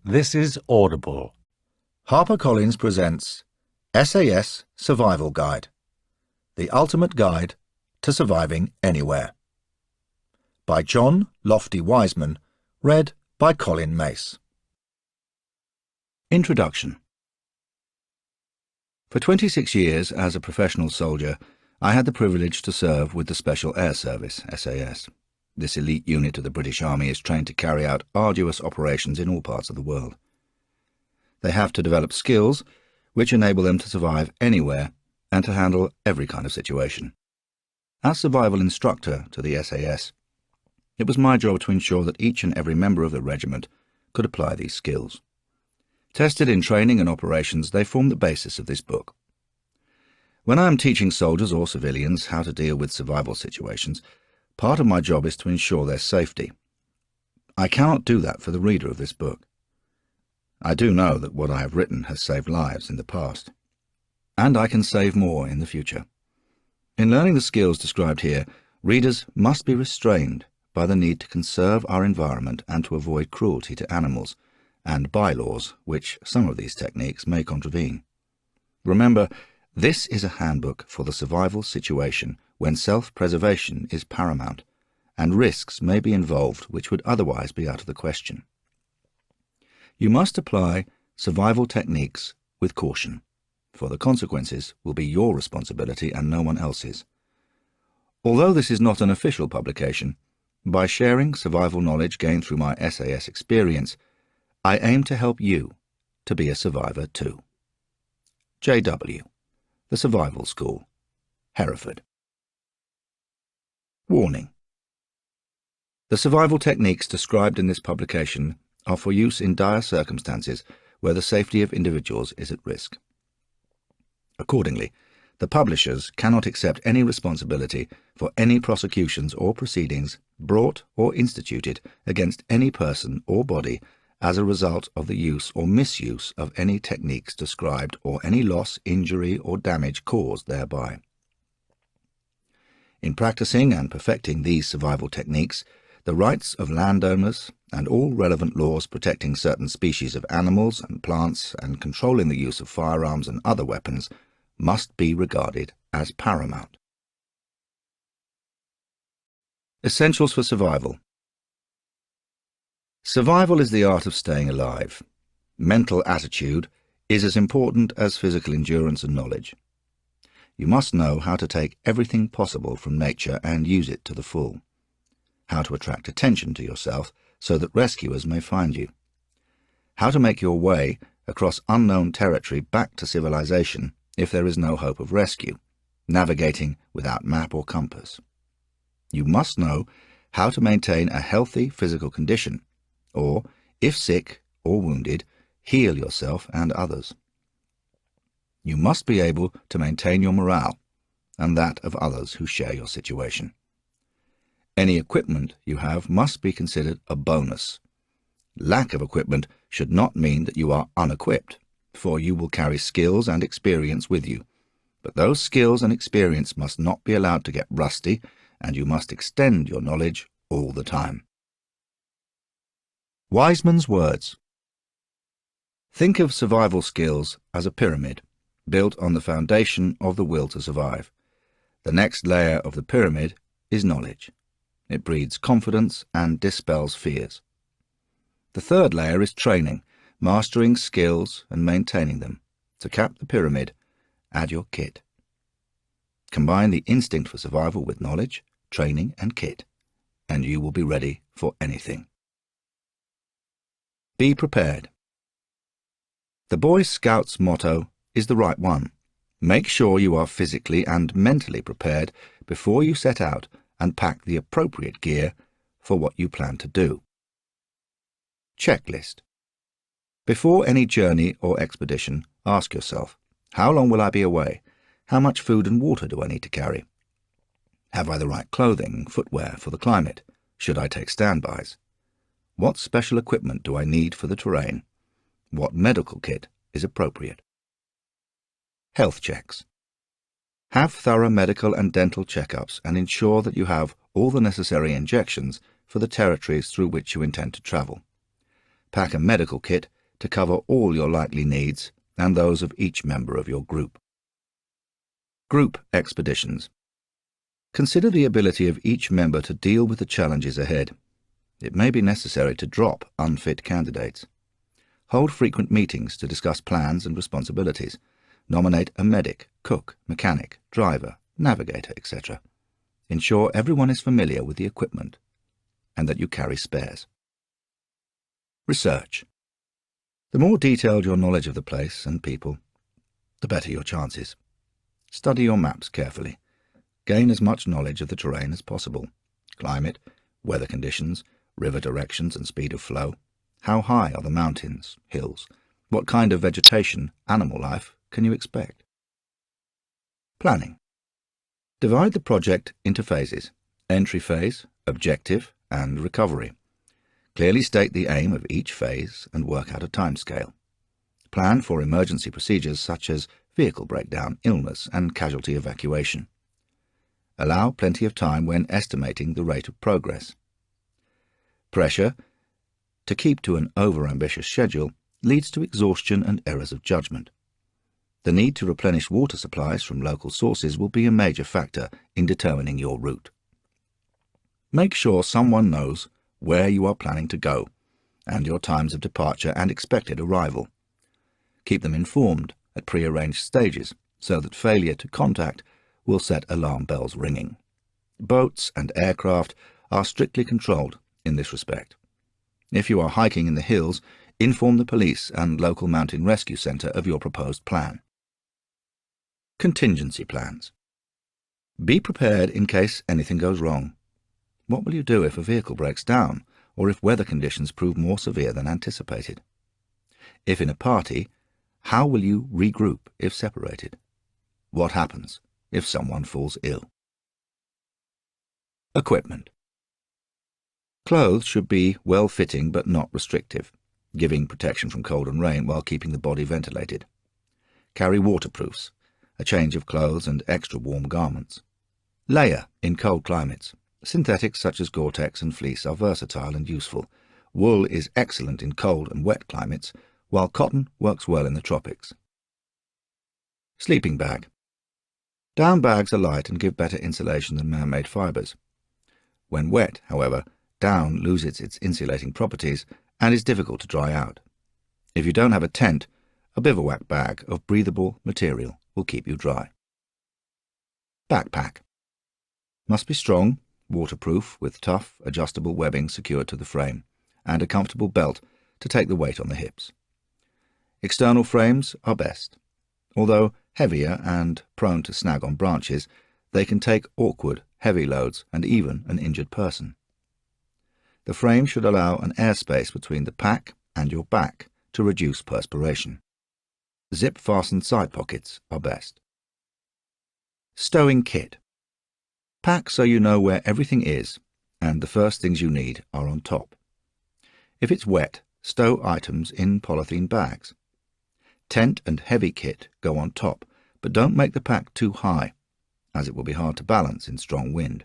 This is Audible. HarperCollins presents SAS Survival Guide, the ultimate guide to surviving anywhere. By John Lofty Wiseman, read by Colin Mace. Introduction. For 26 years as a professional soldier, I had the privilege to serve with the Special Air Service, SAS. This elite unit of the British Army is trained to carry out arduous operations in all parts of the world. They have to develop skills which enable them to survive anywhere and to handle every kind of situation. As survival instructor to the SAS, it was my job to ensure that each and every member of the regiment could apply these skills. Tested in training and operations, they form the basis of this book. When I am teaching soldiers or civilians how to deal with survival situations, part of my job is to ensure their safety. I cannot do that for the reader of this book. I do know that what I have written has saved lives in the past, and I can save more in the future. In learning the skills described here, readers must be restrained by the need to conserve our environment and to avoid cruelty to animals, and bylaws which some of these techniques may contravene. Remember, this is a handbook for the survival situation when self-preservation is paramount, and risks may be involved which would otherwise be out of the question. You must apply survival techniques with caution, for the consequences will be your responsibility and no one else's. Although this is not an official publication, by sharing survival knowledge gained through my SAS experience, I aim to help you to be a survivor too. J.W., The Survival School, Hereford. Warning. The survival techniques described in this publication are for use in dire circumstances where the safety of individuals is at risk. Accordingly, the publishers cannot accept any responsibility for any prosecutions or proceedings brought or instituted against any person or body as a result of the use or misuse of any techniques described or any loss, injury, or damage caused thereby. In practicing and perfecting these survival techniques, the rights of landowners and all relevant laws protecting certain species of animals and plants and controlling the use of firearms and other weapons must be regarded as paramount. Essentials for survival. Survival is the art of staying alive. Mental attitude is as important as physical endurance and knowledge. You must know how to take everything possible from nature and use it to the full. How to attract attention to yourself so that rescuers may find you. How to make your way across unknown territory back to civilization if there is no hope of rescue, navigating without map or compass. You must know how to maintain a healthy physical condition, or, if sick or wounded, heal yourself and others. You must be able to maintain your morale and that of others who share your situation. Any equipment you have must be considered a bonus. Lack of equipment should not mean that you are unequipped, for you will carry skills and experience with you. But those skills and experience must not be allowed to get rusty, and you must extend your knowledge all the time. Wiseman's words. Think of survival skills as a pyramid, built on the foundation of the will to survive. The next layer of the pyramid is knowledge. It breeds confidence and dispels fears. The third layer is training, mastering skills and maintaining them. To cap the pyramid, add your kit. Combine the instinct for survival with knowledge, training and kit, and you will be ready for anything. Be prepared. The Boy Scouts motto is the right one. Make sure you are physically and mentally prepared before you set out and pack the appropriate gear for what you plan to do. Checklist. Before any journey or expedition, ask yourself, how long will I be away? How much food and water do I need to carry? Have I the right clothing and footwear for the climate? Should I take standbys? What special equipment do I need for the terrain? What medical kit is appropriate? Health checks. Have thorough medical and dental checkups and ensure that you have all the necessary injections for the territories through which you intend to travel. Pack a medical kit to cover all your likely needs and those of each member of your group. Group expeditions. Consider the ability of each member to deal with the challenges ahead. It may be necessary to drop unfit candidates. Hold frequent meetings to discuss plans and responsibilities. Nominate a medic, cook, mechanic, driver, navigator, etc. Ensure everyone is familiar with the equipment and that you carry spares. Research. The more detailed your knowledge of the place and people, the better your chances. Study your maps carefully. Gain as much knowledge of the terrain as possible. Climate, weather conditions, river directions and speed of flow. How high are the mountains, hills? What kind of vegetation, animal life can you expect? Planning. Divide the project into phases: entry phase, objective, and recovery. Clearly state the aim of each phase and work out a timescale. Plan for emergency procedures such as vehicle breakdown, illness, and casualty evacuation. Allow plenty of time when estimating the rate of progress. Pressure to keep to an over-ambitious schedule leads to exhaustion and errors of judgment. The need to replenish water supplies from local sources will be a major factor in determining your route. Make sure someone knows where you are planning to go and your times of departure and expected arrival. Keep them informed at pre-arranged stages so that failure to contact will set alarm bells ringing. Boats and aircraft are strictly controlled in this respect. If you are hiking in the hills, inform the police and local mountain rescue centre of your proposed plan. Contingency plans. Be prepared in case anything goes wrong. What will you do if a vehicle breaks down, or if weather conditions prove more severe than anticipated? If in a party, how will you regroup if separated? What happens if someone falls ill? Equipment. Clothes should be well-fitting but not restrictive, giving protection from cold and rain while keeping the body ventilated. Carry waterproofs, a change of clothes and extra warm garments. Layer in cold climates. Synthetics such as Gore-Tex and fleece are versatile and useful. Wool is excellent in cold and wet climates, while cotton works well in the tropics. Sleeping bag. Down bags are light and give better insulation than man-made fibres. When wet, however, down loses its insulating properties and is difficult to dry out. If you don't have a tent, a bivouac bag of breathable material will keep you dry. Backpack. Must be strong, waterproof, with tough, adjustable webbing secured to the frame, and a comfortable belt to take the weight on the hips. External frames are best. Although heavier and prone to snag on branches, they can take awkward, heavy loads and even an injured person. The frame should allow an airspace between the pack and your back to reduce perspiration. Zip-fastened side pockets are best. Stowing kit. Pack so you know where everything is, and the first things you need are on top. If it's wet, stow items in polythene bags. Tent and heavy kit go on top, but don't make the pack too high, as it will be hard to balance in strong wind.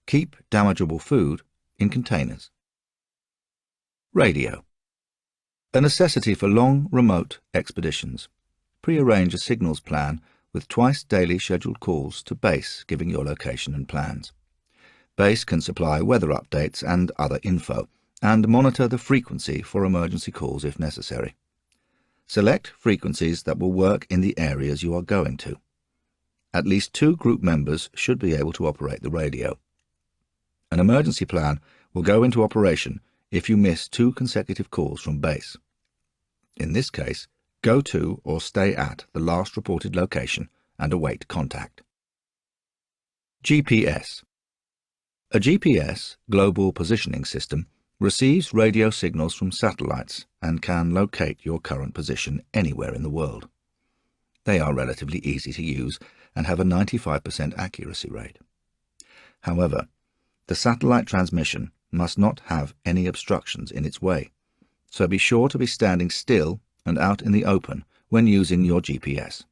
Keep damageable food in containers. Radio. A necessity for long, remote expeditions. Pre-arrange a signals plan with twice daily scheduled calls to base giving your location and plans. Base can supply weather updates and other info, and monitor the frequency for emergency calls if necessary. Select frequencies that will work in the areas you are going to. At least 2 group members should be able to operate the radio. An emergency plan will go into operation if you miss 2 consecutive calls from base. In this case, go to or stay at the last reported location and await contact. GPS. A GPS, Global Positioning System, receives radio signals from satellites and can locate your current position anywhere in the world. They are relatively easy to use and have a 95% accuracy rate. However, the satellite transmission must not have any obstructions in its way, so be sure to be standing still and out in the open when using your GPS.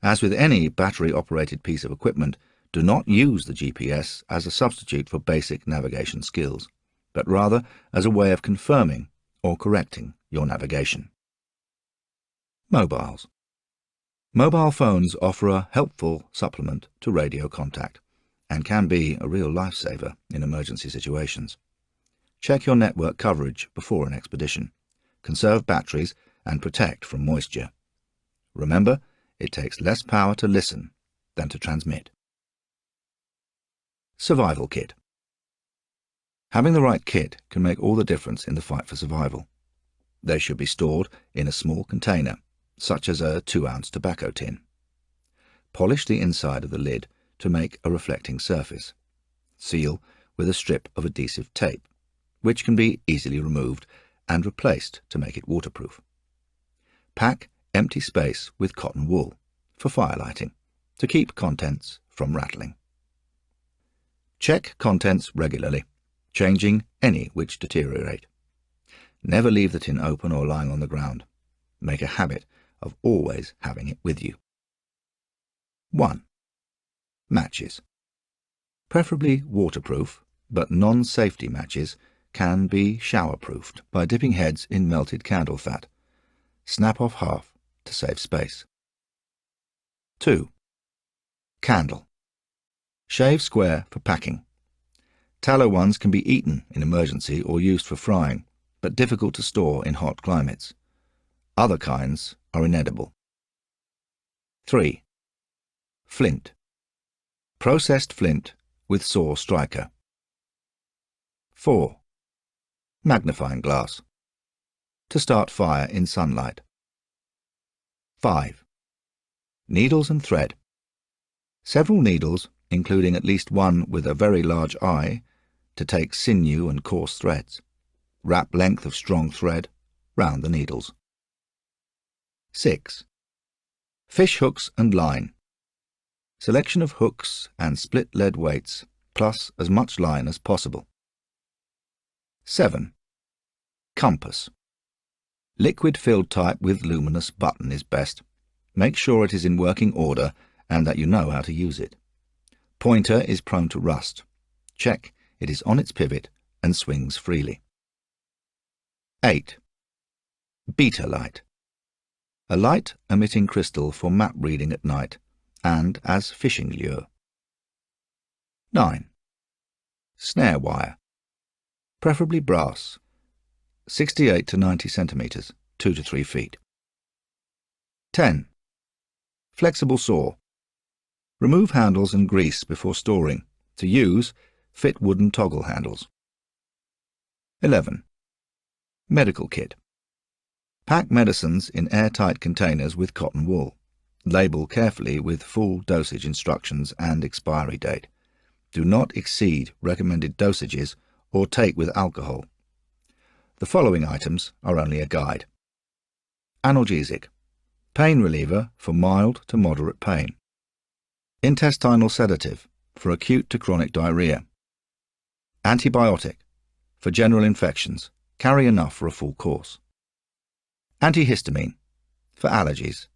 As with any battery-operated piece of equipment, do not use the GPS as a substitute for basic navigation skills, but rather as a way of confirming or correcting your navigation. Mobiles. Mobile phones offer a helpful supplement to radio contact and can be a real lifesaver in emergency situations. Check your network coverage before an expedition. Conserve batteries and protect from moisture. Remember, it takes less power to listen than to transmit. Survival kit. Having the right kit can make all the difference in the fight for survival. They should be stored in a small container, such as a 2-ounce tobacco tin. Polish the inside of the lid to make a reflecting surface. Seal with a strip of adhesive tape, which can be easily removed and replaced to make it waterproof. Pack empty space with cotton wool for firelighting to keep contents from rattling. Check contents regularly, changing any which deteriorate. Never leave the tin open or lying on the ground. Make a habit of always having it with you. 1. Matches. Preferably waterproof, but non-safety matches can be shower-proofed by dipping heads in melted candle fat. Snap off half to save space. 2. Candle. Shave square for packing. Tallow ones can be eaten in emergency or used for frying, but difficult to store in hot climates. Other kinds are inedible. 3. Flint. Processed flint with saw striker. 4. Magnifying glass. To start fire in sunlight. 5. Needles and thread. Several needles, including at least one with a very large eye, to take sinew and coarse threads. Wrap length of strong thread round the needles. 6. Fish hooks and line. Selection of hooks and split lead weights, plus as much line as possible. 7. Compass. Liquid filled type with luminous button is best. Make sure it is in working order and that you know how to use it. Pointer is prone to rust. Check it is on its pivot and swings freely. 8. Beta light. A light emitting crystal for map reading at night and as fishing lure. 9. Snare wire. Preferably brass. 68 to 90 centimeters, 2 to 3 feet. 10. Flexible saw. Remove handles and grease before storing. To use, fit wooden toggle handles. 11. Medical kit. Pack medicines in airtight containers with cotton wool. Label carefully with full dosage instructions and expiry date. Do not exceed recommended dosages or take with alcohol. The following items are only a guide. Analgesic. Pain reliever for mild to moderate pain. Intestinal sedative for acute to chronic diarrhea. Antibiotic for general infections. Carry enough for a full course. Antihistamine for allergies,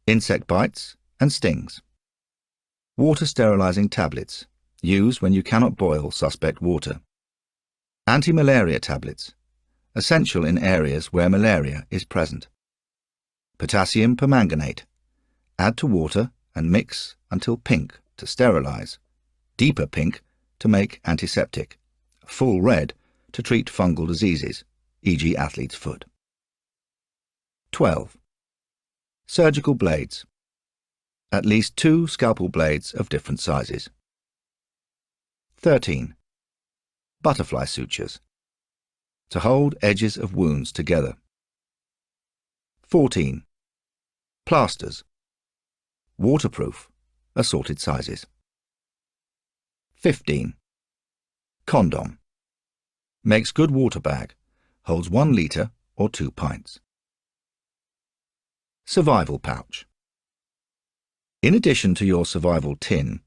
insect bites and stings. Water sterilizing tablets. Use when you cannot boil suspect water. Anti-malaria tablets. Essential in areas where malaria is present. Potassium permanganate. Add to water and mix until pink to sterilize. Deeper pink to make antiseptic. Full red to treat fungal diseases, e.g. athlete's foot. 12. Surgical blades. At least 2 scalpel blades of different sizes. 13. Butterfly sutures. To hold edges of wounds together. 14. Plasters. Waterproof, assorted sizes. 15. Condom. Makes good water bag. Holds 1 litre or 2 pints. Survival pouch. In addition to your survival tin,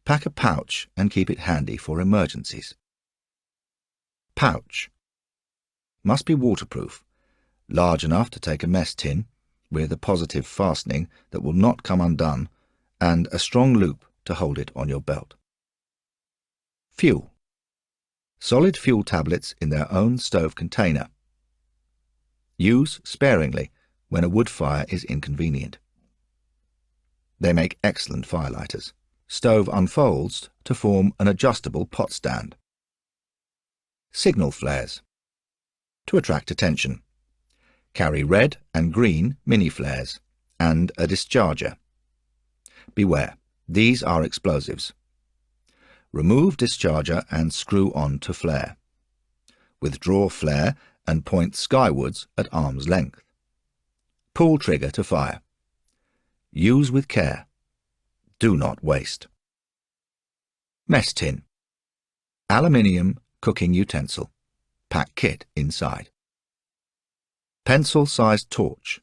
pack a pouch and keep it handy for emergencies. Pouch. Must be waterproof, large enough to take a mess tin, with a positive fastening that will not come undone, and a strong loop to hold it on your belt. Fuel. Solid fuel tablets in their own stove container. Use sparingly when a wood fire is inconvenient. They make excellent firelighters. Stove unfolds to form an adjustable pot stand. Signal flares. To attract attention. Carry red and green mini flares and a discharger. Beware, these are explosives. Remove discharger and screw on to flare. Withdraw flare and point skywards at arm's length. Pull trigger to fire. Use with care. Do not waste. Mess tin. Aluminium cooking utensil. Pack kit inside. Pencil-sized torch.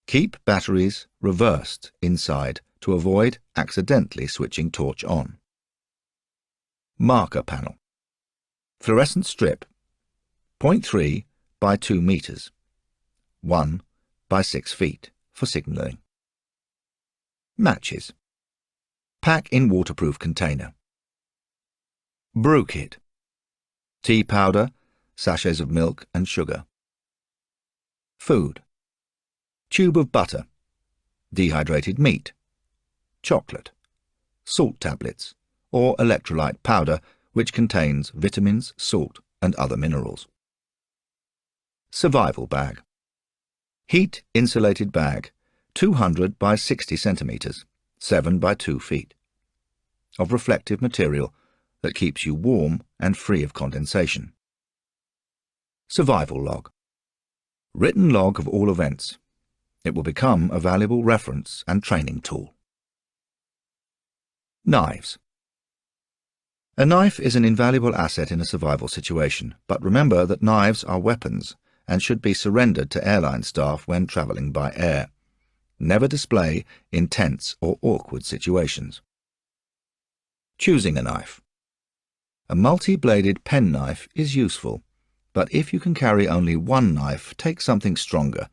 Keep batteries reversed inside to avoid accidentally switching torch on. Marker panel. Fluorescent strip. 0.3 by 2 meters. 1 by 6 feet for signalling. Matches. Pack in waterproof container. Brew kit. Tea powder, sachets of milk and sugar. Food. Tube of butter, dehydrated meat, chocolate, salt tablets, or electrolyte powder which contains vitamins, salt and other minerals. Survival bag. Heat insulated bag, 200 by 60 centimeters, 7 by 2 feet, of reflective material that keeps you warm and free of condensation. Survival log. Written log of all events. It will become a valuable reference and training tool. Knives. A knife is an invaluable asset in a survival situation, but remember that knives are weapons and should be surrendered to airline staff when travelling by air. Never display in tense or awkward situations. Choosing a knife. A multi-bladed penknife is useful, but if you can carry only one knife, take something stronger,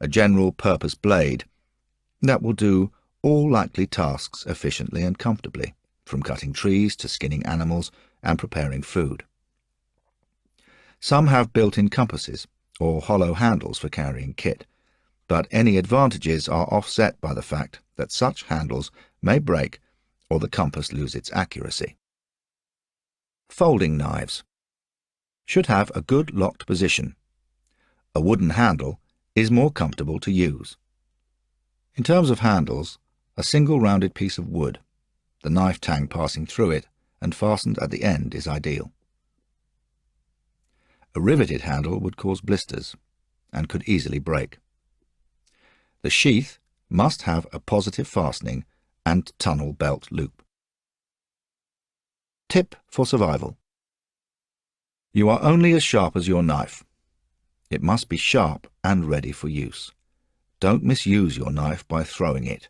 a general-purpose blade, that will do all likely tasks efficiently and comfortably, from cutting trees to skinning animals and preparing food. Some have built-in compasses or hollow handles for carrying kit, but any advantages are offset by the fact that such handles may break or the compass lose its accuracy. Folding knives. Should have a good locked position. A wooden handle is more comfortable to use. In terms of handles, a single rounded piece of wood, the knife tang passing through it and fastened at the end is ideal. A riveted handle would cause blisters and could easily break. The sheath must have a positive fastening and tunnel belt loop. Tip for survival. You are only as sharp as your knife. It must be sharp and ready for use. Don't misuse your knife by throwing it.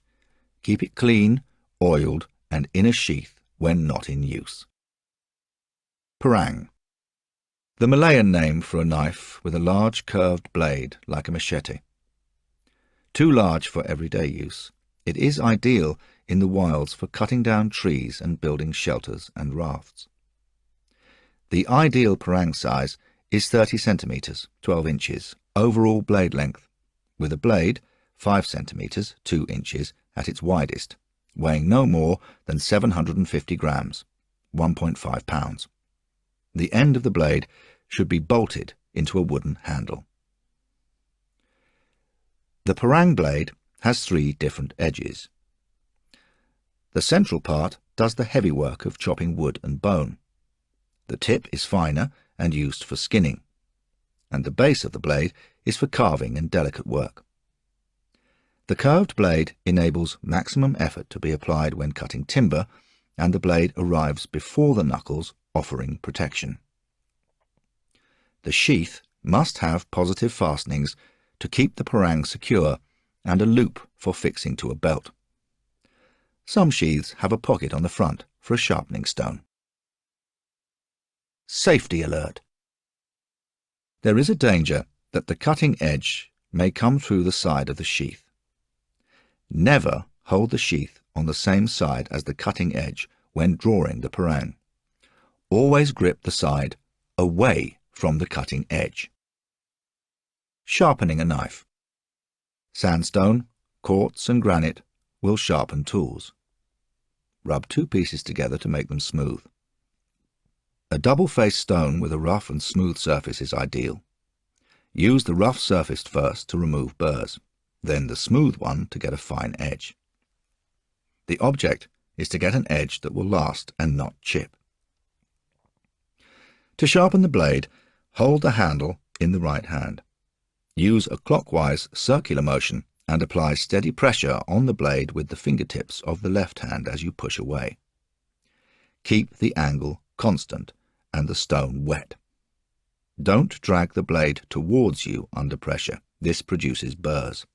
Keep it clean, oiled, and in a sheath when not in use. Parang. The Malayan name for a knife with a large curved blade like a machete. Too large for everyday use, it is ideal in the wilds for cutting down trees and building shelters and rafts. The ideal parang size is 30 centimeters, 12 inches, overall blade length, with a blade 5 centimeters, 2 inches at its widest, weighing no more than 750 grams, 1.5 pounds. The end of the blade should be bolted into a wooden handle. The parang blade has 3 different edges. The central part does the heavy work of chopping wood and bone. The tip is finer and used for skinning, and the base of the blade is for carving and delicate work. The curved blade enables maximum effort to be applied when cutting timber, and the blade arrives before the knuckles, offering protection. The sheath must have positive fastenings to keep the parang secure and a loop for fixing to a belt. Some sheaths have a pocket on the front for a sharpening stone. Safety alert. There is a danger that the cutting edge may come through the side of the sheath. Never hold the sheath on the same side as the cutting edge when drawing the parang. Always grip the side away from the cutting edge. Sharpening a knife. Sandstone, quartz and granite will sharpen tools. Rub two pieces together to make them smooth. A double-faced stone with a rough and smooth surface is ideal. Use the rough surface first to remove burrs, then the smooth one to get a fine edge. The object is to get an edge that will last and not chip. To sharpen the blade, hold the handle in the right hand. Use a clockwise circular motion and apply steady pressure on the blade with the fingertips of the left hand as you push away. Keep the angle constant and the stone wet. Don't drag the blade towards you under pressure. This produces burrs.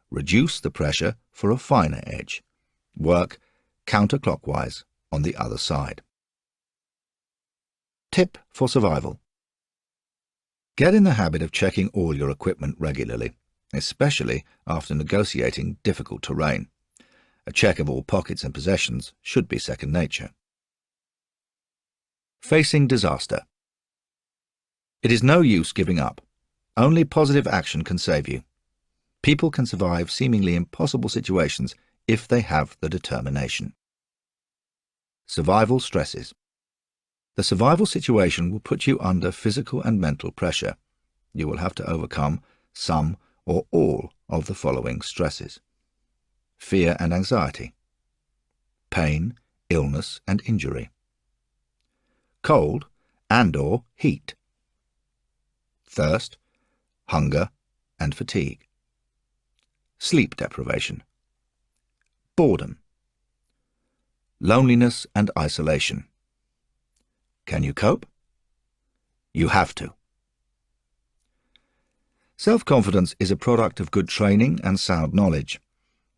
Reduce the pressure for a finer edge. Work counterclockwise on the other side. Tip for survival. Get in the habit of checking all your equipment regularly, especially after negotiating difficult terrain. A check of all pockets and possessions should be second nature. Facing disaster. It is no use giving up. Only positive action can save you. People can survive seemingly impossible situations if they have the determination. Survival stresses. The survival situation will put you under physical and mental pressure. You will have to overcome some or all of the following stresses: fear and anxiety, pain, illness and injury, cold and/or heat, thirst, hunger and fatigue, sleep deprivation, boredom, loneliness and isolation. Can you cope? You have to. Self-confidence is a product of good training and sound knowledge.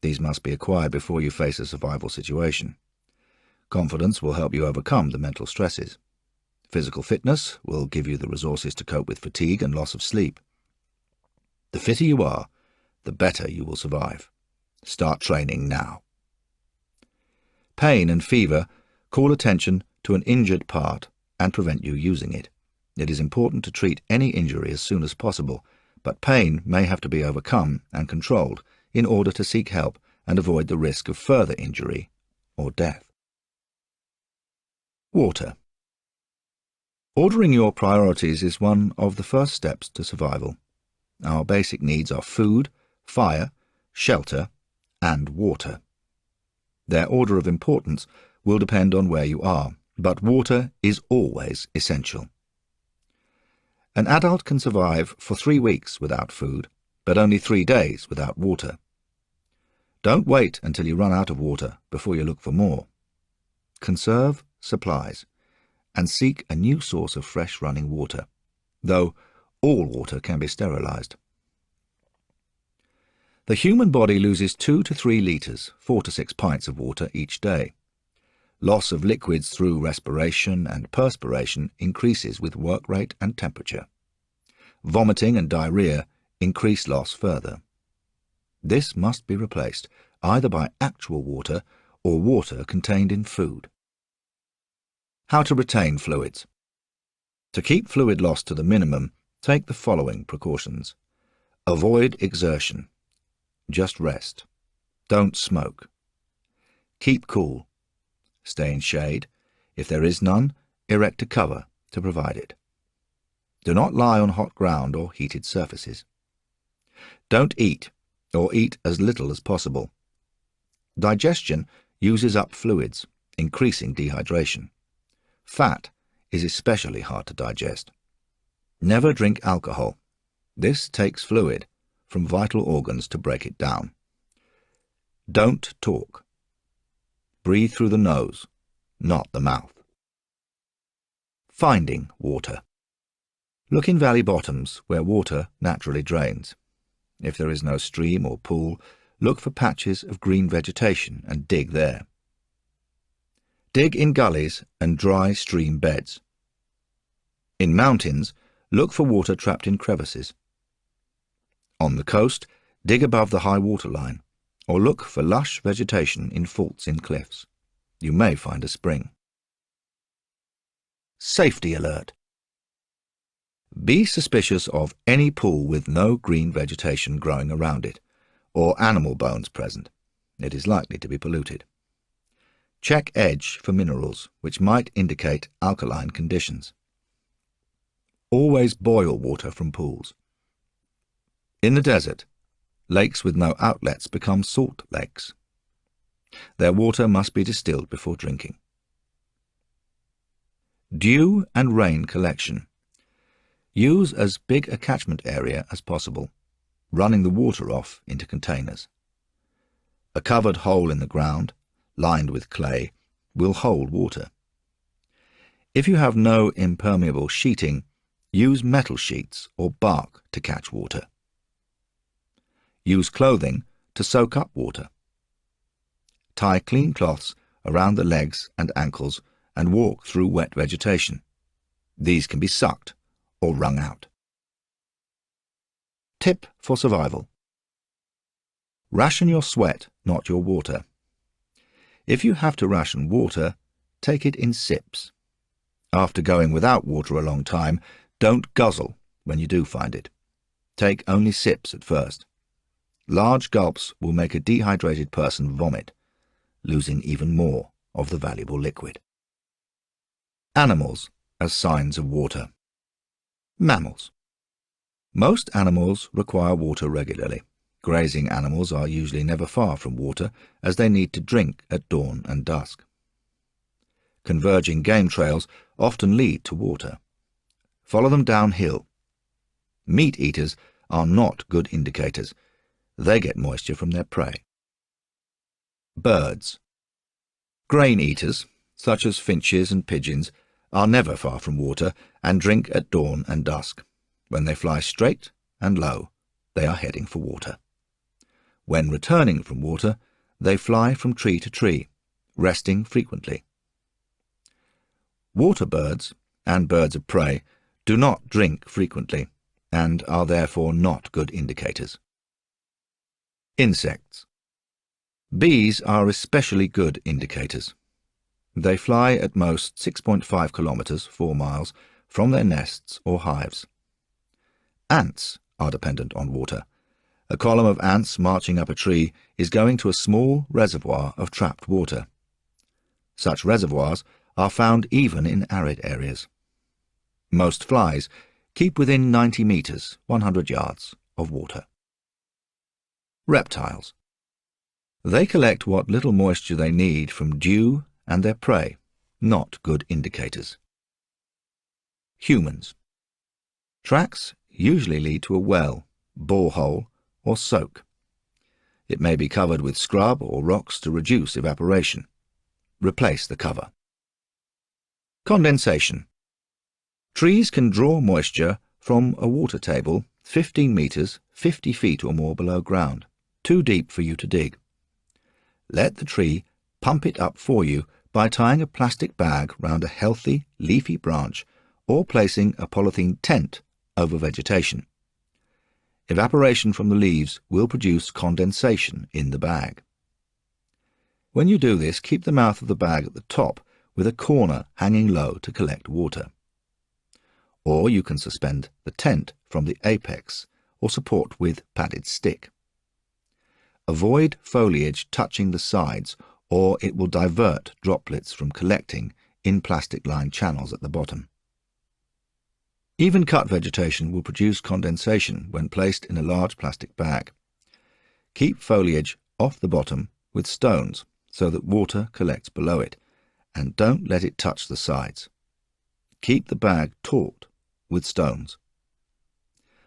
These must be acquired before you face a survival situation. Confidence will help you overcome the mental stresses. Physical fitness will give you the resources to cope with fatigue and loss of sleep. The fitter you are, the better you will survive. Start training now. Pain and fever call attention to an injured part and prevent you using it. It is important to treat any injury as soon as possible, but pain may have to be overcome and controlled in order to seek help and avoid the risk of further injury or death. Water. Ordering your priorities is one of the first steps to survival. Our basic needs are food, fire, shelter, and water. Their order of importance will depend on where you are, but water is always essential. An adult can survive for 3 weeks without food, but only 3 days without water. Don't wait until you run out of water before you look for more. Conserve supplies and seek a new source of fresh running water, though all water can be sterilized. The human body loses 2 to 3 litres, 4 to 6 pints of water each day. Loss of liquids through respiration and perspiration increases with work rate and temperature. Vomiting and diarrhea increase loss further. This must be replaced either by actual water or water contained in food. How to retain fluids. To keep fluid loss to the minimum, take the following precautions. Avoid exertion. Just rest. Don't smoke. Keep cool. Stay in shade. If there is none, erect a cover to provide it. Do not lie on hot ground or heated surfaces. Don't eat, or eat as little as possible. Digestion uses up fluids, increasing dehydration. Fat is especially hard to digest. Never drink alcohol. This takes fluid from vital organs to break it down. Don't talk. Breathe through the nose, not the mouth. Finding water. Look in valley bottoms where water naturally drains. If there is no stream or pool, look for patches of green vegetation and dig there. Dig in gullies and dry stream beds. In mountains, look for water trapped in crevices. On the coast, dig above the high water line, or look for lush vegetation in faults in cliffs. You may find a spring. Safety alert. Be suspicious of any pool with no green vegetation growing around it, or animal bones present. It is likely to be polluted. Check edge for minerals, which might indicate alkaline conditions. Always boil water from pools. In the desert, lakes with no outlets become salt lakes. Their water must be distilled before drinking. Dew and rain collection. Use as big a catchment area as possible, running the water off into containers. A covered hole in the ground, lined with clay, will hold water. If you have no impermeable sheeting, use metal sheets or bark to catch water. Use clothing to soak up water. Tie clean cloths around the legs and ankles and walk through wet vegetation. These can be sucked or wrung out. Tip for survival. Ration your sweat, not your water. If you have to ration water, take it in sips. After going without water a long time, don't guzzle when you do find it. Take only sips at first. Large gulps will make a dehydrated person vomit, losing even more of the valuable liquid. Animals as signs of water. Mammals. Most animals require water regularly. Grazing animals are usually never far from water, as they need to drink at dawn and dusk. Converging game trails often lead to water. Follow them downhill. Meat eaters are not good indicators. They get moisture from their prey. Birds. Grain eaters, such as finches and pigeons, are never far from water and drink at dawn and dusk. When they fly straight and low, they are heading for water. When returning from water, they fly from tree to tree, resting frequently. Water birds and birds of prey do not drink frequently and are therefore not good indicators. Insects. Bees are especially good indicators. They fly at most 6.5 kilometers, 4 miles, from their nests or hives. Ants are dependent on water. A column of ants marching up a tree is going to a small reservoir of trapped water. Such reservoirs are found even in arid areas. Most flies keep within 90 meters, 100 yards, of water. Reptiles. They collect what little moisture they need from dew and their prey, not good indicators. Humans. Tracks usually lead to a well, borehole, or soak. It may be covered with scrub or rocks to reduce evaporation. Replace the cover. Condensation. Trees can draw moisture from a water table 15 meters, 50 feet or more below ground, too deep for you to dig. Let the tree pump it up for you by tying a plastic bag round a healthy, leafy branch or placing a polythene tent over vegetation. Evaporation from the leaves will produce condensation in the bag. When you do this, keep the mouth of the bag at the top with a corner hanging low to collect water. Or you can suspend the tent from the apex or support with padded stick. Avoid foliage touching the sides or it will divert droplets from collecting in plastic-lined channels at the bottom. Even cut vegetation will produce condensation when placed in a large plastic bag. Keep foliage off the bottom with stones so that water collects below it, and don't let it touch the sides. Keep the bag taut with stones.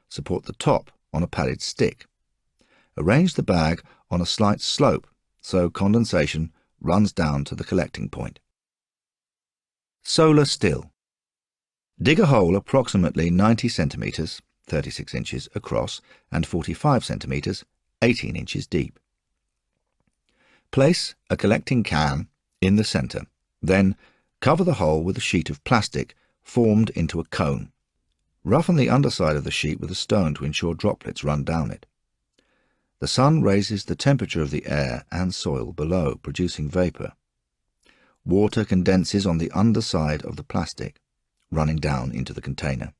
Support the top on a padded stick. Arrange the bag on a slight slope so condensation runs down to the collecting point. Solar still. Dig a hole approximately 90 centimeters, 36 inches across, and 45 centimeters, 18 inches deep. Place a collecting can in the center, then cover the hole with a sheet of plastic formed into a cone. Roughen the underside of the sheet with a stone to ensure droplets run down it. The sun raises the temperature of the air and soil below, producing vapor. Water condenses on the underside of the plastic, running down into the container.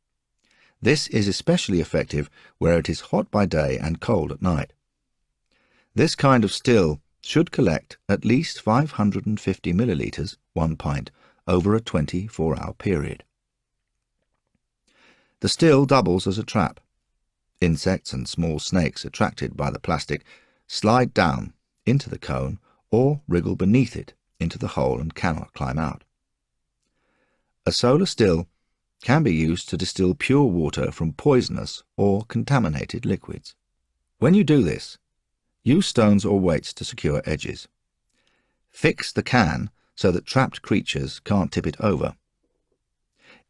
This is especially effective where it is hot by day and cold at night. This kind of still should collect at least 550 millilitres, 1 pint, over a 24-hour period. The still doubles as a trap. Insects and small snakes attracted by the plastic slide down into the cone or wriggle beneath it into the hole and cannot climb out. A solar still can be used to distill pure water from poisonous or contaminated liquids. When you do this, use stones or weights to secure edges. Fix the can so that trapped creatures can't tip it over.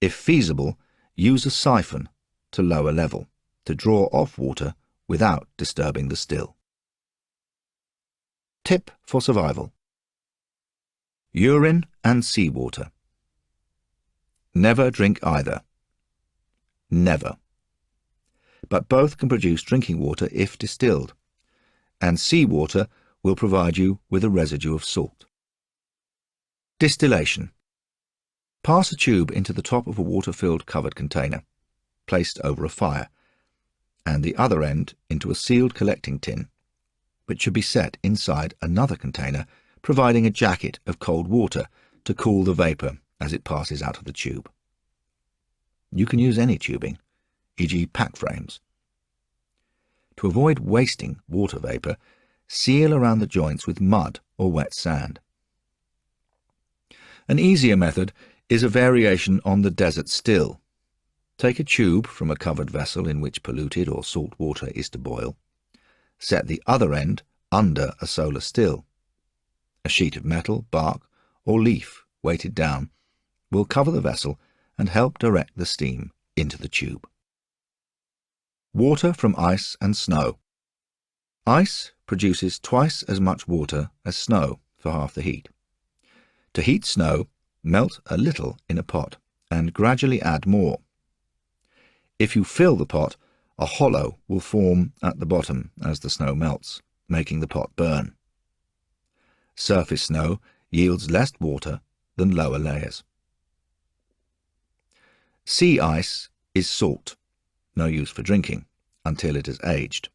If feasible, use a siphon to lower level to draw off water without disturbing the still. Tip for survival: urine and seawater. Never drink either. Never. But both can produce drinking water if distilled, and seawater will provide you with a residue of salt. Distillation. Pass a tube into the top of a water-filled covered container, placed over a fire, and the other end into a sealed collecting tin, which should be set inside another container, providing a jacket of cold water to cool the vapour as it passes out of the tube. You can use any tubing, e.g. pack frames. To avoid wasting water vapour, seal around the joints with mud or wet sand. An easier method is a variation on the desert still. Take a tube from a covered vessel in which polluted or salt water is to boil. Set the other end under a solar still. A sheet of metal, bark, or leaf weighted down will cover the vessel and help direct the steam into the tube. Water from ice and snow. Ice produces twice as much water as snow for half the heat. To heat snow, melt a little in a pot and gradually add more. If you fill the pot, a hollow will form at the bottom as the snow melts, making the pot burn. Surface snow yields less water than lower layers. Sea ice is salt, no use for drinking, until it has aged.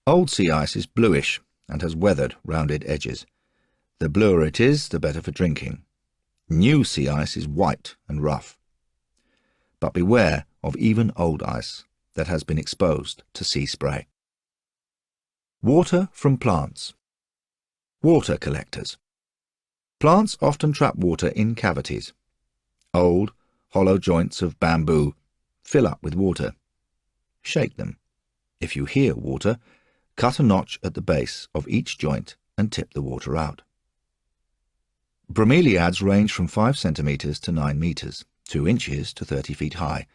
Old sea ice is bluish and has weathered, rounded edges. The bluer it is, the better for drinking. New sea ice is white and rough. But beware of even old ice that has been exposed to sea spray. Water from plants. Water collectors. Plants often trap water in cavities. Old, hollow joints of bamboo fill up with water. Shake them. If you hear water, cut a notch at the base of each joint and tip the water out. Bromeliads range from 5 centimetres to 9 metres, 2 inches to 30 feet high,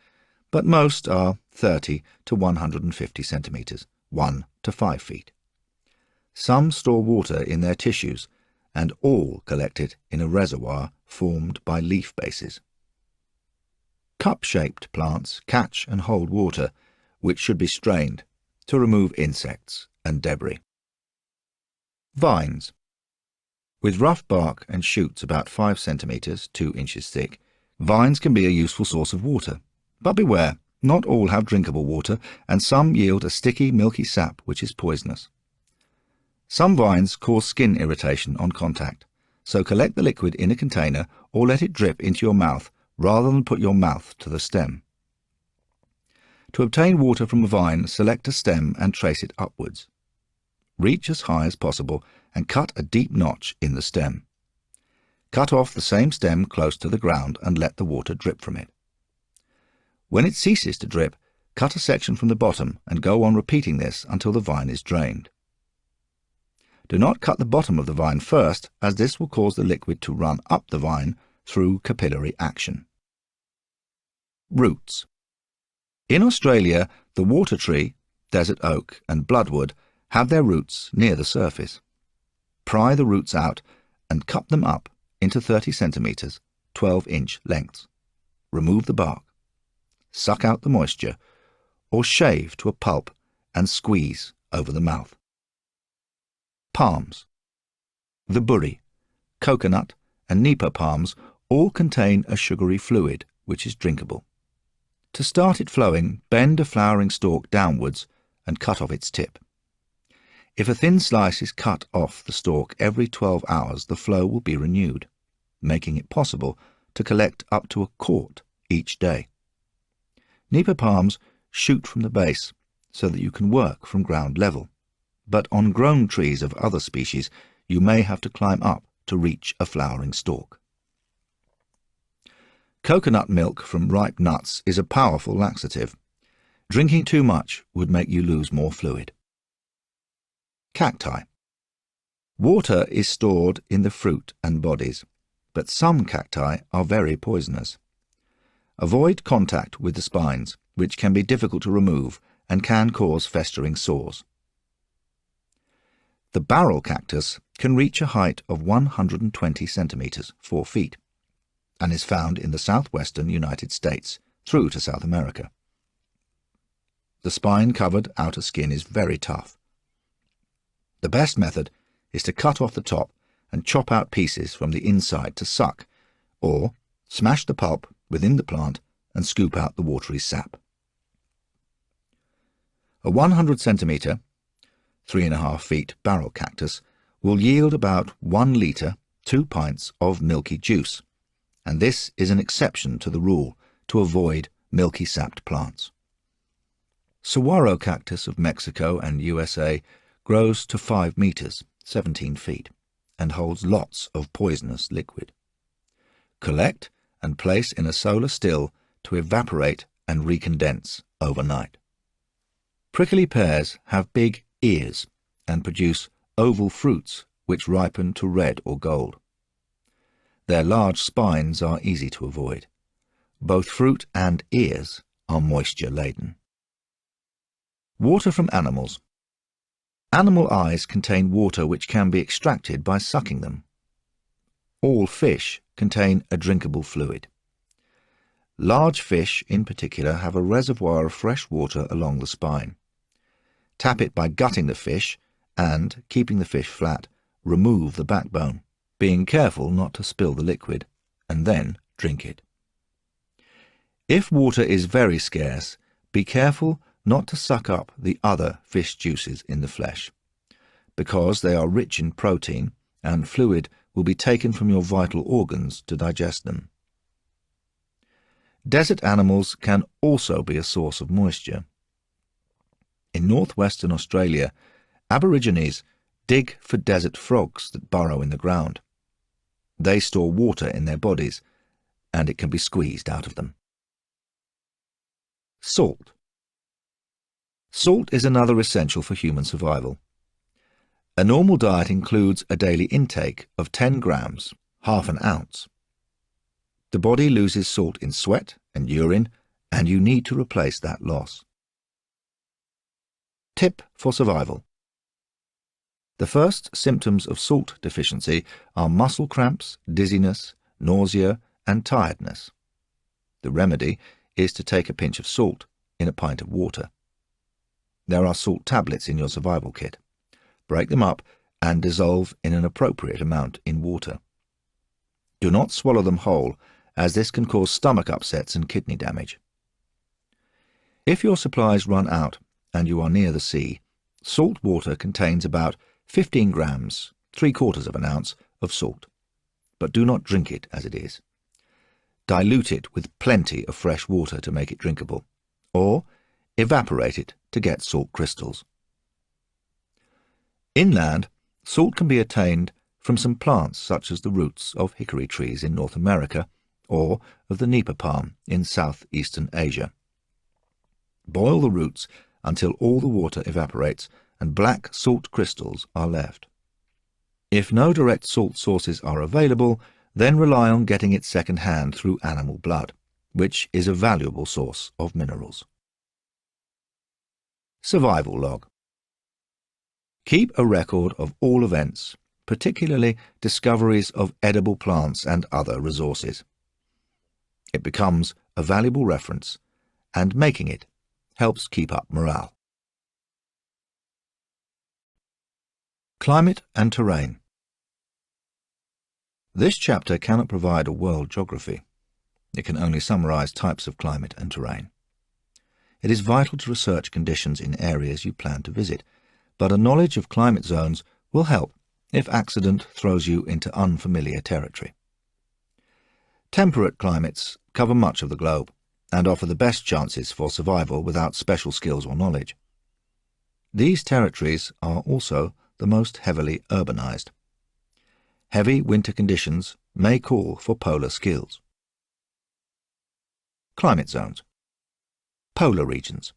but most are 30 to 150 centimetres, 1 to 5 feet. Some store water in their tissues, and all collect it in a reservoir formed by leaf bases. Cup-shaped plants catch and hold water, which should be strained to remove insects and debris. Vines. With rough bark and shoots about 5 centimetres, 2 inches thick, vines can be a useful source of water. But beware, not all have drinkable water, and some yield a sticky, milky sap which is poisonous. Some vines cause skin irritation on contact, so collect the liquid in a container or let it drip into your mouth rather than put your mouth to the stem. To obtain water from a vine, select a stem and trace it upwards. Reach as high as possible and cut a deep notch in the stem. Cut off the same stem close to the ground and let the water drip from it. When it ceases to drip, cut a section from the bottom and go on repeating this until the vine is drained. Do not cut the bottom of the vine first, as this will cause the liquid to run up the vine through capillary action. Roots. In Australia, the water tree, desert oak and bloodwood have their roots near the surface. Pry the roots out and cut them up into 30 centimetres, 12-inch lengths. Remove the bark. Suck out the moisture, or shave to a pulp and squeeze over the mouth. Palms. The burri, coconut and nipa palms all contain a sugary fluid which is drinkable. To start it flowing, bend a flowering stalk downwards and cut off its tip. If a thin slice is cut off the stalk every 12 hours, the flow will be renewed, making it possible to collect up to a quart each day. Nipa palms shoot from the base so that you can work from ground level, but on grown trees of other species you may have to climb up to reach a flowering stalk. Coconut milk from ripe nuts is a powerful laxative. Drinking too much would make you lose more fluid. Cacti. Water is stored in the fruit and bodies, but some cacti are very poisonous. Avoid contact with the spines, which can be difficult to remove and can cause festering sores. The barrel cactus can reach a height of 120 centimeters, 4 feet, and is found in the southwestern United States through to South America. The spine-covered outer skin is very tough. The best method is to cut off the top and chop out pieces from the inside to suck, or smash the pulp within the plant and scoop out the watery sap. A 100 centimeter, 3.5 feet barrel cactus will yield about 1 litre, 2 pints of milky juice, and this is an exception to the rule to avoid milky sapped plants. Saguaro cactus of Mexico and USA grows to 5 meters, 17 feet, and holds lots of poisonous liquid. Collect and place in a solar still to evaporate and recondense overnight. Prickly pears have big ears and produce oval fruits which ripen to red or gold. Their large spines are easy to avoid. Both fruit and ears are moisture-laden. Water from animals. Animal eyes contain water which can be extracted by sucking them. All fish contain a drinkable fluid. Large fish, in particular, have a reservoir of fresh water along the spine. Tap it by gutting the fish and, keeping the fish flat, remove the backbone, being careful not to spill the liquid, and then drink it. If water is very scarce, be careful not to suck up the other fish juices in the flesh, because they are rich in protein and fluid will be taken from your vital organs to digest them. Desert animals can also be a source of moisture. In northwestern Australia, Aborigines dig for desert frogs that burrow in the ground. They store water in their bodies, and it can be squeezed out of them. Salt. Salt is another essential for human survival. A normal diet includes a daily intake of 10 grams, half an ounce. The body loses salt in sweat and urine, and you need to replace that loss. Tip for survival. The first symptoms of salt deficiency are muscle cramps, dizziness, nausea, and tiredness. The remedy is to take a pinch of salt in a pint of water. There are salt tablets in your survival kit. Break them up and dissolve in an appropriate amount in water. Do not swallow them whole, as this can cause stomach upsets and kidney damage. If your supplies run out and you are near the sea, salt water contains about 15 grams, 3/4 of an ounce, of salt, but do not drink it as it is. Dilute it with plenty of fresh water to make it drinkable, or evaporate it to get salt crystals. Inland, salt can be attained from some plants such as the roots of hickory trees in North America or of the nipa palm in southeastern Asia. Boil the roots until all the water evaporates and black salt crystals are left. If no direct salt sources are available, then rely on getting it second-hand through animal blood, which is a valuable source of minerals. Survival log. Keep a record of all events, particularly discoveries of edible plants and other resources. It becomes a valuable reference, and making it helps keep up morale. Climate and terrain. This chapter cannot provide a world geography. It can only summarize types of climate and terrain. It is vital to research conditions in areas you plan to visit, but a knowledge of climate zones will help if accident throws you into unfamiliar territory. Temperate climates cover much of the globe and offer the best chances for survival without special skills or knowledge. These territories are also the most heavily urbanized. Heavy winter conditions may call for polar skills. Climate zones. Polar regions.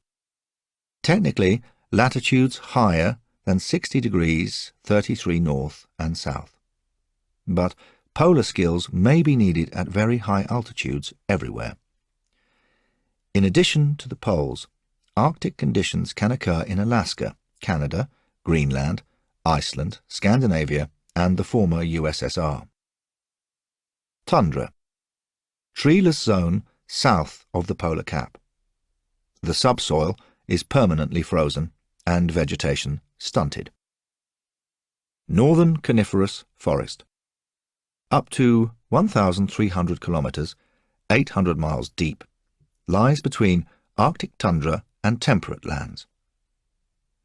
Technically, latitudes higher than 60 degrees 33 north and south. But polar skills may be needed at very high altitudes everywhere. In addition to the poles, Arctic conditions can occur in Alaska, Canada, Greenland, Iceland, Scandinavia, and the former USSR. Tundra. Treeless zone south of the polar cap. The subsoil is permanently frozen and vegetation stunted. Northern coniferous forest. Up to 1,300 kilometers, 800 miles deep, lies between Arctic tundra and temperate lands.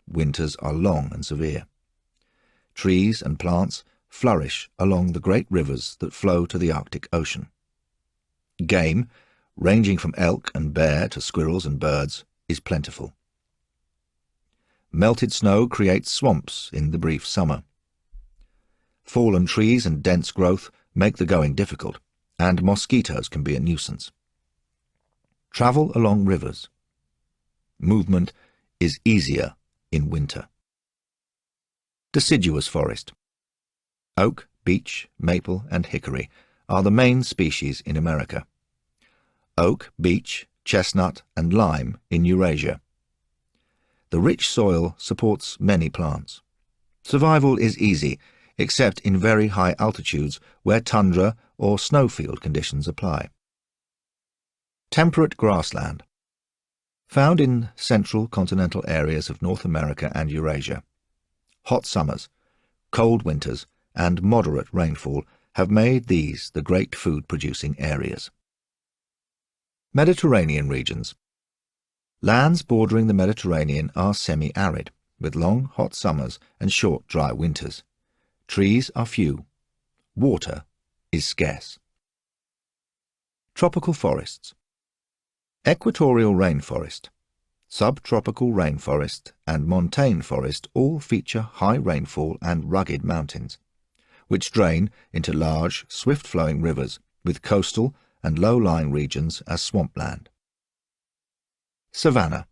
Winters are long and severe. Trees and plants flourish along the great rivers that flow to the Arctic Ocean. Game, ranging from elk and bear to squirrels and birds, is plentiful. Melted snow creates swamps in the brief summer. Fallen trees and dense growth make the going difficult, and mosquitoes can be a nuisance. Travel along rivers. Movement is easier in winter. Deciduous forest. Oak, beech, maple, and hickory are the main species in America. Oak, beech, chestnut, and lime in Eurasia. The rich soil supports many plants. Survival is easy, except in very high altitudes where tundra or snowfield conditions apply. Temperate grassland. Found in central continental areas of North America and Eurasia. Hot summers, cold winters, and moderate rainfall have made these the great food-producing areas. Mediterranean regions. Lands bordering the Mediterranean are semi-arid, with long hot summers and short dry winters. Trees are few. Water is scarce. Tropical forests. Equatorial rainforest, subtropical rainforest, and montane forest all feature high rainfall and rugged mountains, which drain into large, swift-flowing rivers with coastal and low-lying regions as swampland. Savanna.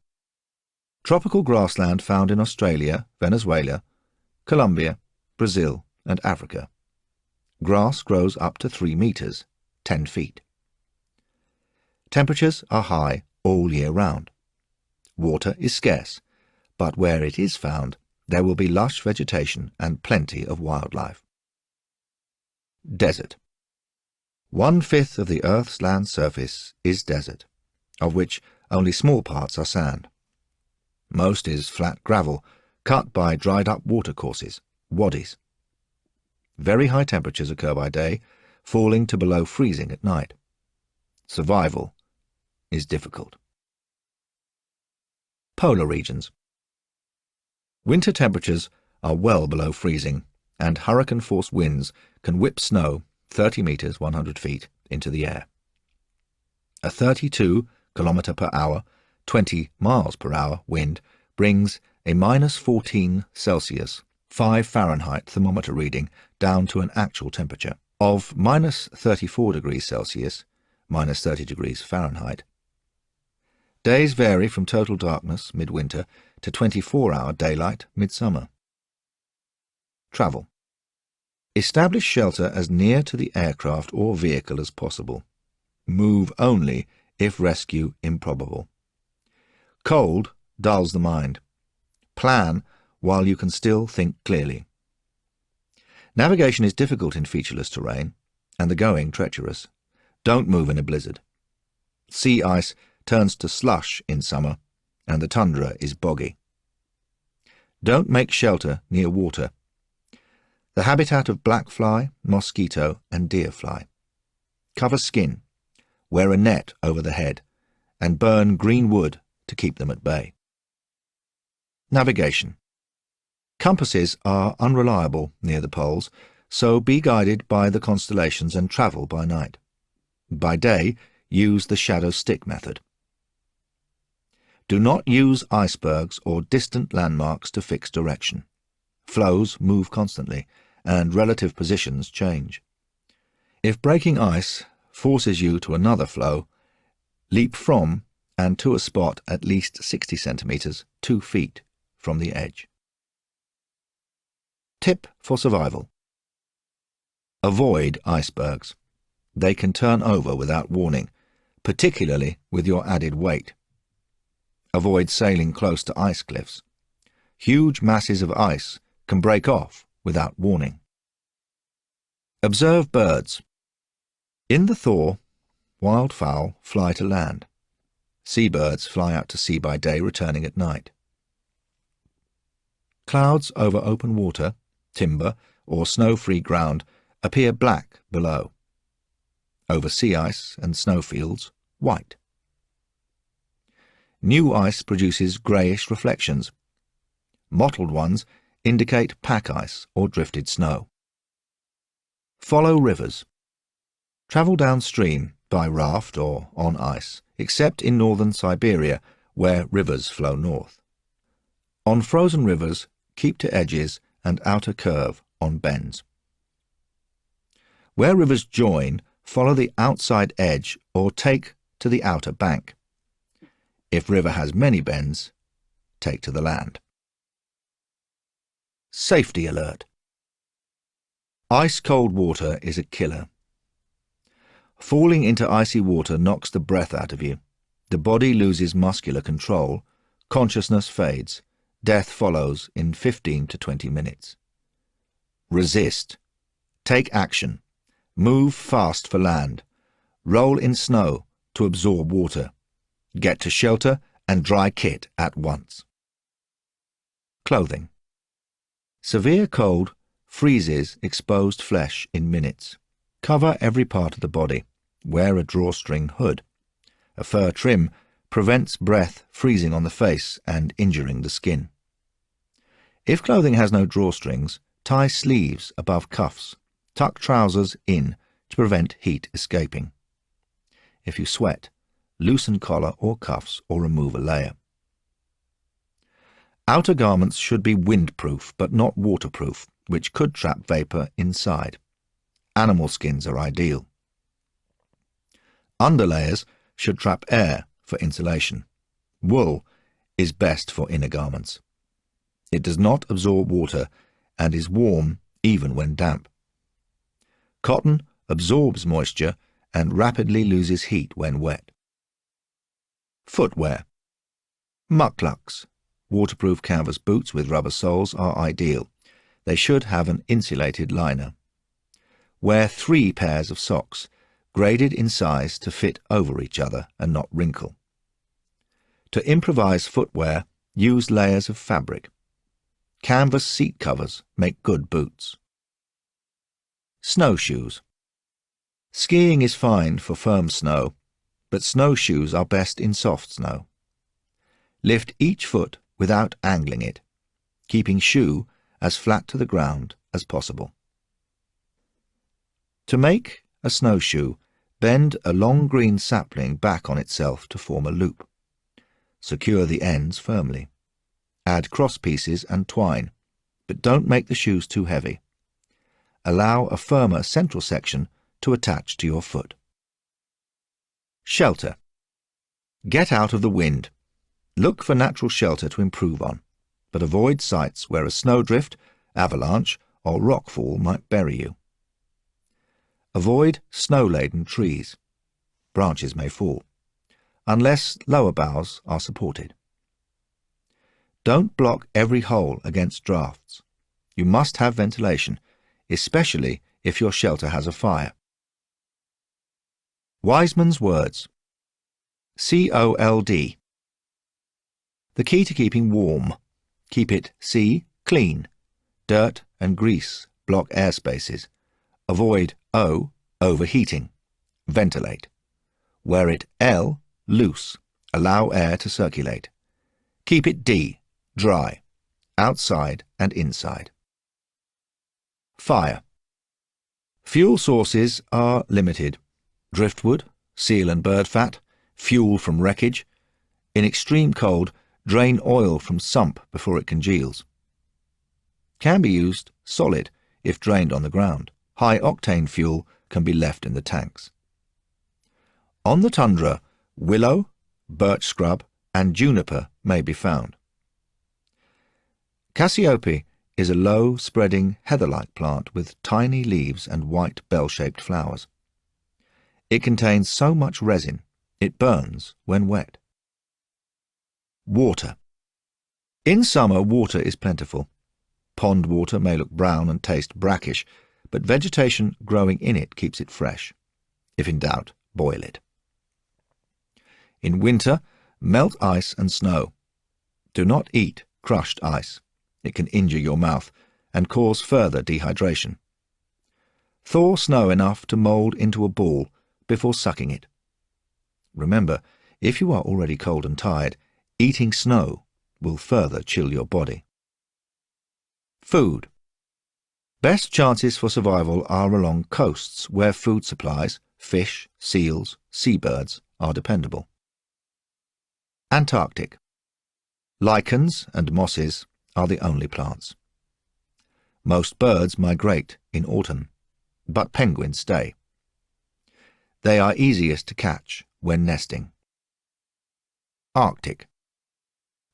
Tropical grassland found in Australia, Venezuela, Colombia, Brazil, and Africa. Grass grows up to 3 meters, 10 feet. Temperatures are high all year round. Water is scarce, but where it is found, there will be lush vegetation and plenty of wildlife. Desert. 1/5 of the Earth's land surface is desert, of which only small parts are sand. Most is flat gravel, cut by dried-up watercourses, wadis. Very high temperatures occur by day, falling to below freezing at night. Survival is difficult. Polar regions. Winter temperatures are well below freezing, and hurricane-force winds can whip snow 30 meters 100 feet into the air. A 32 kilometer per hour, 20 miles per hour wind brings a -14 Celsius, 5 Fahrenheit thermometer reading down to an actual temperature of -34 degrees Celsius, -30 degrees Fahrenheit. Days vary from total darkness midwinter to 24-hour daylight midsummer. Travel. Establish shelter as near to the aircraft or vehicle as possible. Move only if rescue improbable. Cold dulls the mind. Plan while you can still think clearly. Navigation is difficult in featureless terrain, and the going treacherous. Don't move in a blizzard. Sea ice turns to slush in summer, and the tundra is boggy. Don't make shelter near water. The habitat of black fly, mosquito, and deer fly. Cover skin, wear a net over the head, and burn green wood to keep them at bay. Navigation. Compasses are unreliable near the poles, so be guided by the constellations and travel by night. By day, use the shadow stick method. Do not use icebergs or distant landmarks to fix direction. Flows move constantly, and relative positions change. If breaking ice forces you to another flow, leap from and to a spot at least 60 centimeters, 2 feet, from the edge. Tip for survival. Avoid icebergs. They can turn over without warning, particularly with your added weight. Avoid sailing close to ice cliffs. Huge masses of ice can break off without warning. Observe birds. In the thaw, wildfowl fly to land. Seabirds fly out to sea by day, returning at night. Clouds over open water, timber, or snow-free ground appear black below. Over sea ice and snowfields, white. New ice produces greyish reflections. Mottled ones indicate pack ice or drifted snow. Follow rivers. Travel downstream by raft or on ice, except in northern Siberia, where rivers flow north. On frozen rivers, keep to edges and outer curve on bends. Where rivers join, follow the outside edge or take to the outer bank. If river has many bends, take to the land. Safety alert. Ice-cold water is a killer. Falling into icy water knocks the breath out of you. The body loses muscular control, consciousness fades, death follows in 15 to 20 minutes. Resist. Take action. Move fast for land. Roll in snow to absorb water. Get to shelter and dry kit at once. Clothing. Severe cold freezes exposed flesh in minutes. Cover every part of the body. Wear a drawstring hood. A fur trim prevents breath freezing on the face and injuring the skin. If clothing has no drawstrings, tie sleeves above cuffs. Tuck trousers in to prevent heat escaping. If you sweat, loosen collar or cuffs or remove a layer. Outer garments should be windproof but not waterproof, which could trap vapor inside. Animal skins are ideal. Underlayers should trap air for insulation. Wool is best for inner garments. It does not absorb water and is warm even when damp. Cotton absorbs moisture and rapidly loses heat when wet. Footwear. Mucklucks, waterproof canvas boots with rubber soles, are ideal. They should have an insulated liner. Wear 3 pairs of socks, graded in size to fit over each other and not wrinkle. To improvise footwear, use layers of fabric. Canvas seat covers make good boots. Snowshoes. Skiing is fine for firm snow, but snowshoes are best in soft snow. Lift each foot without angling it, keeping shoe as flat to the ground as possible. To make a snowshoe, bend a long green sapling back on itself to form a loop. Secure the ends firmly. Add cross pieces and twine, but don't make the shoes too heavy. Allow a firmer central section to attach to your foot. Shelter. Get out of the wind. Look for natural shelter to improve on, but avoid sites where a snowdrift, avalanche, or rockfall might bury you. Avoid snow-laden trees. Branches may fall, unless lower boughs are supported. Don't block every hole against drafts. You must have ventilation, especially if your shelter has a fire. Wiseman's words. COLD. The key to keeping warm. Keep it C, clean. Dirt and grease block air spaces. Avoid O, overheating. Ventilate. Wear it L, loose. Allow air to circulate. Keep it dry, outside and inside. Fire. Fuel sources are limited. Driftwood, seal and bird fat, fuel from wreckage. In extreme cold, drain oil from sump before it congeals. Can be used solid if drained on the ground. High-octane fuel can be left in the tanks. On the tundra, willow, birch scrub and juniper may be found. Cassiope is a low, spreading, heather-like plant with tiny leaves and white bell-shaped flowers. It contains so much resin, it burns when wet. Water. In summer, water is plentiful. Pond water may look brown and taste brackish, but vegetation growing in it keeps it fresh. If in doubt, boil it. In winter, melt ice and snow. Do not eat crushed ice. It can injure your mouth and cause further dehydration. Thaw snow enough to mould into a ball before sucking it. Remember, if you are already cold and tired, eating snow will further chill your body. Food. Best chances for survival are along coasts where food supplies, fish, seals, seabirds, are dependable. Antarctic. Lichens and mosses are the only plants. Most birds migrate in autumn, but penguins stay. They are easiest to catch when nesting. Arctic.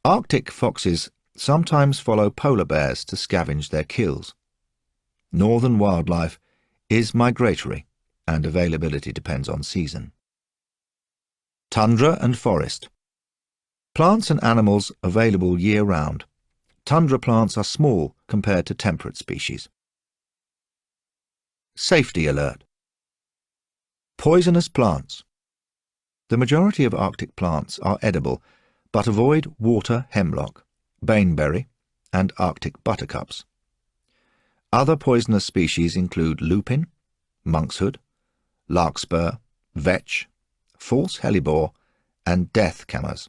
Arctic foxes sometimes follow polar bears to scavenge their kills. Northern wildlife is migratory and availability depends on season. Tundra and forest. Plants and animals available year-round. Tundra plants are small compared to temperate species. Safety alert. Poisonous plants. The majority of Arctic plants are edible, but avoid water hemlock, baneberry, and Arctic buttercups. Other poisonous species include lupin, monkshood, larkspur, vetch, false hellebore, and death camas.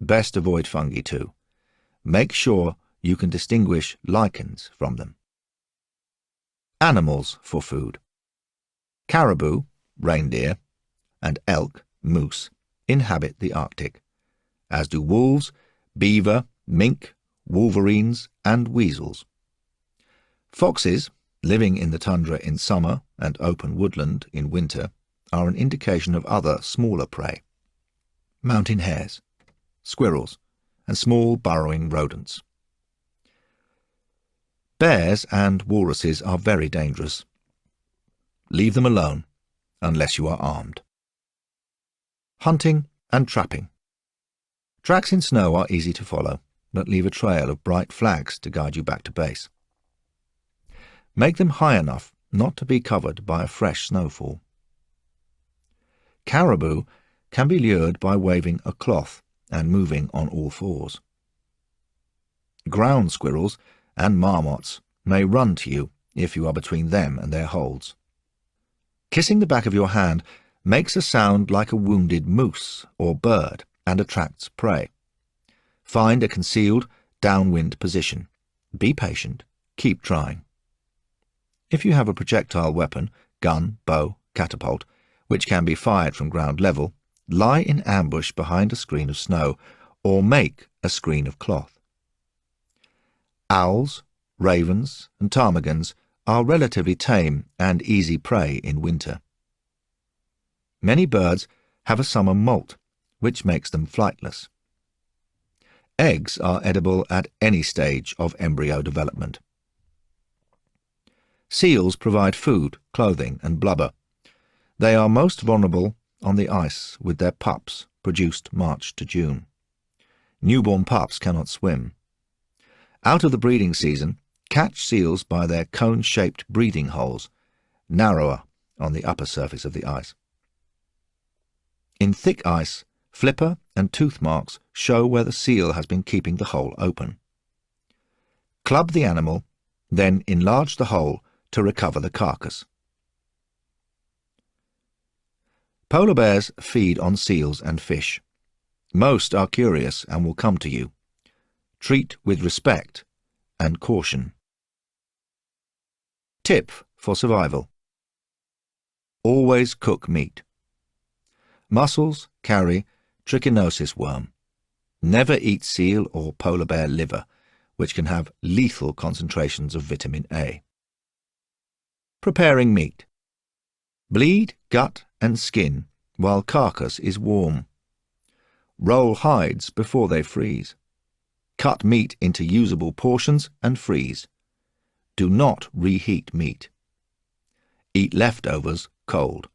Best avoid fungi too. Make sure you can distinguish lichens from them. Animals for food. Caribou, reindeer, and elk, moose, inhabit the Arctic, as do wolves, beaver, mink, wolverines, and weasels. Foxes, living in the tundra in summer and open woodland in winter, are an indication of other smaller prey. Mountain hares, squirrels, and small burrowing rodents. Bears and walruses are very dangerous. Leave them alone, unless you are armed. Hunting and trapping. Tracks in snow are easy to follow, but leave a trail of bright flags to guide you back to base. Make them high enough not to be covered by a fresh snowfall. Caribou can be lured by waving a cloth and moving on all fours. Ground squirrels and marmots may run to you if you are between them and their holds. Kissing the back of your hand makes a sound like a wounded moose or bird and attracts prey. Find a concealed, downwind position. Be patient. Keep trying. If you have a projectile weapon, gun, bow, catapult, which can be fired from ground level, lie in ambush behind a screen of snow or make a screen of cloth. Owls, ravens, and ptarmigans are relatively tame and easy prey in winter. Many birds have a summer molt, which makes them flightless. Eggs are edible at any stage of embryo development. Seals provide food, clothing, and blubber. They are most vulnerable on the ice with their pups, produced March to June. Newborn pups cannot swim. Out of the breeding season, catch seals by their cone-shaped breathing holes, narrower on the upper surface of the ice. In thick ice, flipper and tooth marks show where the seal has been keeping the hole open. Club the animal, then enlarge the hole to recover the carcass. Polar bears feed on seals and fish. Most are curious and will come to you. Treat with respect and caution. Tip for survival. Always cook meat. Mussels carry trichinosis worm. Never eat seal or polar bear liver, which can have lethal concentrations of vitamin A. Preparing meat. Bleed gut and skin while carcass is warm. Roll hides before they freeze. Cut meat into usable portions and freeze. Do not reheat meat. Eat leftovers cold.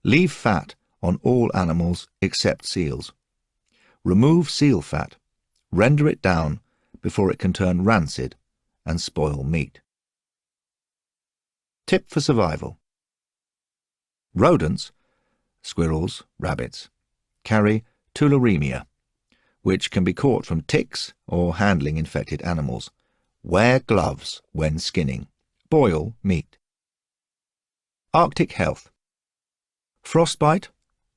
Leave fat on all animals except seals. Remove seal fat. Render it down before it can turn rancid and spoil meat. Tip for survival. Rodents, squirrels, rabbits, carry tularemia, which can be caught from ticks or handling infected animals. Wear gloves when skinning. Boil meat. Arctic health. Frostbite,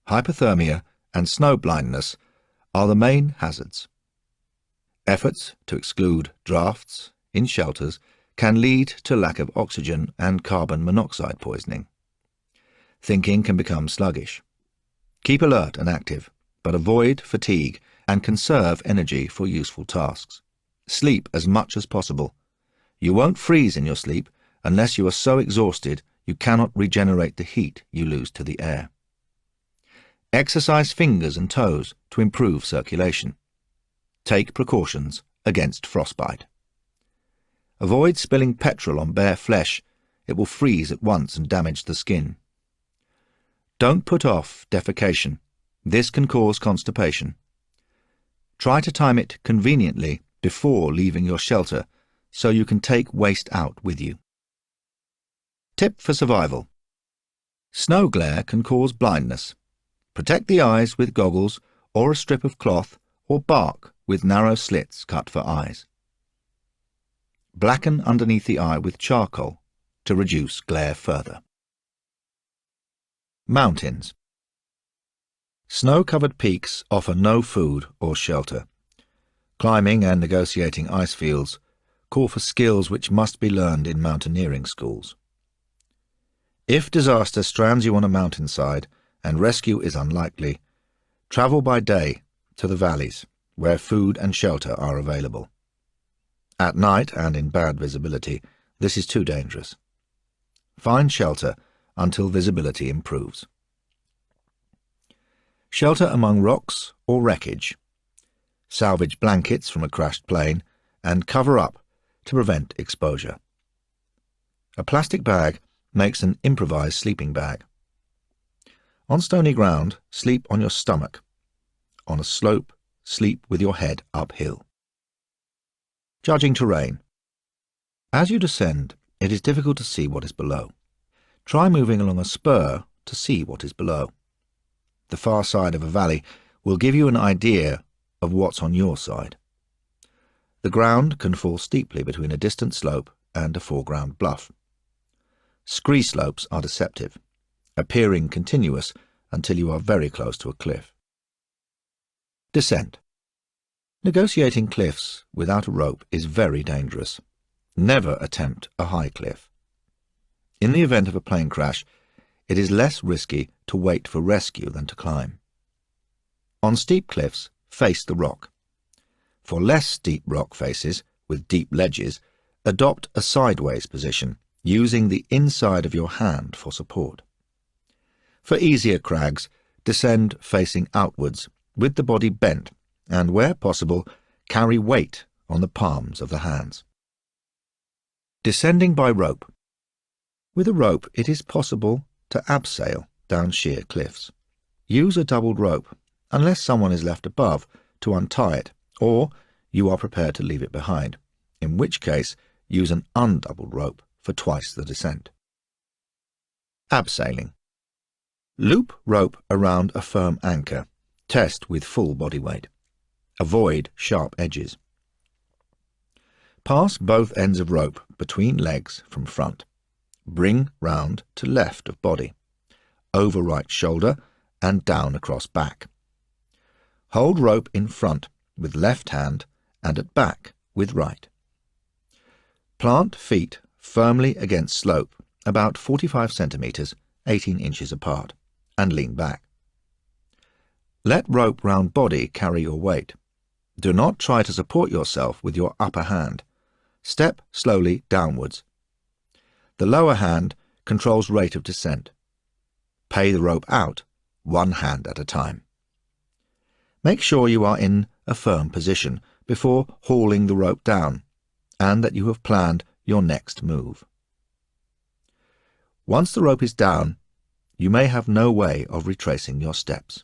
hypothermia, and snow blindness are the main hazards. Efforts to exclude drafts in shelters can lead to lack of oxygen and carbon monoxide poisoning. Thinking can become sluggish. Keep alert and active, but avoid fatigue and conserve energy for useful tasks. Sleep as much as possible. You won't freeze in your sleep unless you are so exhausted you cannot regenerate the heat you lose to the air. Exercise fingers and toes to improve circulation. Take precautions against frostbite. Avoid spilling petrol on bare flesh. It will freeze at once and damage the skin. Don't put off defecation. This can cause constipation. Try to time it conveniently before leaving your shelter so you can take waste out with you. Tip for survival. Snow glare can cause blindness. Protect the eyes with goggles or a strip of cloth or bark with narrow slits cut for eyes. Blacken underneath the eye with charcoal to reduce glare further. Mountains. Snow-covered peaks offer no food or shelter. Climbing and negotiating ice fields call for skills which must be learned in mountaineering schools. If disaster strands you on a mountainside and rescue is unlikely, travel by day to the valleys where food and shelter are available. At night and in bad visibility, this is too dangerous. Find shelter until visibility improves. Shelter among rocks or wreckage. Salvage blankets from a crashed plane and cover up to prevent exposure. A plastic bag makes an improvised sleeping bag. On stony ground, sleep on your stomach. On a slope, sleep with your head uphill. Judging terrain. As you descend, it is difficult to see what is below. Try moving along a spur to see what is below. The far side of a valley will give you an idea of what's on your side. The ground can fall steeply between a distant slope and a foreground bluff. Scree slopes are deceptive, appearing continuous until you are very close to a cliff. Descent. Negotiating cliffs without a rope is very dangerous. Never attempt a high cliff. In the event of a plane crash, it is less risky to wait for rescue than to climb. On steep cliffs, face the rock. For less steep rock faces, with deep ledges, adopt a sideways position, using the inside of your hand for support. For easier crags, descend facing outwards, with the body bent, and where possible, carry weight on the palms of the hands. Descending by rope. With a rope, it is possible to abseil down sheer cliffs. Use a doubled rope, unless someone is left above, to untie it, or you are prepared to leave it behind, in which case use an undoubled rope for twice the descent. Abseiling. Loop rope around a firm anchor. Test with full body weight. Avoid sharp edges. Pass both ends of rope between legs from front. Bring round to left of body, over right shoulder and down across back. Hold rope in front with left hand and at back with right. Plant feet firmly against slope about 45 centimetres, 18 inches apart, and lean back. Let rope round body carry your weight. Do not try to support yourself with your upper hand. Step slowly downwards. The lower hand controls rate of descent. Pay the rope out, one hand at a time. Make sure you are in a firm position before hauling the rope down, and that you have planned your next move. Once the rope is down, you may have no way of retracing your steps.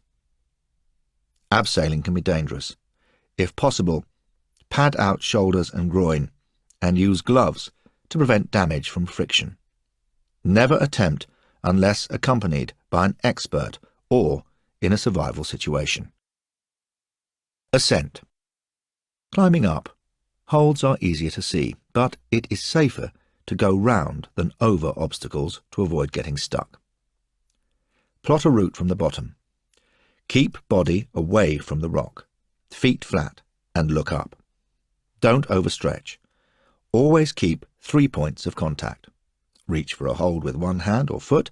Abseiling can be dangerous. If possible, pad out shoulders and groin, and use gloves to prevent damage from friction. Never attempt unless accompanied by an expert or in a survival situation. Ascent. Climbing up, holds are easier to see, but it is safer to go round than over obstacles to avoid getting stuck. Plot a route from the bottom. Keep body away from the rock, feet flat, and look up. Don't overstretch. Always keep 3 points of contact. Reach for a hold with one hand or foot,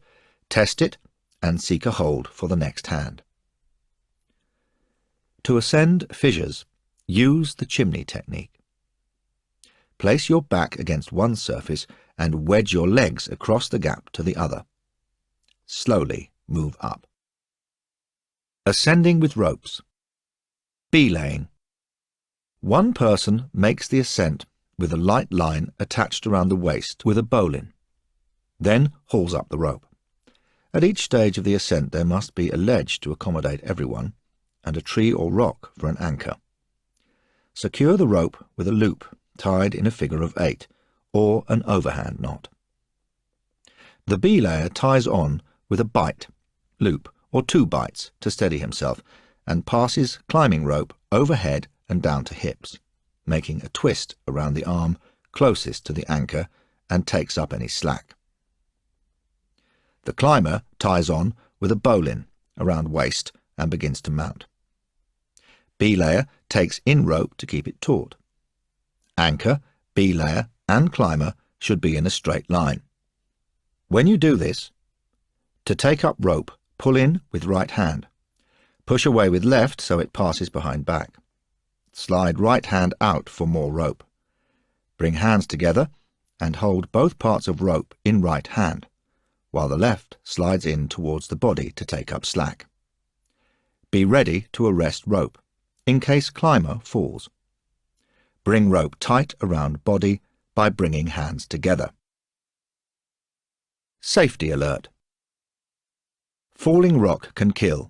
test it, and seek a hold for the next hand. To ascend fissures, use the chimney technique. Place your back against one surface and wedge your legs across the gap to the other. Slowly move up. Ascending with ropes. Belaying. One person makes the ascent with a light line attached around the waist with a bowline, then hauls up the rope. At each stage of the ascent there must be a ledge to accommodate everyone, and a tree or rock for an anchor. Secure the rope with a loop tied in a figure of 8, or an overhand knot. The belayer ties on with a bight, loop, or 2 bights to steady himself, and passes climbing rope overhead and down to hips, making a twist around the arm closest to the anchor and takes up any slack. The climber ties on with a bowline around waist and begins to mount. Belayer takes in rope to keep it taut. Anchor, belayer, and climber should be in a straight line. When you do this, to take up rope, pull in with right hand. Push away with left so it passes behind back. Slide right hand out for more rope. Bring hands together and hold both parts of rope in right hand, while the left slides in towards the body to take up slack. Be ready to arrest rope, in case climber falls. Bring rope tight around body by bringing hands together. Safety alert. Falling rock can kill.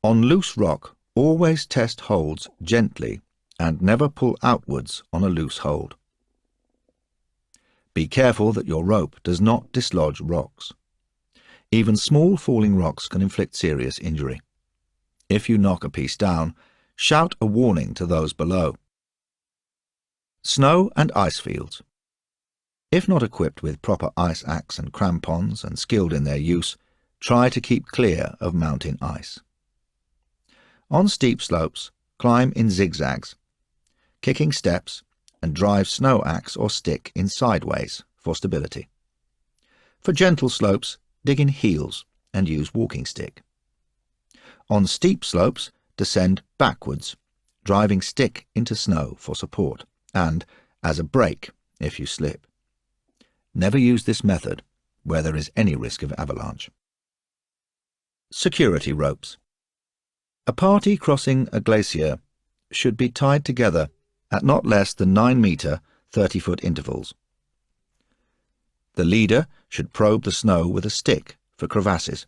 On loose rock, always test holds gently and never pull outwards on a loose hold. Be careful that your rope does not dislodge rocks. Even small falling rocks can inflict serious injury. If you knock a piece down, shout a warning to those below. Snow and ice fields. If not equipped with proper ice axe and crampons and skilled in their use, try to keep clear of mountain ice. On steep slopes, climb in zigzags, kicking steps, and drive snow axe or stick in sideways for stability. For gentle slopes, dig in heels and use walking stick. On steep slopes, descend backwards, driving stick into snow for support, and as a brake if you slip. Never use this method where there is any risk of avalanche. Security ropes. A party crossing a glacier should be tied together at not less than 9-metre, 30-foot intervals. The leader should probe the snow with a stick for crevasses.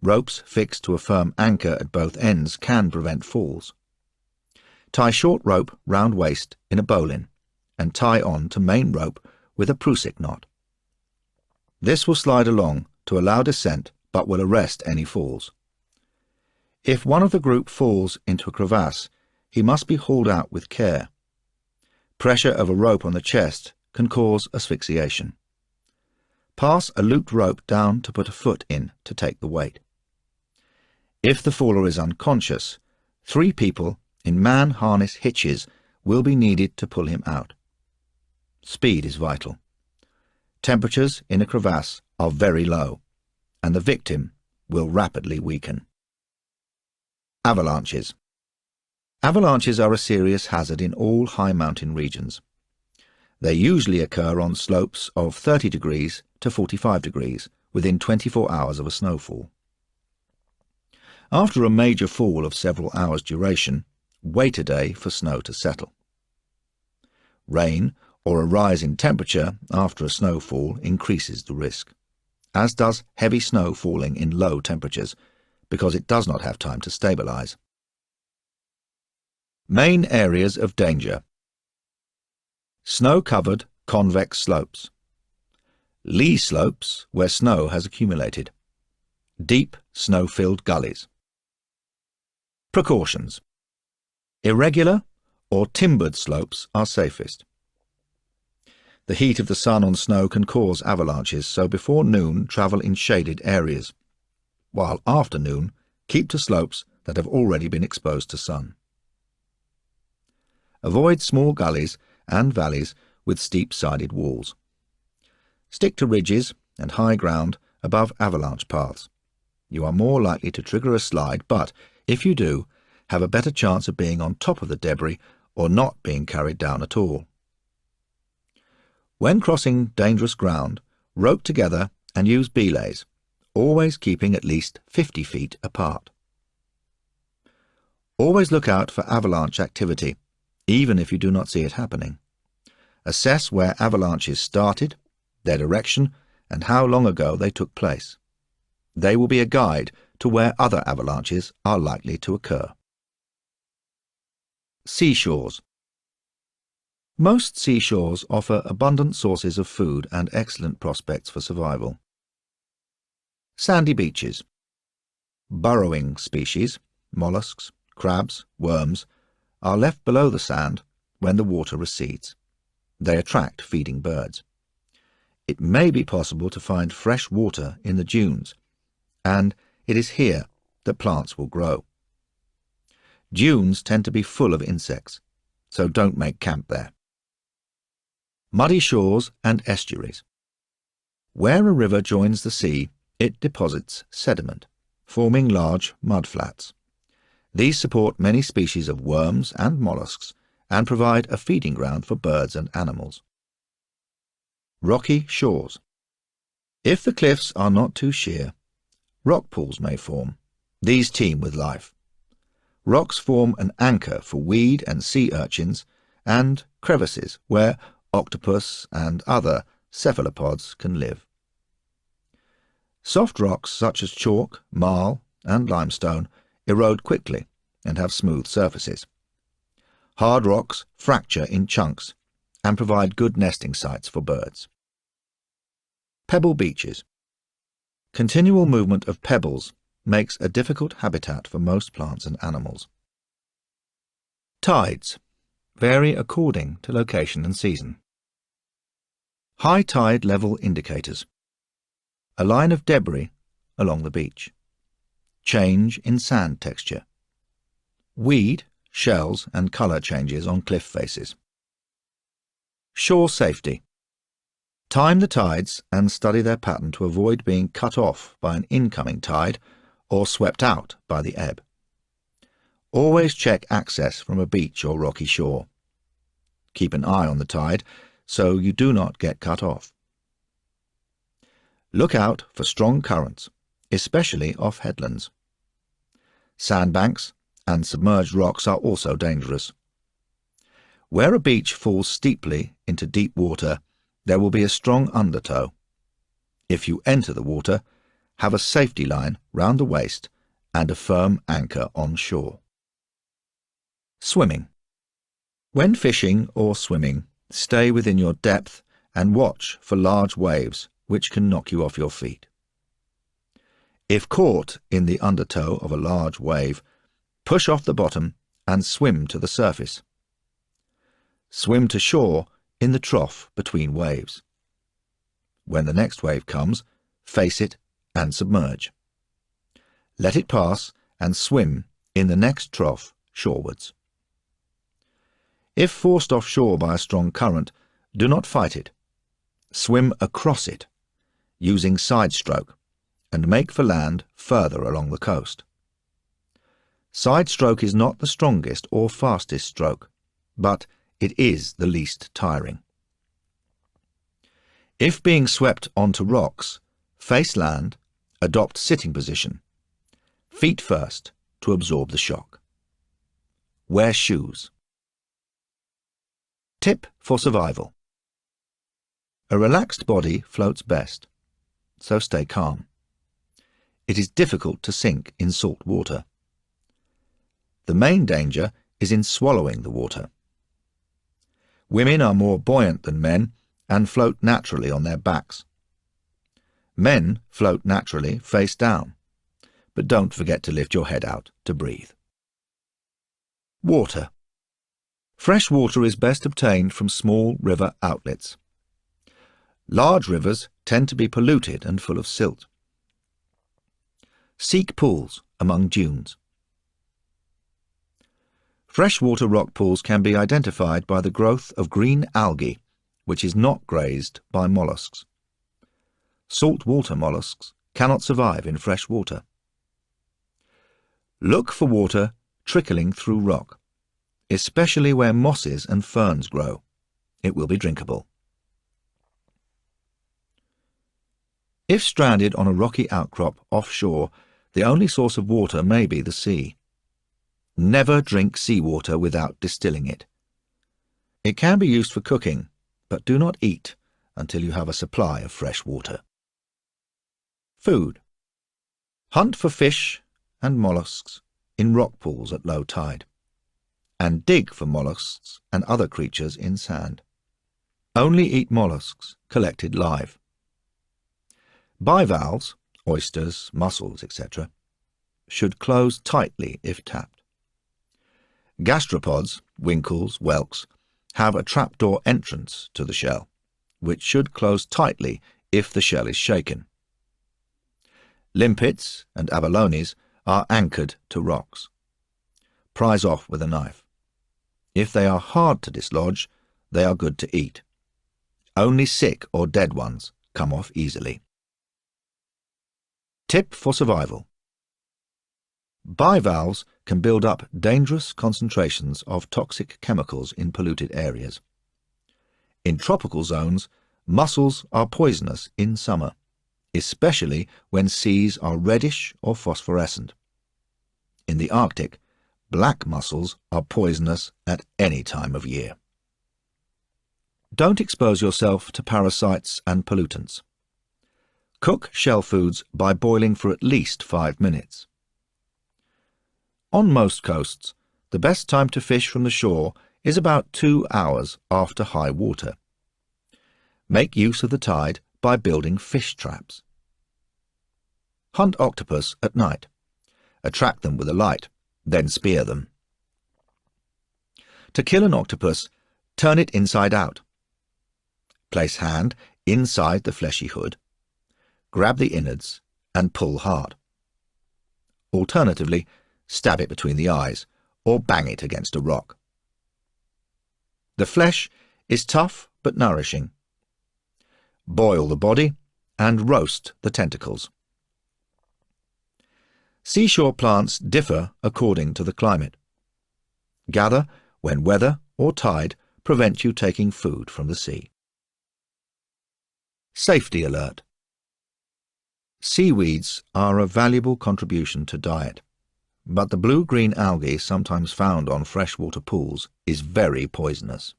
Ropes fixed to a firm anchor at both ends can prevent falls. Tie short rope round waist in a bowline and tie on to main rope with a prusik knot. This will slide along to allow descent but will arrest any falls. If one of the group falls into a crevasse, he must be hauled out with care. Pressure of a rope on the chest can cause asphyxiation. Pass a looped rope down to put a foot in to take the weight. If the faller is unconscious, 3 people in man-harness hitches will be needed to pull him out. Speed is vital. Temperatures in a crevasse are very low, and the victim will rapidly weaken. Avalanches. Avalanches are a serious hazard in all high mountain regions. They usually occur on slopes of 30 degrees to 45 degrees within 24 hours of a snowfall. After a major fall of several hours' duration, wait a day for snow to settle. Rain or a rise in temperature after a snowfall increases the risk, as does heavy snow falling in low temperatures, because it does not have time to stabilize. Main areas of danger: snow-covered convex slopes, lee slopes where snow has accumulated, deep snow-filled gullies. Precautions: irregular or timbered slopes are safest. The heat of the sun on snow can cause avalanches, so before noon travel in shaded areas, while after noon keep to slopes that have already been exposed to sun. Avoid small gullies and valleys with steep-sided walls. Stick to ridges and high ground above avalanche paths. You are more likely to trigger a slide, but if you do, have a better chance of being on top of the debris or not being carried down at all. When crossing dangerous ground, rope together and use belays, always keeping at least 50 feet apart. Always look out for avalanche activity, even if you do not see it happening. Assess where avalanches started, their direction, and how long ago they took place. They will be a guide to where other avalanches are likely to occur. Seashores. Most seashores offer abundant sources of food and excellent prospects for survival. Sandy beaches. Burrowing species, mollusks, crabs, worms, are left below the sand when the water recedes. They attract feeding birds. It may be possible to find fresh water in the dunes, and it is here that plants will grow. Dunes tend to be full of insects, so don't make camp there. Muddy shores and estuaries. Where a river joins the sea, it deposits sediment, forming large mudflats. These support many species of worms and mollusks and provide a feeding ground for birds and animals. Rocky shores. If the cliffs are not too sheer, rock pools may form. These teem with life. Rocks form an anchor for weed and sea urchins, and crevices where octopus and other cephalopods can live. Soft rocks such as chalk, marl, and limestone erode quickly and have smooth surfaces. Hard rocks fracture in chunks and provide good nesting sites for birds. Pebble beaches. Continual movement of pebbles makes a difficult habitat for most plants and animals. Tides vary according to location and season. High tide level indicators. A line of debris along the beach. Change in sand texture. Weed, shells and colour changes on cliff faces. Shore safety. Time the tides and study their pattern to avoid being cut off by an incoming tide or swept out by the ebb. Always check access from a beach or rocky shore. Keep an eye on the tide so you do not get cut off. Look out for strong currents, especially off headlands. Sandbanks and submerged rocks are also dangerous. Where a beach falls steeply into deep water, there will be a strong undertow. If you enter the water, have a safety line round the waist and a firm anchor on shore. Swimming. When fishing or swimming, stay within your depth and watch for large waves which can knock you off your feet. If caught in the undertow of a large wave, push off the bottom and swim to the surface. Swim to shore in the trough between waves. When the next wave comes, face it and submerge. Let it pass and swim in the next trough shorewards. If forced offshore by a strong current, do not fight it. Swim across it, using side stroke, and make for land further along the coast. Side stroke is not the strongest or fastest stroke, but it is the least tiring. If being swept onto rocks, face land, adopt sitting position. Feet first to absorb the shock. Wear shoes. Tip for survival. A relaxed body floats best, so stay calm. It is difficult to sink in salt water. The main danger is in swallowing the water. Women are more buoyant than men and float naturally on their backs. Men float naturally face down, but don't forget to lift your head out to breathe. Water. Fresh water is best obtained from small river outlets. Large rivers tend to be polluted and full of silt. Seek pools among dunes. Freshwater rock pools can be identified by the growth of green algae, which is not grazed by mollusks. Saltwater mollusks cannot survive in fresh water. Look for water trickling through rock, especially where mosses and ferns grow. It will be drinkable. If stranded on a rocky outcrop offshore, the only source of water may be the sea. Never drink seawater without distilling it. It can be used for cooking, but do not eat until you have a supply of fresh water. Food. Hunt for fish and mollusks in rock pools at low tide, and dig for mollusks and other creatures in sand. Only eat mollusks collected live. Bivalves, oysters, mussels, etc., should close tightly if tapped. Gastropods, winkles, whelks, have a trapdoor entrance to the shell, which should close tightly if the shell is shaken. Limpets and abalones are anchored to rocks. Prise off with a knife. If they are hard to dislodge, they are good to eat. Only sick or dead ones come off easily. Tip for survival. Bivalves can build up dangerous concentrations of toxic chemicals in polluted areas. In tropical zones, mussels are poisonous in summer, especially when seas are reddish or phosphorescent. In the Arctic, black mussels are poisonous at any time of year. Don't expose yourself to parasites and pollutants. Cook shell foods by boiling for at least 5 minutes. On most coasts, the best time to fish from the shore is about 2 hours after high water. Make use of the tide by building fish traps. Hunt octopus at night. Attract them with a light, then spear them. To kill an octopus, turn it inside out. Place hand inside the fleshy hood, grab the innards and pull hard. Alternatively, stab it between the eyes or bang it against a rock. The flesh is tough but nourishing. Boil the body and roast the tentacles. Seashore plants differ according to the climate. Gather when weather or tide prevent you taking food from the sea. Safety alert. Seaweeds are a valuable contribution to diet, but the blue-green algae sometimes found on freshwater pools is very poisonous.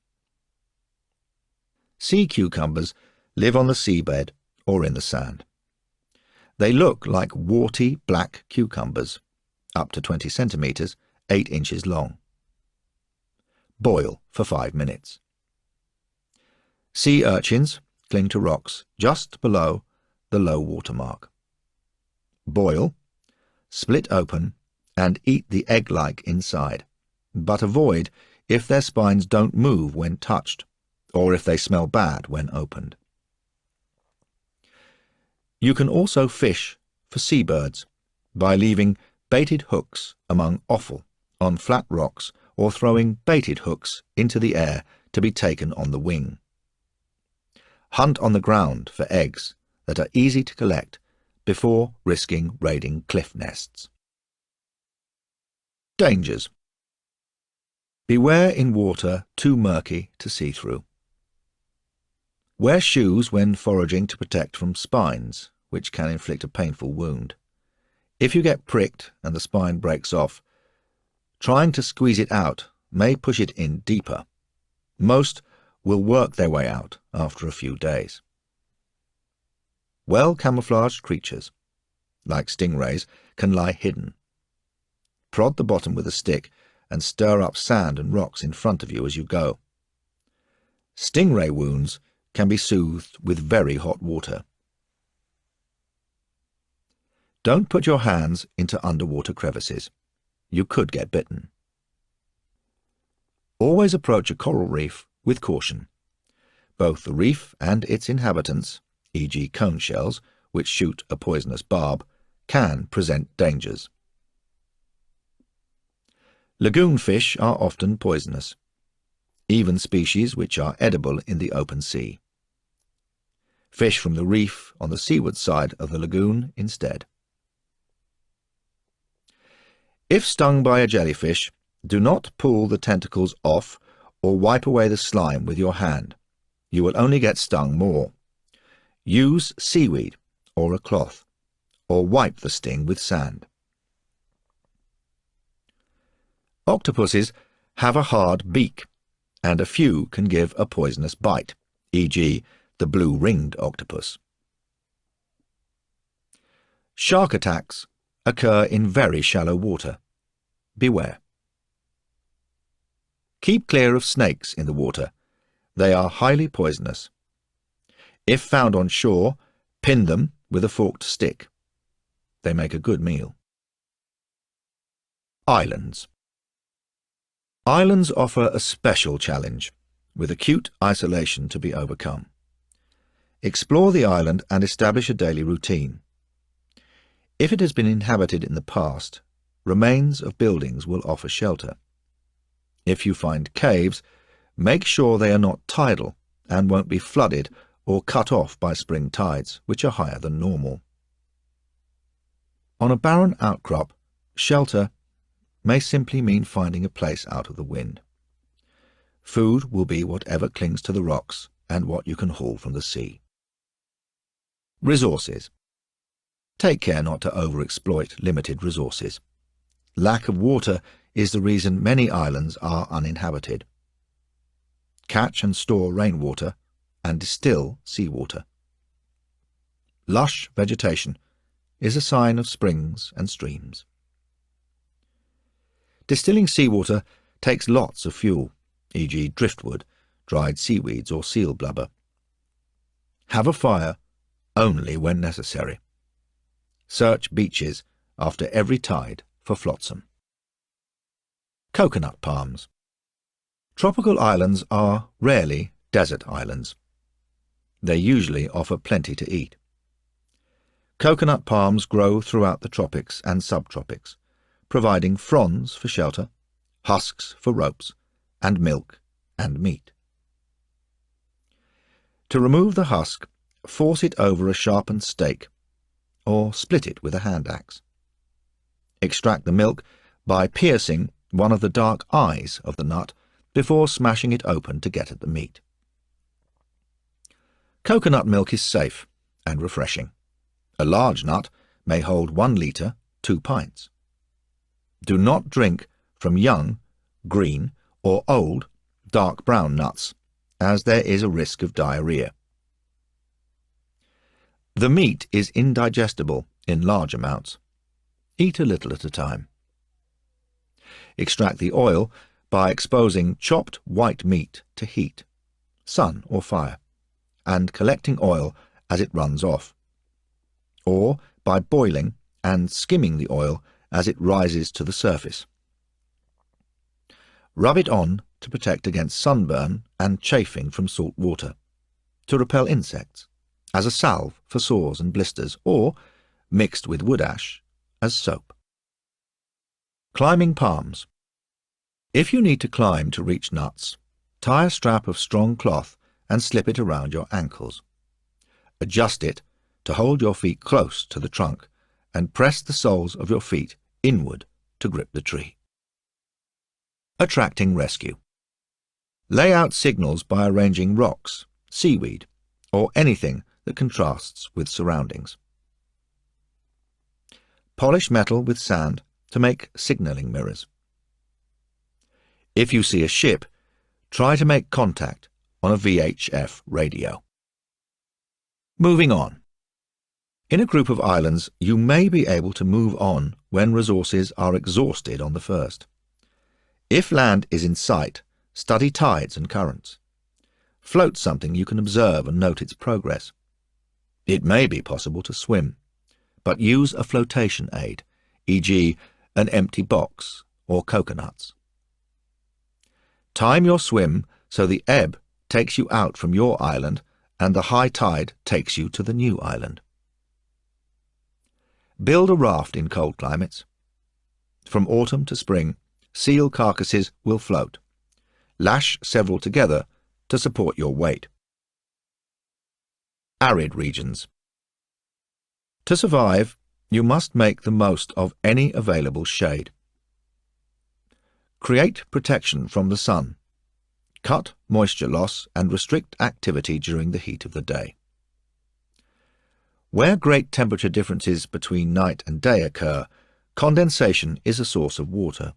Sea cucumbers live on the seabed or in the sand. They look like warty black cucumbers, up to 20 centimetres, 8 inches long. Boil for 5 minutes. Sea urchins cling to rocks just below the low water mark. Boil, split open, and eat the egg-like inside, but avoid if their spines don't move when touched, or if they smell bad when opened. You can also fish for seabirds by leaving baited hooks among offal on flat rocks, or throwing baited hooks into the air to be taken on the wing. Hunt on the ground for eggs that are easy to collect before risking raiding cliff nests. Dangers. Beware in water too murky to see through. Wear shoes when foraging to protect from spines, which can inflict a painful wound. If you get pricked and the spine breaks off, trying to squeeze it out may push it in deeper. Most will work their way out after a few days. Well-camouflaged creatures, like stingrays, can lie hidden. Prod the bottom with a stick and stir up sand and rocks in front of you as you go. Stingray wounds can be soothed with very hot water. Don't put your hands into underwater crevices. You could get bitten. Always approach a coral reef with caution. Both the reef and its inhabitants, e.g. cone shells, which shoot a poisonous barb, can present dangers. Lagoon fish are often poisonous, even species which are edible in the open sea. Fish from the reef on the seaward side of the lagoon instead. If stung by a jellyfish, do not pull the tentacles off or wipe away the slime with your hand. You will only get stung more. Use seaweed or a cloth, or wipe the sting with sand. Octopuses have a hard beak, and a few can give a poisonous bite, e.g. the blue-ringed octopus. Shark attacks occur in very shallow water. Beware. Keep clear of snakes in the water. They are highly poisonous. If found on shore, pin them with a forked stick. They make a good meal. Islands. Islands offer a special challenge, with acute isolation to be overcome. Explore the island and establish a daily routine. If it has been inhabited in the past, remains of buildings will offer shelter. If you find caves, make sure they are not tidal and won't be flooded or cut off by spring tides, which are higher than normal. On a barren outcrop, shelter may simply mean finding a place out of the wind. Food will be whatever clings to the rocks and what you can haul from the sea. Resources. Take care not to overexploit limited resources. Lack of water is the reason many islands are uninhabited. Catch and store rainwater and distill seawater. Lush vegetation is a sign of springs and streams. Distilling seawater takes lots of fuel, e.g. driftwood, dried seaweeds or seal blubber. Have a fire only when necessary. Search beaches after every tide for flotsam. Coconut palms. Tropical islands are rarely desert islands. They usually offer plenty to eat. Coconut palms grow throughout the tropics and subtropics, providing fronds for shelter, husks for ropes, and milk and meat. To remove the husk, force it over a sharpened stake, or split it with a hand axe. Extract the milk by piercing one of the dark eyes of the nut before smashing it open to get at the meat. Coconut milk is safe and refreshing. A large nut may hold 1 litre, 2 pints. Do not drink from young, green, or old, dark brown nuts, as there is a risk of diarrhea. The meat is indigestible in large amounts. Eat a little at a time. Extract the oil by exposing chopped white meat to heat, sun or fire, and collecting oil as it runs off, or by boiling and skimming the oil as it rises to the surface. Rub it on to protect against sunburn and chafing from salt water, to repel insects, as a salve for sores and blisters, or, mixed with wood ash, as soap. Climbing palms. If you need to climb to reach nuts, tie a strap of strong cloth and slip it around your ankles. Adjust it to hold your feet close to the trunk and press the soles of your feet inward to grip the tree. Attracting rescue. Lay out signals by arranging rocks, seaweed, or anything that contrasts with surroundings. Polish metal with sand to make signalling mirrors. If you see a ship, try to make contact on a VHF radio. Moving on. In a group of islands, you may be able to move on when resources are exhausted on the first. If land is in sight, study tides and currents. Float something you can observe and note its progress. It may be possible to swim, but use a flotation aid, e.g. an empty box or coconuts. Time your swim so the ebb takes you out from your island and the high tide takes you to the new island. Build a raft in cold climates. From autumn to spring, seal carcasses will float. Lash several together to support your weight. Arid regions. To survive, you must make the most of any available shade. Create protection from the sun. Cut moisture loss and restrict activity during the heat of the day. Where great temperature differences between night and day occur, condensation is a source of water.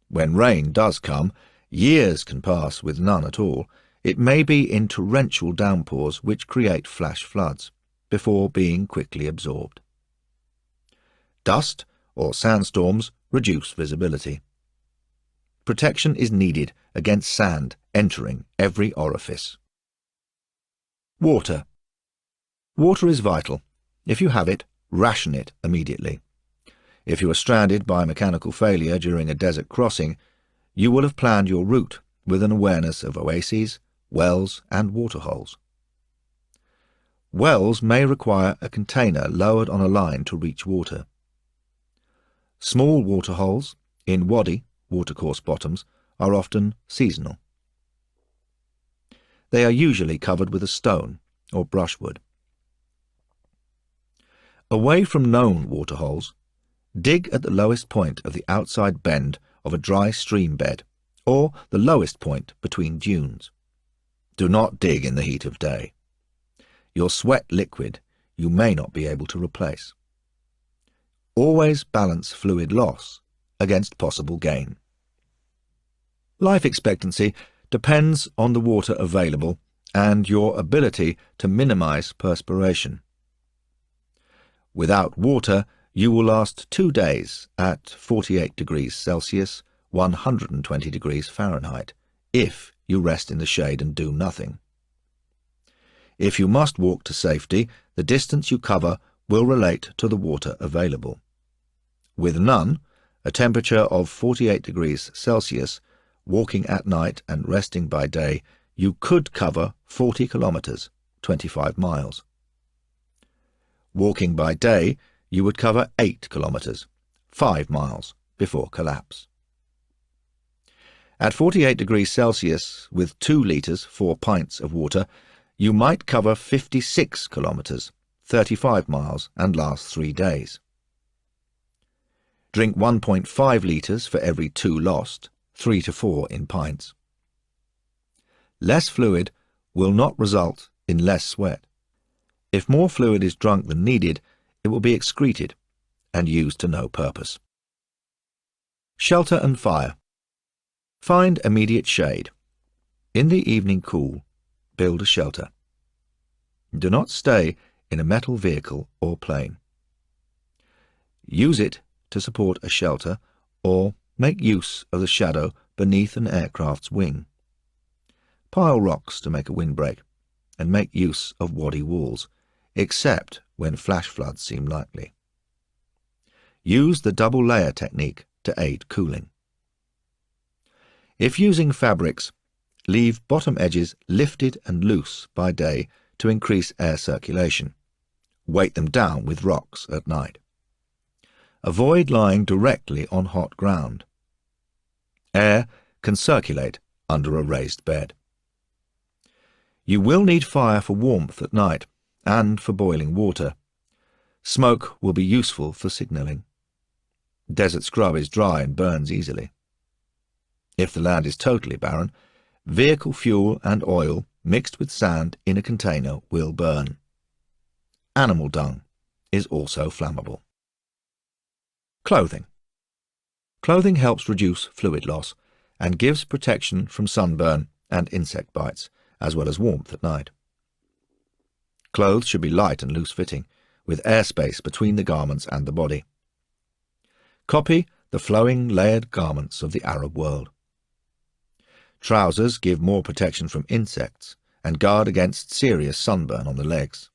When rain does come, years can pass with none at all. It may be in torrential downpours which create flash floods, before being quickly absorbed. Dust or sandstorms reduce visibility. Protection is needed against sand entering every orifice. Water. Water is vital. If you have it, ration it immediately. If you are stranded by mechanical failure during a desert crossing, you will have planned your route with an awareness of oases, wells, and waterholes. Wells may require a container lowered on a line to reach water. Small waterholes in wadi, watercourse bottoms, are often seasonal. They are usually covered with a stone or brushwood. Away from known waterholes, dig at the lowest point of the outside bend of a dry stream bed or the lowest point between dunes. Do not dig in the heat of day. Your sweat liquid you may not be able to replace. Always balance fluid loss against possible gain. Life expectancy depends on the water available and your ability to minimize perspiration. Without water, you will last 2 days at 48 degrees Celsius, 120 degrees Fahrenheit, if you rest in the shade and do nothing. If you must walk to safety, the distance you cover will relate to the water available. With none, a temperature of 48 degrees Celsius, walking at night and resting by day, you could cover 40 kilometers, 25 miles. Walking by day, you would cover 8 kilometers, 5 miles, before collapse. At 48 degrees Celsius, with 2 litres, 4 pints of water, you might cover 56 kilometers, 35 miles, and last 3 days. Drink 1.5 litres for every 2 lost, 3 to 4 in pints. Less fluid will not result in less sweat. If more fluid is drunk than needed, it will be excreted and used to no purpose. Shelter and fire. Find immediate shade. In the evening cool, build a shelter. Do not stay in a metal vehicle or plane. Use it to support a shelter or make use of the shadow beneath an aircraft's wing. Pile rocks to make a windbreak and make use of wadi walls, except when flash floods seem likely. Use the double layer technique to aid cooling. If using fabrics, leave bottom edges lifted and loose by day to increase air circulation. Weight them down with rocks at night. Avoid lying directly on hot ground. Air can circulate under a raised bed. You will need fire for warmth at night and for boiling water. Smoke will be useful for signalling. Desert scrub is dry and burns easily. If the land is totally barren, vehicle fuel and oil mixed with sand in a container will burn. Animal dung is also flammable. Clothing. Clothing helps reduce fluid loss and gives protection from sunburn and insect bites, as well as warmth at night. Clothes should be light and loose-fitting, with airspace between the garments and the body. Copy the flowing, layered garments of the Arab world. Trousers give more protection from insects and guard against serious sunburn on the legs.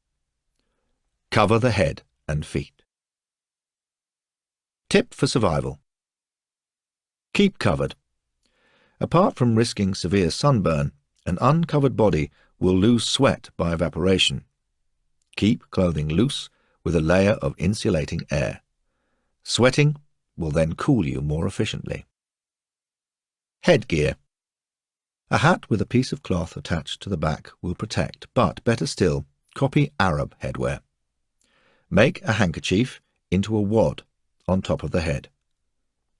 Cover the head and feet. Tip for survival. Keep covered. Apart from risking severe sunburn, an uncovered body will lose sweat by evaporation. Keep clothing loose with a layer of insulating air. Sweating will then cool you more efficiently. Headgear. A hat with a piece of cloth attached to the back will protect, but better still, copy Arab headwear. Make a handkerchief into a wad on top of the head.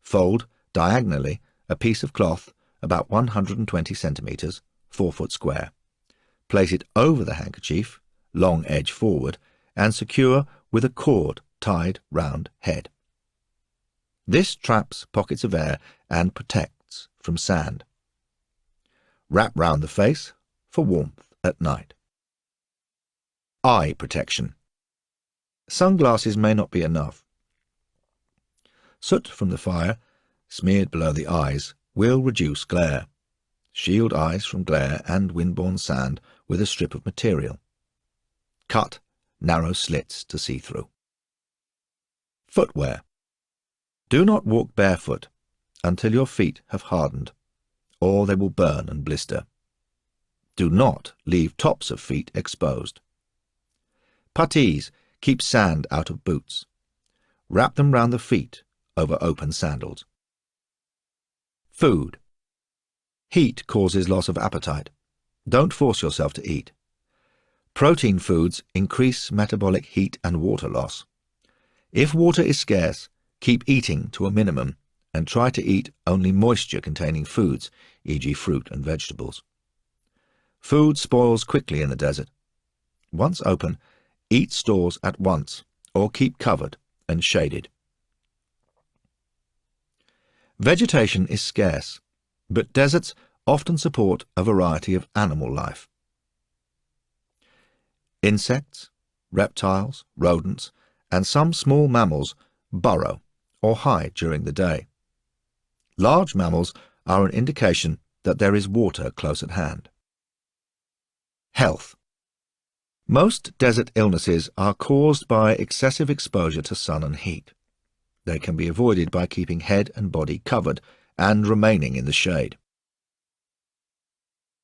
Fold diagonally a piece of cloth about 120 centimeters, 4 foot square. Place it over the handkerchief, long edge forward, and secure with a cord tied round head. This traps pockets of air and protects from sand. Wrap round the face for warmth at night. Eye protection. Sunglasses may not be enough. Soot from the fire, smeared below the eyes, will reduce glare. Shield eyes from glare and windborne sand with a strip of material. Cut narrow slits to see through. Footwear. Do not walk barefoot until your feet have hardened, or they will burn and blister. Do not leave tops of feet exposed. Puttees keep sand out of boots. Wrap them round the feet over open sandals. Food. Heat causes loss of appetite. Don't force yourself to eat. Protein foods increase metabolic heat and water loss. If water is scarce, keep eating to a minimum and try to eat only moisture-containing foods, e.g. fruit and vegetables. Food spoils quickly in the desert. Once open, eat stores at once or keep covered and shaded. Vegetation is scarce, but deserts often support a variety of animal life. Insects, reptiles, rodents, and some small mammals burrow or hide during the day. Large mammals are an indication that there is water close at hand. Health. Most desert illnesses are caused by excessive exposure to sun and heat. They can be avoided by keeping head and body covered and remaining in the shade.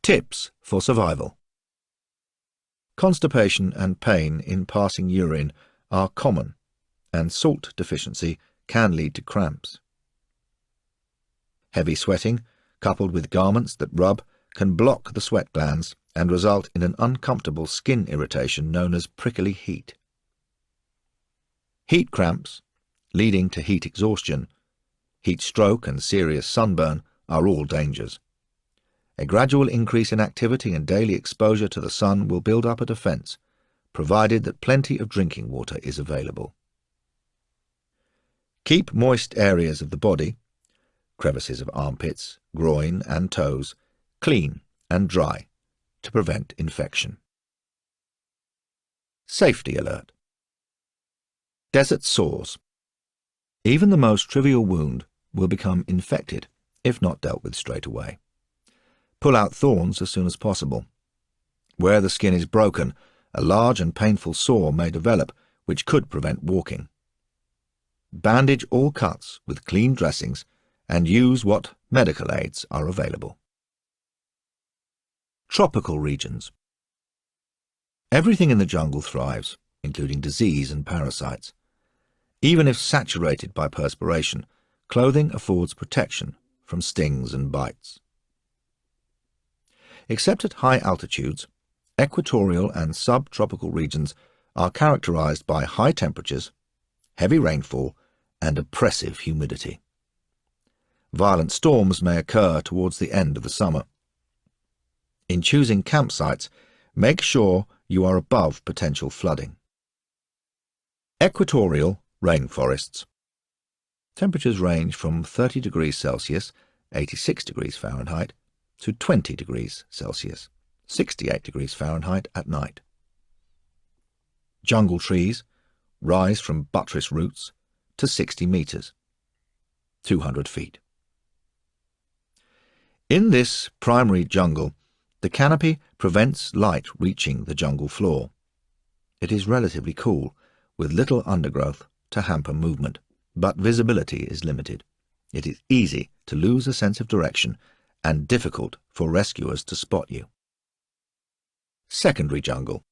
Tips for survival. Constipation and pain in passing urine are common, and salt deficiency can lead to cramps. Heavy sweating, coupled with garments that rub, can block the sweat glands and result in an uncomfortable skin irritation known as prickly heat. Heat cramps, leading to heat exhaustion, heat stroke and serious sunburn are all dangers. A gradual increase in activity and daily exposure to the sun will build up a defense, provided that plenty of drinking water is available. Keep moist areas of the body, crevices of armpits, groin and toes, clean and dry to prevent infection. Safety alert. Desert sores. Even the most trivial wound will become infected if not dealt with straight away. Pull out thorns as soon as possible. Where the skin is broken, a large and painful sore may develop which could prevent walking. Bandage all cuts with clean dressings and use what medical aids are available. Tropical regions. Everything in the jungle thrives, including disease and parasites. Even if saturated by perspiration, clothing affords protection from stings and bites. Except at high altitudes, equatorial and subtropical regions are characterized by high temperatures, heavy rainfall, and oppressive humidity. Violent storms may occur towards the end of the summer. In choosing campsites, make sure you are above potential flooding. Equatorial rainforests. Temperatures range from 30 degrees Celsius, 86 degrees Fahrenheit, to 20 degrees Celsius, 68 degrees Fahrenheit at night. Jungle trees rise from buttress roots to 60 meters, 200 feet. In this primary jungle, the canopy prevents light reaching the jungle floor. It is relatively cool, with little undergrowth to hamper movement, but visibility is limited. It is easy to lose a sense of direction and difficult for rescuers to spot you. Secondary jungle.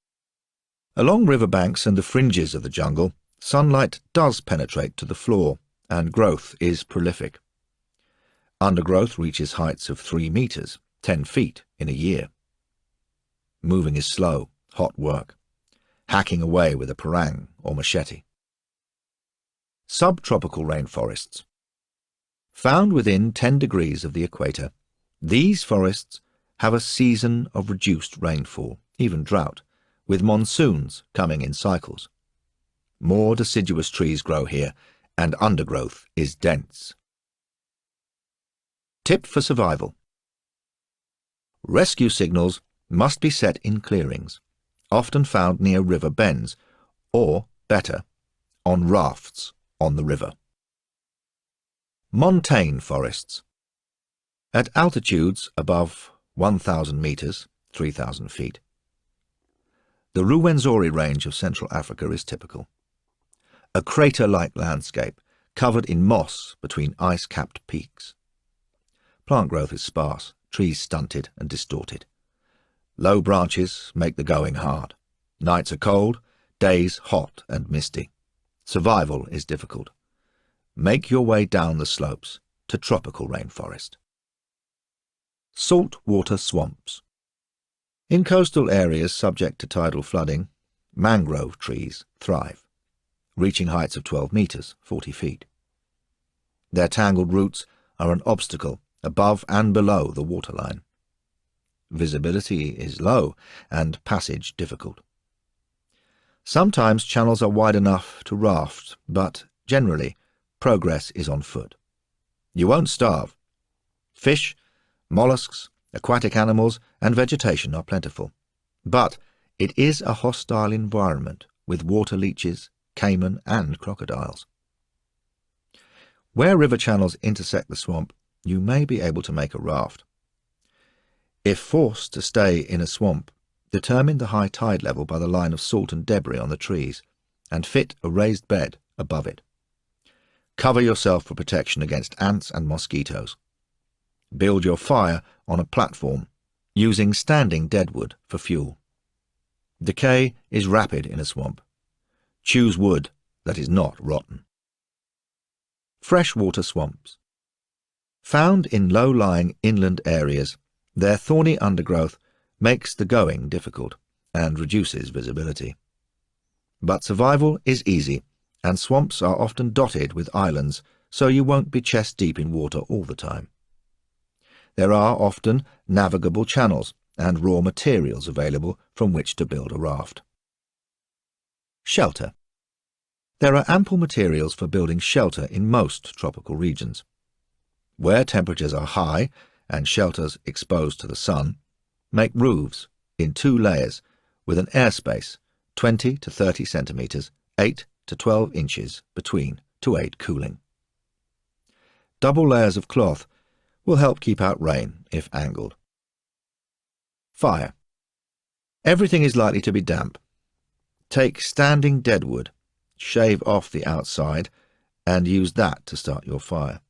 Along riverbanks and the fringes of the jungle, sunlight does penetrate to the floor, and growth is prolific. Undergrowth reaches heights of 3 meters, 10 feet in a year. Moving is slow, hot work, hacking away with a parang or machete. Subtropical rainforests. Found within 10 degrees of the equator, these forests have a season of reduced rainfall, even drought, with monsoons coming in cycles. More deciduous trees grow here, and undergrowth is dense. Tip for survival. Rescue signals must be set in clearings, often found near river bends, or, better, on rafts on the river. Montane forests. At altitudes above 1,000 meters, 3,000 feet, the Ruwenzori range of Central Africa is typical. A crater-like landscape covered in moss between ice-capped peaks. Plant growth is sparse, trees stunted and distorted. Low branches make the going hard. Nights are cold, days hot and misty. Survival is difficult. Make your way down the slopes to tropical rainforest. Saltwater swamps. In coastal areas subject to tidal flooding, mangrove trees thrive, reaching heights of 12 meters, 40 feet. Their tangled roots are an obstacle above and below the waterline. Visibility is low and passage difficult. Sometimes channels are wide enough to raft, but generally progress is on foot. You won't starve. Fish, mollusks, aquatic animals and vegetation are plentiful. But it is a hostile environment with water leeches, caiman and crocodiles. Where river channels intersect the swamp, you may be able to make a raft. If forced to stay in a swamp, determine the high tide level by the line of salt and debris on the trees, and fit a raised bed above it. Cover yourself for protection against ants and mosquitoes. Build your fire on a platform, using standing deadwood for fuel. Decay is rapid in a swamp. Choose wood that is not rotten. Freshwater swamps. Found in low-lying inland areas, their thorny undergrowth makes the going difficult and reduces visibility. But survival is easy, and swamps are often dotted with islands, so you won't be chest-deep in water all the time. There are often navigable channels and raw materials available from which to build a raft. Shelter. There are ample materials for building shelter in most tropical regions. Where temperatures are high and shelters exposed to the sun, make roofs in 2 layers with an airspace 20 to 30 centimeters, 8 to 12 inches between to aid cooling. Double layers of cloth will help keep out rain if angled. Fire. Everything is likely to be damp. Take standing deadwood, shave off the outside, and use that to start your fire.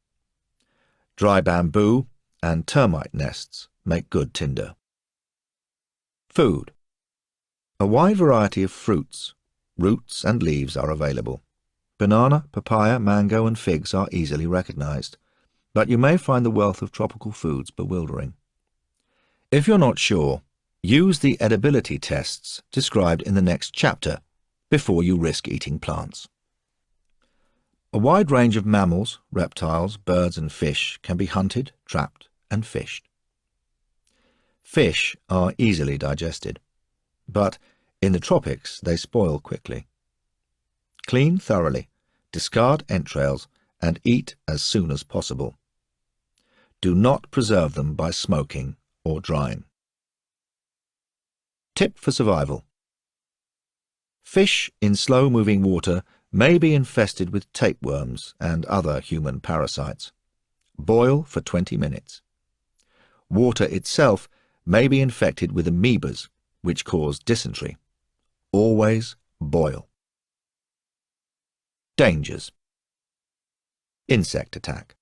Dry bamboo and termite nests make good tinder. Food. A wide variety of fruits, roots and leaves are available. Banana, papaya, mango and figs are easily recognized, but you may find the wealth of tropical foods bewildering. If you're not sure, use the edibility tests described in the next chapter before you risk eating plants. A wide range of mammals, reptiles, birds and fish can be hunted, trapped and fished. Fish are easily digested, but in the tropics they spoil quickly. Clean thoroughly, discard entrails and eat as soon as possible. Do not preserve them by smoking or drying. Tip for survival. Fish in slow-moving water may be infested with tapeworms and other human parasites. Boil for 20 minutes. Water itself may be infected with amoebas, which cause dysentery. Always boil. Dangers. Insect attack.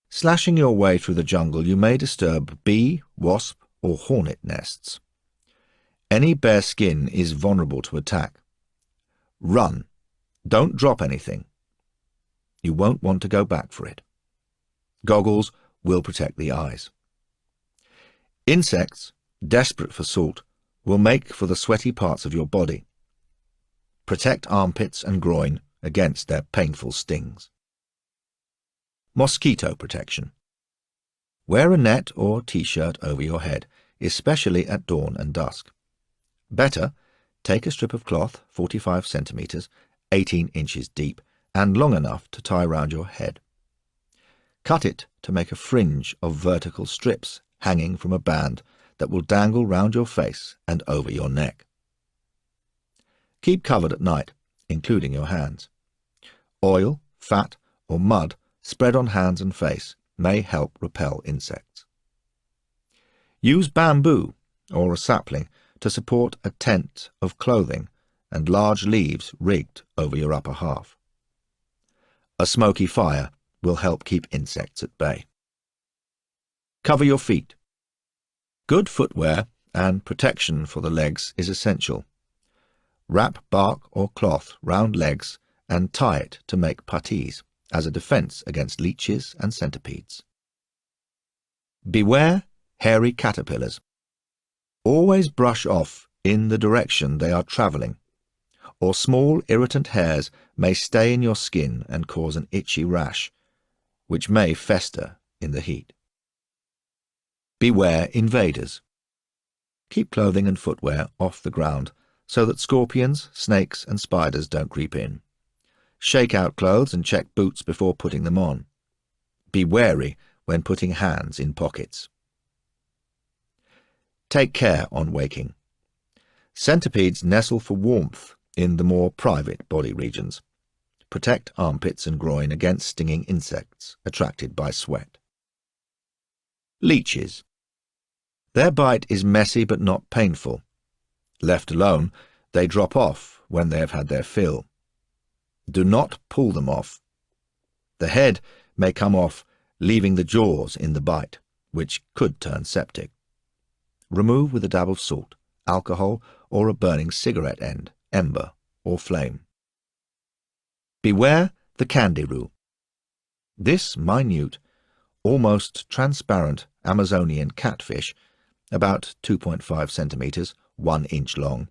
Slashing your way through the jungle, you may disturb bee, wasp, or hornet nests. Any bare skin is vulnerable to attack. Run. Don't drop anything. You won't want to go back for it. Goggles will protect the eyes. Insects, desperate for salt, will make for the sweaty parts of your body. Protect armpits and groin against their painful stings. Mosquito protection. Wear a net or t-shirt over your head, especially at dawn and dusk. Better, take a strip of cloth 45 centimeters, 18 inches deep, and long enough to tie round your head. Cut it to make a fringe of vertical strips hanging from a band that will dangle round your face and over your neck. Keep covered at night, including your hands. Oil, fat, or mud spread on hands and face may help repel insects. Use bamboo or a sapling to support a tent of clothing and large leaves rigged over your upper half. A smoky fire will help keep insects at bay. Cover your feet. Good footwear and protection for the legs is essential. Wrap bark or cloth round legs and tie it to make puttees as a defense against leeches and centipedes. Beware hairy caterpillars. Always brush off in the direction they are travelling, or small irritant hairs may stay in your skin and cause an itchy rash, which may fester in the heat. Beware invaders. Keep clothing and footwear off the ground so that scorpions, snakes and spiders don't creep in. Shake out clothes and check boots before putting them on. Be wary when putting hands in pockets. Take care on waking. Centipedes nestle for warmth in the more private body regions. Protect armpits and groin against stinging insects attracted by sweat. Leeches. Their bite is messy but not painful. Left alone, they drop off when they have had their fill. Do not pull them off. The head may come off, leaving the jaws in the bite, which could turn septic. Remove with a dab of salt, alcohol, or a burning cigarette end, ember, or flame. Beware the candyroo. This minute, almost transparent Amazonian catfish, about 2.5 centimeters, 1 inch long,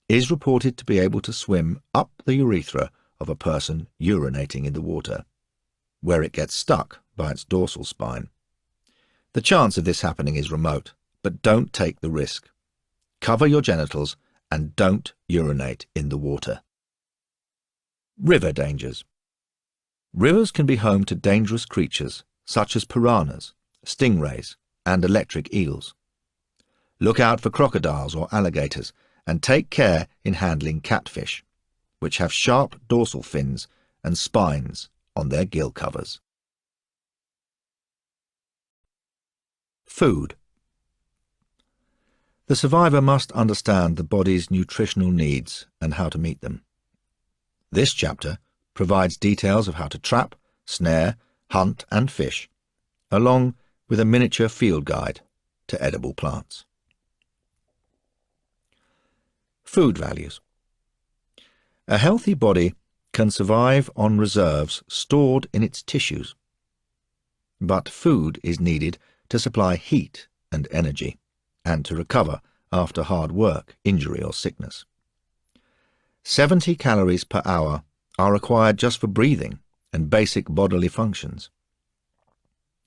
is reported to be able to swim up the urethra of a person urinating in the water, where it gets stuck by its dorsal spine. The chance of this happening is remote, but don't take the risk. Cover your genitals and don't urinate in the water. River dangers. Rivers can be home to dangerous creatures such as piranhas, stingrays, and electric eels. Look out for crocodiles or alligators and take care in handling catfish, which have sharp dorsal fins and spines on their gill covers. Food. The survivor must understand the body's nutritional needs and how to meet them. This chapter provides details of how to trap, snare, hunt and fish, along with a miniature field guide to edible plants. Food values. A healthy body can survive on reserves stored in its tissues. But food is needed to supply heat and energy, and to recover after hard work, injury or sickness. 70 calories per hour are required just for breathing and basic bodily functions.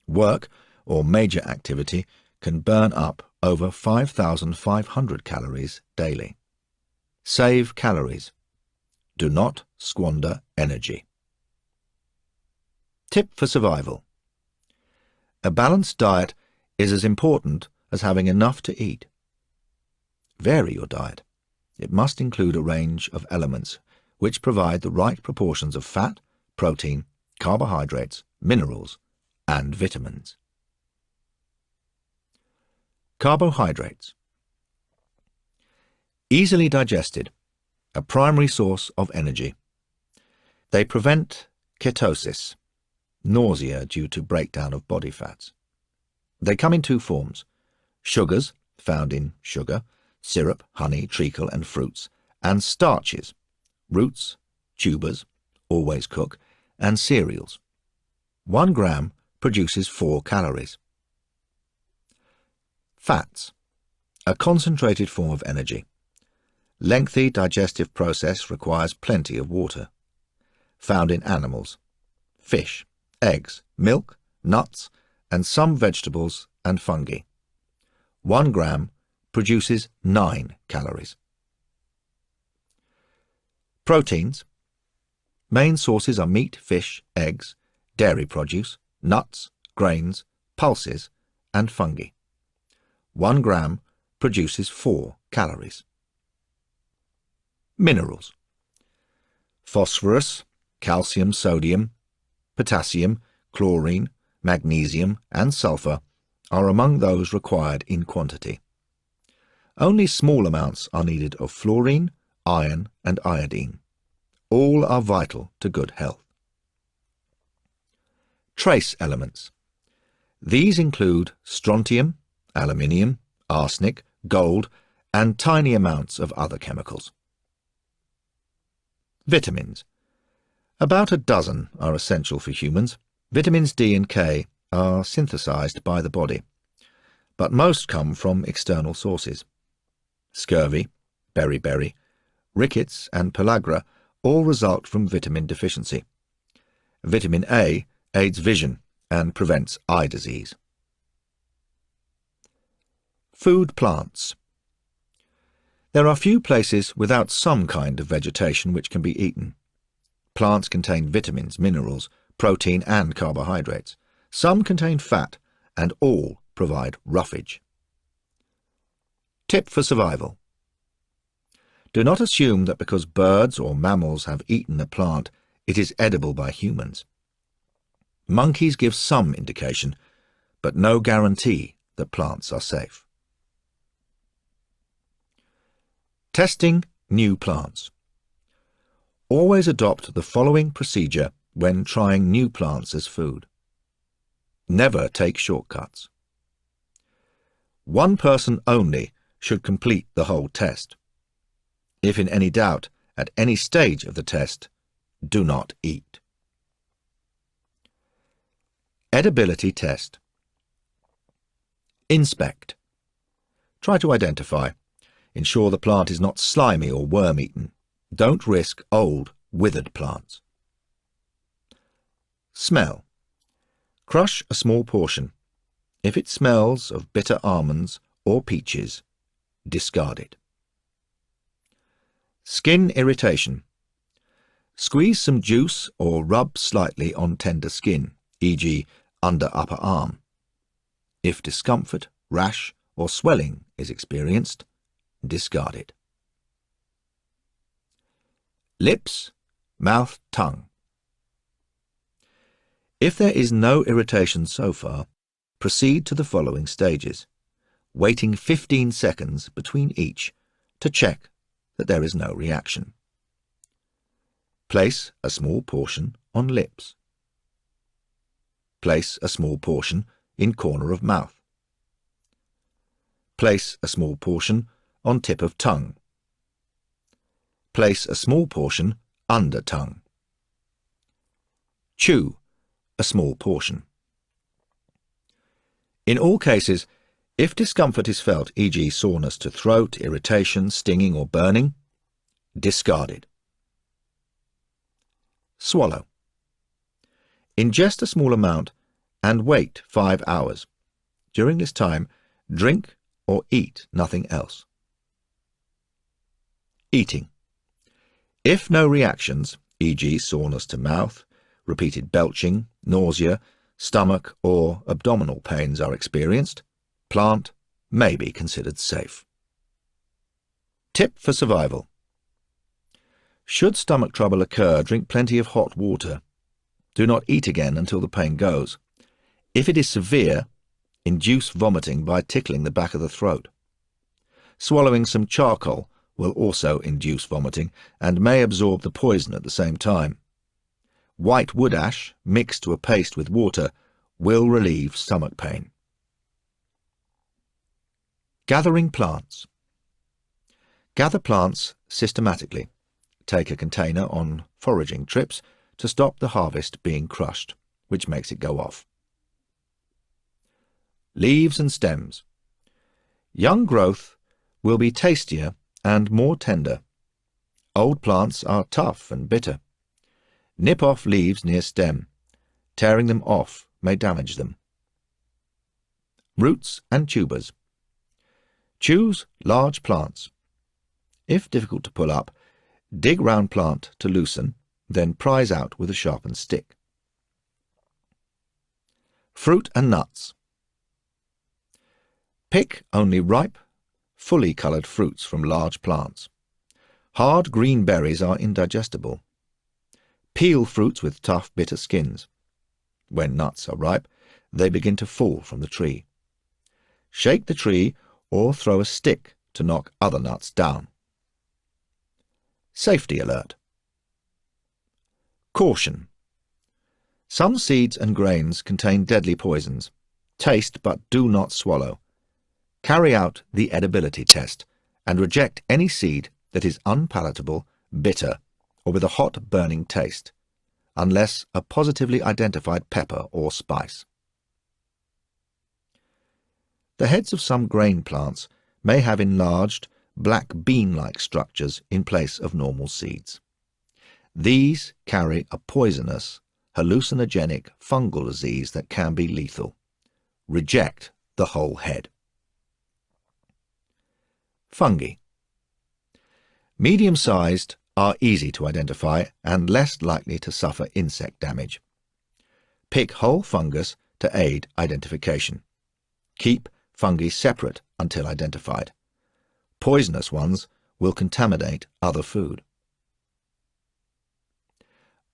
Work or major activity can burn up over 5,500 calories daily. Save calories. Do not squander energy. Tip for survival. A balanced diet is as important as having enough to eat. Vary your diet. It must include a range of elements which provide the right proportions of fat, protein, carbohydrates, minerals, and vitamins. Carbohydrates. Easily digested, a primary source of energy. They prevent ketosis, nausea due to breakdown of body fats. They come in two forms: sugars, found in sugar, syrup, honey, treacle, and fruits, and starches, roots, tubers, always cook, and cereals. 1 gram produces 4 calories. Fats, a concentrated form of energy. Lengthy digestive process requires plenty of water. Found in animals, fish, eggs, milk, nuts, and some vegetables and fungi. 1 gram produces 9 calories. Proteins. Main sources are meat, fish, eggs, dairy produce, nuts, grains, pulses, and fungi. 1 gram produces 4 calories. Minerals. Phosphorus, calcium, sodium, potassium, chlorine, magnesium, and sulfur are among those required in quantity. Only small amounts are needed of fluorine, iron, and iodine. All are vital to good health. Trace elements. These include strontium, aluminium, arsenic, gold, and tiny amounts of other chemicals. Vitamins. About a dozen are essential for humans. Vitamins D and K are synthesized by the body, but most come from external sources. Scurvy, beriberi, rickets, and pellagra all result from vitamin deficiency. Vitamin A aids vision and prevents eye disease. Food plants. There are few places without some kind of vegetation which can be eaten. Plants contain vitamins, minerals, protein, and carbohydrates. Some contain fat, and all provide roughage. Tip for survival. Do not assume that because birds or mammals have eaten a plant, it is edible by humans. Monkeys give some indication, but no guarantee that plants are safe. Testing new plants. Always adopt the following procedure when trying new plants as food. Never take shortcuts. One person only should complete the whole test. If in any doubt at any stage of the test, do not eat. Edibility test. Inspect. Try to identify. Ensure the plant is not slimy or worm-eaten. Don't risk old, withered plants. Smell. Crush a small portion. If it smells of bitter almonds or peaches, discard it. Skin irritation. Squeeze some juice or rub slightly on tender skin, e.g. under upper arm. If discomfort, rash, or swelling is experienced, discard it. Lips, mouth, tongue. If there is no irritation so far, proceed to the following stages, waiting 15 seconds between each to check that there is no reaction. Place a small portion on lips. Place a small portion in corner of mouth. Place a small portion on tip of tongue. Place a small portion under tongue. Chew a small portion. In all cases, if discomfort is felt, e.g. soreness to throat, irritation, stinging or burning, discard it. Swallow. Ingest a small amount and wait 5 hours. During this time, drink or eat nothing else. Eating. If no reactions, e.g. soreness to mouth, repeated belching, nausea, stomach or abdominal pains are experienced, plant may be considered safe. Tip for survival. Should stomach trouble occur, drink plenty of hot water. Do not eat again until the pain goes. If it is severe, induce vomiting by tickling the back of the throat. Swallowing some charcoal will also induce vomiting and may absorb the poison at the same time. White wood ash mixed to a paste with water will relieve stomach pain. Gathering plants. Gather plants systematically. Take a container on foraging trips to stop the harvest being crushed, which makes it go off. Leaves and stems. Young growth will be tastier and more tender. Old plants are tough and bitter. Nip off leaves near stem. Tearing them off may damage them. Roots and tubers. Choose large plants. If difficult to pull up, dig round plant to loosen, then prise out with a sharpened stick. Fruit and nuts. Pick only ripe, fully coloured fruits from large plants. Hard green berries are indigestible. Peel fruits with tough, bitter skins. When nuts are ripe, they begin to fall from the tree. Shake the tree or throw a stick to knock other nuts down. Safety alert. Caution. Some seeds and grains contain deadly poisons. Taste but do not swallow. Carry out the edibility test and reject any seed that is unpalatable, bitter, or with a hot, burning taste, unless a positively identified pepper or spice. The heads of some grain plants may have enlarged, black bean-like structures in place of normal seeds. These carry a poisonous, hallucinogenic fungal disease that can be lethal. Reject the whole head. Fungi. Medium-sized are easy to identify and less likely to suffer insect damage. Pick whole fungus to aid identification. Keep fungi separate until identified. Poisonous ones will contaminate other food.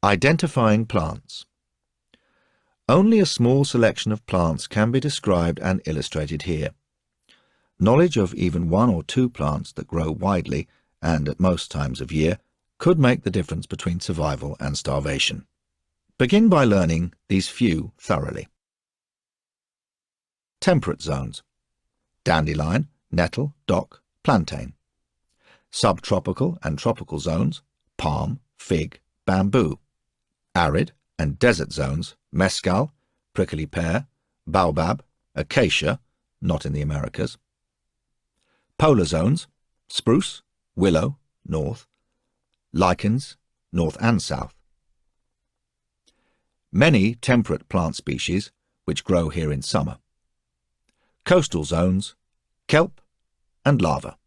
Identifying plants. Only a small selection of plants can be described and illustrated here. Knowledge of even 1 or 2 plants that grow widely and at most times of year could make the difference between survival and starvation. Begin by learning these few thoroughly. Temperate zones: dandelion, nettle, dock, plantain. Subtropical and tropical zones: palm, fig, bamboo. Arid and desert zones: mescal, prickly pear, baobab, acacia, not in the Americas. Polar zones: spruce, willow, north. Lichens, north and south. Many temperate plant species which grow here in summer. Coastal zones: kelp and lava.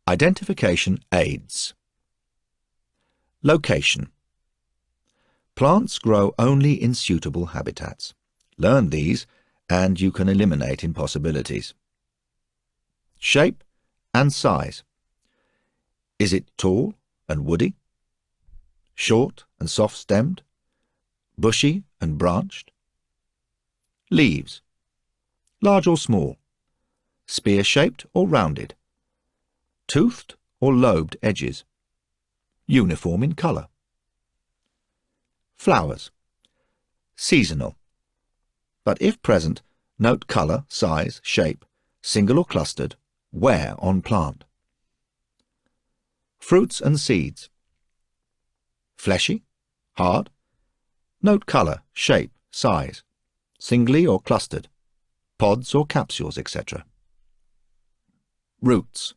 Identification aids. Location. Plants grow only in suitable habitats. Learn these and you can eliminate impossibilities. Shape and size. Is it tall and woody? Short and soft-stemmed? Bushy and branched? Leaves. Large or small? Spear-shaped or rounded? Toothed or lobed edges? Uniform in colour? Flowers. Seasonal. But if present, note colour, size, shape, single or clustered, where on plant. Fruits and seeds. Fleshy, Hard. Note colour, shape, size, singly or clustered, pods or capsules, etc. Roots.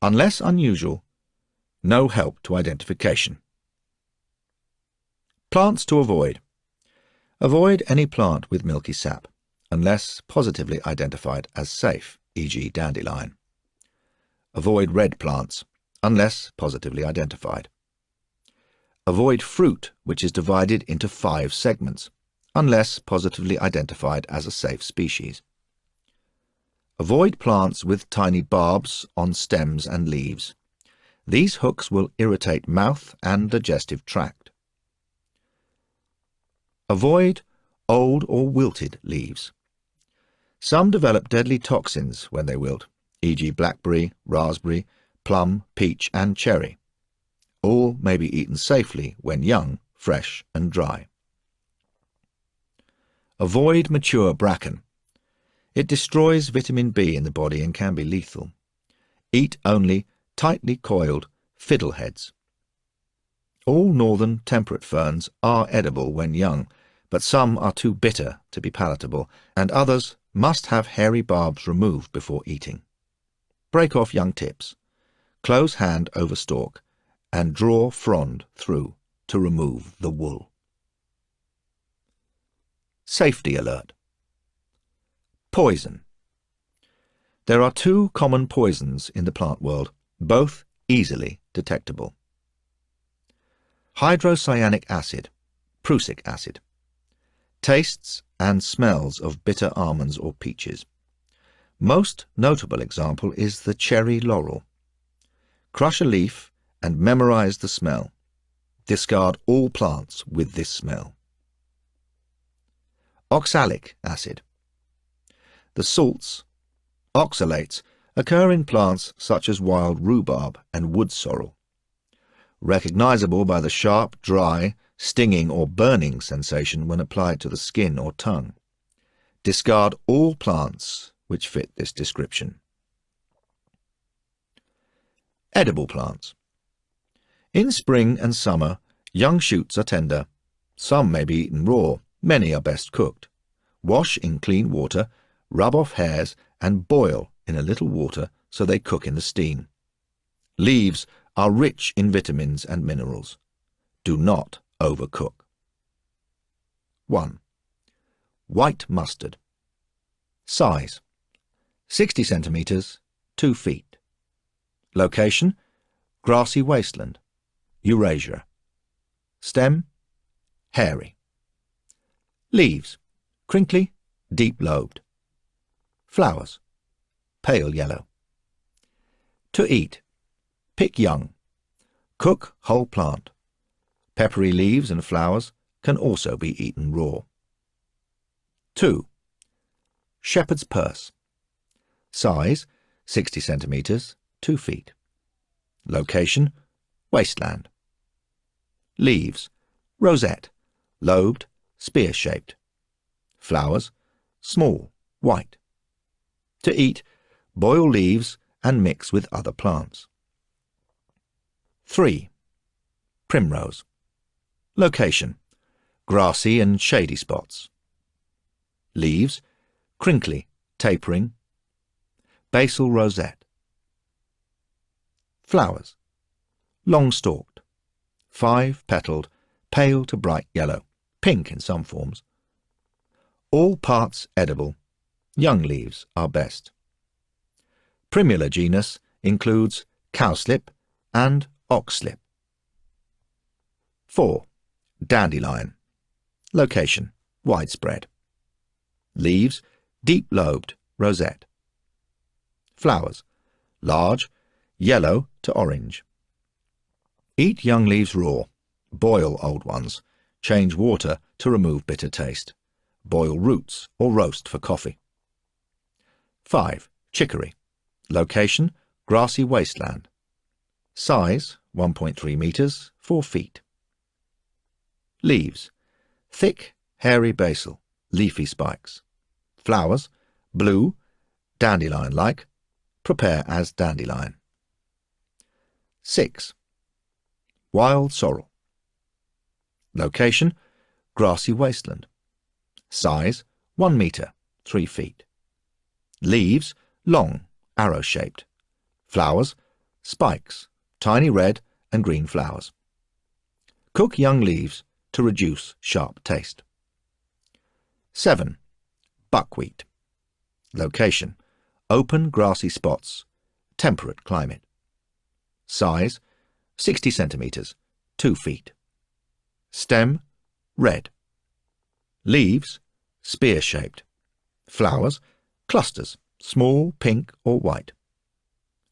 Unless unusual, no help to identification. Plants to avoid. Avoid any plant with milky sap, unless positively identified as safe, e.g. dandelion. Avoid red plants, unless positively identified. Avoid fruit which is divided into 5 segments, unless positively identified as a safe species. Avoid plants with tiny barbs on stems and leaves. These hooks will irritate mouth and digestive tract. Avoid old or wilted leaves. Some develop deadly toxins when they wilt, e.g. blackberry, raspberry, plum, peach and cherry. All may be eaten safely when young, fresh and dry. Avoid mature bracken. It destroys vitamin B in the body and can be lethal. Eat only tightly coiled fiddleheads. All northern temperate ferns are edible when young, but some are too bitter to be palatable, and others must have hairy barbs removed before eating. Break off young tips. Close hand over stalk and draw frond through to remove the wool. Safety alert. Poison. There are 2 common poisons in the plant world, both easily detectable. Hydrocyanic acid, prussic acid. Tastes and smells of bitter almonds or peaches. Most notable example is the cherry laurel. Crush a leaf and memorize the smell. Discard all plants with this smell. Oxalic acid. The salts, oxalates, occur in plants such as wild rhubarb and wood sorrel. Recognizable by the sharp, dry, stinging or burning sensation when applied to the skin or tongue. Discard all plants which fit this description. Edible plants. In spring and summer, young shoots are tender. Some may be eaten raw, many are best cooked. Wash in clean water, rub off hairs and boil in a little water so they cook in the steam. Leaves are rich in vitamins and minerals. Do not overcook. 1. White mustard. Size: 60 centimeters, 2 feet. Location: grassy wasteland, Eurasia. Stem: hairy. Leaves: crinkly, deep-lobed. Flowers: pale yellow. To eat: pick young. Cook whole plant. Peppery leaves and flowers can also be eaten raw. 2. Shepherd's purse. Size: 60 centimeters, 2 feet. Location: wasteland. Leaves: rosette, lobed, spear-shaped. Flowers: small, white. To eat: boil leaves and mix with other plants. 3. Primrose. Location: grassy and shady spots. Leaves: crinkly, tapering. Basal rosette. Flowers: long-stalked, 5-petalled, pale to bright yellow, pink in some forms. All parts edible. Young leaves are best. Primula genus includes cowslip and oxlip. 4. Dandelion. Location: widespread. Leaves: deep-lobed, rosette. Flowers: large, yellow to orange. Eat young leaves raw. Boil old ones. Change water to remove bitter taste. Boil roots or roast for coffee. 5. Chicory. Location: grassy wasteland. Size: 1.3 meters, 4 feet. Leaves: thick, hairy basal, leafy spikes. Flowers: blue, dandelion-like. Prepare as dandelion. 6. Wild sorrel. Location, grassy wasteland. Size, 1 metre, 3 feet. Leaves, long, arrow-shaped. Flowers, spikes, tiny red and green flowers. Cook young leaves to reduce sharp taste. 7. Buckwheat. Location, open grassy spots, temperate climate. Size, 60 centimetres, 2 feet. Stem, red. Leaves, spear-shaped. Flowers, clusters, small, pink or white.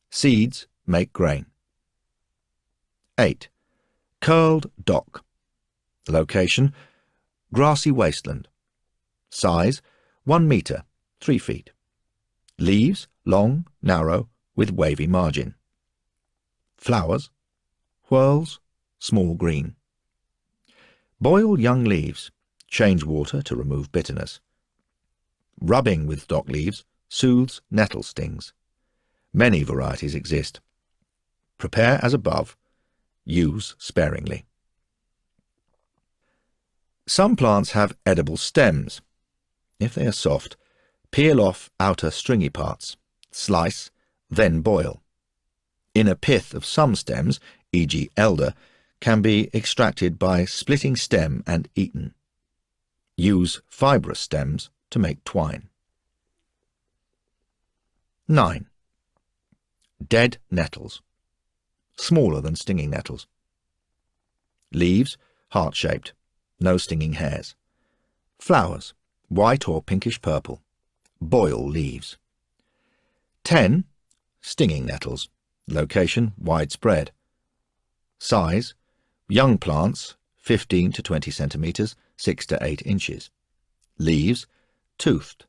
Seeds make grain. 8. Curled dock. Location, grassy wasteland. Size, 1 metre, 3 feet. Leaves, long, narrow, with wavy margin. Flowers, whorls, small green. Boil young leaves. Change water to remove bitterness. Rubbing with dock leaves soothes nettle stings. Many varieties exist. Prepare as above. Use sparingly. Some plants have edible stems. If they are soft, peel off outer stringy parts, slice, then boil. Inner pith of some stems, e.g. elder, can be extracted by splitting stem and eaten. Use fibrous stems to make twine. 9. Dead nettles. Smaller than stinging nettles. Leaves, heart-shaped, no stinging hairs. Flowers, white or pinkish purple. Boil leaves. 10. Stinging nettles. Location, widespread. Size, young plants, 15 to 20 centimetres, 6 to 8 inches. Leaves, toothed,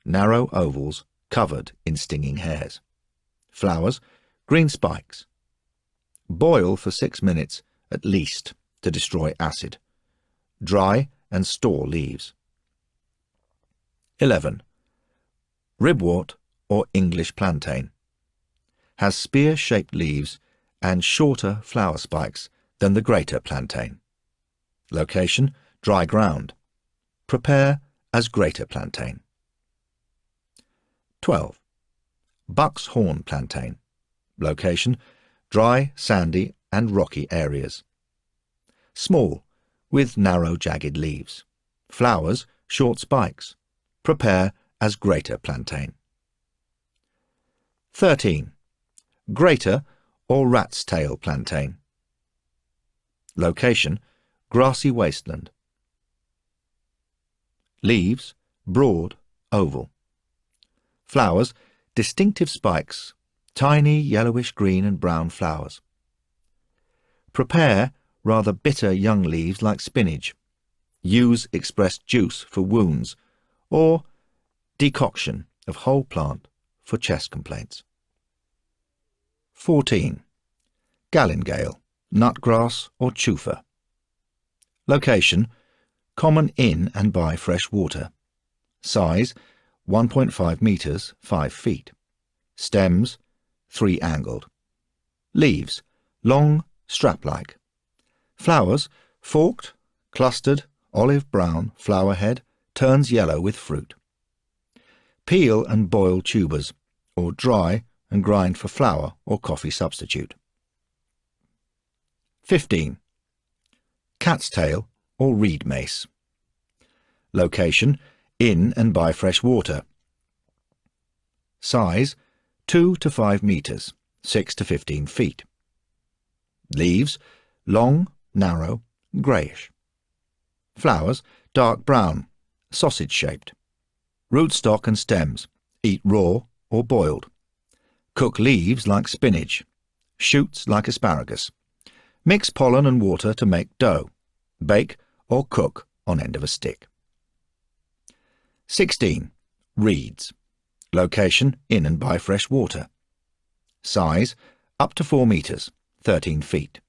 narrow ovals covered in stinging hairs. Flowers, green spikes. Boil for 6 minutes at least to destroy acid. Dry and store leaves. 11. Ribwort or English plantain. Has spear-shaped leaves and shorter flower spikes than the greater plantain. Location, dry ground. Prepare as greater plantain. 12. Buck's horn plantain. Location, dry, sandy and rocky areas. Small, with narrow jagged leaves. Flowers, short spikes. Prepare as greater plantain. 13. Greater or rat's tail plantain. Location, grassy wasteland. Leaves, broad, oval. Flowers, distinctive spikes, tiny yellowish green and brown flowers. Prepare rather bitter young leaves like spinach. Use expressed juice for wounds or decoction of whole plant for chest complaints. 14. Galingale, nutgrass or chouffer. Location, common in and by fresh water. Size, 1.5 metres, 5 feet. Stems, 3-angled. Leaves, long, strap-like. Flowers, forked, clustered, olive brown, flower head, turns yellow with fruit. Peel and boil tubers, or dry and grind for flour or coffee substitute. 15. Cat's tail or reed mace. Location, in and by fresh water. Size, 2 to 5 metres, 6 to 15 feet. Leaves, long, narrow, greyish. Flowers, dark brown, sausage-shaped. Rootstock and stems, eat raw or boiled. Cook leaves like spinach. Shoots like asparagus. Mix pollen and water to make dough. Bake or cook on end of a stick. 16. Reeds. Location, in and by fresh water. Size, up to 4 metres, 13 feet.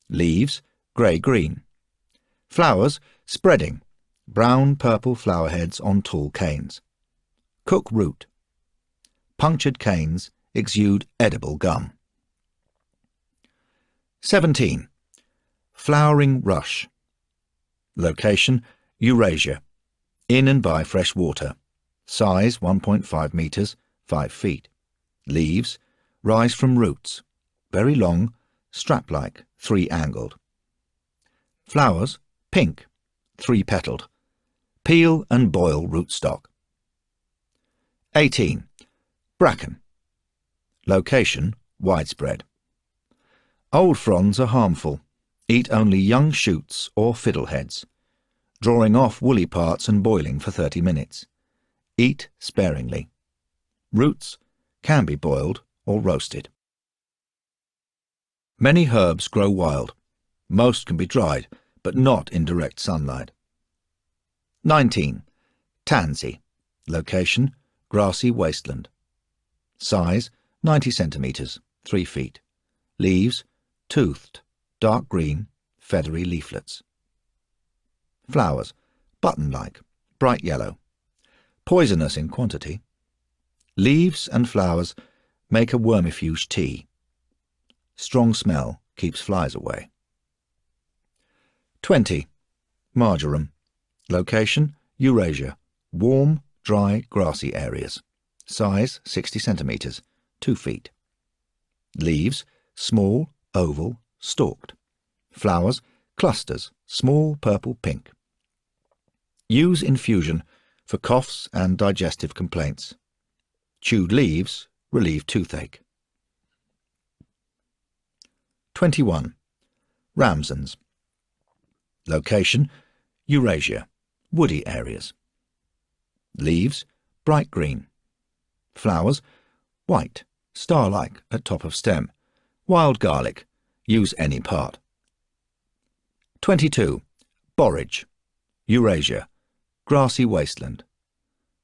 Leaves, grey-green. Flowers, spreading, brown-purple flower heads on tall canes. Cook root. Punctured canes exude edible gum. 17. Flowering rush. Location, Eurasia. In and by fresh water. Size, 1.5 meters, 5 feet. Leaves, rise from roots. Very long, strap-like, 3-angled. Flowers, pink, 3-petaled. Peel and boil rootstock. 18. Bracken. Location, widespread. Old fronds are harmful. Eat only young shoots or fiddleheads, drawing off woolly parts and boiling for 30 minutes. Eat sparingly. Roots can be boiled or roasted. Many herbs grow wild. Most can be dried, but not in direct sunlight. 19. Tansy. Location, grassy wasteland. Size, 90 centimeters, 3 feet. Leaves, toothed, dark green, feathery leaflets. Flowers, button-like, bright yellow. Poisonous in quantity. Leaves and flowers make a wormifuge tea. Strong smell keeps flies away. 20. Marjoram. Location, Eurasia. Warm, dry, grassy areas. Size, 60 centimeters, 2 feet. Leaves, small, oval, stalked. Flowers, clusters, small purple-pink. Use infusion for coughs and digestive complaints. Chewed leaves relieve toothache. 21. Ramsons. Location, Eurasia. Woody areas. Leaves, bright green. Flowers, white, star-like at top of stem. Wild garlic. Use any part. 22. Borage. Eurasia. Grassy wasteland.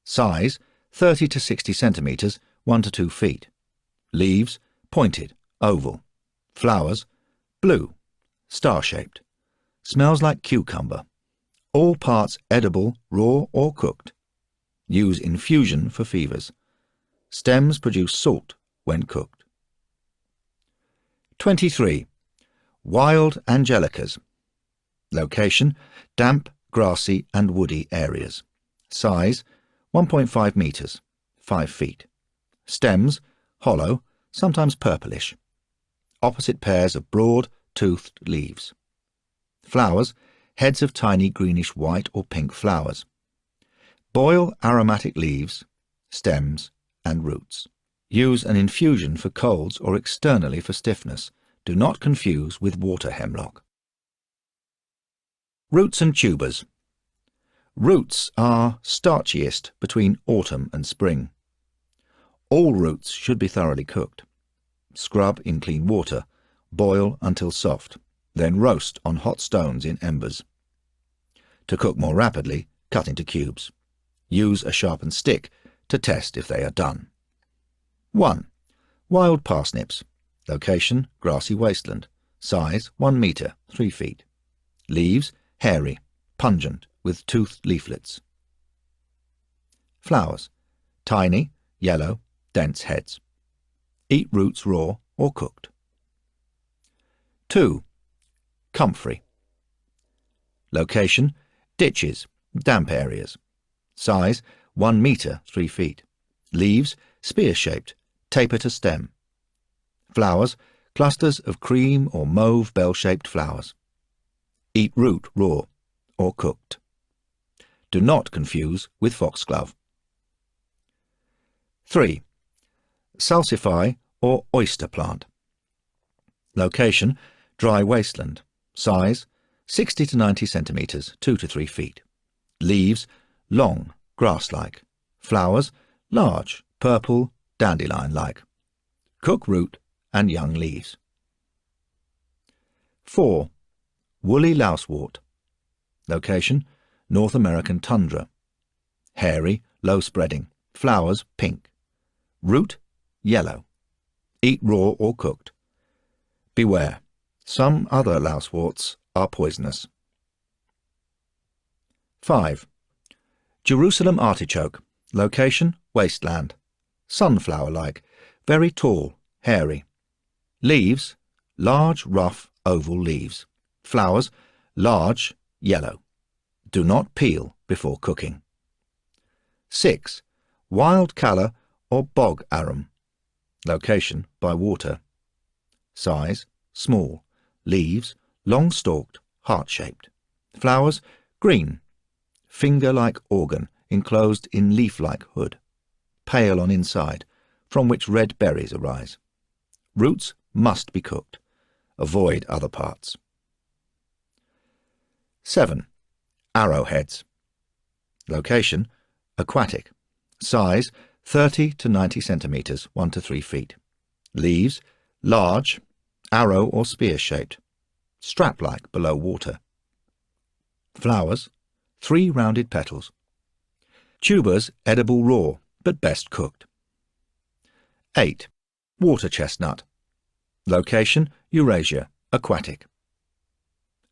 Size, 30 to 60 centimeters, 1 to 2 feet. Leaves, pointed, oval. Flowers, blue, star-shaped. Smells like cucumber. All parts edible, raw or cooked. Use infusion for fevers. Stems produce salt when cooked. 23. Wild angelicas. Location, damp, grassy and woody areas. Size, 1.5 meters, 5 feet. Stems, hollow, sometimes purplish. Opposite pairs of broad, toothed leaves. Flowers, heads of tiny greenish white or pink flowers. Boil aromatic leaves, stems and roots. Use an infusion for colds or externally for stiffness. Do not confuse with water hemlock. Roots and tubers. Roots are starchiest between autumn and spring. All roots should be thoroughly cooked. Scrub in clean water, boil until soft, then roast on hot stones in embers. To cook more rapidly, cut into cubes. Use a sharpened stick to test if they are done. 1. Wild parsnips. Location, grassy wasteland. Size, 1 meter, 3 feet. Leaves, hairy, pungent, with toothed leaflets. Flowers, tiny, yellow, dense heads. Eat roots raw or cooked. 2. Comfrey. Location, ditches, damp areas. Size, 1 meter, 3 feet. Leaves, spear-shaped, taper to stem. Flowers, clusters of cream or mauve bell-shaped flowers. Eat root raw or cooked. Do not confuse with foxglove. 3. Salsify or oyster plant. Location, dry wasteland. Size, 60 to 90 centimeters, 2 to 3 feet. Leaves, long, grass-like. Flowers, large, purple, dandelion-like. Cook root and young leaves. 4. Woolly lousewort. Location, North American tundra. Hairy, low-spreading. Flowers, pink. Root, yellow. Eat raw or cooked. Beware, some other louseworts are poisonous. 5. Jerusalem artichoke. Location, wasteland. Sunflower-like, very tall, hairy. Leaves, large, rough, oval leaves. Flowers, large, yellow. Do not peel before cooking. 6. Wild calla or bog arum. Location by water. Size small. Leaves long-stalked, heart-shaped. Flowers green. Finger-like organ enclosed in leaf-like hood. Pale on inside, from which red berries arise. Roots must be cooked. Avoid other parts. 7. Arrowheads. Location aquatic. Size 30 to 90 centimetres, 1 to 3 feet. Leaves large, arrow or spear shaped, strap-like below water. Flowers 3 rounded petals. Tubers edible raw, but best cooked. 8. Water chestnut. Location Eurasia, aquatic.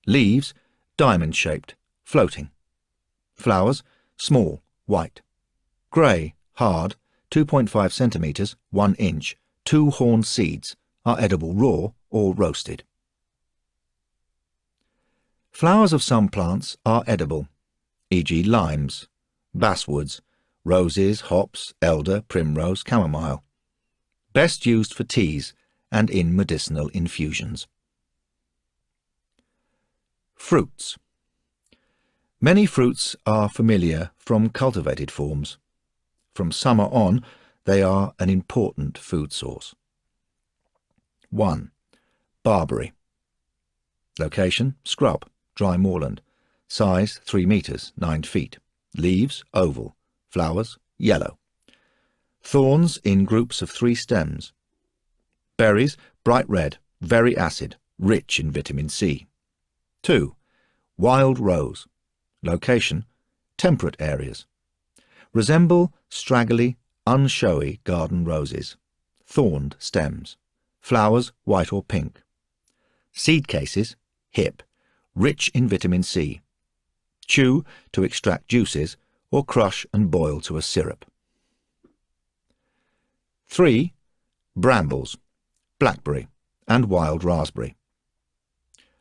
Leaves diamond-shaped, floating. Flowers small, white. Grey, hard, 2.5 centimetres, 1 inch, 2 horn seeds are edible raw or roasted. Flowers of some plants are edible, e.g. limes, basswoods, roses, hops, elder, primrose, chamomile. Best used for teas and in medicinal infusions. Fruits. Many fruits are familiar from cultivated forms. From summer on, they are an important food source. 1. Barberry. Location scrub, dry moorland. Size 3 metres, 9 feet. Leaves oval. Flowers yellow. Thorns in groups of 3 stems. Berries bright red, very acid, rich in vitamin C. 2. Wild rose. Location temperate areas. Resemble straggly, unshowy garden roses. Thorned stems. Flowers white or pink. Seed cases hip, rich in vitamin C. Chew to extract juices or crush and boil to a syrup. 3. Brambles, blackberry and wild raspberry.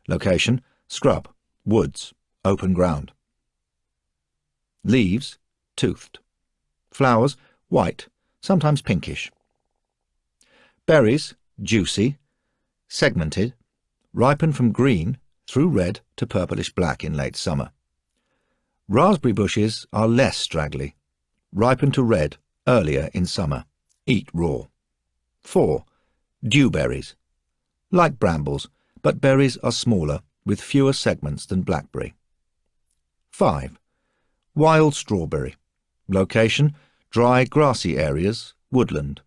Location scrub, woods, open ground. Leaves toothed. Flowers white, sometimes pinkish. Berries juicy, segmented, ripen from green through red to purplish black in late summer. Raspberry bushes are less straggly, ripen to red earlier in summer. Eat raw. 4. Dewberries. Like brambles, but berries are smaller with fewer segments than blackberry. 5. Wild strawberry. Location dry grassy areas, woodland.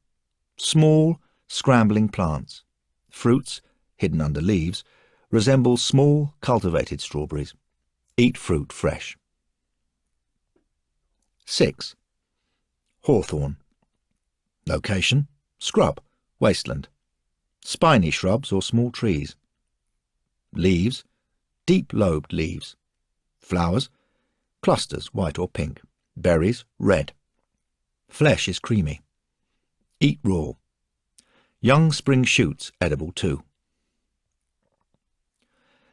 Small, scrambling plants. Fruits, hidden under leaves, resemble small, cultivated strawberries. Eat fruit fresh. 6. Hawthorn. Location scrub, wasteland. Spiny shrubs or small trees. Leaves deep-lobed leaves. Flowers clusters white or pink. Berries red. Flesh is creamy. Eat raw. Young spring shoots edible too.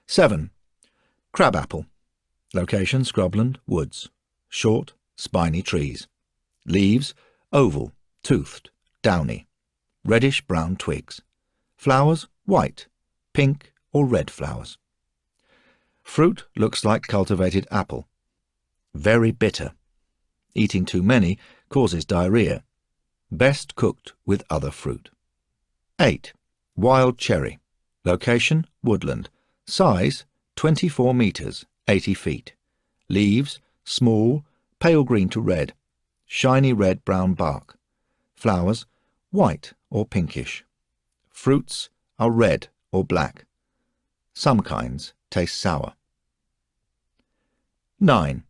7. Crabapple. Location scrubland, woods. Short, spiny trees. Leaves oval, toothed, downy. Reddish-brown twigs. Flowers white, pink or red flowers. Fruit looks like cultivated apple. Very bitter. Eating too many causes diarrhea. Best cooked with other fruit. 8. Wild cherry. Location woodland. Size 24 metres, 80 feet. Leaves small, pale green to red. Shiny red-brown bark. Flowers white or pinkish. Fruits are red or black. Some kinds taste sour. 9.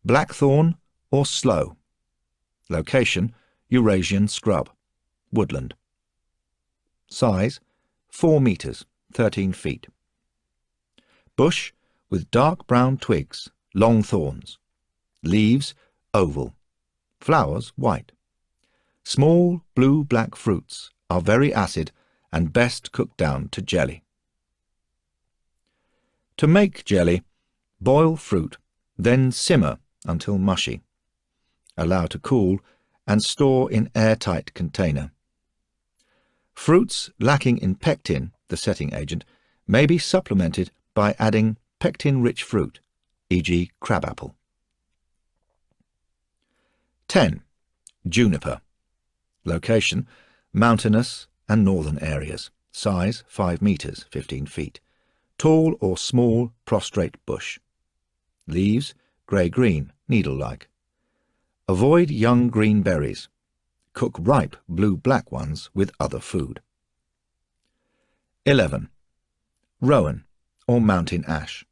Blackthorn or sloe. Location Eurasian scrub, woodland. Size 4 metres, 13 feet. Bush with dark brown twigs, long thorns. Leaves oval. Flowers white. Small blue-black fruits are very acid and best cooked down to jelly. To make jelly, boil fruit, Then simmer until mushy. Allow to cool and store in airtight container. Fruits lacking in pectin, the setting agent, may be supplemented by adding pectin-rich fruit, e.g. crabapple. 10. Juniper. Location: mountainous and northern areas. Size: 5 meters, 15 feet. Tall or small prostrate bush. Leaves: grey-green, needle-like. Avoid young green berries. Cook ripe blue-black ones with other food. 11. Rowan or mountain ash.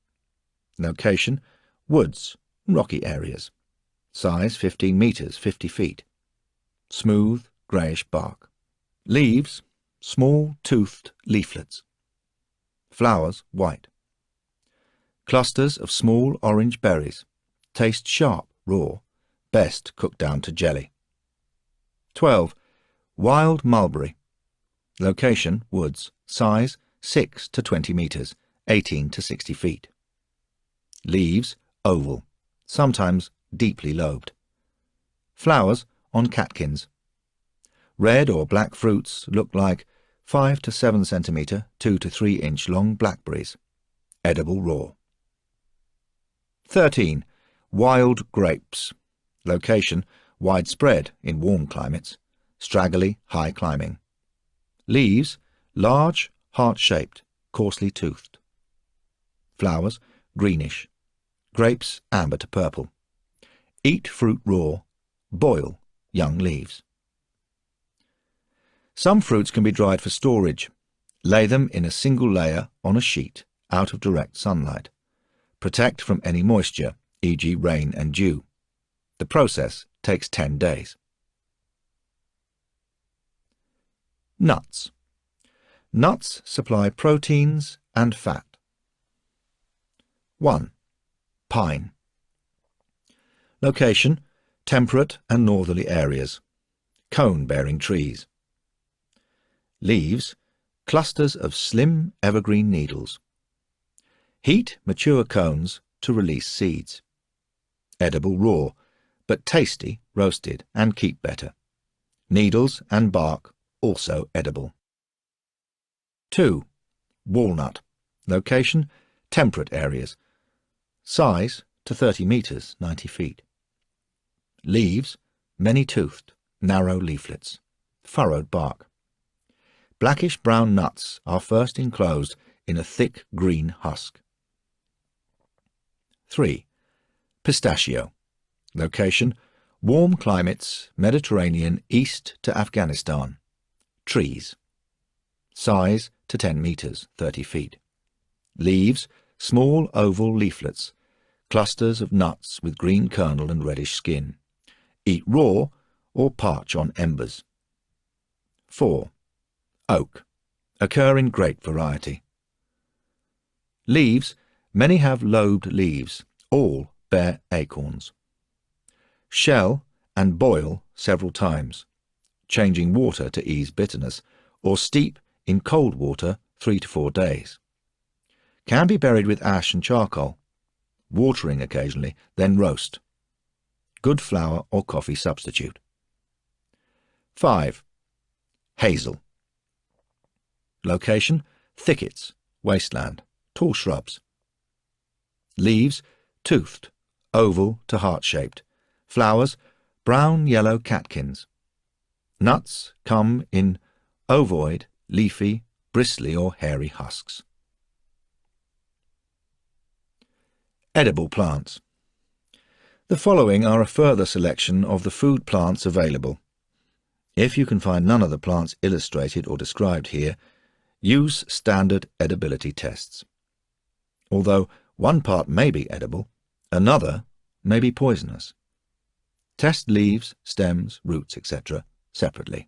Location: woods, rocky areas. Size: 15 meters, 50 feet. Smooth, greyish bark. Leaves: small toothed leaflets. Flowers: white. Clusters of small orange berries. Taste sharp, raw. Best cooked down to jelly. 12. Wild mulberry. Location: woods. Size: 6 to 20 meters, 18 to 60 feet. Leaves: oval, sometimes deeply lobed. Flowers: on catkins. Red or black fruits look like 5 to 7 centimeter, 2 to 3 inch long blackberries. Edible raw. 13. Wild grapes. Location: widespread in warm climates. Straggly, high climbing. Leaves: large, heart-shaped, coarsely toothed. Flowers: greenish. Grapes: amber to purple. Eat fruit raw. Boil young leaves. Some fruits can be dried for storage. Lay them in a single layer on a sheet, out of direct sunlight. Protect from any moisture, e.g. rain and dew. The process takes 10 days. Nuts. Nuts supply proteins and fat. 1. Pine. Location: temperate and northerly areas. Cone-bearing trees. Leaves: clusters of slim evergreen needles. Heat mature cones to release seeds. Edible raw, but tasty roasted and keep better. Needles and bark also edible. 2. Walnut. Location: temperate areas. Size: to 30 meters, 90 feet. Leaves: many-toothed, narrow leaflets. Furrowed bark. Blackish-brown nuts are first enclosed in a thick green husk. 3. Pistachio. Location: warm climates, Mediterranean east to Afghanistan. Trees. Size: to 10 meters, 30 feet. Leaves: small oval leaflets. Clusters of nuts with green kernel and reddish skin. Eat raw or parch on embers. 4. Oak. Occur in great variety. Leaves: many have lobed leaves, all bear acorns. Shell and boil several times, changing water to ease bitterness, or steep in cold water 3 to 4 days. Can be buried with ash and charcoal, watering occasionally, then roast. Good flour or coffee substitute. 5. Hazel. Location: thickets, wasteland, tall shrubs. Leaves: toothed, oval to heart-shaped. Flowers: brown-yellow catkins. Nuts come in ovoid, leafy, bristly or hairy husks. Edible plants. The following are a further selection of the food plants available. If you can find none of the plants illustrated or described here, use standard edibility tests. Although one part may be edible, another may be poisonous. Test leaves, stems, roots, etc. separately.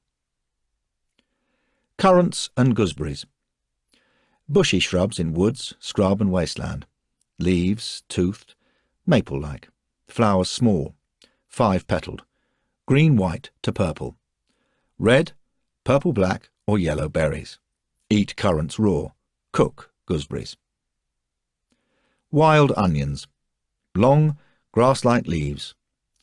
Currants and gooseberries. Bushy shrubs in woods, scrub and wasteland. Leaves toothed, maple-like. Flowers small, 5-petaled, green-white to purple. Red, purple-black or yellow berries. Eat currants raw. Cook gooseberries. Wild onions. Long, Grass-like leaves.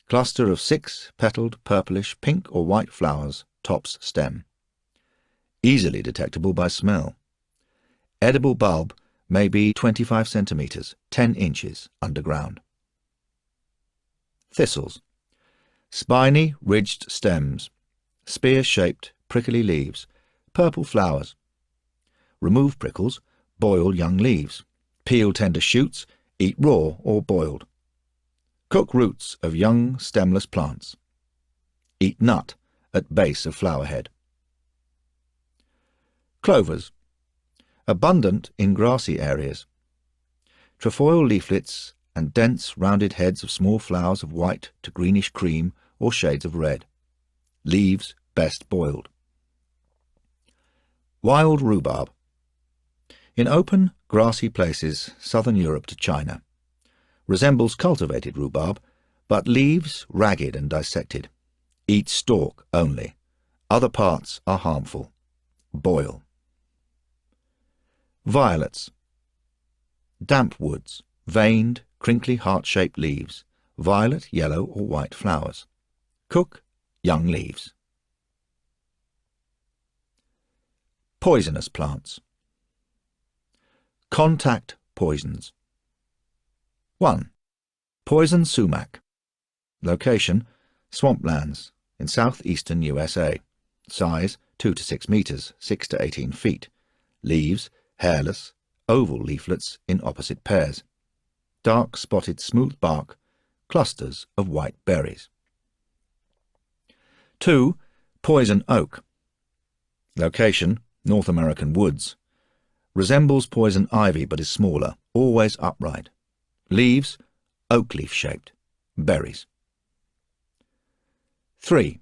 Cluster of 6 petalled purplish pink or white flowers tops stem. Easily detectable by smell. Edible bulb may be 25 centimeters, 10 inches underground. Thistles. Spiny, ridged stems, spear-shaped, prickly leaves, purple flowers. Remove prickles, boil young leaves. Peel tender shoots, eat raw or boiled. Cook roots of young stemless plants. Eat nut at base of flower head. Clovers. Abundant in grassy areas. Trefoil leaflets and dense rounded heads of small flowers of white to greenish cream or shades of red. Leaves best boiled. Wild rhubarb. In open, grassy places, southern Europe to China. Resembles cultivated rhubarb, but leaves ragged and dissected. Eat stalk only. Other parts are harmful. Boil. Violets. Damp woods, veined, crinkly heart-shaped leaves, violet, yellow or white flowers. Cook young leaves. Poisonous plants. Contact poisons. 1. Poison sumac. Location: swamplands in southeastern USA. Size: 2 to 6 meters, 6 to 18 feet. Leaves: hairless, oval leaflets in opposite pairs. Dark spotted smooth bark, clusters of white berries. 2. Poison oak. Location: North American woods. Resembles poison ivy but is smaller, always upright. Leaves: oak leaf shaped. Berries. 3.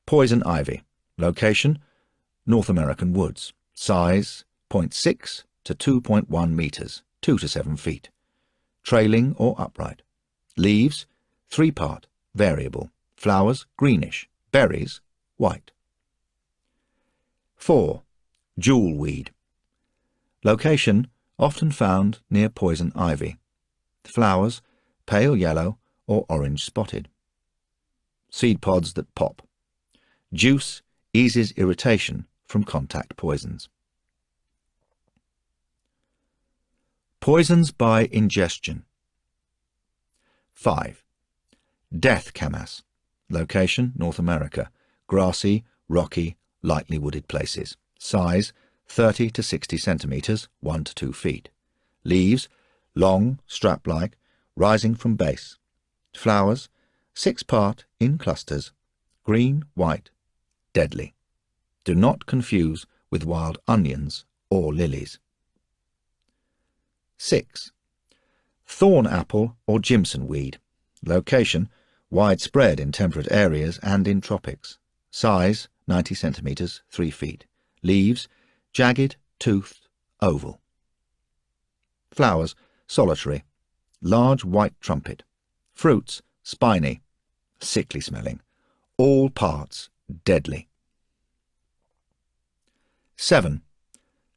Poison ivy. Location: North American woods. Size: 0.6 to 2.1 meters, 2 to 7 feet. Trailing or upright. Leaves: 3-part, variable. Flowers: greenish. Berries: white. 4. Jewelweed. Location: often found near poison ivy. Flowers: pale yellow or orange spotted. Seed pods that pop. Juice eases irritation from contact poisons. Poisons by ingestion. 5. Death camas. Location: North America. Grassy, rocky, lightly wooded places. Size: 30 to 60 centimeters, 1 to 2 feet. Leaves: long, strap-like, rising from base. Flowers: 6-part, in clusters. Green, white, deadly. Do not confuse with wild onions or lilies. 6. Thorn apple or Jimson weed. Location: widespread in temperate areas and in tropics. Size: 90 centimeters, 3 feet. Leaves: jagged, toothed, oval. Flowers: solitary. Large white trumpet. Fruits: spiny, sickly smelling. All parts deadly. 7.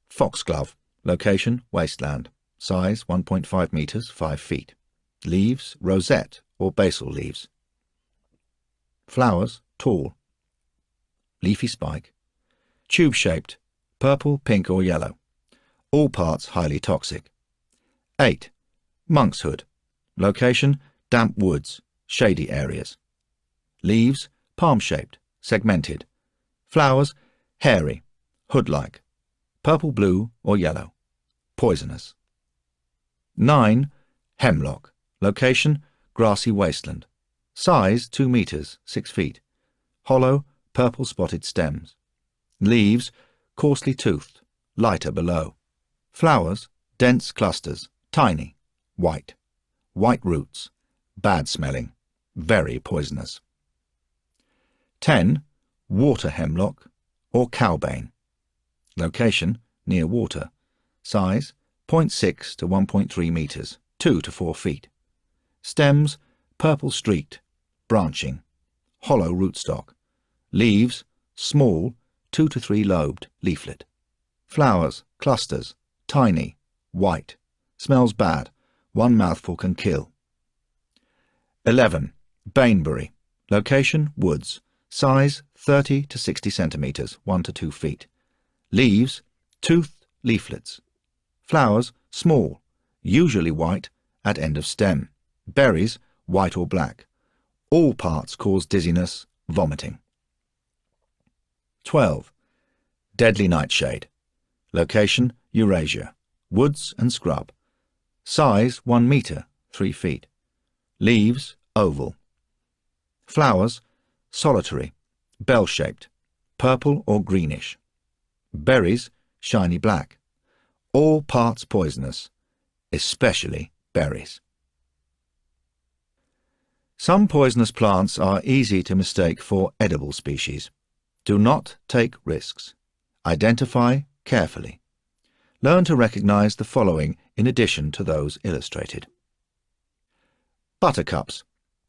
Foxglove. Location: wasteland. Size: 1.5 meters, 5 feet. Leaves: rosette or basal leaves. Flowers: tall. Leafy spike. Tube-shaped, purple, pink or yellow. All parts highly toxic. 8. Monkshood. Location: damp woods, shady areas. Leaves: palm-shaped, segmented. Flowers: hairy, hood-like, purple-blue or yellow. Poisonous. 9. Hemlock. Location: grassy wasteland. Size: 2 meters, 6 feet. Hollow, purple spotted stems. Leaves: coarsely toothed, lighter below. Flowers: dense clusters, tiny, white. White roots, bad smelling, very poisonous. 10. Water hemlock or cowbane. Location: near water. Size: 0.6 to 1.3 meters, 2 to 4 feet. Stems: purple streaked, branching. Hollow rootstock. Leaves: small, 2 to 3 lobed leaflet. Flowers: clusters, tiny, white. Smells bad. 1 mouthful can kill. 11. Baneberry. Location, woods. Size, 30 to 60 centimetres, 1 to 2 feet. Leaves, toothed leaflets. Flowers, small, usually white, at end of stem. Berries, white or black. All parts cause dizziness, vomiting. 12. Deadly nightshade. Location, Eurasia. Woods and scrub. Size, 1 metre, 3 feet. Leaves, oval. Flowers, solitary, bell-shaped, purple or greenish. Berries, shiny black. All parts poisonous, especially berries. Some poisonous plants are easy to mistake for edible species. Do not take risks. Identify carefully. Learn to recognize the following in addition to those illustrated. Buttercups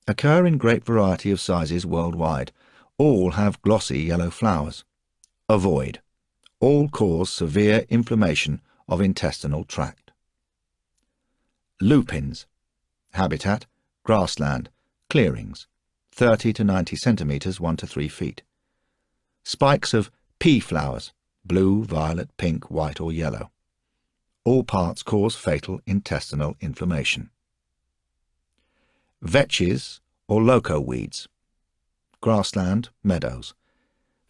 occur in great variety of sizes worldwide. All have glossy yellow flowers. Avoid. All cause severe inflammation of intestinal tract. Lupins. Habitat, grassland, clearings, 30 to 90 centimetres, 1 to 3 feet. Spikes of pea flowers, blue, violet, pink, white or yellow. All parts cause fatal intestinal inflammation. Vetches or loco weeds. Grassland, meadows,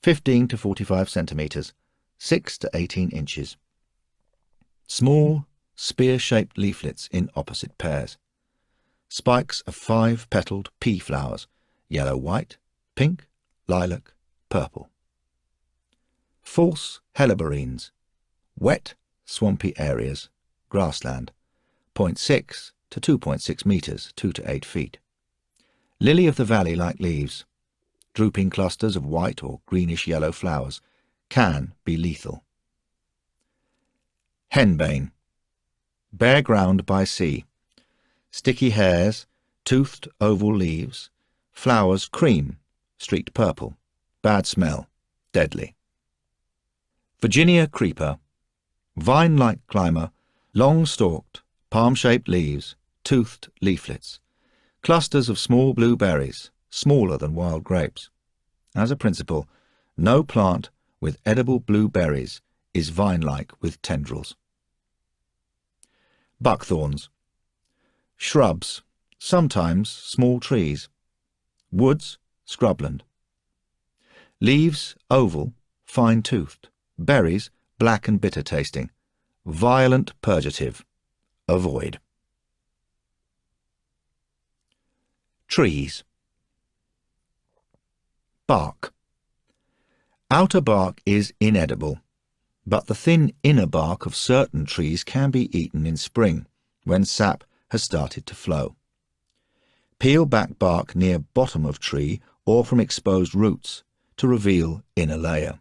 15 to 45 centimetres, 6 to 18 inches. Small, spear-shaped leaflets in opposite pairs. Spikes of 5-petalled pea flowers, yellow-white, pink, lilac, purple. False helleborines. Wet, swampy areas, grassland, 0.6 to 2.6 metres, 2 to 8 feet. Lily of the valley-like leaves. Drooping clusters of white or greenish-yellow flowers can be lethal. Henbane. Bare ground by sea. Sticky hairs, toothed oval leaves, flowers cream, streaked purple, bad smell, deadly. Virginia creeper. Vine-like climber, long-stalked, palm-shaped leaves, toothed leaflets. Clusters of small blue berries, smaller than wild grapes. As a principle, no plant with edible blue berries is vine-like with tendrils. Buckthorns. Shrubs, sometimes small trees. Woods, scrubland. Leaves, oval, fine-toothed. Berries, black and bitter tasting. Violent purgative. Avoid. Trees. Bark. Outer bark is inedible, but the thin inner bark of certain trees can be eaten in spring, when sap has started to flow. Peel back bark near bottom of tree or from exposed roots to reveal inner layer.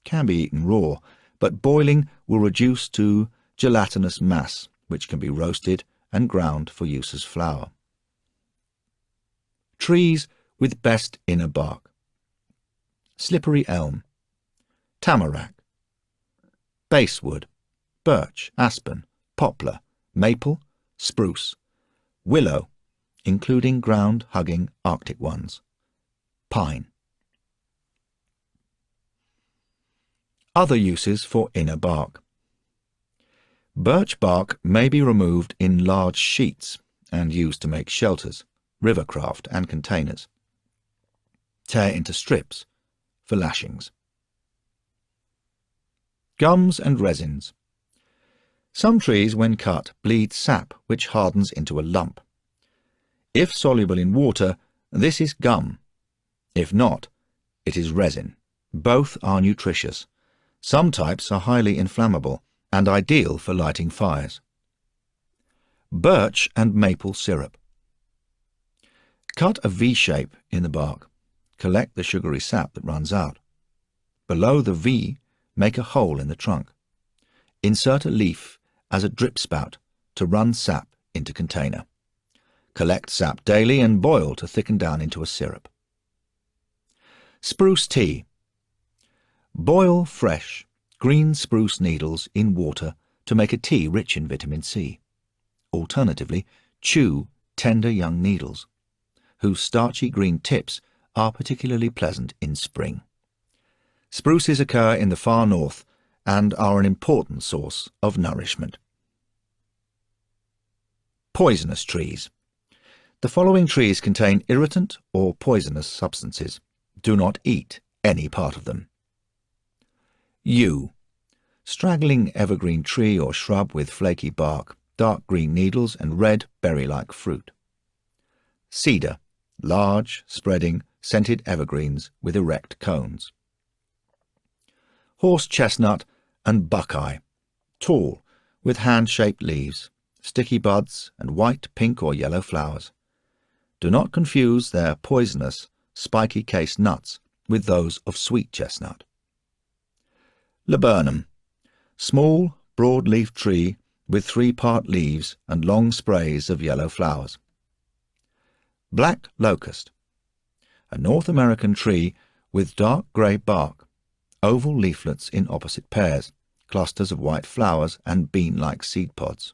Can be eaten raw, but boiling will reduce to gelatinous mass, which can be roasted and ground for use as flour. Trees with best inner bark. Slippery elm, tamarack, basswood, birch, aspen, poplar, maple, spruce, willow, including ground-hugging Arctic ones, pine. Other uses for inner bark. Birch bark may be removed in large sheets and used to make shelters, rivercraft and containers. Tear into strips for lashings. Gums and resins. Some trees, when cut, bleed sap which hardens into a lump. If soluble in water, this is gum. If not, it is resin. Both are nutritious. Some types are highly inflammable and ideal for lighting fires. Birch and maple syrup. Cut a V shape in the bark. Collect the sugary sap that runs out. Below the V, make a hole in the trunk. Insert a leaf as a drip spout to run sap into container. Collect sap daily and boil to thicken down into a syrup. Spruce tea. Boil fresh, green spruce needles in water to make a tea rich in vitamin C. Alternatively, chew tender young needles. whose starchy green tips are particularly pleasant in spring. Spruces occur in the far north and are an important source of nourishment. Poisonous trees. The following trees contain irritant or poisonous substances. Do not eat any part of them. Yew. Straggling evergreen tree or shrub with flaky bark, dark green needles and red berry-like fruit. Cedar. Large, spreading, scented evergreens with erect cones. Horse chestnut and buckeye. Tall, with hand-shaped leaves, sticky buds and white, pink or yellow flowers. Do not confuse their poisonous, spiky cased nuts with those of sweet chestnut. Laburnum. Small, broad-leaved tree with 3-part leaves and long sprays of yellow flowers. Black locust. A North American tree with dark grey bark, oval leaflets in opposite pairs, clusters of white flowers and bean-like seed pods.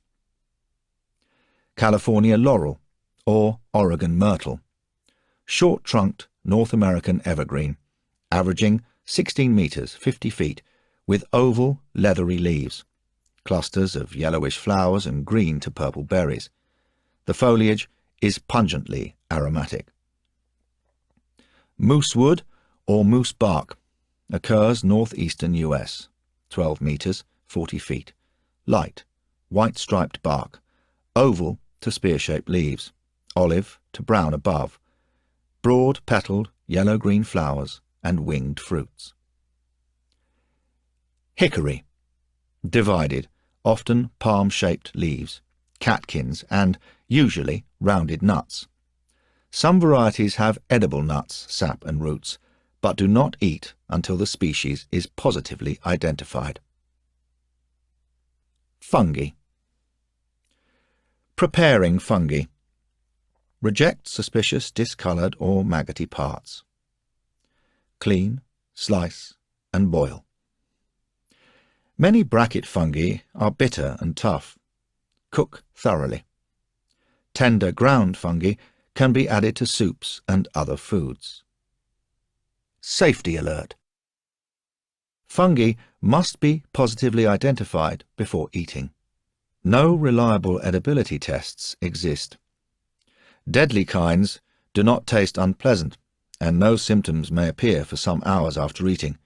California laurel, or Oregon myrtle. Short-trunked North American evergreen, averaging 16 metres, 50 feet, with oval, leathery leaves, clusters of yellowish flowers and green to purple berries. The foliage is pungently aromatic. Moosewood, or moose bark, occurs northeastern U.S., 12 metres, 40 feet, light, white-striped bark, oval to spear-shaped leaves, olive to brown above, broad-petalled yellow-green flowers and winged fruits. Hickory. Divided, often palm-shaped leaves, catkins and, usually, rounded nuts. Some varieties have edible nuts, sap and roots, but do not eat until the species is positively identified. Fungi. Preparing fungi. Reject suspicious, discoloured or maggoty parts. Clean, slice and boil. Many bracket fungi are bitter and tough. Cook thoroughly. Tender ground fungi can be added to soups and other foods. Safety alert. Fungi must be positively identified before eating. No reliable edibility tests exist. Deadly kinds do not taste unpleasant, and no symptoms may appear for some hours after eating.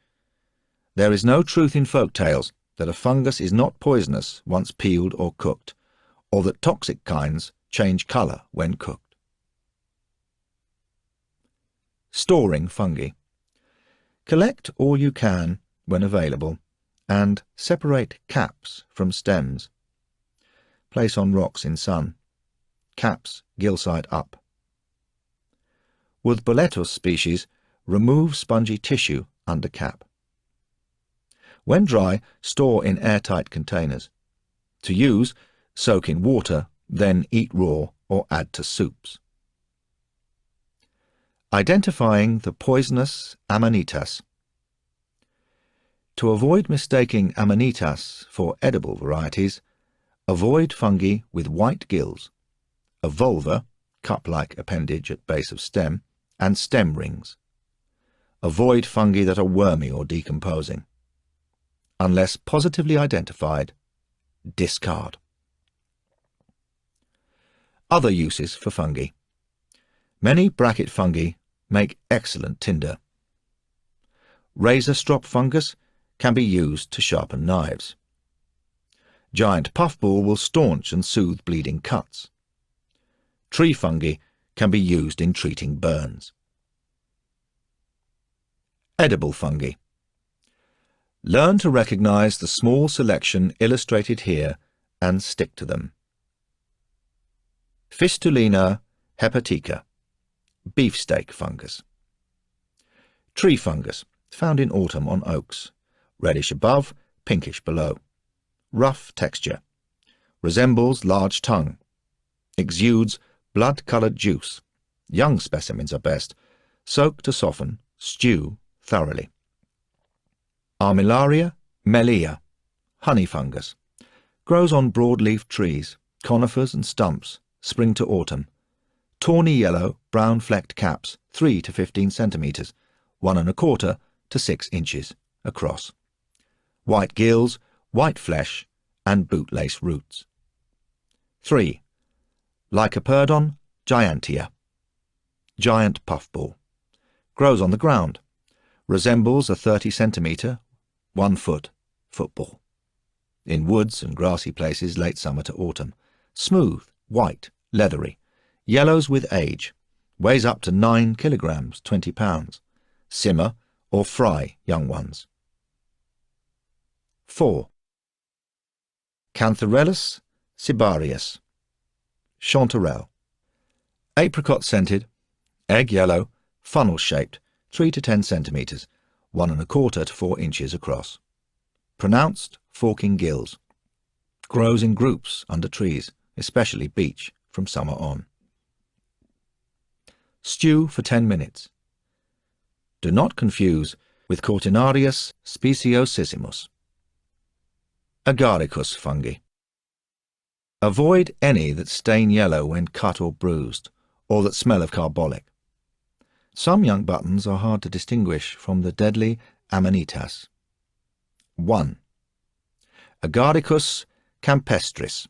There is no truth in folk tales that a fungus is not poisonous once peeled or cooked, or that toxic kinds change colour when cooked. Storing fungi. Collect all you can when available, and separate caps from stems. Place on rocks in sun. Caps gill side up. With Boletus species, remove spongy tissue under cap. When dry, store in airtight containers. To use, soak in water, then eat raw or add to soups. Identifying the poisonous Amanitas. To avoid mistaking Amanitas for edible varieties, avoid fungi with white gills, a vulva, cup-like appendage at base of stem, and stem rings. Avoid fungi that are wormy or decomposing. Unless positively identified, discard. Other uses for fungi. Many bracket fungi make excellent tinder. Razor strop fungus can be used to sharpen knives. Giant puffball will staunch and soothe bleeding cuts. Tree fungi can be used in treating burns. Edible fungi. Learn to recognize the small selection illustrated here and stick to them. Fistulina hepatica, beefsteak fungus. Tree fungus, found in autumn on oaks, reddish above, pinkish below. Rough texture. Resembles large tongue. Exudes blood-coloured juice. Young specimens are best. Soak to soften. Stew thoroughly. Armillaria mellea, honey fungus. Grows on broad-leaf trees, conifers and stumps, spring to autumn. Tawny yellow, brown flecked caps, 3 to 15 centimetres, 1 1/4 to 6 inches across. White gills, white flesh, and bootlace roots. 3. Lycoperdon gigantea. Giant puffball. Grows on the ground. Resembles a 30 centimetre, 1 foot football. In woods and grassy places late summer to autumn. Smooth, white, leathery. Yellows with age. Weighs up to 9 kilograms, 20 pounds. Simmer or fry young ones. 4. Cantharellus cibarius. Chanterelle. Apricot scented, egg yellow, funnel shaped, 3 to 10 centimetres, 1 1/4 to 4 inches across. Pronounced forking gills. Grows in groups under trees, especially beech, from summer on. Stew for 10 minutes. Do not confuse with Cortinarius speciosissimus. Agaricus fungi. Avoid any that stain yellow when cut or bruised, or that smell of carbolic. Some young buttons are hard to distinguish from the deadly Amanitas. 1. Agaricus campestris.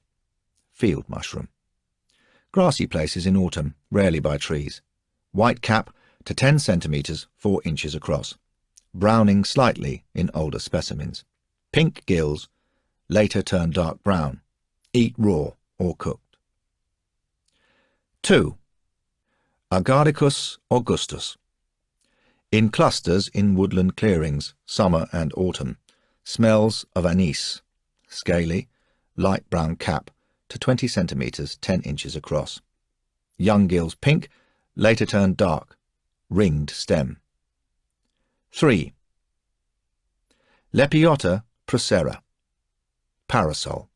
Field mushroom. Grassy places in autumn, rarely by trees. White cap to 10 centimetres, 4 inches across. Browning slightly in older specimens. Pink gills, later turn dark brown. Eat raw or cooked. 2. Agaricus augustus. In clusters in woodland clearings, summer and autumn. Smells of anise. Scaly, light brown cap to 20 centimetres, 10 inches across. Young gills pink, later turn dark. Ringed stem. 3. Lepiota procera. Parasol.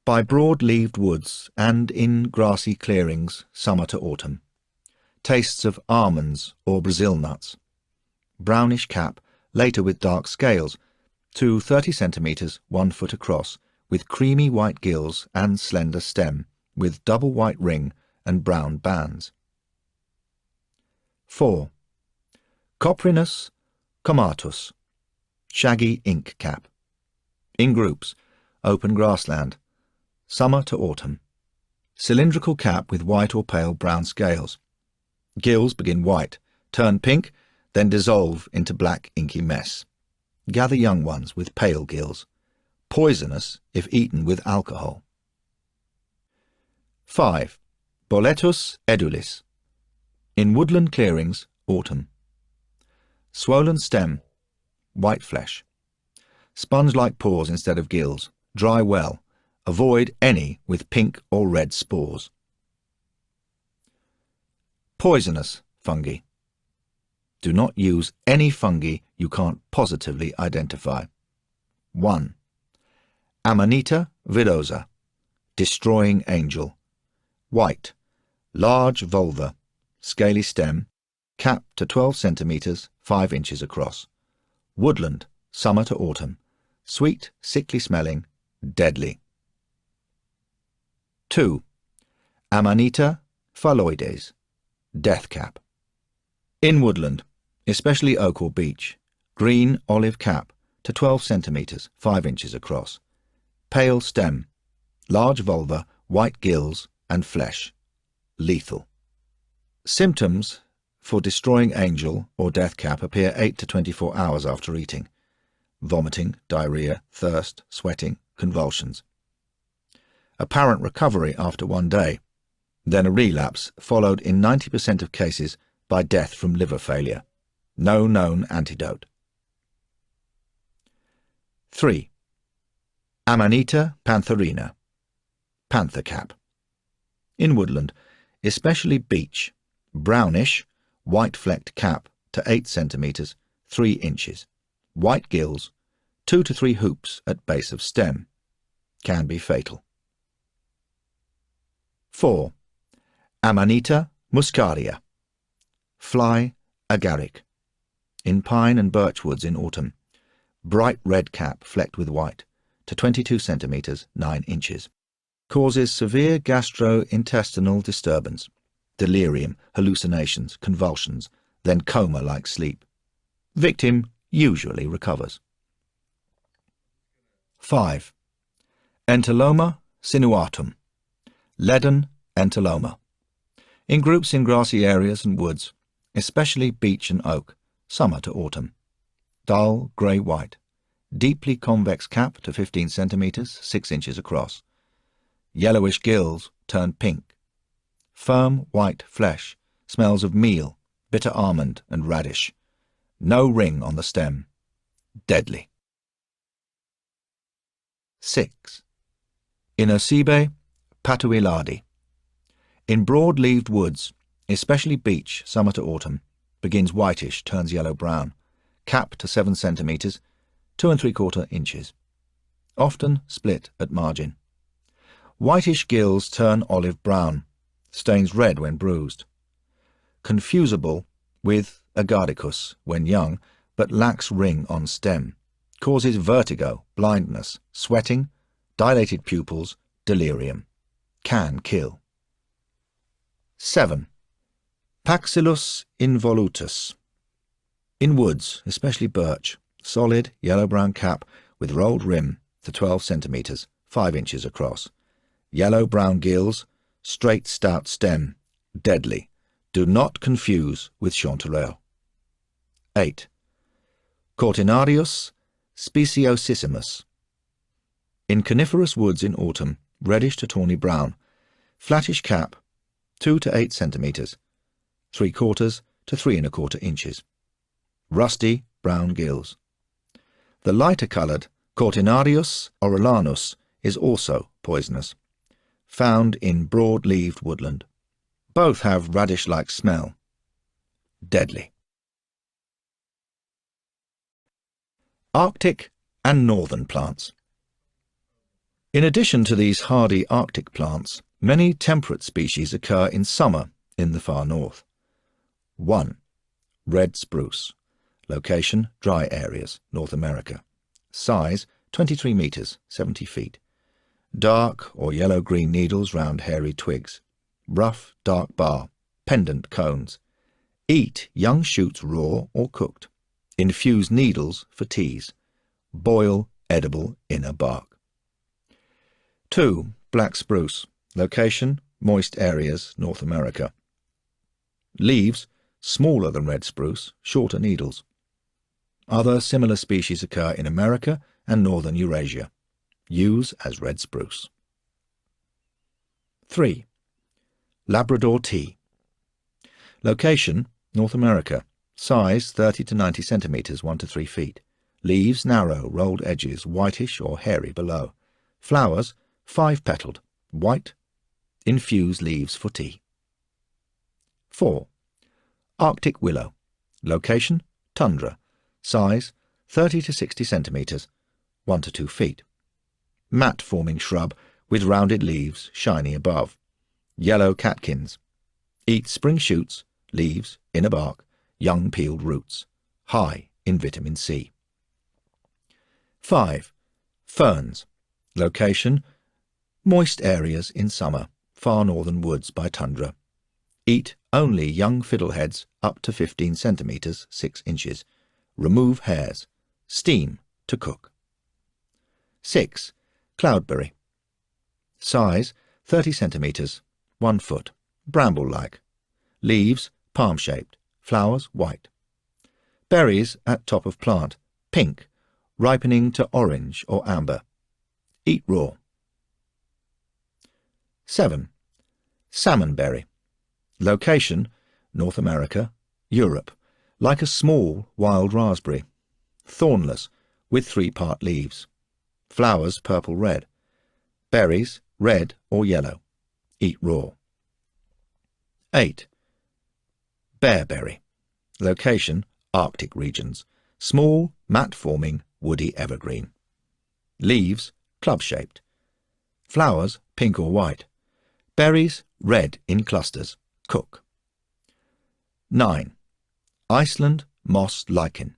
By broad-leaved woods and in grassy clearings, summer to autumn. Tastes of almonds or Brazil nuts. Brownish cap, later with dark scales, to 30 centimetres, 1 foot across, with creamy white gills and slender stem, with double white ring and brown bands. 4. Coprinus comatus. Shaggy ink cap. In groups, open grassland. Summer to autumn. Cylindrical cap with white or pale brown scales. Gills begin white, turn pink, then dissolve into black inky mess. Gather young ones with pale gills. Poisonous if eaten with alcohol. 5. Boletus edulis. In woodland clearings, autumn. Swollen stem, white flesh. Sponge-like pores instead of gills. Dry well. Avoid any with pink or red spores. Poisonous fungi. Do not use any fungi you can't positively identify. 1. Amanita virosa. Destroying angel. White. Large vulva. Scaly stem. Cap to 12 centimetres, 5 inches across. Woodland, summer to autumn. Sweet, sickly smelling, deadly. 2. Amanita phalloides. Death cap. In woodland, especially oak or beech. Green olive cap to 12 centimetres, 5 inches across. Pale stem. Large vulva, white gills and flesh. Lethal. Symptoms for destroying angel or death cap appear 8 to 24 hours after eating. Vomiting, diarrhea, thirst, sweating, convulsions. Apparent recovery after 1 day, then a relapse followed in 90% of cases by death from liver failure. No known antidote. 3. Amanita pantherina. Panther cap. In woodland, especially beech. Brownish, white flecked cap to 8 centimetres, 3 inches. White gills, 2 to 3 hoops at base of stem. Can be fatal. 4. Amanita muscaria. Fly agaric. In pine and birch woods in autumn. Bright red cap flecked with white, to 22 centimetres, 9 inches. Causes severe gastrointestinal disturbance, delirium, hallucinations, convulsions, then coma-like sleep. Victim usually recovers. 5. Entoloma sinuatum, leaden entoloma. In groups in grassy areas and woods, especially beech and oak, summer to autumn. Dull grey-white, deeply convex cap to 15 centimetres, 6 inches across. Yellowish gills turn pink. Firm white flesh, smells of meal, bitter almond and radish. No ring on the stem. Deadly. 6. Inosebe patuiladi. In broad-leaved woods, especially beech, summer to autumn, begins whitish, turns yellow-brown. Cap to 7 centimetres, 2 3/4 inches. Often split at margin. Whitish gills turn olive-brown, stains red when bruised. Confusable with Agardicus when young, but lacks ring on stem. Causes vertigo, blindness, sweating, dilated pupils, delirium. Can kill. 7. Paxillus involutus. In woods, especially birch, solid yellow-brown cap with rolled rim to 12 centimetres, 5 inches across. Yellow-brown gills, straight stout stem, deadly. Do not confuse with chanterelle. 8. Cortinarius speciosissimus. In coniferous woods in autumn, reddish to tawny brown, flattish cap, 2 to 8 centimetres, 3/4 to 3 1/4 inches. Rusty brown gills. The lighter-coloured Cortinarius orellanus is also poisonous, found in broad-leaved woodland. Both have radish-like smell. Deadly. Arctic and northern plants. In addition to these hardy Arctic plants, many temperate species occur in summer in the far north. 1. Red spruce. Location, dry areas, North America. Size, 23 metres, 70 feet. Dark or yellow-green needles round hairy twigs. Rough, dark bar, pendant cones. Eat young shoots raw or cooked. Infuse needles for teas. Boil edible inner bark. 2. Black spruce. Location, moist areas, North America. Leaves, smaller than red spruce, shorter needles. Other similar species occur in America and northern Eurasia. Use as red spruce. 3. Labrador tea. Location, North America. Size, 30 to 90 centimetres, 1 to 3 feet. Leaves narrow, rolled edges, whitish or hairy below. Flowers, 5-petalled, white. Infuse leaves for tea. 4. Arctic willow. Location, tundra. Size, 30 to 60 centimetres, 1 to 2 feet. Mat-forming shrub with rounded leaves, shiny above. Yellow catkins. Eat spring shoots, leaves, inner bark, young peeled roots. High in vitamin C. 5. Ferns. Location, moist areas in summer, far northern woods by tundra. Eat only young fiddleheads up to 15 centimetres, 6 inches. Remove hairs. Steam to cook. 6. Cloudberry. Size, 30 centimetres, 1 foot. Bramble-like. Leaves, palm-shaped. Flowers, white. Berries at top of plant, pink, ripening to orange or amber. Eat raw. 7. Salmonberry. Location, North America, Europe. Like a small wild raspberry. Thornless, with 3-part leaves. Flowers purple-red. Berries red or yellow. Eat raw. 8. Bearberry. Location, Arctic regions. Small, mat-forming, woody evergreen. Leaves club-shaped. Flowers pink or white. Berries red in clusters. Cook. 9. Iceland moss lichen.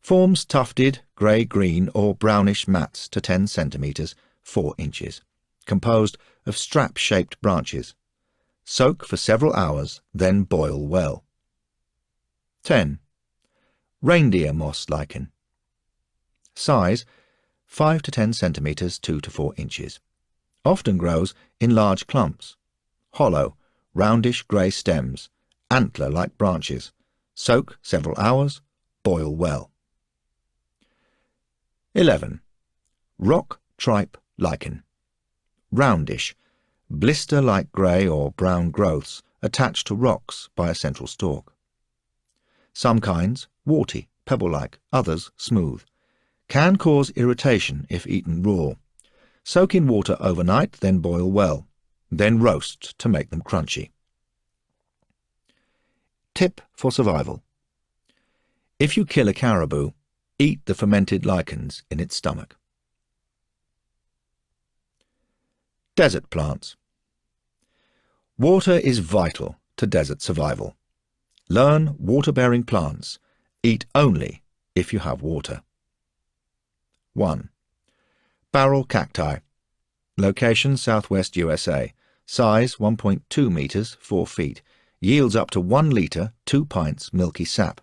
Forms tufted, grey-green or brownish mats to 10 centimetres, 4 inches. composed of strap-shaped branches. Soak for several hours, then boil well. 10. Reindeer moss lichen. Size 5 to 10 centimeters, 2 to 4 inches. Often grows in large clumps. Hollow, roundish grey stems, antler-like branches. Soak several hours, boil well. 11. Rock tripe lichen. Roundish, blister-like grey or brown growths attached to rocks by a central stalk. Some kinds warty, pebble-like, others smooth. Can cause irritation if eaten raw. Soak in water overnight, then boil well. Then roast to make them crunchy. Tip for survival. If you kill a caribou, eat the fermented lichens in its stomach. Desert plants. Water is vital to desert survival. Learn water-bearing plants. Eat only if you have water. 1. Barrel cacti. Location southwest USA. Size 1.2 meters, 4 feet. Yields up to 1 liter, 2 pints milky sap.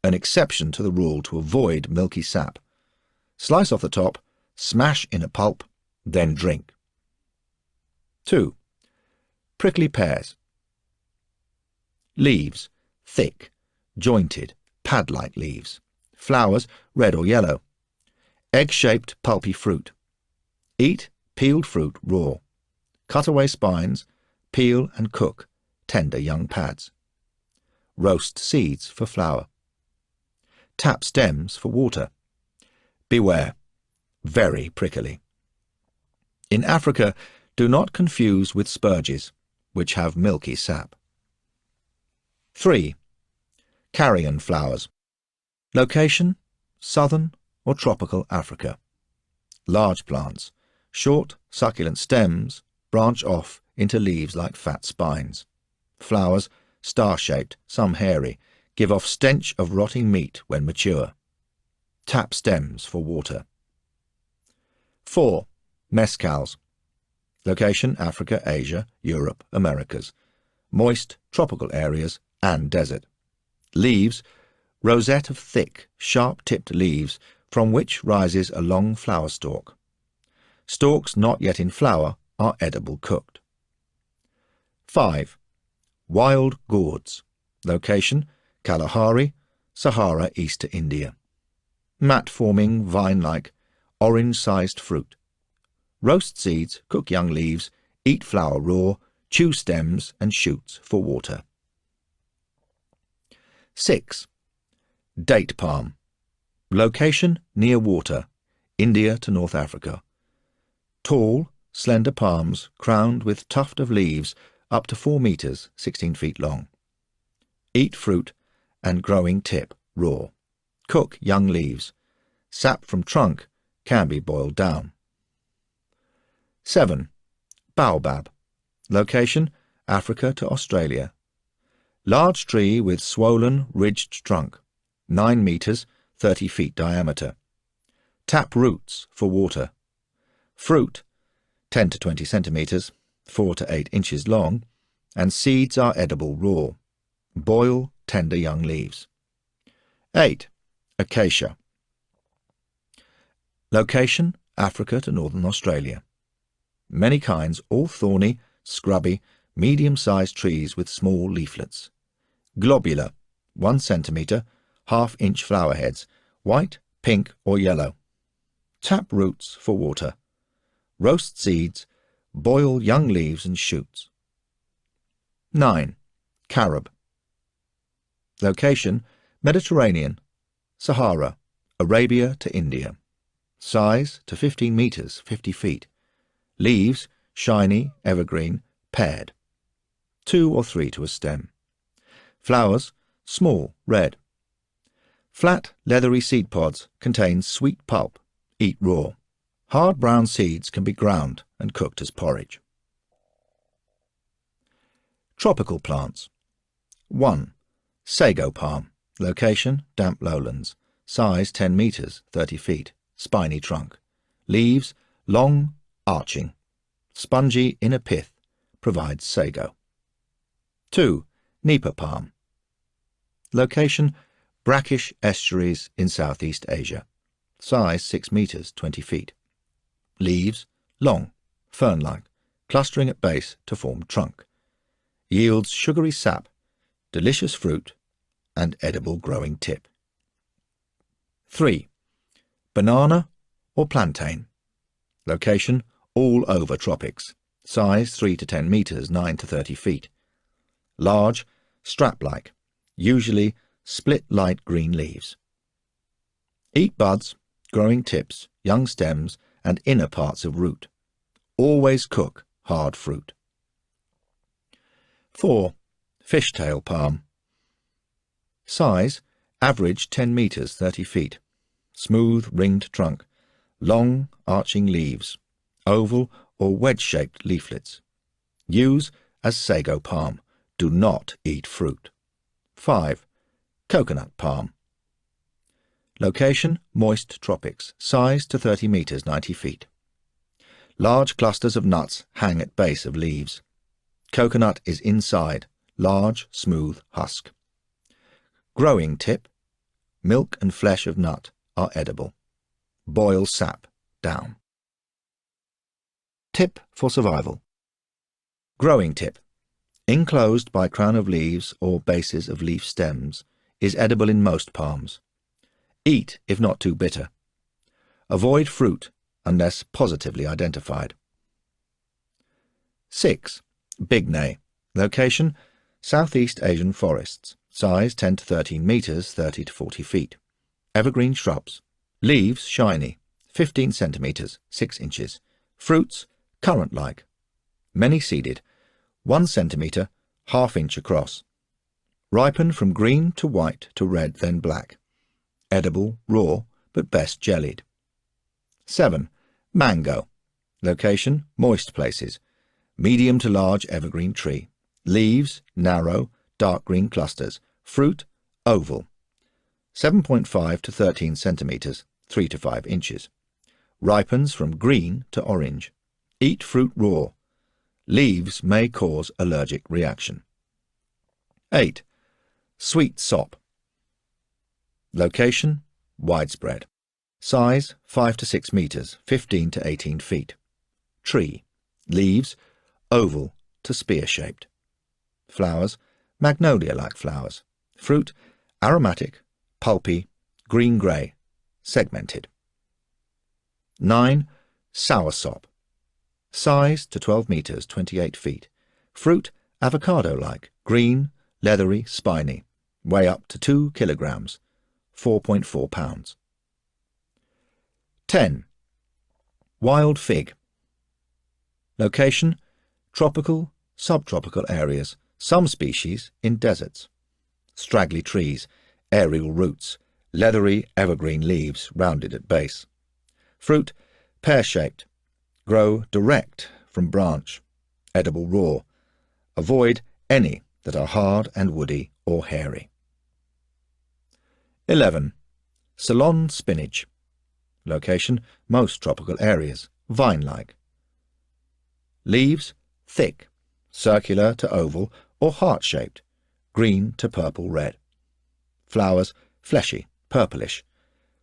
An exception to the rule to avoid milky sap. Slice off the top, smash in a pulp, then drink. 2. Prickly pears. Leaves, thick, jointed, pad-like leaves. Flowers, red or yellow. Egg-shaped pulpy fruit. Eat peeled fruit raw. Cut away spines, peel and cook tender young pads. Roast seeds for flour. Tap stems for water. Beware, very prickly. In Africa, do not confuse with spurges, which have milky sap. 3. Carrion flowers. Location, southern or tropical Africa. Large plants, short, succulent stems, branch off into leaves like fat spines. Flowers, star-shaped, some hairy, give off stench of rotting meat when mature. Tap stems for water. 4. Mescals. Location, Africa, Asia, Europe, Americas. Moist, tropical areas and desert. Leaves, rosette of thick, sharp-tipped leaves from which rises a long flower stalk. Stalks not yet in flower are edible cooked. 5. Wild gourds. Location, Kalahari, Sahara, east to India. Mat-forming, vine-like, orange-sized fruit. Roast seeds, cook young leaves, eat flower raw, chew stems and shoots for water. 6. Date palm. Location, near water, India to North Africa. Tall, slender palms crowned with tuft of leaves up to 4 meters, 16 feet long. Eat fruit and growing tip raw. Cook young leaves. Sap from trunk can be boiled down. 7. Baobab. Location, Africa to Australia. Large tree with swollen, ridged trunk, 9 meters, 30 feet diameter. Tap roots for water. Fruit, 10 to 20 centimeters, 4 to 8 inches long, and seeds are edible raw. Boil tender young leaves. 8. Acacia. Location, Africa to northern Australia. Many kinds, all thorny, scrubby, medium-sized trees with small leaflets. Globular, 1 centimeter, half-inch flower heads, white, pink or yellow. Tap roots for water. Roast seeds, boil young leaves and shoots. 9. Carob. Location, Mediterranean, Sahara, Arabia to India. Size to 15 meters, 50 feet. Leaves, shiny, evergreen, paired. 2 or 3 to a stem. Flowers, small, red. Flat, leathery seed pods contain sweet pulp. Eat raw. Hard brown seeds can be ground and cooked as porridge. Tropical plants. 1. Sago palm. Location, damp lowlands. Size 10 meters, 30 feet. Spiny trunk. Leaves, long, arching. Spongy inner pith provides sago. 2. Nipa palm. Location: brackish estuaries in Southeast Asia. Size 6 meters, 20 feet. Leaves: long, fern-like, clustering at base to form trunk. Yields sugary sap, delicious fruit, and edible growing tip. 3. Banana or plantain. Location: all over tropics. Size 3 to 10 meters, 9 to 30 feet. Large, strap-like, usually split light green leaves. Eat buds, growing tips, young stems, and inner parts of root. Always cook hard fruit. 4. Fishtail palm. Size: average 10 meters, 30 feet. Smooth ringed trunk, long arching leaves, oval or wedge-shaped leaflets. Use as sago palm. Do not eat fruit. 5. Coconut palm. Location: moist tropics. Size to 30 meters, 90 feet. Large clusters of nuts hang at base of leaves. Coconut is inside, large, smooth husk. Growing tip: milk and flesh of nut are edible. Boil sap down. Tip for survival. Growing tip: enclosed by crown of leaves or bases of leaf stems, is edible in most palms. Eat if not too bitter. Avoid fruit unless positively identified. 6. Bignay. Location: Southeast Asian forests. Size 10 to 13 meters, 30 to 40 feet. Evergreen shrubs. Leaves shiny, 15 centimeters, 6 inches. Fruits currant-like. Many-seeded, 1 centimeter, ½ inch across. Ripen from green to white to red, then black. Edible raw, but best jellied. 7. Mango. Location: moist places. Medium to large evergreen tree. Leaves narrow, dark green clusters. Fruit oval. 7.5 to 13 centimeters, 3 to 5 inches. Ripens from green to orange. Eat fruit raw. Leaves may cause allergic reaction. 8. Sweet sop. Location: widespread. Size: 5 to 6 meters, 15 to 18 feet. Tree. Leaves oval to spear-shaped. Flowers: magnolia-like flowers. Fruit: aromatic, pulpy, green-grey, segmented. 9. Soursop. Size to 12 meters, 28 feet. Fruit: avocado-like, green, leathery, spiny. Weigh up to 2 kilograms, 4.4 pounds. 10. Wild fig. Location: tropical, subtropical areas. Some species in deserts. Straggly trees, aerial roots, leathery evergreen leaves rounded at base. Fruit: pear-shaped. Grow direct from branch. Edible raw. Avoid any that are hard and woody or hairy. 11. Ceylon spinach. Location: most tropical areas. Vine-like. Leaves: thick, circular to oval or heart-shaped, green to purple-red. Flowers: fleshy, purplish.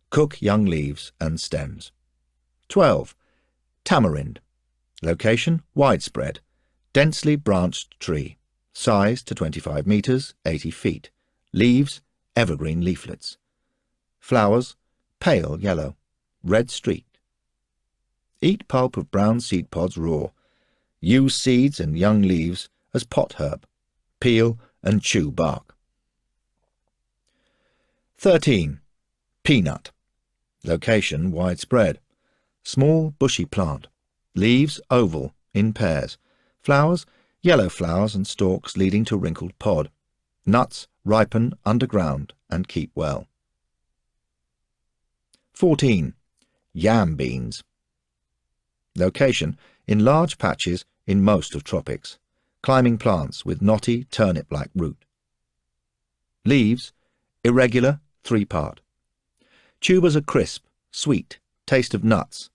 Cook young leaves and stems. 12. Tamarind. Location: widespread, densely branched tree. Size to 25 meters, 80 feet. Leaves: evergreen leaflets. Flowers: pale yellow, red streaked. Eat pulp of brown seed pods raw. Use seeds and young leaves as pot herb. Peel and chew bark. 13. Peanut. Location: widespread. Small bushy plant. Leaves oval, in pairs. Flowers: yellow flowers and stalks leading to wrinkled pod. Nuts ripen underground and keep well. 14. Yam beans. Location: in large patches in most of tropics. Climbing plants with knotty turnip-like root. Leaves: irregular, 3-part. Tubers are crisp, sweet, taste of nuts.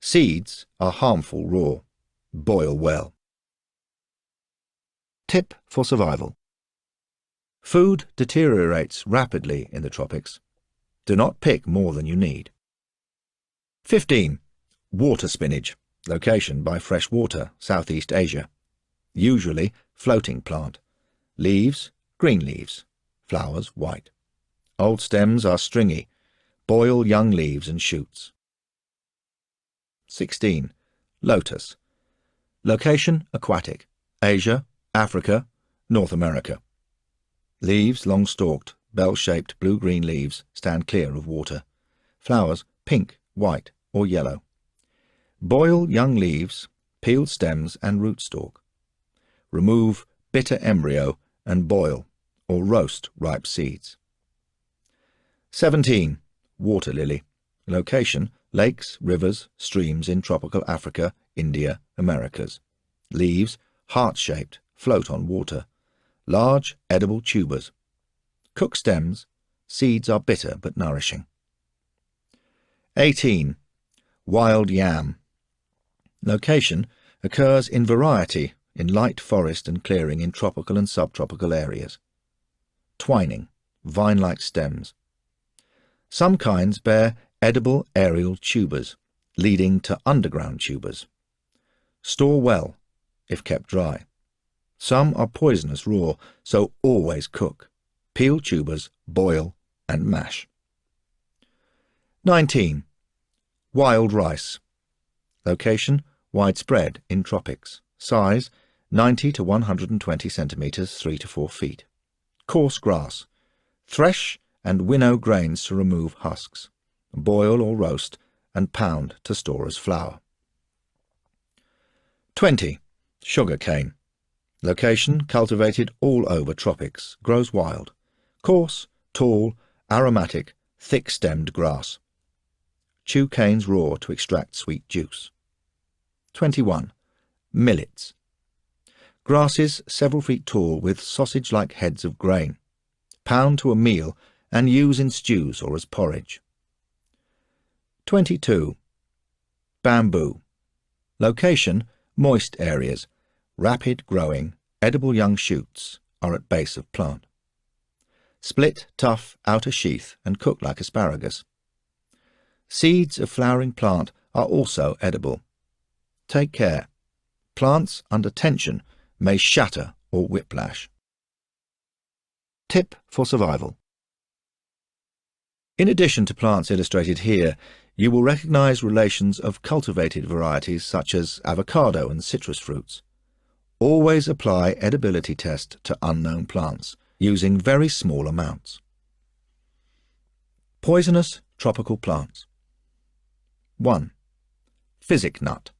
Seeds are harmful raw. Boil well. Tip for survival. Food deteriorates rapidly in the tropics. Do not pick more than you need. 15. Water spinach. Location by fresh water, Southeast Asia. Usually floating plant. Leaves, green leaves. Flowers, white. Old stems are stringy. Boil young leaves and shoots. 16. Lotus. Location, aquatic. Asia, Africa, North America. Leaves, long-stalked, bell-shaped blue-green leaves stand clear of water. Flowers, pink, white, or yellow. Boil young leaves, peeled stems and rootstock. Remove bitter embryo and boil or roast ripe seeds. 17. Water lily. Location, lakes, rivers, streams in tropical Africa, India, Americas. Leaves, heart-shaped, float on water. Large, edible tubers. Cook stems. Seeds are bitter but nourishing. 18. Wild yam. Location, occurs in variety in light forest and clearing in tropical and subtropical areas. Twining, vine-like stems. Some kinds bear edible aerial tubers, leading to underground tubers. Store well, if kept dry. Some are poisonous raw, so always cook. Peel tubers, boil, and mash. 19. Wild rice. Location, widespread in tropics. Size, 90 to 120 centimeters, 3 to 4 feet. Coarse grass. Thresh and winnow grains to remove husks. Boil or roast and pound to store as flour. 20. Sugar cane. Location, cultivated all over tropics. Grows wild. Coarse, tall, aromatic, thick-stemmed grass. Chew canes raw to extract sweet juice. 21. Millets. Grasses several feet tall with sausage-like heads of grain. Pound to a meal and use in stews or as porridge. 22. Bamboo. Location, moist areas. Rapid growing, edible young shoots are at base of plant. Split, tough, outer sheath and cook like asparagus. Seeds of flowering plant are also edible. Take care. Plants under tension may shatter or whiplash. Tip for survival. In addition to plants illustrated here, you will recognize relations of cultivated varieties such as avocado and citrus fruits. Always apply edibility test to unknown plants, using very small amounts. Poisonous tropical plants. 1. Physic nut.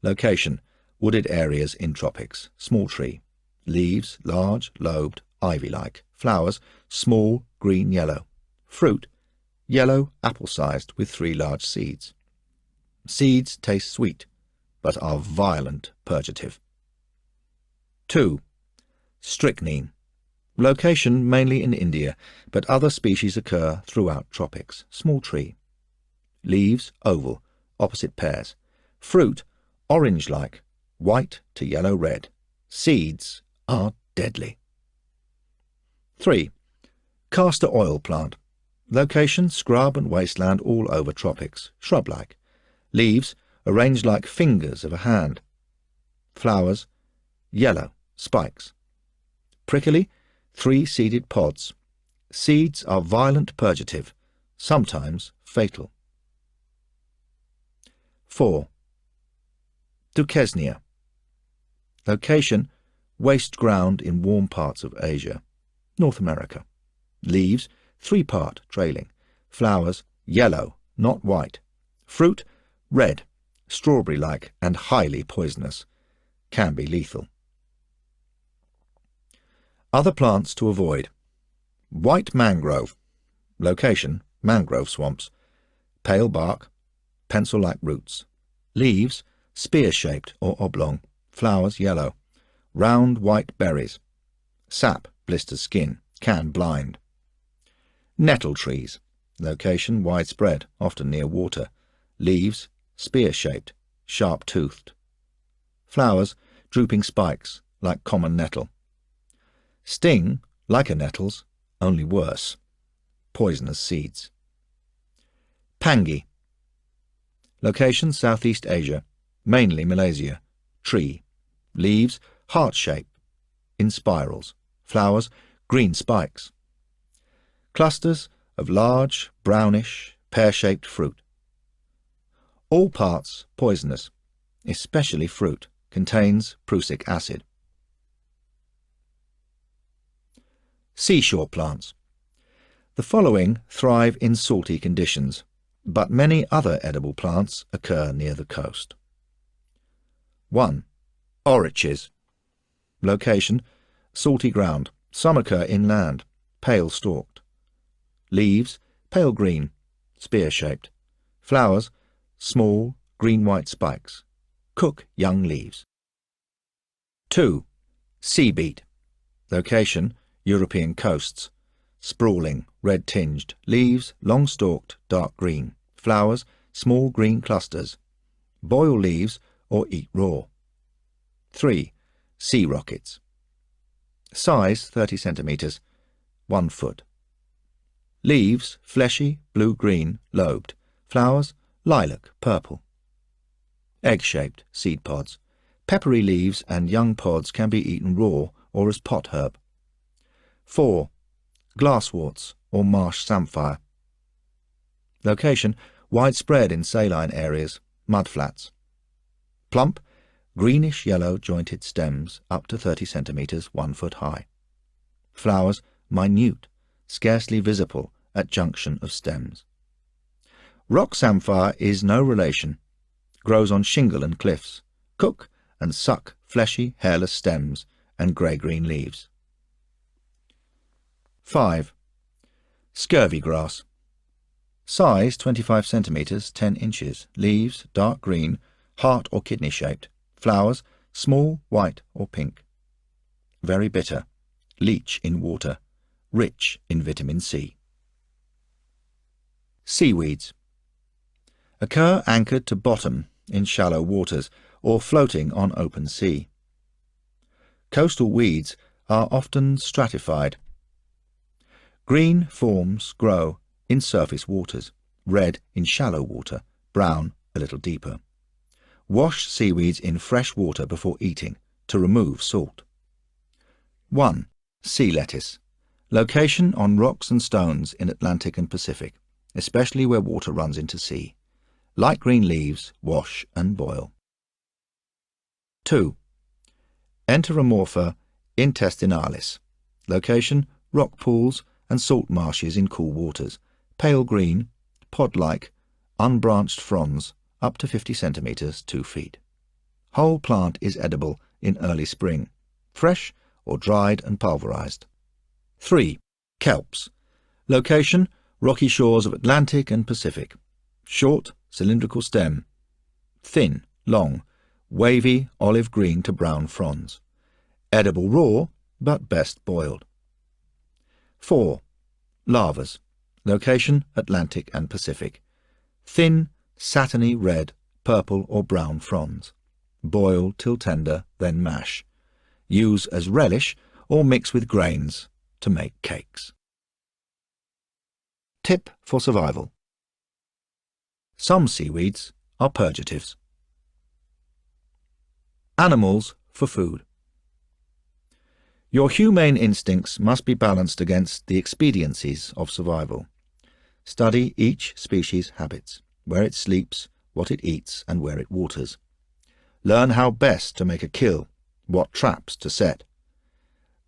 Location, wooded areas in tropics. Small tree. Leaves, large, lobed, ivy-like. Flowers, small, green-yellow. Fruit, yellow, apple-sized with 3 large seeds. Seeds taste sweet, but are violent purgative. 2. Strychnine. Location mainly in India, but other species occur throughout tropics. Small tree. Leaves oval, opposite pairs. Fruit orange-like, white to yellow-red. Seeds are deadly. 3. Castor oil plant. Location scrub and wasteland all over tropics. Shrub-like. Leaves arranged like fingers of a hand. Flowers yellow, spikes. Prickly, 3-seeded pods. Seeds are violent purgative, sometimes fatal. 4. Duquesnea. Location, waste ground in warm parts of Asia. North America. Leaves, 3-part trailing. Flowers, yellow, not white. Fruit, red, strawberry-like and highly poisonous. Can be lethal. Other plants to avoid. White mangrove. Location, mangrove swamps. Pale bark, pencil-like roots. Leaves, spear-shaped or oblong. Flowers, yellow. Round white berries. Sap blisters skin, can blind. Nettle trees. Location, widespread, often near water. Leaves, spear-shaped, sharp-toothed. Flowers, drooping spikes, like common nettle. Sting, like a nettle's, only worse. Poisonous seeds. Pangi. Location, Southeast Asia, mainly Malaysia. Tree. Leaves, heart shape, in spirals. Flowers, green spikes. Clusters of large, brownish, pear-shaped fruit. All parts poisonous, especially fruit. Contains prussic acid. Seashore plants. The following thrive in salty conditions, but many other edible plants occur near the coast. 1. Oriches. Location, salty ground. Some occur inland, pale stalked. Leaves, pale green, spear-shaped. Flowers, small, green-white spikes. Cook young leaves. 2. Sea beet. Location, European coasts. Sprawling, red-tinged. Leaves, long-stalked, dark green. Flowers, small green clusters. Boil leaves or eat raw. 3. Sea rockets. Size 30 centimetres, 1 foot. Leaves, fleshy, blue-green, lobed. Flowers, lilac, purple. Egg-shaped, seed pods. Peppery leaves and young pods can be eaten raw or as pot herb. 4. Glassworts or marsh samphire. Location, widespread in saline areas, mudflats. Plump, greenish-yellow jointed stems up to 30 centimetres, 1 foot high. Flowers, minute, scarcely visible at junction of stems. Rock samphire is no relation. Grows on shingle and cliffs. Cook and suck fleshy, hairless stems and grey-green leaves. 5. Scurvy grass. Size 25 centimetres, 10 inches. Leaves, dark green, heart or kidney-shaped. Flowers, small, white or pink. Very bitter. Leach in water. Rich in vitamin C. Seaweeds. Occur anchored to bottom in shallow waters or floating on open sea. Coastal weeds are often stratified. Green forms grow in surface waters, red in shallow water, brown a little deeper. Wash seaweeds in fresh water before eating to remove salt. 1. Sea lettuce. Location on rocks and stones in Atlantic and Pacific, especially where water runs into sea. Light green leaves, wash and boil. 2. Enteromorpha intestinalis. Location, rock pools and salt marshes in cool waters. Pale green, pod-like, unbranched fronds up to 50 centimetres, 2 feet. Whole plant is edible in early spring, fresh or dried and pulverized. 3. Kelps. Location, rocky shores of Atlantic and Pacific. Short, cylindrical stem. Thin, long, wavy olive green to brown fronds. Edible raw, but best boiled. 4. Lavas. Location, Atlantic and Pacific. Thin, satiny red, purple or brown fronds. Boil till tender, then mash. Use as relish or mix with grains to make cakes. Tip for survival. Some seaweeds are purgatives. Animals for food. Your humane instincts must be balanced against the expediencies of survival. Study each species' habits, where it sleeps, what it eats, and where it waters. Learn how best to make a kill, what traps to set.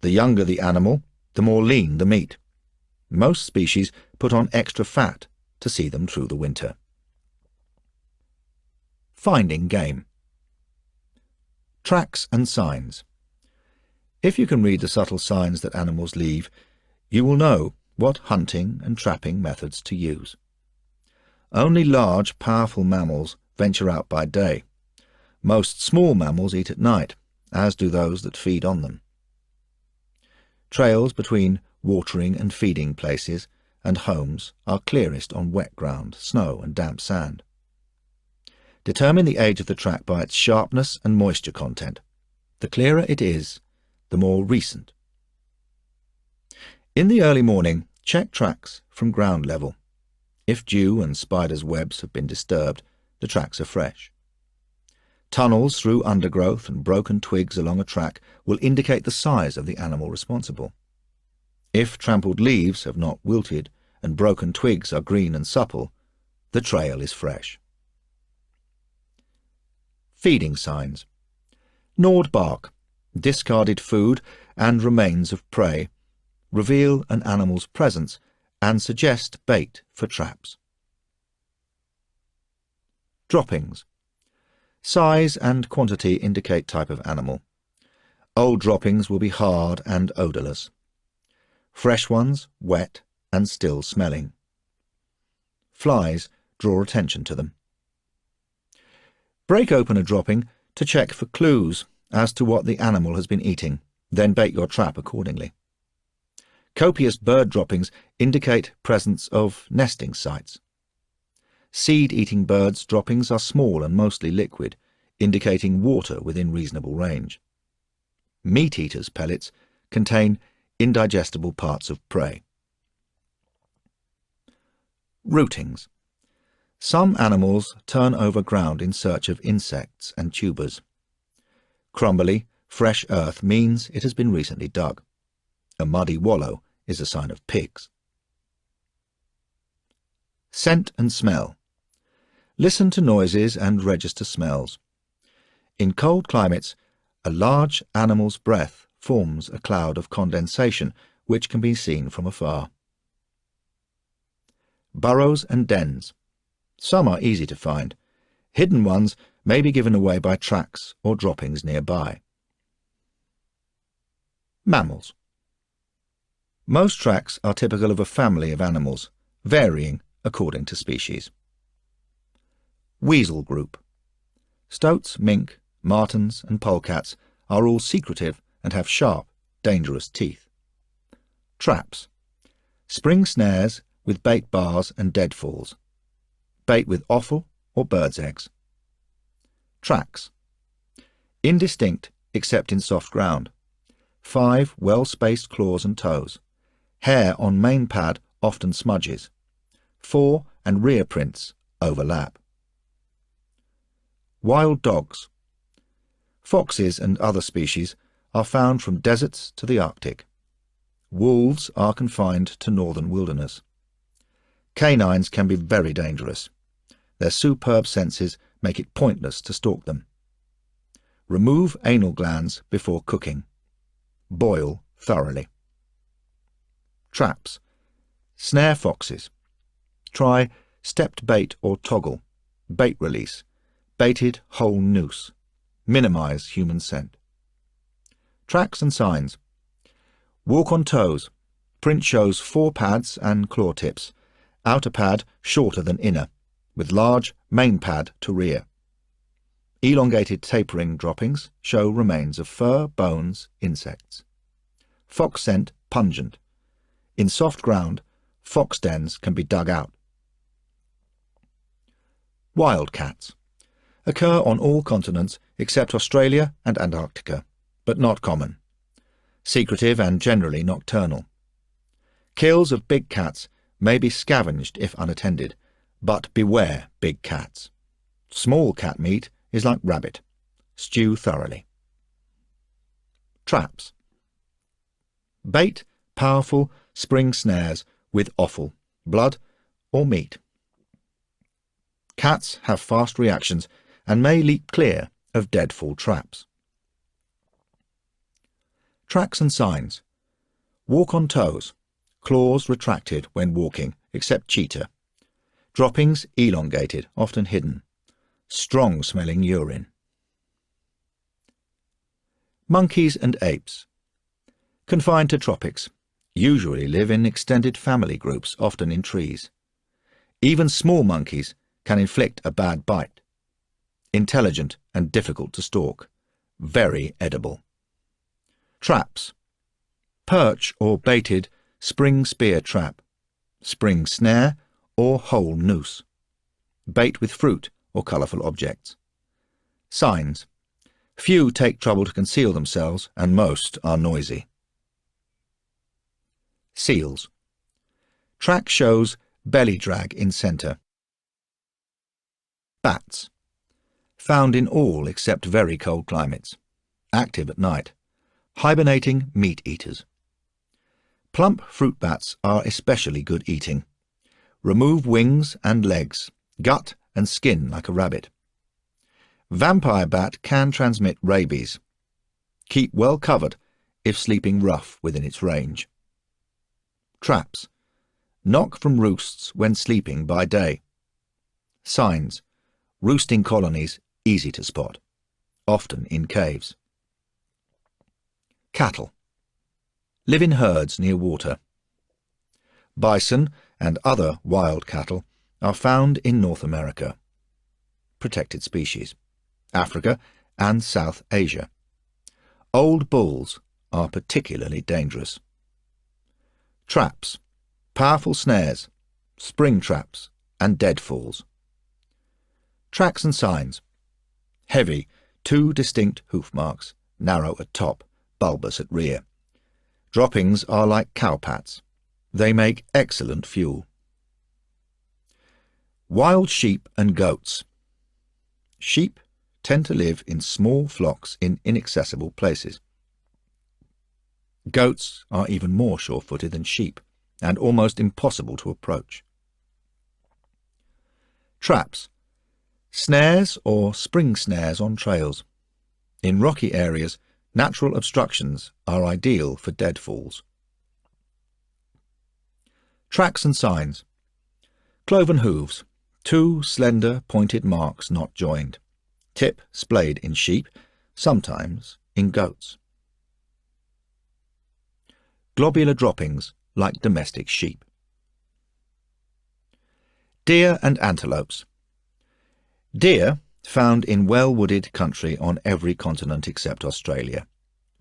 The younger the animal, the more lean the meat. Most species put on extra fat to see them through the winter. Finding game. Tracks and signs. If you can read the subtle signs that animals leave, you will know what hunting and trapping methods to use. Only large, powerful mammals venture out by day. Most small mammals eat at night, as do those that feed on them. Trails between watering and feeding places and homes are clearest on wet ground, snow and damp sand. Determine the age of the track by its sharpness and moisture content. The clearer it is, the more recent. In the early morning, check tracks from ground level. If dew and spiders' webs have been disturbed, the tracks are fresh. Tunnels through undergrowth and broken twigs along a track will indicate the size of the animal responsible. If trampled leaves have not wilted and broken twigs are green and supple, the trail is fresh. Feeding signs. Gnawed bark, discarded food and remains of prey reveal an animal's presence and suggest bait for traps. Droppings. Size and quantity indicate type of animal. Old droppings will be hard and odourless. Fresh ones, wet and still smelling. Flies draw attention to them. Break open a dropping to check for clues as to what the animal has been eating, then bait your trap accordingly. Copious bird droppings indicate presence of nesting sites. Seed-eating birds' droppings are small and mostly liquid, indicating water within reasonable range. Meat-eaters' pellets contain indigestible parts of prey. Rootings. Some animals turn over ground in search of insects and tubers. Crumbly, fresh earth means it has been recently dug. A muddy wallow is a sign of pigs. Scent and smell. Listen to noises and register smells. In cold climates, a large animal's breath forms a cloud of condensation which can be seen from afar. Burrows and dens. Some are easy to find. Hidden ones may be given away by tracks or droppings nearby. Mammals. Most tracks are typical of a family of animals, varying according to species. Weasel group. Stoats, mink, martens and polecats are all secretive and have sharp, dangerous teeth. Traps. Spring snares with bait bars and deadfalls. Bait with offal or birds' eggs. Tracks. Indistinct except in soft ground. 5 well-spaced claws and toes. Hair on main pad often smudges. Fore and rear prints overlap. Wild dogs. Foxes and other species are found from deserts to the Arctic. Wolves are confined to northern wilderness. Canines can be very dangerous. Their superb senses make it pointless to stalk them. Remove anal glands before cooking. Boil thoroughly. Traps. Snare foxes. Try stepped bait or toggle. Bait release. Baited whole noose. Minimize human scent. Tracks and signs. Walk on toes. Print shows 4 pads and claw tips. Outer pad shorter than inner, with large main pad to rear. Elongated tapering droppings show remains of fur, bones, insects. Fox scent pungent. In soft ground, fox dens can be dug out. Wildcats. Occur on all continents except Australia and Antarctica, but not common. Secretive and generally nocturnal. Kills of big cats may be scavenged if unattended, but beware big cats. Small cat meat is like rabbit. Stew thoroughly. Traps. Bait powerful spring snares with offal, blood or meat. Cats have fast reactions and may leap clear of deadfall traps. Tracks and signs. Walk on toes. Claws retracted when walking, except cheetah. Droppings elongated, often hidden. Strong-smelling urine. Monkeys and apes. Confined to tropics. Usually live in extended family groups, often in trees. Even small monkeys can inflict a bad bite. Intelligent and difficult to stalk. Very edible. Traps. Perch or baited spring spear trap, spring snare or whole noose. Bait with fruit or colourful objects. Signs. Few take trouble to conceal themselves, and most are noisy. Seals. Track shows belly drag in centre. Bats. Found in all except very cold climates. Active at night. Hibernating meat eaters. Plump fruit bats are especially good eating. Remove wings and legs, gut and skin like a rabbit. Vampire bat can transmit rabies. Keep well covered if sleeping rough within its range. Traps. Knock from roosts when sleeping by day. Signs. Roosting colonies easy to spot, often in caves. Cattle. Live in herds near water. Bison and other wild cattle are found in North America. Protected species. Africa and South Asia. Old bulls are particularly dangerous. Traps. Powerful snares, spring traps and deadfalls. Tracks and signs. Heavy, 2 distinct hoof marks, narrow at top, bulbous at rear. Droppings are like cowpats. They make excellent fuel. Wild sheep and goats. Sheep tend to live in small flocks in inaccessible places. Goats are even more sure-footed than sheep and almost impossible to approach. Traps. Snares or spring snares on trails. In rocky areas, natural obstructions are ideal for deadfalls. Tracks and signs. Cloven hooves, 2 slender pointed marks not joined. Tip splayed in sheep, sometimes in goats. Globular droppings like domestic sheep. Deer and antelopes. Deer, found in well-wooded country on every continent except Australia,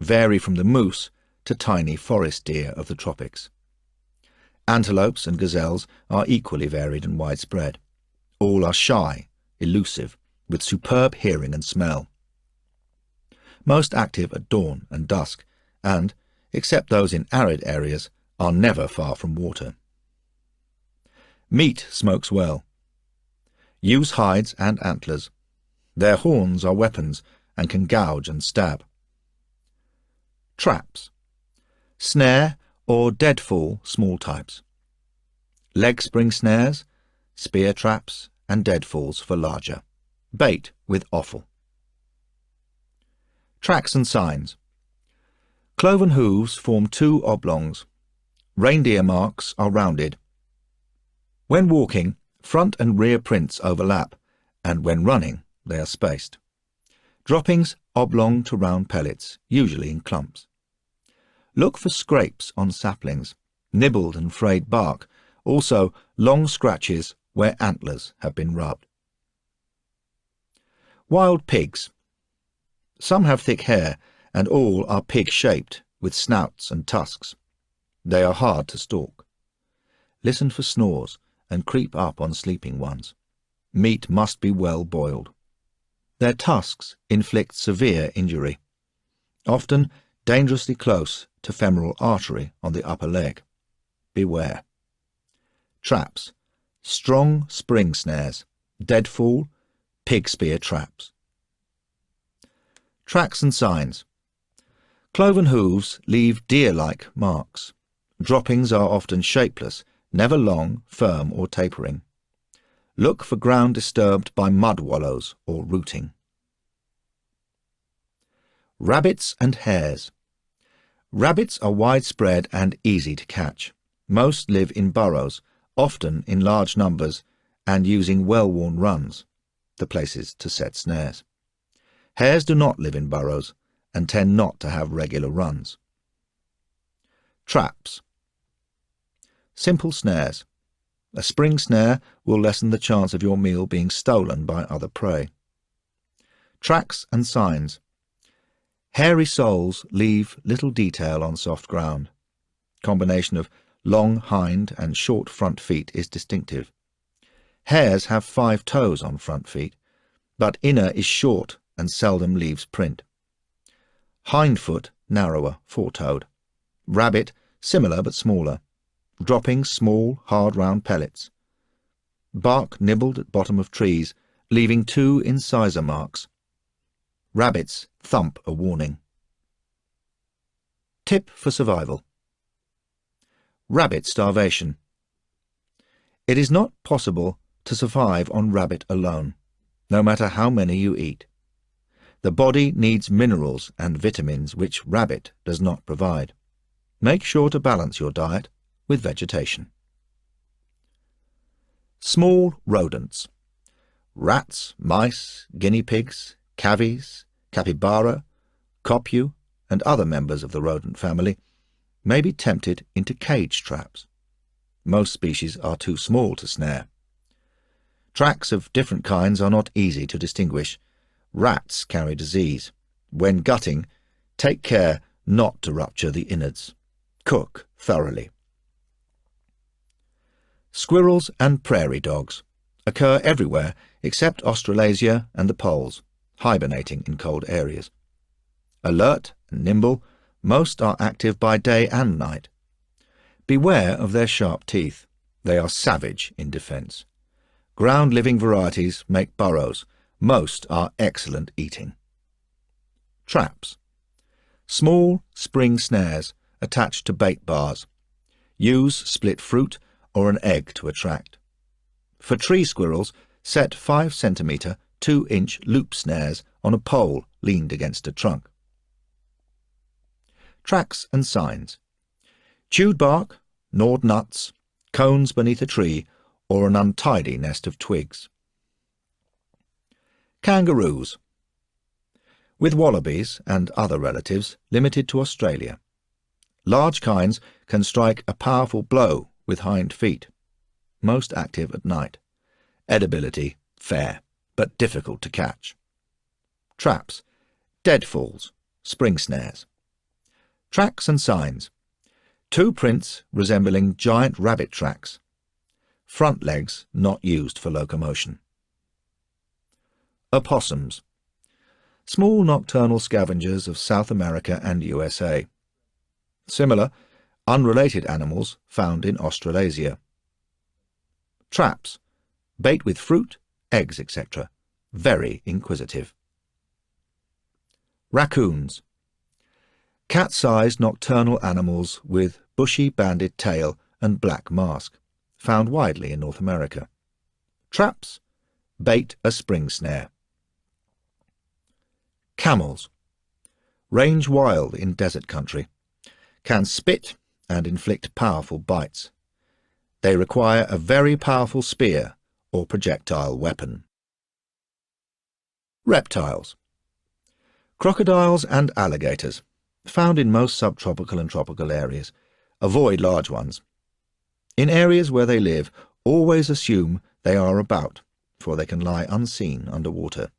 vary from the moose to tiny forest deer of the tropics. Antelopes and gazelles are equally varied and widespread. All are shy, elusive, with superb hearing and smell. Most active at dawn and dusk, and, except those in arid areas, are never far from water. Meat smokes well. Use hides and antlers. Their horns are weapons and can gouge and stab. Traps. Snare or deadfall small types. Leg spring snares, spear traps and deadfalls for larger. Bait with offal. Tracks and signs. Cloven hooves form 2 oblongs. Reindeer marks are rounded. When walking, front and rear prints overlap, and when running, they are spaced. Droppings oblong to round pellets, usually in clumps. Look for scrapes on saplings, nibbled and frayed bark, also long scratches where antlers have been rubbed. Wild pigs. Some have thick hair, and all are pig-shaped, with snouts and tusks. They are hard to stalk. Listen for snores and creep up on sleeping ones. Meat must be well boiled. Their tusks inflict severe injury, often dangerously close to femoral artery on the upper leg. Beware. Traps. Strong spring snares, deadfall, pig spear traps. Tracks and signs. Cloven hooves leave deer-like marks. Droppings are often shapeless, never long, firm or tapering. Look for ground disturbed by mud wallows or rooting. Rabbits and hares. Rabbits are widespread and easy to catch. Most live in burrows, often in large numbers and using well-worn runs, the places to set snares. Hares do not live in burrows and tend not to have regular runs. Traps. Simple snares. A spring snare will lessen the chance of your meal being stolen by other prey. Tracks and signs. Hairy soles leave little detail on soft ground. Combination of long hind and short front feet is distinctive. Hares have 5 toes on front feet, but inner is short and seldom leaves print. Hindfoot narrower, four-toed. Rabbit similar but smaller, dropping small, hard round pellets. Bark nibbled at bottom of trees, leaving 2 incisor marks. Rabbits thump a warning. Tip for survival. Rabbit starvation. It is not possible to survive on rabbit alone, no matter how many you eat. The body needs minerals and vitamins which rabbit does not provide. Make sure to balance your diet with vegetation. Small rodents. Rats, mice, guinea pigs, cavies, capybara, copu, and other members of the rodent family may be tempted into cage traps. Most species are too small to snare. Tracks of different kinds are not easy to distinguish. Rats carry disease. When gutting, take care not to rupture the innards. Cook thoroughly. Squirrels and prairie dogs occur everywhere except Australasia and the poles, hibernating in cold areas. Alert and nimble, most are active by day and night. Beware of their sharp teeth. They are savage in defence. Ground-living varieties make burrows. Most are excellent eating. Traps. Small spring snares attached to bait bars. Use split fruit or an egg to attract. For tree squirrels, set 5 cm, 2-inch loop snares on a pole leaned against a trunk. Tracks and signs. Chewed bark, gnawed nuts, cones beneath a tree, or an untidy nest of twigs. Kangaroos. With wallabies and other relatives limited to Australia. Large kinds can strike a powerful blow with hind feet. Most active at night. Edibility fair, but difficult to catch. Traps. Deadfalls, spring snares. Tracks and signs. 2 prints resembling giant rabbit tracks. Front legs not used for locomotion. Opossums. Small nocturnal scavengers of South America and USA. Similar, unrelated animals found in Australasia. Traps. Bait with fruit, eggs, etc. Very inquisitive. Raccoons. Cat-sized nocturnal animals with bushy banded tail and black mask, found widely in North America. Traps. Bait a spring snare. Camels. Range wild in desert country. Can spit and inflict powerful bites. They require a very powerful spear or projectile weapon. Reptiles. Crocodiles and alligators, found in most subtropical and tropical areas. Avoid large ones. In areas where they live, always assume they are about, for they can lie unseen underwater.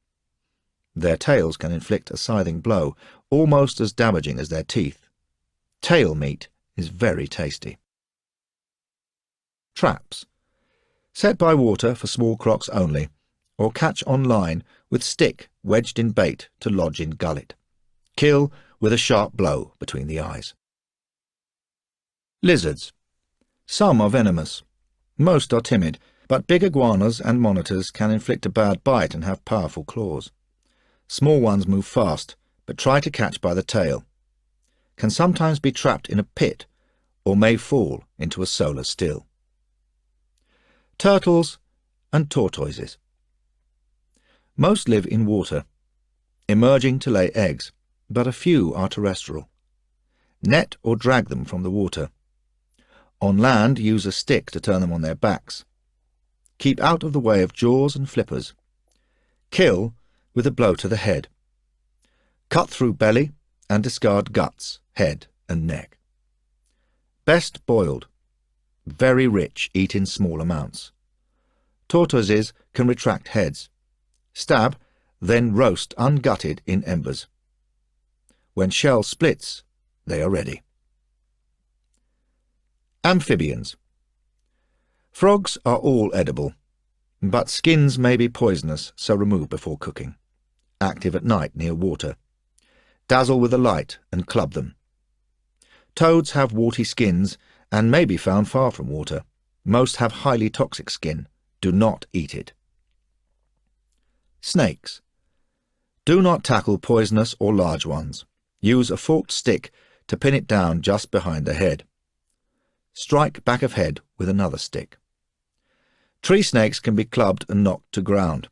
Their tails can inflict a scything blow, almost as damaging as their teeth. Tail meat is very tasty. Traps. Set by water for small crocs only, or catch on line with stick wedged in bait to lodge in gullet. Kill with a sharp blow between the eyes. Lizards. Some are venomous. Most are timid, but big iguanas and monitors can inflict a bad bite and have powerful claws. Small ones move fast, but try to catch by the tail. Can sometimes be trapped in a pit, or may fall into a solar still. Turtles and tortoises. Most live in water, emerging to lay eggs, but a few are terrestrial. Net or drag them from the water. On land, use a stick to turn them on their backs. Keep out of the way of jaws and flippers. Kill with a blow to the head. Cut through belly and discard guts, head and neck. Best boiled. Very rich, eat in small amounts. Tortoises can retract heads. Stab, then roast ungutted in embers. When shell splits, they are ready. Amphibians. Frogs are all edible. but skins may be poisonous, so remove before cooking. Active at night near water. Dazzle with a light and club them. Toads have warty skins and may be found far from water. Most have highly toxic skin. Do not eat it. Snakes. Do not tackle poisonous or large ones. Use a forked stick to pin it down just behind the head. Strike back of head with another stick. Tree snakes can be clubbed and knocked to ground.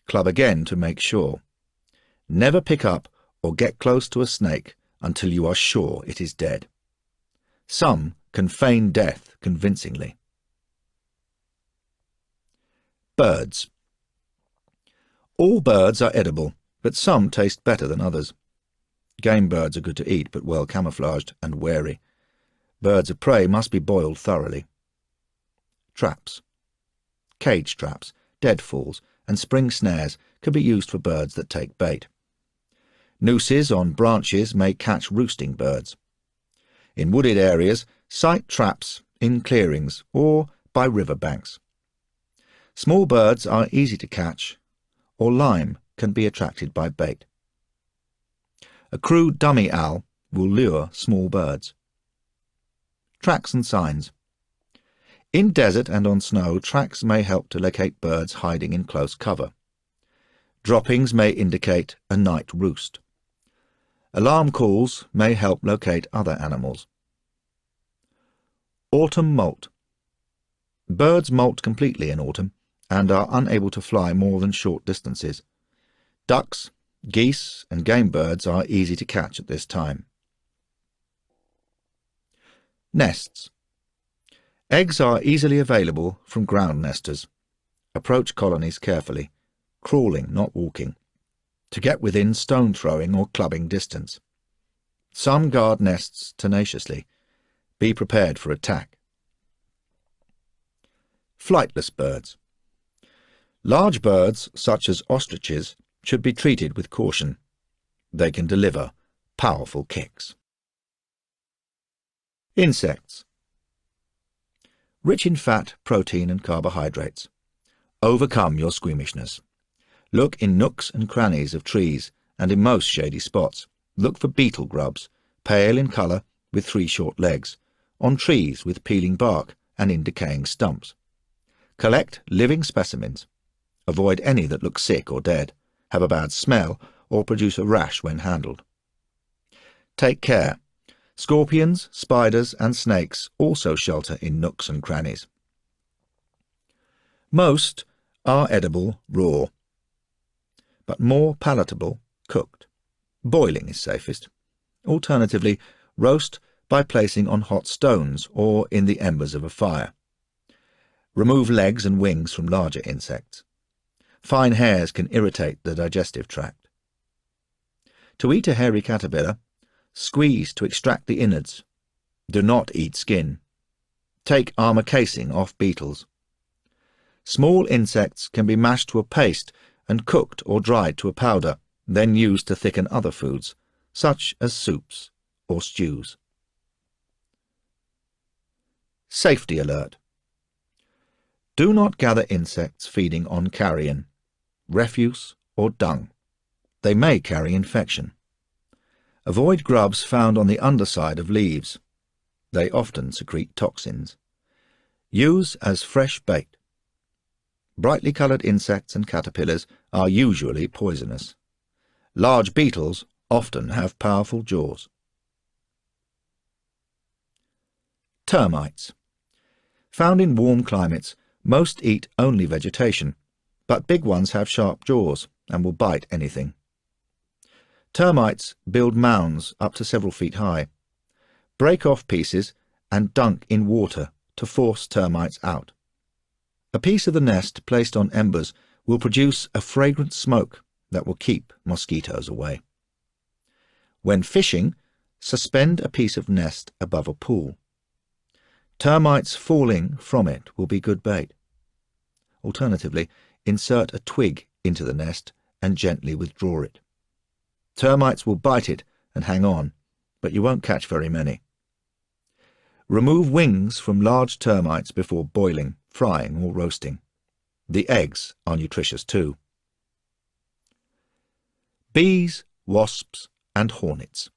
Club again to make sure. Never pick up or get close to a snake until you are sure it is dead. Some can feign death convincingly. Birds. All birds are edible, but some taste better than others. Game birds are good to eat, but well camouflaged and wary. Birds of prey must be boiled thoroughly. Traps. Cage traps, deadfalls, and spring snares can be used for birds that take bait. Nooses on branches may catch roosting birds. In wooded areas, site traps in clearings or by river banks. Small birds are easy to catch, or lime can be attracted by bait. A crude dummy owl will lure small birds. Tracks and signs. In desert and on snow, tracks may help to locate birds hiding in close cover. Droppings may indicate a night roost. Alarm calls may help locate other animals. Autumn molt. Birds molt completely in autumn and are unable to fly more than short distances. Ducks, geese, and game birds are easy to catch at this time. Nests. Eggs are easily available from ground nesters. Approach colonies carefully, crawling, not walking, to get within stone-throwing or clubbing distance. Some guard nests tenaciously. Be prepared for attack. Flightless birds. Large birds, such as ostriches, should be treated with caution. They can deliver powerful kicks. Insects. Rich in fat, protein and carbohydrates. Overcome your squeamishness. Look in nooks and crannies of trees and in most shady spots. Look for beetle grubs, pale in colour with 3 short legs, on trees with peeling bark and in decaying stumps. Collect living specimens. Avoid any that look sick or dead, have a bad smell, or produce a rash when handled. Take care. Scorpions, spiders, and snakes also shelter in nooks and crannies. Most are edible raw, but more palatable cooked. Boiling is safest. Alternatively, roast by placing on hot stones or in the embers of a fire. Remove legs and wings from larger insects. Fine hairs can irritate the digestive tract. To eat a hairy caterpillar, squeeze to extract the innards. Do not eat skin. Take armour casing off beetles. Small insects can be mashed to a paste and cooked or dried to a powder, then used to thicken other foods, such as soups or stews. Safety alert. Do not gather insects feeding on carrion, refuse or dung. They may carry infection. Avoid grubs found on the underside of leaves. They often secrete toxins. Use as fresh bait. Brightly coloured insects and caterpillars are usually poisonous. Large beetles often have powerful jaws. Termites. Found in warm climates, most eat only vegetation, but big ones have sharp jaws and will bite anything. Termites build mounds up to several feet high. Break off pieces and dunk in water to force termites out. A piece of the nest placed on embers will produce a fragrant smoke that will keep mosquitoes away. When fishing, suspend a piece of nest above a pool. Termites falling from it will be good bait. Alternatively, insert a twig into the nest and gently withdraw it. Termites will bite it and hang on, but you won't catch very many. Remove wings from large termites before boiling, frying or roasting. The eggs are nutritious too. Bees, wasps, and hornets.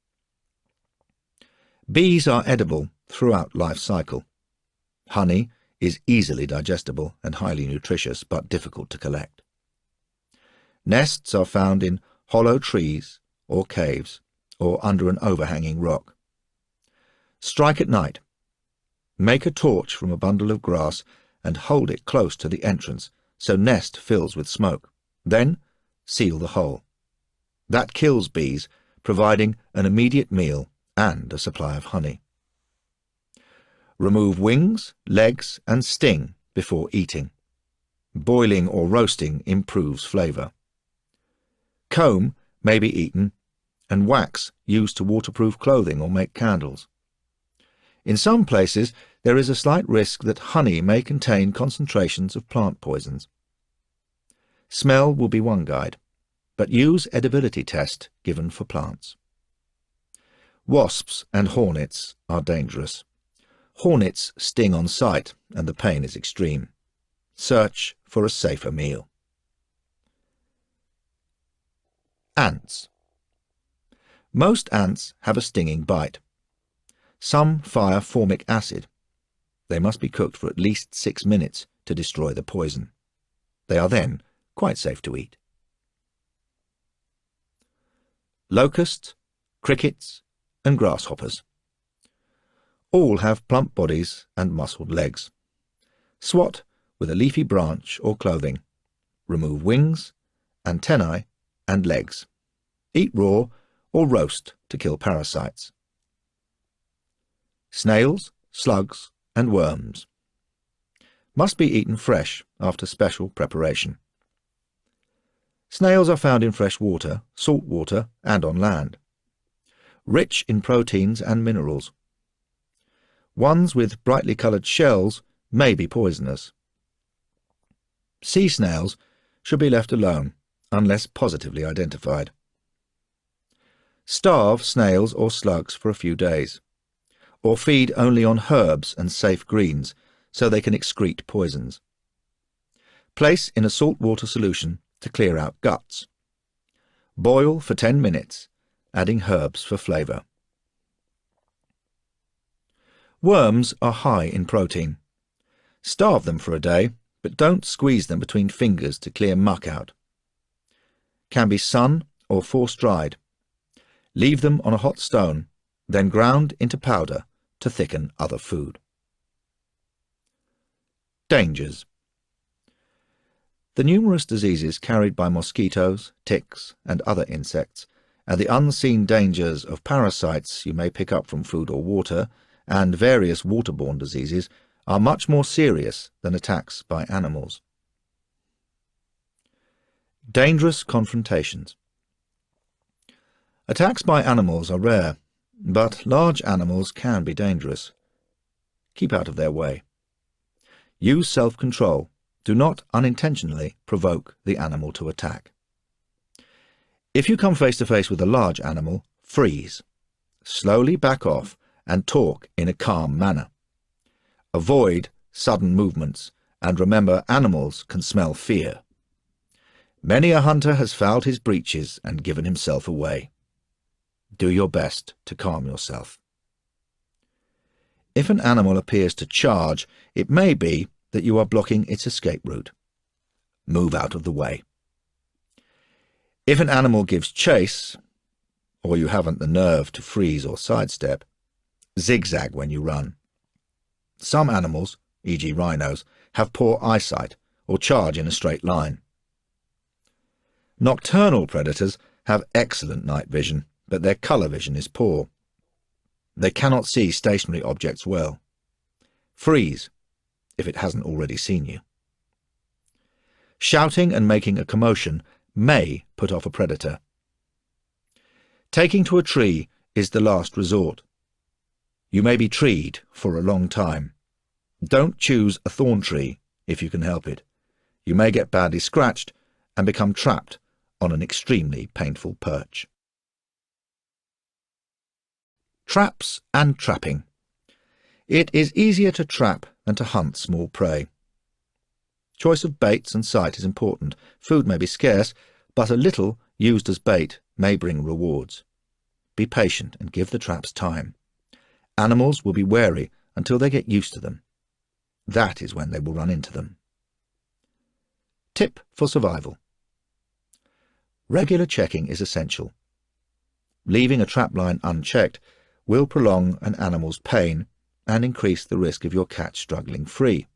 Bees are edible throughout life cycle. Honey is easily digestible and highly nutritious, but difficult to collect. Nests are found in hollow trees or caves or under an overhanging rock. Strike at night. Make a torch from a bundle of grass and hold it close to the entrance so nest fills with smoke. Then seal the hole. That kills bees, providing an immediate meal and a supply of honey. Remove wings, legs, and sting before eating. Boiling or roasting improves flavour. Comb may be eaten, and wax used to waterproof clothing or make candles. In some places, there is a slight risk that honey may contain concentrations of plant poisons. Smell will be one guide, but use edibility test given for plants. Wasps and hornets are dangerous. Hornets sting on sight and the pain is extreme. Search for a safer meal. Ants. Most ants have a stinging bite. Some fire formic acid. They must be cooked for at least 6 minutes to destroy the poison. They are then quite safe to eat. Locusts, crickets, and grasshoppers. All have plump bodies and muscled legs. Swat with a leafy branch or clothing. Remove wings, antennae, and legs. Eat raw or roast to kill parasites. Snails, slugs, and worms. Must be eaten fresh after special preparation. Snails are found in fresh water, salt water, and on land. Rich in proteins and minerals. Ones with brightly coloured shells may be poisonous. Sea snails should be left alone unless positively identified. Starve snails or slugs for a few days, or feed only on herbs and safe greens so they can excrete poisons. Place in a salt water solution to clear out guts. Boil for 10 minutes, adding herbs for flavour. Worms are high in protein. Starve them for a day, but don't squeeze them between fingers to clear muck out. Can be sun or force dried. Leave them on a hot stone, then ground into powder to thicken other food. Dangers. The numerous diseases carried by mosquitoes, ticks, and other insects, and the unseen dangers of parasites you may pick up from food or water, and various waterborne diseases, are much more serious than attacks by animals. Dangerous confrontations. Attacks by animals are rare, but large animals can be dangerous. Keep out of their way. Use self-control. Do not unintentionally provoke the animal to attack. If you come face to face with a large animal, freeze. Slowly back off and talk in a calm manner. Avoid sudden movements, and remember animals can smell fear. Many a hunter has fouled his breeches and given himself away. Do your best to calm yourself. If an animal appears to charge, it may be that you are blocking its escape route. Move out of the way. If an animal gives chase, or you haven't the nerve to freeze or sidestep, zigzag when you run. Some animals, e.g. rhinos, have poor eyesight or charge in a straight line. Nocturnal predators have excellent night vision, but their colour vision is poor. They cannot see stationary objects well. Freeze, if it hasn't already seen you. Shouting and making a commotion may put off a predator. Taking to a tree is the last resort. You may be treed for a long time. Don't choose a thorn tree if you can help it. You may get badly scratched and become trapped on an extremely painful perch. Traps and trapping. It is easier to trap than to hunt small prey. Choice of baits and site is important. Food may be scarce, but a little used as bait may bring rewards. Be patient and give the traps time. Animals will be wary until they get used to them. That is when they will run into them. Tip for survival. Regular checking is essential. Leaving a trapline unchecked will prolong an animal's pain and increase the risk of your catch struggling free.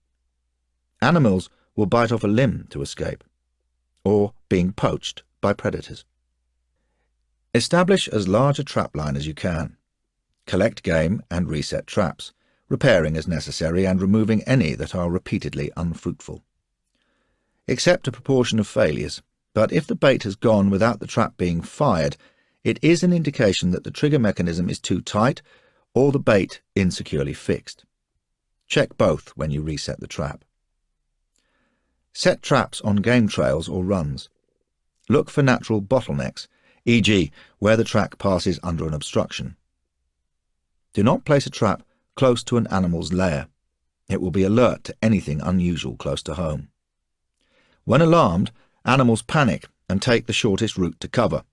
Animals will bite off a limb to escape, or being poached by predators. Establish as large a trapline as you can. Collect game and reset traps, repairing as necessary and removing any that are repeatedly unfruitful. Accept a proportion of failures, but if the bait has gone without the trap being fired, it is an indication that the trigger mechanism is too tight or the bait insecurely fixed. Check both when you reset the trap. Set traps on game trails or runs. Look for natural bottlenecks, e.g. where the track passes under an obstruction. Do not place a trap close to an animal's lair. It will be alert to anything unusual close to home. When alarmed, animals panic and take the shortest route to cover.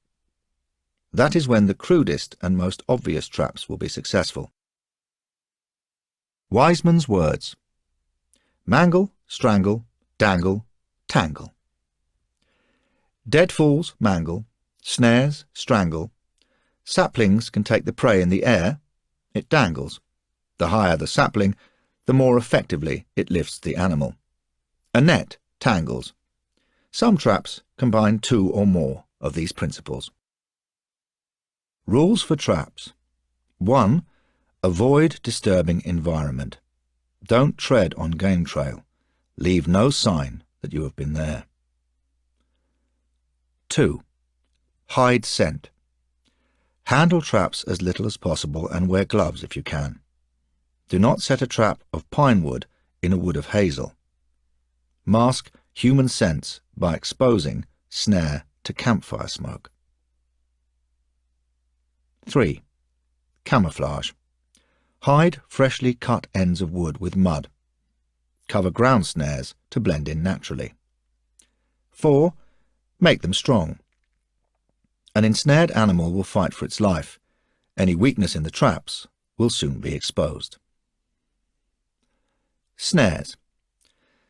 That is when the crudest and most obvious traps will be successful. Wiseman's words: mangle, strangle, dangle, tangle. Dead falls mangle, snares strangle. Saplings can take the prey in the air. It dangles. The higher the sapling, the more effectively it lifts the animal. A net tangles. Some traps combine 2 or more of these principles. Rules for traps. 1. Avoid disturbing environment. Don't tread on game trail. Leave no sign that you have been there. 2. Hide scent. Handle traps as little as possible and wear gloves if you can. Do not set a trap of pine wood in a wood of hazel. Mask human scents by exposing snare to campfire smoke. 3. Camouflage. Hide freshly cut ends of wood with mud. Cover ground snares to blend in naturally. 4. Make them strong. An ensnared animal will fight for its life. Any weakness in the traps will soon be exposed. Snares.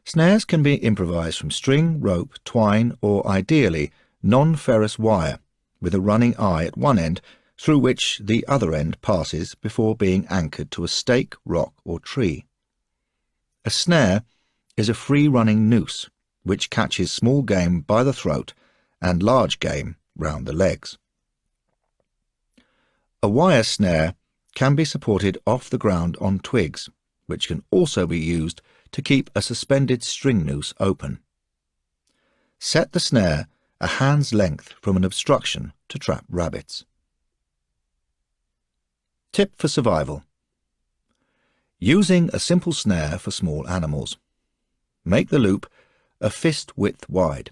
Snares can be improvised from string, rope, twine, or ideally non-ferrous wire with a running eye at one end through which the other end passes before being anchored to a stake, rock, or tree. A snare is a free-running noose which catches small game by the throat and large game round the legs. A wire snare can be supported off the ground on twigs, which can also be used to keep a suspended string noose open. Set the snare a hand's length from an obstruction to trap rabbits. Tip for survival. Using a simple snare for small animals. Make the loop a fist width wide.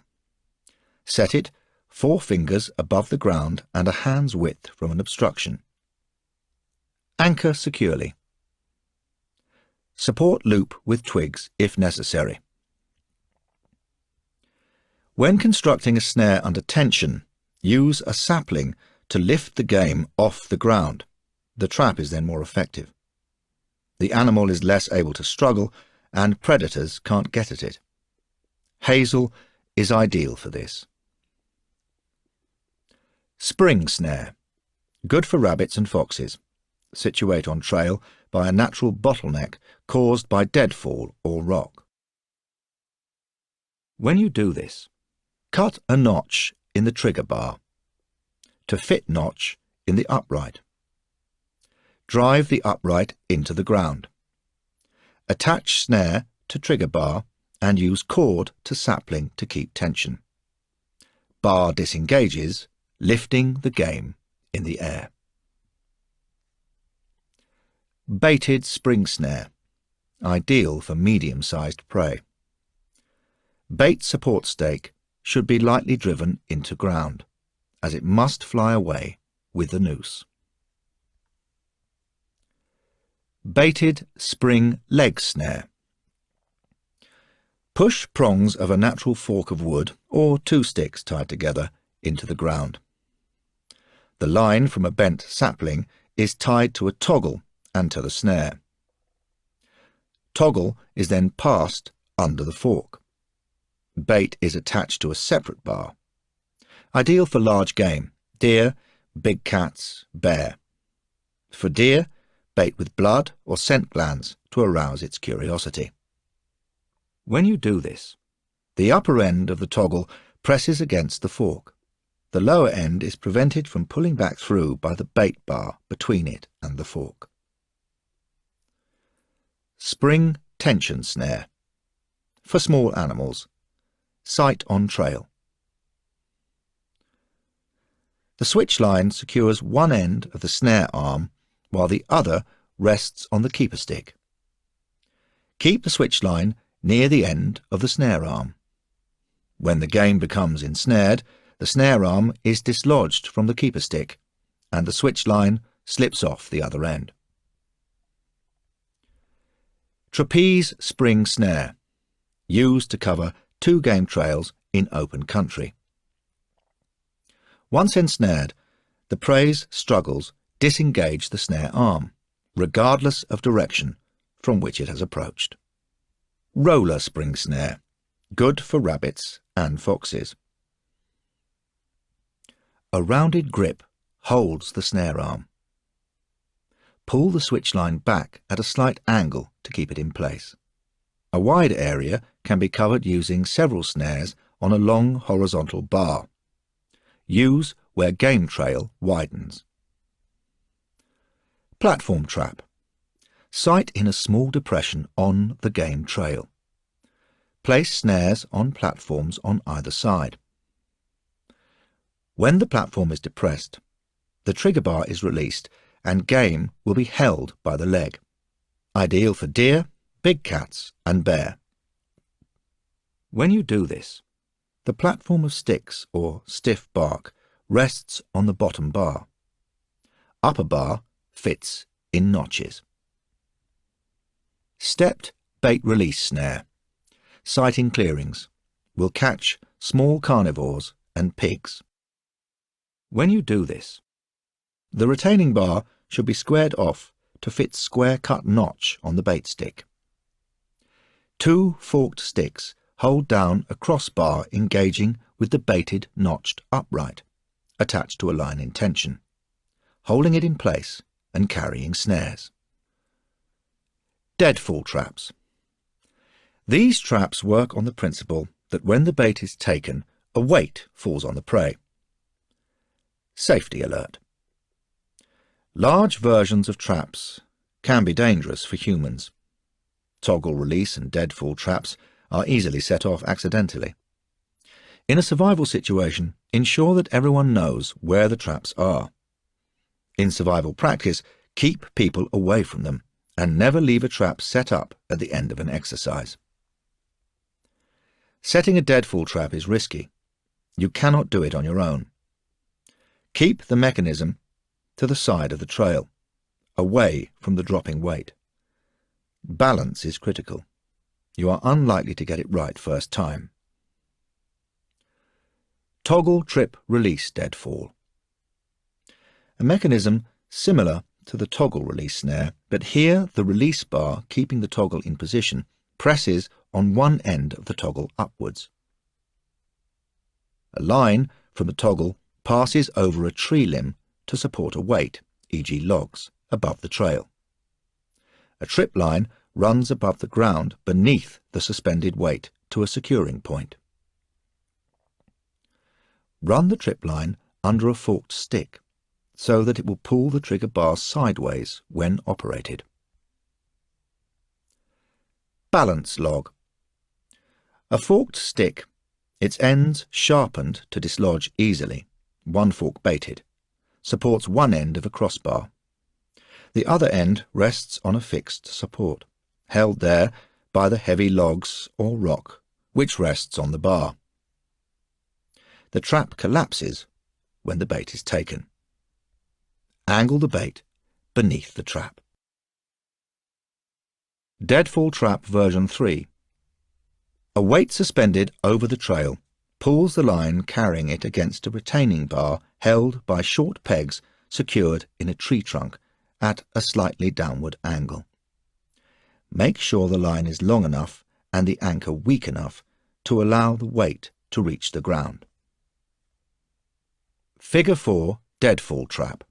Set it 4 fingers above the ground and a hand's width from an obstruction. Anchor securely. Support loop with twigs if necessary. When constructing a snare under tension, use a sapling to lift the game off the ground. The trap is then more effective. The animal is less able to struggle and predators can't get at it. Hazel is ideal for this. Spring snare. Good for rabbits and foxes. Situate on trail by a natural bottleneck caused by deadfall or rock. When you do this, cut a notch in the trigger bar. To fit notch in the upright. Drive the upright into the ground. Attach snare to trigger bar and use cord to sapling to keep tension. Bar disengages, lifting the game in the air. Baited spring snare. Ideal for medium-sized prey. Bait support stake should be lightly driven into ground, as it must fly away with the noose. Baited spring leg snare. Push prongs of a natural fork of wood, or 2 sticks tied together, into the ground. The line from a bent sapling is tied to a toggle and to the snare. Toggle is then passed under the fork. Bait is attached to a separate bar. Ideal for large game: deer, big cats, bear. For deer, bait with blood or scent glands to arouse its curiosity. When you do this, the upper end of the toggle presses against the fork. The lower end is prevented from pulling back through by the bait bar between it and the fork. Spring tension snare. For small animals. Sight on trail. The switch line secures one end of the snare arm while the other rests on the keeper stick. Keep the switch line near the end of the snare arm. When the game becomes ensnared, the snare arm is dislodged from the keeper stick and the switch line slips off the other end. Trapeze spring snare, used to cover 2 game trails in open country. Once ensnared, the prey's struggles disengage the snare arm, regardless of direction from which it has approached. Roller spring snare, good for rabbits and foxes. A rounded grip holds the snare arm. Pull the switch line back at a slight angle to keep it in place. A wide area can be covered using several snares on a long horizontal bar. Use where game trail widens. Platform trap. Sight in a small depression on the game trail. Place snares on platforms on either side. When the platform is depressed, the trigger bar is released and game will be held by the leg. Ideal for deer, big cats and bear. When you do this, the platform of sticks or stiff bark rests on the bottom bar. Upper bar fits in notches. Stepped bait release snare. Sight in clearings. Will catch small carnivores and pigs. When you do this, the retaining bar should be squared off to fit square-cut notch on the bait stick. 2 forked sticks hold down a crossbar engaging with the baited notched upright, attached to a line in tension, holding it in place and carrying snares. Deadfall traps. These traps work on the principle that when the bait is taken, a weight falls on the prey. Safety alert. Large versions of traps can be dangerous for humans. Toggle release and deadfall traps are easily set off accidentally. In a survival situation, ensure that everyone knows where the traps are. In survival practice, keep people away from them and never leave a trap set up at the end of an exercise. Setting a deadfall trap is risky. You cannot do it on your own. Keep the mechanism to the side of the trail, away from the dropping weight. Balance is critical. You are unlikely to get it right first time. Toggle trip release deadfall. A mechanism similar to the toggle release snare, but here the release bar keeping the toggle in position presses on one end of the toggle upwards. A line from the toggle passes over a tree limb to support a weight, e.g. logs, above the trail. A trip line runs above the ground beneath the suspended weight to a securing point. Run the trip line under a forked stick so that it will pull the trigger bar sideways when operated. Balance log. A forked stick, its ends sharpened to dislodge easily, one fork baited, supports one end of a crossbar. The other end rests on a fixed support, held there by the heavy logs or rock, which rests on the bar. The trap collapses when the bait is taken. Angle the bait beneath the trap. Deadfall trap version 3. A weight suspended over the trail pulls the line carrying it against a retaining bar held by short pegs secured in a tree trunk at a slightly downward angle. Make sure the line is long enough and the anchor weak enough to allow the weight to reach the ground. Figure 4 Deadfall Trap.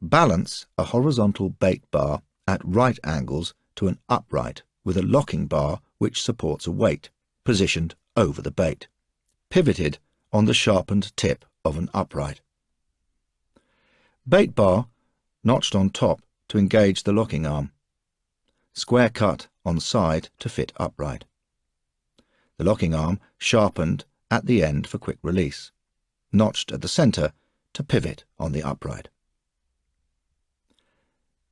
Balance a horizontal bait bar at right angles to an upright with a locking bar which supports a weight, positioned over the bait, pivoted on the sharpened tip of an upright. Bait bar notched on top to engage the locking arm. Square cut on side to fit upright. The locking arm sharpened at the end for quick release, notched at the centre to pivot on the upright.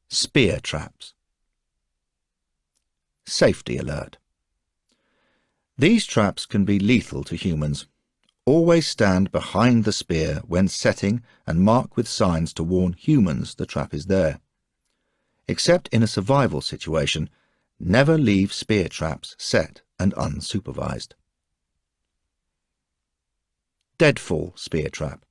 Spear traps. Safety alert. These traps can be lethal to humans. Always stand behind the spear when setting and mark with signs to warn humans the trap is there. Except in a survival situation, never leave spear traps set and unsupervised. Deadfall spear trap.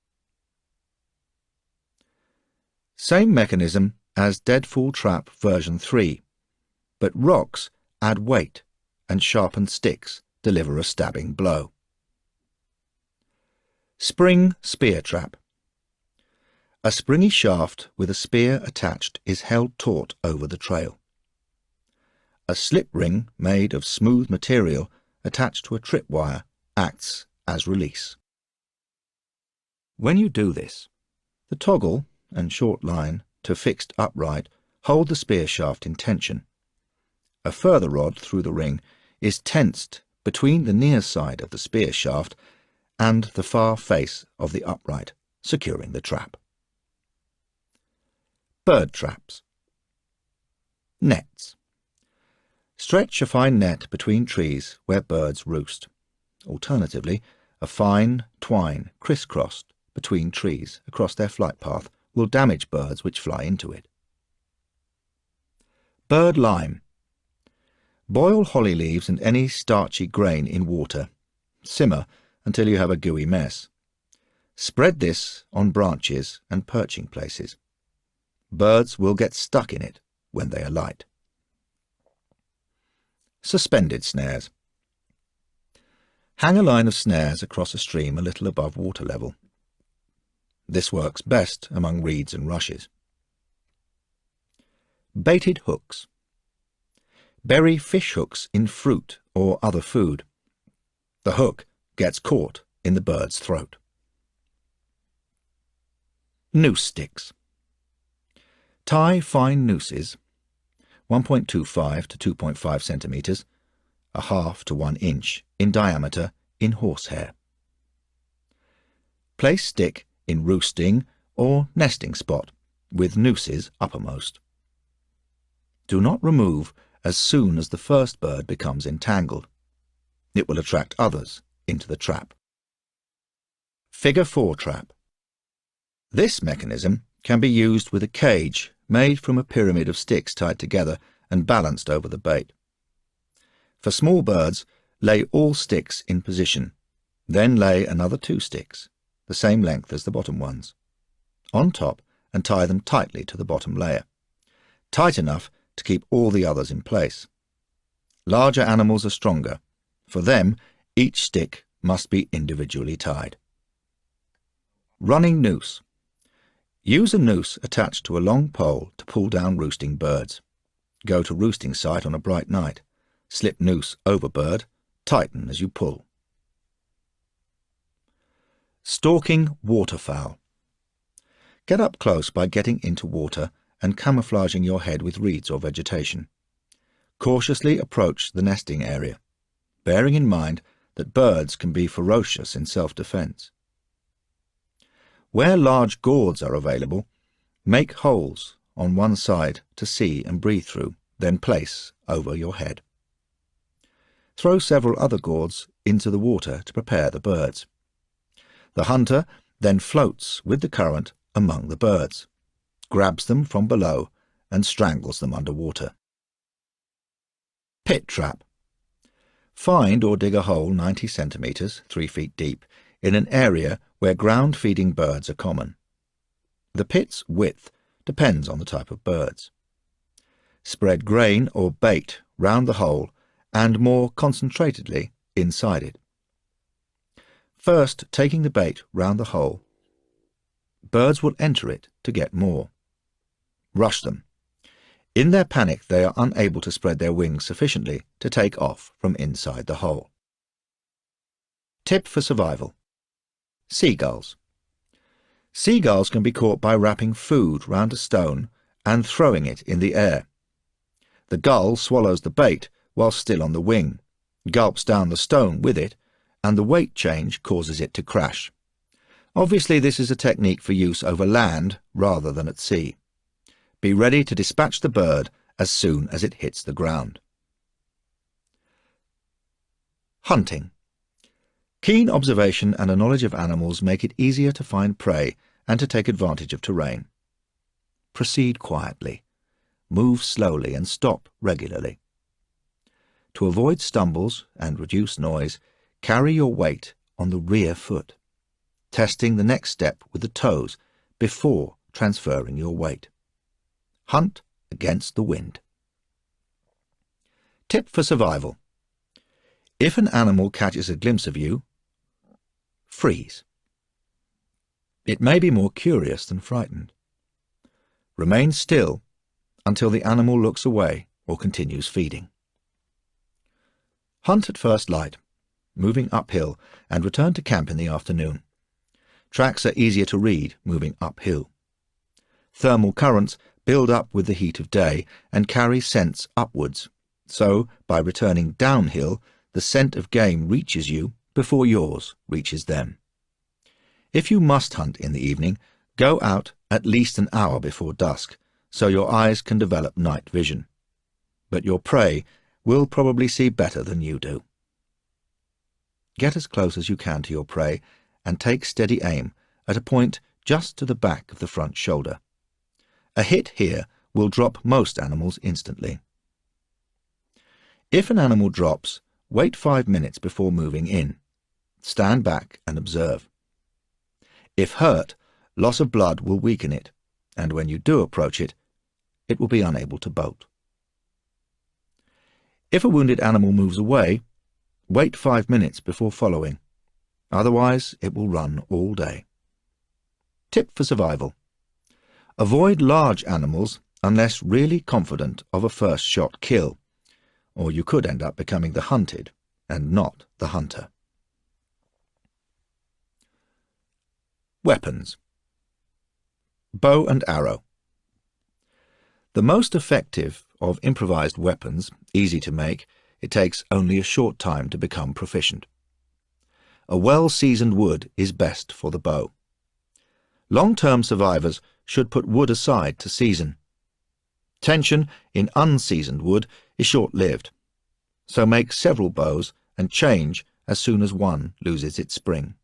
Same mechanism as Deadfall Trap version 3, but rocks add weight and sharpened sticks deliver a stabbing blow. Spring spear trap. A springy shaft with a spear attached is held taut over the trail. A slip ring made of smooth material attached to a tripwire acts as release. When you do this, the toggle and short line to fixed upright hold the spear shaft in tension. A further rod through the ring is tensed between the near side of the spear shaft and the far face of the upright, securing the trap. Bird traps. Nets. Stretch a fine net between trees where birds roost. Alternatively, a fine twine crisscrossed between trees across their flight path will damage birds which fly into it. Bird lime. Boil holly leaves and any starchy grain in water. Simmer until you have a gooey mess. Spread this on branches and perching places. Birds will get stuck in it when they alight. Suspended snares. Hang a line of snares across a stream a little above water level. This works best among reeds and rushes. Baited hooks. Bury fish hooks in fruit or other food. The hook gets caught in the bird's throat. Noose sticks. Tie fine nooses, 1.25 to 2.5 centimetres, a half to 1 inch in diameter in horsehair. Place stick in roosting or nesting spot, with nooses uppermost. Do not remove as soon as the first bird becomes entangled. It will attract others into the trap. Figure 4 trap. This mechanism can be used with a cage made from a pyramid of sticks tied together and balanced over the bait. For small birds, lay all sticks in position, then lay another 2 sticks, the same length as the bottom ones, on top and tie them tightly to the bottom layer, tight enough to keep all the others in place. Larger animals are stronger. For them, each stick must be individually tied. Running noose. Use a noose attached to a long pole to pull down roosting birds. Go to roosting site on a bright night. Slip noose over bird. Tighten as you pull. Stalking waterfowl. Get up close by getting into water and camouflaging your head with reeds or vegetation. Cautiously approach the nesting area, bearing in mind that birds can be ferocious in self-defense. Where large gourds are available, make holes on one side to see and breathe through, then place over your head. Throw several other gourds into the water to prepare the birds. The hunter then floats with the current among the birds, grabs them from below and strangles them underwater. Pit trap. Find or dig a hole 90 centimetres, 3 feet deep, in an area where ground-feeding birds are common. The pit's width depends on the type of birds. Spread grain or bait round the hole and more concentratedly inside it. First, taking the bait round the hole, birds will enter it to get more. Rush them. In their panic, they are unable to spread their wings sufficiently to take off from inside the hole. Tip for survival. Seagulls. Seagulls can be caught by wrapping food round a stone and throwing it in the air. The gull swallows the bait while still on the wing, gulps down the stone with it, and the weight change causes it to crash. Obviously, this is a technique for use over land rather than at sea. Be ready to dispatch the bird as soon as it hits the ground. Hunting. Keen observation and a knowledge of animals make it easier to find prey and to take advantage of terrain. Proceed quietly. Move slowly and stop regularly. To avoid stumbles and reduce noise, carry your weight on the rear foot, testing the next step with the toes before transferring your weight. Hunt against the wind. Tip for survival. If an animal catches a glimpse of you, freeze. It may be more curious than frightened. Remain still until the animal looks away or continues feeding. Hunt at first light, moving uphill, and return to camp in the afternoon. Tracks are easier to read moving uphill. Thermal currents build up with the heat of day and carry scents upwards, so by returning downhill, the scent of game reaches you before yours reaches them. If you must hunt in the evening, go out at least an hour before dusk, so your eyes can develop night vision. But your prey will probably see better than you do. Get as close as you can to your prey and take steady aim at a point just to the back of the front shoulder. A hit here will drop most animals instantly. If an animal drops, wait 5 minutes before moving in. Stand back and observe. If hurt, loss of blood will weaken it, and when you do approach it, it will be unable to bolt. If a wounded animal moves away, wait 5 minutes before following. Otherwise, it will run all day. Tip for survival. Avoid large animals unless really confident of a first shot kill, or you could end up becoming the hunted and not the hunter. Weapons. Bow and arrow. The most effective of improvised weapons, easy to make, it takes only a short time to become proficient. A well-seasoned wood is best for the bow. Long-term survivors should put wood aside to season. Tension in unseasoned wood is short-lived, so make several bows and change as soon as one loses its spring.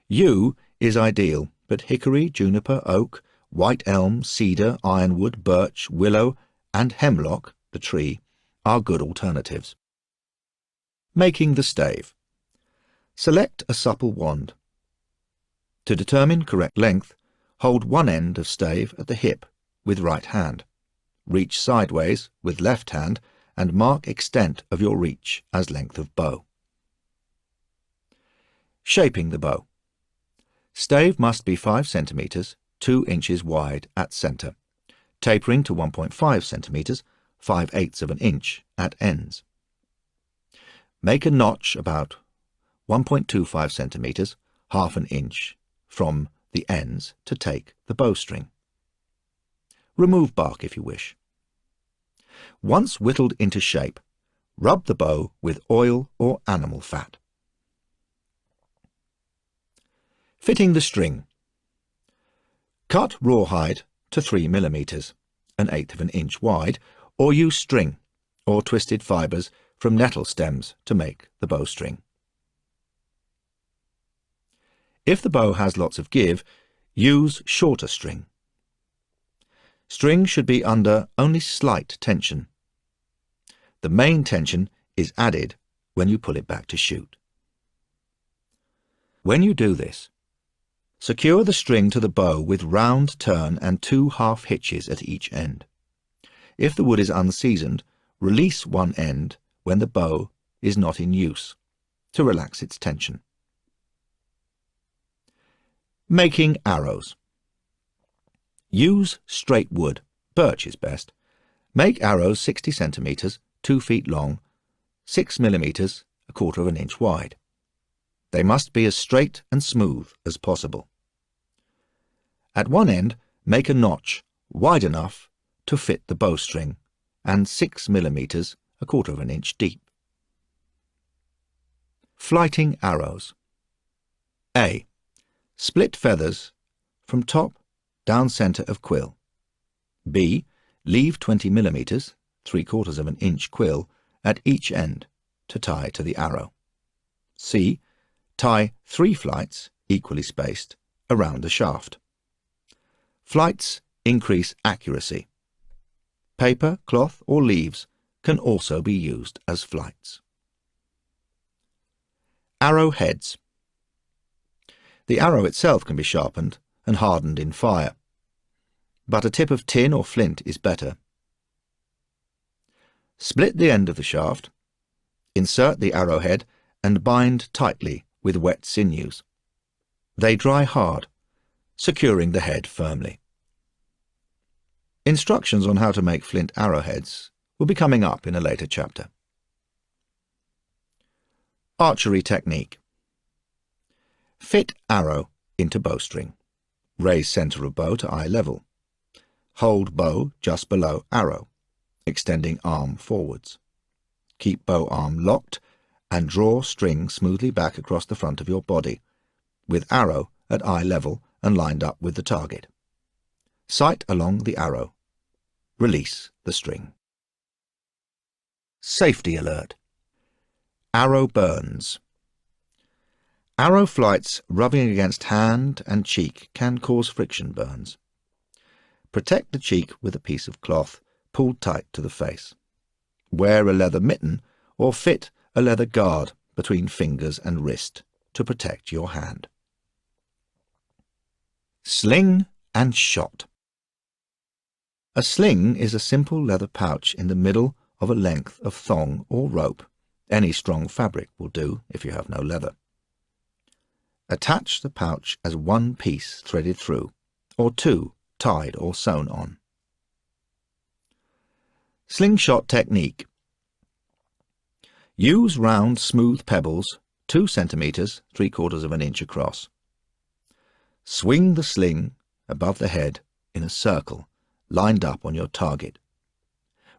Yew is ideal, but hickory, juniper, oak, white elm, cedar, ironwood, birch, willow, and hemlock, the tree, are good alternatives. Making the stave. Select a supple wand. To determine correct length, hold one end of stave at the hip with right hand. Reach sideways with left hand and mark extent of your reach as length of bow. Shaping the bow. Stave must be 5 centimetres, 2 inches wide at centre, tapering to 1.5 centimetres, 5/8 of an inch at ends. Make a notch about 1.25 centimetres, half an inch from the ends to take the bowstring. Remove bark if you wish. Once whittled into shape, rub the bow with oil or animal fat. Fitting the string. Cut rawhide to 3 millimetres, 1/8 of an inch wide, or use string or twisted fibres from nettle stems to make the bowstring. If the bow has lots of give, use shorter string. String should be under only slight tension. The main tension is added when you pull it back to shoot. When you do this, secure the string to the bow with round turn and 2 half hitches at each end. If the wood is unseasoned, release one end when the bow is not in use to relax its tension. Making arrows. Use straight wood, birch is best. Make arrows 60 centimetres, 2 feet long, 6 millimetres, 1/4 inch wide. They must be as straight and smooth as possible. At one end, make a notch wide enough to fit the bowstring and 6 millimetres, 1/4 inch deep. Flighting arrows. A. Split feathers from top down centre of quill. B. Leave 20 millimetres, 3/4 inch quill at each end to tie to the arrow. C. Tie 3 flights, equally spaced, around the shaft. Flights increase accuracy. Paper, cloth or leaves can also be used as flights. Arrow heads. The arrow itself can be sharpened and hardened in fire, but a tip of tin or flint is better. Split the end of the shaft, insert the arrowhead and bind tightly with wet sinews. They dry hard, securing the head firmly. Instructions on how to make flint arrowheads will be coming up in a later chapter. Archery technique. Fit arrow into bowstring. Raise centre of bow to eye level. Hold bow just below arrow, extending arm forwards. Keep bow arm locked and draw string smoothly back across the front of your body, with arrow at eye level and lined up with the target. Sight along the arrow. Release the string. Safety alert. Arrow burns. Arrow flights rubbing against hand and cheek can cause friction burns. Protect the cheek with a piece of cloth pulled tight to the face. Wear a leather mitten or fit a leather guard between fingers and wrist to protect your hand. Sling and shot. A sling is a simple leather pouch in the middle of a length of thong or rope. Any strong fabric will do if you have no leather. Attach the pouch as one piece threaded through, or 2 tied or sewn on. Slingshot technique. Use round smooth pebbles 2 centimetres, 3/4 inch across. Swing the sling above the head in a circle lined up on your target.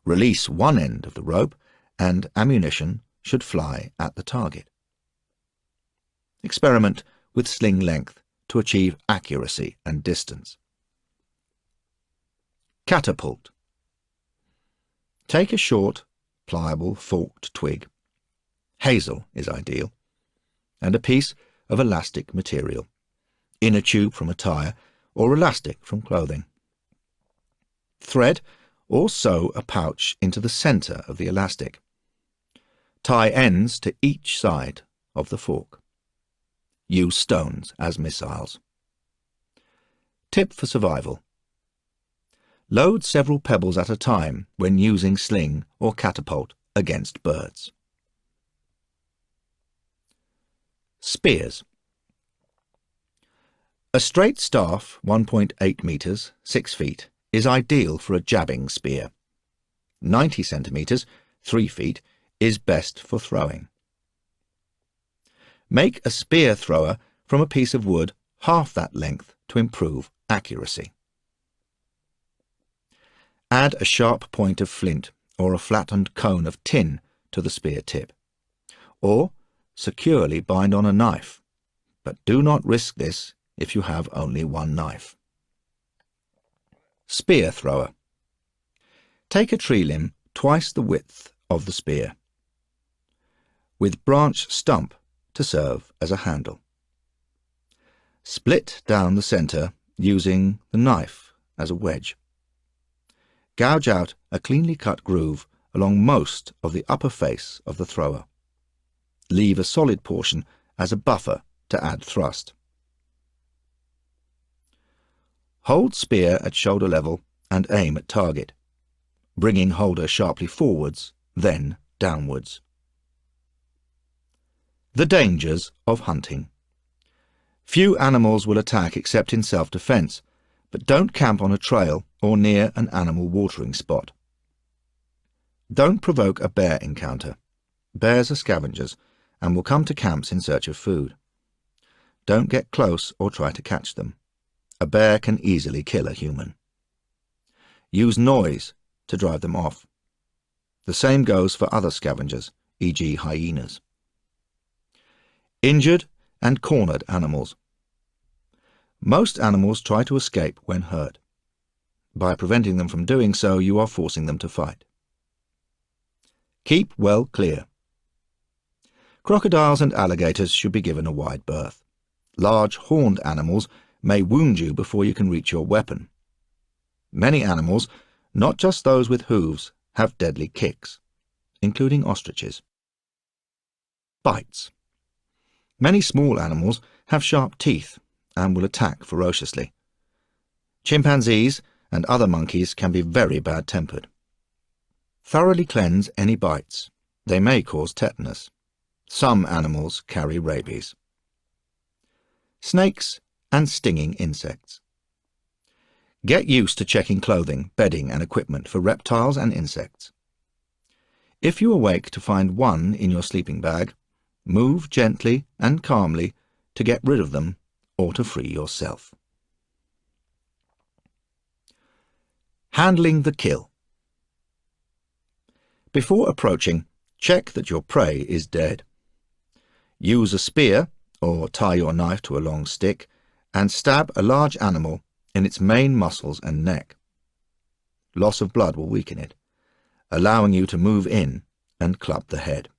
Release one end of the rope and ammunition should fly at the target. Experiment with sling length to achieve accuracy and distance. Catapult. Take a short, pliable, forked twig, hazel is ideal, and a piece of elastic material, inner tube from a tire or elastic from clothing. Thread or sew a pouch into the centre of the elastic. Tie ends to each side of the fork. Use stones as missiles. Tip for survival. Load several pebbles at a time when using sling or catapult against birds. Spears. A straight staff 1.8 metres, 6 feet, is ideal for a jabbing spear. 90 centimetres, 3 feet, is best for throwing. Make a spear thrower from a piece of wood half that length to improve accuracy. Add a sharp point of flint or a flattened cone of tin to the spear tip, or securely bind on a knife, but do not risk this if you have only one knife. Spear thrower. Take a tree limb twice the width of the spear, with branch stump to serve as a handle. Split down the centre using the knife as a wedge. Gouge out a cleanly cut groove along most of the upper face of the thrower. Leave a solid portion as a buffer to add thrust. Hold spear at shoulder level and aim at target, bringing holder sharply forwards, then downwards. The dangers of hunting. Few animals will attack except in self-defense, but don't camp on a trail or near an animal watering spot. Don't provoke a bear encounter. Bears are scavengers and will come to camps in search of food. Don't get close or try to catch them. A bear can easily kill a human. Use noise to drive them off. The same goes for other scavengers, e.g. hyenas. Injured and cornered animals. Most animals try to escape when hurt. By preventing them from doing so, you are forcing them to fight. Keep well clear. Crocodiles and alligators should be given a wide berth. Large horned animals may wound you before you can reach your weapon. Many animals, not just those with hooves, have deadly kicks, including ostriches. Bites. Many small animals have sharp teeth and will attack ferociously. Chimpanzees and other monkeys can be very bad-tempered. Thoroughly cleanse any bites. They may cause tetanus. Some animals carry rabies. Snakes and stinging insects. Get used to checking clothing, bedding and equipment for reptiles and insects. If you awake to find one in your sleeping bag, move gently and calmly to get rid of them or to free yourself. Handling the kill. Before approaching, check that your prey is dead. Use a spear or tie your knife to a long stick and stab a large animal in its main muscles and neck. Loss of blood will weaken it, allowing you to move in and club the head.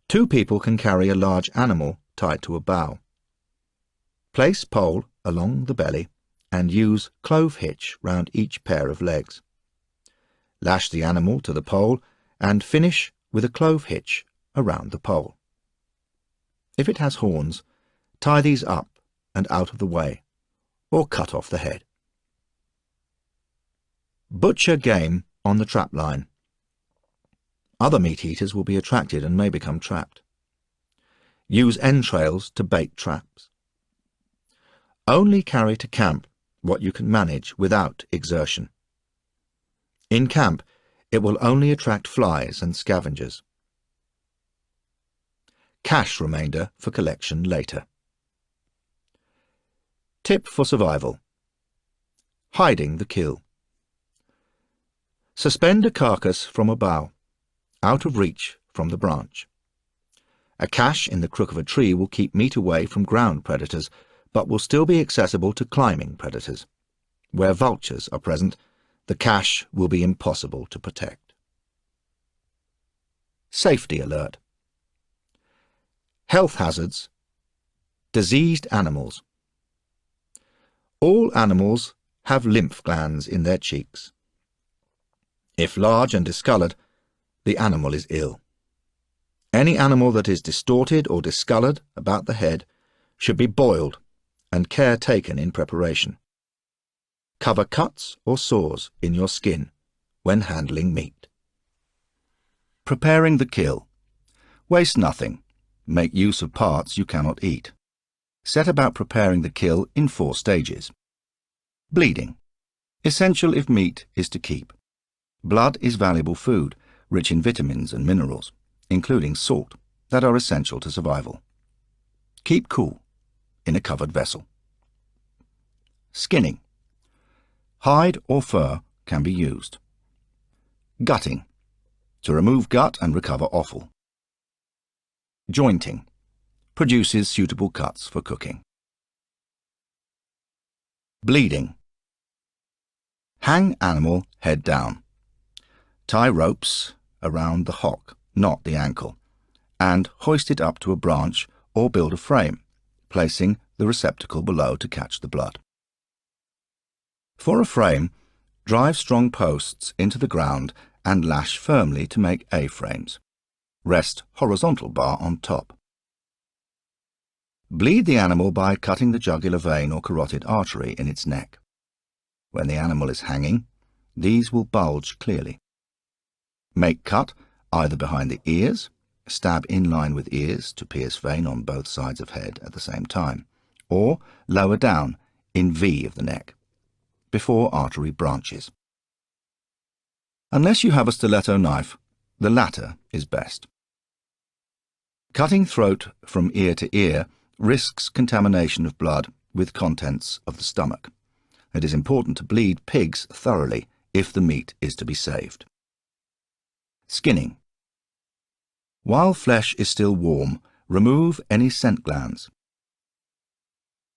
2 people can carry a large animal tied to a bough. Place pole along the belly and use clove hitch round each pair of legs. Lash the animal to the pole and finish with a clove hitch around the pole. If it has horns, tie these up and out of the way, or cut off the head. Butcher game on the trap line. Other meat-eaters will be attracted and may become trapped. Use entrails to bait traps. Only carry to camp what you can manage without exertion. In camp, it will only attract flies and scavengers. Cache remainder for collection later. Tip for survival. Hiding the kill. Suspend a carcass from a bough, out of reach from the branch. A cache in the crook of a tree will keep meat away from ground predators, but will still be accessible to climbing predators. Where vultures are present, the cache will be impossible to protect. Safety alert. Health hazards. Diseased animals. All animals have lymph glands in their cheeks. If large and discoloured, the animal is ill. Any animal that is distorted or discoloured about the head should be boiled and care taken in preparation. Cover cuts or sores in your skin when handling meat. Preparing the kill. Waste nothing. Make use of parts you cannot eat. Set about preparing the kill in 4 stages. Bleeding. Essential if meat is to keep. Blood is valuable food, rich in vitamins and minerals, including salt, that are essential to survival. Keep cool in a covered vessel. Skinning. Hide or fur can be used. Gutting. To remove gut and recover offal. Jointing. Produces suitable cuts for cooking. Bleeding. Hang animal head down. Tie ropes around the hock, not the ankle, and hoist it up to a branch or build a frame, placing the receptacle below to catch the blood. For a frame, Drive strong posts into the ground and lash firmly to make A-frames. Rest horizontal bar on top. Bleed the animal by cutting the jugular vein or carotid artery in its neck. When the animal is hanging, these will bulge clearly. Make cut either behind the ears, stab in line with ears to pierce vein on both sides of head at the same time, or lower down in V of the neck, before artery branches. Unless you have a stiletto knife, the latter is best. Cutting throat from ear to ear risks contamination of blood with contents of the stomach. It is important to bleed pigs thoroughly if the meat is to be saved. Skinning. While flesh is still warm, remove any scent glands.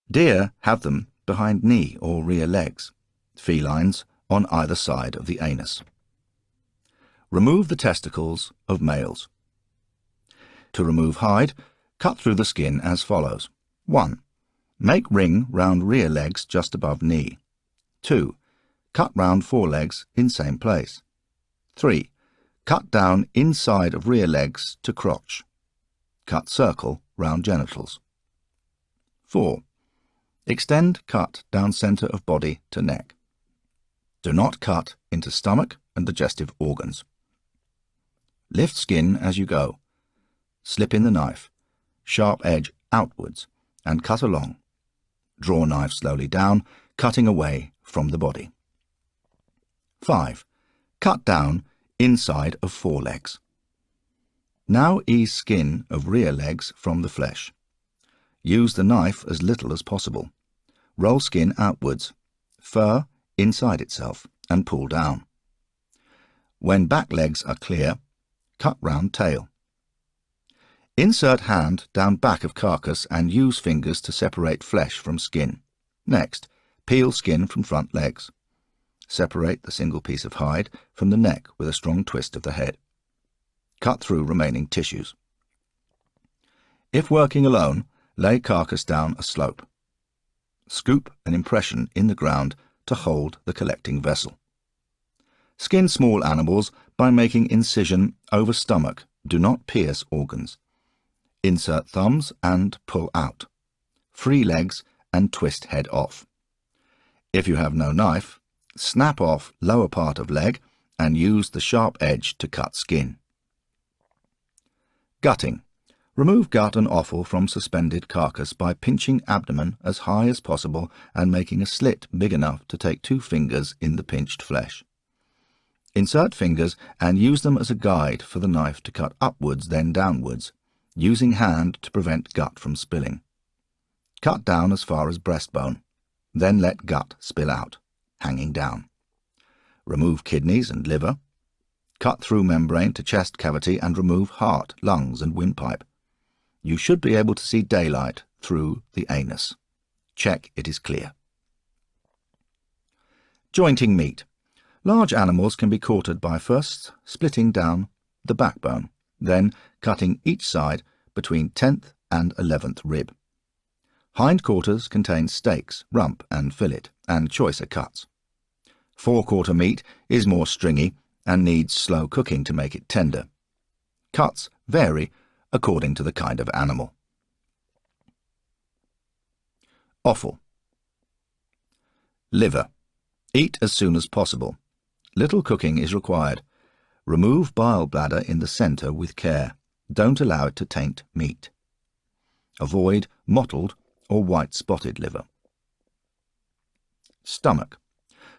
Deer have them behind knee or rear legs, felines on either side of the anus. Remove the testicles of males. To remove hide, cut through the skin as follows. 1. Make ring round rear legs just above knee. 2. Cut round forelegs in same place. 3. Cut down inside of rear legs to crotch. Cut circle round genitals. 4. Extend cut down centre of body to neck. Do not cut into stomach and digestive organs. Lift skin as you go. Slip in the knife, sharp edge outwards, and cut along. Draw knife slowly down, cutting away from the body. 5. Cut down inside of forelegs. Now ease skin of rear legs from the flesh. Use the knife as little as possible. Roll skin outwards, fur inside itself, and pull down. When back legs are clear, cut round tail. Insert hand down back of carcass and use fingers to separate flesh from skin. Next, peel skin from front legs. Separate the single piece of hide from the neck with a strong twist of the head. Cut through remaining tissues. If working alone, lay carcass down a slope. Scoop an impression in the ground to hold the collecting vessel. Skin small animals by making incision over stomach. Do not pierce organs. Insert thumbs and pull out. Free legs and twist head off. If you have no knife, snap off lower part of leg and use the sharp edge to cut skin. Gutting. Remove gut and offal from suspended carcass by pinching abdomen as high as possible and making a slit big enough to take 2 fingers in the pinched flesh. Insert fingers and use them as a guide for the knife to cut upwards then downwards, using hand to prevent gut from spilling. Cut down as far as breastbone, then let gut spill out, hanging down. Remove kidneys and liver. Cut through membrane to chest cavity and remove heart, lungs and windpipe. You should be able to see daylight through the anus. Check it is clear. Jointing meat. Large animals can be quartered by first splitting down the backbone, then cutting each side between 10th and 11th rib. Hindquarters contain steaks, rump and fillet, and choicer cuts. Forequarter meat is more stringy and needs slow cooking to make it tender. Cuts vary according to the kind of animal. Offal. Liver. Eat as soon as possible. Little cooking is required. Remove bile bladder in the centre with care. Don't allow it to taint meat. Avoid mottled or white spotted liver. Stomach.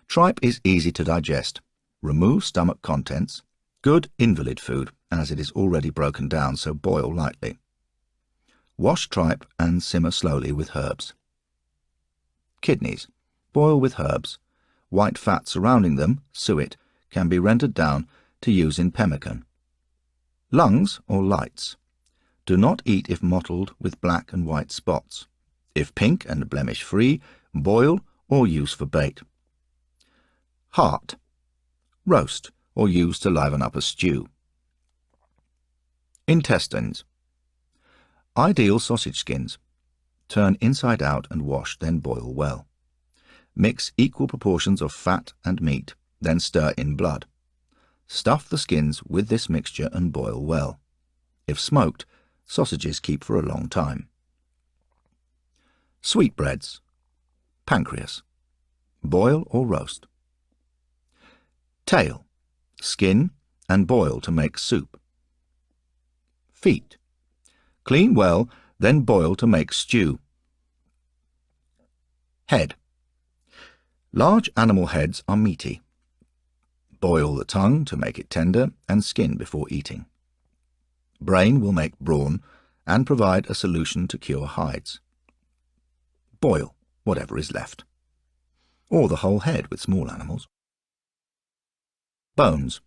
Tripe is easy to digest. Remove stomach contents. Good invalid food, as it is already broken down, so boil lightly. Wash tripe and simmer slowly with herbs. Kidneys. Boil with herbs. White fat surrounding them, suet, can be rendered down to use in pemmican. Lungs or lights. Do not eat if mottled with black and white spots. If pink and blemish-free, boil or use for bait. Heart. Roast or use to liven up a stew. Intestines. Ideal sausage skins. Turn inside out and wash, then boil well. Mix equal proportions of fat and meat then stir in blood. Stuff the skins with this mixture and boil well. If smoked, sausages keep for a long time. Sweetbreads. Pancreas. Boil or roast. Tail. Skin and boil to make soup. Feet. Clean well, then boil to make stew. Head. Large animal heads are meaty. Boil the tongue to make it tender and skin before eating. Brain will make brawn and provide a solution to cure hides. Boil whatever is left, or the whole head with small animals. Bones.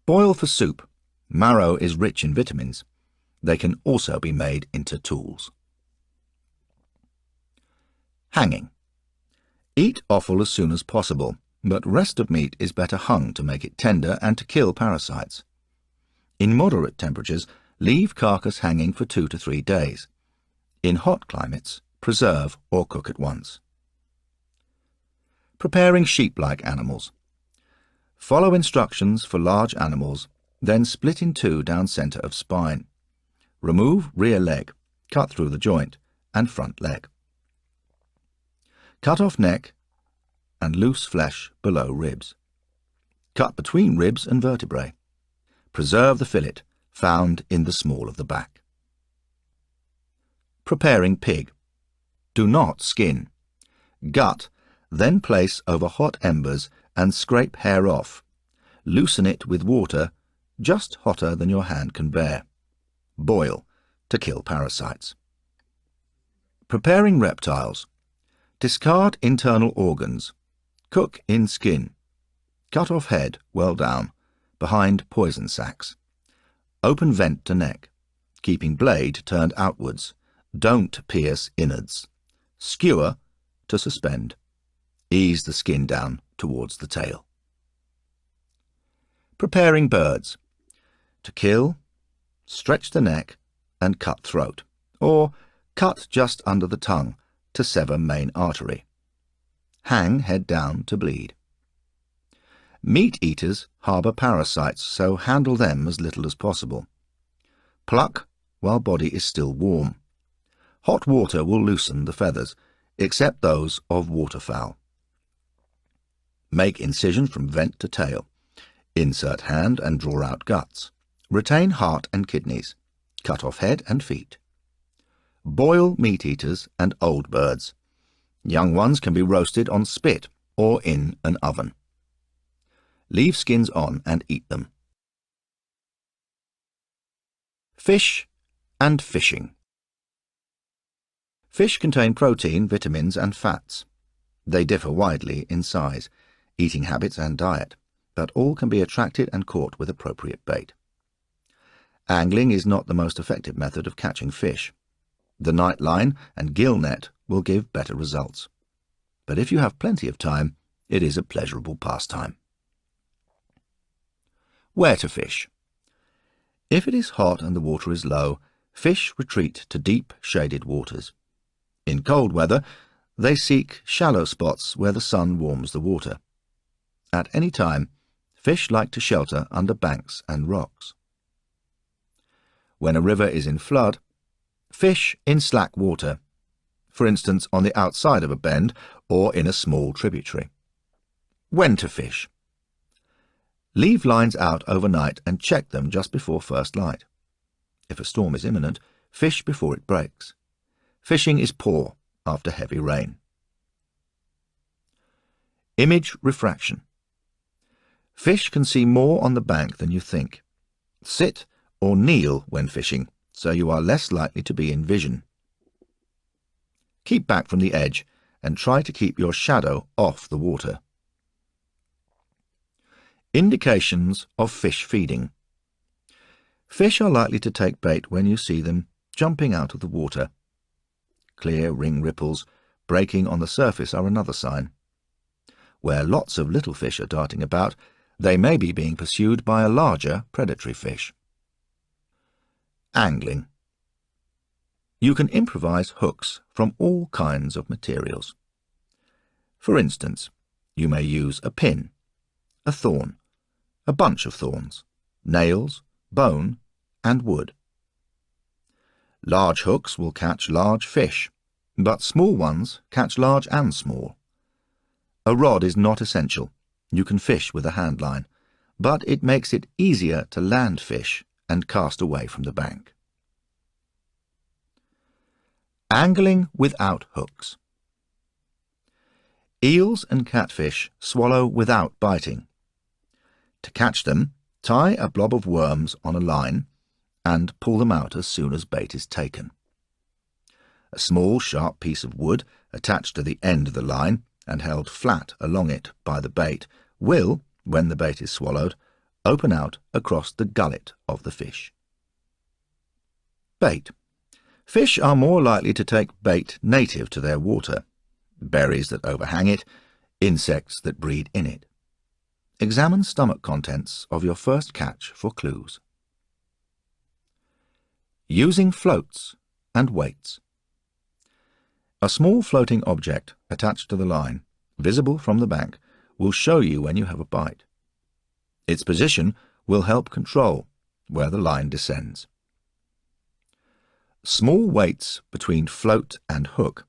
Boil for soup. Marrow is rich in vitamins. They can also be made into tools. Hanging. Eat offal as soon as possible, but rest of meat is better hung to make it tender and to kill parasites. In moderate temperatures, leave carcass hanging for 2 to 3 days. In hot climates, preserve or cook at once. Preparing sheep-like animals. Follow instructions for large animals, then split in 2 down centre of spine. Remove rear leg, cut through the joint, and front leg. Cut off neck and loose flesh below ribs. Cut between ribs and vertebrae. Preserve the fillet, found in the small of the back. Preparing pig. Do not skin. Gut, then place over hot embers and scrape hair off. Loosen it with water, just hotter than your hand can bear. Boil, to kill parasites. Preparing reptiles. Discard internal organs. Cook in skin. Cut off head well down, behind poison sacs. Open vent to neck, keeping blade turned outwards. Don't pierce innards. Skewer to suspend. Ease the skin down towards the tail. Preparing birds. To kill, stretch the neck and cut throat, or cut just under the tongue to sever main artery. Hang head down to bleed. Meat eaters harbour parasites, so handle them as little as possible. Pluck while body is still warm. Hot water will loosen the feathers, except those of waterfowl. Make incision from vent to tail. Insert hand and draw out guts. Retain heart and kidneys. Cut off head and feet. Boil meat eaters and old birds. Young ones can be roasted on spit or in an oven. Leave skins on and eat them. Fish and fishing. Fish contain protein, vitamins and fats. They differ widely in size, eating habits and diet, but all can be attracted and caught with appropriate bait. Angling is not the most effective method of catching fish. The night line and gill net will give better results. But if you have plenty of time, it is a pleasurable pastime. Where to fish? If it is hot and the water is low, fish retreat to deep, shaded waters. In cold weather, they seek shallow spots where the sun warms the water. At any time, fish like to shelter under banks and rocks. When a river is in flood, fish in slack water, for instance on the outside of a bend or in a small tributary. When to fish? Leave lines out overnight and check them just before first light. If a storm is imminent, fish before it breaks. Fishing is poor after heavy rain. Image refraction. Fish can see more on the bank than you think. Sit or kneel when fishing, so you are less likely to be in vision. Keep back from the edge and try to keep your shadow off the water. Indications of fish feeding. Fish are likely to take bait when you see them jumping out of the water. Clear ring ripples breaking on the surface are another sign. Where lots of little fish are darting about, they may be being pursued by a larger predatory fish. Angling. You can improvise hooks from all kinds of materials. For instance, you may use a pin, a thorn, a bunch of thorns, nails, bone, and wood. Large hooks will catch large fish, but small ones catch large and small. A rod is not essential. You can fish with a hand line, but it makes it easier to land fish and cast away from the bank. Angling without hooks. Eels and catfish swallow without biting. To catch them, tie a blob of worms on a line and pull them out as soon as bait is taken. A small sharp piece of wood attached to the end of the line and held flat along it by the bait will, when the bait is swallowed, open out across the gullet of the fish. Bait. Fish are more likely to take bait native to their water, berries that overhang it, insects that breed in it. Examine stomach contents of your first catch for clues. Using floats and weights. A small floating object attached to the line, visible from the bank, will show you when you have a bite. Its position will help control where the line descends. Small weights between float and hook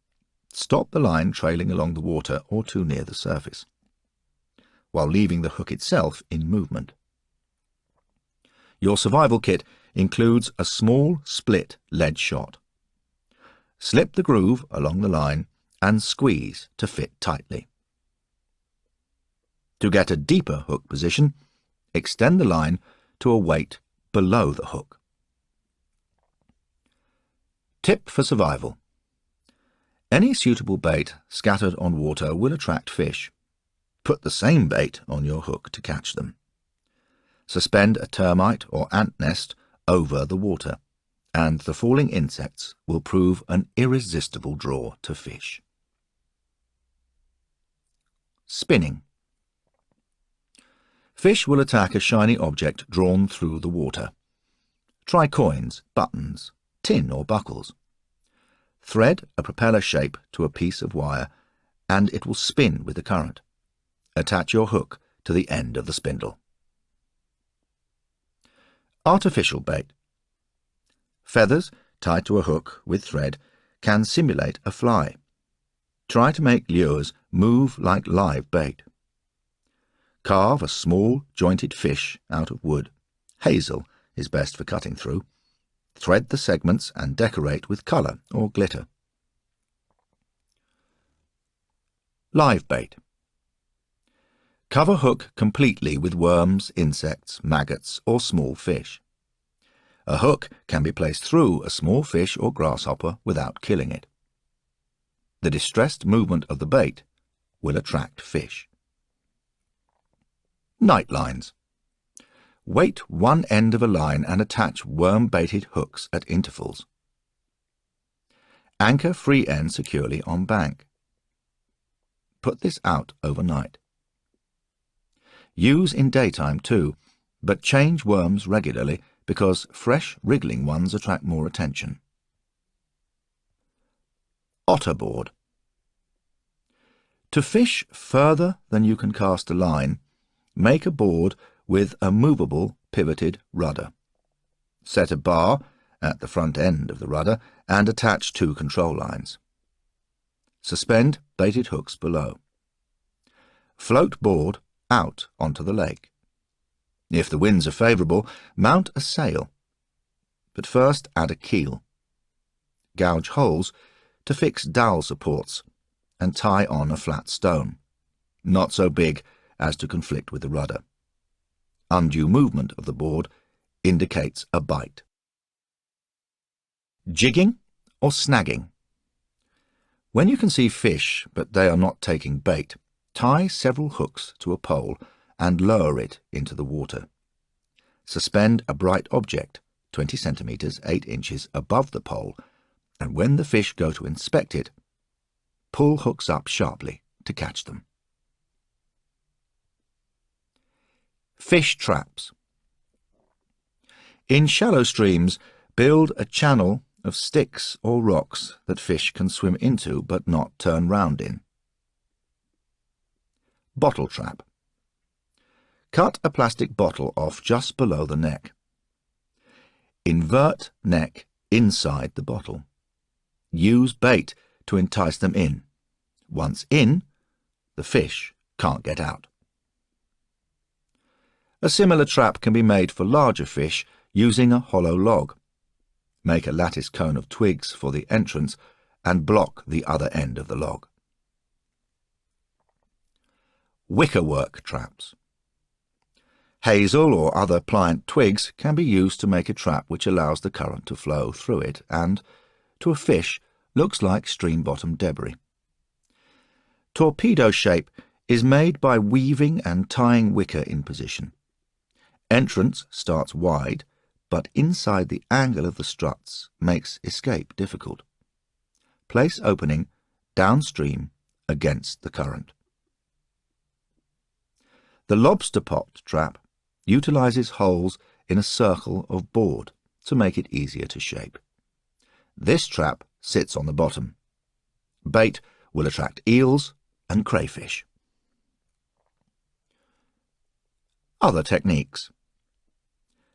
stop the line trailing along the water or too near the surface, while leaving the hook itself in movement. Your survival kit includes a small split lead shot. Slip the groove along the line and squeeze to fit tightly. To get a deeper hook position, extend the line to a weight below the hook. Tip for survival. Any suitable bait scattered on water will attract fish. Put the same bait on your hook to catch them. Suspend a termite or ant nest over the water, and the falling insects will prove an irresistible draw to fish. Spinning. Fish will attack a shiny object drawn through the water. Try coins, buttons, tin or buckles. Thread a propeller shape to a piece of wire and it will spin with the current. Attach your hook to the end of the spindle. Artificial bait. Feathers tied to a hook with thread can simulate a fly. Try to make lures move like live bait. Carve a small jointed fish out of wood. Hazel is best for cutting through. Thread the segments and decorate with colour or glitter. Live bait. Cover hook completely with worms, insects, maggots or small fish. A hook can be placed through a small fish or grasshopper without killing it. The distressed movement of the bait will attract fish. Night lines. Weight one end of a line and attach worm-baited hooks at intervals. Anchor free end securely on bank. Put this out overnight. Use in daytime too, but change worms regularly because fresh wriggling ones attract more attention. Otter board. To fish further than you can cast a line, make a board with a movable pivoted rudder. Set a bar at the front end of the rudder and attach 2 control lines. Suspend baited hooks below. Float board out onto the lake. If the winds are favourable, mount a sail, but first add a keel. Gouge holes to fix dowel supports and tie on a flat stone, not so big as to conflict with the rudder. Undue movement of the board indicates a bite. Jigging or snagging. When you can see fish but they are not taking bait, tie several hooks to a pole and lower it into the water. Suspend a bright object 20 centimetres 8 inches above the pole, and when the fish go to inspect it, pull hooks up sharply to catch them. Fish traps. In shallow streams, build a channel of sticks or rocks that fish can swim into but not turn round in. Bottle trap. Cut a plastic bottle off just below the neck. Invert neck inside the bottle. Use bait to entice them in. Once in, the fish can't get out. A similar trap can be made for larger fish using a hollow log. Make a lattice cone of twigs for the entrance and block the other end of the log. Wickerwork traps. Hazel or other pliant twigs can be used to make a trap which allows the current to flow through it and, to a fish, looks like stream-bottom debris. Torpedo shape is made by weaving and tying wicker in position. Entrance starts wide, but inside the angle of the struts makes escape difficult. Place opening downstream against the current. The lobster pot trap utilizes holes in a circle of board to make it easier to shape. This trap sits on the bottom. Bait will attract eels and crayfish. Other techniques.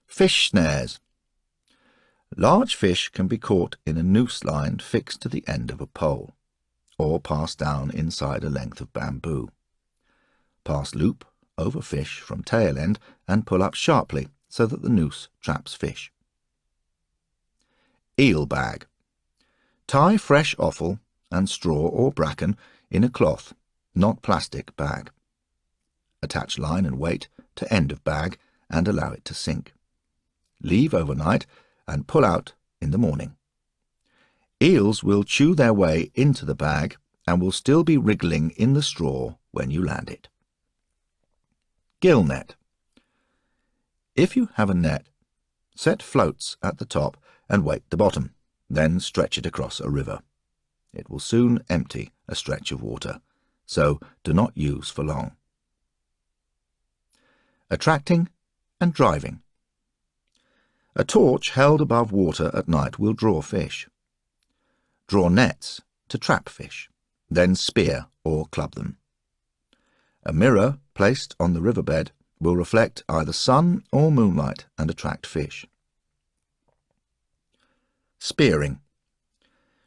Fish snares. Large fish can be caught in a noose line fixed to the end of a pole, or passed down inside a length of bamboo. Pass loop over fish from tail end and pull up sharply so that the noose traps fish. Eel bag. Tie fresh offal and straw or bracken in a cloth, not plastic, bag. Attach line and weight to end of bag and allow it to sink. Leave overnight and pull out in the morning. Eels will chew their way into the bag and will still be wriggling in the straw when you land it. Gill net. If you have a net, set floats at the top and weight the bottom, then stretch it across a river. It will soon empty a stretch of water, so do not use for long. Attracting and driving. A torch held above water at night will draw fish. Draw nets to trap fish, then spear or club them. A mirror placed on the riverbed will reflect either sun or moonlight and attract fish. Spearing.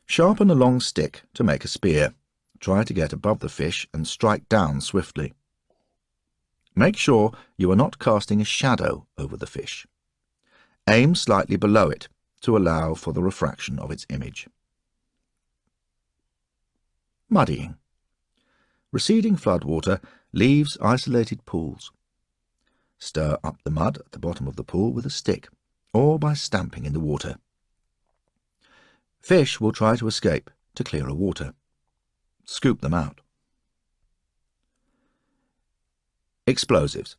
Sharpen a long stick to make a spear. Try to get above the fish and strike down swiftly. Make sure you are not casting a shadow over the fish. Aim slightly below it to allow for the refraction of its image. Muddying. Receding floodwater leaves isolated pools. Stir up the mud at the bottom of the pool with a stick, or by stamping in the water. Fish will try to escape to clearer water. Scoop them out. Explosives.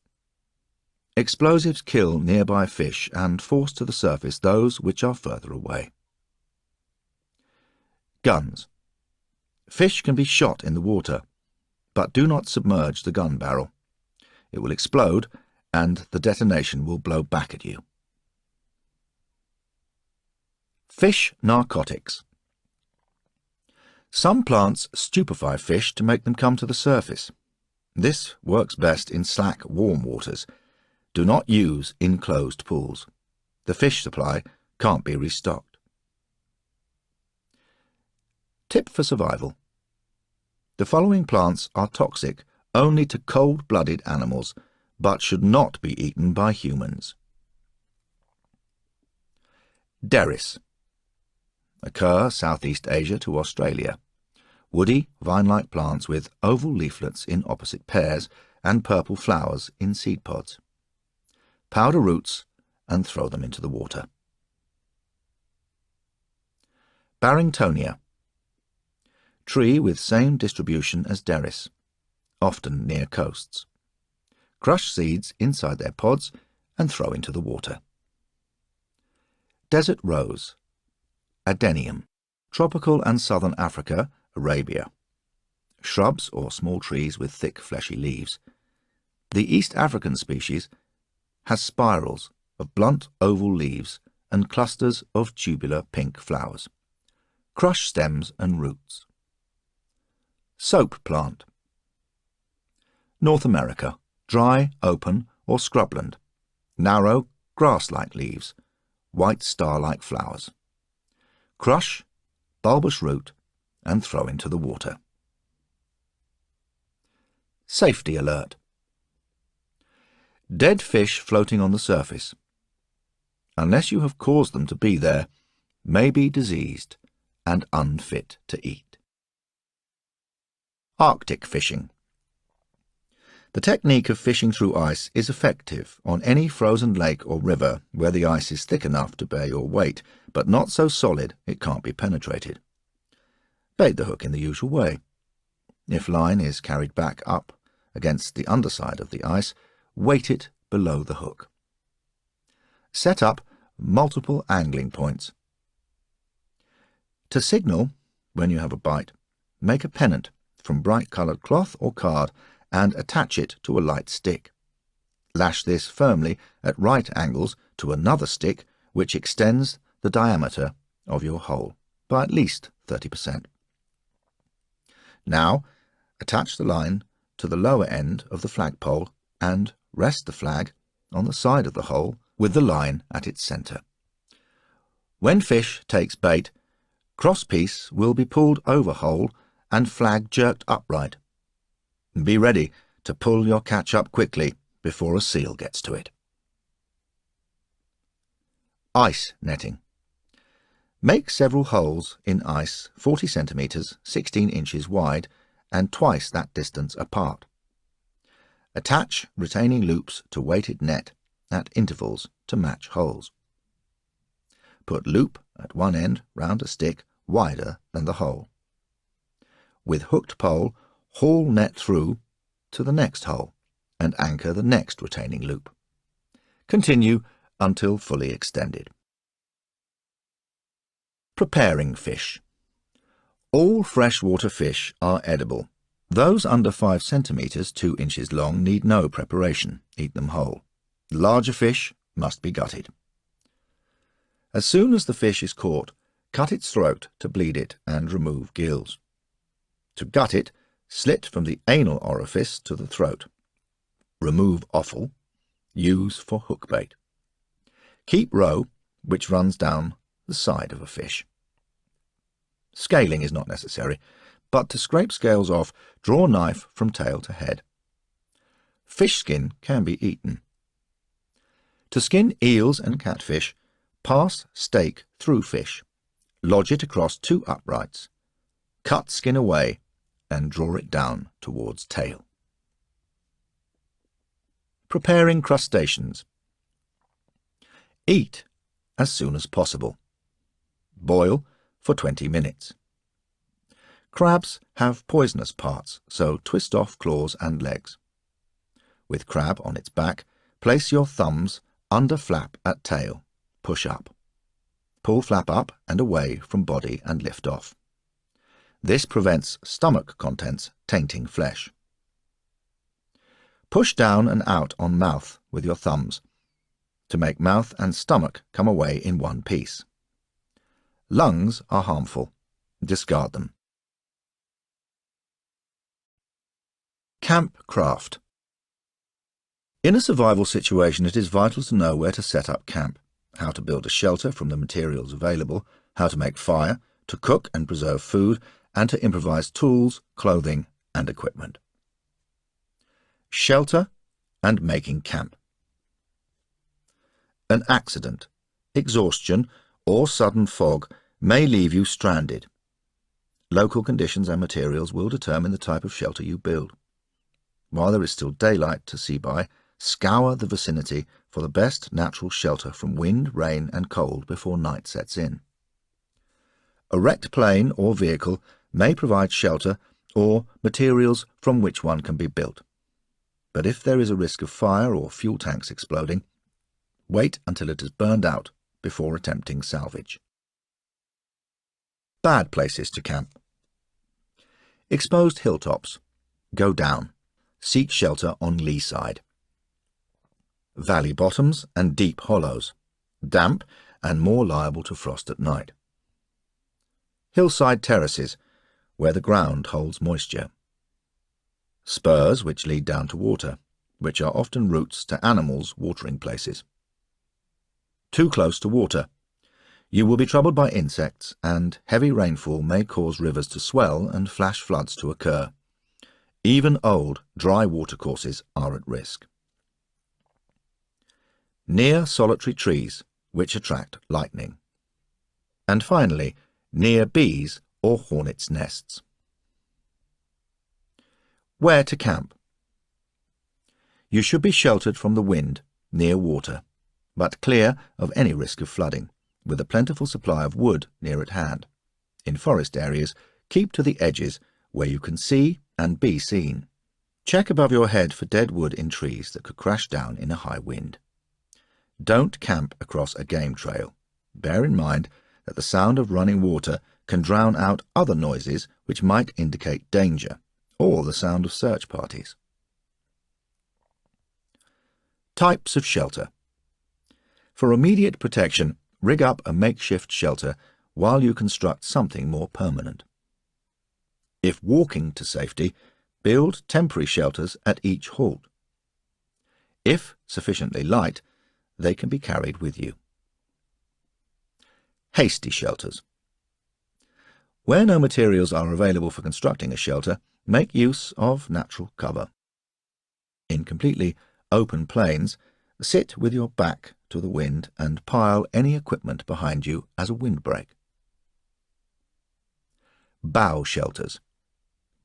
Explosives kill nearby fish and force to the surface those which are further away. Guns. Fish can be shot in the water, but do not submerge the gun barrel. It will explode and the detonation will blow back at you. Fish narcotics. Some plants stupefy fish to make them come to the surface. This works best in slack, warm waters. Do not use enclosed pools. The fish supply can't be restocked. Tip for survival. The following plants are toxic only to cold-blooded animals, but should not be eaten by humans. Derris. Occur Southeast Asia to Australia. Woody, vine-like plants with oval leaflets in opposite pairs and purple flowers in seed pods. Powder roots and throw them into the water. Barringtonia. Tree with same distribution as Derris, often near coasts. Crush seeds inside their pods and throw into the water. Desert rose. Adenium. Tropical and southern Africa, Arabia. Shrubs or small trees with thick fleshy leaves. The East African species has spirals of blunt oval leaves and clusters of tubular pink flowers. Crush stems and roots. Soap plant. North America. Dry, open or scrubland, narrow, grass-like leaves, white star-like flowers. Crush, bulbous root, and throw into the water. Safety alert. Dead fish floating on the surface, unless you have caused them to be there, may be diseased and unfit to eat. Arctic fishing. The technique of fishing through ice is effective on any frozen lake or river where the ice is thick enough to bear your weight, but not so solid it can't be penetrated. Bait the hook in the usual way. If line is carried back up against the underside of the ice, weight it below the hook. Set up multiple angling points. To signal when you have a bite, make a pennant from bright-coloured cloth or card and attach it to a light stick. Lash this firmly at right angles to another stick which extends the diameter of your hole by at least 30%. Now, attach the line to the lower end of the flagpole and rest the flag on the side of the hole with the line at its centre. When fish takes bait, crosspiece will be pulled over hole and flag jerked upright. Be ready to pull your catch up quickly before a seal gets to it. Ice netting. Make several holes in ice 40 centimetres, 16 inches wide and twice that distance apart. Attach retaining loops to weighted net at intervals to match holes. Put loop at one end round a stick wider than the hole. With hooked pole, haul net through to the next hole and anchor the next retaining loop. Continue until fully extended. Preparing fish. All freshwater fish are edible. Those under 5 centimetres, 2 inches long, need no preparation. Eat them whole. Larger fish must be gutted. As soon as the fish is caught, cut its throat to bleed it and remove gills. To gut it, slit from the anal orifice to the throat. Remove offal. Use for hook bait. Keep roe, which runs down the side of a fish. Scaling is not necessary, but to scrape scales off, draw knife from tail to head. Fish skin can be eaten. To skin eels and catfish, pass stake through fish. Lodge it across 2 uprights. Cut skin away and draw it down towards tail. Preparing crustaceans. Eat as soon as possible. Boil for 20 minutes. Crabs have poisonous parts, so twist off claws and legs. With crab on its back, place your thumbs under flap at tail. Push up. Pull flap up and away from body and lift off. This prevents stomach contents tainting flesh. Push down and out on mouth with your thumbs to make mouth and stomach come away in one piece. Lungs are harmful. Discard them. Camp craft. In a survival situation, it is vital to know where to set up camp, how to build a shelter from the materials available, how to make fire, to cook and preserve food, and to improvise tools, clothing, and equipment. Shelter and making camp. An accident, exhaustion, or sudden fog may leave you stranded. Local conditions and materials will determine the type of shelter you build. While there is still daylight to see by, scour the vicinity for the best natural shelter from wind, rain, and cold before night sets in. A wrecked plane or vehicle may provide shelter or materials from which one can be built. But if there is a risk of fire or fuel tanks exploding, wait until it is burned out before attempting salvage. Bad places to camp. Exposed hilltops. Go down. Seek shelter on lee side. Valley bottoms and deep hollows. Damp and more liable to frost at night. Hillside terraces, where the ground holds moisture. Spurs which lead down to water. which are often routes to animals' watering places. Too close to water. You will be troubled by insects, and heavy rainfall may cause rivers to swell and flash floods to occur. Even old, dry watercourses are at risk. Near solitary trees, which attract lightning. And finally, near bees or hornets' nests. Where to camp? You should be sheltered from the wind, near water, but clear of any risk of flooding, with a plentiful supply of wood near at hand. In forest areas, keep to the edges where you can see and be seen. Check above your head for dead wood in trees that could crash down in a high wind. Don't camp across a game trail. Bear in mind that the sound of running water can drown out other noises which might indicate danger, or the sound of search parties. Types of shelter. For immediate protection, rig up a makeshift shelter while you construct something more permanent. If walking to safety, build temporary shelters at each halt. If sufficiently light, they can be carried with you. Hasty shelters. Where no materials are available for constructing a shelter, make use of natural cover. In completely open plains, sit with your back to the wind and pile any equipment behind you as a windbreak. Bough shelters.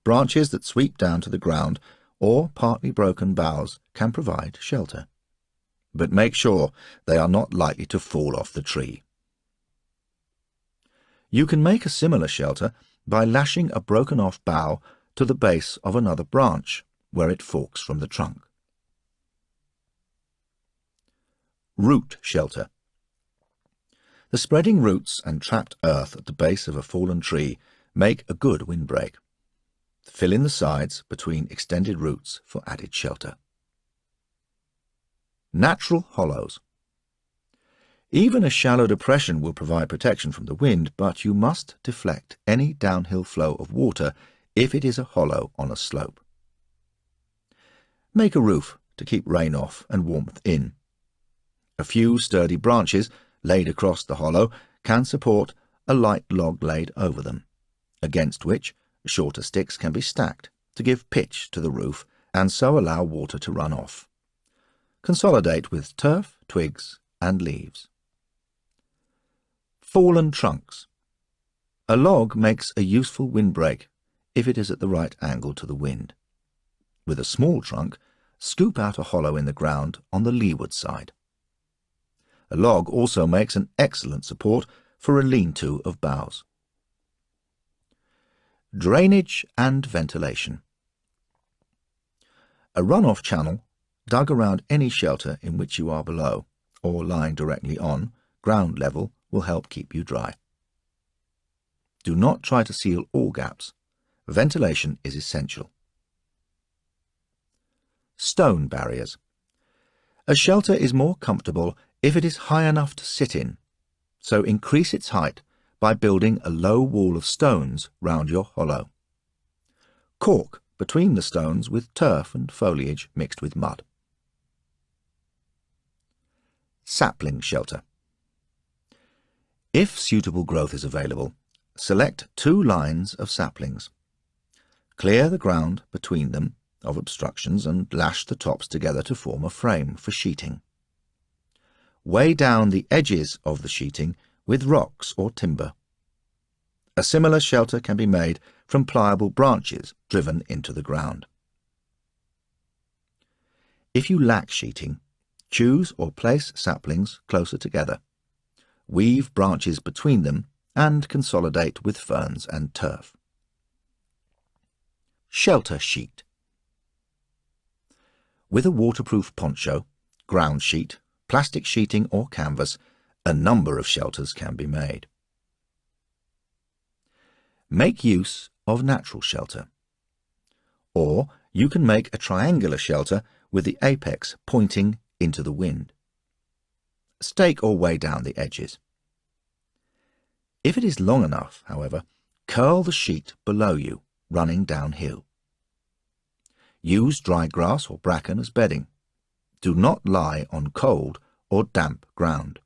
Branches that sweep down to the ground or partly broken boughs can provide shelter. But make sure they are not likely to fall off the tree. You can make a similar shelter by lashing a broken-off bough to the base of another branch where it forks from the trunk. Root shelter. The spreading roots and trapped earth at the base of a fallen tree make a good windbreak. Fill in the sides between extended roots for added shelter. Natural hollows. Even a shallow depression will provide protection from the wind, but you must deflect any downhill flow of water if it is a hollow on a slope. Make a roof to keep rain off and warmth in. A few sturdy branches laid across the hollow can support a light log laid over them, against which shorter sticks can be stacked to give pitch to the roof and so allow water to run off. Consolidate with turf, twigs, and leaves. Fallen trunks. A log makes a useful windbreak if it is at the right angle to the wind. With a small trunk, scoop out a hollow in the ground on the leeward side. A log also makes an excellent support for a lean-to of boughs. Drainage and ventilation. A runoff channel dug around any shelter in which you are below, or lying directly on, ground level will help keep you dry. Do not try to seal all gaps. Ventilation is essential. Stone barriers. A shelter is more comfortable if it is high enough to sit in, so increase its height by building a low wall of stones round your hollow. Caulk between the stones with turf and foliage mixed with mud. Sapling shelter. If suitable growth is available, select 2 lines of saplings. Clear the ground between them of obstructions and lash the tops together to form a frame for sheeting. Weigh down the edges of the sheeting with rocks or timber. A similar shelter can be made from pliable branches driven into the ground. If you lack sheeting, choose or place saplings closer together. Weave branches between them and consolidate with ferns and turf. Shelter sheet. With a waterproof poncho, ground sheet, plastic sheeting or canvas, a number of shelters can be made. Make use of natural shelter. Or you can make a triangular shelter with the apex pointing into the wind. Stake or weigh down the edges. If it is long enough, however, curl the sheet below you, running downhill. Use dry grass or bracken as bedding. Do not lie on cold or damp ground.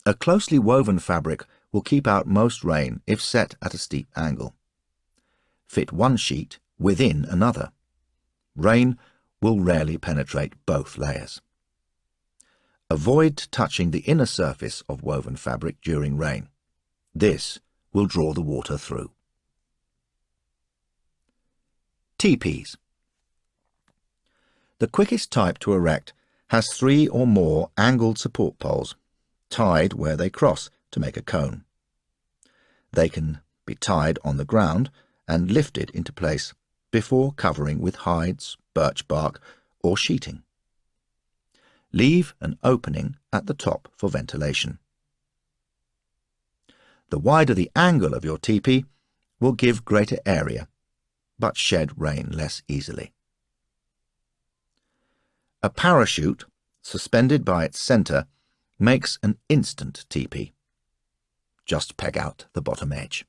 A closely woven fabric will keep out most rain if set at a steep angle. Fit one sheet within another. Rain will rarely penetrate both layers. Avoid touching the inner surface of woven fabric during rain. This will draw the water through. Teepees. The quickest type to erect has 3 or more angled support poles, tied where they cross to make a cone. They can be tied on the ground and lifted into place before covering with hides, birch bark, or sheeting. Leave an opening at the top for ventilation. The wider the angle of your teepee will give greater area, but shed rain less easily. A parachute, suspended by its centre, makes an instant teepee. Just peg out the bottom edge.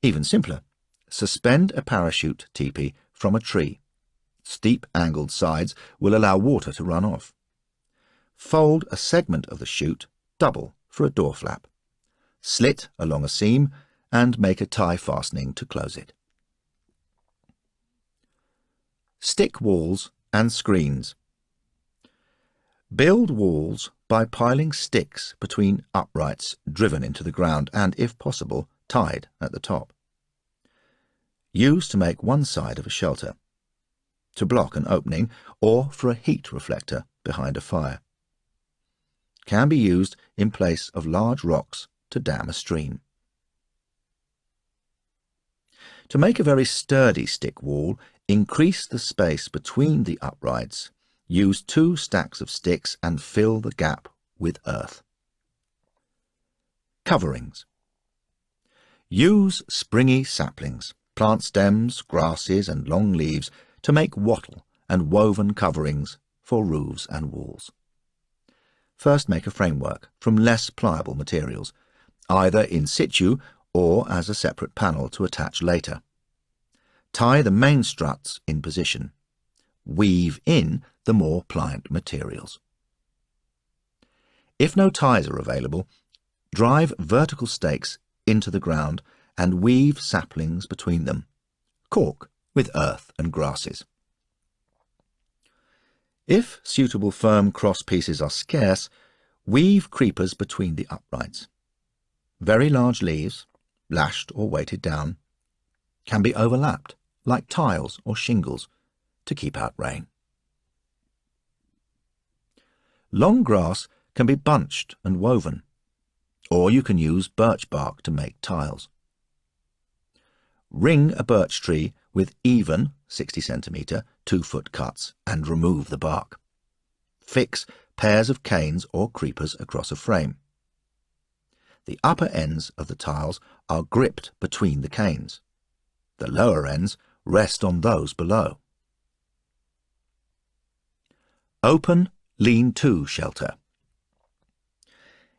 Even simpler, suspend a parachute teepee from a tree. Steep angled sides will allow water to run off. Fold a segment of the chute double for a door flap. Slit along a seam and make a tie fastening to close it. Stick walls and screens. Build walls by piling sticks between uprights driven into the ground and, if possible, tied at the top. Use to make one side of a shelter, to block an opening, or for a heat reflector behind a fire. Can be used in place of large rocks to dam a stream. To make a very sturdy stick wall, increase the space between the uprights. Use 2 stacks of sticks and fill the gap with earth. Coverings. Use springy saplings, plant stems, grasses and long leaves to make wattle and woven coverings for roofs and walls. First make a framework from less pliable materials, either in situ or as a separate panel to attach later. Tie the main struts in position. Weave in the more pliant materials. If no ties are available, drive vertical stakes into the ground and weave saplings between them. Caulk with earth and grasses. If suitable firm cross pieces are scarce, weave creepers between the uprights. Very large leaves, lashed or weighted down, can be overlapped like tiles or shingles to keep out rain. Long grass can be bunched and woven, or you can use birch bark to make tiles. Ring a birch tree with even 60 cm, 2-foot cuts and remove the bark. Fix pairs of canes or creepers across a frame. The upper ends of the tiles are gripped between the canes. The lower ends rest on those below. Open lean-to shelter.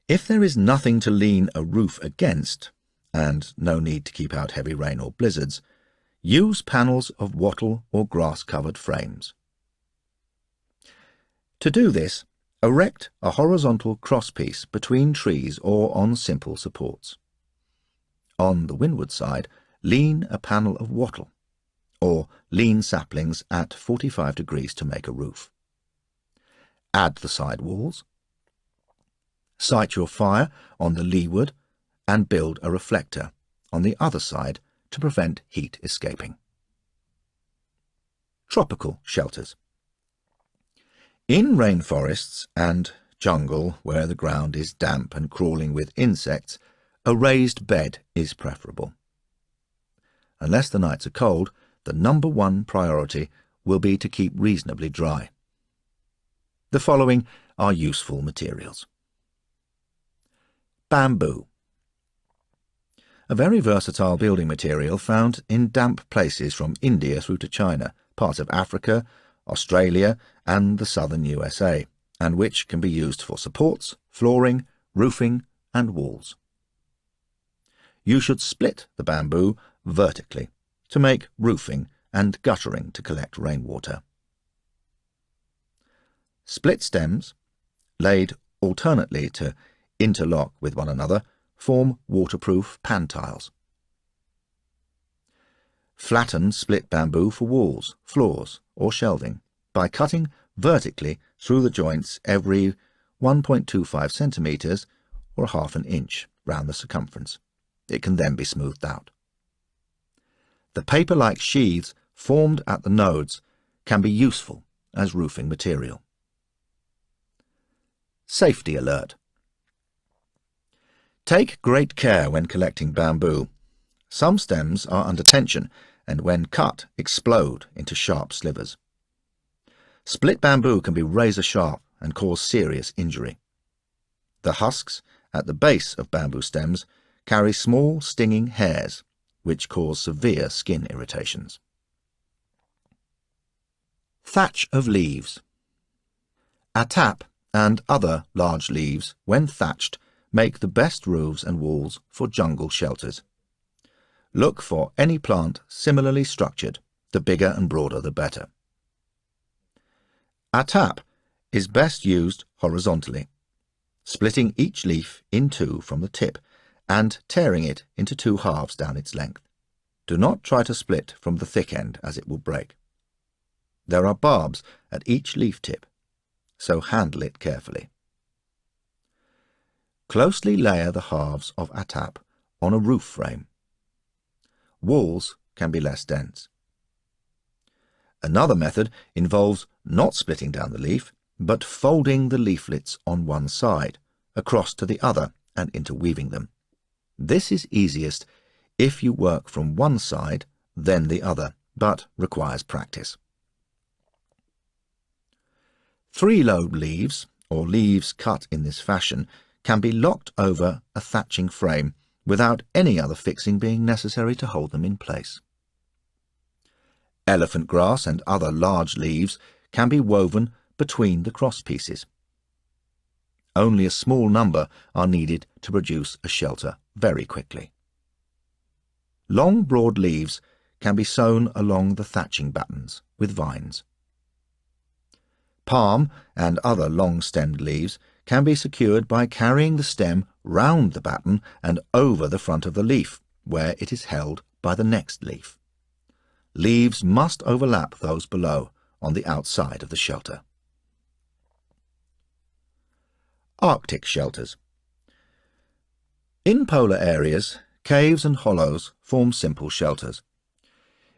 If there is nothing to lean a roof against, and no need to keep out heavy rain or blizzards, use panels of wattle or grass-covered frames. To do this, erect a horizontal crosspiece between trees or on simple supports. On the windward side, lean a panel of wattle, or lean saplings at 45 degrees to make a roof. Add the side walls. Site your fire on the leeward and build a reflector on the other side to prevent heat escaping. Tropical shelters. In rainforests and jungle where the ground is damp and crawling with insects, a raised bed is preferable. Unless the nights are cold, the #1 priority will be to keep reasonably dry. The following are useful materials. Bamboo. A very versatile building material found in damp places from India through to China, parts of Africa, Australia and the southern USA, and which can be used for supports, flooring, roofing and walls. You should split the bamboo vertically to make roofing and guttering to collect rainwater. Split stems, laid alternately to interlock with one another, form waterproof pan tiles. Flatten split bamboo for walls, floors, or shelving by cutting vertically through the joints every 1.25 centimetres or half an inch round the circumference. It can then be smoothed out. The paper-like sheaths formed at the nodes can be useful as roofing material. Safety alert. Take great care when collecting bamboo. Some stems are under tension and when cut explode into sharp slivers. Split bamboo can be razor sharp and cause serious injury. The husks at the base of bamboo stems carry small stinging hairs which cause severe skin irritations. Thatch of leaves. Attap and other large leaves, when thatched, make the best roofs and walls for jungle shelters. Look for any plant similarly structured. The bigger and broader the better. Attap is best used horizontally, splitting each leaf in two from the tip and tearing it into two halves down its length. Do not try to split from the thick end, as it will break. There are barbs at each leaf tip, so handle it carefully. Closely layer the halves of attap on a roof frame. Walls can be less dense. Another method involves not splitting down the leaf, but folding the leaflets on one side, across to the other, and interweaving them. This is easiest if you work from one side, then the other, but requires practice. Three-lobe leaves, or leaves cut in this fashion, can be locked over a thatching frame without any other fixing being necessary to hold them in place. Elephant grass and other large leaves can be woven between the cross pieces. Only a small number are needed to produce a shelter very quickly. Long, broad leaves can be sewn along the thatching battens with vines. Palm and other long-stemmed leaves can be secured by carrying the stem round the batten and over the front of the leaf, where it is held by the next leaf. Leaves must overlap those below on the outside of the shelter. Arctic shelters. In polar areas, caves and hollows form simple shelters.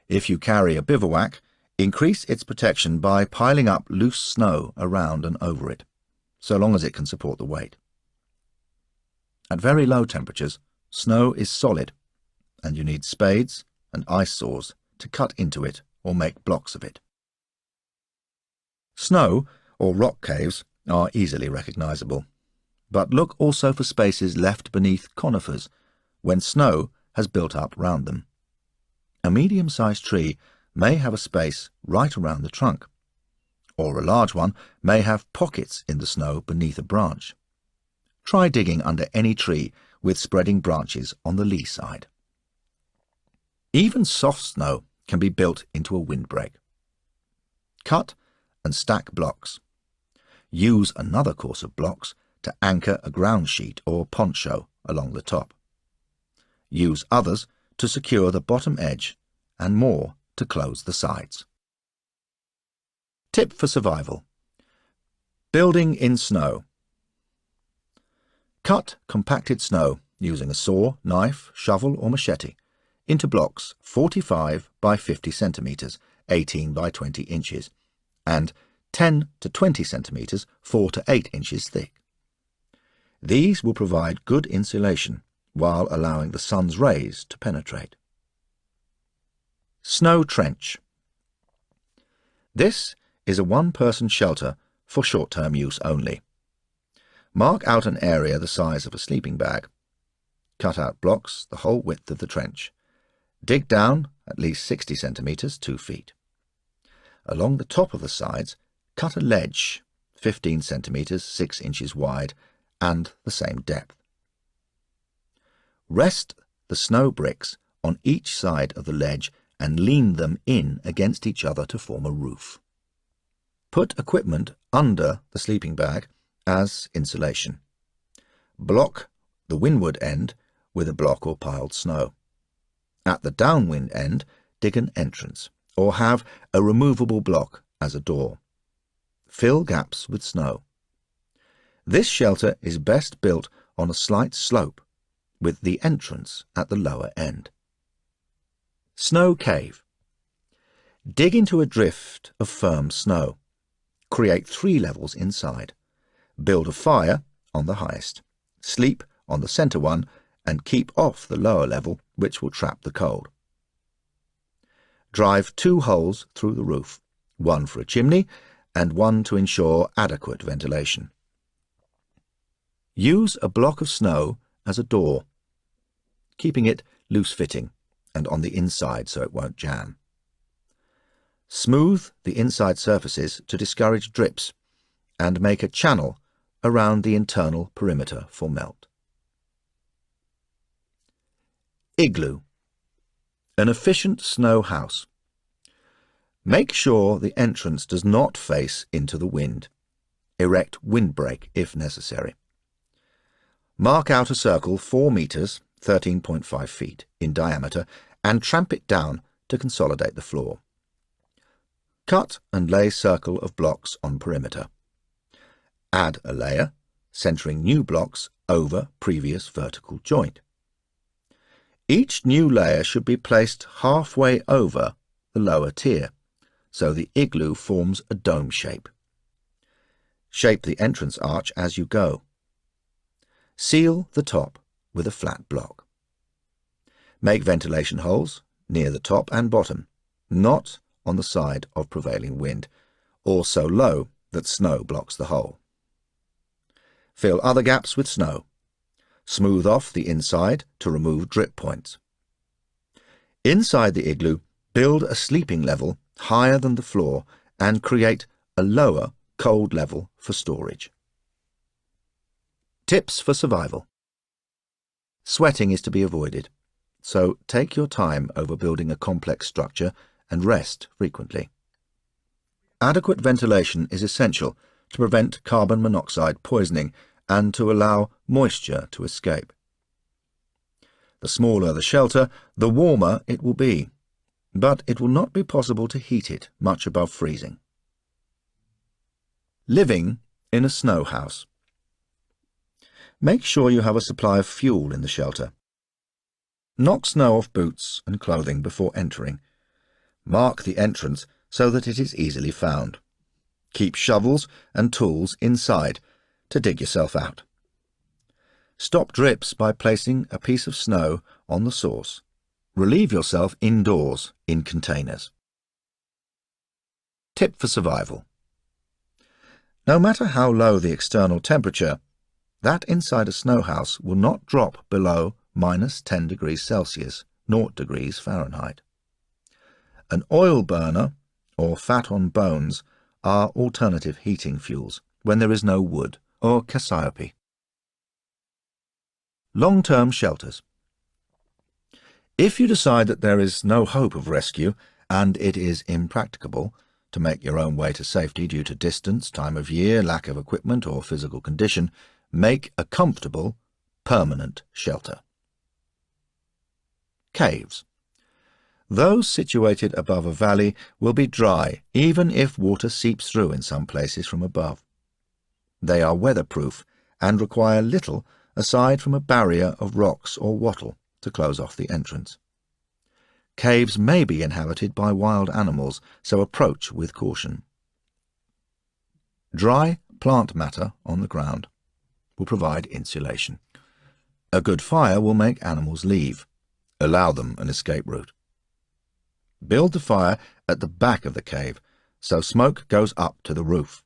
If you carry a bivouac, increase its protection by piling up loose snow around and over it, so long as it can support the weight. At very low temperatures, snow is solid, and you need spades and ice saws to cut into it or make blocks of it. Snow or rock caves are easily recognizable, but look also for spaces left beneath conifers when snow has built up round them. A medium-sized tree may have a space right around the trunk, or a large one may have pockets in the snow beneath a branch. Try digging under any tree with spreading branches on the lee side. Even soft snow can be built into a windbreak. Cut and stack blocks. Use another course of blocks to anchor a ground sheet or poncho along the top. Use others to secure the bottom edge and more to close the sides. Tip for survival. Building in snow. Cut compacted snow using a saw, knife, shovel or machete into blocks 45 by 50 centimetres, 18 by 20 inches, and 10 to 20 centimetres, 4 to 8 inches thick. These will provide good insulation while allowing the sun's rays to penetrate. Snow trench. This is a one-person shelter for short-term use only. Mark out an area the size of a sleeping bag. Cut out blocks the whole width of the trench. Dig down at least 60 centimetres, 2 feet. Along the top of the sides, cut a ledge 15 centimetres, 6 inches wide, and the same depth. Rest the snow bricks on each side of the ledge and lean them in against each other to form a roof. Put equipment under the sleeping bag as insulation. Block the windward end with a block or piled snow. At the downwind end, dig an entrance, or have a removable block as a door. Fill gaps with snow. This shelter is best built on a slight slope, with the entrance at the lower end. Snow cave. Dig into a drift of firm snow. Create 3 levels inside. Build a fire on the highest. Sleep on the centre one and keep off the lower level, which will trap the cold. Drive 2 holes through the roof, one for a chimney and one to ensure adequate ventilation. Use a block of snow as a door, keeping it loose-fitting and on the inside so it won't jam. Smooth the inside surfaces to discourage drips and make a channel around the internal perimeter for melt. Igloo. An efficient snow house. Make sure the entrance does not face into the wind. Erect windbreak if necessary. Mark out a circle 4 meters, 13.5 feet, in diameter and tramp it down to consolidate the floor. Cut and lay circle of blocks on perimeter. Add a layer, centering new blocks over previous vertical joint. Each new layer should be placed halfway over the lower tier, so the igloo forms a dome shape. Shape the entrance arch as you go. Seal the top with a flat block. Make ventilation holes near the top and bottom, not on the side of prevailing wind, or so low that snow blocks the hole. Fill other gaps with snow. Smooth off the inside to remove drip points. Inside the igloo, build a sleeping level higher than the floor and create a lower cold level for storage. Tips for survival. Sweating is to be avoided, so take your time over building a complex structure and rest frequently. Adequate ventilation is essential to prevent carbon monoxide poisoning and to allow moisture to escape. The smaller the shelter, the warmer it will be, but it will not be possible to heat it much above freezing. Living in a snow house. Make sure you have a supply of fuel in the shelter. Knock snow off boots and clothing before entering. Mark the entrance so that it is easily found. Keep shovels and tools inside to dig yourself out. Stop drips by placing a piece of snow on the source. Relieve yourself indoors in containers. Tip for survival. No matter how low the external temperature, that inside a snow house will not drop below -10 degrees Celsius, 0 degrees Fahrenheit. An oil burner or fat on bones are alternative heating fuels when there is no wood or cassiope. Long-term shelters. If you decide that there is no hope of rescue and it is impracticable to make your own way to safety due to distance, time of year, lack of equipment or physical condition, make a comfortable, permanent shelter. Caves. Those situated above a valley will be dry even if water seeps through in some places from above. They are weatherproof and require little aside from a barrier of rocks or wattle to close off the entrance. Caves may be inhabited by wild animals, so approach with caution. Dry plant matter on the ground will provide insulation. A good fire will make animals leave. Allow them an escape route. Build the fire at the back of the cave so smoke goes up to the roof.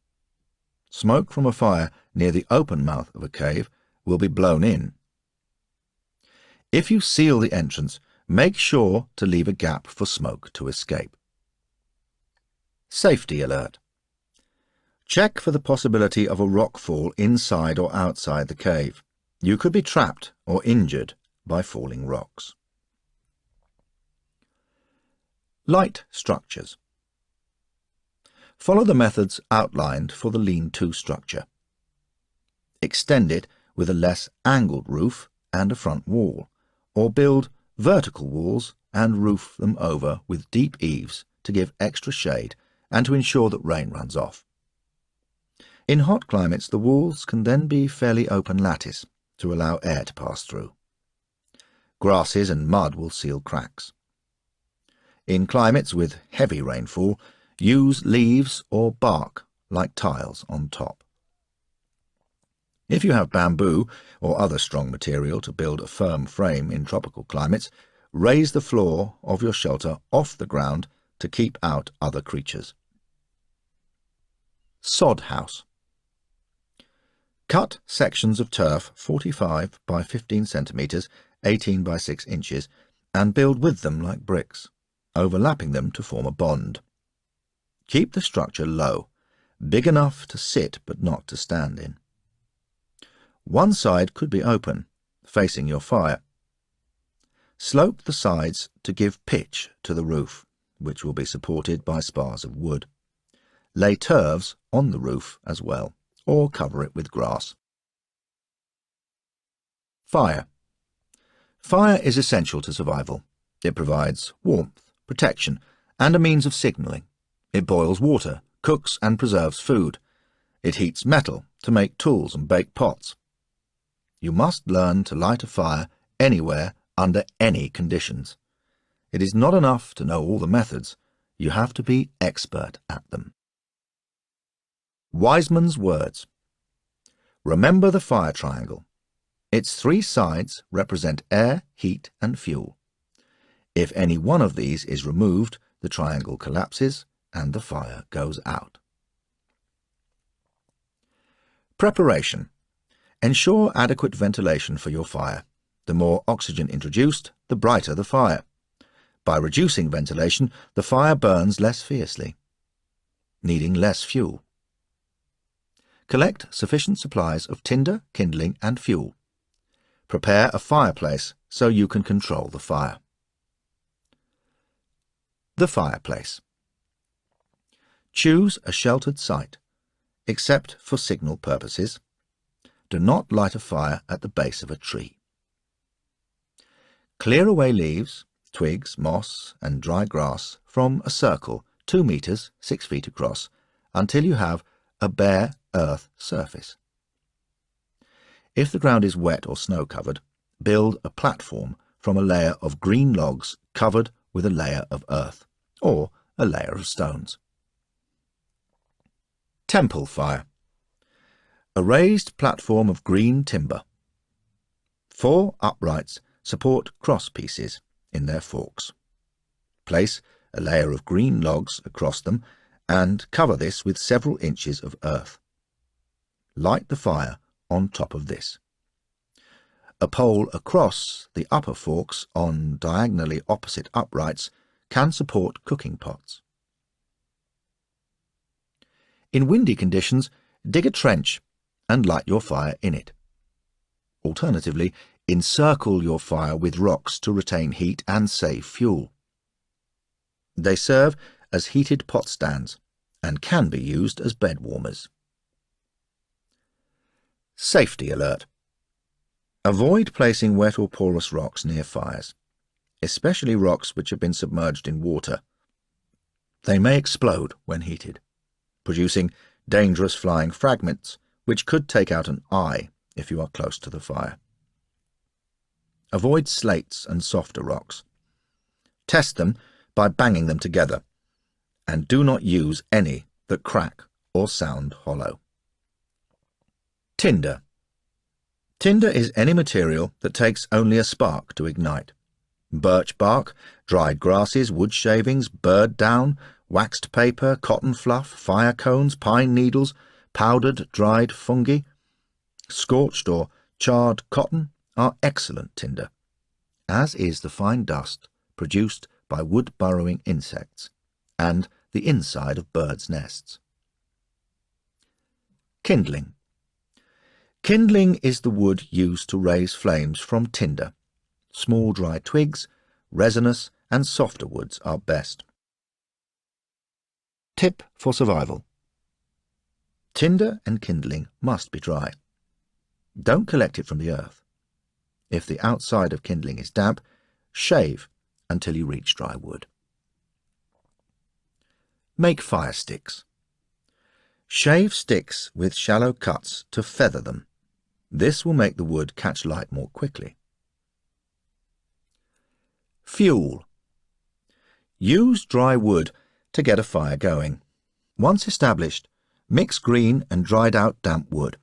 Smoke from a fire near the open mouth of a cave will be blown in. If you seal the entrance, make sure to leave a gap for smoke to escape. Safety alert. Check for the possibility of a rock fall inside or outside the cave. You could be trapped or injured by falling rocks. Light structures. Follow the methods outlined for the lean-to structure. Extend it with a less angled roof and a front wall, or build vertical walls and roof them over with deep eaves to give extra shade and to ensure that rain runs off. In hot climates, the walls can then be fairly open lattice to allow air to pass through. Grasses and mud will seal cracks. In climates with heavy rainfall, use leaves or bark like tiles on top. If you have bamboo or other strong material to build a firm frame in tropical climates, raise the floor of your shelter off the ground to keep out other creatures. Sod house. Cut sections of turf 45 by 15 centimetres, 18 by 6 inches, and build with them like bricks, overlapping them to form a bond. Keep the structure low, big enough to sit but not to stand in. One side could be open, facing your fire. Slope the sides to give pitch to the roof, which will be supported by spars of wood. Lay turfs on the roof as well, or cover it with grass. Fire. Fire is essential to survival. It provides warmth, protection, and a means of signalling. It boils water, cooks and preserves food. It heats metal to make tools and bake pots. You must learn to light a fire anywhere under any conditions. It is not enough to know all the methods. You have to be expert at them. Wiseman's words. Remember the fire triangle. Its 3 sides represent air, heat, and fuel. If any one of these is removed, the triangle collapses and the fire goes out. Preparation. Ensure adequate ventilation for your fire. The more oxygen introduced, the brighter the fire. By reducing ventilation, the fire burns less fiercely, needing less fuel. Collect sufficient supplies of tinder, kindling, and fuel. Prepare a fireplace so you can control the fire. The fireplace. Choose a sheltered site, except for signal purposes. Do not light a fire at the base of a tree. Clear away leaves, twigs, moss, and dry grass from a circle 2 meters, 6 feet across, until you have a bare earth surface. If the ground is wet or snow-covered, build a platform from a layer of green logs covered with a layer of earth, or a layer of stones. Temple fire. A raised platform of green timber. 4 uprights support cross pieces in their forks. Place a layer of green logs across them and cover this with several inches of earth. Light the fire on top of this. A pole across the upper forks on diagonally opposite uprights can support cooking pots. In windy conditions, dig a trench and light your fire in it. Alternatively, encircle your fire with rocks to retain heat and save fuel. They serve as heated pot stands and can be used as bed warmers. Safety alert. Avoid placing wet or porous rocks near fires, especially rocks which have been submerged in water. They may explode when heated, producing dangerous flying fragments which could take out an eye if you are close to the fire. Avoid slates and softer rocks. Test them by banging them together, and do not use any that crack or sound hollow. Tinder. Tinder is any material that takes only a spark to ignite. Birch bark, dried grasses, wood shavings, bird down, waxed paper, cotton fluff, fire cones, pine needles, powdered dried fungi, scorched or charred cotton are excellent tinder, as is the fine dust produced by wood-burrowing insects and the inside of birds' nests. Kindling. Kindling is the wood used to raise flames from tinder. Small dry twigs, resinous and softer woods are best. Tip for survival. Tinder and kindling must be dry. Don't collect it from the earth. If the outside of kindling is damp, shave until you reach dry wood. Make fire sticks. Shave sticks with shallow cuts to feather them. This will make the wood catch light more quickly. Fuel. Use dry wood to get a fire going. Once established, mix green and dried out damp wood.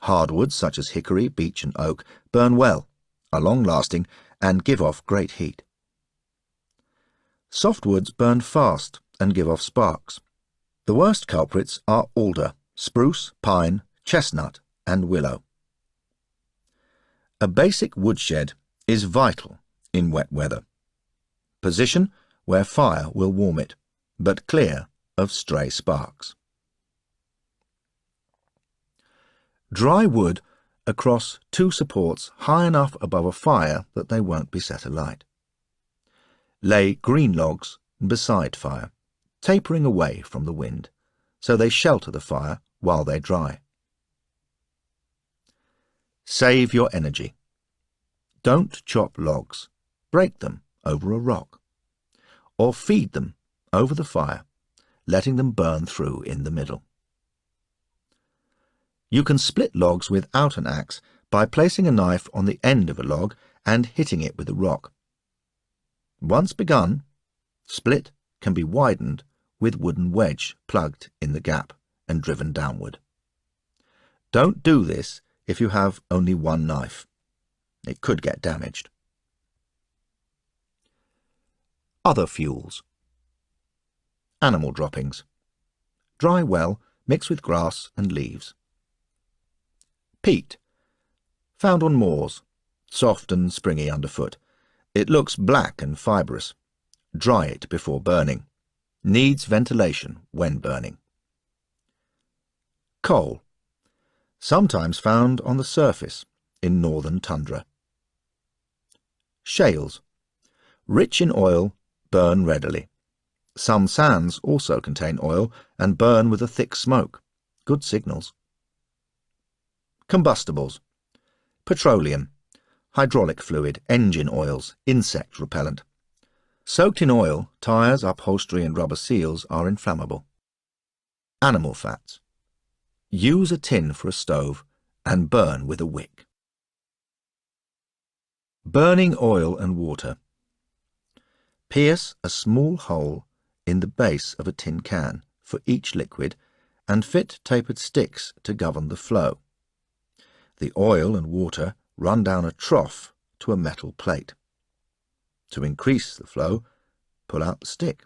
Hardwoods such as hickory, beech and oak burn well, are long-lasting and give off great heat. Softwoods burn fast and give off sparks. The worst culprits are alder, spruce, pine, chestnut and willow. A basic woodshed is vital in wet weather. Position where fire will warm it, but clear of stray sparks. Dry wood across two supports high enough above a fire that they won't be set alight. Lay green logs beside fire, tapering away from the wind, so they shelter the fire while they dry. Save your energy. Don't chop logs, break them over a rock, or feed them over the fire, letting them burn through in the middle. You can split logs without an axe by placing a knife on the end of a log and hitting it with a rock. Once begun, split can be widened with wooden wedge plugged in the gap and driven downward. Don't do this if you have only one knife. It could get damaged. Other fuels. Animal droppings. Dry well, mix with grass and leaves. Peat. Found on moors, soft and springy underfoot. It looks black and fibrous. Dry it before burning. Needs ventilation when burning. Coal. Sometimes found on the surface in northern tundra. Shales. Rich in oil, burn readily. Some sands also contain oil and burn with a thick smoke. Good signals. Combustibles. Petroleum, hydraulic fluid, engine oils, insect repellent. Soaked in oil, tyres, upholstery and rubber seals are inflammable. Animal fats. Use a tin for a stove and burn with a wick. Burning oil and water. Pierce a small hole in the base of a tin can for each liquid and fit tapered sticks to govern the flow. The oil and water run down a trough to a metal plate. To increase the flow, pull out the stick.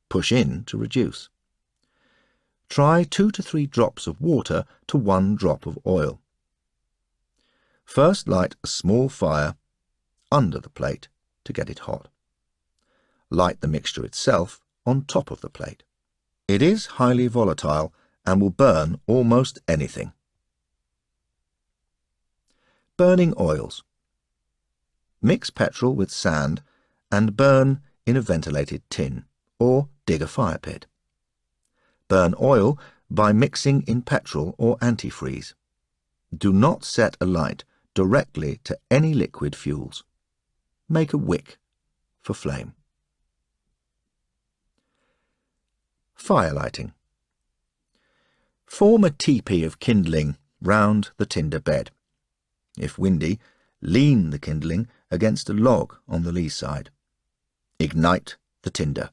Push in to reduce. Try 2 to 3 drops of water to 1 drop of oil. First light a small fire under the plate to get it hot. Light the mixture itself on top of the plate. It is highly volatile and will burn almost anything. Burning oils. Mix petrol with sand and burn in a ventilated tin, or dig a fire pit. Burn oil by mixing in petrol or antifreeze. Do not set alight directly to any liquid fuels. Make a wick for flame. Fire lighting. Form a teepee of kindling round the tinder bed. If windy, lean the kindling against a log on the lee side. Ignite the tinder.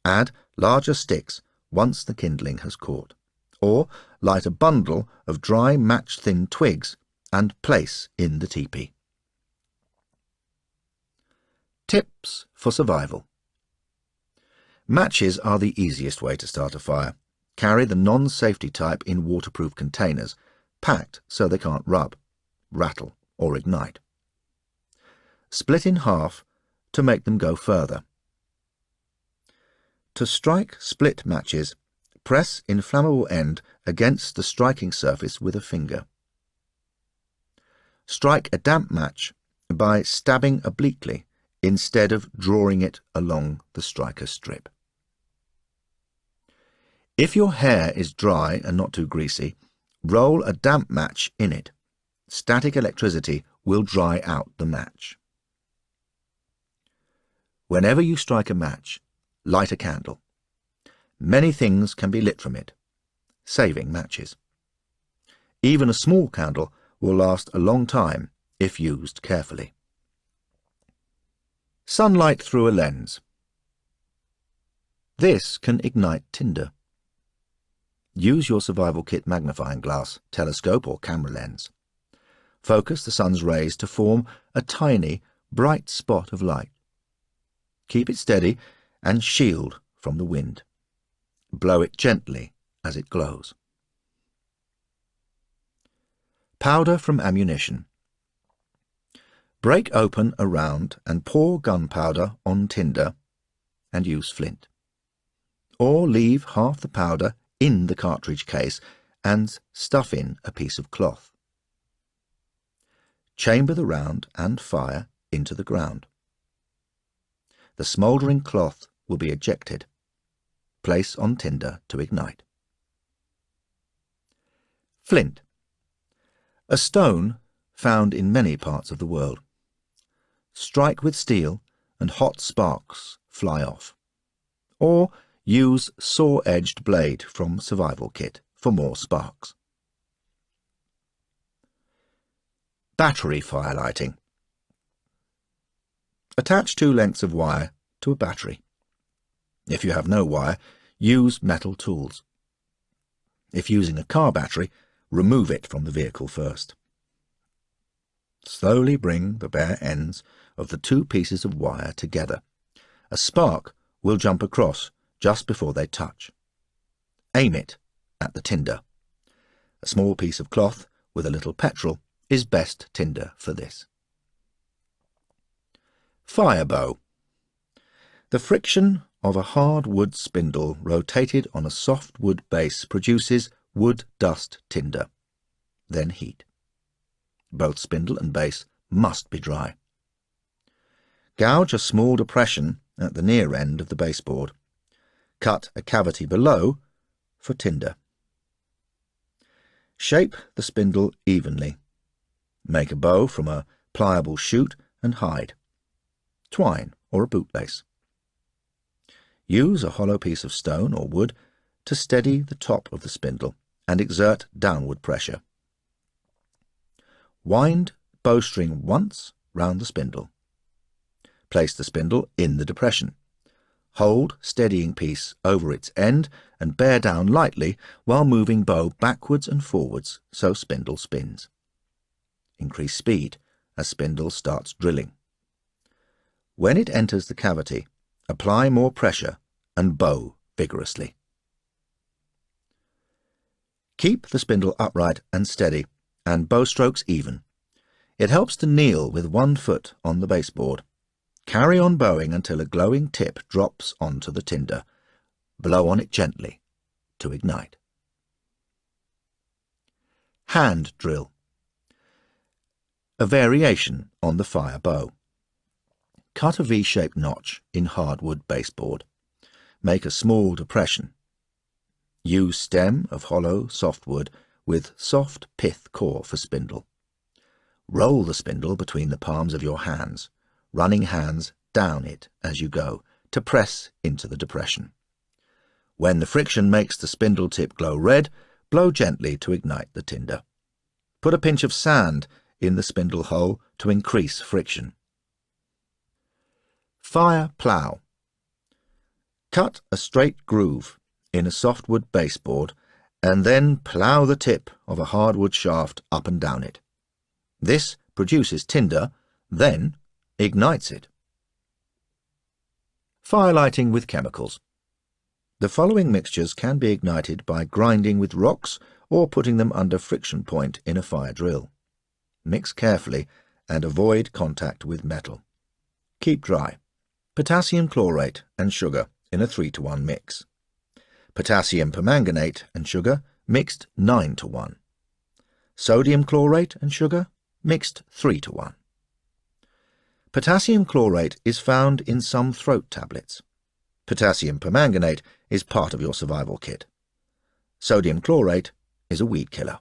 Add larger sticks once the kindling has caught, or light a bundle of dry match-thin twigs and place in the teepee. Tips for survival. Matches are the easiest way to start a fire. Carry the non-safety type in waterproof containers, packed so they can't rub, rattle or ignite. Split in half to make them go further. To strike split matches, press inflammable end against the striking surface with a finger. Strike a damp match by stabbing obliquely instead of drawing it along the striker strip. If your hair is dry and not too greasy, roll a damp match in it. Static electricity will dry out the match. Whenever you strike a match, light a candle. Many things can be lit from it, saving matches. Even a small candle will last a long time if used carefully. Sunlight through a lens. This can ignite tinder. Use your survival kit magnifying glass, telescope or camera lens. Focus the sun's rays to form a tiny, bright spot of light. Keep it steady and shield from the wind. Blow it gently as it glows. Powder from ammunition. Break open a round and pour gunpowder on tinder and use flint. Or leave half the powder in the cartridge case and stuff in a piece of cloth. Chamber the round and fire into the ground. The smouldering cloth will be ejected. Place on tinder to ignite. Flint. A stone found in many parts of the world. Strike with steel and hot sparks fly off. Or use saw-edged blade from survival kit for more sparks. Battery fire lighting. Attach 2 lengths of wire to a battery. If you have no wire, use metal tools. If using a car battery, remove it from the vehicle first. Slowly bring the bare ends of the 2 pieces of wire together. A spark will jump across just before they touch. Aim it at the tinder. A small piece of cloth with a little petrol is best tinder for this. Fire bow. The friction of a hard wood spindle rotated on a soft wood base produces wood dust tinder, then heat. Both spindle and base must be dry. Gouge a small depression at the near end of the baseboard. Cut a cavity below for tinder. Shape the spindle evenly. Make a bow from a pliable shoot and hide, twine or a bootlace. Use a hollow piece of stone or wood to steady the top of the spindle and exert downward pressure. Wind bowstring once round the spindle. Place the spindle in the depression. Hold steadying piece over its end and bear down lightly while moving bow backwards and forwards so spindle spins. Increase speed as spindle starts drilling. When it enters the cavity, apply more pressure and bow vigorously. Keep the spindle upright and steady and bow strokes even. It helps to kneel with 1 foot on the baseboard. Carry on bowing until a glowing tip drops onto the tinder. Blow on it gently to ignite. Hand drill. A variation on the fire bow. Cut a V-shaped notch in hardwood baseboard. Make a small depression. Use stem of hollow softwood with soft pith core for spindle. Roll the spindle between the palms of your hands, running hands down it as you go to press into the depression. When the friction makes the spindle tip glow red, blow gently to ignite the tinder. Put a pinch of sand in the spindle hole to increase friction. Fire plough. Cut a straight groove in a softwood baseboard and then plough the tip of a hardwood shaft up and down it. This produces tinder, then ignites it. Fire lighting with chemicals. The following mixtures can be ignited by grinding with rocks or putting them under friction point in a fire drill. Mix carefully and avoid contact with metal. Keep dry. Potassium chlorate and sugar in a 3-to-1 mix. Potassium permanganate and sugar mixed 9-to-1. Sodium chlorate and sugar mixed 3-to-1. Potassium chlorate is found in some throat tablets. Potassium permanganate is part of your survival kit. Sodium chlorate is a weed killer.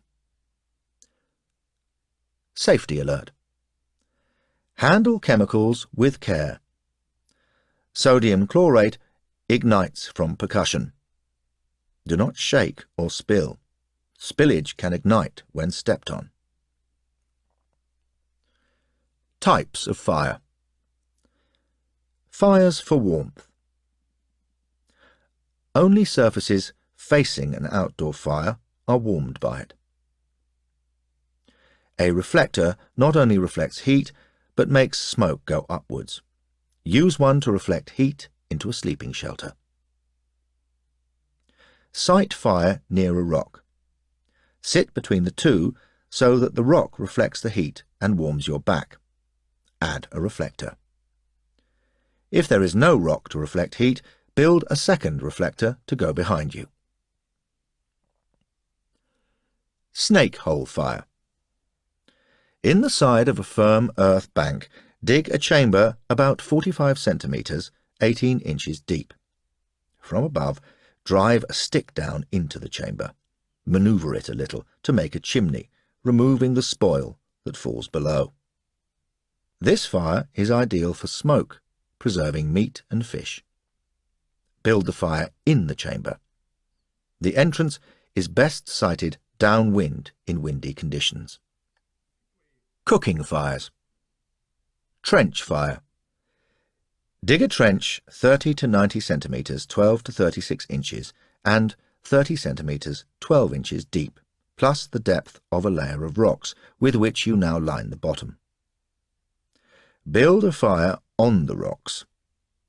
Safety alert. Handle chemicals with care. Sodium chlorate ignites from percussion. Do not shake or spill. Spillage can ignite when stepped on. Types of fire. Fires for warmth. Only surfaces facing an outdoor fire are warmed by it. A reflector not only reflects heat, but makes smoke go upwards. Use one to reflect heat into a sleeping shelter. Sight fire near a rock. Sit between the two so that the rock reflects the heat and warms your back. Add a reflector. If there is no rock to reflect heat, build a second reflector to go behind you. Snake hole fire. In the side of a firm earth bank, dig a chamber about 45 centimetres, 18 inches deep. From above, drive a stick down into the chamber. Manoeuvre it a little to make a chimney, removing the spoil that falls below. This fire is ideal for smoke, preserving meat and fish. Build the fire in the chamber. The entrance is best sited downwind in windy conditions. Cooking fires. Trench fire. Dig a trench 30 to 90 centimetres, 12 to 36 inches, and 30 centimetres, 12 inches deep, plus the depth of a layer of rocks with which you now line the bottom. Build a fire on the rocks.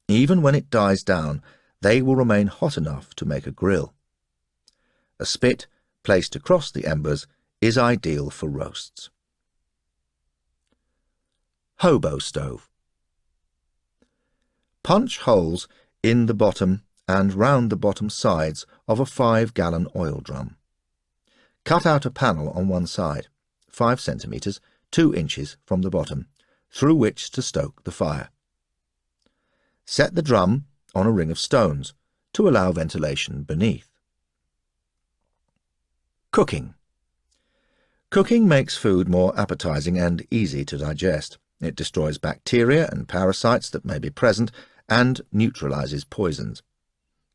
Even when it dies down, they will remain hot enough to make a grill. A spit placed across the embers is ideal for roasts. Hobo stove. Punch holes in the bottom and round the bottom sides of a 5-gallon oil drum. Cut out a panel on one side, 5 centimetres, 2 inches from the bottom, through which to stoke the fire. Set the drum on a ring of stones to allow ventilation beneath. Cooking. Cooking makes food more appetizing and easy to digest. It destroys bacteria and parasites that may be present and neutralizes poisons.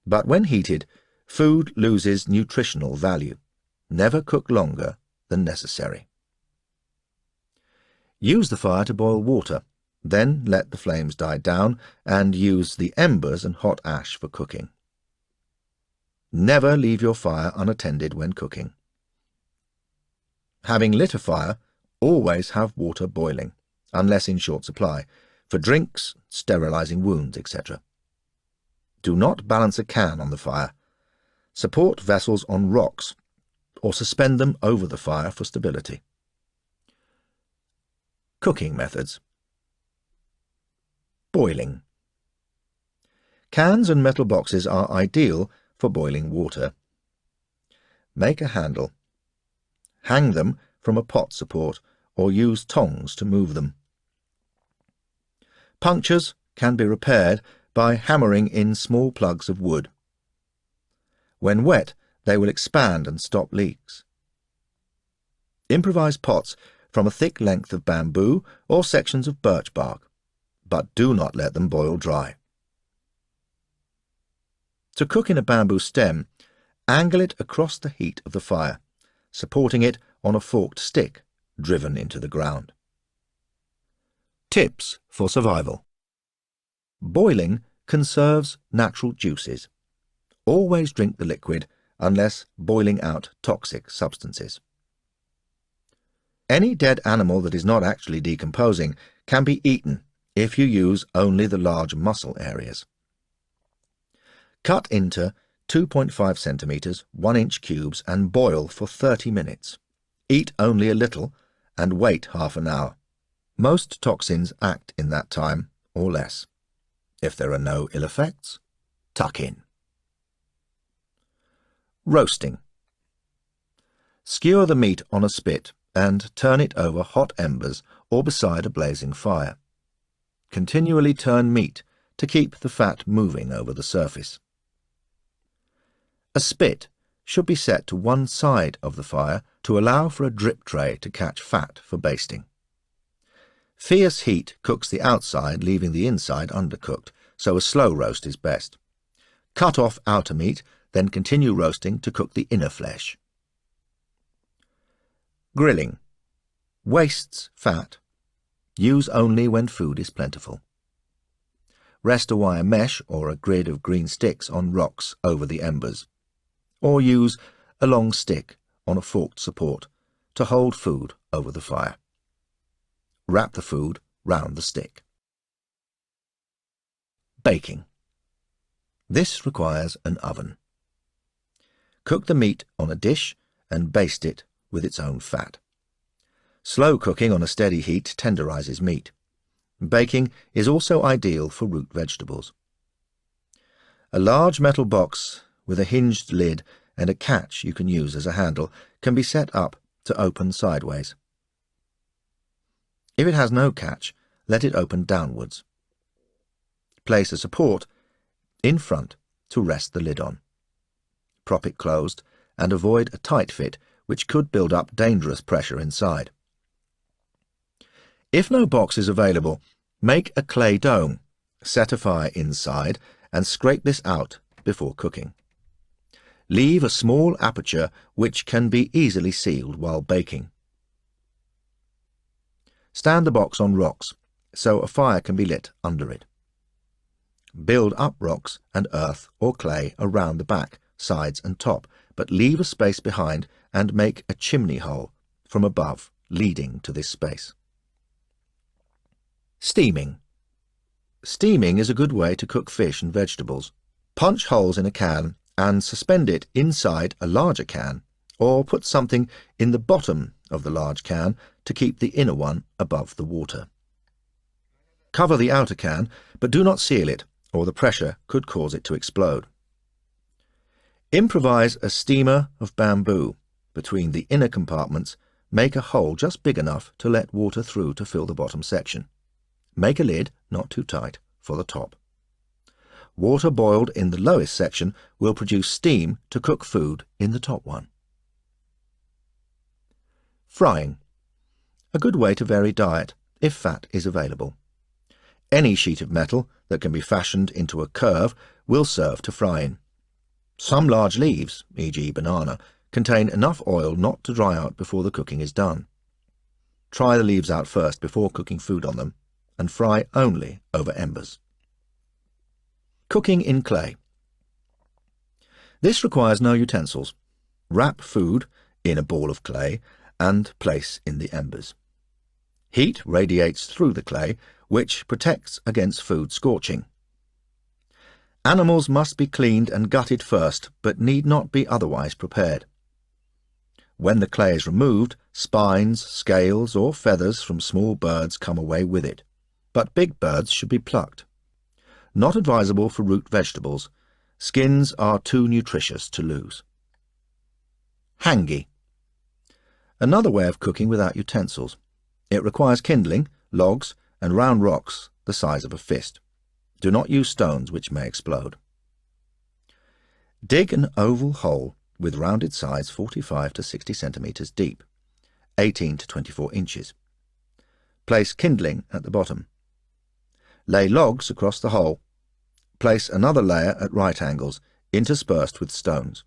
But when heated, food loses nutritional value. Never cook longer than necessary. Use the fire to boil water, then let the flames die down and use the embers and hot ash for cooking. Never leave your fire unattended when cooking. Having lit a fire, always have water boiling, unless in short supply, for drinks, sterilizing wounds, etc. Do not balance a can on the fire. Support vessels on rocks, or suspend them over the fire for stability. Cooking methods. Boiling. Cans and metal boxes are ideal for boiling water. Make a handle. Hang them from a pot support or use tongs to move them. Punctures can be repaired by hammering in small plugs of wood. When wet, they will expand and stop leaks. Improvise pots from a thick length of bamboo or sections of birch bark, but do not let them boil dry. To cook in a bamboo stem, angle it across the heat of the fire, supporting it on a forked stick driven into the ground. Tips for survival. Boiling conserves natural juices. Always drink the liquid unless boiling out toxic substances. Any dead animal that is not actually decomposing can be eaten if you use only the large muscle areas. Cut into 2.5 centimetres, 1-inch cubes and boil for 30 minutes. Eat only a little and wait half an hour. Most toxins act in that time or less. If there are no ill effects, tuck in. Roasting. Skewer the meat on a spit and turn it over hot embers or beside a blazing fire. Continually turn meat to keep the fat moving over the surface. A spit should be set to one side of the fire to allow for a drip tray to catch fat for basting. Fierce heat cooks the outside, leaving the inside undercooked, so a slow roast is best. Cut off outer meat, then continue roasting to cook the inner flesh. Grilling. Wastes fat. Use only when food is plentiful. Rest a wire mesh or a grid of green sticks on rocks over the embers, or use a long stick on a forked support to hold food over the fire. Wrap the food round the stick. Baking. This requires an oven. Cook the meat on a dish and baste it with its own fat. Slow cooking on a steady heat tenderizes meat. Baking is also ideal for root vegetables. A large metal box with a hinged lid and a catch you can use as a handle can be set up to open sideways. If it has no catch, let it open downwards. Place a support in front to rest the lid on. Prop it closed and avoid a tight fit which could build up dangerous pressure inside. If no box is available, make a clay dome, set a fire inside and scrape this out before cooking. Leave a small aperture which can be easily sealed while baking. Stand the box on rocks so a fire can be lit under it. Build up rocks and earth or clay around the back, sides and top, but leave a space behind and make a chimney hole from above leading to this space. Steaming. Steaming is a good way to cook fish and vegetables. Punch holes in a can and suspend it inside a larger can, or put something in the bottom of the large can to keep the inner one above the water. Cover the outer can, but do not seal it, or the pressure could cause it to explode. Improvise a steamer of bamboo. Between the inner compartments, make a hole just big enough to let water through to fill the bottom section. Make a lid, not too tight, for the top. Water boiled in the lowest section will produce steam to cook food in the top one. Frying. A good way to vary diet if fat is available. Any sheet of metal that can be fashioned into a curve will serve to fry in. Some large leaves, e.g. banana, contain enough oil not to dry out before the cooking is done. Try the leaves out first before cooking food on them, and fry only over embers. Cooking in clay. This requires no utensils. Wrap food in a ball of clay and place in the embers. Heat radiates through the clay, which protects against food scorching. Animals must be cleaned and gutted first, but need not be otherwise prepared. When the clay is removed, spines, scales, or feathers from small birds come away with it, but big birds should be plucked. Not advisable for root vegetables. Skins are too nutritious to lose. Hangi. Another way of cooking without utensils. It requires kindling, logs, and round rocks the size of a fist. Do not use stones which may explode. Dig an oval hole with rounded sides 45 to 60 centimetres deep, 18 to 24 inches. Place kindling at the bottom. Lay logs across the hole. Place another layer at right angles, interspersed with stones.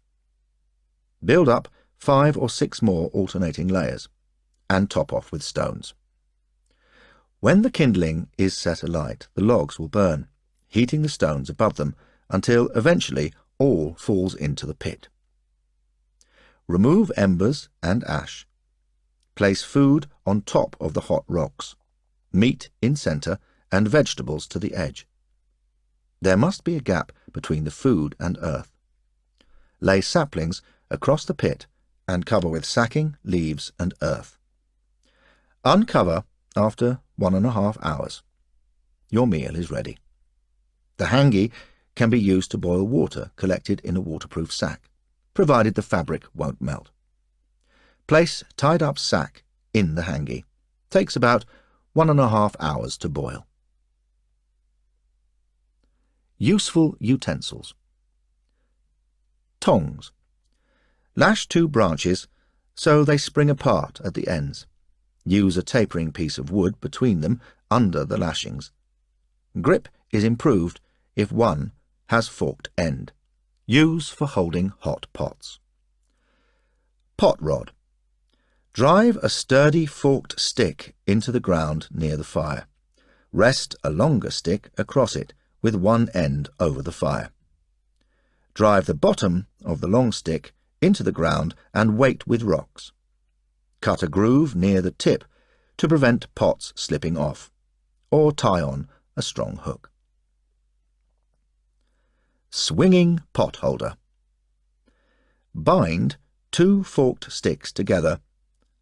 Build up 5 or 6 more alternating layers, and top off with stones. When the kindling is set alight, the logs will burn, heating the stones above them until eventually all falls into the pit. Remove embers and ash. Place food on top of the hot rocks, meat in centre and vegetables to the edge. There must be a gap between the food and earth. Lay saplings across the pit and cover with sacking, leaves and earth. Uncover after 1.5 hours. Your meal is ready. The hangi can be used to boil water collected in a waterproof sack, provided the fabric won't melt. Place tied up sack in the hangi. Takes about 1.5 hours to boil. Useful utensils. Tongs. Lash 2 branches so they spring apart at the ends. Use a tapering piece of wood between them under the lashings. Grip is improved if one has forked end. Use for holding hot pots. Pot rod. Drive a sturdy forked stick into the ground near the fire. Rest a longer stick across it with one end over the fire. Drive the bottom of the long stick into the ground and weight with rocks. Cut a groove near the tip to prevent pots slipping off, or tie on a strong hook. Swinging pot holder. Bind 2 forked sticks together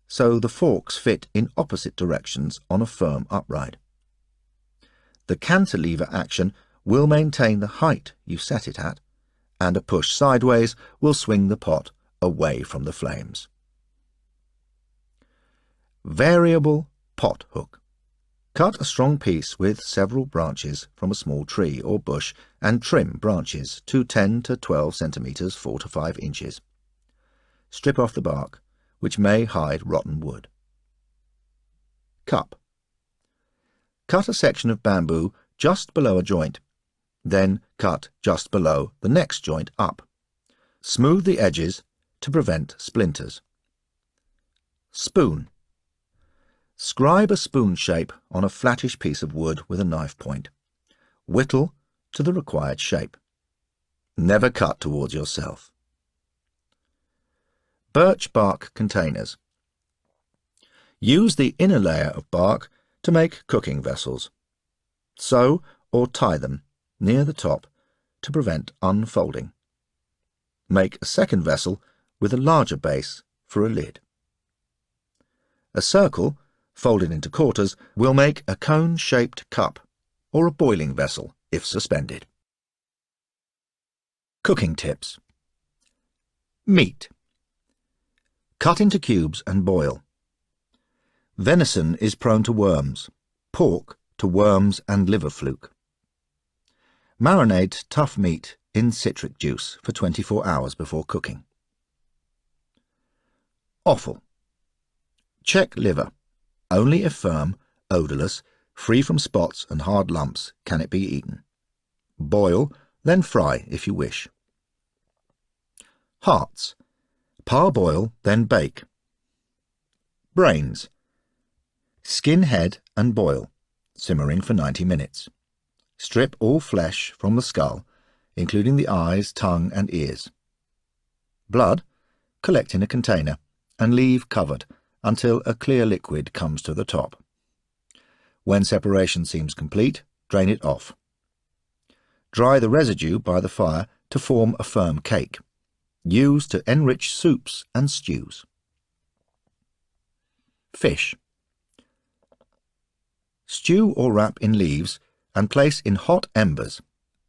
so the forks fit in opposite directions on a firm upright. The cantilever action will maintain the height you set it at, and a push sideways will swing the pot away from the flames. Variable pot hook. Cut a strong piece with several branches from a small tree or bush and trim branches to 10 to 12 centimetres 4 to 5 inches. Strip off the bark, which may hide rotten wood. Cup. Cut a section of bamboo just below a joint, then cut just below the next joint up. Smooth the edges to prevent splinters. Spoon. Scribe a spoon shape on a flattish piece of wood with a knife point. Whittle to the required shape. Never cut towards yourself. Birch bark containers. Use the inner layer of bark to make cooking vessels. Sew or tie them near the top to prevent unfolding. Make a second vessel with a larger base for a lid. A circle, folded into quarters, will make a cone-shaped cup or a boiling vessel if suspended. Cooking tips. Meat. Cut into cubes and boil. Venison is prone to worms, pork to worms and liver fluke. Marinate tough meat in citric juice for 24 hours before cooking. Offal. Check liver. Only if firm, odourless, free from spots and hard lumps can it be eaten. Boil, then fry if you wish. Hearts. Parboil, then bake. Brains. Skin head and boil, simmering for 90 minutes. Strip all flesh from the skull, including the eyes, tongue and ears. Blood, collect in a container and leave covered until a clear liquid comes to the top. When separation seems complete, drain it off. Dry the residue by the fire to form a firm cake. Use to enrich soups and stews. Fish. Stew or wrap in leaves and place in hot embers.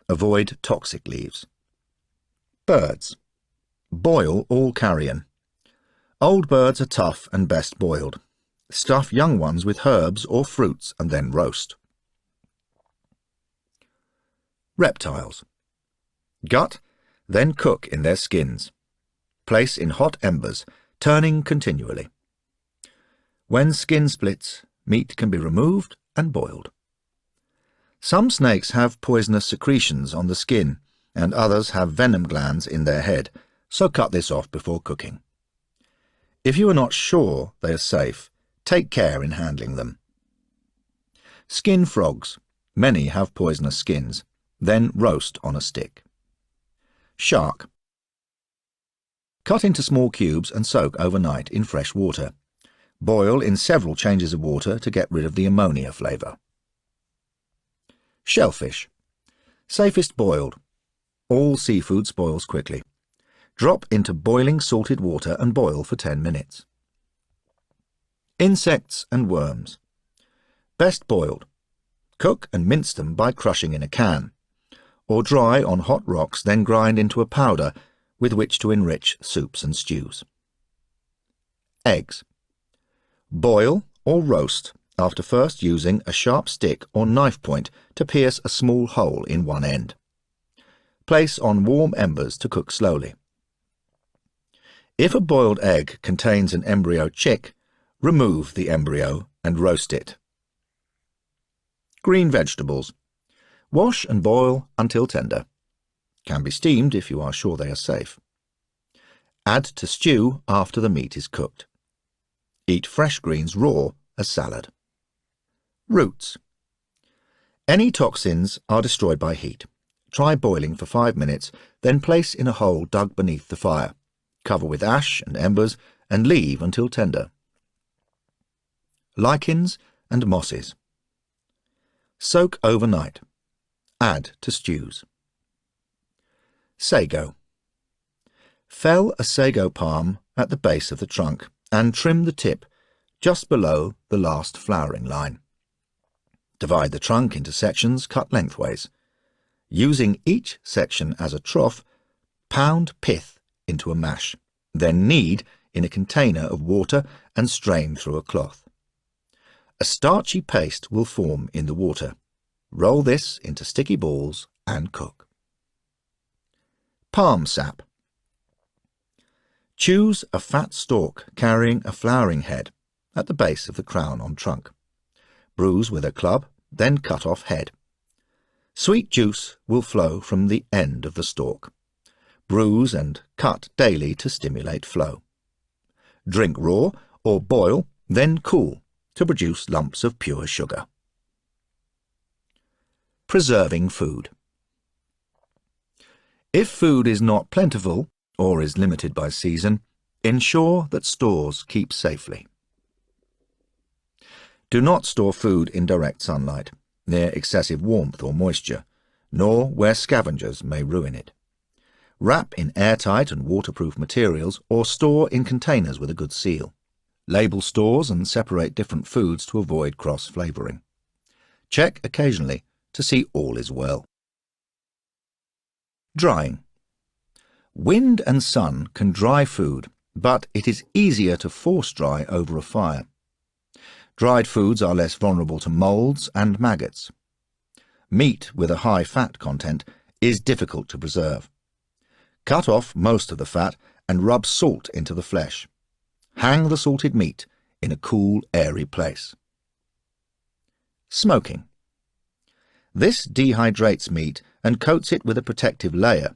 Avoid toxic leaves. Birds. Boil all carrion. Old birds are tough and best boiled. Stuff young ones with herbs or fruits and then roast. Reptiles. Gut, then cook in their skins. Place in hot embers, turning continually. When skin splits, meat can be removed and boiled. Some snakes have poisonous secretions on the skin, and others have venom glands in their head, so cut this off before cooking. If you are not sure they are safe, take care in handling them. Skin frogs. Many have poisonous skins, then roast on a stick. Shark. Cut into small cubes and soak overnight in fresh water. Boil in several changes of water to get rid of the ammonia flavour. Shellfish. Safest boiled. All seafood spoils quickly. Drop into boiling salted water and boil for 10 minutes. Insects and worms. Best boiled. Cook and mince them by crushing in a can, or dry on hot rocks, then grind into a powder with which to enrich soups and stews. Eggs. Boil or roast after first using a sharp stick or knife point to pierce a small hole in one end. Place on warm embers to cook slowly. If a boiled egg contains an embryo chick, remove the embryo and roast it. Green vegetables. Wash and boil until tender. Can be steamed if you are sure they are safe. Add to stew after the meat is cooked. Eat fresh greens raw as salad. Roots. Any toxins are destroyed by heat. Try boiling for 5 minutes, then place in a hole dug beneath the fire. Cover with ash and embers and leave until tender. Lichens and mosses. Soak overnight. Add to stews. Sago. Fell a sago palm at the base of the trunk and trim the tip just below the last flowering line. Divide the trunk into sections cut lengthways. Using each section as a trough, pound pith into a mash, then knead in a container of water and strain through a cloth. A starchy paste will form in the water. Roll this into sticky balls and cook. Palm sap. Choose a fat stalk carrying a flowering head at the base of the crown on trunk. Bruise with a club, then cut off head. Sweet juice will flow from the end of the stalk. Bruise and cut daily to stimulate flow. Drink raw or boil, then cool to produce lumps of pure sugar. Preserving food. If food is not plentiful or is limited by season, ensure that stores keep safely. Do not store food in direct sunlight, near excessive warmth or moisture, nor where scavengers may ruin it. Wrap in airtight and waterproof materials or store in containers with a good seal. Label stores and separate different foods to avoid cross-flavouring. Check occasionally to see all is well. Drying. Wind and sun can dry food, but it is easier to force dry over a fire. Dried foods are less vulnerable to moulds and maggots. Meat with a high fat content is difficult to preserve. Cut off most of the fat and rub salt into the flesh. Hang the salted meat in a cool, airy place. Smoking. This dehydrates meat and coats it with a protective layer.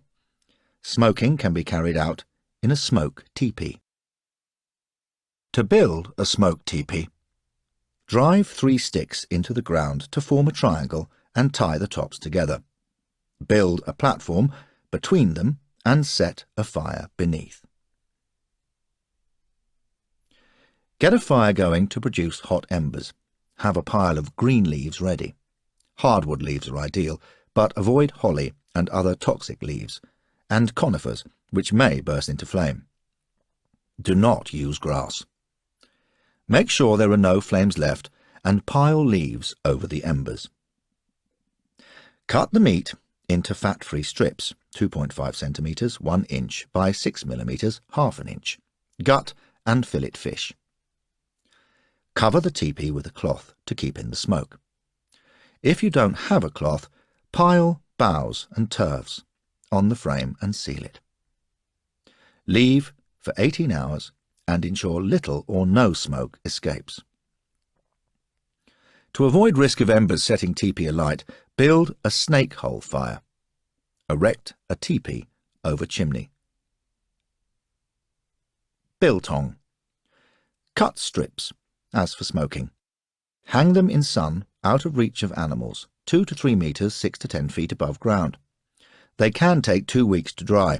Smoking can be carried out in a smoke teepee. To build a smoke teepee, drive 3 sticks into the ground to form a triangle and tie the tops together. Build a platform between them and set a fire beneath. Get a fire going to produce hot embers. Have a pile of green leaves ready. Hardwood leaves are ideal, but avoid holly and other toxic leaves, and conifers, which may burst into flame. Do not use grass. Make sure there are no flames left and pile leaves over the embers. Cut the meat into fat-free strips, 2.5 centimetres, 1 inch by 6 millimetres, half an inch. Gut and fillet fish. Cover the teepee with a cloth to keep in the smoke. If you don't have a cloth, pile boughs and turfs on the frame and seal it. Leave for 18 hours and ensure little or no smoke escapes. To avoid risk of embers setting teepee alight, build a snake hole fire. Erect a teepee over chimney. Biltong. Cut strips, as for smoking. Hang them in sun out of reach of animals, 2 to 3 metres, 6 to 10 feet above ground. They can take 2 weeks to dry.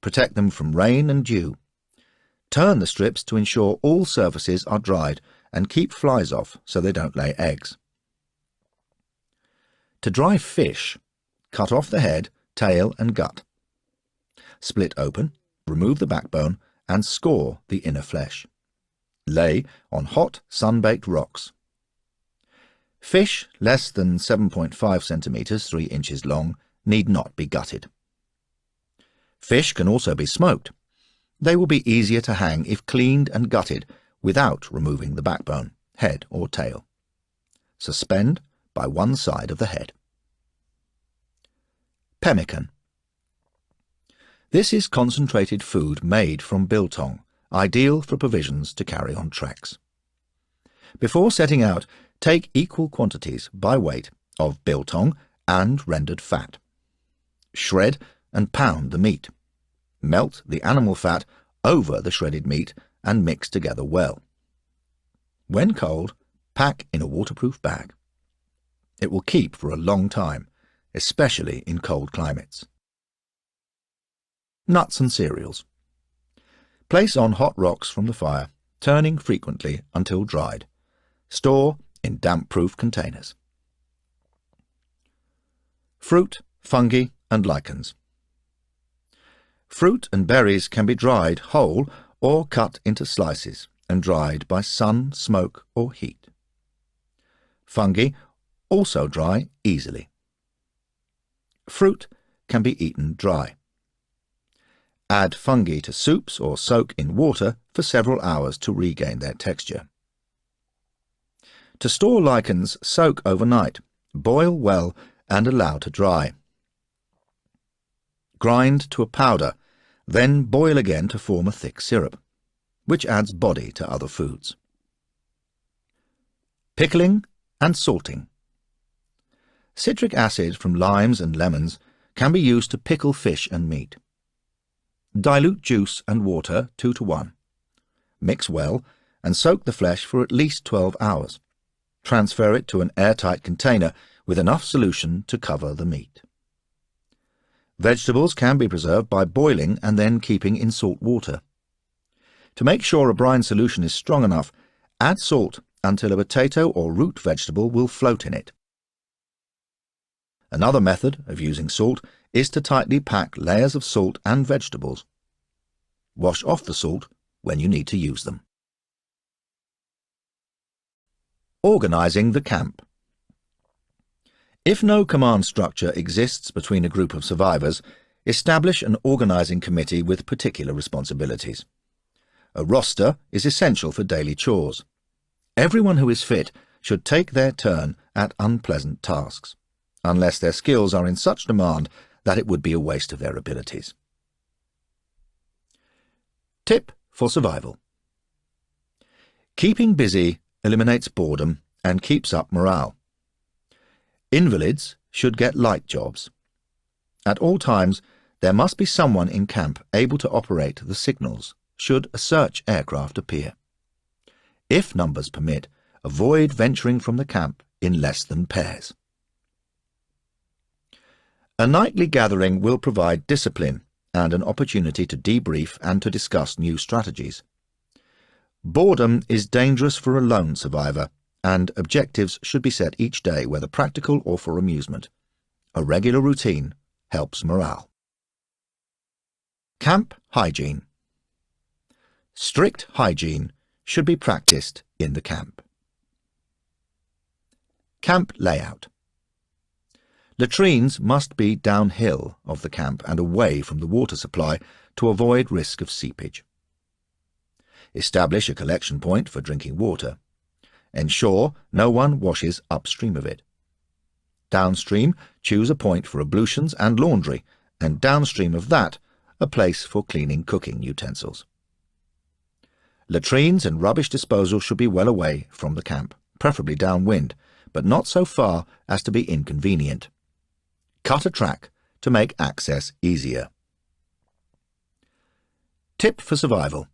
Protect them from rain and dew. Turn the strips to ensure all surfaces are dried and keep flies off so they don't lay eggs. To dry fish, cut off the head, tail and gut. Split open, remove the backbone and score the inner flesh. Lay on hot, sun-baked rocks. Fish less than 7.5 centimetres, 3 inches long, need not be gutted. Fish can also be smoked. They will be easier to hang if cleaned and gutted without removing the backbone, head or tail. Suspend by one side of the head. Pemmican. This is concentrated food made from biltong, ideal for provisions to carry on treks. Before setting out, take equal quantities by weight of biltong and rendered fat. Shred and pound the meat. Melt the animal fat over the shredded meat and mix together well. When cold, pack in a waterproof bag. It will keep for a long time, especially in cold climates. Nuts and cereals. Place on hot rocks from the fire, turning frequently until dried. Store in damp-proof containers. Fruit, fungi and lichens. Fruit and berries can be dried whole or cut into slices and dried by sun, smoke or heat. Fungi also dry easily. Fruit can be eaten dry. Add fungi to soups or soak in water for several hours to regain their texture. To store lichens, soak overnight, boil well and allow to dry. Grind to a powder, then boil again to form a thick syrup, which adds body to other foods. Pickling and salting. Citric acid from limes and lemons can be used to pickle fish and meat. Dilute juice and water 2:1. Mix well and soak the flesh for at least 12 hours. Transfer it to an airtight container with enough solution to cover the meat. Vegetables can be preserved by boiling and then keeping in salt water. To make sure a brine solution is strong enough, add salt until a potato or root vegetable will float in it. Another method of using salt is to tightly pack layers of salt and vegetables. Wash off the salt when you need to use them. Organising the camp. If no command structure exists between a group of survivors, establish an organising committee with particular responsibilities. A roster is essential for daily chores. Everyone who is fit should take their turn at unpleasant tasks, unless their skills are in such demand that it would be a waste of their abilities. Tip for survival. Keeping busy eliminates boredom and keeps up morale. Invalids should get light jobs. At all times, there must be someone in camp able to operate the signals should a search aircraft appear. If numbers permit, avoid venturing from the camp in less than pairs. A nightly gathering will provide discipline and an opportunity to debrief and to discuss new strategies. Boredom is dangerous for a lone survivor, and objectives should be set each day, whether practical or for amusement. A regular routine helps morale. Camp hygiene. Strict hygiene should be practiced in the camp. Camp layout. Latrines must be downhill of the camp and away from the water supply to avoid risk of seepage. Establish a collection point for drinking water. Ensure no one washes upstream of it. Downstream, choose a point for ablutions and laundry, and downstream of that, a place for cleaning cooking utensils. Latrines and rubbish disposal should be well away from the camp, preferably downwind, but not so far as to be inconvenient. Cut a track to make access easier. Tip for survival.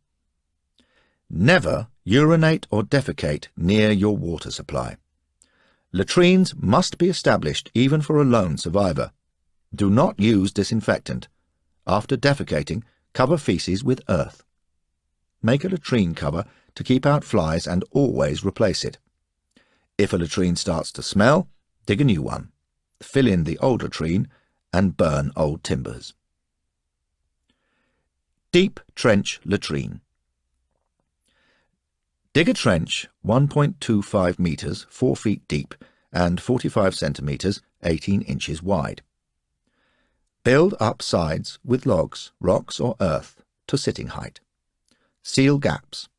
Never urinate or defecate near your water supply. Latrines must be established even for a lone survivor. Do not use disinfectant. After defecating, cover feces with earth. Make a latrine cover to keep out flies and always replace it. If a latrine starts to smell, dig a new one. Fill in the old latrine and burn old timbers. Deep trench latrine. Dig a trench 1.25 metres, 4 feet deep, and 45 centimetres, 18 inches wide. Build up sides with logs, rocks or earth to sitting height. Seal gaps.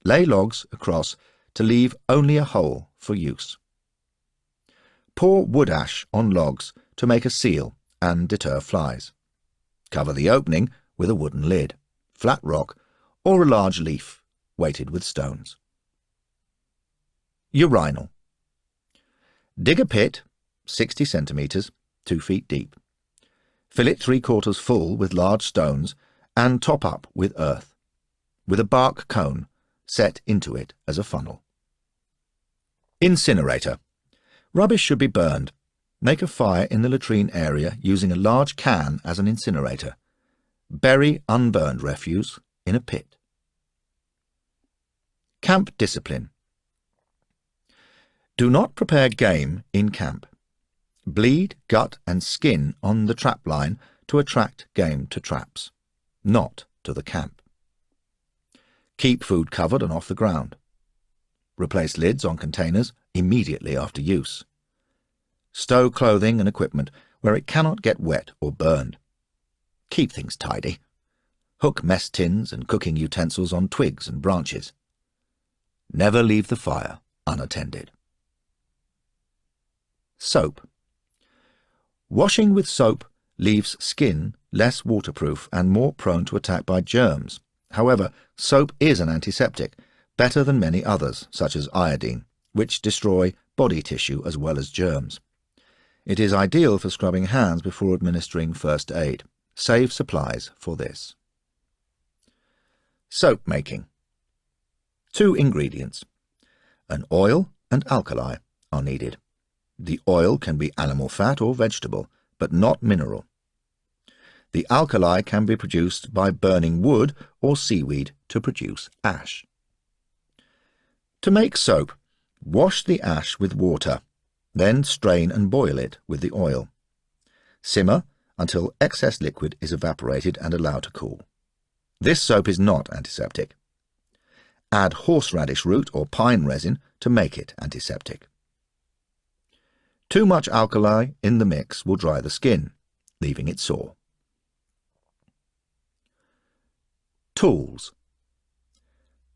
Lay logs across to leave only a hole for use. Pour wood ash on logs to make a seal and deter flies. Cover the opening with a wooden lid, flat rock, or a large leaf weighted with stones. Urinal. Dig a pit, 60 centimetres, 2 feet deep. Fill it 3/4 full with large stones and top up with earth, with a bark cone set into it as a funnel. Incinerator. Rubbish should be burned. Make a fire in the latrine area using a large can as an incinerator. Bury unburned refuse in a pit. Camp discipline. Do not prepare game in camp. Bleed, gut and skin on the trap line to attract game to traps, not to the camp. Keep food covered and off the ground. Replace lids on containers immediately after use. Stow clothing and equipment where it cannot get wet or burned. Keep things tidy. Hook mess tins and cooking utensils on twigs and branches. Never leave the fire unattended. Soap. Washing with soap leaves skin less waterproof and more prone to attack by germs. However, soap is an antiseptic, better than many others, such as iodine, which destroy body tissue as well as germs. It is ideal for scrubbing hands before administering first aid. Save supplies for this. Soap making. 2 ingredients. An oil and alkali are needed. The oil can be animal fat or vegetable, but not mineral. The alkali can be produced by burning wood or seaweed to produce ash. To make soap, wash the ash with water, then strain and boil it with the oil. Simmer until excess liquid is evaporated and allowed to cool. This soap is not antiseptic. Add horseradish root or pine resin to make it antiseptic. Too much alkali in the mix will dry the skin, leaving it sore. Tools.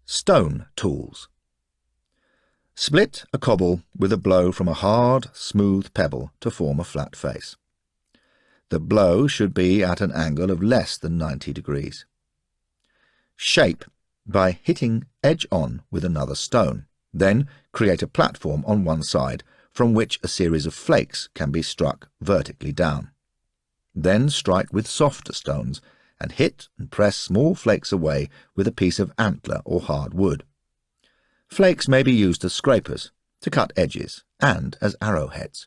Stone tools. Split a cobble with a blow from a hard, smooth pebble to form a flat face. The blow should be at an angle of less than 90 degrees. Shape by hitting edge on with another stone. Then create a platform on one side from which a series of flakes can be struck vertically down. Then strike with softer stones and hit and press small flakes away with a piece of antler or hard wood. Flakes may be used as scrapers, to cut edges, and as arrowheads.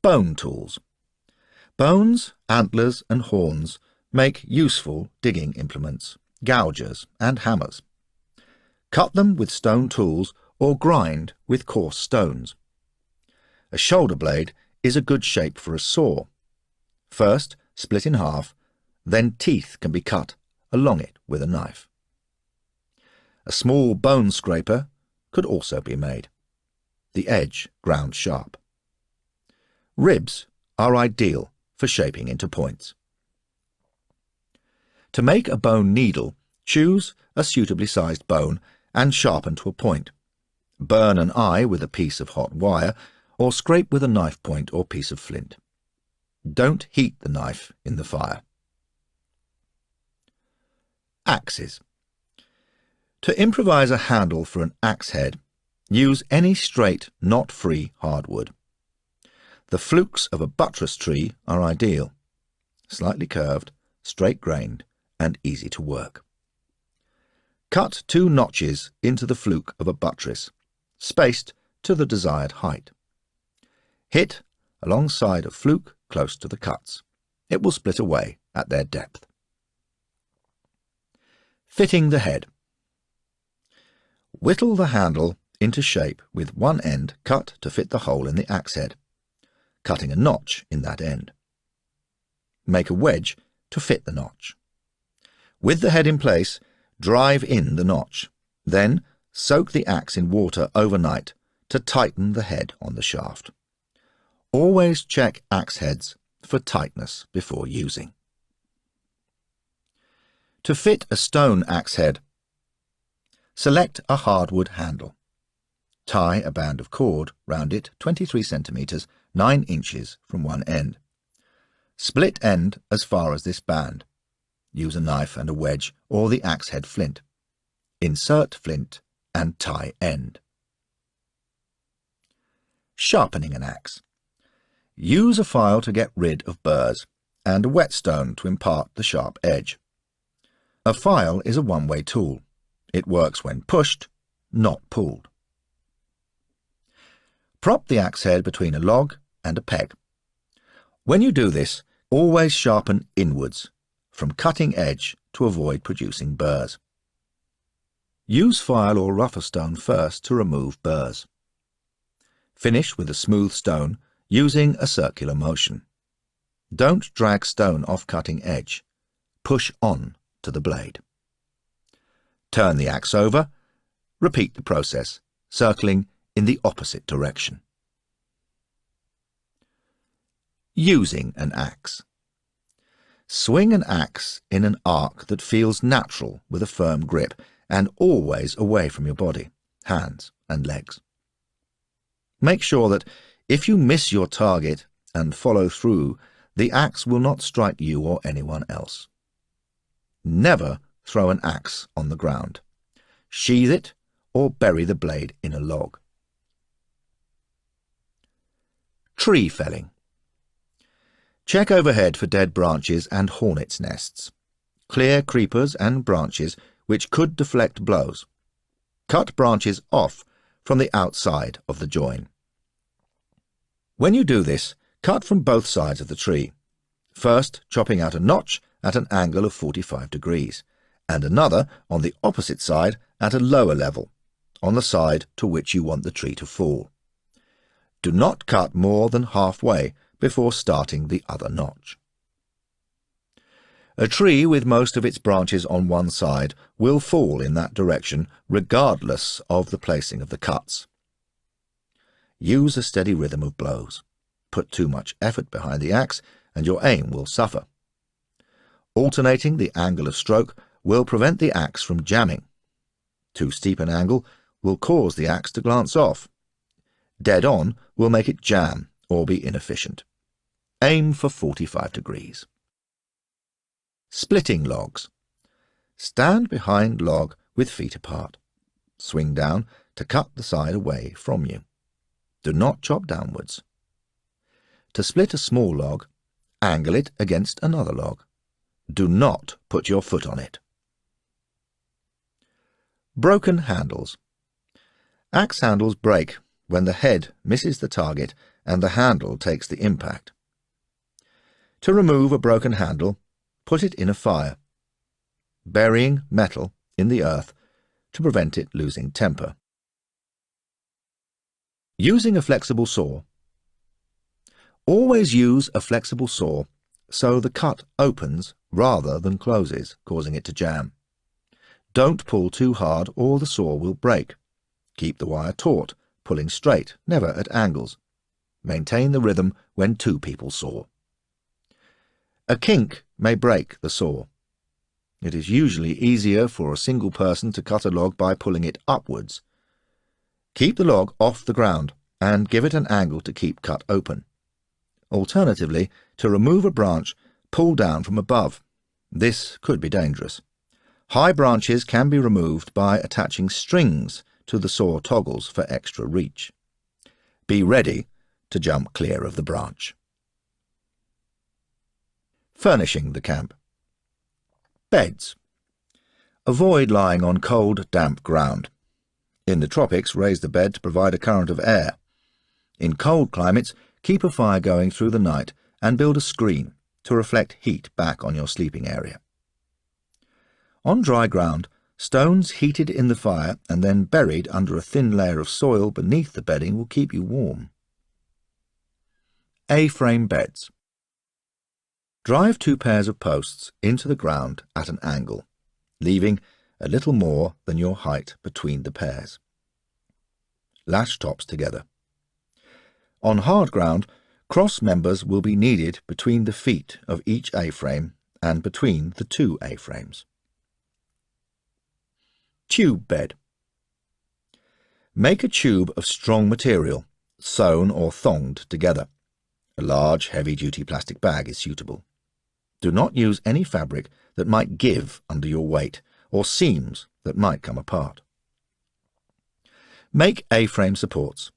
Bone tools. Bones, antlers, and horns make useful digging implements, gougers, and hammers. Cut them with stone tools or grind with coarse stones. A shoulder blade is a good shape for a saw. First, split in half, then teeth can be cut along it with a knife. A small bone scraper could also be made. The edge ground sharp. Ribs are ideal for shaping into points. To make a bone needle, choose a suitably sized bone and sharpen to a point. Burn an eye with a piece of hot wire or scrape with a knife point or piece of flint. Don't heat the knife in the fire. Axes. To improvise a handle for an axe head, use any straight, knot-free hardwood. The flukes of a buttress tree are ideal, slightly curved, straight-grained, and easy to work. Cut 2 notches into the fluke of a buttress, spaced to the desired height. Hit alongside a fluke close to the cuts. It will split away at their depth. Fitting the head. Whittle the handle into shape with one end cut to fit the hole in the axe head, cutting a notch in that end. Make a wedge to fit the notch. With the head in place, drive in the notch. Then soak the axe in water overnight to tighten the head on the shaft. Always check axe heads for tightness before using. To fit a stone axe head, select a hardwood handle. Tie a band of cord round it 23 centimetres, 9 inches from one end. Split end as far as this band. Use a knife and a wedge or the axe head flint. Insert flint and tie end. Sharpening an axe. Use a file to get rid of burrs and a whetstone to impart the sharp edge. A file is a one-way tool. It works when pushed, not pulled. Prop the axe head between a log and a peg. When you do this, always sharpen inwards, from cutting edge to avoid producing burrs. Use file or rougher stone first to remove burrs. Finish with a smooth stone using a circular motion. Don't drag stone off cutting edge. Push on to the blade. Turn the axe over. Repeat the process, circling in the opposite direction. Using an axe. Swing an axe in an arc that feels natural with a firm grip and always away from your body, hands and legs. Make sure that if you miss your target and follow through, the axe will not strike you or anyone else. Never throw an axe on the ground. Sheathe it or bury the blade in a log. Tree felling. Check overhead for dead branches and hornets' nests. Clear creepers and branches which could deflect blows. Cut branches off from the outside of the join. When you do this, cut from both sides of the tree, first chopping out a notch at an angle of 45 degrees, and another on the opposite side at a lower level, on the side to which you want the tree to fall. Do not cut more than halfway before starting the other notch. A tree with most of its branches on one side will fall in that direction regardless of the placing of the cuts. Use a steady rhythm of blows. Put too much effort behind the axe and your aim will suffer. Alternating the angle of stroke will prevent the axe from jamming. Too steep an angle will cause the axe to glance off. Dead on will make it jam or be inefficient. Aim for 45 degrees. Splitting logs. Stand behind log with feet apart. Swing down to cut the side away from you. Do not chop downwards. To split a small log, angle it against another log. Do not put your foot on it. Broken handles. Axe handles break when the head misses the target and the handle takes the impact. To remove a broken handle, put it in a fire, burying metal in the earth to prevent it losing temper. Using a flexible saw. Always use a flexible saw so the cut opens rather than closes, causing it to jam. Don't pull too hard or the saw will break. Keep the wire taut, pulling straight, never at angles. Maintain the rhythm when two people saw. A kink may break the saw. It is usually easier for a single person to cut a log by pulling it upwards. Keep the log off the ground and give it an angle to keep cut open. Alternatively, to remove a branch, pull down from above. This could be dangerous. High branches can be removed by attaching strings to the saw toggles for extra reach. Be ready to jump clear of the branch. Furnishing the camp. Beds. Avoid lying on cold, damp ground. In the tropics, raise the bed to provide a current of air. In cold climates, keep a fire going through the night and build a screen to reflect heat back on your sleeping area. On dry ground, stones heated in the fire and then buried under a thin layer of soil beneath the bedding will keep you warm. A-frame beds. Drive 2 pairs of posts into the ground at an angle, leaving a little more than your height between the pairs. Lash tops together. On hard ground, cross members will be needed between the feet of each A-frame and between the 2 A-frames. Tube bed. Make a tube of strong material, sewn or thonged together. A large, heavy-duty plastic bag is suitable. Do not use any fabric that might give under your weight or seams that might come apart. Make A-frame supports.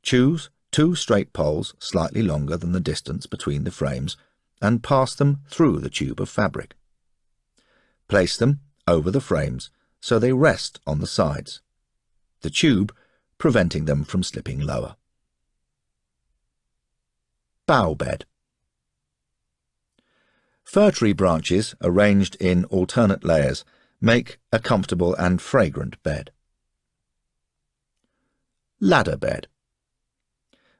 Choose 2 straight poles slightly longer than the distance between the frames and pass them through the tube of fabric. Place them over the frames so they rest on the sides, the tube preventing them from slipping lower. Bough bed. Fir tree branches arranged in alternate layers make a comfortable and fragrant bed. Ladder bed.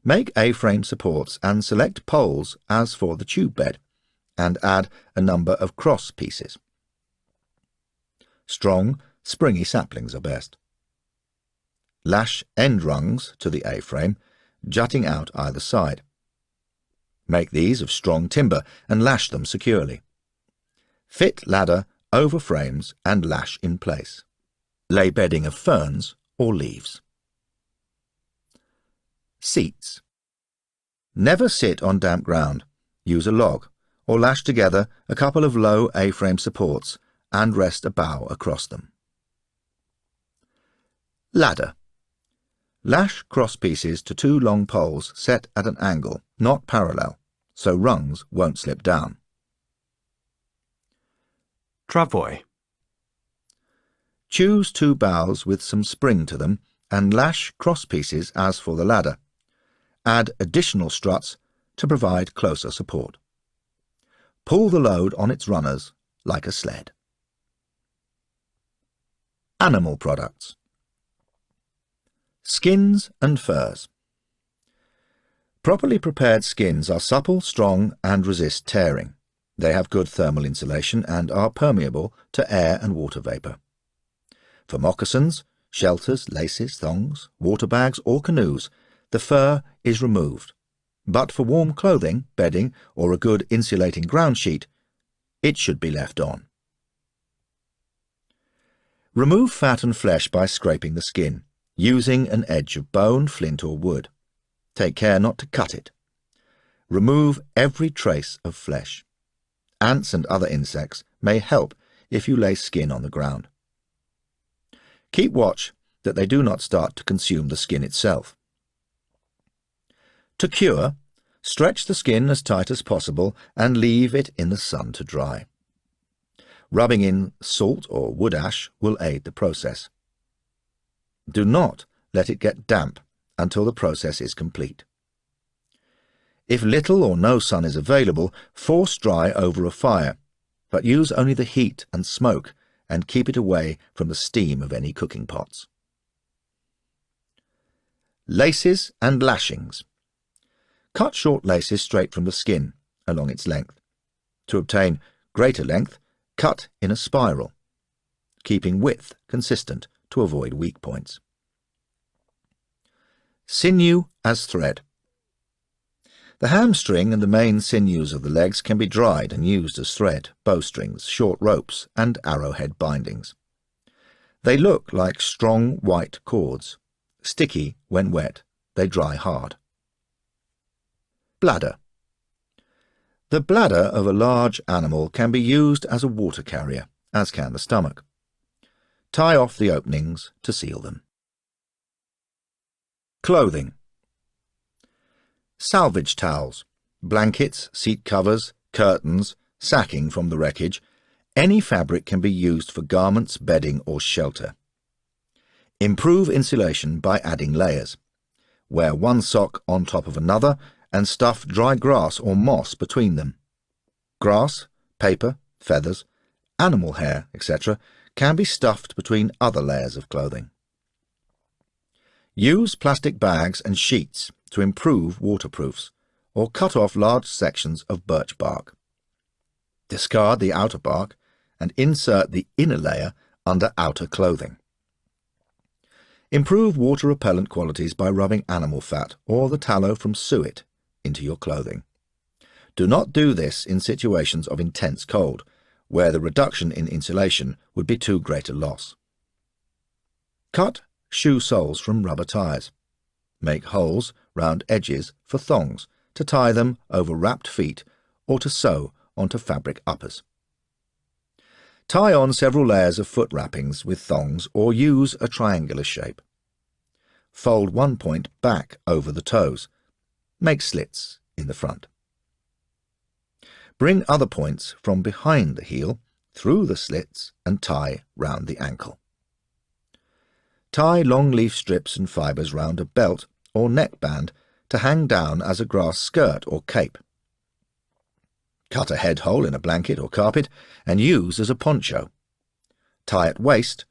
Make A-frame supports and select poles as for the tube bed, and add a number of cross pieces. Strong, springy saplings are best. Lash end rungs to the A-frame, jutting out either side. Make these of strong timber and lash them securely. Fit ladder over frames and lash in place. Lay bedding of ferns or leaves. Seats. Never sit on damp ground. Use a log, or lash together a couple of low A-frame supports and rest a bough across them. Ladder. Lash cross pieces to 2 long poles set at an angle, not parallel, so rungs won't slip down. Travois. Choose 2 boughs with some spring to them and lash cross pieces as for the ladder. Add additional struts to provide closer support. Pull the load on its runners like a sled. Animal products. Skins and furs. Properly prepared skins are supple, strong, and resist tearing. They have good thermal insulation and are permeable to air and water vapour. For moccasins, shelters, laces, thongs, water bags, or canoes, the fur is removed, but for warm clothing, bedding, or a good insulating ground sheet, it should be left on. Remove fat and flesh by scraping the skin, using an edge of bone, flint, or wood. Take care not to cut it. Remove every trace of flesh. Ants and other insects may help if you lay skin on the ground. Keep watch that they do not start to consume the skin itself. To cure, stretch the skin as tight as possible and leave it in the sun to dry. Rubbing in salt or wood ash will aid the process. Do not let it get damp until the process is complete. If little or no sun is available, force dry over a fire, but use only the heat and smoke and keep it away from the steam of any cooking pots. Laces and lashings. Cut short laces straight from the skin, along its length. To obtain greater length, cut in a spiral, keeping width consistent to avoid weak points. Sinew as thread. The hamstring and the main sinews of the legs can be dried and used as thread, bowstrings, short ropes, and arrowhead bindings. They look like strong white cords. Sticky when wet, they dry hard. Bladder. The bladder of a large animal can be used as a water carrier, as can the stomach. Tie off the openings to seal them. Clothing. Salvage towels, blankets, seat covers, curtains, sacking from the wreckage. Any fabric can be used for garments, bedding, or shelter. Improve insulation by adding layers. Wear one sock on top of another and stuff dry grass or moss between them. Grass, paper, feathers, animal hair, etc. can be stuffed between other layers of clothing. Use plastic bags and sheets to improve waterproofs, or cut off large sections of birch bark. Discard the outer bark and insert the inner layer under outer clothing. Improve water repellent qualities by rubbing animal fat or the tallow from suet into your clothing. Do not do this in situations of intense cold, where the reduction in insulation would be too great a loss. Cut shoe soles from rubber tires. Make holes round edges for thongs to tie them over wrapped feet or to sew onto fabric uppers. Tie on several layers of foot wrappings with thongs or use a triangular shape. Fold one point back over the toes. Make slits in the front. Bring other points from behind the heel through the slits and tie round the ankle. Tie long leaf strips and fibres round a belt or neckband to hang down as a grass skirt or cape. Cut a head hole in a blanket or carpet and use as a poncho. Tie at waist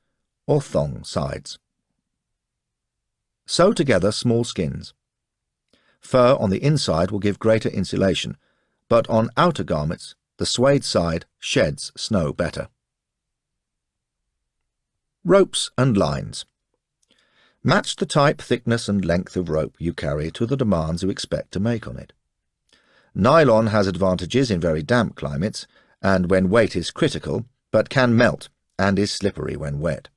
or thong sides. Sew together small skins. Fur on the inside will give greater insulation, but on outer garments the suede side sheds snow better. Ropes and lines. Match the type, thickness and length of rope you carry to the demands you expect to make on it. Nylon has advantages in very damp climates and when weight is critical, but can melt and is slippery when wet.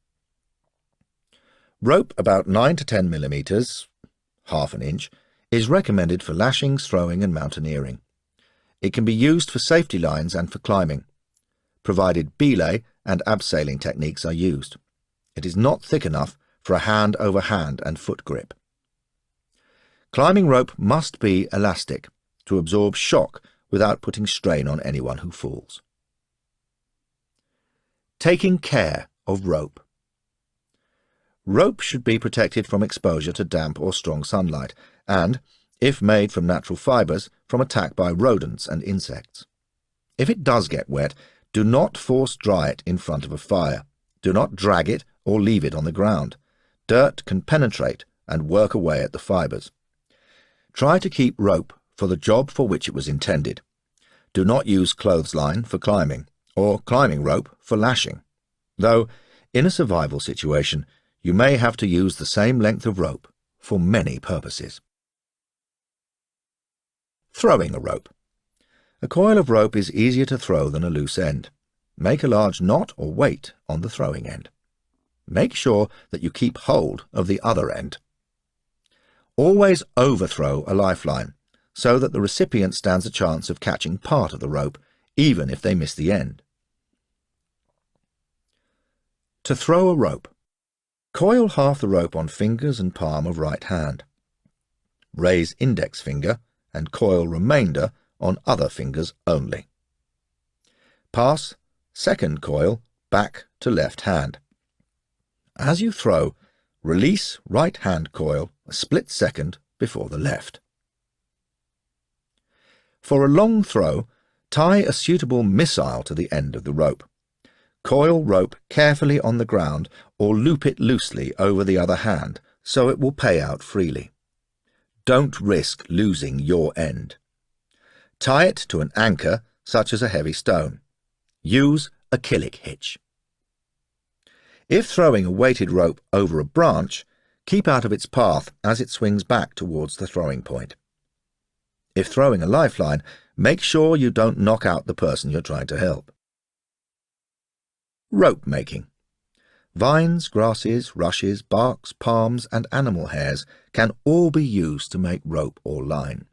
Rope about 9 to 10 millimeters, half an inch, is recommended for lashings, throwing and mountaineering. It can be used for safety lines and for climbing, provided belay and abseiling techniques are used. It is not thick enough for a hand-over-hand and foot grip. Climbing rope must be elastic to absorb shock without putting strain on anyone who falls. Taking care of rope. Rope should be protected from exposure to damp or strong sunlight and, if made from natural fibres, from attack by rodents and insects. If it does get wet, do not force dry it in front of a fire. Do not drag it or leave it on the ground. Dirt can penetrate and work away at the fibres. Try to keep rope for the job for which it was intended. Do not use clothesline for climbing, or climbing rope for lashing, though in a survival situation you may have to use the same length of rope for many purposes. Throwing a rope. A coil of rope is easier to throw than a loose end. Make a large knot or weight on the throwing end. Make sure that you keep hold of the other end. Always overthrow a lifeline, so that the recipient stands a chance of catching part of the rope, even if they miss the end. To throw a rope. Coil half the rope on fingers and palm of right hand. Raise index finger and coil remainder on other fingers only. Pass second coil back to left hand. As you throw, release right hand coil a split second before the left. For a long throw, tie a suitable missile to the end of the rope. Coil rope carefully on the ground or loop it loosely over the other hand so it will pay out freely. Don't risk losing your end. Tie it to an anchor such as a heavy stone. Use a killick hitch. If throwing a weighted rope over a branch, keep out of its path as it swings back towards the throwing point. If throwing a lifeline, make sure you don't knock out the person you're trying to help. Rope making. Vines, grasses, rushes, barks, palms and animal hairs can all be used to make rope or line.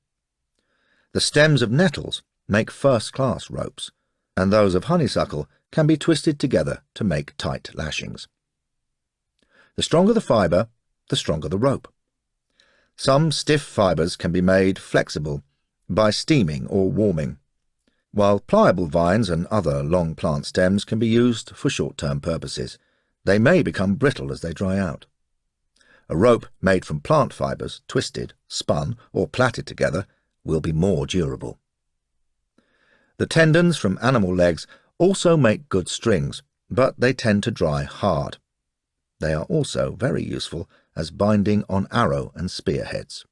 The stems of nettles make first-class ropes, and those of honeysuckle can be twisted together to make tight lashings. The stronger the fibre, the stronger the rope. Some stiff fibres can be made flexible by steaming or warming, while pliable vines and other long plant stems can be used for short-term purposes. They may become brittle as they dry out. A rope made from plant fibres, twisted, spun or plaited together, will be more durable. The tendons from animal legs also make good strings, but they tend to dry hard. They are also very useful as binding on arrow and spear heads.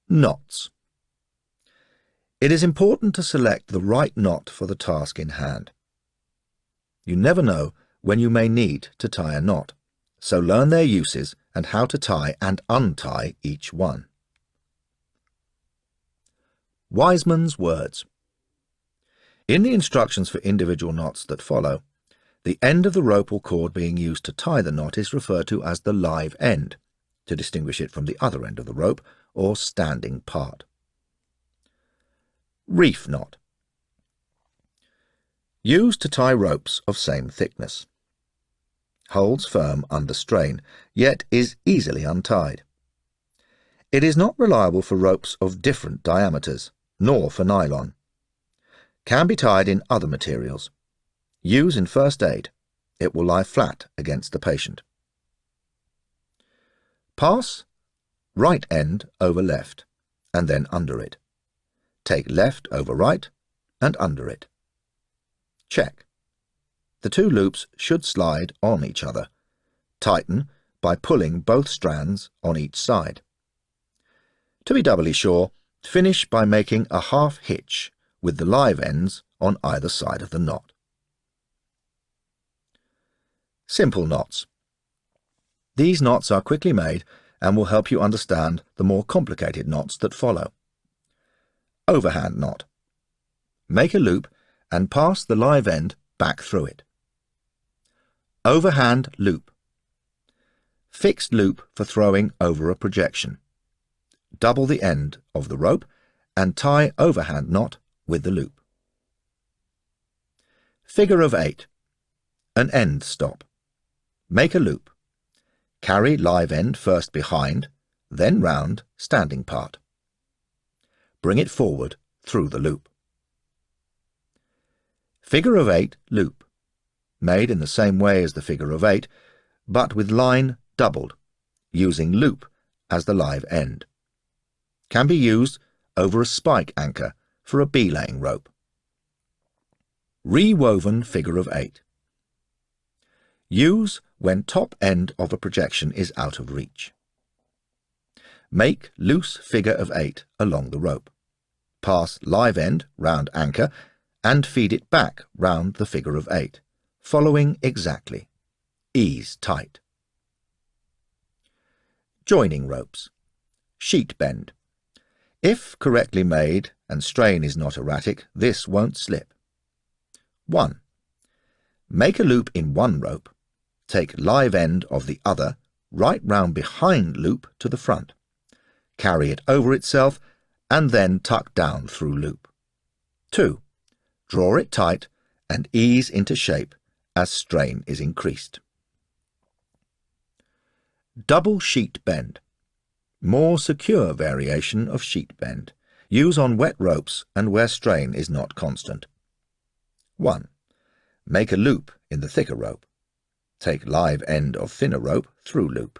Knots. It is important to select the right knot for the task in hand. You never know when you may need to tie a knot, so learn their uses and how to tie and untie each one. Wiseman's words. In the instructions for individual knots that follow, the end of the rope or cord being used to tie the knot is referred to as the live end, to distinguish it from the other end of the rope, or standing part. Reef knot. Used to tie ropes of same thickness. Holds firm under strain, yet is easily untied. It is not reliable for ropes of different diameters, nor for nylon. Can be tied in other materials. Use in first aid. It will lie flat against the patient. Pass right end over left, and then under it. Take left over right, and under it. Check. The two loops should slide on each other. Tighten by pulling both strands on each side. To be doubly sure, finish by making a half hitch with the live ends on either side of the knot. Simple knots. These knots are quickly made and will help you understand the more complicated knots that follow. Overhand knot. Make a loop and pass the live end back through it. Overhand loop. Fixed loop for throwing over a projection. Double the end of the rope and tie overhand knot with the loop. Figure of 8. An end stop. Make a loop. Carry live end first behind, then round standing part. Bring it forward through the loop. Figure of 8 loop. Made in the same way as the figure of 8, but with line doubled, using loop as the live end. Can be used over a spike anchor for a belaying rope. Rewoven figure of 8. Use when top end of a projection is out of reach. Make loose figure of 8 along the rope. Pass live end round anchor and feed it back round the figure of 8, following exactly. Ease tight. Joining ropes. Sheet bend. If correctly made and strain is not erratic, this won't slip. 1. Make a loop in one rope. Take live end of the other right round behind loop to the front. Carry it over itself and then tuck down through loop. 2. Draw it tight and ease into shape as strain is increased. Double sheet bend. More secure variation of sheet bend. Use on wet ropes and where strain is not constant. 1. Make a loop in the thicker rope. Take live end of thinner rope through loop,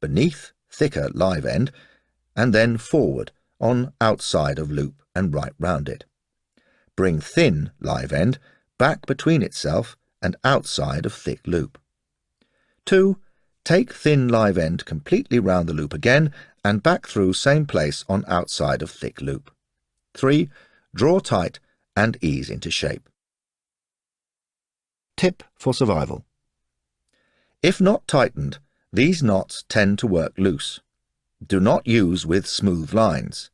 beneath thicker live end, and then forward on outside of loop and right round it. Bring thin live end back between itself and outside of thick loop. 2. Take thin live end completely round the loop again and back through same place on outside of thick loop. 3. Draw tight and ease into shape. Tip for survival. If not tightened, these knots tend to work loose. Do not use with smooth lines.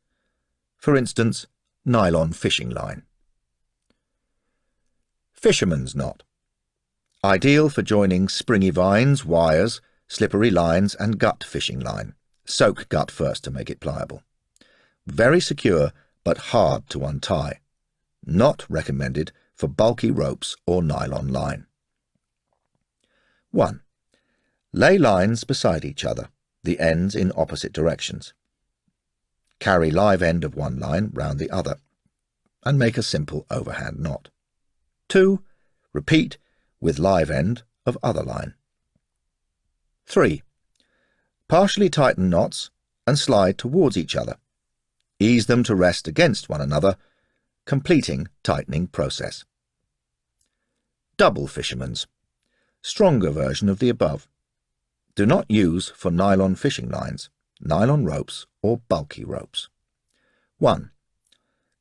For instance, nylon fishing line. Fisherman's knot. Ideal for joining springy vines, wires, slippery lines and gut fishing line. Soak gut first to make it pliable. Very secure but hard to untie. Not recommended for bulky ropes or nylon line. 1. Lay lines beside each other, the ends in opposite directions. Carry live end of one line round the other, and make a simple overhand knot. 2. Repeat with live end of other line. 3. Partially tighten knots and slide towards each other. Ease them to rest against one another, completing tightening process. Double fisherman's. Stronger version of the above. Do not use for nylon fishing lines, nylon ropes or bulky ropes. 1.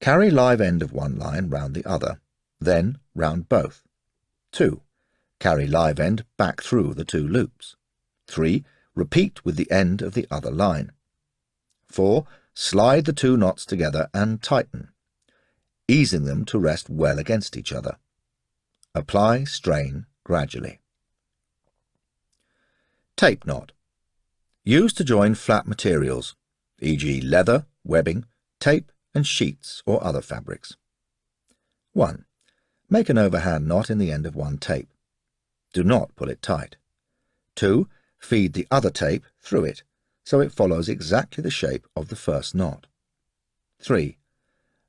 Carry live end of one line round the other, then round both. 2. Carry live end back through the two loops. 3. Repeat with the end of the other line. 4. Slide the two knots together and tighten, easing them to rest well against each other. Apply strain gradually. Tape knot. Used to join flat materials, e.g. leather, webbing, tape and sheets or other fabrics. 1. Make an overhand knot in the end of one tape. Do not pull it tight. 2. Feed the other tape through it, so it follows exactly the shape of the first knot. 3.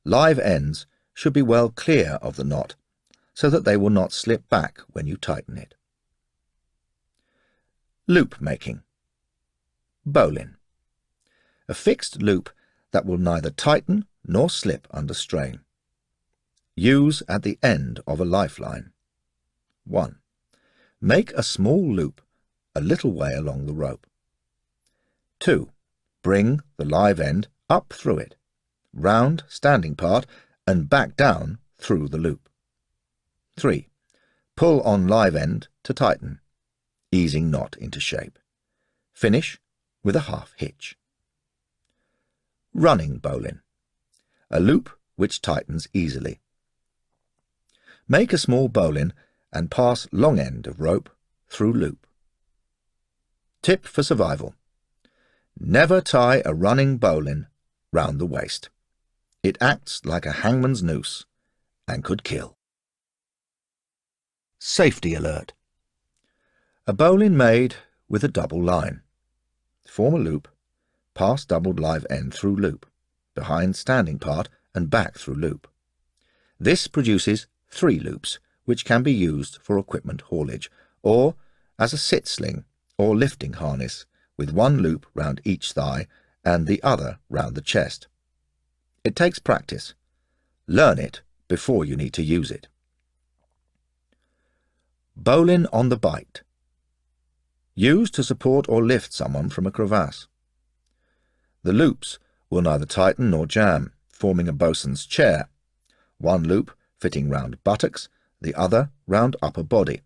Live ends should be well clear of the knot, so that they will not slip back when you tighten it. Loop making. Bowline. A fixed loop that will neither tighten nor slip under strain. Use at the end of a lifeline. 1. Make a small loop a little way along the rope. 2. Bring the live end up through it, round standing part and back down through the loop. 3. Pull on live end to tighten, easing knot into shape. Finish with a half hitch. Running bowline. A loop which tightens easily. Make a small bowline and pass long end of rope through loop. Tip for survival. Never tie a running bowline round the waist. It acts like a hangman's noose and could kill. Safety alert. A bowline made with a double line. Form a loop, pass doubled live end through loop, behind standing part and back through loop. This produces 3 loops, which can be used for equipment haulage, or as a sit sling or lifting harness, with 1 loop round each thigh and the other round the chest. It takes practice. Learn it before you need to use it. Bowline on the bight. Used to support or lift someone from a crevasse. The loops will neither tighten nor jam, forming a bosun's chair. 1 loop fitting round buttocks, the other round upper body.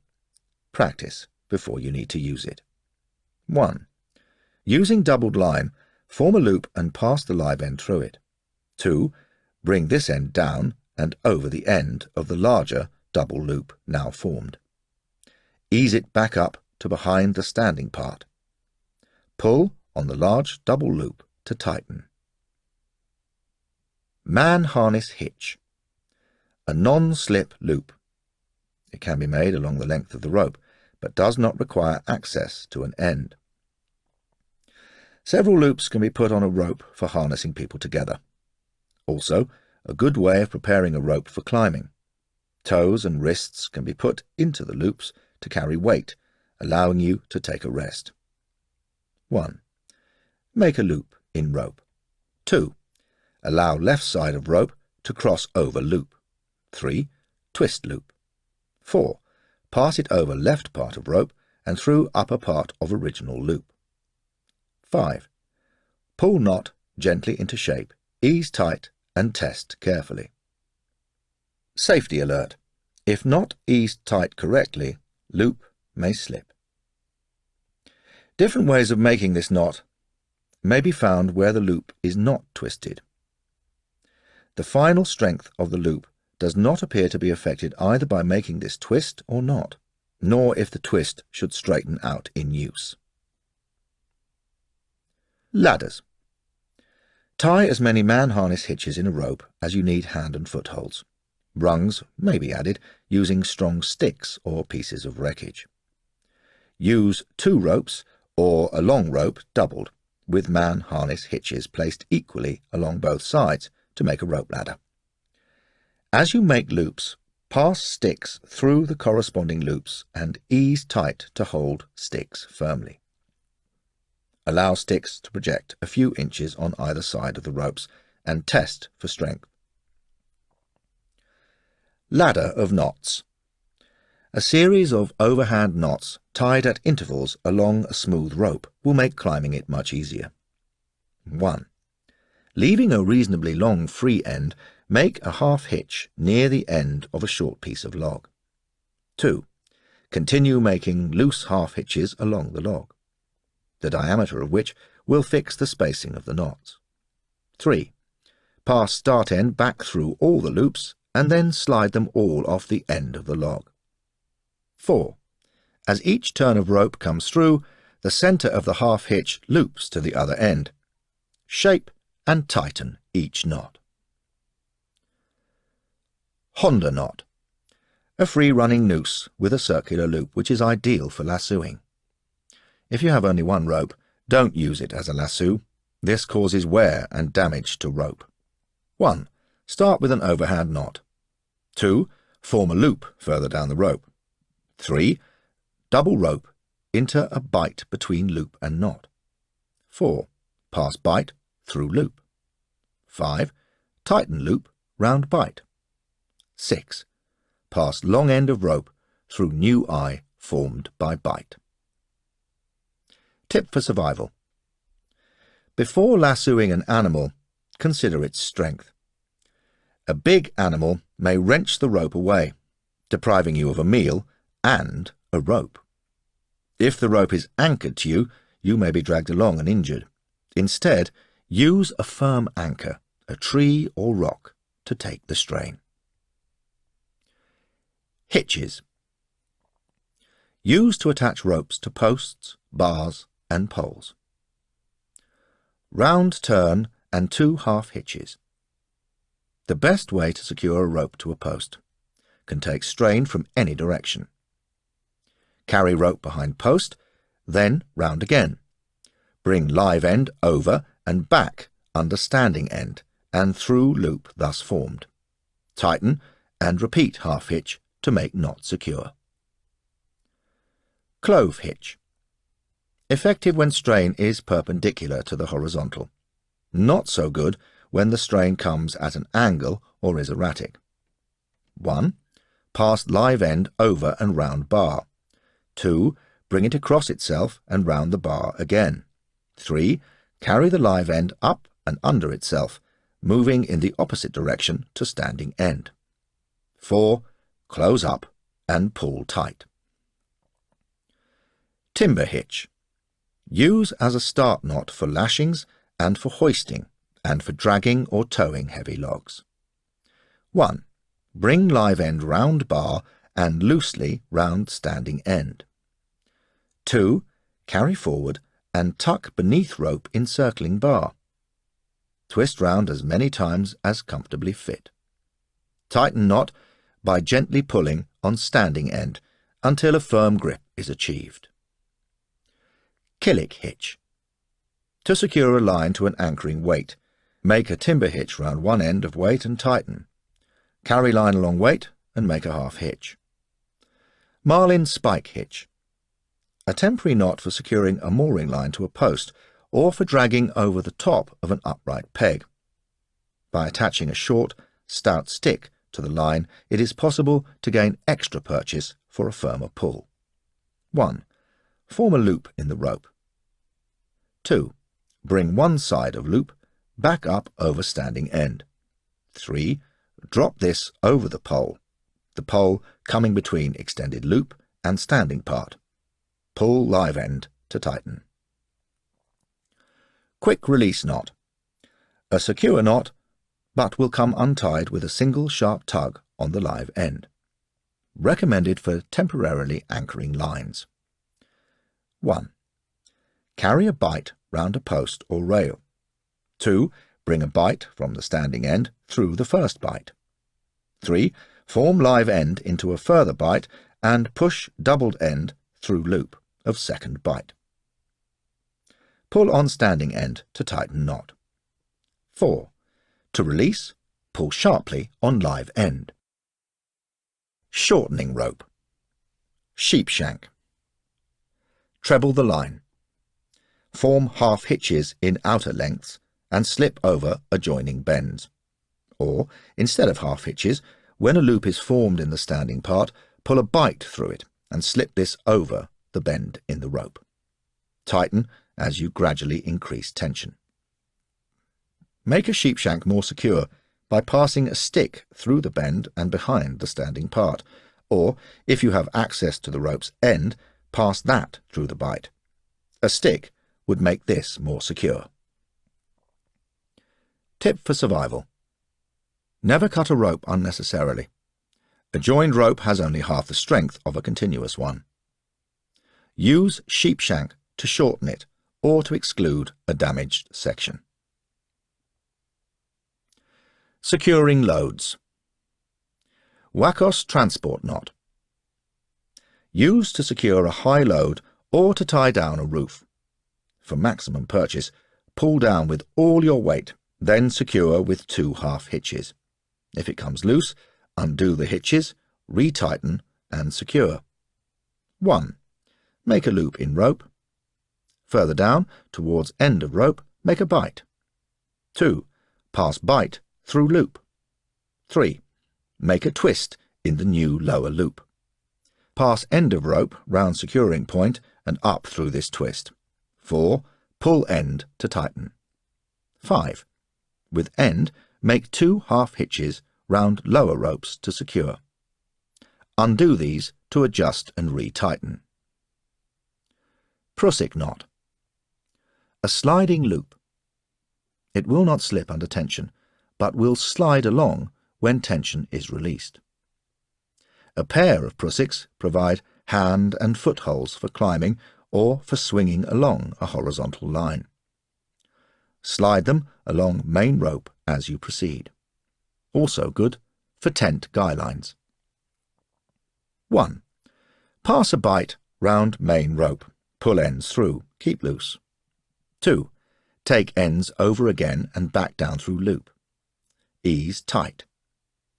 Practice before you need to use it. 1. Using doubled line, form a loop and pass the live end through it. 2. Bring this end down and over the end of the larger double loop now formed. Ease it back up to behind the standing part. Pull on the large double loop to tighten. Man harness hitch. A non-slip loop. It can be made along the length of the rope, but does not require access to an end. Several loops can be put on a rope for harnessing people together. Also, a good way of preparing a rope for climbing. Toes and wrists can be put into the loops to carry weight, allowing you to take a rest. 1. Make a loop in rope. 2. Allow left side of rope to cross over loop. 3. Twist loop. 4. Pass it over left part of rope and through upper part of original loop. 5. Pull knot gently into shape, ease tight and test carefully. Safety alert. If not eased tight correctly, loop may slip. Different ways of making this knot may be found where the loop is not twisted. The final strength of the loop does not appear to be affected either by making this twist or not, nor if the twist should straighten out in use. Ladders. Tie as many man harness hitches in a rope as you need hand and foot holds. Rungs may be added using strong sticks or pieces of wreckage. Use 2 ropes or a long rope doubled, with man harness hitches placed equally along both sides to make a rope ladder. As you make loops, pass sticks through the corresponding loops and ease tight to hold sticks firmly. Allow sticks to project a few inches on either side of the ropes and test for strength. Ladder of knots. A series of overhand knots tied at intervals along a smooth rope will make climbing it much easier. 1. Leaving a reasonably long free end, make a half hitch near the end of a short piece of log. 2. Continue making loose half hitches along the log, the diameter of which will fix the spacing of the knots. 3. Pass start end back through all the loops and then slide them all off the end of the log. 4. As each turn of rope comes through, the centre of the half hitch loops to the other end. Shape and tighten each knot. Honda knot. A free-running noose with a circular loop which is ideal for lassoing. If you have only one rope, don't use it as a lasso. This causes wear and damage to rope. 1. Start with an overhand knot. 2. Form a loop further down the rope. 3. Double rope into a bight between loop and knot. 4. Pass bight through loop. 5. Tighten loop round bight. 6. Pass long end of rope through new eye formed by bight. Tip for survival. Before lassoing an animal, consider its strength. A big animal may wrench the rope away, depriving you of a meal and a rope. If the rope is anchored to you, you may be dragged along and injured. Instead, use a firm anchor, a tree or rock, to take the strain. Hitches. Used to attach ropes to posts, bars and poles. Round turn and 2 half hitches. The best way to secure a rope to a post. Can take strain from any direction. Carry rope behind post, then round again. Bring live end over and back under standing end and through loop thus formed. Tighten and repeat half hitch to make knot secure. Clove hitch. Effective when strain is perpendicular to the horizontal. Not so good when the strain comes at an angle or is erratic. 1. Pass live end over and round bar. 2. Bring it across itself and round the bar again. 3. Carry the live end up and under itself, moving in the opposite direction to standing end. 4. Close up and pull tight. Timber hitch. Use as a start knot for lashings and for hoisting and for dragging or towing heavy logs. 1. Bring live end round bar and loosely round standing end. 2. Carry forward and tuck beneath rope encircling bar. Twist round as many times as comfortably fit. Tighten knot by gently pulling on standing end until a firm grip is achieved. Killick hitch. To secure a line to an anchoring weight, make a timber hitch round one end of weight and tighten. Carry line along weight and make a half hitch. Marlin spike hitch. A temporary knot for securing a mooring line to a post or for dragging over the top of an upright peg. By attaching a short, stout stick to the line, it is possible to gain extra purchase for a firmer pull. 1. Form a loop in the rope. 2. Bring one side of loop back up over standing end. 3. Drop this over the pole coming between extended loop and standing part. Pull live end to tighten. Quick release knot. A secure knot, but will come untied with a single sharp tug on the live end. Recommended for temporarily anchoring lines. 1. Carry a bight round a post or rail. 2. Bring a bight from the standing end through the first bight. 3. Form live end into a further bight and push doubled end through loop of second bight. Pull on standing end to tighten knot. 4. To release, pull sharply on live end. Shortening rope. Sheepshank. Treble the line. Form half hitches in outer lengths and slip over adjoining bends. Or, instead of half hitches, when a loop is formed in the standing part, pull a bight through it and slip this over the bend in the rope. Tighten as you gradually increase tension. Make a sheepshank more secure by passing a stick through the bend and behind the standing part, or, if you have access to the rope's end, pass that through the bight. A stick would make this more secure. Tip for survival. Never cut a rope unnecessarily. A joined rope has only half the strength of a continuous one. Use sheepshank to shorten it or to exclude a damaged section. Securing loads. Wacos transport knot. Used to secure a high load or to tie down a roof. For maximum purchase, pull down with all your weight, then secure with 2 half hitches. If it comes loose, undo the hitches, retighten and secure. 1. Make a loop in rope. Further down, towards end of rope, make a bight. 2. Pass bight through loop. 3. Make a twist in the new lower loop. Pass end of rope round securing point and up through this twist. 4. Pull end to tighten. 5. With end, make 2 half hitches round lower ropes to secure. Undo these to adjust and retighten. Prusik knot. A sliding loop. It will not slip under tension, but will slide along when tension is released. A pair of prusiks provide hand and foot holes for climbing or for swinging along a horizontal line. Slide them along main rope as you proceed. Also good for tent guy lines. 1. Pass a bight round main rope. Pull ends through. Keep loose. 2. Take ends over again and back down through loop. Ease tight.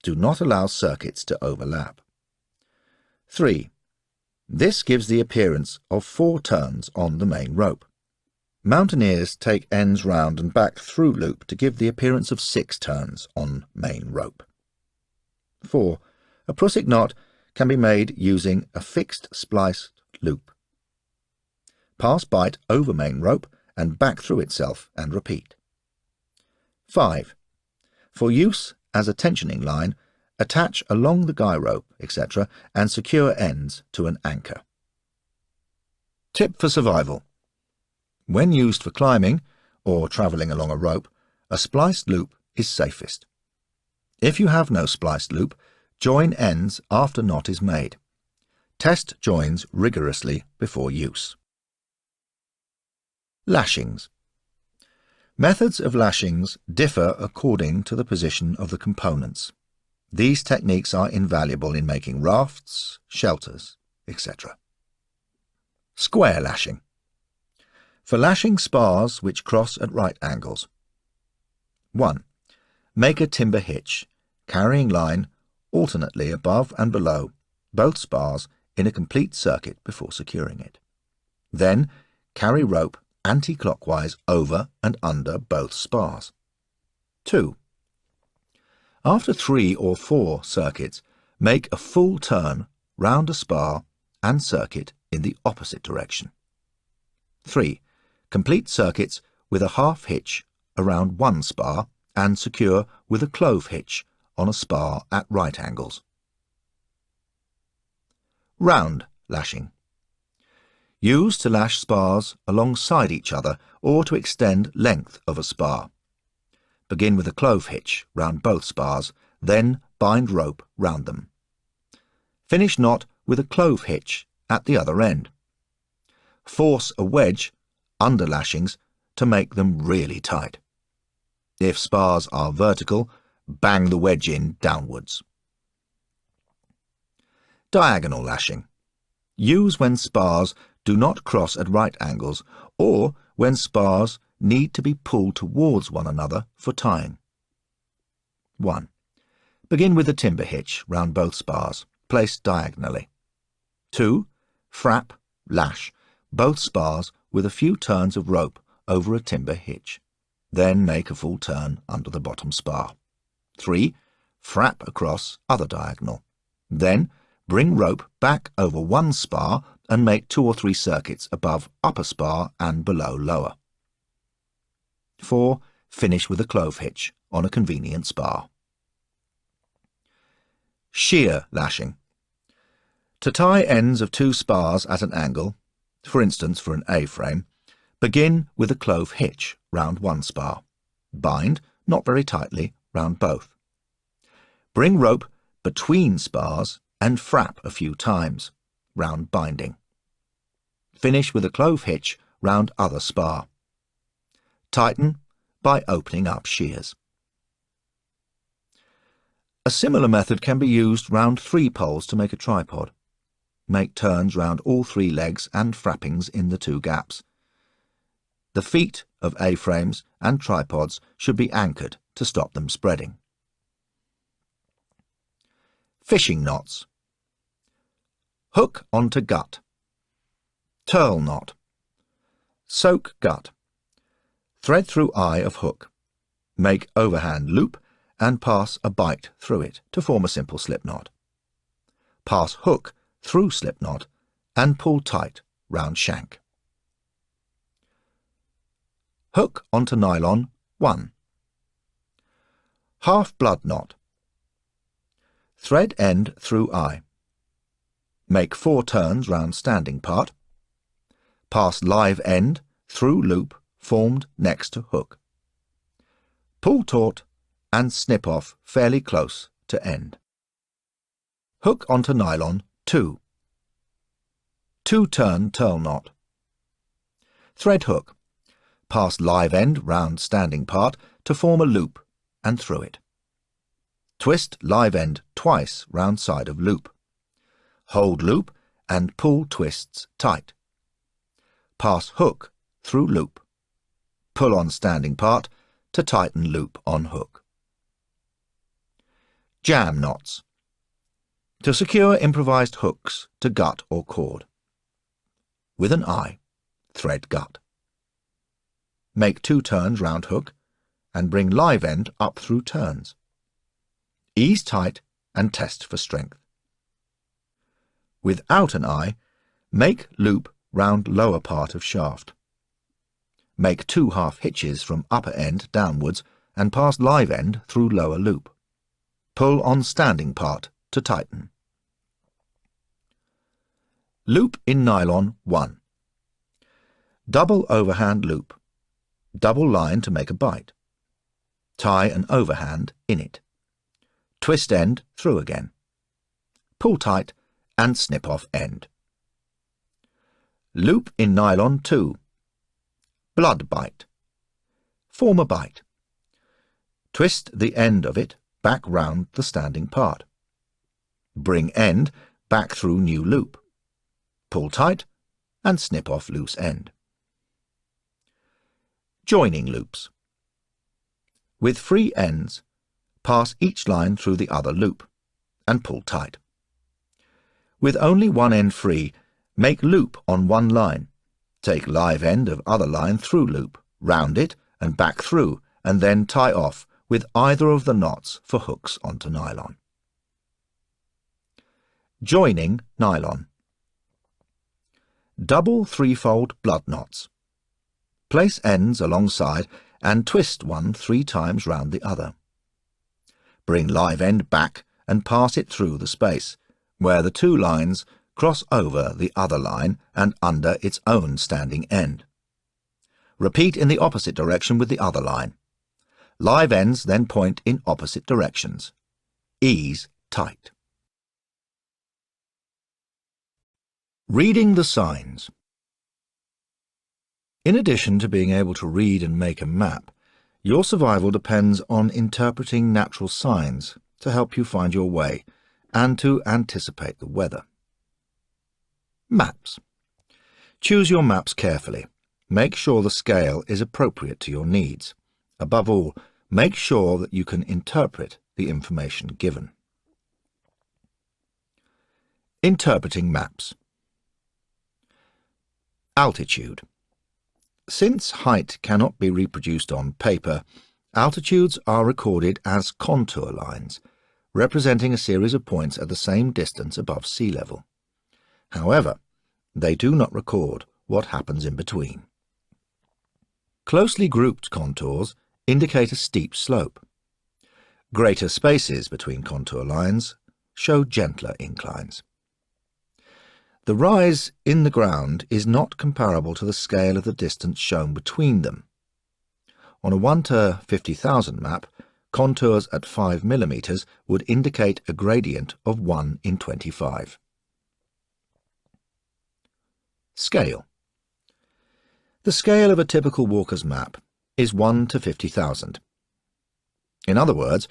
Do not allow circuits to overlap. 3. This gives the appearance of 4 turns on the main rope. Mountaineers take ends round and back through loop to give the appearance of 6 turns on main rope. 4. A prusik knot can be made using a fixed spliced loop. Pass bight over main rope and back through itself and repeat. 5. For use as a tensioning line, attach along the guy rope, etc., and secure ends to an anchor. Tip for survival. When used for climbing or travelling along a rope, a spliced loop is safest. If you have no spliced loop, join ends after knot is made. Test joins rigorously before use. Lashings. Methods of lashings differ according to the position of the components. These techniques are invaluable in making rafts, shelters, etc. Square lashing. For lashing spars which cross at right angles. 1. Make a timber hitch, carrying line alternately above and below both spars in a complete circuit before securing it. Then carry rope anti-clockwise over and under both spars. 2. After 3 or 4 circuits, make a full turn round a spar and circuit in the opposite direction. 3. Complete circuits with a half hitch around one spar and secure with a clove hitch on a spar at right angles. Round lashing. Used to lash spars alongside each other or to extend length of a spar. Begin with a clove hitch round both spars, then bind rope round them. Finish knot with a clove hitch at the other end. Force a wedge under lashings to make them really tight. If spars are vertical, bang the wedge in downwards. Diagonal lashing. Use when spars do not cross at right angles or when spars need to be pulled towards one another for tying. 1. Begin with a timber hitch round both spars, placed diagonally. 2. Frap, lash, both spars with a few turns of rope over a timber hitch. Then make a full turn under the bottom spar. 3. Frap across other diagonal. Then bring rope back over one spar and make 2 or 3 circuits above upper spar and below lower. 4. Finish with a clove hitch on a convenient spar. Shear lashing. To tie ends of 2 spars at an angle, for instance for an A-frame, begin with a clove hitch round one spar. Bind, not very tightly, round both. Bring rope between spars and frap a few times, round binding. Finish with a clove hitch round other spar. Tighten by opening up shears. A similar method can be used round 3 poles to make a tripod. Make turns round all 3 legs and frappings in the 2 gaps. The feet of A-frames and tripods should be anchored to stop them spreading. Fishing knots. Hook onto gut. Turl knot. Soak gut. Thread through eye of hook. Make overhand loop and pass a bight through it to form a simple slip knot. Pass hook through slip knot and pull tight round shank. Hook onto nylon 1. Half blood knot. Thread end through eye. Make 4 turns round standing part. Pass live end through loop formed next to hook. Pull taut and snip off fairly close to end. Hook onto nylon 2. 2 turn turl knot. Thread hook. Pass live end round standing part to form a loop and through it. Twist live end twice round side of loop. Hold loop and pull twists tight. Pass hook through loop. Pull on standing part to tighten loop on hook. Jam knots. To secure improvised hooks to gut or cord. With an eye, thread gut. Make 2 turns round hook and bring live end up through turns. Ease tight and test for strength. Without an eye, make loop round lower part of shaft. Make 2 half hitches from upper end downwards and pass live end through lower loop. Pull on standing part to tighten. Loop in nylon 1. Double overhand loop. Double line to make a bight. Tie an overhand in it. Twist end through again. Pull tight and snip off end. Loop in nylon 2. Blood bight. Form a bight. Twist the end of it back round the standing part. Bring end back through new loop. Pull tight and snip off loose end. Joining loops. With free ends, pass each line through the other loop and pull tight. With only one end free, make loop on one line. Take live end of other line through loop, round it and back through, and then tie off with either of the knots for hooks onto nylon. Joining nylon. Double 3-fold blood knots. Place ends alongside and twist one 3 times round the other. Bring live end back and pass it through the space, where the 2 lines cross over the other line and under its own standing end. Repeat in the opposite direction with the other line. Live ends then point in opposite directions. Ease tight. Reading the signs. In addition to being able to read and make a map, your survival depends on interpreting natural signs to help you find your way and to anticipate the weather. Maps. Choose your maps carefully. Make sure the scale is appropriate to your needs. Above all, make sure that you can interpret the information given. Interpreting maps. Altitude. Since height cannot be reproduced on paper, altitudes are recorded as contour lines, representing a series of points at the same distance above sea level. However, they do not record what happens in between. Closely grouped contours indicate a steep slope. Greater spaces between contour lines show gentler inclines. The rise in the ground is not comparable to the scale of the distance shown between them. On a 1 to 50,000 map, contours at 5 mm would indicate a gradient of 1 in 25. Scale. The scale of a typical walker's map is 1 to 50,000. In other words,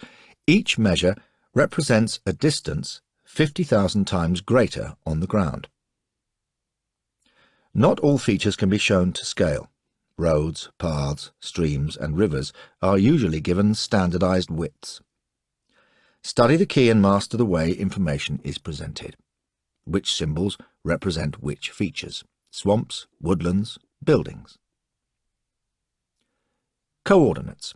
each measure represents a distance 50,000 times greater on the ground. Not all features can be shown to scale. Roads, paths, streams and rivers are usually given standardized widths. Study the key and master the way information is presented. Which symbols represent which features: swamps, woodlands, buildings. Coordinates.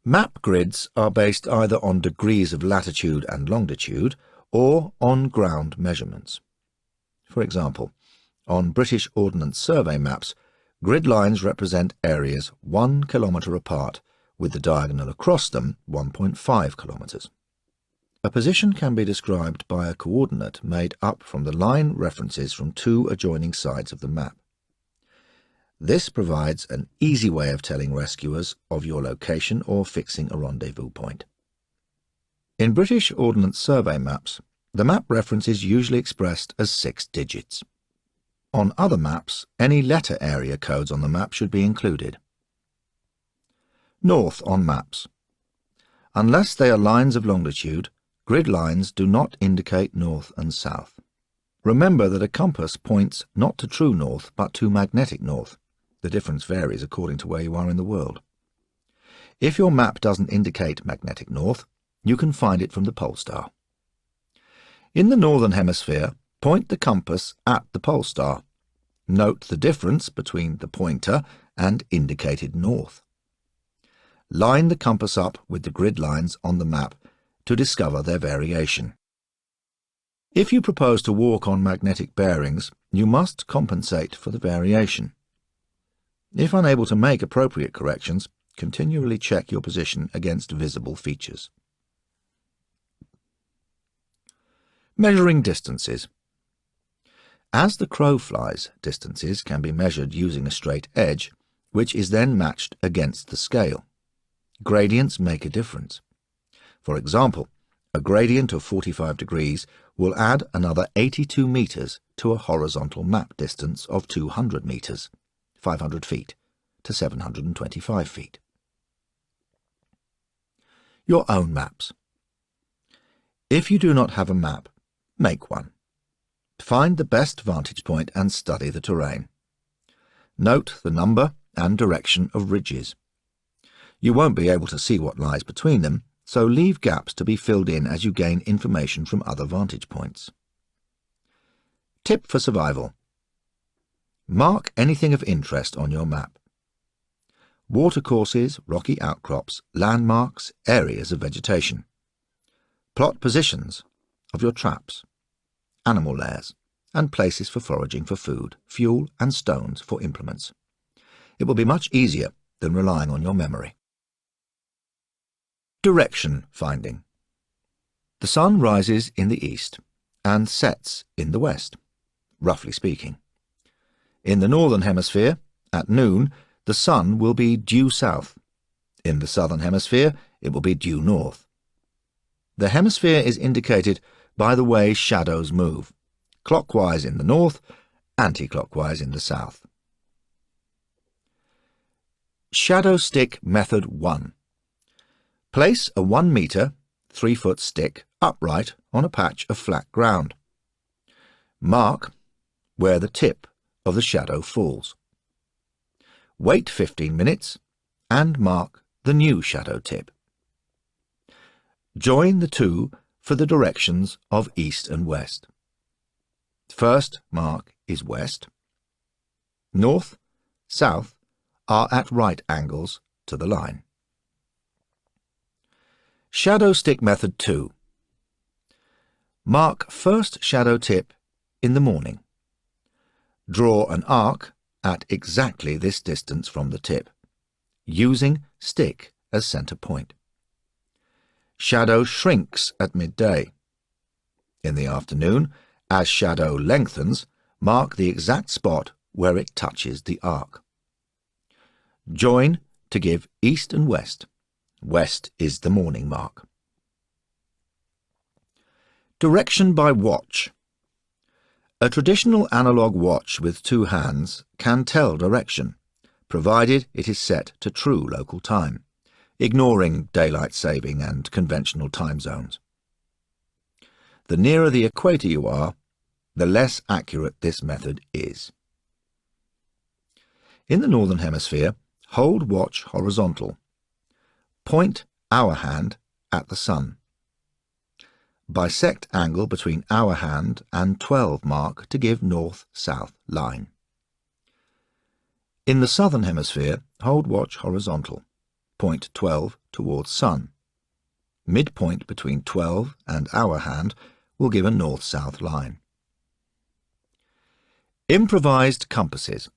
Map grids are based either on degrees of latitude and longitude or on ground measurements. For example, on British Ordnance Survey maps, grid lines represent areas 1 kilometre apart, with the diagonal across them 1.5 kilometres. A position can be described by a coordinate made up from the line references from two adjoining sides of the map. This provides an easy way of telling rescuers of your location or fixing a rendezvous point. In British Ordnance Survey maps, the map reference is usually expressed as 6 digits. On other maps, any letter area codes on the map should be included. North on maps. Unless they are lines of longitude, grid lines do not indicate north and south. Remember that a compass points not to true north but to magnetic north. The difference varies according to where you are in the world. If your map doesn't indicate magnetic north, you can find it from the pole star. In the northern hemisphere, point the compass at the pole star. Note the difference between the pointer and indicated north. Line the compass up with the grid lines on the map to discover their variation. If you propose to walk on magnetic bearings, you must compensate for the variation. If unable to make appropriate corrections, continually check your position against visible features. Measuring distances. As the crow flies, distances can be measured using a straight edge, which is then matched against the scale. Gradients make a difference. For example, a gradient of 45 degrees will add another 82 metres to a horizontal map distance of 200 metres, 500 feet, to 725 feet. Your own maps. If you do not have a map, make one. Find the best vantage point and study the terrain. Note the number and direction of ridges. You won't be able to see what lies between them, so leave gaps to be filled in as you gain information from other vantage points. Tip for survival. Mark anything of interest on your map. Watercourses, rocky outcrops, landmarks, areas of vegetation. Plot positions of your traps, animal lairs, and places for foraging for food, fuel and stones for implements. It will be much easier than relying on your memory. Direction finding. The sun rises in the east and sets in the west, roughly speaking. In the northern hemisphere, at noon, the sun will be due south. In the southern hemisphere, it will be due north. The hemisphere is indicated by the way shadows move, clockwise in the north, anti-clockwise in the south. Shadow Stick Method 1. Place a 1 metre, 3-foot stick upright on a patch of flat ground. Mark where the tip of the shadow falls. Wait 15 minutes and mark the new shadow tip. Join the two for the directions of east and west. First mark is west. North, south are at right angles to the line. Shadow Stick Method 2. Mark first shadow tip in the morning. Draw an arc at exactly this distance from the tip, using stick as centre point. Shadow shrinks at midday. In the afternoon, as shadow lengthens, mark the exact spot where it touches the arc. Join to give east and west. West is the morning mark. Direction by watch. A traditional analog watch with 2 hands can tell direction, provided it is set to true local time. ignoring daylight saving and conventional time zones. The nearer the equator you are, the less accurate this method is. In the Northern Hemisphere, hold watch horizontal. Point hour hand at the sun. Bisect angle between hour hand and 12 mark to give north-south line. In the Southern Hemisphere, hold watch horizontal. Point 12 towards sun. Midpoint between 12 and hour hand will give a north-south line. Improvised compasses.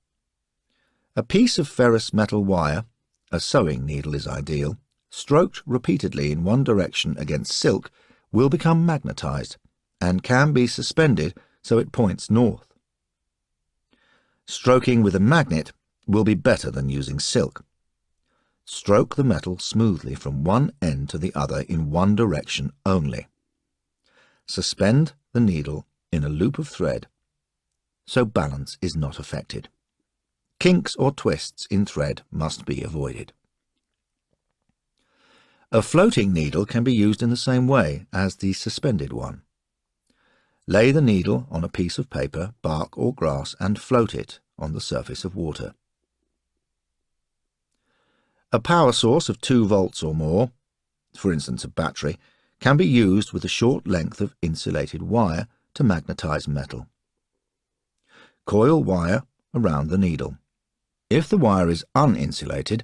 A piece of ferrous metal wire, a sewing needle is ideal, stroked repeatedly in one direction against silk will become magnetized and can be suspended so it points north. Stroking with a magnet will be better than using silk. Stroke the metal smoothly from one end to the other in one direction only. Suspend the needle in a loop of thread so balance is not affected. Kinks or twists in thread must be avoided. A floating needle can be used in the same way as the suspended one. Lay the needle on a piece of paper, bark or grass and float it on the surface of water. A power source of 2 volts or more, for instance a battery, can be used with a short length of insulated wire to magnetize metal. Coil wire around the needle. If the wire is uninsulated,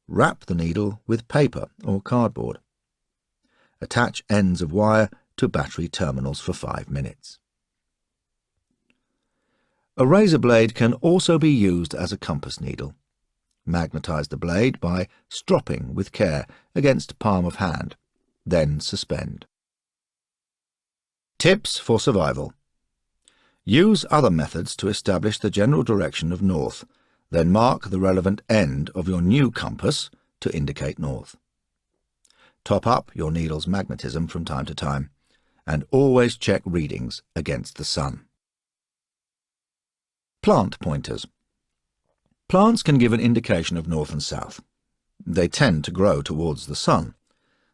wrap the needle with paper or cardboard. Attach ends of wire to battery terminals for 5 minutes. A razor blade can also be used as a compass needle. Magnetize the blade by stropping with care against palm of hand, then suspend. Tips for survival. Use other methods to establish the general direction of north, then mark the relevant end of your new compass to indicate north. Top up your needle's magnetism from time to time, and always check readings against the sun. Plant pointers. Plants can give an indication of north and south. They tend to grow towards the sun,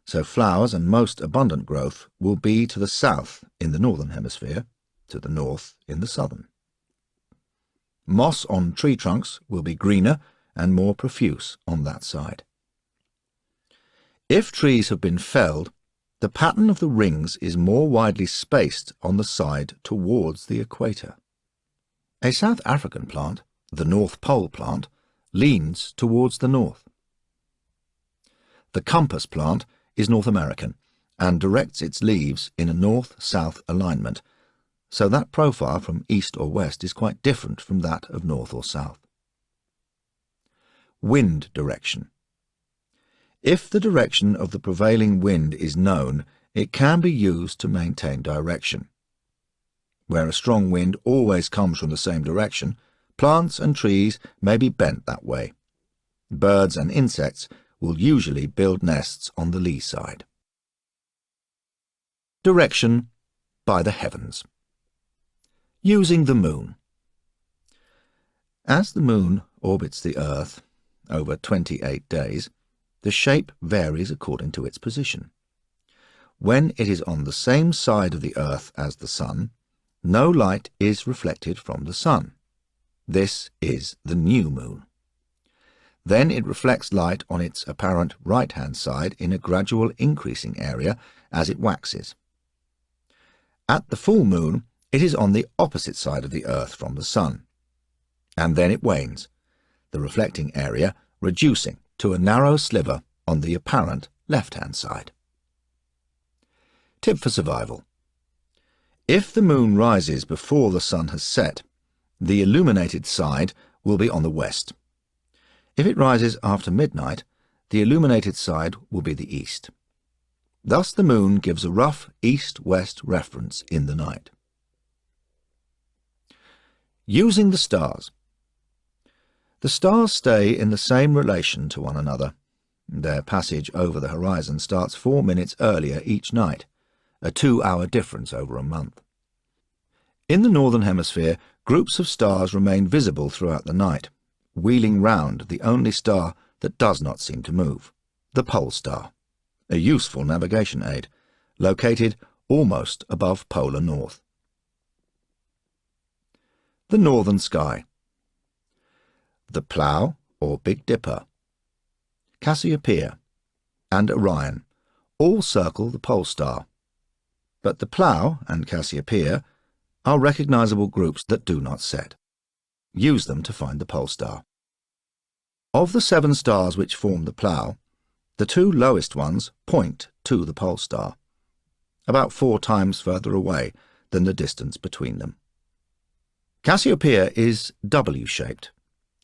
so flowers and most abundant growth will be to the south in the northern hemisphere, to the north in the southern. Moss on tree trunks will be greener and more profuse on that side. If trees have been felled, the pattern of the rings is more widely spaced on the side towards the equator. A South African plant, the North Pole plant, leans towards the north. The compass plant is North American and directs its leaves in a north-south alignment, so that profile from east or west is quite different from that of north or south. Wind direction. If the direction of the prevailing wind is known, it can be used to maintain direction. Where a strong wind always comes from the same direction, plants and trees may be bent that way. Birds and insects will usually build nests on the lee side. Direction by the heavens. Using the moon. As the moon orbits the earth over 28 days, the shape varies according to its position. When it is on the same side of the earth as the sun, no light is reflected from the sun. This is the new moon. Then it reflects light on its apparent right-hand side in a gradual increasing area as it waxes. At the full moon, it is on the opposite side of the earth from the sun, and then it wanes, the reflecting area reducing to a narrow sliver on the apparent left-hand side. Tip for survival. If the moon rises before the sun has set, the illuminated side will be on the west. If it rises after midnight, the illuminated side will be the east. Thus the moon gives a rough east-west reference in the night. Using the stars. The stars stay in the same relation to one another. Their passage over the horizon starts 4 minutes earlier each night, a 2-hour difference over a month. In the northern hemisphere, groups of stars remain visible throughout the night, wheeling round the only star that does not seem to move, The pole star, a useful navigation aid, located almost above polar north. The northern sky. The Plough or Big Dipper, Cassiopeia, and Orion all circle the pole star, but the Plough and Cassiopeia are recognizable groups that do not set. Use them to find the pole star. Of the 7 stars which form the Plough, the 2 lowest ones point to the pole star, about 4 times further away than the distance between them. Cassiopeia is W-shaped,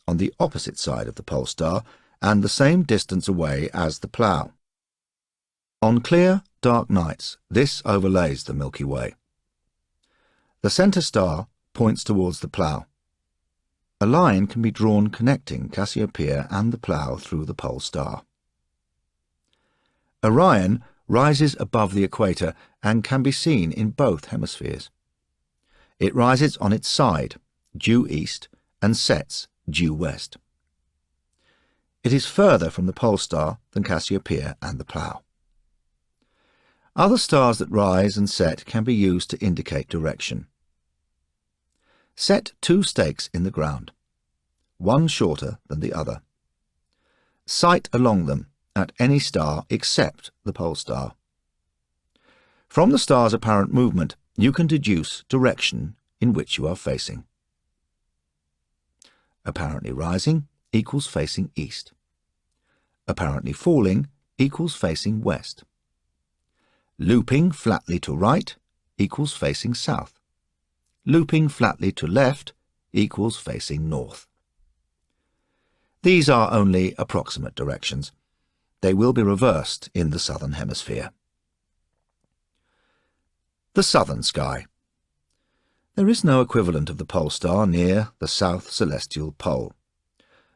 on the opposite side of the pole star and the same distance away as the Plough. On clear, dark nights, this overlays the Milky Way. The centre star points towards the Plough. A line can be drawn connecting Cassiopeia and the Plough through the pole star. Orion rises above the equator and can be seen in both hemispheres. It rises on its side, due east, and sets due west. It is further from the pole star than Cassiopeia and the Plough. Other stars that rise and set can be used to indicate direction. Set 2 stakes in the ground, one shorter than the other. Sight along them at any star except the pole star. From the star's apparent movement, you can deduce direction in which you are facing. Apparently rising equals facing east. Apparently falling equals facing west. Looping flatly to right equals facing south. Looping flatly to left equals facing north. These are only approximate directions. They will be reversed in the southern hemisphere. The southern sky. There is no equivalent of the pole star near the south celestial pole.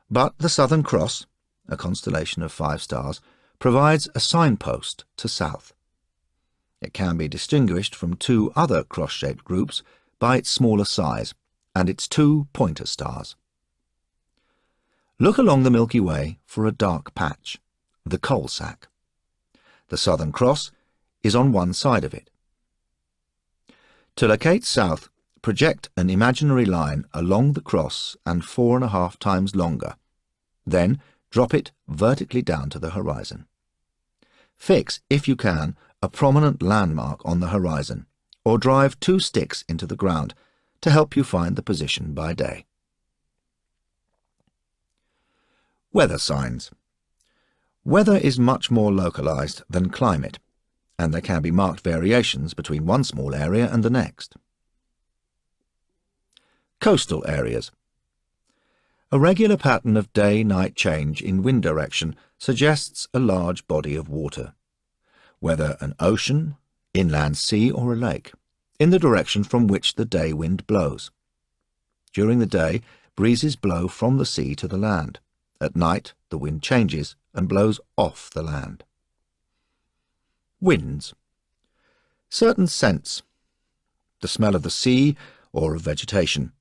But the Southern Cross, a constellation of 5 stars, provides a signpost to south. It can be distinguished from 2 other cross-shaped groups by its smaller size and its 2 pointer stars. Look along the Milky Way for a dark patch, the Coal Sack. The Southern Cross is on one side of it. To locate south, project an imaginary line along the cross and 4.5 times longer. Then drop it vertically down to the horizon. Fix, if you can, a prominent landmark on the horizon, or drive 2 sticks into the ground to help you find the position by day. Weather signs. Weather is much more localized than climate, and there can be marked variations between one small area and the next. Coastal areas. A regular pattern of day-night change in wind direction suggests a large body of water, whether an ocean, inland sea or a lake, in the direction from which the day wind blows. During the day, breezes blow from the sea to the land. At night, the wind changes and blows off the land. Winds. Certain scents, the smell of the sea or of vegetation,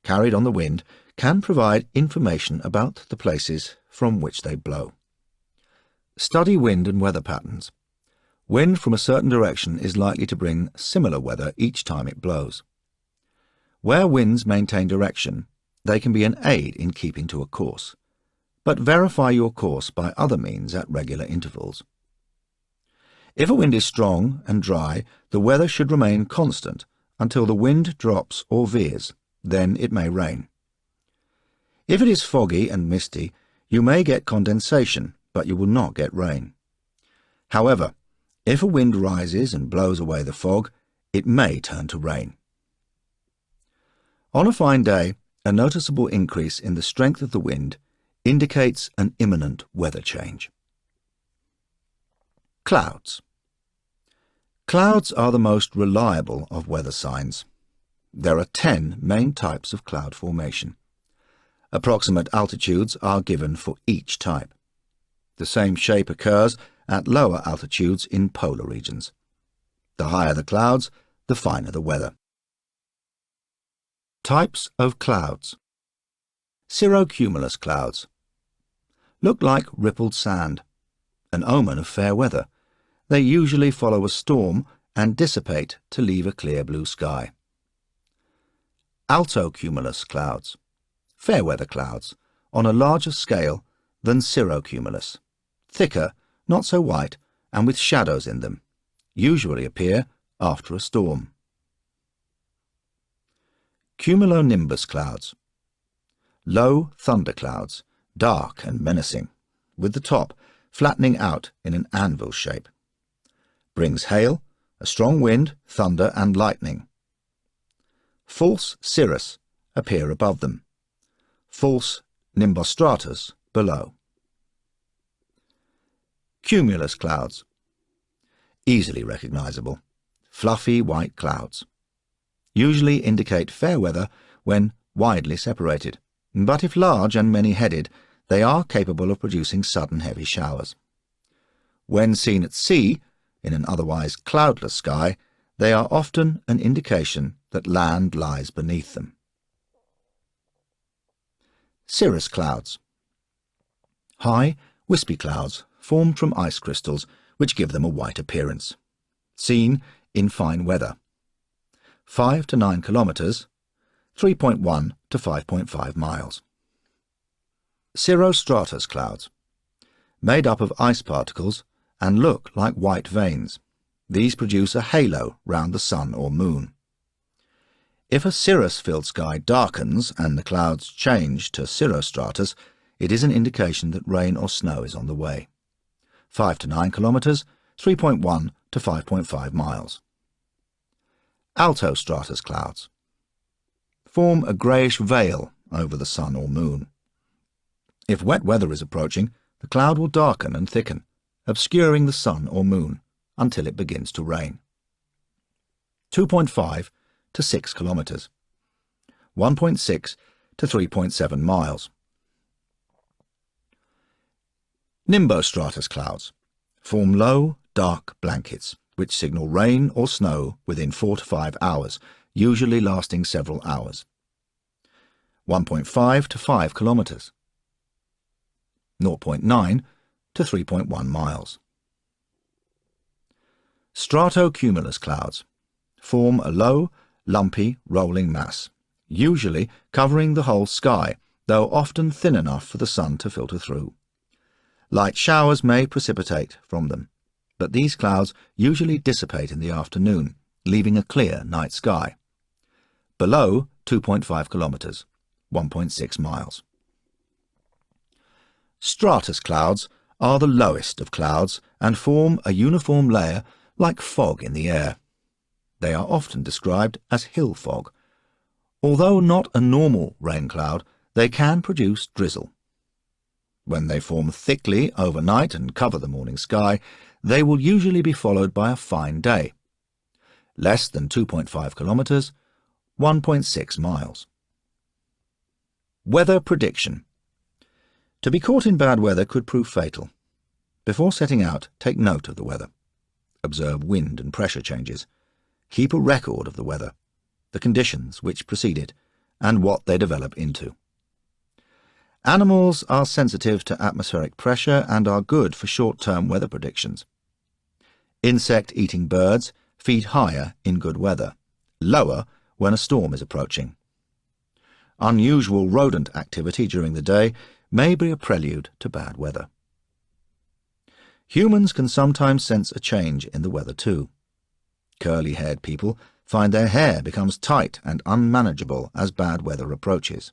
carried on the wind, can provide information about the places from which they blow. Study wind and weather patterns. Wind from a certain direction is likely to bring similar weather each time it blows. Where winds maintain direction, they can be an aid in keeping to a course, but verify your course by other means at regular intervals. If a wind is strong and dry, the weather should remain constant until the wind drops or veers. Then it may rain. If it is foggy and misty, you may get condensation, but you will not get rain. However, if a wind rises and blows away the fog, it may turn to rain. On a fine day, a noticeable increase in the strength of the wind indicates an imminent weather change. Clouds. Clouds are the most reliable of weather signs. There are 10 main types of cloud formation. Approximate altitudes are given for each type. The same shape occurs at lower altitudes in polar regions. The higher the clouds, the finer the weather. Types of clouds. Cirrocumulus clouds. Look like rippled sand. an omen of fair weather. They usually follow a storm and dissipate to leave a clear blue sky. Altocumulus clouds, fair weather clouds, on a larger scale than cirrocumulus, thicker, not so white, and with shadows in them, usually appear after a storm. Cumulonimbus clouds, low thunderclouds, dark and menacing, with the top flattening out in an anvil shape. Brings hail, a strong wind, thunder and lightning. False cirrus appear above them. False nimbostratus below. Cumulus clouds, easily recognizable, fluffy white clouds. Usually indicate fair weather when widely separated, but if large and many-headed, they are capable of producing sudden heavy showers. When seen at sea, in an otherwise cloudless sky, they are often an indication that land lies beneath them. Cirrus clouds, high, wispy clouds formed from ice crystals which give them a white appearance. Seen in fine weather. 5 to 9 kilometers, 3.1 to 5.5 miles. Cirrostratus clouds, made up of ice particles and look like white veins. These produce a halo round the sun or moon. If a cirrus-filled sky darkens and the clouds change to cirrostratus, it is an indication that rain or snow is on the way. 5 to 9 kilometers, 3.1 to 5.5 miles. Altostratus clouds form a greyish veil over the sun or moon. If wet weather is approaching, the cloud will darken and thicken, obscuring the sun or moon until it begins to rain. 2.5 to 6 kilometers, 1.6 to 3.7 miles. Nimbostratus clouds form low, dark blankets which signal rain or snow within 4 to 5 hours, usually lasting several hours. 1.5 to 5 kilometers, 0.9 to 3.1 miles. Stratocumulus clouds form a low, lumpy, rolling mass, usually covering the whole sky, though often thin enough for the sun to filter through. Light showers may precipitate from them, but these clouds usually dissipate in the afternoon, leaving a clear night sky. Below 2.5 kilometers, 1.6 miles. Stratus clouds are the lowest of clouds and form a uniform layer like fog in the air. They are often described as hill fog. Although not a normal rain cloud, they can produce drizzle. When they form thickly overnight and cover the morning sky, they will usually be followed by a fine day. Less than 2.5 kilometers, 1.6 miles. Weather prediction. To be caught in bad weather could prove fatal. Before setting out, take note of the weather. Observe wind and pressure changes. Keep a record of the weather, the conditions which precede it, and what they develop into. Animals are sensitive to atmospheric pressure and are good for short-term weather predictions. Insect-eating birds feed higher in good weather, lower when a storm is approaching. Unusual rodent activity during the day may be a prelude to bad weather. Humans can sometimes sense a change in the weather too. Curly-haired people find their hair becomes tight and unmanageable as bad weather approaches.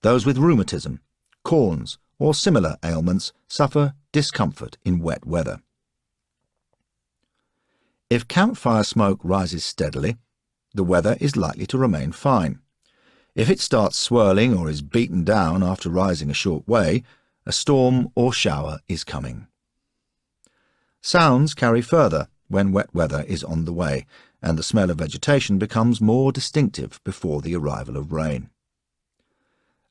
Those with rheumatism, corns, or similar ailments suffer discomfort in wet weather. If campfire smoke rises steadily, the weather is likely to remain fine. If it starts swirling or is beaten down after rising a short way, a storm or shower is coming. Sounds carry further when wet weather is on the way, and the smell of vegetation becomes more distinctive before the arrival of rain.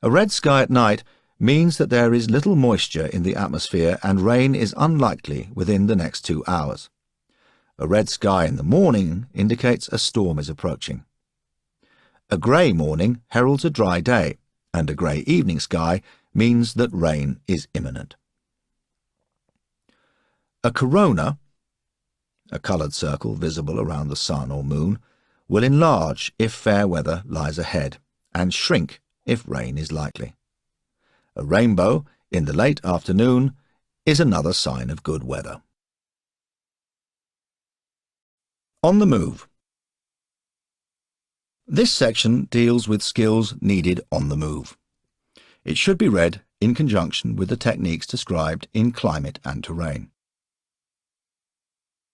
A red sky at night means that there is little moisture in the atmosphere and rain is unlikely within the next 2 hours. A red sky in the morning indicates a storm is approaching. A grey morning heralds a dry day, and a grey evening sky means that rain is imminent. A corona, a coloured circle visible around the sun or moon, will enlarge if fair weather lies ahead and shrink if rain is likely. A rainbow in the late afternoon is another sign of good weather. On the move. This section deals with skills needed on the move. It should be read in conjunction with the techniques described in Climate and Terrain.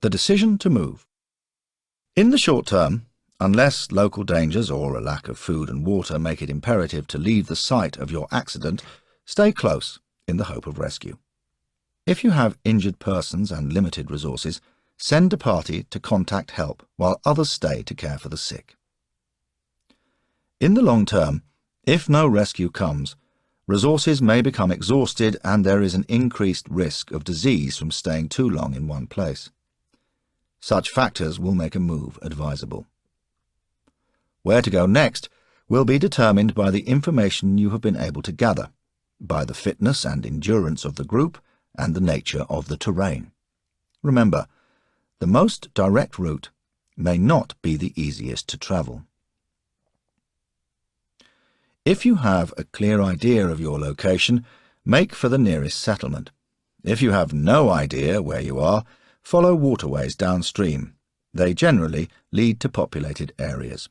The decision to move. In the short term, unless local dangers or a lack of food and water make it imperative to leave the site of your accident, stay close in the hope of rescue. If you have injured persons and limited resources, send a party to contact help while others stay to care for the sick. In the long term, if no rescue comes, resources may become exhausted and there is an increased risk of disease from staying too long in one place. Such factors will make a move advisable. Where to go next will be determined by the information you have been able to gather, by the fitness and endurance of the group, and the nature of the terrain. Remember, the most direct route may not be the easiest to travel. If you have a clear idea of your location, make for the nearest settlement. If you have no idea where you are, follow waterways downstream. They generally lead to populated areas.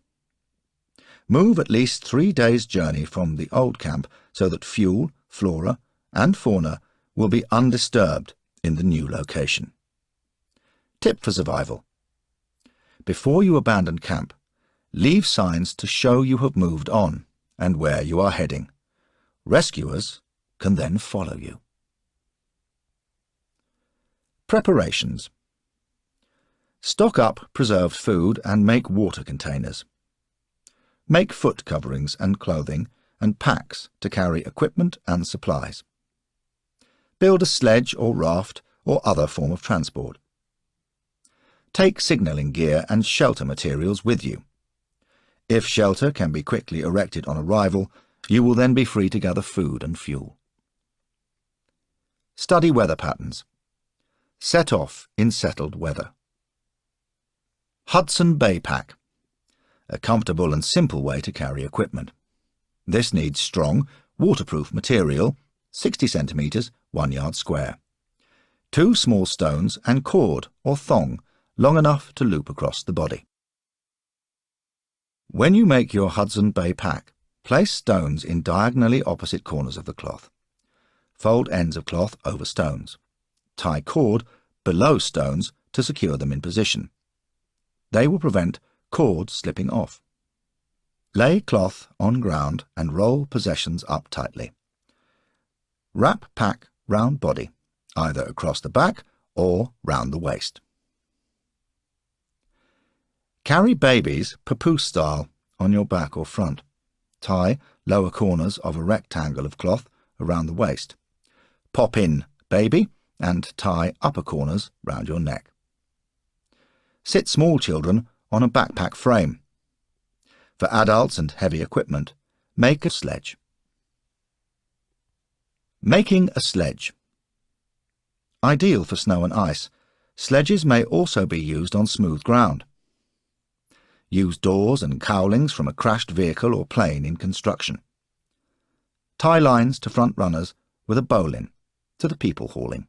Move at least 3 days' journey from the old camp so that fuel, flora, and fauna will be undisturbed in the new location. Tip for survival. Before you abandon camp, leave signs to show you have moved on and where you are heading. Rescuers can then follow you. Preparations. Stock up preserved food and make water containers. Make foot coverings and clothing and packs to carry equipment and supplies. Build a sledge or raft or other form of transport. Take signalling gear and shelter materials with you. If shelter can be quickly erected on arrival, you will then be free to gather food and fuel. Study weather patterns. Set off in settled weather. Hudson Bay Pack. A comfortable and simple way to carry equipment. This needs strong, waterproof material, 60 centimetres, 1 yard square. 2 small stones and cord or thong long enough to loop across the body. When you make your Hudson Bay Pack, place stones in diagonally opposite corners of the cloth. Fold ends of cloth over stones. Tie cord below stones to secure them in position. They will prevent cord slipping off. Lay cloth on ground and roll possessions up tightly. Wrap pack round body, either across the back or round the waist. Carry babies papoose style on your back or front. Tie lower corners of a rectangle of cloth around the waist. Pop in baby and tie upper corners round your neck. Sit small children on a backpack frame. For adults and heavy equipment, make a sledge. Making a sledge. Ideal for snow and ice, sledges may also be used on smooth ground. Use doors and cowlings from a crashed vehicle or plane in construction. Tie lines to front runners with a bowline to the people hauling.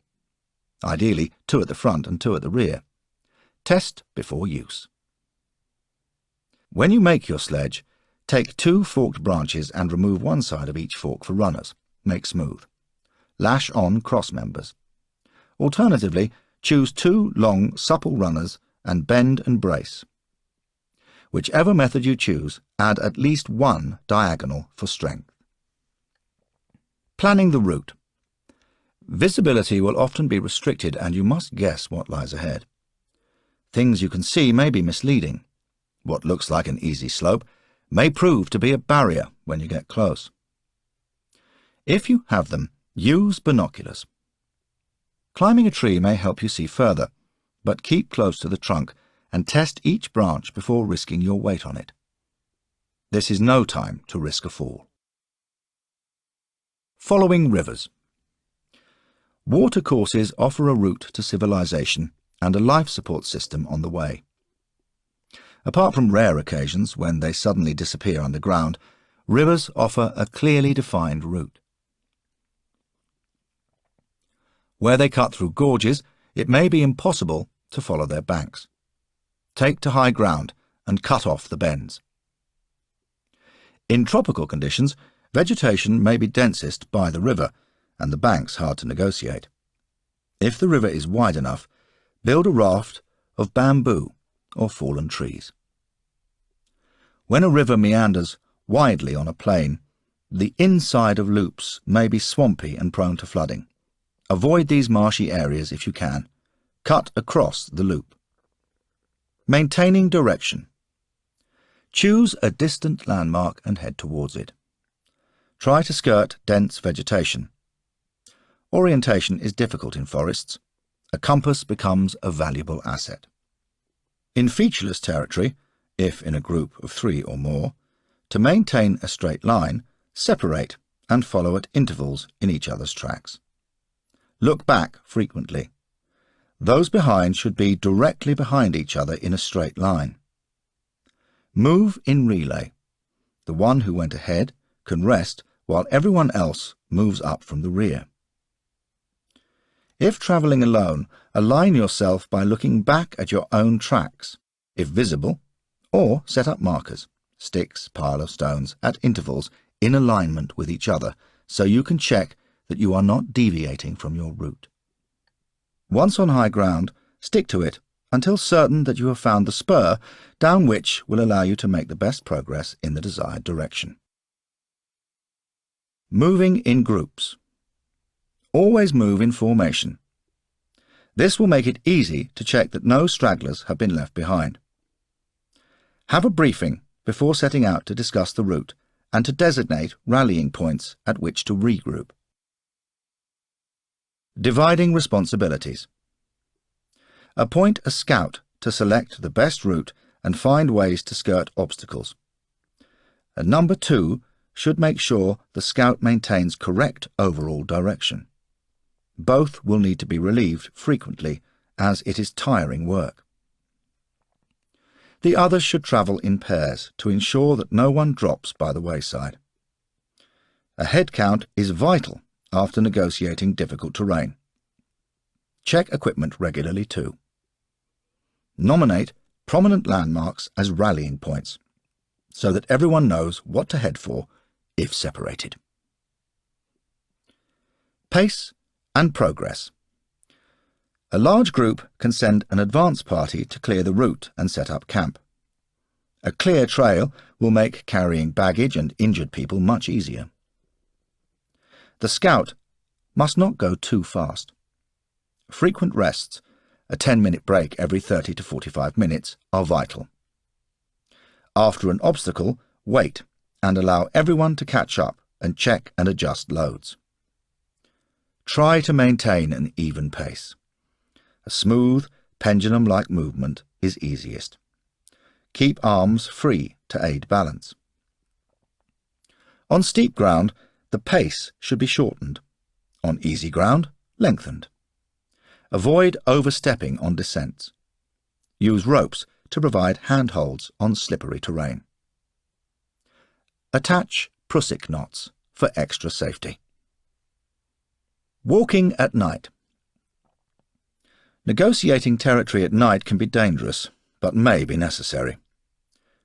Ideally 2 at the front and 2 at the rear. Test before use. When you make your sledge, take 2 forked branches and remove one side of each fork for runners. Make smooth. Lash on cross members. Alternatively, choose 2 long, supple runners and bend and brace. Whichever method you choose, add at least 1 diagonal for strength. Planning the route. Visibility will often be restricted and you must guess what lies ahead. Things you can see may be misleading. What looks like an easy slope may prove to be a barrier when you get close. If you have them, use binoculars. Climbing a tree may help you see further, but keep close to the trunk and test each branch before risking your weight on it. This is no time to risk a fall. Following rivers. Watercourses offer a route to civilization and a life support system on the way. Apart from rare occasions when they suddenly disappear underground, rivers offer a clearly defined route. Where they cut through gorges, it may be impossible to follow their banks. Take to high ground and cut off the bends. In tropical conditions, vegetation may be densest by the river and the banks hard to negotiate. If the river is wide enough, build a raft of bamboo or fallen trees. When a river meanders widely on a plain, the inside of loops may be swampy and prone to flooding. Avoid these marshy areas if you can. Cut across the loop. Maintaining direction. Choose a distant landmark and head towards it. Try to skirt dense vegetation. Orientation is difficult in forests. A compass becomes a valuable asset. In featureless territory, if in a group of 3 or more, to maintain a straight line, separate and follow at intervals in each other's tracks. Look back frequently. Those behind should be directly behind each other in a straight line. Move in relay. The one who went ahead can rest while everyone else moves up from the rear. If travelling alone, align yourself by looking back at your own tracks, if visible, or set up markers, sticks, pile of stones, at intervals in alignment with each other, so you can check that you are not deviating from your route. Once on high ground, stick to it until certain that you have found the spur down which will allow you to make the best progress in the desired direction. Moving in groups. Always move in formation. This will make it easy to check that no stragglers have been left behind. Have a briefing before setting out to discuss the route and to designate rallying points at which to regroup. Dividing responsibilities. Appoint a scout to select the best route and find ways to skirt obstacles. A number 2 should make sure the scout maintains correct overall direction. Both will need to be relieved frequently, as it is tiring work. The others should travel in pairs to ensure that no one drops by the wayside. A head count is vital after negotiating difficult terrain. Check equipment regularly too. Nominate prominent landmarks as rallying points, so that everyone knows what to head for if separated. Pace and progress. A large group can send an advance party to clear the route and set up camp. A clear trail will make carrying baggage and injured people much easier. The scout must not go too fast. Frequent rests, a 10-minute break every 30 to 45 minutes, are vital. After an obstacle, wait and allow everyone to catch up and check and adjust loads. Try to maintain an even pace. A smooth, pendulum-like movement is easiest. Keep arms free to aid balance. On steep ground, the pace should be shortened. On easy ground, lengthened. Avoid overstepping on descents. Use ropes to provide handholds on slippery terrain. Attach prusik knots for extra safety. Walking at night. Negotiating territory at night can be dangerous, but may be necessary.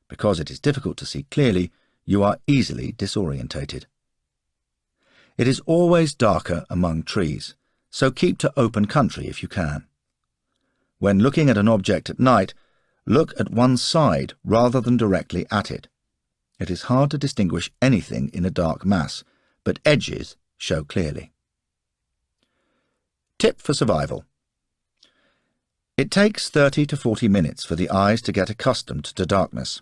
Because it is difficult to see clearly, you are easily disorientated. It is always darker among trees, so keep to open country if you can. When looking at an object at night, look at one side rather than directly at it. It is hard to distinguish anything in a dark mass, but edges show clearly. Tip for survival. It takes 30 to 40 minutes for the eyes to get accustomed to darkness.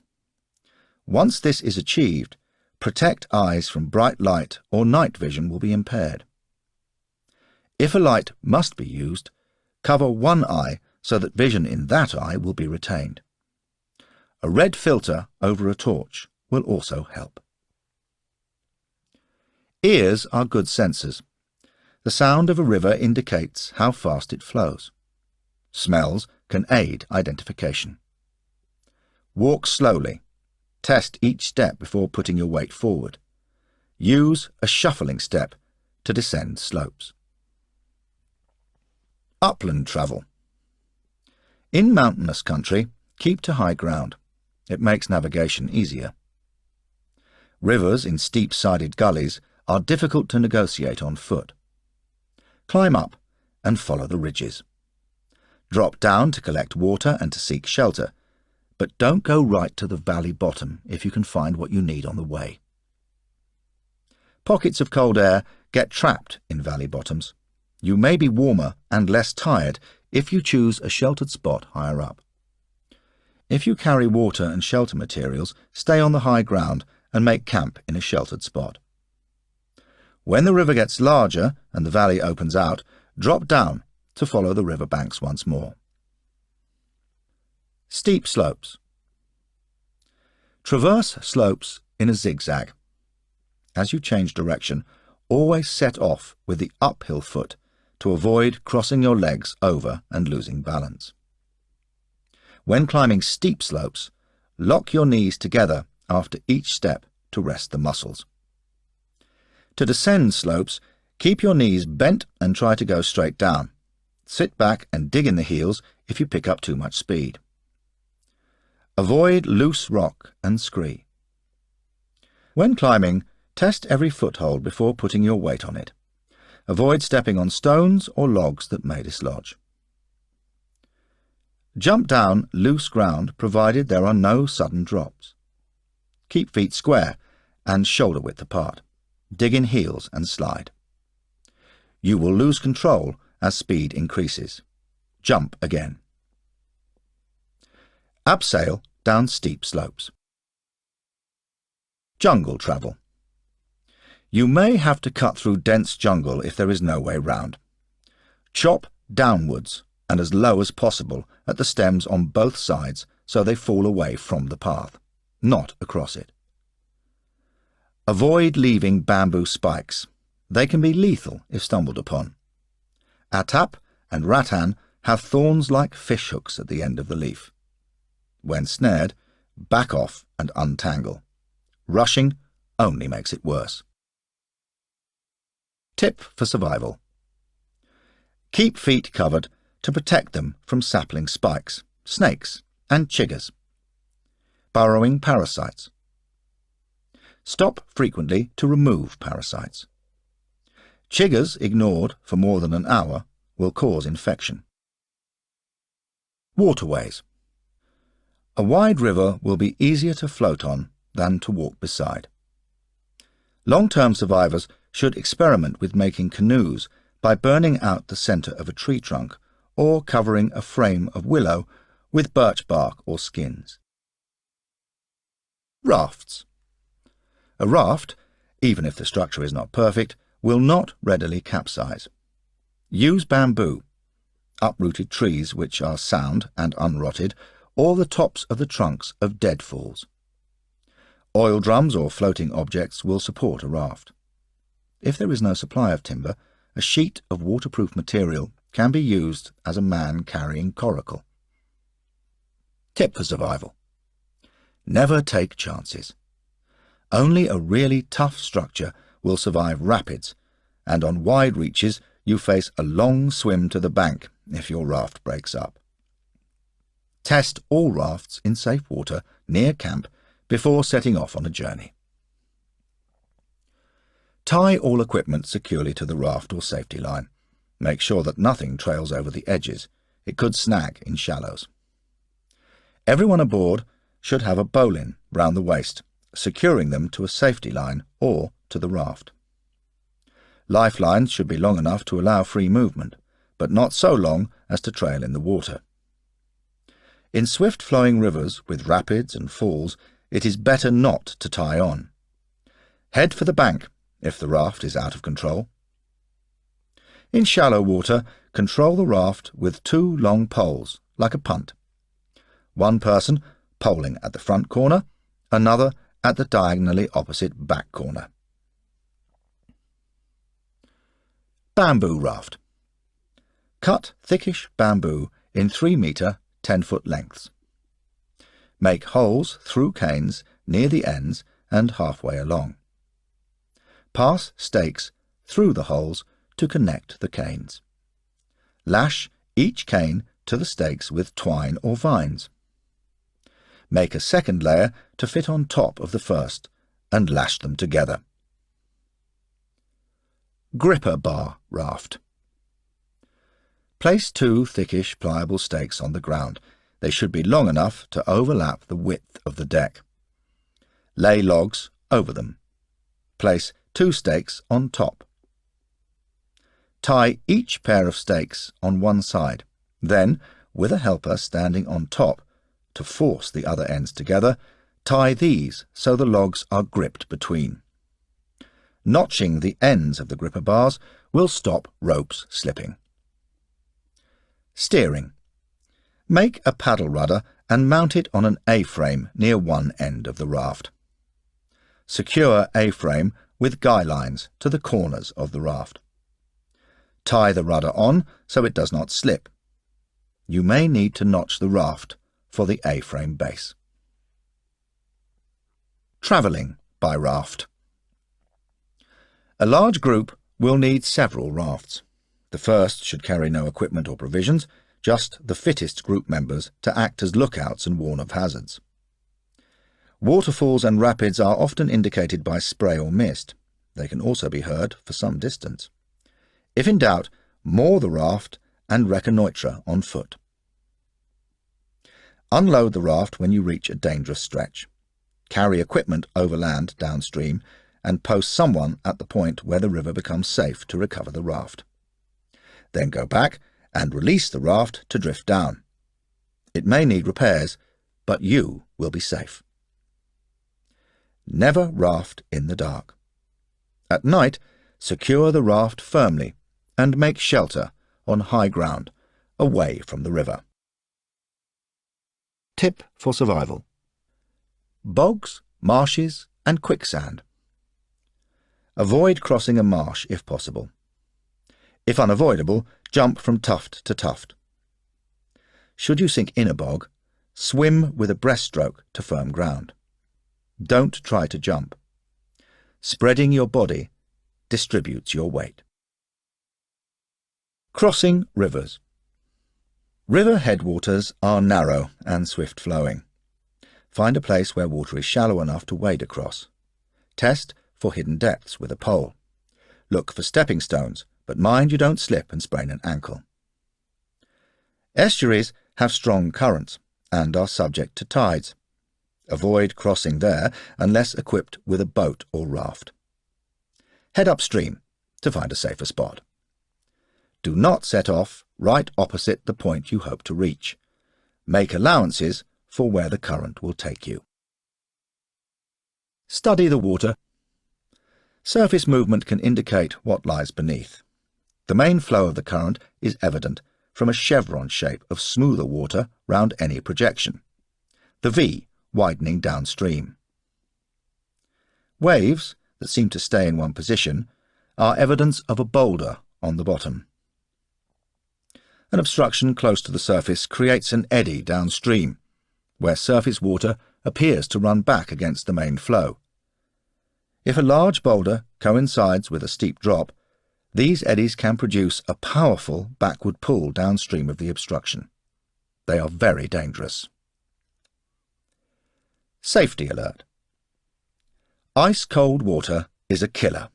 Once this is achieved, protect eyes from bright light or night vision will be impaired. If a light must be used, cover one eye so that vision in that eye will be retained. A red filter over a torch will also help. Ears are good sensors. The sound of a river indicates how fast it flows. Smells can aid identification. Walk slowly. Test each step before putting your weight forward. Use a shuffling step to descend slopes. Upland travel. In mountainous country, keep to high ground. It makes navigation easier. Rivers in steep-sided gullies are difficult to negotiate on foot. Climb up and follow the ridges. Drop down to collect water and to seek shelter, but don't go right to the valley bottom if you can find what you need on the way. Pockets of cold air get trapped in valley bottoms. You may be warmer and less tired if you choose a sheltered spot higher up. If you carry water and shelter materials, stay on the high ground and make camp in a sheltered spot. When the river gets larger and the valley opens out, drop down to follow the river banks once more. Steep slopes. Traverse slopes in a zigzag. As you change direction, always set off with the uphill foot to avoid crossing your legs over and losing balance. When climbing steep slopes, lock your knees together after each step to rest the muscles. To descend slopes, keep your knees bent and try to go straight down. Sit back and dig in the heels if you pick up too much speed. Avoid loose rock and scree. When climbing, test every foothold before putting your weight on it. Avoid stepping on stones or logs that may dislodge. Jump down loose ground provided there are no sudden drops. Keep feet square and shoulder width apart. Dig in heels and slide. You will lose control as speed increases. Jump again. Abseil down steep slopes. Jungle travel. You may have to cut through dense jungle if there is no way round. Chop downwards and as low as possible at the stems on both sides so they fall away from the path, not across it. Avoid leaving bamboo spikes. They can be lethal if stumbled upon. Atap and rattan have thorns like fish hooks at the end of the leaf. When snared, back off and untangle. Rushing only makes it worse. Tip for survival. Keep feet covered to protect them from sapling spikes, snakes and chiggers. Burrowing parasites. Stop frequently to remove parasites. Chiggers ignored for more than an hour will cause infection. Waterways. A wide river will be easier to float on than to walk beside. Long-term survivors should experiment with making canoes by burning out the centre of a tree trunk or covering a frame of willow with birch bark or skins. Rafts. A raft, even if the structure is not perfect, will not readily capsize. Use bamboo, uprooted trees which are sound and unrotted, or the tops of the trunks of deadfalls. Oil drums or floating objects will support a raft. If there is no supply of timber, a sheet of waterproof material can be used as a man-carrying coracle. Tip for survival. Never take chances. Only a really tough structure will survive rapids, and on wide reaches you face a long swim to the bank if your raft breaks up. Test all rafts in safe water near camp before setting off on a journey. Tie all equipment securely to the raft or safety line. Make sure that nothing trails over the edges. It could snag in shallows. Everyone aboard should have a bowline round the waist, securing them to a safety line or to the raft. Lifelines should be long enough to allow free movement, but not so long as to trail in the water. In swift-flowing rivers with rapids and falls, it is better not to tie on. Head for the bank if the raft is out of control. In shallow water, control the raft with 2 long poles, like a punt. One person poling at the front corner, another at the diagonally opposite back corner. Bamboo raft. Cut thickish bamboo in 3 metre, 10-foot lengths. Make holes through canes near the ends and halfway along. Pass stakes through the holes to connect the canes. Lash each cane to the stakes with twine or vines. Make a second layer to fit on top of the first and lash them together. Gripper bar raft. Place 2 thickish pliable stakes on the ground. They should be long enough to overlap the width of the deck. Lay logs over them. Place 2 stakes on top. Tie each pair of stakes on one side. Then, with a helper standing on top to force the other ends together, tie these so the logs are gripped between. Notching the ends of the gripper bars will stop ropes slipping. Steering. Make a paddle rudder and mount it on an A-frame near one end of the raft. Secure A-frame with guy lines to the corners of the raft. Tie the rudder on so it does not slip. You may need to notch the raft for the A-frame base. Travelling by raft. A large group will need several rafts. The first should carry no equipment or provisions, just the fittest group members to act as lookouts and warn of hazards. Waterfalls and rapids are often indicated by spray or mist. They can also be heard for some distance. If in doubt, moor the raft and reconnoitre on foot. Unload the raft when you reach a dangerous stretch. Carry equipment overland downstream and post someone at the point where the river becomes safe to recover the raft. Then go back and release the raft to drift down. It may need repairs, but you will be safe. Never raft in the dark. At night, secure the raft firmly and make shelter on high ground, away from the river. Tip for survival. Bogs, marshes and quicksand. Avoid crossing a marsh if possible. If unavoidable, jump from tuft to tuft. Should you sink in a bog, swim with a breaststroke to firm ground. Don't try to jump. Spreading your body distributes your weight. Crossing rivers. River headwaters are narrow and swift-flowing. Find a place where water is shallow enough to wade across. Test for hidden depths with a pole. Look for stepping stones, but mind you don't slip and sprain an ankle. Estuaries have strong currents and are subject to tides. Avoid crossing there unless equipped with a boat or raft. Head upstream to find a safer spot. Do not set off right opposite the point you hope to reach. Make allowances for where the current will take you. Study the water. Surface movement can indicate what lies beneath. The main flow of the current is evident from a chevron shape of smoother water round any projection, the V widening downstream. Waves that seem to stay in one position are evidence of a boulder on the bottom. An obstruction close to the surface creates an eddy downstream, where surface water appears to run back against the main flow. If a large boulder coincides with a steep drop, these eddies can produce a powerful backward pull downstream of the obstruction. They are very dangerous. Safety alert. Ice-cold water is a killer.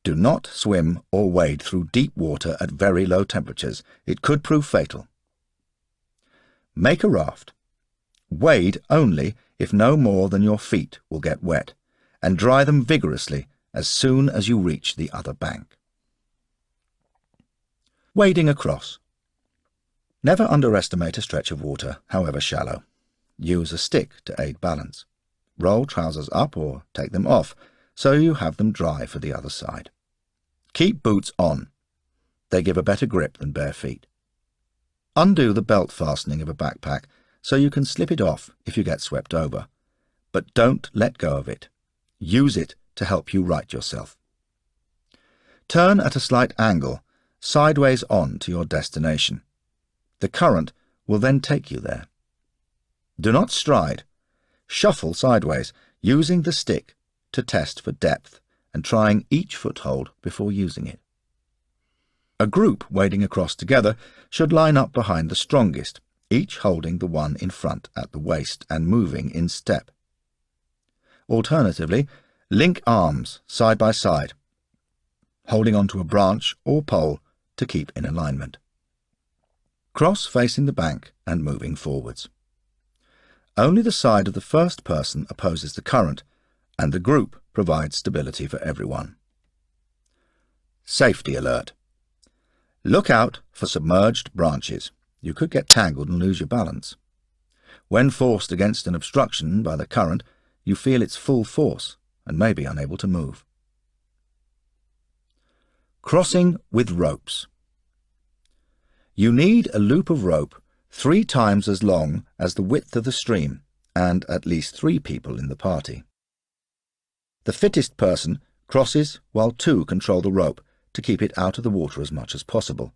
Do not swim or wade through deep water at very low temperatures. It could prove fatal. Make a raft. Wade only if no more than your feet will get wet, and dry them vigorously as soon as you reach the other bank. Wading across. Never underestimate a stretch of water, however shallow. Use a stick to aid balance. Roll trousers up or take them off, so you have them dry for the other side. Keep boots on. They give a better grip than bare feet. Undo the belt fastening of a backpack so you can slip it off if you get swept over. But don't let go of it. Use it to help you right yourself. Turn at a slight angle, sideways on to your destination. The current will then take you there. Do not stride. Shuffle sideways, using the stick to test for depth and trying each foothold before using it. A group wading across together should line up behind the strongest, each holding the one in front at the waist and moving in step. Alternatively, link arms side by side, holding onto a branch or pole to keep in alignment. Cross facing the bank and moving forwards. Only the side of the first person opposes the current, and the group provides stability for everyone. Safety alert. Look out for submerged branches. You could get tangled and lose your balance. When forced against an obstruction by the current, you feel its full force and may be unable to move. Crossing with ropes. You need a loop of rope 3 times as long as the width of the stream and at least 3 people in the party. The fittest person crosses while 2 control the rope to keep it out of the water as much as possible,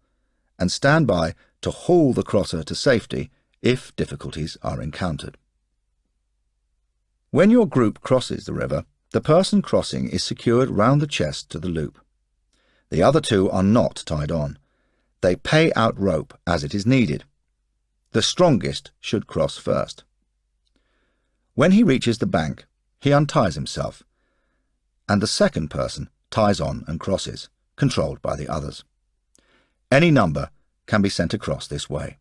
and stand by to haul the crosser to safety if difficulties are encountered. When your group crosses the river, the person crossing is secured round the chest to the loop. The other 2 are not tied on. They pay out rope as it is needed. The strongest should cross first. When he reaches the bank, he unties himself, and the second person ties on and crosses, controlled by the others. Any number can be sent across this way.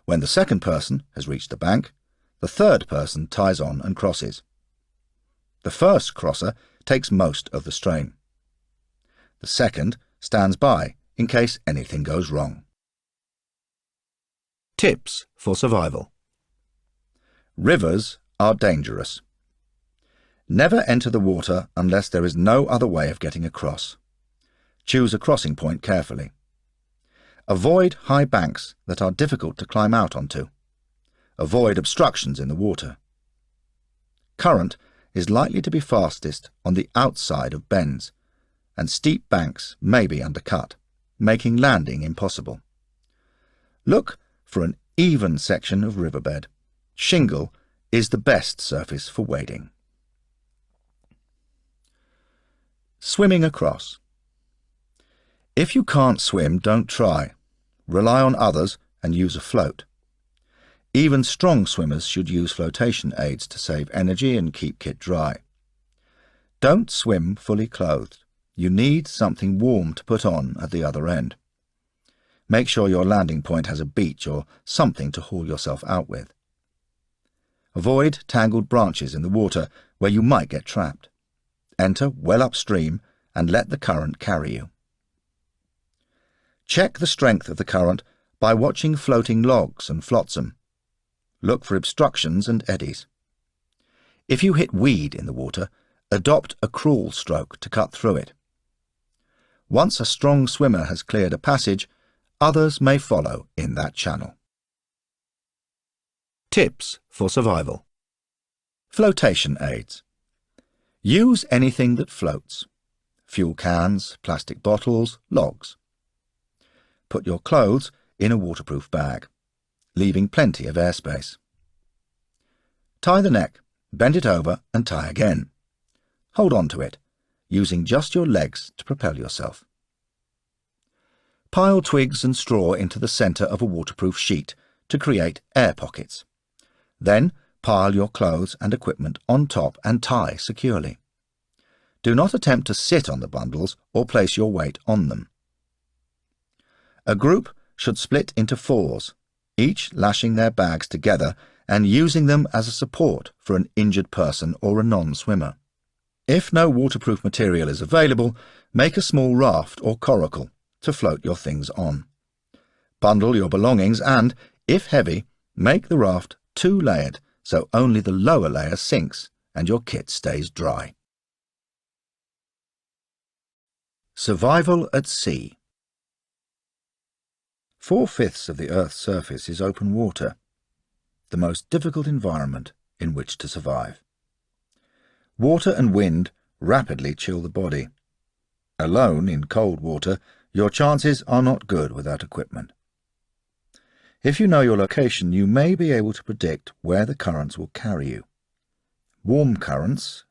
When the second person has reached the bank, the third person ties on and crosses. The first crosser takes most of the strain. The second stands by in case anything goes wrong. Tips for survival. Rivers are dangerous. Never enter the water unless there is no other way of getting across. Choose a crossing point carefully. Avoid high banks that are difficult to climb out onto. Avoid obstructions in the water. Current is likely to be fastest on the outside of bends, and steep banks may be undercut, making landing impossible. Look for an even section of riverbed. Shingle is the best surface for wading. Swimming across. If you can't swim, don't try. Rely on others and use a float. Even strong swimmers should use flotation aids to save energy and keep kit dry. Don't swim fully clothed. You need something warm to put on at the other end. Make sure your landing point has a beach or something to haul yourself out with. Avoid tangled branches in the water where you might get trapped. Enter well upstream and let the current carry you. Check the strength of the current by watching floating logs and flotsam. Look for obstructions and eddies. If you hit weed in the water, adopt a crawl stroke to cut through it. Once a strong swimmer has cleared a passage, others may follow in that channel. Tips for survival. Flotation aids. Use anything that floats. Fuel cans, plastic bottles, logs. Put your clothes in a waterproof bag, leaving plenty of airspace. Tie the neck, bend it over and tie again. Hold on to it, using just your legs to propel yourself. Pile twigs and straw into the centre of a waterproof sheet to create air pockets. Then pile your clothes and equipment on top and tie securely. Do not attempt to sit on the bundles or place your weight on them. A group should split into 4s, each lashing their bags together and using them as a support for an injured person or a non-swimmer. If no waterproof material is available, make a small raft or coracle to float your things on. Bundle your belongings and, if heavy, make the raft 2-layered so only the lower layer sinks and your kit stays dry. Survival at sea. 4/5 of the Earth's surface is open water, the most difficult environment in which to survive. Water and wind rapidly chill the body. Alone in cold water, your chances are not good without equipment. If you know your location, you may be able to predict where the currents will carry you. Warm currents,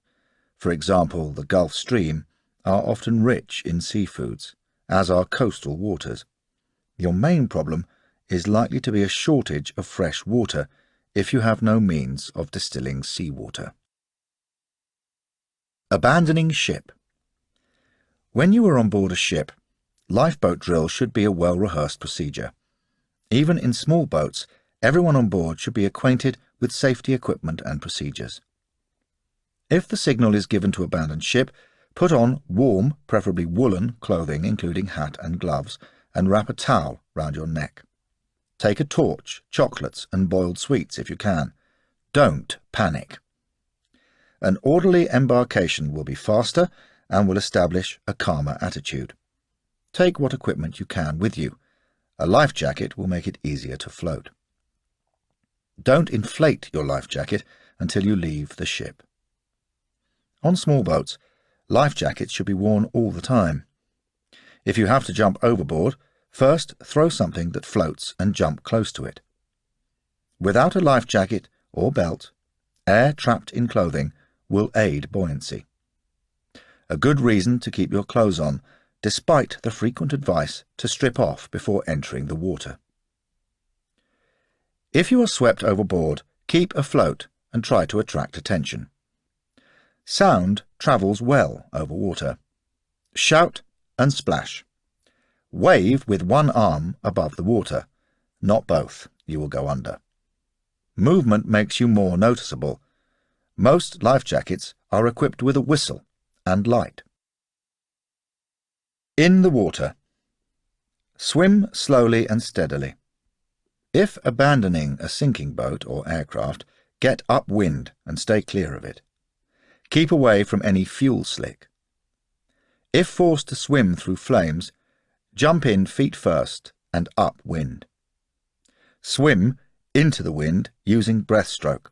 for example the Gulf Stream, are often rich in seafoods, as are coastal waters. Your main problem is likely to be a shortage of fresh water if you have no means of distilling seawater. Abandoning ship. When you are on board a ship, lifeboat drill should be a well-rehearsed procedure. Even in small boats, everyone on board should be acquainted with safety equipment and procedures. If the signal is given to abandon ship, put on warm, preferably woolen, clothing including hat and gloves, and wrap a towel round your neck. Take a torch, chocolates and boiled sweets if you can. Don't panic. An orderly embarkation will be faster and will establish a calmer attitude. Take what equipment you can with you. A life jacket will make it easier to float. Don't inflate your life jacket until you leave the ship. On small boats, life jackets should be worn all the time. If you have to jump overboard, first throw something that floats and jump close to it. Without a life jacket or belt, air trapped in clothing will aid buoyancy. A good reason to keep your clothes on, despite the frequent advice to strip off before entering the water. If you are swept overboard, keep afloat and try to attract attention. Sound travels well over water. Shout and splash. Wave with one arm above the water, not both, you will go under. Movement makes you more noticeable. Most life jackets are equipped with a whistle and light. In the water. Swim slowly and steadily. If abandoning a sinking boat or aircraft, get upwind and stay clear of it. Keep away from any fuel slick. If forced to swim through flames, jump in feet first and upwind. Swim into the wind using breaststroke.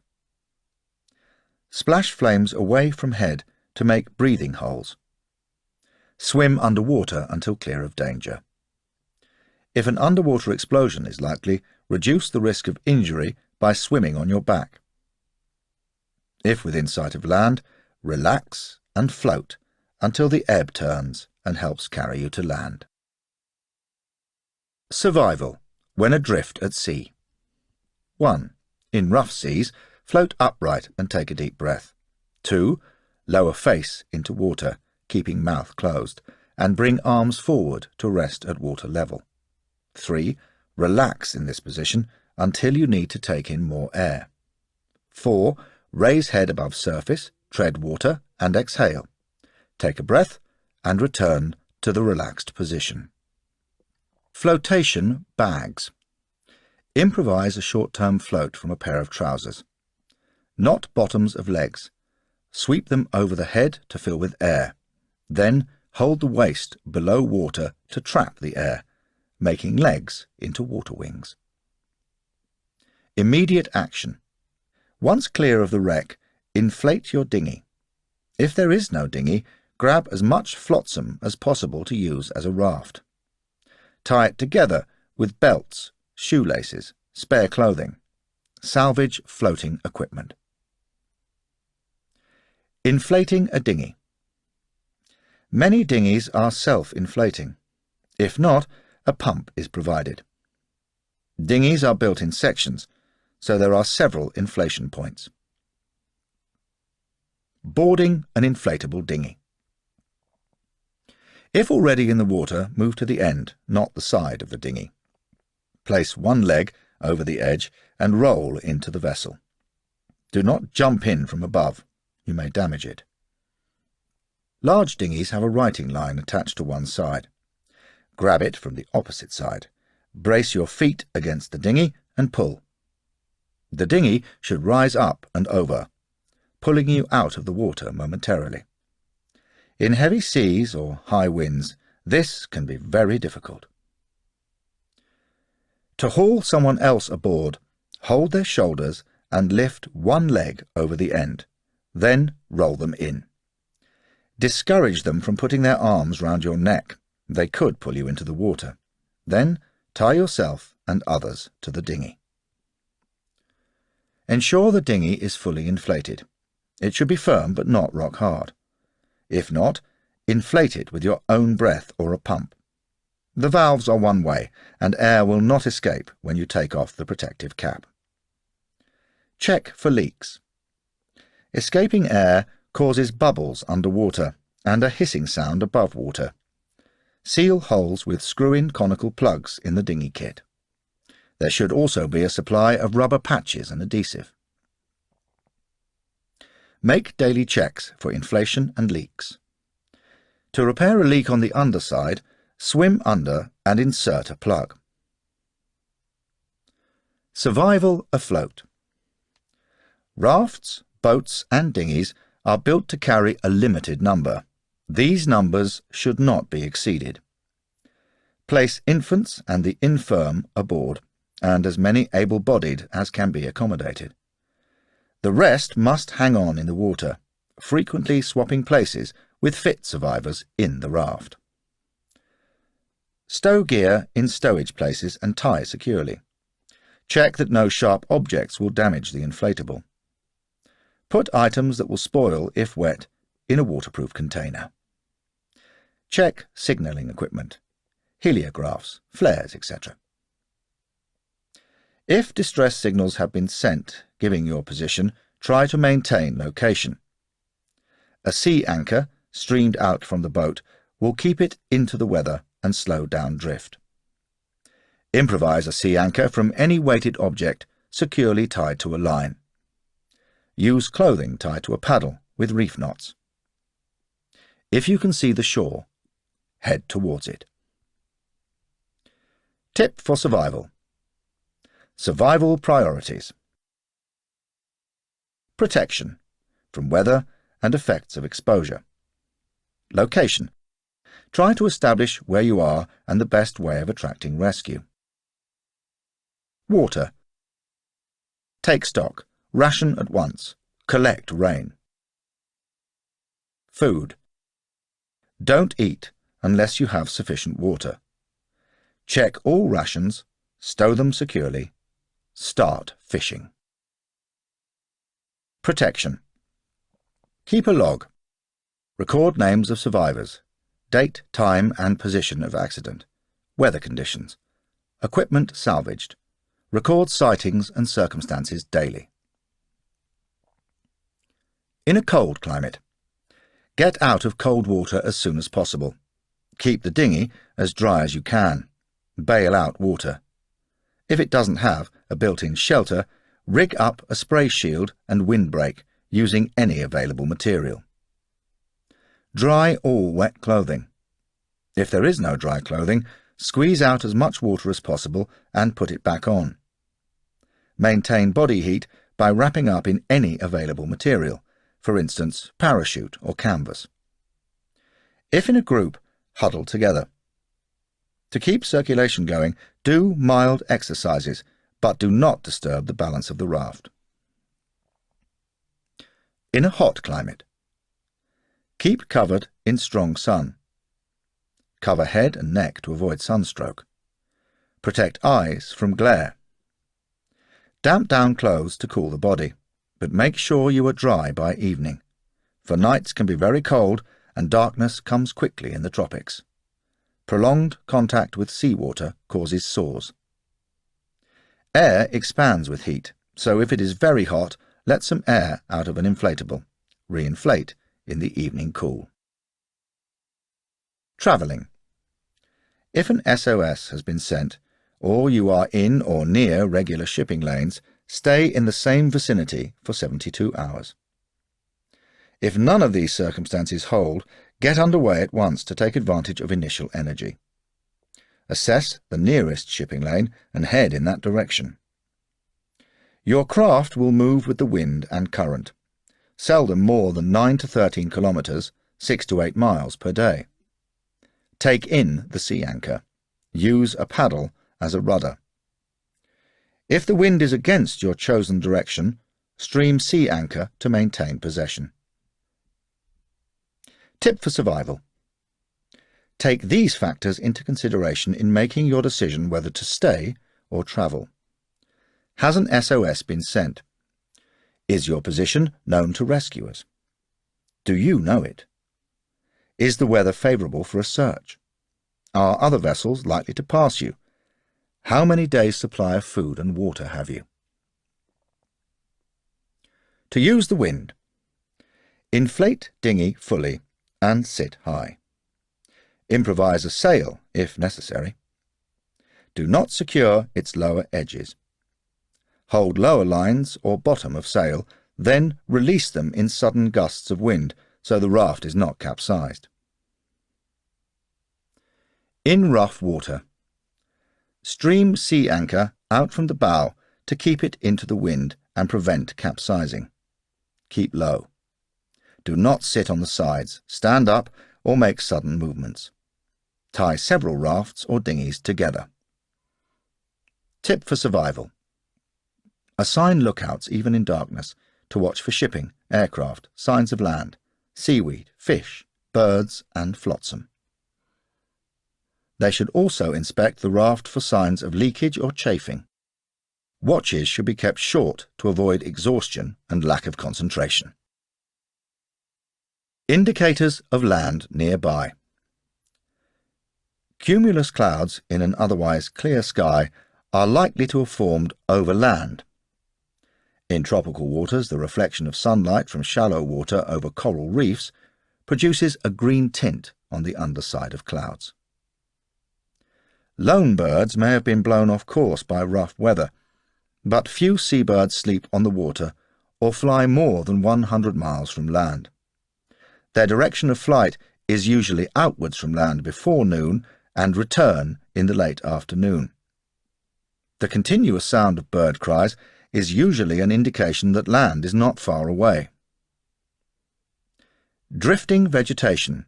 Splash flames away from head to make breathing holes. Swim underwater until clear of danger. If an underwater explosion is likely, reduce the risk of injury by swimming on your back. If within sight of land, relax and float until the ebb turns and helps carry you to land. Survival when adrift at sea. 1. In rough seas, float upright and take a deep breath. 2. Lower face into water, keeping mouth closed, and bring arms forward to rest at water level. 3. Relax in this position until you need to take in more air. 4. Raise head above surface, tread water, and exhale. Take a breath and return to the relaxed position. Flotation bags. Improvise a short-term float from a pair of trousers. Not bottoms of legs. Sweep them over the head to fill with air. Then hold the waist below water to trap the air, making legs into water wings. Immediate action. Once clear of the wreck, inflate your dinghy. If there is no dinghy, grab as much flotsam as possible to use as a raft. Tie it together with belts, shoelaces, spare clothing. Salvage floating equipment. Inflating a dinghy. Many dinghies are self-inflating. If not, a pump is provided. Dinghies are built in sections, so there are several inflation points. Boarding an inflatable dinghy. If already in the water, move to the end, not the side of the dinghy. Place one leg over the edge and roll into the vessel. Do not jump in from above. You may damage it. Large dinghies have a righting line attached to one side. Grab it from the opposite side. Brace your feet against the dinghy and pull. The dinghy should rise up and over, pulling you out of the water momentarily. In heavy seas or high winds, this can be very difficult. To haul someone else aboard, hold their shoulders and lift one leg over the end, then roll them in. Discourage them from putting their arms round your neck. They could pull you into the water. Then tie yourself and others to the dinghy. Ensure the dinghy is fully inflated. It should be firm but not rock hard. If not, inflate it with your own breath or a pump. The valves are one way, and air will not escape when you take off the protective cap. Check for leaks. Escaping air causes bubbles underwater and a hissing sound above water. Seal holes with screw-in conical plugs in the dinghy kit. There should also be a supply of rubber patches and adhesive. Make daily checks for inflation and leaks. To repair a leak on the underside, swim under and insert a plug. Survival afloat. Rafts, boats and dinghies are built to carry a limited number. These numbers should not be exceeded. Place infants and the infirm aboard, and as many able-bodied as can be accommodated. The rest must hang on in the water, frequently swapping places with fit survivors in the raft. Stow gear in stowage places and tie securely. Check that no sharp objects will damage the inflatable. Put items that will spoil if wet in a waterproof container. Check signalling equipment, heliographs, flares, etc. If distress signals have been sent giving your position, try to maintain location. A sea anchor, streamed out from the boat, will keep it into the weather and slow down drift. Improvise a sea anchor from any weighted object securely tied to a line. Use clothing tied to a paddle with reef knots. If you can see the shore, head towards it. Tip for survival. Survival priorities. Protection from weather and effects of exposure. Location. Try to establish where you are and the best way of attracting rescue. Water. Take stock. Ration at once. Collect rain. Food. Don't eat unless you have sufficient water. Check all rations, stow them securely. Start fishing. Protection. Keep a log. Record names of survivors, date, time and position of accident, weather conditions, equipment salvaged. Record sightings and circumstances daily. In a cold climate, get out of cold water as soon as possible. Keep the dinghy as dry as you can. Bail out water. If it doesn't have a built-in shelter, rig up a spray shield and windbreak using any available material. Dry all wet clothing. If there is no dry clothing, squeeze out as much water as possible and put it back on. Maintain body heat by wrapping up in any available material, for instance, parachute or canvas. If in a group, huddle together. To keep circulation going, do mild exercises, but do not disturb the balance of the raft. In a hot climate, keep covered in strong sun. Cover head and neck to avoid sunstroke. Protect eyes from glare. Damp down clothes to cool the body, but make sure you are dry by evening, for nights can be very cold and darkness comes quickly in the tropics. Prolonged contact with seawater causes sores. Air expands with heat, so if it is very hot, let some air out of an inflatable. Re-inflate in the evening cool. Travelling. If an SOS has been sent, or you are in or near regular shipping lanes, stay in the same vicinity for 72 hours. If none of these circumstances hold, get underway at once to take advantage of initial energy. Assess the nearest shipping lane and head in that direction. Your craft will move with the wind and current, seldom more than 9 to 13 kilometres, 6 to 8 miles per day. Take in the sea anchor. Use a paddle as a rudder. If the wind is against your chosen direction, stream sea anchor to maintain possession. Tip for survival. Take these factors into consideration in making your decision whether to stay or travel. Has an SOS been sent? Is your position known to rescuers? Do you know it? Is the weather favourable for a search? Are other vessels likely to pass you? How many days' supply of food and water have you? To use the wind. Inflate dinghy fully and sit high. Improvise a sail if necessary. Do not secure its lower edges. Hold lower lines or bottom of sail, then release them in sudden gusts of wind so the raft is not capsized. In rough water. Stream sea anchor out from the bow to keep it into the wind and prevent capsizing. Keep low. Do not sit on the sides, stand up, or make sudden movements. Tie several rafts or dinghies together. Tip for survival. Assign lookouts even in darkness to watch for shipping, aircraft, signs of land, seaweed, fish, birds and flotsam. They should also inspect the raft for signs of leakage or chafing. Watches should be kept short to avoid exhaustion and lack of concentration. Indicators of land nearby. Cumulus clouds in an otherwise clear sky are likely to have formed over land. In tropical waters, the reflection of sunlight from shallow water over coral reefs produces a green tint on the underside of clouds. Lone birds may have been blown off course by rough weather, but few seabirds sleep on the water or fly more than 100 miles from land. Their direction of flight is usually outwards from land before noon and return in the late afternoon. The continuous sound of bird cries is usually an indication that land is not far away. Drifting vegetation,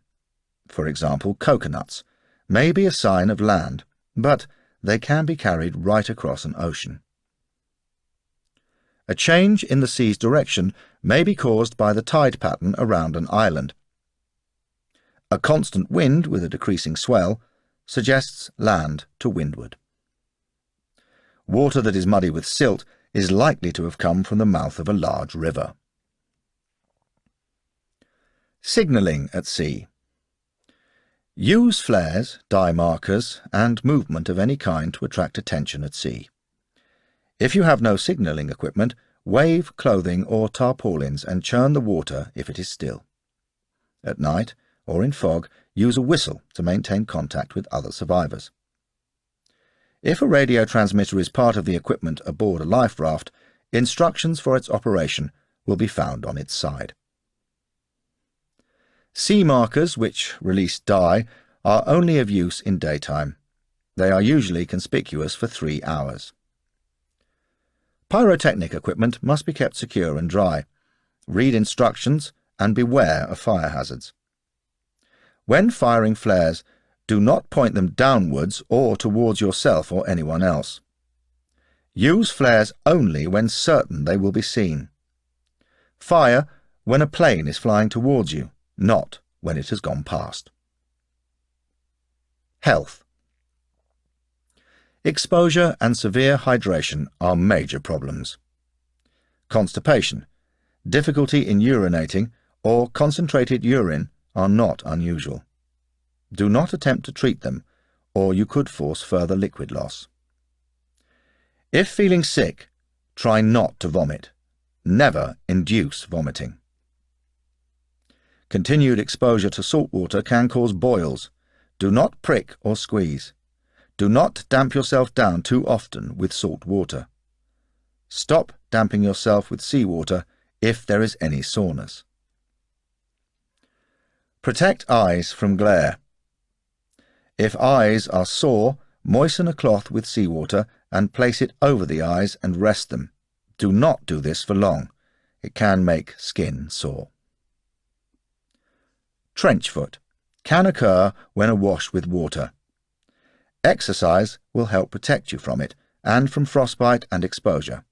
for example coconuts, may be a sign of land, but they can be carried right across an ocean. A change in the sea's direction may be caused by the tide pattern around an island. A constant wind with a decreasing swell suggests land to windward. Water that is muddy with silt is likely to have come from the mouth of a large river. Signalling at sea. Use flares, dye markers, and movement of any kind to attract attention at sea. If you have no signalling equipment, wave clothing or tarpaulins and churn the water if it is still. At night, or in fog, use a whistle to maintain contact with other survivors. If a radio transmitter is part of the equipment aboard a life raft, instructions for its operation will be found on its side. Sea markers, which release dye, are only of use in daytime. They are usually conspicuous for 3 hours. Pyrotechnic equipment must be kept secure and dry. Read instructions and beware of fire hazards. When firing flares, do not point them downwards or towards yourself or anyone else. Use flares only when certain they will be seen. Fire when a plane is flying towards you, not when it has gone past. Health. Exposure and severe hydration are major problems. Constipation, difficulty in urinating, or concentrated urine are not unusual. Do not attempt to treat them, or you could force further liquid loss. If feeling sick, try not to vomit. Never induce vomiting. Continued exposure to salt water can cause boils. Do not prick or squeeze. Do not damp yourself down too often with salt water. Stop damping yourself with seawater if there is any soreness. Protect eyes from glare. If eyes are sore, moisten a cloth with seawater and place it over the eyes and rest them. Do not do this for long. It can make skin sore. Trench foot can occur when awash with water. Exercise will help protect you from it and from frostbite and exposure.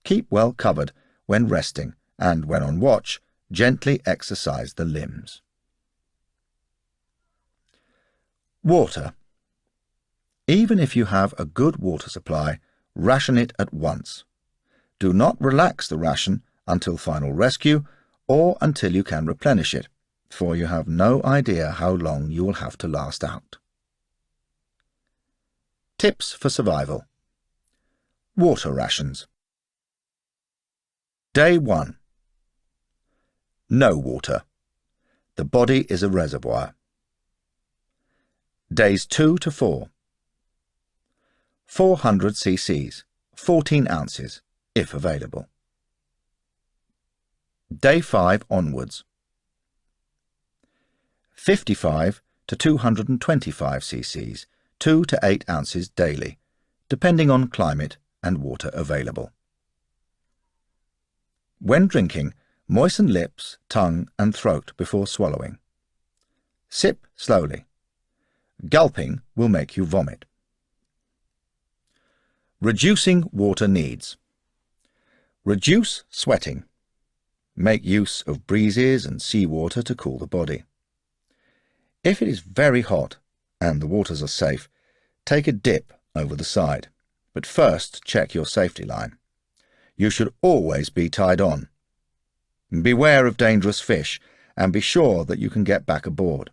Keep well covered when resting and when on watch, gently exercise the limbs. Water. Even if you have a good water supply, ration it at once. Do not relax the ration until final rescue or until you can replenish it, for you have no idea how long you will have to last out. Tips for survival. Water rations. Day 1. No water. The body is a reservoir. Days 2 to 4. 400 cc's, 14 ounces, if available. Day 5 onwards. 55 to 225 cc's, 2 to 8 ounces daily, depending on climate and water available. When drinking, moisten lips, tongue and throat before swallowing. Sip slowly. Gulping will make you vomit. Reducing water needs. Reduce sweating. Make use of breezes and seawater to cool the body. If it is very hot and the waters are safe, take a dip over the side, but first check your safety line. You should always be tied on. Beware of dangerous fish and be sure that you can get back aboard.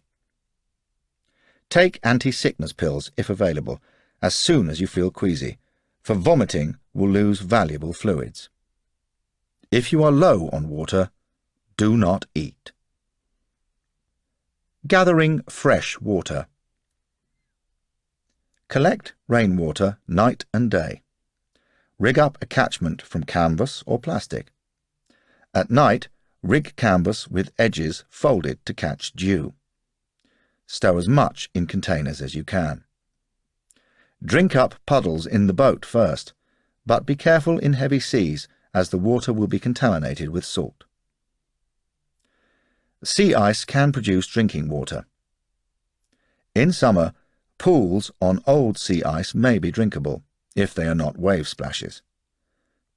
Take anti-sickness pills if available as soon as you feel queasy, for vomiting will lose valuable fluids. If you are low on water, do not eat. Gathering fresh water. Collect rainwater night and day. Rig up a catchment from canvas or plastic. At night, rig canvas with edges folded to catch dew. Stow as much in containers as you can. Drink up puddles in the boat first, but be careful in heavy seas as the water will be contaminated with salt. Sea ice can produce drinking water. In summer, pools on old sea ice may be drinkable, if they are not wave splashes.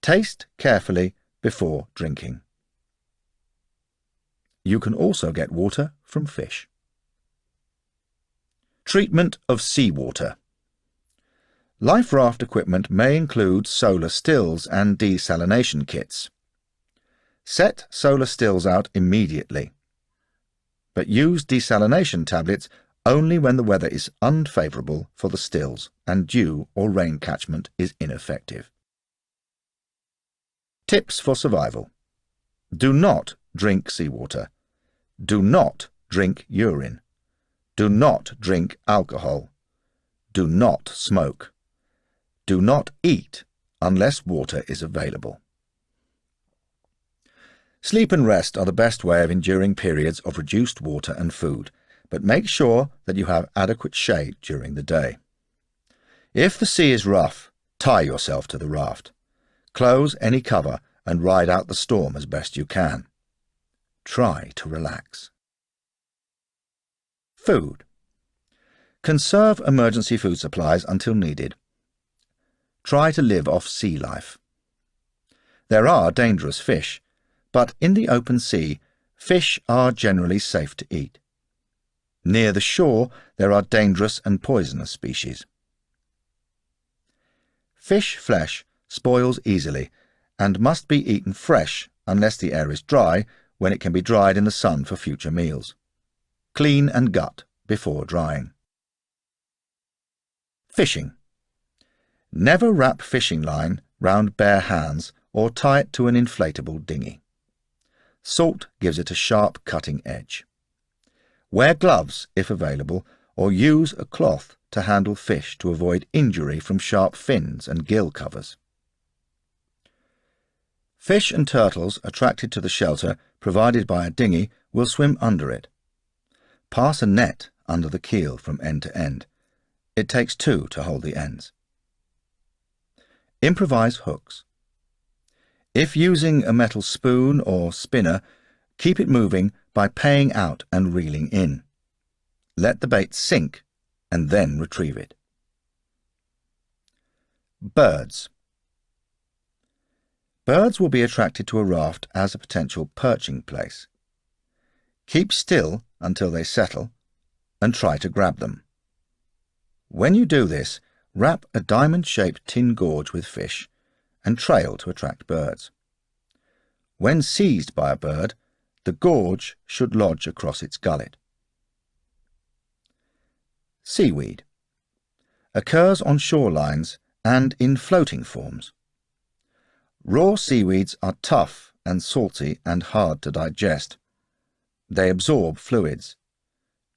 Taste carefully before drinking. You can also get water from fish. Treatment of seawater. Life raft equipment may include solar stills and desalination kits. Set solar stills out immediately, but use desalination tablets only when the weather is unfavourable for the stills and dew or rain catchment is ineffective. Tips for survival. Do not drink seawater. Do not drink urine. Do not drink alcohol. Do not smoke. Do not eat unless water is available. Sleep and rest are the best way of enduring periods of reduced water and food, but make sure that you have adequate shade during the day. If the sea is rough, tie yourself to the raft. Close any cover and ride out the storm as best you can. Try to relax. Food. Conserve emergency food supplies until needed. Try to live off sea life. There are dangerous fish, but in the open sea, fish are generally safe to eat. Near the shore, there are dangerous and poisonous species. Fish flesh spoils easily and must be eaten fresh unless the air is dry, when it can be dried in the sun for future meals. Clean and gut before drying. Fishing. Never wrap fishing line round bare hands or tie it to an inflatable dinghy. Salt gives it a sharp cutting edge. Wear gloves if available, or use a cloth to handle fish to avoid injury from sharp fins and gill covers. Fish and turtles attracted to the shelter provided by a dinghy will swim under it. Pass a net under the keel from end to end. It takes 2 to hold the ends. Improvise hooks. If using a metal spoon or spinner, keep it moving by paying out and reeling in. Let the bait sink and then retrieve it. Birds. Birds will be attracted to a raft as a potential perching place. Keep still until they settle and try to grab them. When you do this, wrap a diamond-shaped tin gorge with fish and trail to attract birds. When seized by a bird, the gorge should lodge across its gullet. Seaweed occurs on shorelines and in floating forms. Raw seaweeds are tough and salty and hard to digest. They absorb fluids.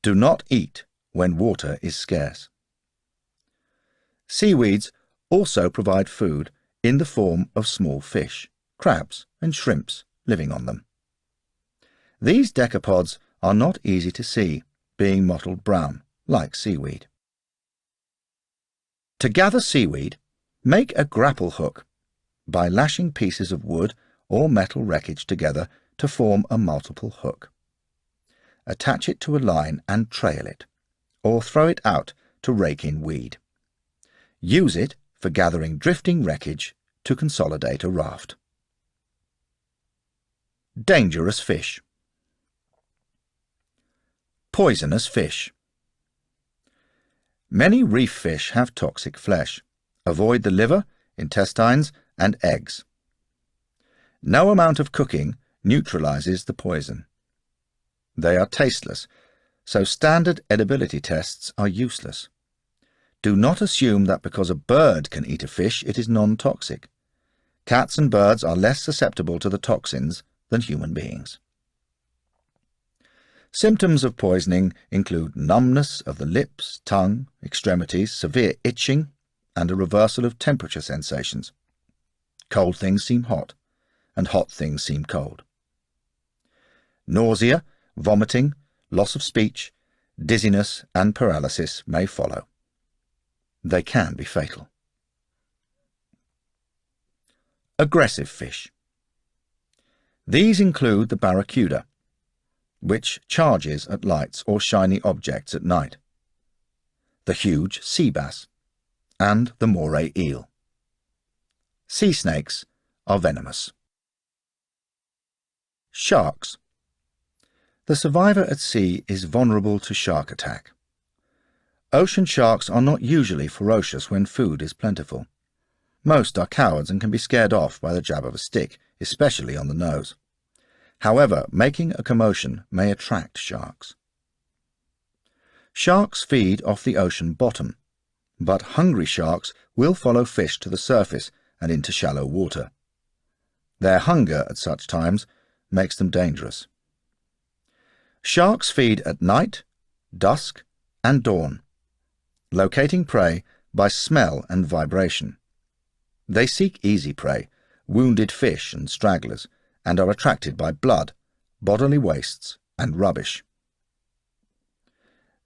Do not eat when water is scarce. Seaweeds also provide food in the form of small fish, crabs and shrimps living on them. These decapods are not easy to see, being mottled brown, like seaweed. To gather seaweed, make a grapple hook by lashing pieces of wood or metal wreckage together to form a multiple hook. Attach it to a line and trail it, or throw it out to rake in weed. Use it for gathering drifting wreckage to consolidate a raft. Dangerous fish. Poisonous fish. Many reef fish have toxic flesh. Avoid the liver, intestines, and eggs. No amount of cooking neutralizes the poison. They are tasteless, so standard edibility tests are useless. Do not assume that because a bird can eat a fish, it is non-toxic. Cats and birds are less susceptible to the toxins than human beings. Symptoms of poisoning include numbness of the lips, tongue, extremities, severe itching, and a reversal of temperature sensations. Cold things seem hot, and hot things seem cold. Nausea, vomiting, loss of speech, dizziness, and paralysis may follow. They can be fatal. Aggressive fish. These include the barracuda, which charges at lights or shiny objects at night, the huge sea bass, and the moray eel. Sea snakes are venomous. Sharks. The survivor at sea is vulnerable to shark attack. Ocean sharks are not usually ferocious when food is plentiful. Most are cowards and can be scared off by the jab of a stick, especially on the nose. However, making a commotion may attract sharks. Sharks feed off the ocean bottom, but hungry sharks will follow fish to the surface and into shallow water. Their hunger at such times makes them dangerous. Sharks feed at night, dusk, and dawn, locating prey by smell and vibration. They seek easy prey, wounded fish and stragglers, and are attracted by blood, bodily wastes, and rubbish.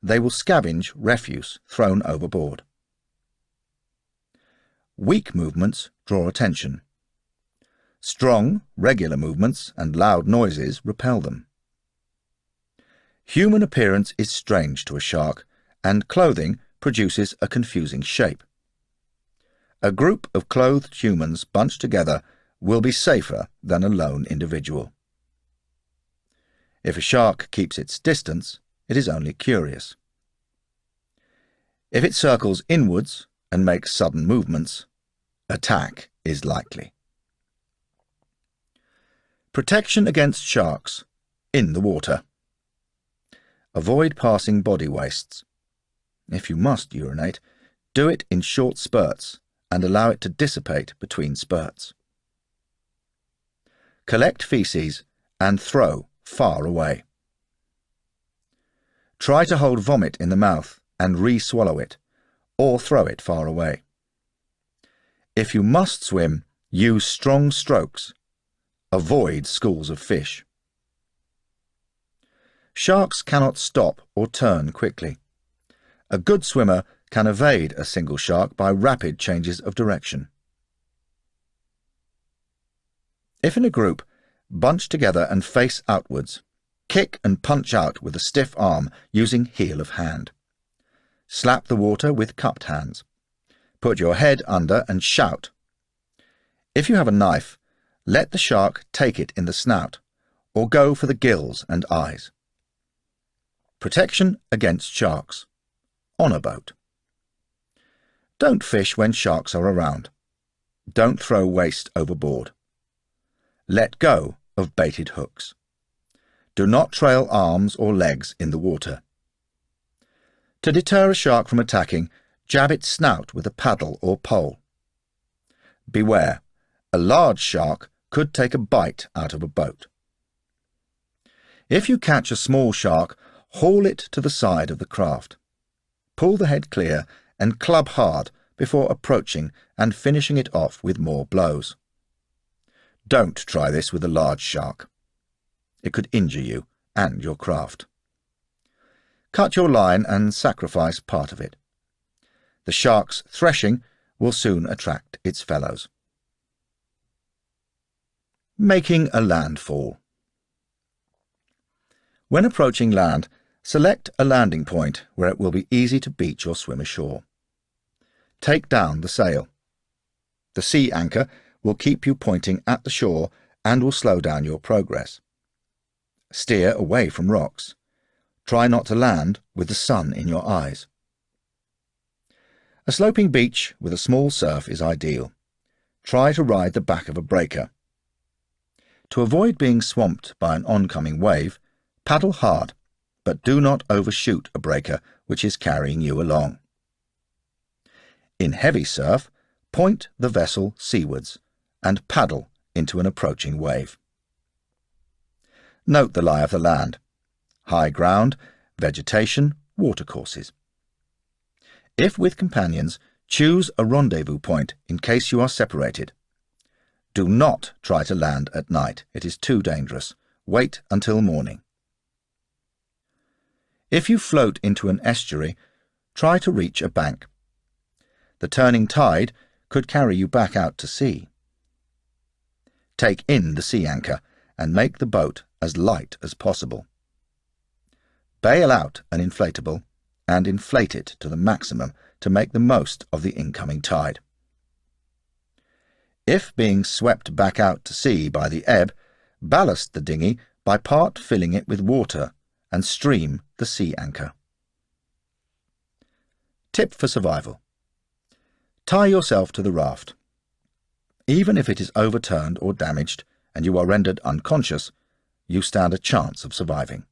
They will scavenge refuse thrown overboard. Weak movements draw attention. Strong, regular movements and loud noises repel them. Human appearance is strange to a shark, and clothing produces a confusing shape. A group of clothed humans bunched together will be safer than a lone individual. If a shark keeps its distance, it is only curious. If it circles inwards and makes sudden movements, attack is likely. Protection against sharks in the water. Avoid passing body wastes. If you must urinate, do it in short spurts and allow it to dissipate between spurts. Collect feces and throw far away. Try to hold vomit in the mouth and re-swallow it, or throw it far away. If you must swim, use strong strokes. Avoid schools of fish. Sharks cannot stop or turn quickly. A good swimmer can evade a single shark by rapid changes of direction. If in a group, bunch together and face outwards. Kick and punch out with a stiff arm using heel of hand. Slap the water with cupped hands. Put your head under and shout. If you have a knife, let the shark take it in the snout, or go for the gills and eyes. Protection against sharks. On a boat. Don't fish when sharks are around. Don't throw waste overboard. Let go of baited hooks. Do not trail arms or legs in the water. To deter a shark from attacking, jab its snout with a paddle or pole. Beware, a large shark could take a bite out of a boat. If you catch a small shark, haul it to the side of the craft. Pull the head clear and club hard before approaching and finishing it off with more blows. Don't try this with a large shark. It could injure you and your craft. Cut your line and sacrifice part of it. The shark's threshing will soon attract its fellows. Making a landfall. When approaching land, select a landing point where it will be easy to beach or swim ashore. Take down the sail. The sea anchor will keep you pointing at the shore and will slow down your progress. Steer away from rocks. Try not to land with the sun in your eyes. A sloping beach with a small surf is ideal. Try to ride the back of a breaker. To avoid being swamped by an oncoming wave, paddle hard, but do not overshoot a breaker which is carrying you along. In heavy surf, point the vessel seawards and paddle into an approaching wave. Note the lie of the land. High ground, vegetation, watercourses. If with companions, choose a rendezvous point in case you are separated. Do not try to land at night. It is too dangerous. Wait until morning. If you float into an estuary, try to reach a bank. The turning tide could carry you back out to sea. Take in the sea anchor and make the boat as light as possible. Bail out an inflatable and inflate it to the maximum to make the most of the incoming tide. If being swept back out to sea by the ebb, ballast the dinghy by part filling it with water and stream the sea anchor. Tip for survival. Tie yourself to the raft. Even if it is overturned or damaged and you are rendered unconscious, you stand a chance of surviving.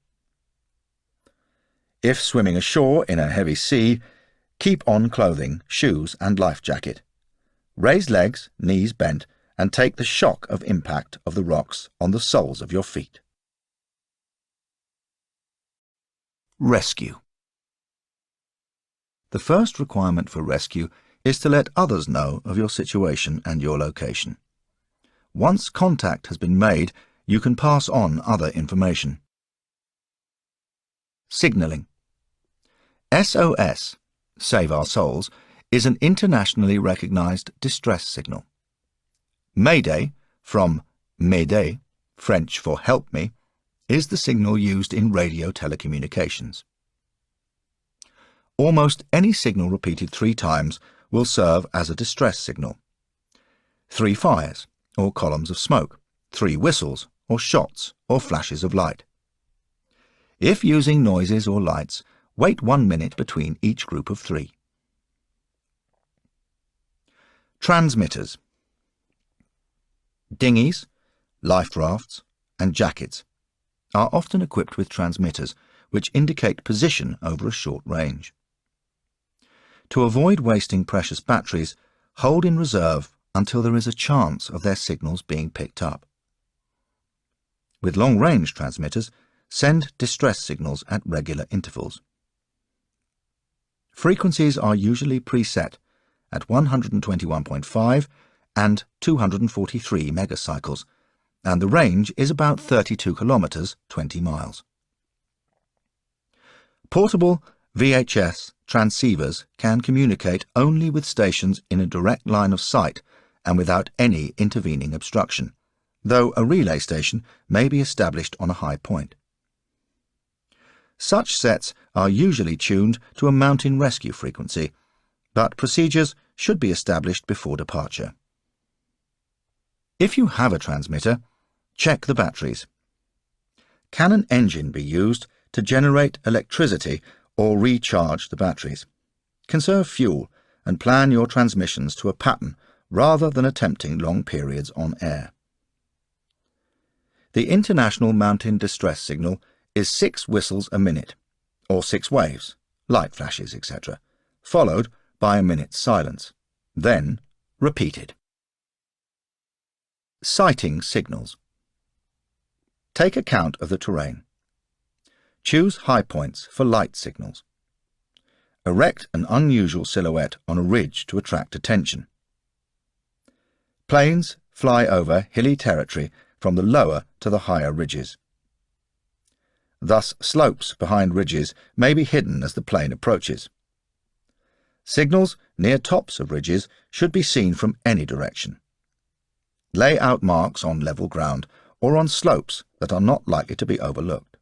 If swimming ashore in a heavy sea, keep on clothing, shoes and life jacket. Raise legs, knees bent, and take the shock of impact of the rocks on the soles of your feet. Rescue. The first requirement for rescue is to let others know of your situation and your location. Once contact has been made, you can pass on other information. Signalling. SOS, Save Our Souls, is an internationally recognized distress signal. Mayday, from M'aider, French for help me, is the signal used in radio telecommunications. Almost any signal repeated 3 times will serve as a distress signal. 3 fires, or columns of smoke, 3 whistles, or shots, or flashes of light. If using noises or lights, wait 1 minute between each group of 3. Transmitters. Dinghies, life rafts, and jackets are often equipped with transmitters which indicate position over a short range. To avoid wasting precious batteries, hold in reserve until there is a chance of their signals being picked up. With long-range transmitters, send distress signals at regular intervals. Frequencies are usually preset at 121.5 and 243 megacycles, and the range is about 32 kilometers, 20 miles. Portable VHF transceivers can communicate only with stations in a direct line of sight and without any intervening obstruction, though a relay station may be established on a high point. Such sets are usually tuned to a mountain rescue frequency, but procedures should be established before departure. If you have a transmitter, check the batteries. Can an engine be used to generate electricity or recharge the batteries? Conserve fuel and plan your transmissions to a pattern rather than attempting long periods on air. The International Mountain Distress Signal is 6 whistles a minute, or 6 waves, light flashes, etc., followed by a minute's silence, then repeated. Sighting signals. Take account of the terrain. Choose high points for light signals. Erect an unusual silhouette on a ridge to attract attention. Planes fly over hilly territory from the lower to the higher ridges. Thus, slopes behind ridges may be hidden as the plane approaches. Signals near tops of ridges should be seen from any direction. Lay out marks on level ground or on slopes that are not likely to be overlooked.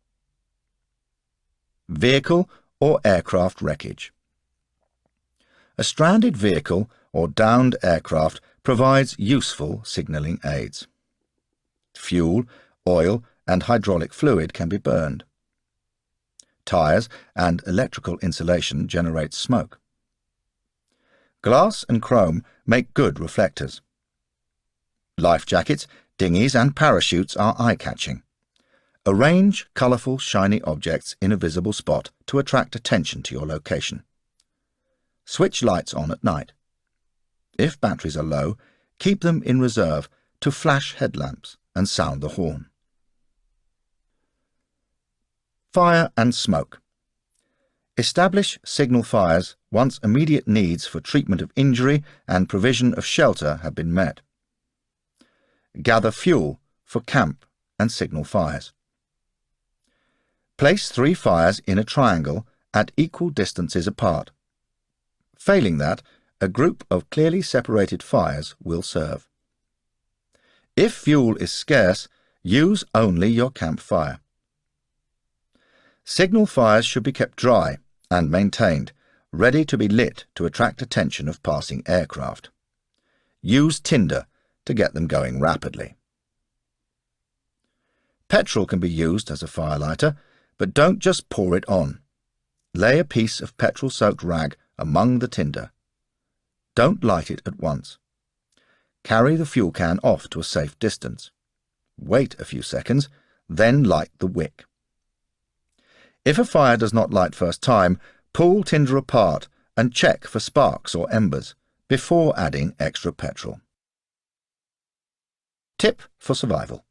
Vehicle or aircraft wreckage. A stranded vehicle or downed aircraft provides useful signalling aids. Fuel, oil, and hydraulic fluid can be burned. Tyres and electrical insulation generate smoke. Glass and chrome make good reflectors. Life jackets, dinghies, and parachutes are eye-catching. Arrange colourful, shiny objects in a visible spot to attract attention to your location. Switch lights on at night. If batteries are low, keep them in reserve to flash headlamps and sound the horn. Fire and smoke. Establish signal fires once immediate needs for treatment of injury and provision of shelter have been met. Gather fuel for camp and signal fires. Place 3 fires in a triangle at equal distances apart. Failing that, a group of clearly separated fires will serve. If fuel is scarce, use only your campfire. Signal fires should be kept dry and maintained, ready to be lit to attract attention of passing aircraft. Use tinder to get them going rapidly. Petrol can be used as a firelighter, but don't just pour it on. Lay a piece of petrol-soaked rag among the tinder. Don't light it at once. Carry the fuel can off to a safe distance. Wait a few seconds, then light the wick. If a fire does not light first time, pull tinder apart and check for sparks or embers before adding extra petrol. Tip for survival.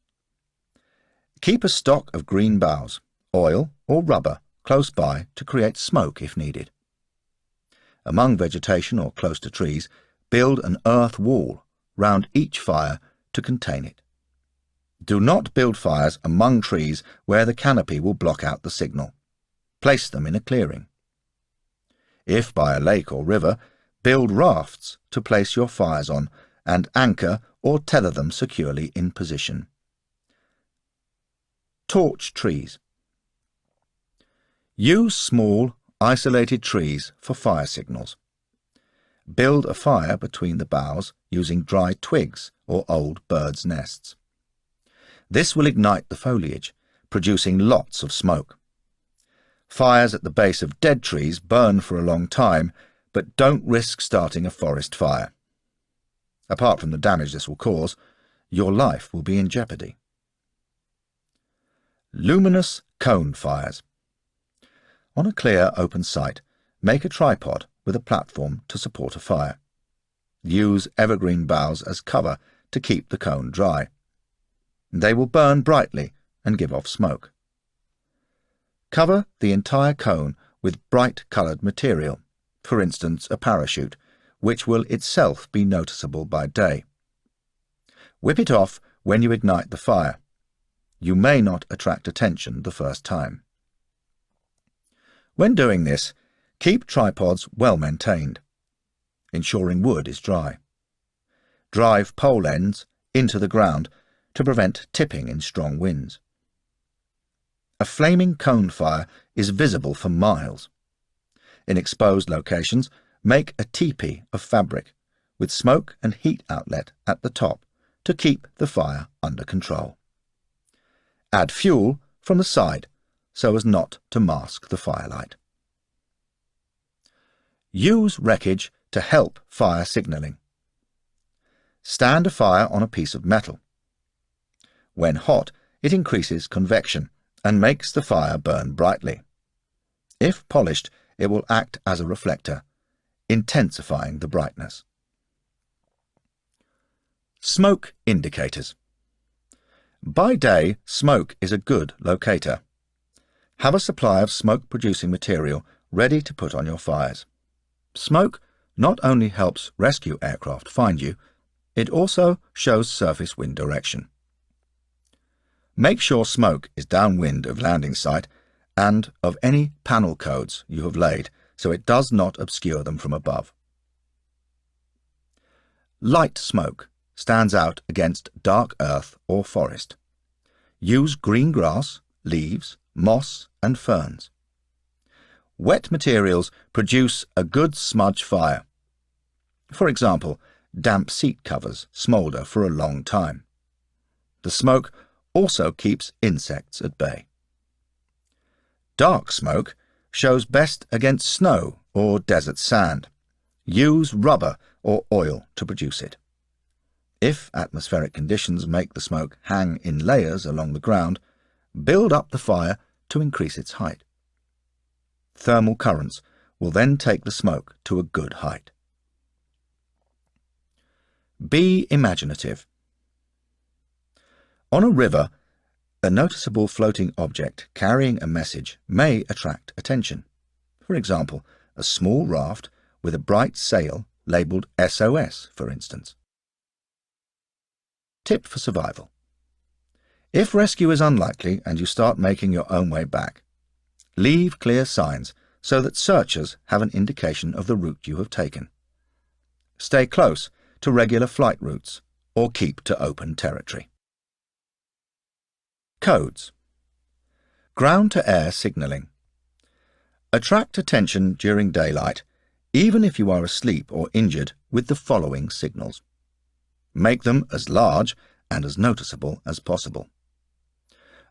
Keep a stock of green boughs, oil or rubber close by to create smoke if needed. Among vegetation or close to trees, build an earth wall round each fire to contain it. Do not build fires among trees where the canopy will block out the signal. Place them in a clearing. If by a lake or river, build rafts to place your fires on and anchor or tether them securely in position. Torch trees. Use small, isolated trees for fire signals. Build a fire between the boughs using dry twigs or old birds' nests. This will ignite the foliage, producing lots of smoke. Fires at the base of dead trees burn for a long time, but don't risk starting a forest fire. Apart from the damage this will cause, your life will be in jeopardy. Luminous cone fires. On a clear, open site, make a tripod with a platform to support a fire. Use evergreen boughs as cover to keep the cone dry. They will burn brightly and give off smoke. Cover the entire cone with bright-coloured material, for instance a parachute, which will itself be noticeable by day. Whip it off when you ignite the fire. You may not attract attention the first time. When doing this, keep tripods well maintained, ensuring wood is dry. Drive pole ends into the ground to prevent tipping in strong winds. A flaming cone fire is visible for miles. In exposed locations, make a teepee of fabric with smoke and heat outlet at the top to keep the fire under control. Add fuel from the side so as not to mask the firelight. Use wreckage to help fire signaling. Stand a fire on a piece of metal. When hot, it increases convection and makes the fire burn brightly. If polished, it will act as a reflector, intensifying the brightness. Smoke indicators. By day, smoke is a good locator. Have a supply of smoke-producing material ready to put on your fires. Smoke not only helps rescue aircraft find you, it also shows surface wind direction. Make sure smoke is downwind of landing site and of any panel codes you have laid so it does not obscure them from above. Light smoke stands out against dark earth or forest. Use green grass, leaves, moss and ferns. Wet materials produce a good smudge fire. For example, damp seat covers smoulder for a long time. The smoke also keeps insects at bay. Dark smoke shows best against snow or desert sand. Use rubber or oil to produce it. If atmospheric conditions make the smoke hang in layers along the ground, build up the fire to increase its height. Thermal currents will then take the smoke to a good height. Be imaginative. On a river, a noticeable floating object carrying a message may attract attention. For example, a small raft with a bright sail labelled SOS, for instance. Tip for survival. If rescue is unlikely and you start making your own way back, leave clear signs so that searchers have an indication of the route you have taken. Stay close to regular flight routes or keep to open territory. Codes. Ground-to-air signalling. Attract attention during daylight, even if you are asleep or injured, with the following signals. Make them as large and as noticeable as possible.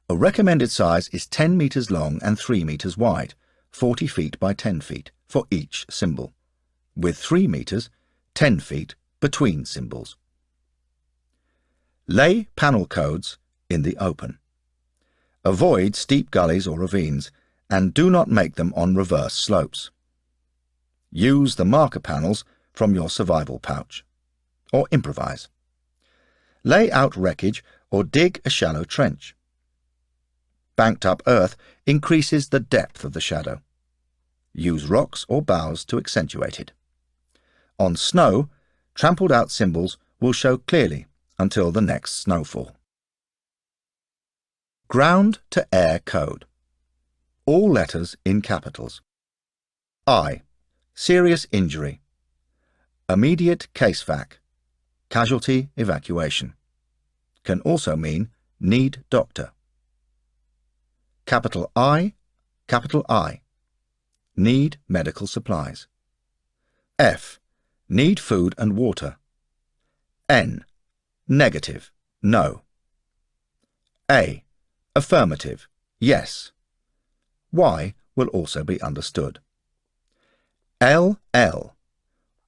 A recommended size is 10 meters long and 3 meters wide, 40 feet by 10 feet for each symbol, with 3 meters, 10 feet between symbols. Lay panel codes in the open. Avoid steep gullies or ravines, and do not make them on reverse slopes. Use the marker panels from your survival pouch, or improvise. Lay out wreckage or dig a shallow trench. Banked up earth increases the depth of the shadow. Use rocks or boughs to accentuate it. On snow, trampled out symbols will show clearly until the next snowfall. Ground-to-air code. All letters in capitals. I. Serious injury. Immediate case vac. Casualty evacuation. Can also mean need doctor. Capital I. Need medical supplies. F. Need food and water. N. Negative, no. A. Affirmative, yes. Y will also be understood. L.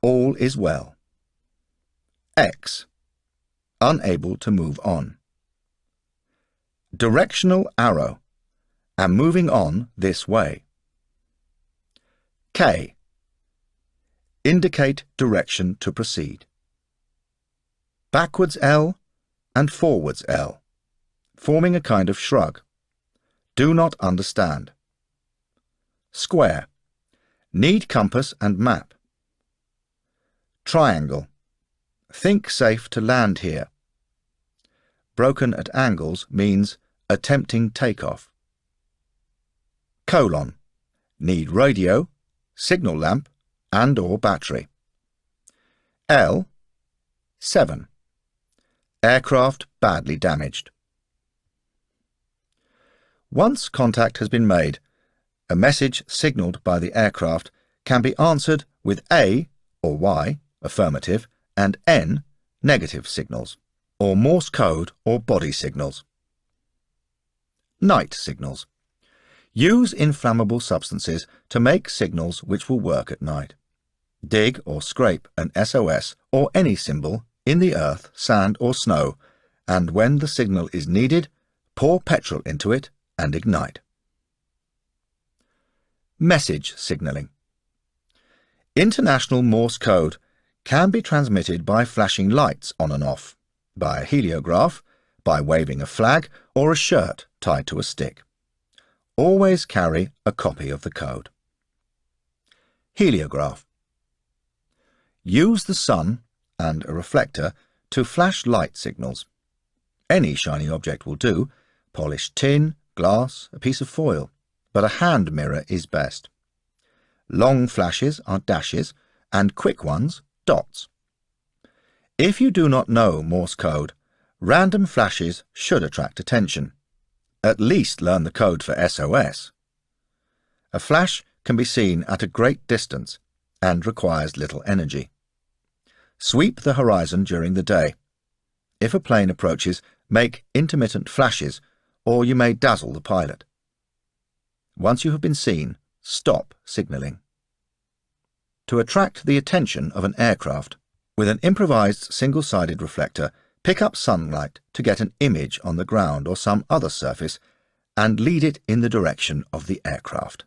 All is well. X. Unable to move on. Directional arrow. Am moving on this way. K. Indicate direction to proceed. Backwards L and forwards L, forming a kind of shrug. Do not understand. Square. Need compass and map. Triangle. Think safe to land here. Broken at angles means attempting takeoff. Colon. Need radio, signal lamp, and/or battery. L. 7. Aircraft badly damaged. Once contact has been made, a message signalled by the aircraft can be answered with A or Y, affirmative, and N, negative signals, or Morse code or body signals. Night signals. Use inflammable substances to make signals which will work at night. Dig or scrape an SOS or any symbol in the earth, sand or snow, and when the signal is needed, pour petrol into it and ignite. Message signalling. International Morse code can be transmitted by flashing lights on and off, by a heliograph, by waving a flag or a shirt tied to a stick. Always carry a copy of the code. Heliograph. Use the sun and a reflector to flash light signals. Any shiny object will do, polished tin, glass, a piece of foil, but a hand mirror is best. Long flashes are dashes and quick ones dots. If you do not know Morse code, random flashes should attract attention. At least learn the code for SOS. A flash can be seen at a great distance and requires little energy. Sweep the horizon during the day. If a plane approaches, make intermittent flashes, or you may dazzle the pilot. Once you have been seen, stop signalling. To attract the attention of an aircraft, with an improvised single-sided reflector, pick up sunlight to get an image on the ground or some other surface and lead it in the direction of the aircraft.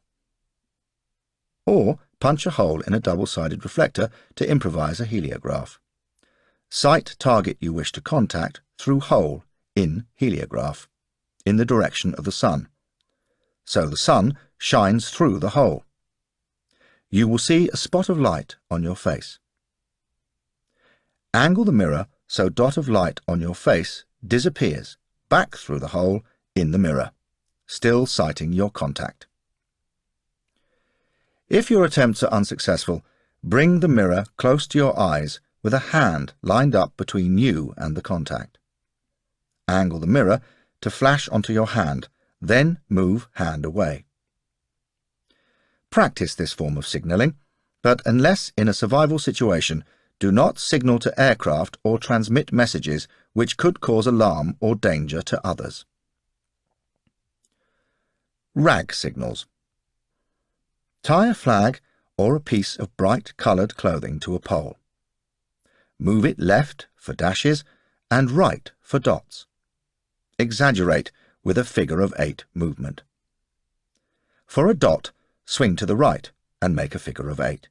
Or punch a hole in a double-sided reflector to improvise a heliograph. Sight target you wish to contact through hole in heliograph, in the direction of the sun. So the sun shines through the hole. You will see a spot of light on your face. Angle the mirror so dot of light on your face disappears back through the hole in the mirror, still sighting your contact. If your attempts are unsuccessful, bring the mirror close to your eyes with a hand lined up between you and the contact. Angle the mirror to flash onto your hand, then move hand away. Practice this form of signalling, but unless in a survival situation, do not signal to aircraft or transmit messages which could cause alarm or danger to others. Rag signals. Tie a flag or a piece of bright coloured clothing to a pole. Move it left for dashes and right for dots. Exaggerate with a figure of 8 movement. For a dot, swing to the right and make a figure of 8.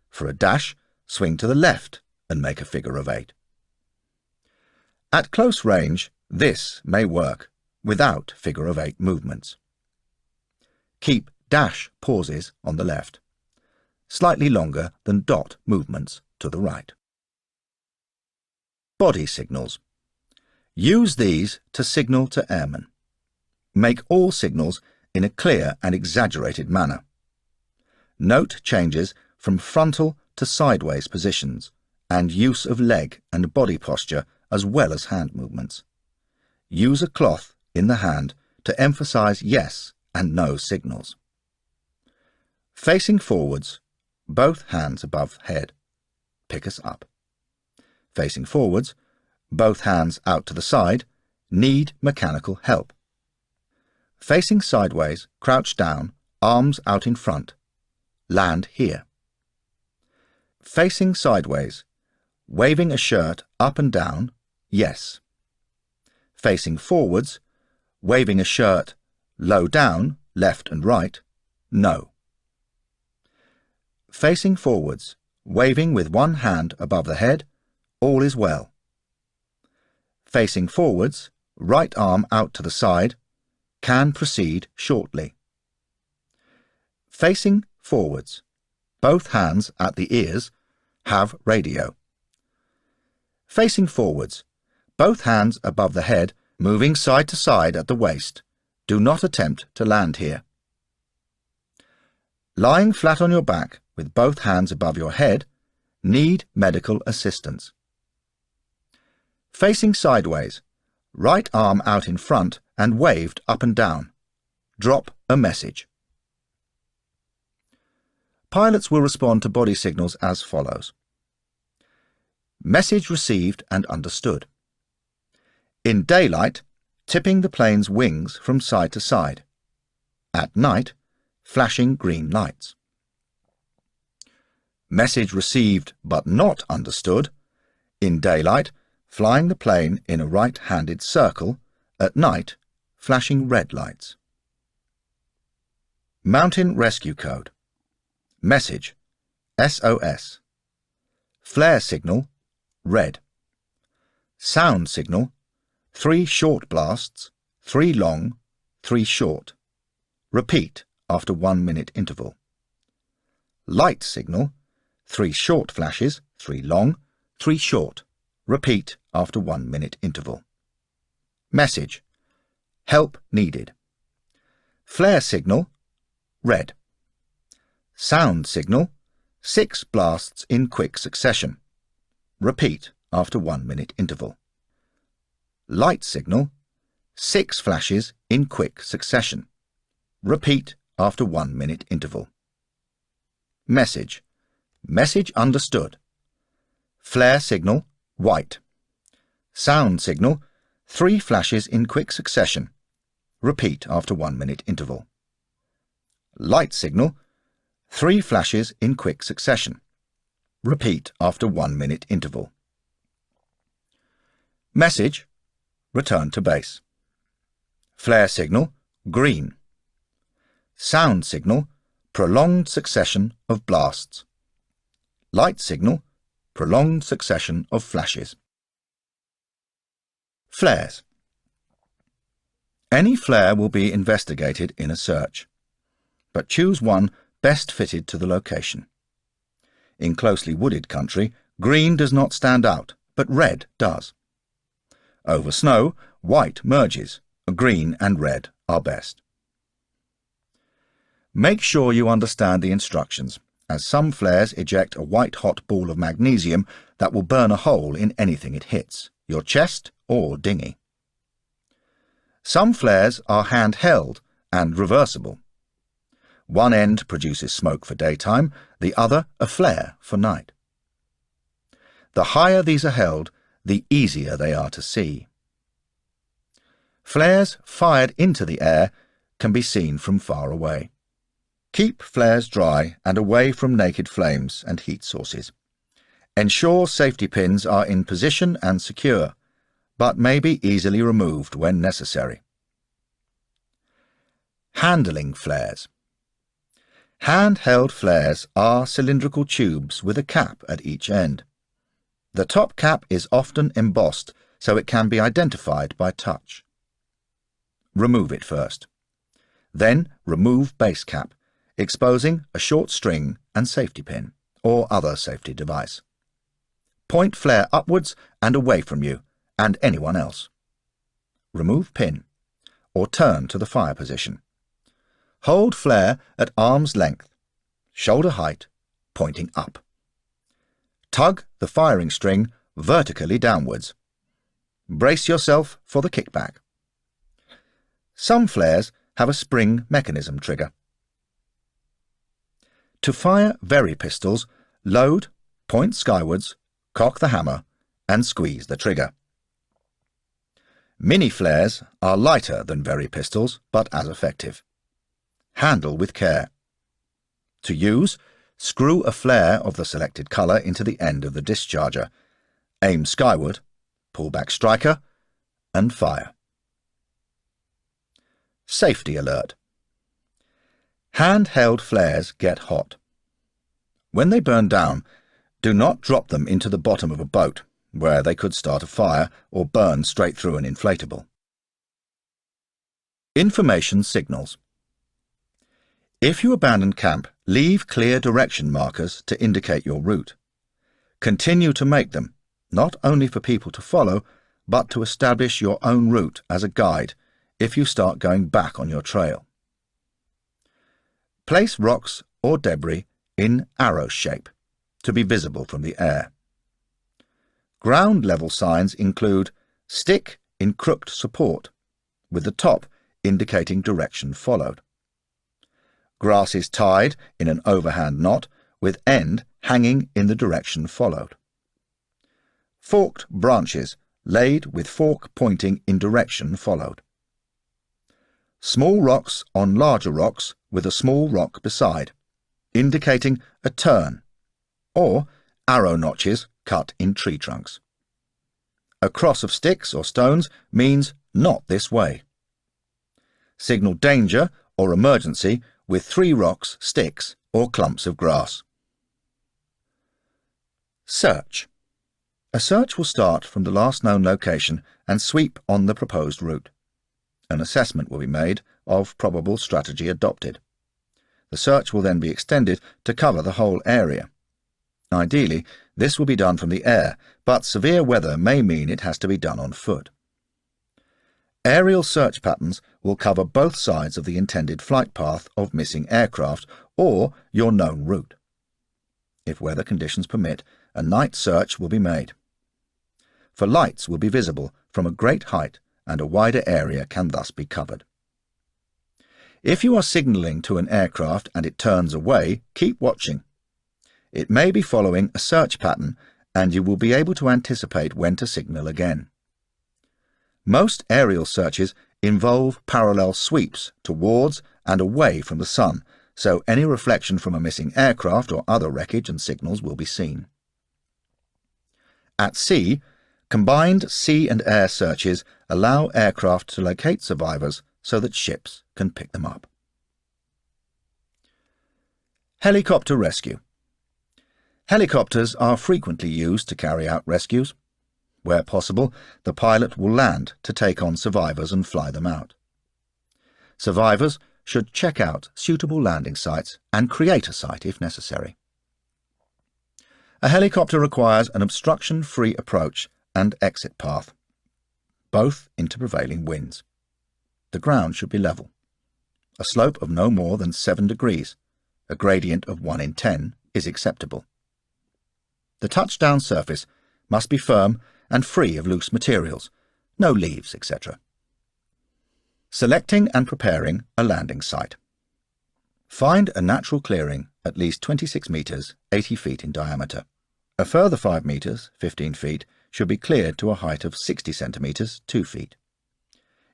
For a dash, swing to the left and make a figure of 8. At close range, this may work without figure of 8 movements. Keep dash pauses on the left, slightly longer than dot movements to the right. Body signals. Use these to signal to airmen. Make all signals in a clear and exaggerated manner. Note changes from frontal to sideways positions and use of leg and body posture as well as hand movements. Use a cloth in the hand to emphasize yes and no signals. Facing forwards, both hands above head. Pick us up. Facing forwards, both hands out to the side. Need mechanical help. Facing sideways, crouch down, arms out in front. Land here. Facing sideways, waving a shirt up and down, yes. Facing forwards, waving a shirt low down, left and right, no. Facing forwards, waving with one hand above the head, all is well. Facing forwards, right arm out to the side, can proceed shortly. Facing forwards, both hands at the ears, have radio. Facing forwards, both hands above the head, moving side to side at the waist. Do not attempt to land here. Lying flat on your back with both hands above your head, need medical assistance. Facing sideways, right arm out in front and waved up and down. Drop a message. Pilots will respond to body signals as follows. Message received and understood. In daylight, tipping the plane's wings from side to side. At night, flashing green lights. Message received but not understood. In daylight, flying the plane in a right-handed circle. At night, flashing red lights. Mountain Rescue Code. Message, SOS. Flare signal, red. Sound signal, 3 short blasts, 3 long, 3 short. Repeat after 1 minute interval. Light signal, 3 short flashes, 3 long, 3 short. Repeat after 1 minute interval. Message, help needed. Flare signal, red. Sound signal, 6 blasts in quick succession. Repeat after 1 minute interval. Light signal, 6 flashes in quick succession. Repeat after 1 minute interval. Message, message understood. Flare signal, white. Sound signal, 3 flashes in quick succession. Repeat after 1 minute interval. Light signal, 3 flashes in quick succession. Repeat after 1 minute interval. Message, return to base. Flare signal, green. Sound signal, prolonged succession of blasts. Light signal, prolonged succession of flashes. Flares. Any flare will be investigated in a search, but choose one best fitted to the location. In closely wooded country, green does not stand out, but red does. Over snow, white merges. Green and red are best. Make sure you understand the instructions, as some flares eject a white-hot ball of magnesium that will burn a hole in anything it hits, your chest or dinghy. Some flares are handheld and reversible. One end produces smoke for daytime, the other a flare for night. The higher these are held, the easier they are to see. Flares fired into the air can be seen from far away. Keep flares dry and away from naked flames and heat sources. Ensure safety pins are in position and secure, but may be easily removed when necessary. Handling flares. Handheld flares are cylindrical tubes with a cap at each end. The top cap is often embossed so it can be identified by touch. Remove it first. Then remove base cap, exposing a short string and safety pin, or other safety device. Point flare upwards and away from you and anyone else. Remove pin, or turn to the fire position. Hold flare at arm's length, shoulder height, pointing up. Tug the firing string vertically downwards. Brace yourself for the kickback. Some flares have a spring mechanism trigger. To fire Very pistols, load, point skywards, cock the hammer, and squeeze the trigger. Mini flares are lighter than Very pistols, but as effective. Handle with care. To use, screw a flare of the selected colour into the end of the discharger, aim skyward, pull back striker, and fire. Safety alert. Handheld flares get hot. When they burn down, do not drop them into the bottom of a boat, where they could start a fire or burn straight through an inflatable. Information signals. If you abandon camp, leave clear direction markers to indicate your route. Continue to make them, not only for people to follow, but to establish your own route as a guide if you start going back on your trail. Place rocks or debris in arrow shape to be visible from the air. Ground level signs include stick in crooked support, with the top indicating direction followed. Grass is tied in an overhand knot with end hanging in the direction followed. Forked branches laid with fork pointing in direction followed. Small rocks on larger rocks with a small rock beside, indicating a turn. or arrow notches cut in tree trunks. A cross of sticks or stones means not this way. Signal danger or emergency with 3 rocks, sticks, or clumps of grass. Search. A search will start from the last known location and sweep on the proposed route. An assessment will be made of probable strategy adopted. The search will then be extended to cover the whole area. Ideally, this will be done from the air, but severe weather may mean it has to be done on foot. Aerial search patterns will cover both sides of the intended flight path of missing aircraft or your known route. If weather conditions permit, a night search will be made. For lights will be visible from a great height and a wider area can thus be covered. If you are signalling to an aircraft and it turns away, keep watching. It may be following a search pattern and you will be able to anticipate when to signal again. Most aerial searches involve parallel sweeps towards and away from the sun, so any reflection from a missing aircraft or other wreckage and signals will be seen. At sea, combined sea and air searches allow aircraft to locate survivors so that ships can pick them up. Helicopter rescue. Helicopters are frequently used to carry out rescues. Where possible, the pilot will land to take on survivors and fly them out. Survivors should check out suitable landing sites and create a site if necessary. A helicopter requires an obstruction-free approach and exit path, both into prevailing winds. The ground should be level. A slope of no more than 7 degrees, a gradient of 1 in 10, is acceptable. The touchdown surface must be firm and free of loose materials, no leaves, etc. Selecting and preparing a landing site. Find a natural clearing at least 26 metres, 80 feet in diameter. A further 5 metres, 15 feet, should be cleared to a height of 60 centimetres, 2 feet.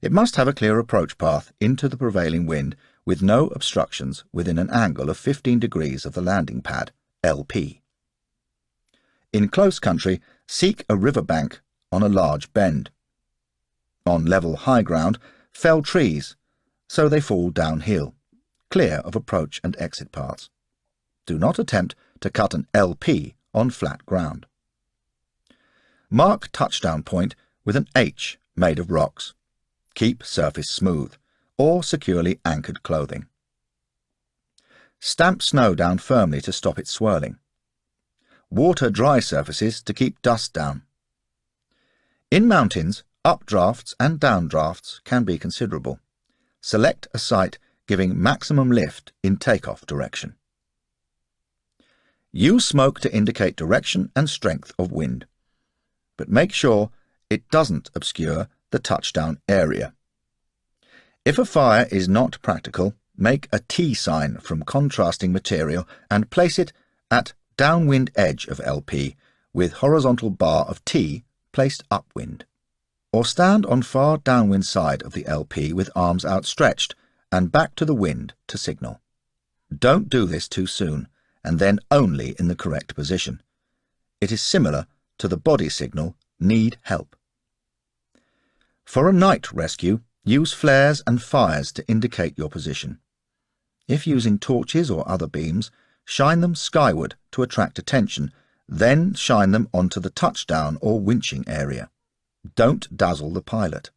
It must have a clear approach path into the prevailing wind with no obstructions within an angle of 15 degrees of the landing pad, LP. In close country, seek a river bank on a large bend. On level high ground, fell trees, so they fall downhill, clear of approach and exit paths. Do not attempt to cut an LP on flat ground. Mark touchdown point with an H made of rocks. Keep surface smooth, or securely anchored clothing. Stamp snow down firmly to stop it swirling. Water dry surfaces to keep dust down. In mountains, updrafts and downdrafts can be considerable. Select a site giving maximum lift in takeoff direction. Use smoke to indicate direction and strength of wind, but make sure it doesn't obscure the touchdown area. If a fire is not practical, make a T sign from contrasting material and place it at downwind edge of LP with horizontal bar of T placed upwind. Or stand on far downwind side of the LP with arms outstretched and back to the wind to signal. Don't do this too soon, and then only in the correct position. It is similar to the body signal, need help. For a night rescue, use flares and fires to indicate your position. If using torches or other beams, shine them skyward to attract attention, then shine them onto the touchdown or winching area. Don't dazzle the pilot.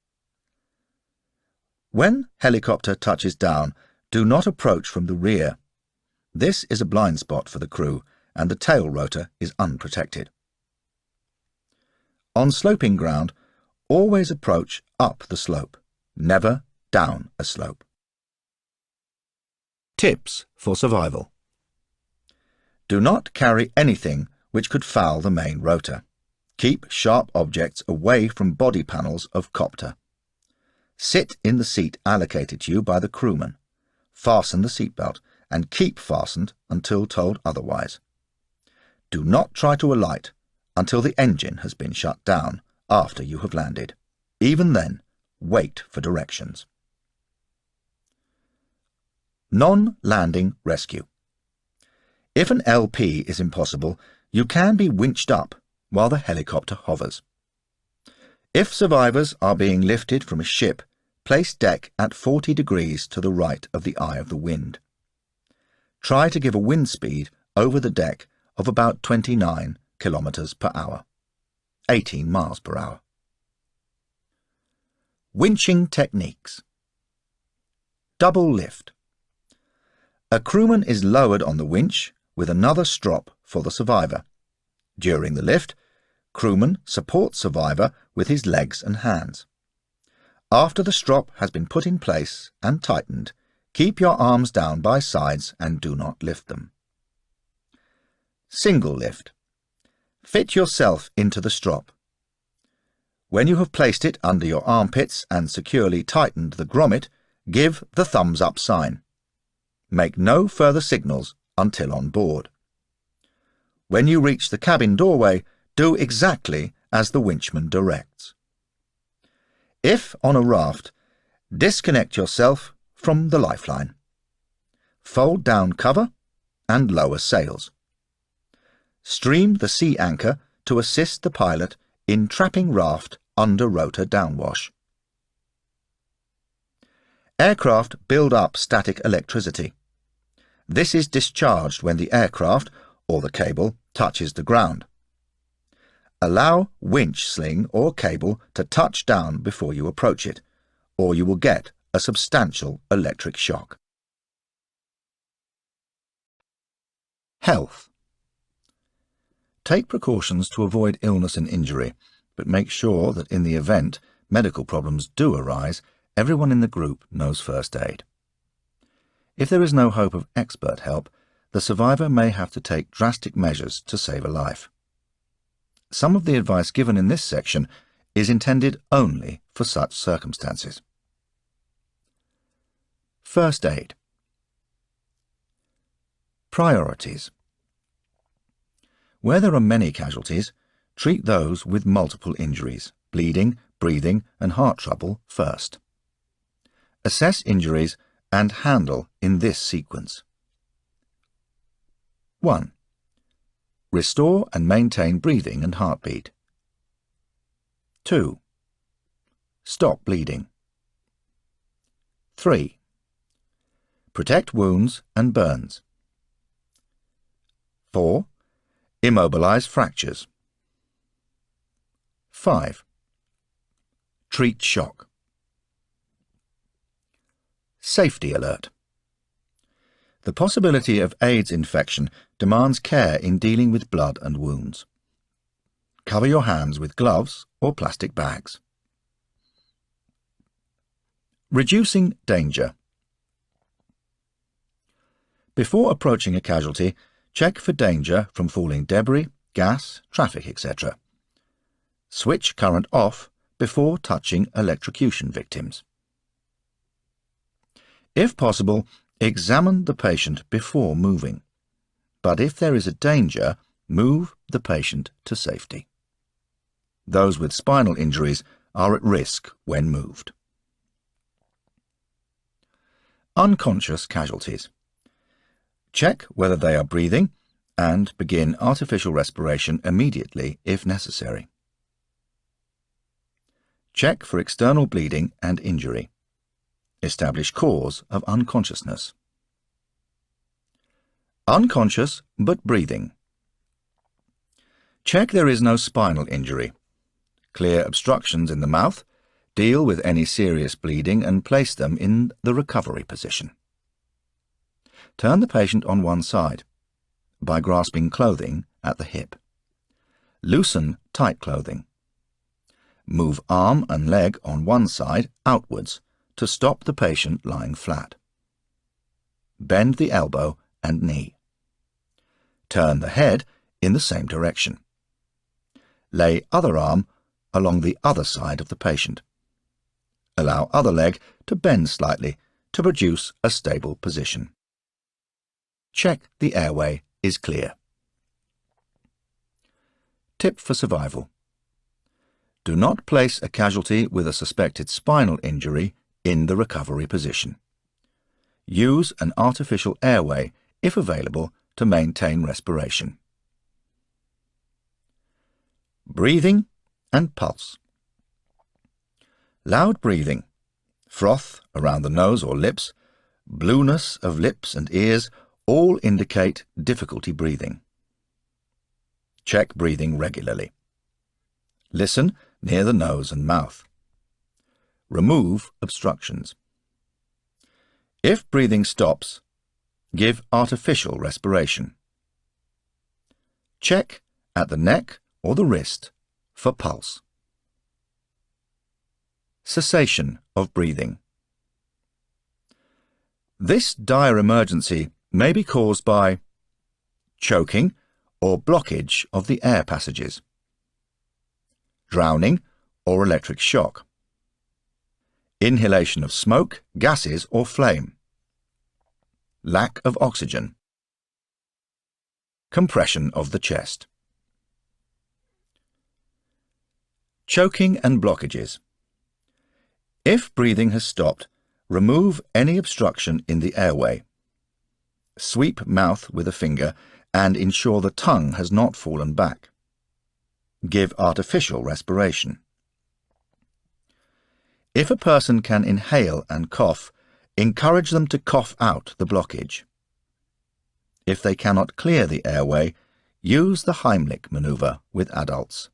When helicopter touches down, do not approach from the rear. This is a blind spot for the crew, and the tail rotor is unprotected. On sloping ground, always approach up the slope, never down a slope. Tips for survival. Do not carry anything which could foul the main rotor. Keep sharp objects away from body panels of copter. Sit in the seat allocated to you by the crewman. Fasten the seatbelt and keep fastened until told otherwise. Do not try to alight until the engine has been shut down after you have landed. Even then, wait for directions. Non-landing rescue. If an LP is impossible, You can be winched up while the helicopter hovers. If survivors are being lifted from a ship, place deck at 40 degrees to the right of the eye of the wind. Try to give a wind speed over the deck of about 29 kilometers per hour, 18 miles per hour. Winching techniques. Double lift. A crewman is lowered on the winch with another strop for the survivor. During the lift, crewman supports survivor with his legs and hands. After the strop has been put in place and tightened, keep your arms down by sides and do not lift them. Single lift. Fit yourself into the strop. When you have placed it under your armpits and securely tightened the grommet, give the thumbs up sign. Make no further signals until on board. When you reach the cabin doorway, do exactly as the winchman directs. If on a raft, disconnect yourself from the lifeline. Fold down cover and lower sails. Stream the sea anchor to assist the pilot in trapping raft under rotor downwash. Aircraft build up static electricity. This is discharged when the aircraft or the cable touches the ground. Allow winch sling or cable to touch down before you approach it, or you will get a substantial electric shock. Health. Take precautions to avoid illness and injury, but make sure that in the event medical problems do arise, everyone in the group knows first aid. If there is no hope of expert help, the survivor may have to take drastic measures to save a life. Some of the advice given in this section is intended only for such circumstances. First aid. Priorities. Where there are many casualties, treat those with multiple injuries, bleeding, breathing, and heart trouble first. Assess injuries and handle in this sequence. 1. Restore and maintain breathing and heartbeat. 2. Stop bleeding. 3. Protect wounds and burns. 4. Immobilize fractures. 5. Treat shock. Safety alert. The possibility of AIDS infection demands care in dealing with blood and wounds. Cover your hands with gloves or plastic bags. Reducing danger. Before approaching a casualty, check for danger from falling debris, gas, traffic, etc. Switch current off before touching electrocution victims. If possible, examine the patient before moving, but if there is a danger, move the patient to safety. Those with spinal injuries are at risk when moved. Unconscious casualties. Check whether they are breathing and begin artificial respiration immediately if necessary. Check for external bleeding and injury. Establish cause of unconsciousness. Unconscious but breathing. Check there is no spinal injury. Clear obstructions in the mouth, deal with any serious bleeding and place them in the recovery position. Turn the patient on one side by grasping clothing at the hip. Loosen tight clothing. Move arm and leg on one side outwards to stop the patient lying flat. Bend the elbow and knee. Turn the head in the same direction. Lay other arm along the other side of the patient. Allow other leg to bend slightly to produce a stable position. Check the airway is clear. Tip for survival. Do not place a casualty with a suspected spinal injury in the recovery position. Use an artificial airway, if available, to maintain respiration. breathing and pulse. Loud breathing, froth around the nose or lips, blueness of lips and ears all indicate difficulty breathing. Check breathing regularly. Listen near the nose and mouth. Remove obstructions. If breathing stops, give artificial respiration. Check at the neck or the wrist for pulse. Cessation of breathing. This dire emergency may be caused by choking or blockage of the air passages, drowning or electric shock, inhalation of smoke, gases or flame, lack of oxygen, compression of the chest. Choking and blockages. If breathing has stopped, remove any obstruction in the airway. Sweep mouth with a finger and ensure the tongue has not fallen back. Give artificial respiration. If a person can inhale and cough, encourage them to cough out the blockage. If they cannot clear the airway, use the Heimlich maneuver with adults.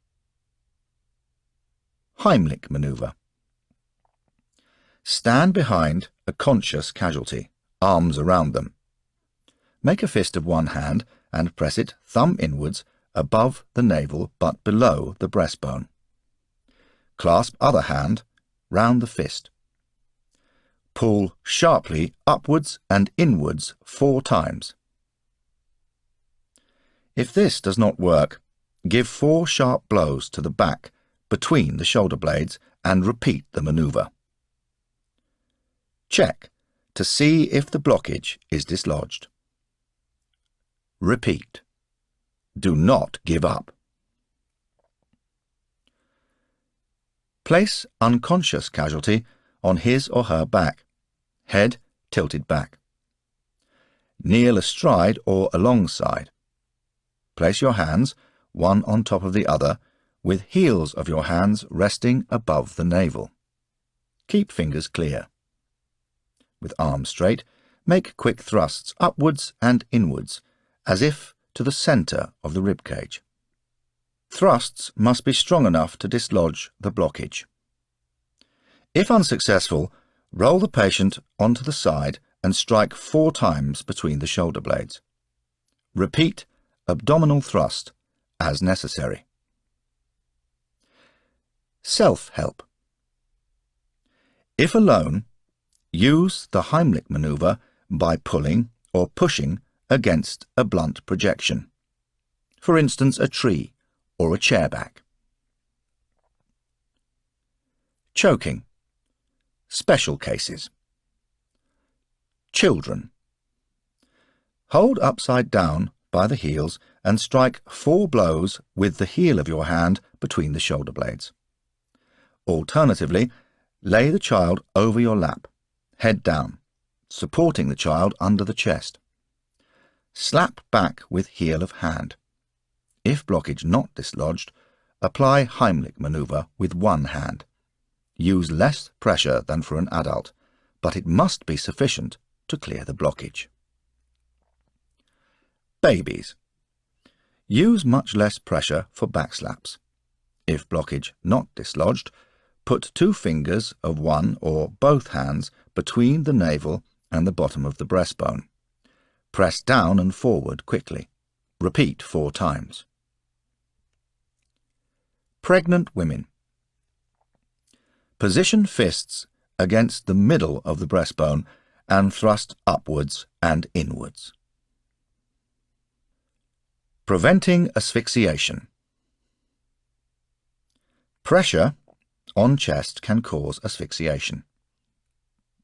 Heimlich maneuver. Stand behind a conscious casualty, arms around them. Make a fist of one hand and press it thumb inwards above the navel but below the breastbone. Clasp other hand round the fist. Pull sharply upwards and inwards 4 times. If this does not work, give 4 sharp blows to the back between the shoulder blades and repeat the maneuver. Check to see if the blockage is dislodged. Repeat. Do not give up. Place unconscious casualty on his or her back, head tilted back. Kneel astride or alongside. Place your hands, one on top of the other, with heels of your hands resting above the navel. Keep fingers clear. With arms straight, make quick thrusts upwards and inwards, as if to the centre of the rib cage. Thrusts must be strong enough to dislodge the blockage. If unsuccessful, roll the patient onto the side and strike 4 times between the shoulder blades. Repeat abdominal thrust as necessary. Self-help. If alone, use the Heimlich maneuver by pulling or pushing against a blunt projection, for instance a tree or a chair back. Choking. Special cases. Children. Hold upside down by the heels and strike 4 blows with the heel of your hand between the shoulder blades. Alternatively, lay the child over your lap, head down, supporting the child under the chest. Slap back with heel of hand. If blockage not dislodged, apply Heimlich maneuver with one hand. Use less pressure than for an adult, but it must be sufficient to clear the blockage. Babies. Use much less pressure for back slaps. If blockage not dislodged, put 2 fingers of one or both hands between the navel and the bottom of the breastbone. Press down and forward quickly. Repeat 4 times. Pregnant women. Position fists against the middle of the breastbone and thrust upwards and inwards. Preventing asphyxiation. Pressure on chest can cause asphyxiation.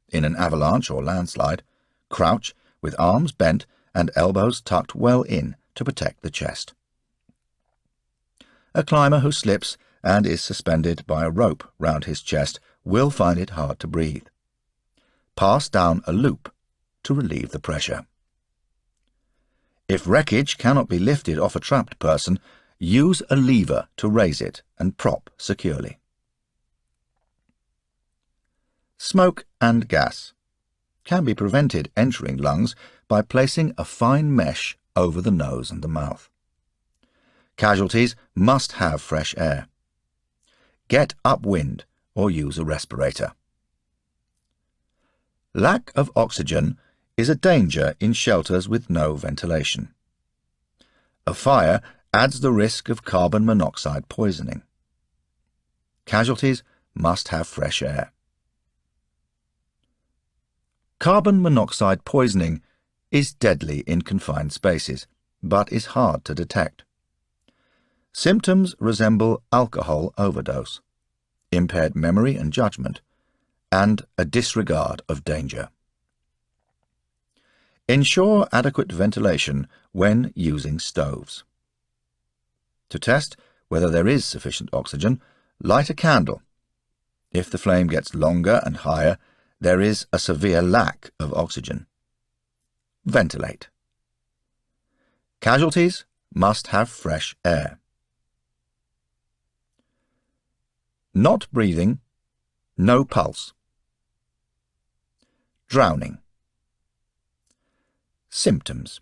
In an avalanche or landslide, crouch with arms bent and elbows tucked well in to protect the chest. A climber who slips and is suspended by a rope round his chest will find it hard to breathe. Pass down a loop to relieve the pressure. If wreckage cannot be lifted off a trapped person, use a lever to raise it and prop securely. Smoke and gas can be prevented entering lungs by placing a fine mesh over the nose and the mouth. Casualties must have fresh air. Get upwind or use a respirator. Lack of oxygen is a danger in shelters with no ventilation. A fire adds the risk of carbon monoxide poisoning. Casualties must have fresh air. Carbon monoxide poisoning is deadly in confined spaces, but is hard to detect. Symptoms resemble alcohol overdose, impaired memory and judgment, and a disregard of danger. Ensure adequate ventilation when using stoves. To test whether there is sufficient oxygen, light a candle. If the flame gets longer and higher, there is a severe lack of oxygen. Ventilate. Casualties must have fresh air. Not breathing, no pulse. Drowning. Symptoms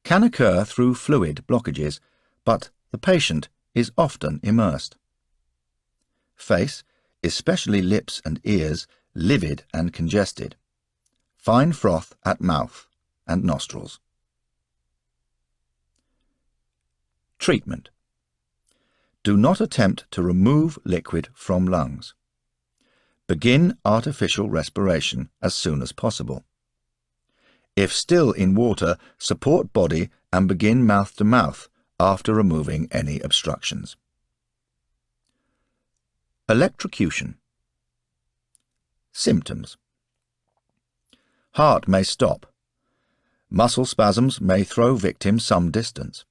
can occur through fluid blockages, but the patient is often immersed. Face, especially lips and ears, livid and congested. Fine froth at mouth and nostrils. Treatment. Do not attempt to remove liquid from lungs. Begin artificial respiration as soon as possible. If still in water, support body and begin mouth-to-mouth after removing any obstructions. Electrocution. Symptoms. Heart may stop. Muscle spasms may throw victims some distance.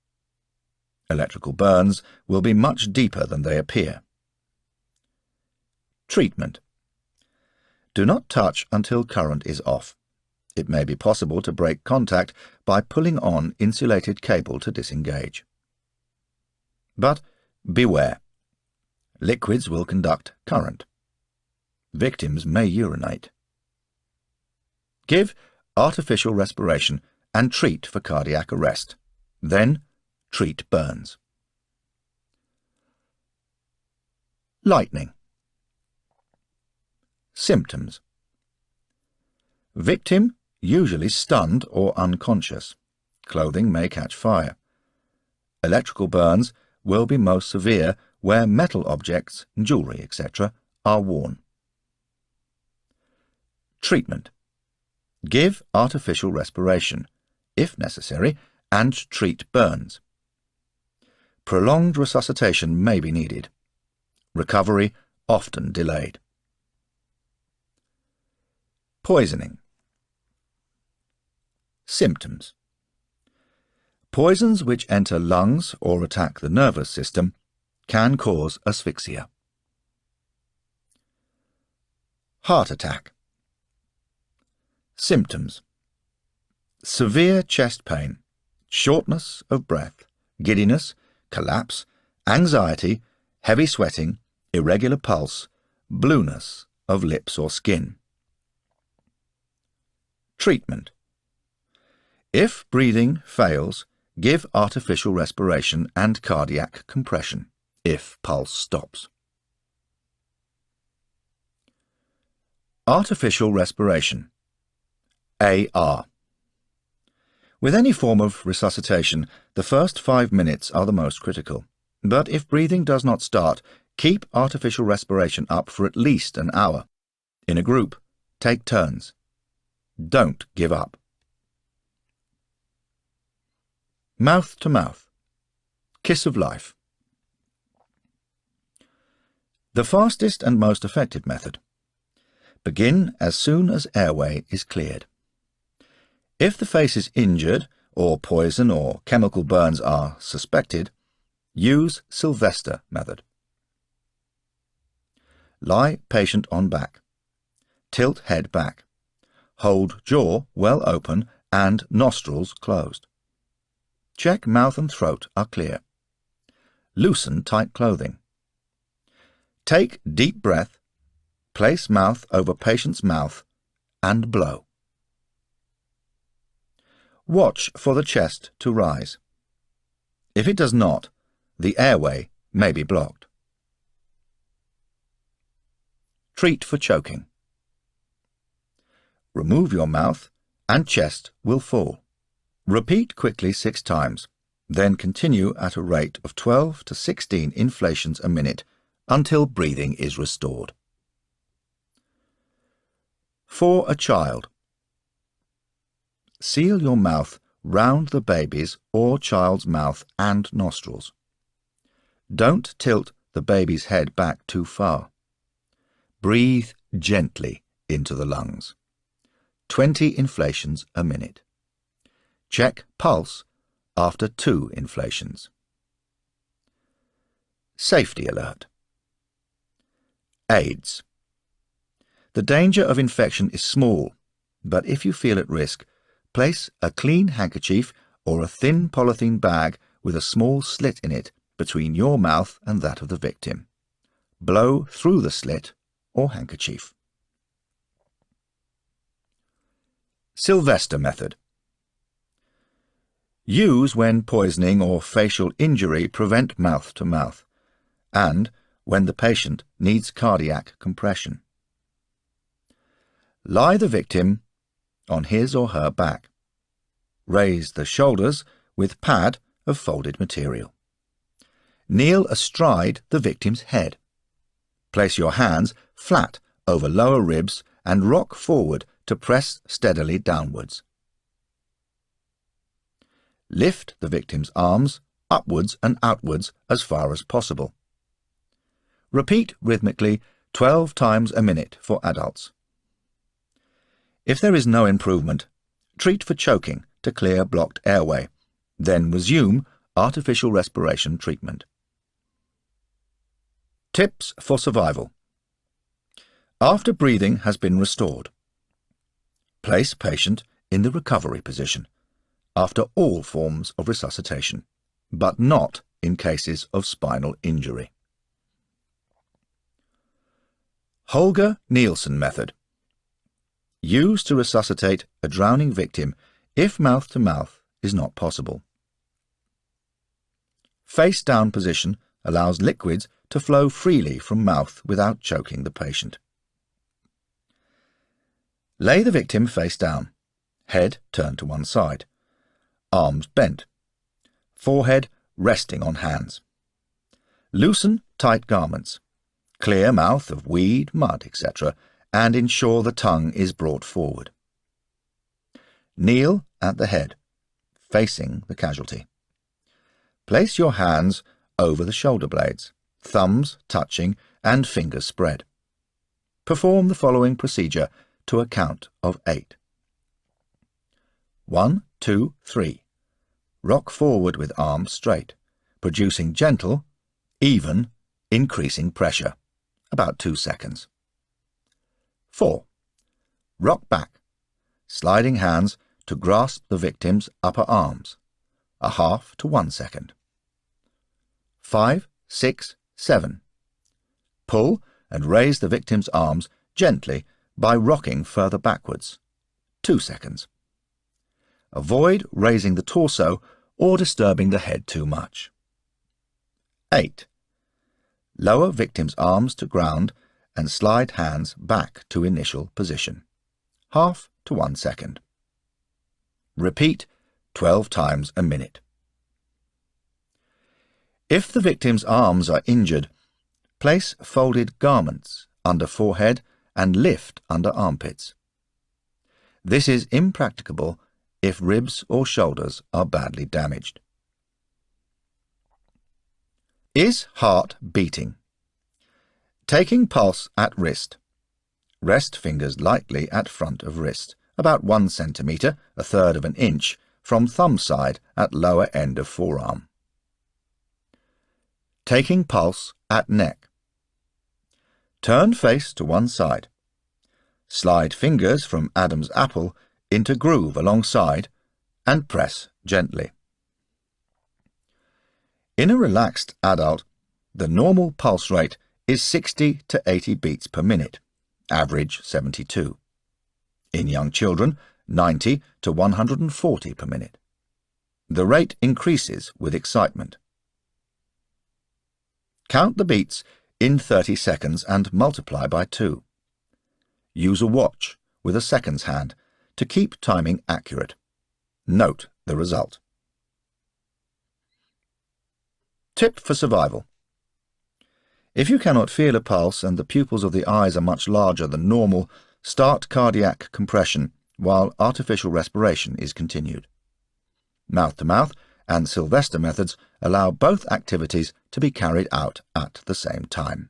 Electrical burns will be much deeper than they appear. Treatment. Do not touch until current is off. It may be possible to break contact by pulling on insulated cable to disengage. But beware. Liquids will conduct current. Victims may urinate. Give artificial respiration and treat for cardiac arrest. Then treat burns. Lightning. Symptoms. Victim usually stunned or unconscious. Clothing may catch fire. Electrical burns will be most severe where metal objects, jewellery, etc. are worn. Treatment. Give artificial respiration, if necessary, and treat burns. Prolonged resuscitation may be needed. Recovery often delayed. Poisoning. Symptoms. Poisons which enter lungs or attack the nervous system can cause asphyxia. Heart attack. Symptoms. Severe chest pain, shortness of breath, giddiness, collapse, anxiety, heavy sweating, irregular pulse, blueness of lips or skin. Treatment. If breathing fails, give artificial respiration and cardiac compression, if pulse stops. Artificial respiration. AR. With any form of resuscitation, the first 5 minutes are the most critical. But if breathing does not start, keep artificial respiration up for at least an hour. In a group, take turns. Don't give up. Mouth to mouth. Kiss of life. The fastest and most effective method. Begin as soon as airway is cleared. If the face is injured, or poison or chemical burns are suspected, use Sylvester method. Lie patient on back. Tilt head back. Hold jaw well open and nostrils closed. Check mouth and throat are clear. Loosen tight clothing. Take deep breath, place mouth over patient's mouth, and blow. Watch for the chest to rise. If it does not, the airway may be blocked. Treat for choking. Remove your mouth and chest will fall. Repeat quickly 6 times, then continue at a rate of 12 to 16 inflations a minute until breathing is restored. For a child, seal your mouth round the baby's or child's mouth and nostrils. Don't tilt the baby's head back too far. Breathe gently into the lungs. 20 inflations a minute. Check pulse after 2 inflations. Safety alert. AIDS. The danger of infection is small, but if you feel at risk, place a clean handkerchief or a thin polythene bag with a small slit in it between your mouth and that of the victim. Blow through the slit or handkerchief. Sylvester method. Use when poisoning or facial injury prevent mouth-to-mouth, and when the patient needs cardiac compression. Lie the victim on his or her back. Raise the shoulders with pad of folded material. Kneel astride the victim's head. Place your hands flat over lower ribs and rock forward to press steadily downwards. Lift the victim's arms upwards and outwards as far as possible. Repeat rhythmically 12 times a minute for adults. If there is no improvement, treat for choking to clear blocked airway, then resume artificial respiration treatment. Tips for survival. After breathing has been restored, place patient in the recovery position after all forms of resuscitation, but not in cases of spinal injury. Holger Nielsen method. Used to resuscitate a drowning victim if mouth-to-mouth is not possible. Face-down position allows liquids to flow freely from mouth without choking the patient. Lay the victim face down, head turned to one side, arms bent, forehead resting on hands. Loosen tight garments, clear mouth of weed, mud, etc., and ensure the tongue is brought forward. Kneel at the head, facing the casualty. Place your hands over the shoulder blades, thumbs touching and fingers spread. Perform the following procedure to a count of 8. 1, 2, 3. Rock forward with arms straight, producing gentle, even, increasing pressure, about 2 seconds. 4. Rock back, sliding hands to grasp the victim's upper arms, a half to 1 second. 5, 6, 7. Pull and raise the victim's arms gently by rocking further backwards, 2 seconds. Avoid raising the torso or disturbing the head too much. 8. Lower victim's arms to ground and slide hands back to initial position, half to 1 second. Repeat 12 times a minute. If the victim's arms are injured, place folded garments under forehead and lift under armpits. This is impracticable if ribs or shoulders are badly damaged. Is heart beating? Taking pulse at wrist. Rest fingers lightly at front of wrist, about 1 centimetre, 1/3 of an inch, from thumb side at lower end of forearm. Taking pulse at neck. Turn face to one side. Slide fingers from Adam's apple into groove alongside and press gently. In a relaxed adult, the normal pulse rate is 60 to 80 beats per minute, average 72. In young children, 90 to 140 per minute. The rate increases with excitement. Count the beats in 30 seconds and multiply by 2. Use a watch with a seconds hand to keep timing accurate. Note the result. Tip for survival. If you cannot feel a pulse and the pupils of the eyes are much larger than normal, start cardiac compression while artificial respiration is continued. Mouth-to-mouth and Sylvester methods allow both activities to be carried out at the same time.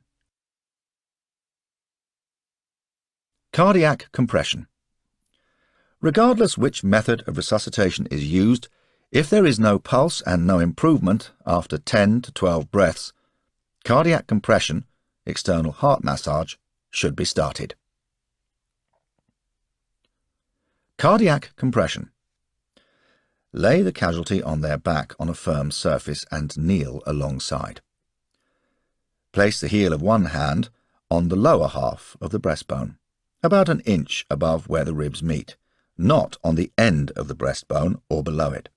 Cardiac compression. Regardless which method of resuscitation is used, if there is no pulse and no improvement after 10 to 12 breaths, cardiac compression, external heart massage, should be started. Cardiac compression. Lay the casualty on their back on a firm surface and kneel alongside. Place the heel of one hand on the lower half of the breastbone, about an inch above where the ribs meet, not on the end of the breastbone or below it.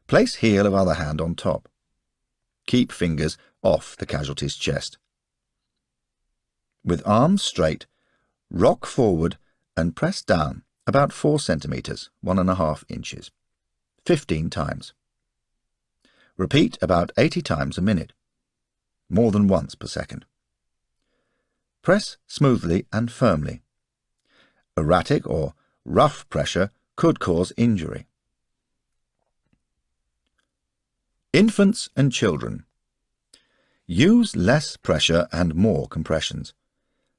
Place heel of other hand on top. Keep fingers off the casualty's chest. With arms straight, rock forward and press down about 4 centimeters, 1.5 inches, 15 times. Repeat about 80 times a minute, more than once per second. Press smoothly and firmly. Erratic or rough pressure could cause injury. Infants and children. Use less pressure and more compressions.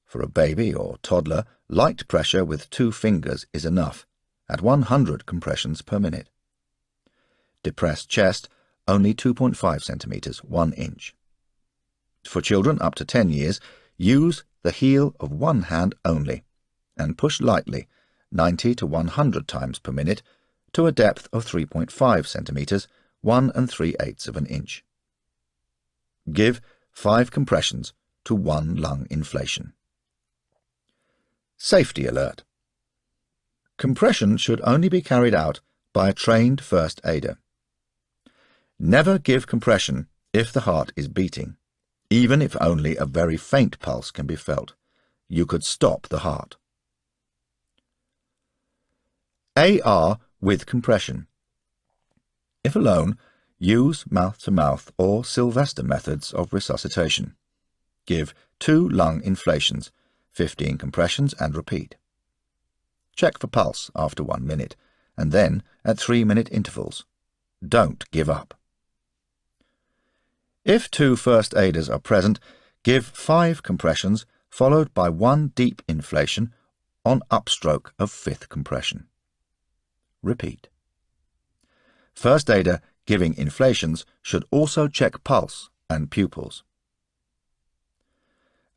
For a baby or toddler, light pressure with 2 fingers is enough, at 100 compressions per minute. Depressed chest, only 2.5 centimeters, 1 inch. For children up to 10 years, use the heel of one hand only, and push lightly, 90 to 100 times per minute, to a depth of 3.5 centimeters, 1 3/8 of an inch. Give 5 compressions to 1 lung inflation. Safety alert. Compression should only be carried out by a trained first aider. Never give compression if the heart is beating, even if only a very faint pulse can be felt. You could stop the heart. AR with compression. If alone, use mouth-to-mouth or Sylvester methods of resuscitation. Give 2 lung inflations, 15 compressions, and repeat. Check for pulse after 1 minute, and then at 3-minute intervals. Don't give up. If 2 first aiders are present, give 5 compressions followed by 1 deep inflation on upstroke of 5th compression. Repeat. First aider giving inflations should also check pulse and pupils.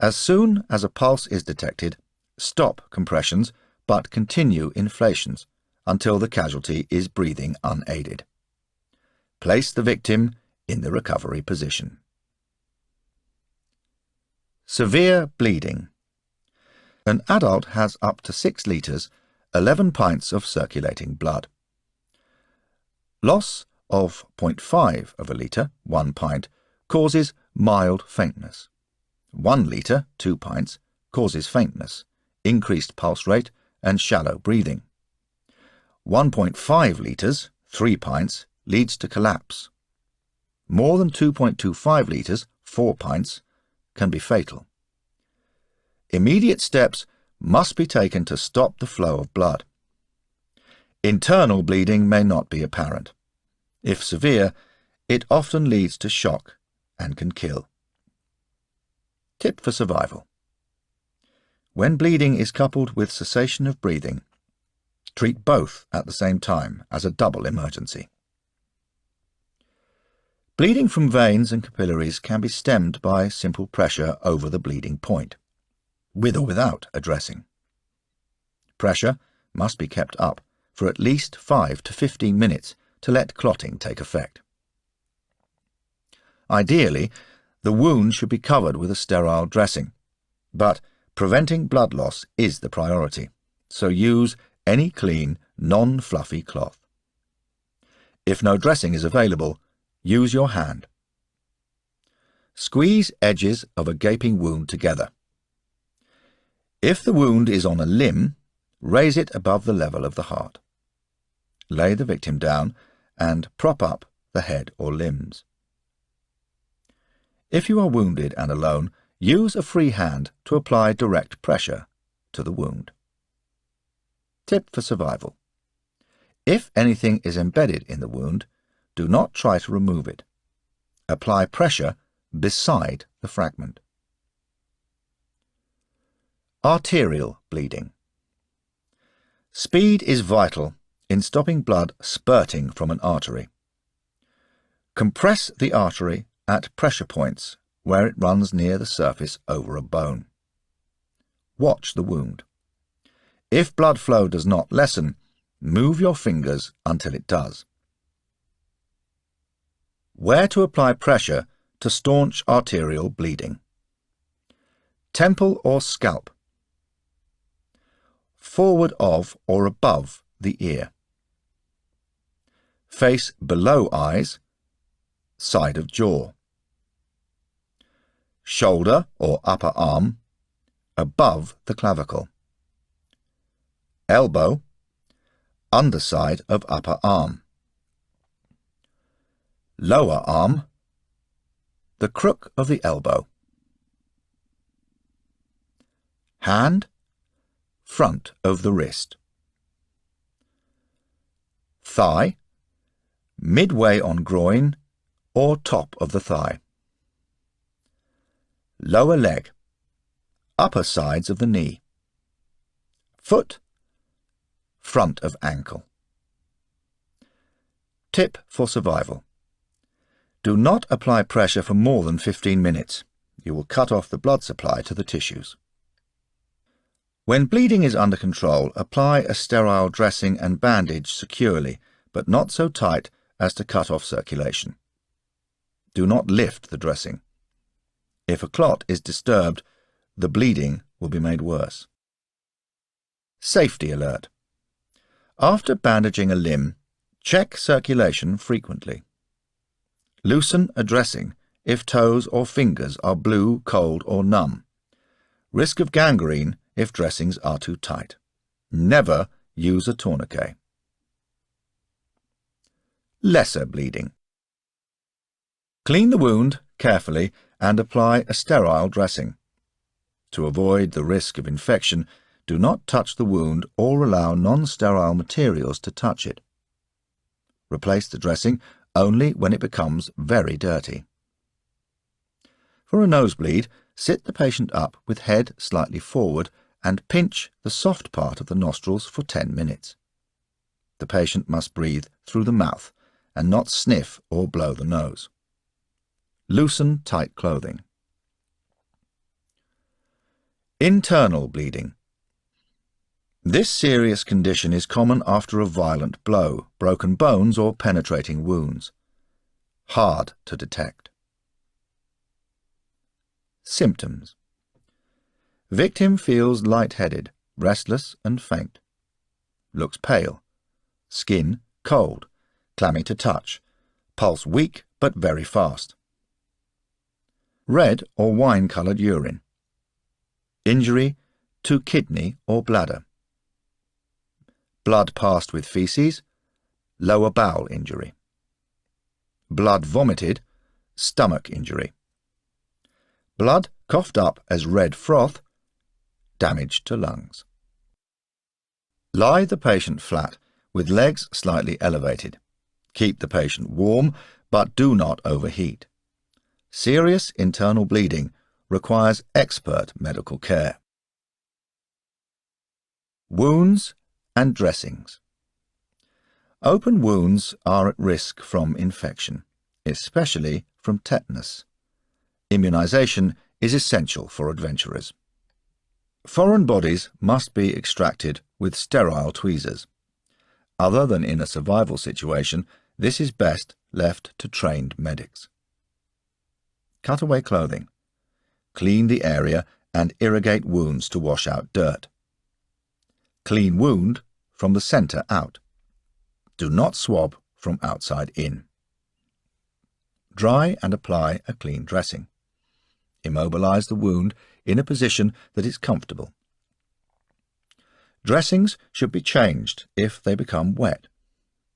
As soon as a pulse is detected, stop compressions but continue inflations until the casualty is breathing unaided. Place the victim in the recovery position. Severe bleeding. An adult has up to 6 litres, 11 pints of circulating blood. Loss of 0.5 of a litre, 1 pint, causes mild faintness. 1 litre, 2 pints, causes faintness, increased pulse rate, and shallow breathing. 1.5 litres, 3 pints, leads to collapse. More than 2.25 litres, 4 pints, can be fatal. Immediate steps must be taken to stop the flow of blood. Internal bleeding may not be apparent. If severe, it often leads to shock and can kill. Tip for survival. When bleeding is coupled with cessation of breathing, treat both at the same time as a double emergency. Bleeding from veins and capillaries can be stemmed by simple pressure over the bleeding point, with or without a dressing. Pressure must be kept up for at least 5 to 15 minutes to let clotting take effect. Ideally, the wound should be covered with a sterile dressing, but preventing blood loss is the priority, so use any clean, non-fluffy cloth. If no dressing is available, use your hand. Squeeze edges of a gaping wound together. If the wound is on a limb, raise it above the level of the heart. Lay the victim down and prop up the head or limbs. If you are wounded and alone, use a free hand to apply direct pressure to the wound. Tip for survival. If anything is embedded in the wound, do not try to remove it. Apply pressure beside the fragment. Arterial bleeding. Speed is vital in stopping blood spurting from an artery. Compress the artery at pressure points where it runs near the surface over a bone. Watch the wound. If blood flow does not lessen, move your fingers until it does. Where to apply pressure to staunch arterial bleeding. Temple or scalp. Forward of or above the ear. Face below eyes, side of jaw. Shoulder or upper arm, above the clavicle. Elbow, underside of upper arm. Lower arm, the crook of the elbow. Hand, front of the wrist. Thigh, midway on groin or top of the thigh. Lower leg, upper sides of the knee. Foot, front of ankle. Tip for survival. Do not apply pressure for more than 15 minutes. You will cut off the blood supply to the tissues. When bleeding is under control, apply a sterile dressing and bandage securely, but not so tight as to cut off circulation. Do not lift the dressing. If a clot is disturbed, the bleeding will be made worse. Safety alert. After bandaging a limb, check circulation frequently. Loosen a dressing if toes or fingers are blue, cold or numb. Risk of gangrene if dressings are too tight. Never use a tourniquet. Lesser bleeding. Clean the wound carefully and apply a sterile dressing. To avoid the risk of infection, do not touch the wound or allow non-sterile materials to touch it. Replace the dressing only when it becomes very dirty. For a nosebleed, sit the patient up with head slightly forward and pinch the soft part of the nostrils for 10 minutes. The patient must breathe through the mouth and not sniff or blow the nose. Loosen tight clothing. Internal bleeding. This serious condition is common after a violent blow, broken bones or penetrating wounds. Hard to detect. Symptoms. Victim feels lightheaded, restless and faint. Looks pale. Skin cold, clammy to touch. Pulse weak but very fast. Red or wine-coloured urine. Injury to kidney or bladder. Blood passed with feces, lower bowel injury. Blood vomited, stomach injury. Blood coughed up as red froth, damage to lungs. Lie the patient flat with legs slightly elevated. Keep the patient warm, but do not overheat. Serious internal bleeding requires expert medical care. Wounds and dressings. Open wounds are at risk from infection, especially from tetanus. Immunization is essential for adventurers. Foreign bodies must be extracted with sterile tweezers. Other than in a survival situation, this is best left to trained medics. cut away clothing. Clean the area and irrigate wounds to wash out dirt. Clean wound from the center out. Do not swab from outside in. Dry and apply a clean dressing. Immobilize the wound in a position that is comfortable. Dressings should be changed if they become wet,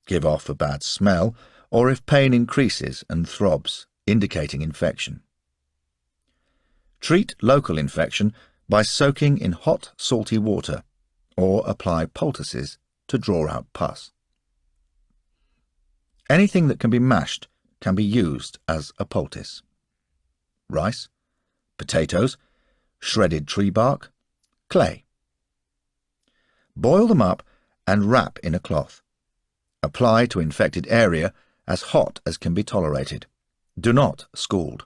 give off a bad smell, or if pain increases and throbs, indicating infection. Treat local infection by soaking in hot, salty water, or apply poultices to draw out pus. Anything that can be mashed can be used as a poultice. Rice, potatoes, shredded tree bark, clay. Boil them up and wrap in a cloth. Apply to infected area as hot as can be tolerated. Do not scald.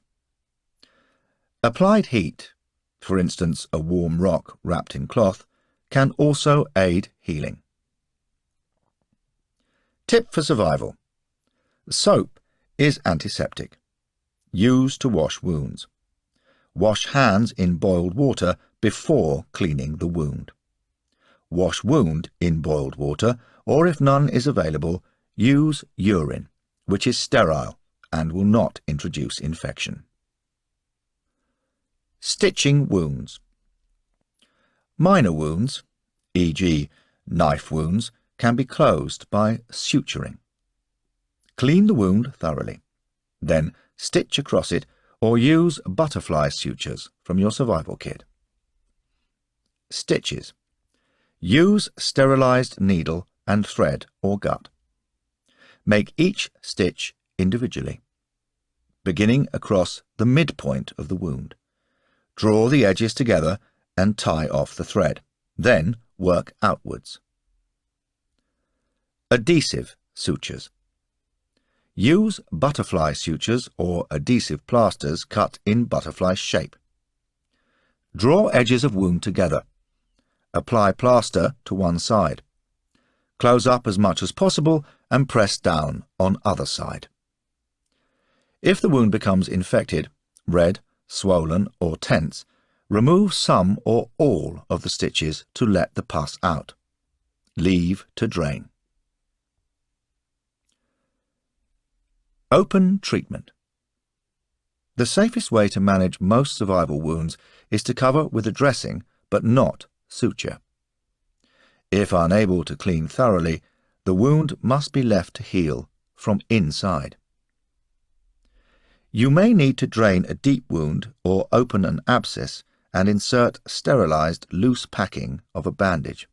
Applied heat, for instance a warm rock wrapped in cloth, can also aid healing. Tip for survival. Soap is antiseptic. Use to wash wounds. Wash hands in boiled water before cleaning the wound. Wash wound in boiled water, or if none is available, use urine, which is sterile and will not introduce infection. Stitching wounds. Minor wounds, e.g. knife wounds, can be closed by suturing. Clean the wound thoroughly. Then stitch across it or use butterfly sutures from your survival kit. Stitches. Use sterilized needle and thread or gut. Make each stitch individually, beginning across the midpoint of the wound. Draw the edges together and tie off the thread. Then work outwards. Adhesive sutures. Use butterfly sutures or adhesive plasters cut in butterfly shape. Draw edges of wound together. Apply plaster to one side. Close up as much as possible and press down on other side. If the wound becomes infected, red, swollen or tense, remove some or all of the stitches to let the pus out. Leave to drain. Open treatment. The safest way to manage most survival wounds is to cover with a dressing but not suture. If unable to clean thoroughly, the wound must be left to heal from inside. You may need to drain a deep wound or open an abscess and insert sterilized loose packing of a bandage.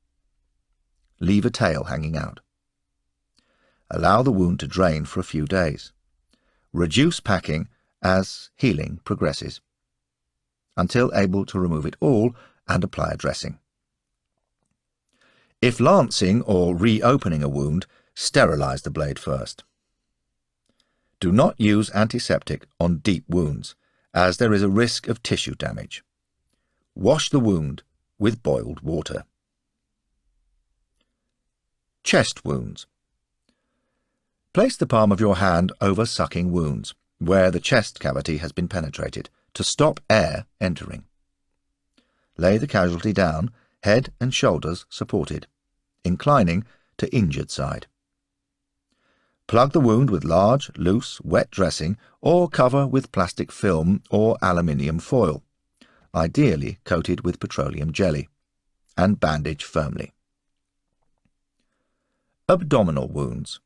Leave a tail hanging out. Allow the wound to drain for a few days. Reduce packing as healing progresses, until able to remove it all and apply a dressing. If lancing or reopening a wound, sterilize the blade first. Do not use antiseptic on deep wounds, as there is a risk of tissue damage. Wash the wound with boiled water. Chest wounds. Place the palm of your hand over sucking wounds, where the chest cavity has been penetrated, to stop air entering. Lay the casualty down, head and shoulders supported, inclining to injured side. Plug the wound with large, loose, wet dressing or cover with plastic film or aluminium foil, ideally coated with petroleum jelly, and bandage firmly. Abdominal wounds.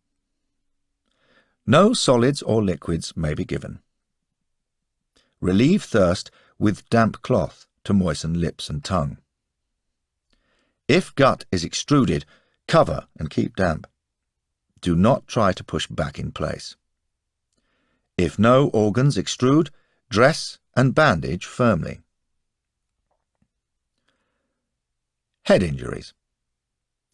No solids or liquids may be given. Relieve thirst with damp cloth to moisten lips and tongue. If gut is extruded, cover and keep damp. Do not try to push back in place. If no organs extrude, dress and bandage firmly. Head injuries.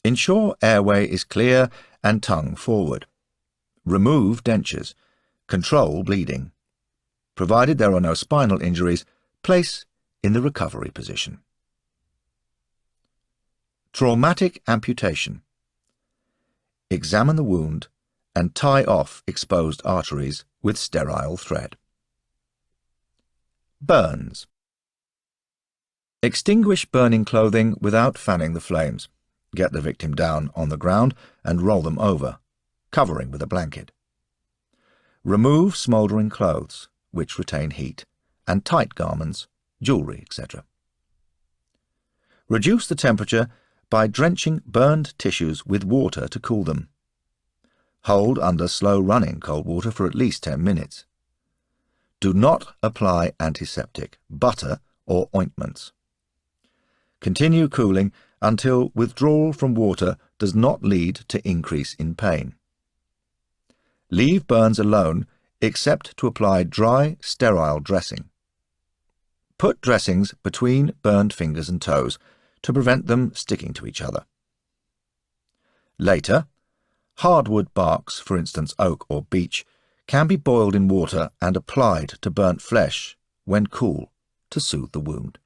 Ensure airway is clear and tongue forward. Remove dentures. Control bleeding. Provided there are no spinal injuries, place in the recovery position. Traumatic amputation. Examine the wound and tie off exposed arteries with sterile thread. Burns. Extinguish burning clothing without fanning the flames. Get the victim down on the ground and roll them over, covering with a blanket. Remove smouldering clothes, which retain heat, and tight garments, jewellery, etc. Reduce the temperature by drenching burned tissues with water to cool them. Hold under slow-running cold water for at least 10 minutes. Do not apply antiseptic, butter, or ointments. Continue cooling until withdrawal from water does not lead to increase in pain. Leave burns alone except to apply dry, sterile dressing. Put dressings between burned fingers and toes to prevent them sticking to each other. Later, hardwood barks, for instance oak or beech, can be boiled in water and applied to burnt flesh when cool to soothe the wound.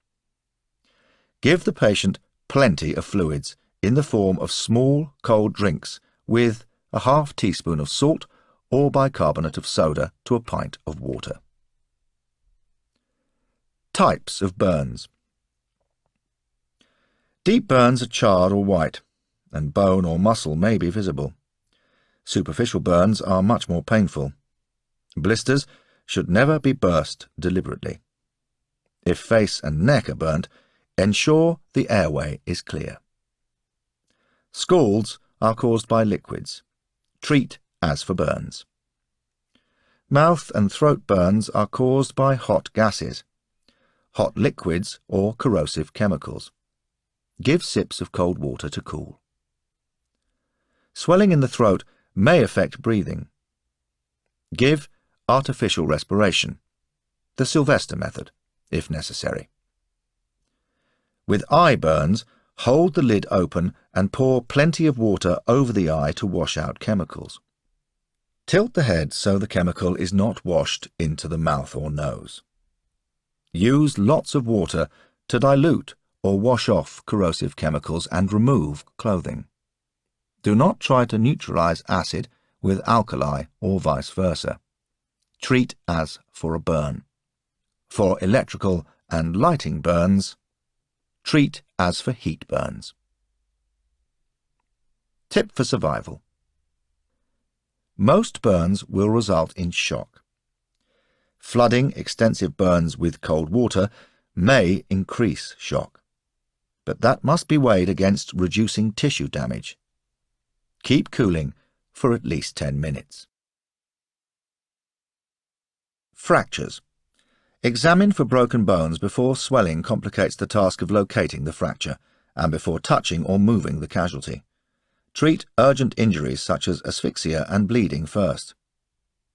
Give the patient plenty of fluids in the form of small cold drinks with a half teaspoon of salt or bicarbonate of soda to a pint of water. Types of burns. Deep burns are charred or white, and bone or muscle may be visible. Superficial burns are much more painful. Blisters should never be burst deliberately. If face and neck are burnt, ensure the airway is clear. Scalds are caused by liquids. Treat as for burns. Mouth and throat burns are caused by hot gases, hot liquids or corrosive chemicals. Give sips of cold water to cool. Swelling in the throat may affect breathing. Give artificial respiration, the Sylvester method, if necessary. With eye burns, hold the lid open and pour plenty of water over the eye to wash out chemicals. Tilt the head so the chemical is not washed into the mouth or nose. Use lots of water to dilute or wash off corrosive chemicals and remove clothing. Do not try to neutralize acid with alkali or vice versa. Treat as for a burn. For electrical and lighting burns, treat as for heat burns. Tip for survival. Most burns will result in shock. Flooding extensive burns with cold water may increase shock, but that must be weighed against reducing tissue damage. Keep cooling for at least 10 minutes. Fractures. Examine for broken bones before swelling complicates the task of locating the fracture, and before touching or moving the casualty. Treat urgent injuries such as asphyxia and bleeding first.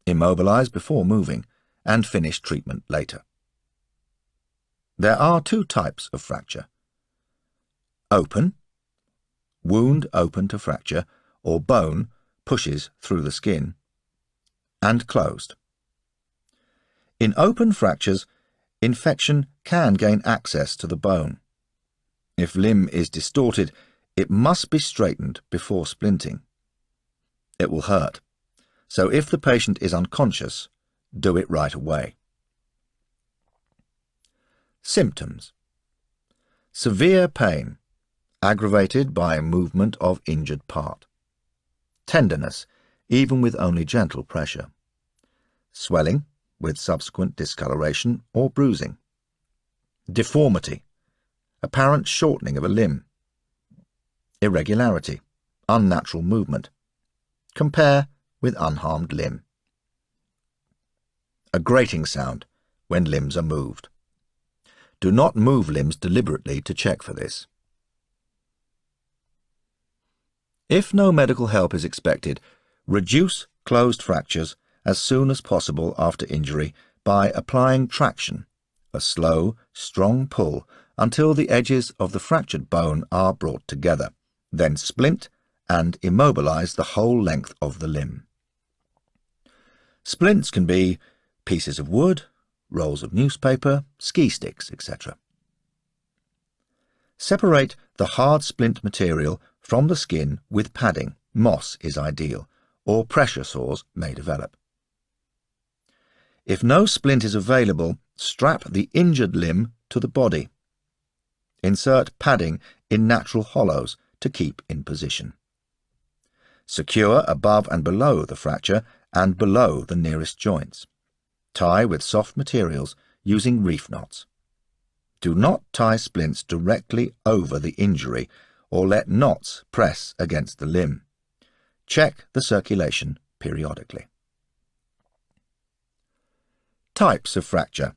Immobilize before moving, and finish treatment later. There are 2 types of fracture. Open, wound open to fracture, or bone pushes through the skin, and closed. In open fractures, infection can gain access to the bone. If limb is distorted, it must be straightened before splinting. It will hurt, so if the patient is unconscious, do it right away. Symptoms. Severe pain, aggravated by movement of injured part. Tenderness, even with only gentle pressure. Swelling, with subsequent discoloration or bruising. Deformity, apparent shortening of a limb. Irregularity, unnatural movement. Compare with unharmed limb. A grating sound when limbs are moved. Do not move limbs deliberately to check for this. If no medical help is expected, reduce closed fractures as soon as possible after injury by applying traction, a slow, strong pull until the edges of the fractured bone are brought together, then splint and immobilize the whole length of the limb. Splints can be pieces of wood, rolls of newspaper, ski sticks, etc. Separate the hard splint material from the skin with padding. Moss is ideal, or pressure sores may develop. If no splint is available, Strap the injured limb to the body. Insert padding in natural hollows to keep in position. Secure above and below the fracture and below the nearest joints. Tie with soft materials using reef knots. Do not tie splints directly over the injury or let knots press against the limb. Check the circulation periodically. Types of fracture.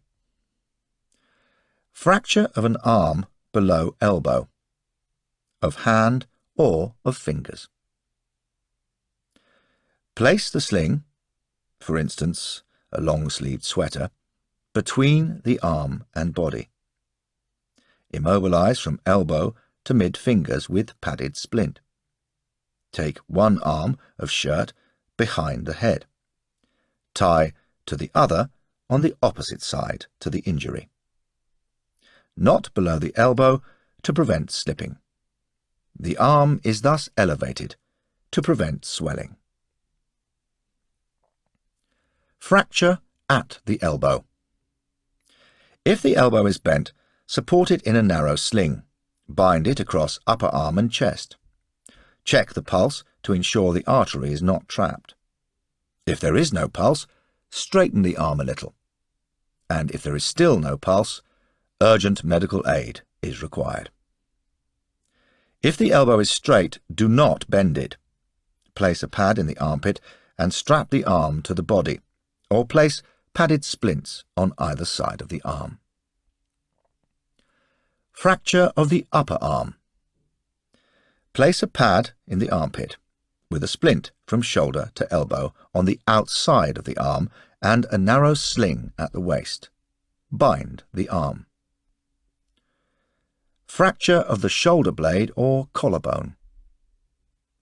Fracture of an arm below elbow, of hand or of fingers. Place the sling, for instance a long-sleeved sweater, between the arm and body. Immobilize from elbow to mid-fingers with padded splint. Take one arm of shirt behind the head. Tie to the other on the opposite side to the injury. Knot below the elbow to prevent slipping. The arm is thus elevated to prevent swelling. Fracture at the elbow. If the elbow is bent, support it in a narrow sling. Bind it across upper arm and chest. Check the pulse to ensure the artery is not trapped. If there is no pulse, straighten the arm a little. And if there is still no pulse, urgent medical aid is required. If the elbow is straight, do not bend it. Place a pad in the armpit and strap the arm to the body, or place padded splints on either side of the arm. Fracture of the upper arm. Place a pad in the armpit, with a splint from shoulder to elbow on the outside of the arm and a narrow sling at the waist. Bind the arm. Fracture of the shoulder blade or collarbone.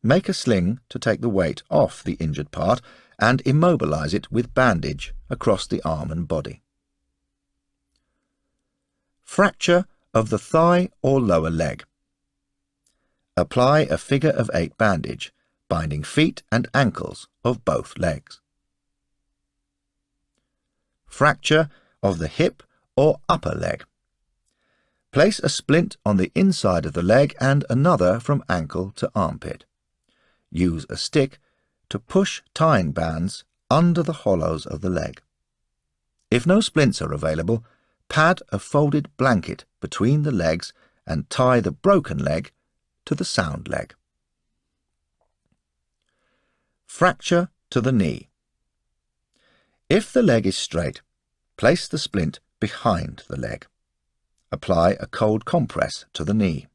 Make a sling to take the weight off the injured part and immobilize it with bandage across the arm and body. Fracture of the thigh or lower leg. Apply a figure-of-8 bandage, binding feet and ankles of both legs. Fracture of the hip or upper leg. Place a splint on the inside of the leg and another from ankle to armpit. Use a stick to push tying bands under the hollows of the leg. If no splints are available, pad a folded blanket between the legs and tie the broken leg to the sound leg. Fracture to the knee. If the leg is straight, place the splint behind the leg. Apply a cold compress to the knee.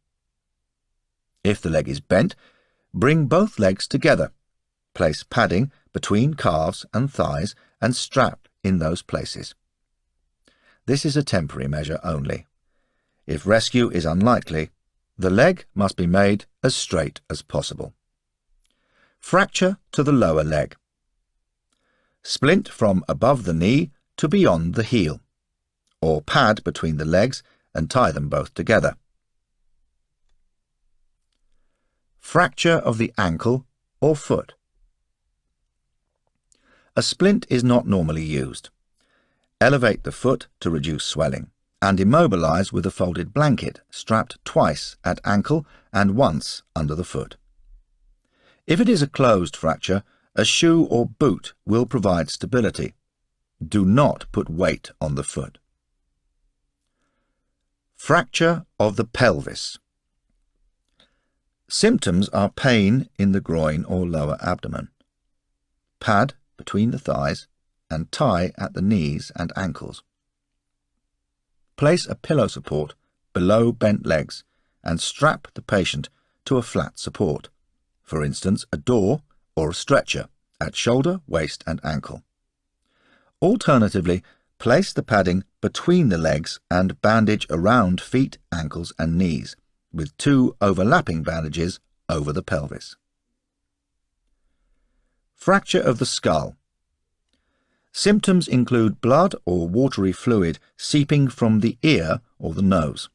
If the leg is bent, bring both legs together. Place padding between calves and thighs and strap in those places. This is a temporary measure only. If rescue is unlikely, the leg must be made as straight as possible. Fracture to the lower leg. Splint from above the knee to beyond the heel, or pad between the legs and tie them both together. Fracture of the ankle or foot. A splint is not normally used. Elevate the foot to reduce swelling and immobilize with a folded blanket strapped twice at ankle and once under the foot. If it is a closed fracture, a shoe or boot will provide stability. Do not put weight on the foot. Fracture of the pelvis. Symptoms are pain in the groin or lower abdomen. Pad between the thighs and tie at the knees and ankles. Place a pillow support below bent legs and strap the patient to a flat support, for instance a door or a stretcher, at shoulder, waist and ankle. Alternatively, place the padding between the legs and bandage around feet, ankles and knees, with 2 overlapping bandages over the pelvis. Fracture of the skull. Symptoms include blood or watery fluid seeping from the ear or the nose.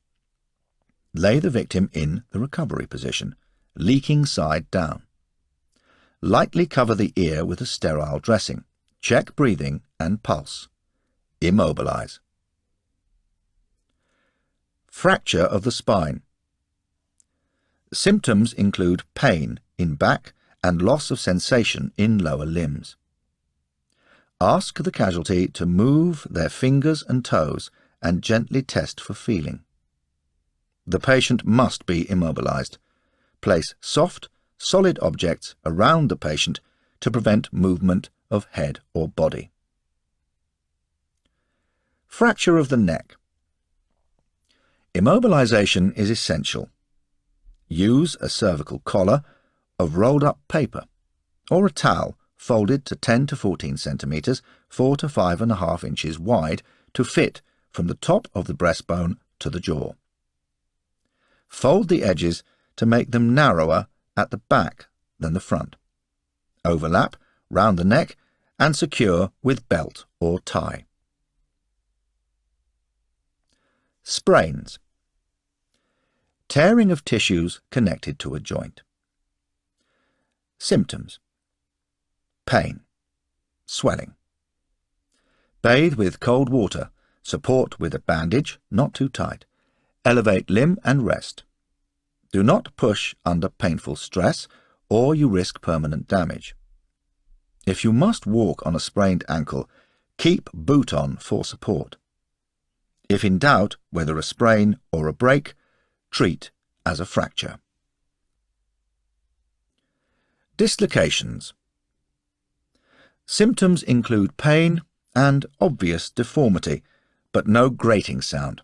Lay the victim in the recovery position, leaking side down. Lightly cover the ear with a sterile dressing. Check breathing and pulse. Immobilize. Fracture of the spine. Symptoms include pain in back and loss of sensation in lower limbs. Ask the casualty to move their fingers and toes and gently test for feeling. The patient must be immobilized. Place soft, solid objects around the patient to prevent movement of head or body. Fracture of the neck. Immobilization is essential. Use a cervical collar of rolled up paper or a towel folded to 10 to 14 centimeters, 4 to 5.5 inches wide to fit from the top of the breastbone to the jaw. Fold the edges to make them narrower at the back than the front. Overlap round the neck and secure with belt or tie. Sprains. Tearing of tissues connected to a joint. Symptoms: pain, swelling. Bathe with cold water, support with a bandage, not too tight. Elevate limb and rest. Do not push under painful stress, or you risk permanent damage. If you must walk on a sprained ankle, keep boot on for support. If in doubt whether a sprain or a break, treat as a fracture. Dislocations. Symptoms include pain and obvious deformity, but no grating sound.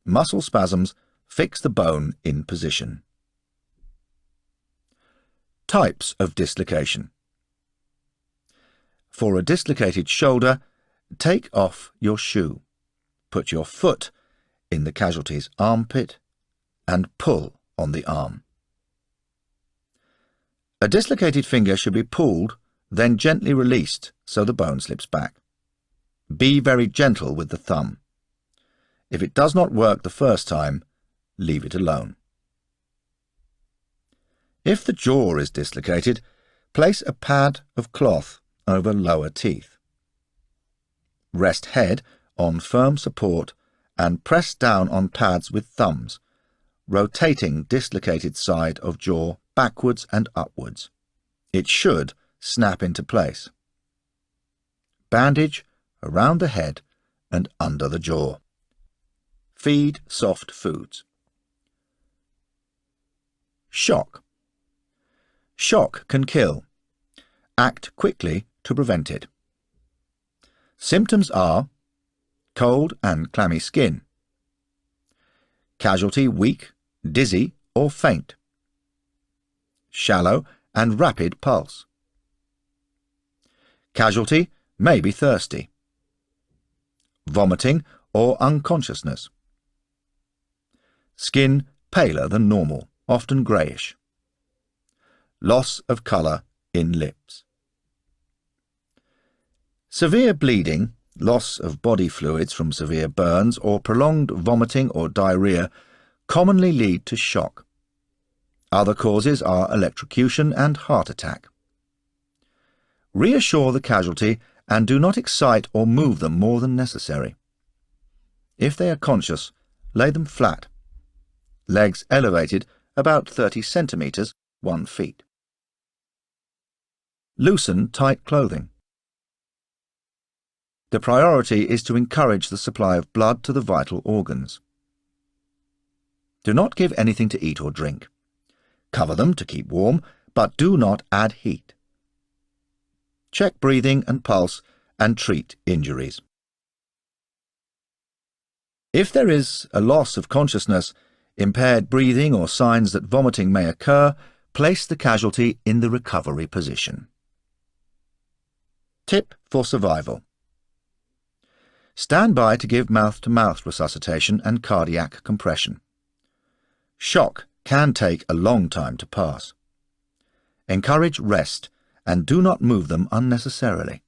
Muscle spasms fix the bone in position. Types of dislocation. For a dislocated shoulder, take off your shoe. Put your foot in the casualty's armpit and pull on the arm. A dislocated finger should be pulled, then gently released so the bone slips back. Be very gentle with the thumb. If it does not work the first time, leave it alone. If the jaw is dislocated, place a pad of cloth over lower teeth. Rest head on firm support and press down on pads with thumbs, rotating dislocated side of jaw backwards and upwards. It should snap into place. Bandage around the head and under the jaw. Feed soft foods. Shock. Shock can kill. Act quickly to prevent it. Symptoms are cold and clammy skin, casualty weak, dizzy or faint, shallow and rapid pulse. Casualty may be thirsty, vomiting or unconsciousness. Skin paler than normal, often greyish. Loss of colour in lips. Severe bleeding, loss of body fluids from severe burns, or prolonged vomiting or diarrhea commonly lead to shock. Other causes are electrocution and heart attack. Reassure the casualty and do not excite or move them more than necessary. If they are conscious, lay them flat. Legs elevated about 30 centimeters, 1 feet. Loosen tight clothing. The priority is to encourage the supply of blood to the vital organs. Do not give anything to eat or drink. Cover them to keep warm, but do not add heat. Check breathing and pulse and treat injuries. If there is a loss of consciousness, impaired breathing or signs that vomiting may occur, place the casualty in the recovery position. Tip for survival. Stand by to give mouth-to-mouth resuscitation and cardiac compression. Shock can take a long time to pass. Encourage rest and do not move them unnecessarily.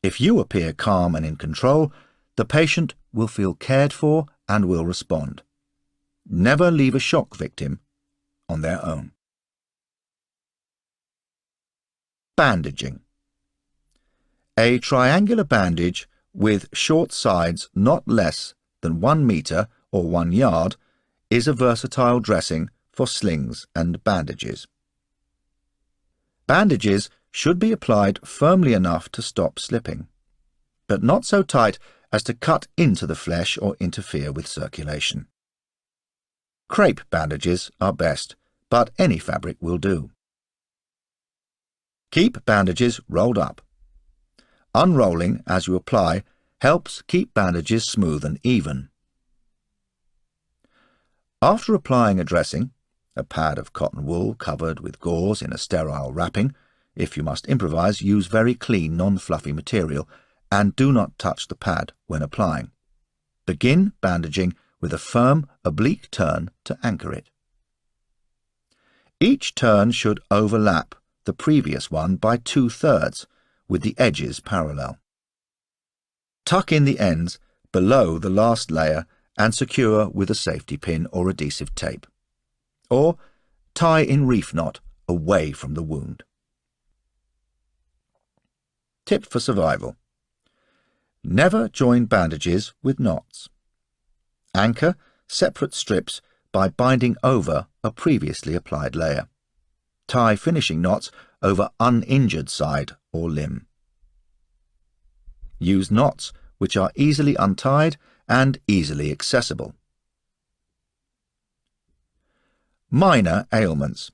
If you appear calm and in control, the patient will feel cared for and will respond. Never leave a shock victim on their own. Bandaging. A triangular bandage with short sides not less than 1 meter or 1 yard is a versatile dressing for slings and bandages. Bandages should be applied firmly enough to stop slipping, but not so tight as to cut into the flesh or interfere with circulation. Crepe bandages are best, but any fabric will do. Keep bandages rolled up. Unrolling as you apply helps keep bandages smooth and even. After applying a dressing, a pad of cotton wool covered with gauze in a sterile wrapping, if you must improvise, use very clean, non-fluffy material and do not touch the pad when applying. Begin bandaging with a firm, oblique turn to anchor it. Each turn should overlap the previous one by 2/3, with the edges parallel. Tuck in the ends below the last layer and secure with a safety pin or adhesive tape. Or tie in reef knot away from the wound. Tip for survival. Never join bandages with knots. Anchor separate strips by binding over a previously applied layer. Tie finishing knots over uninjured side or limb. Use knots which are easily untied and easily accessible. Minor ailments.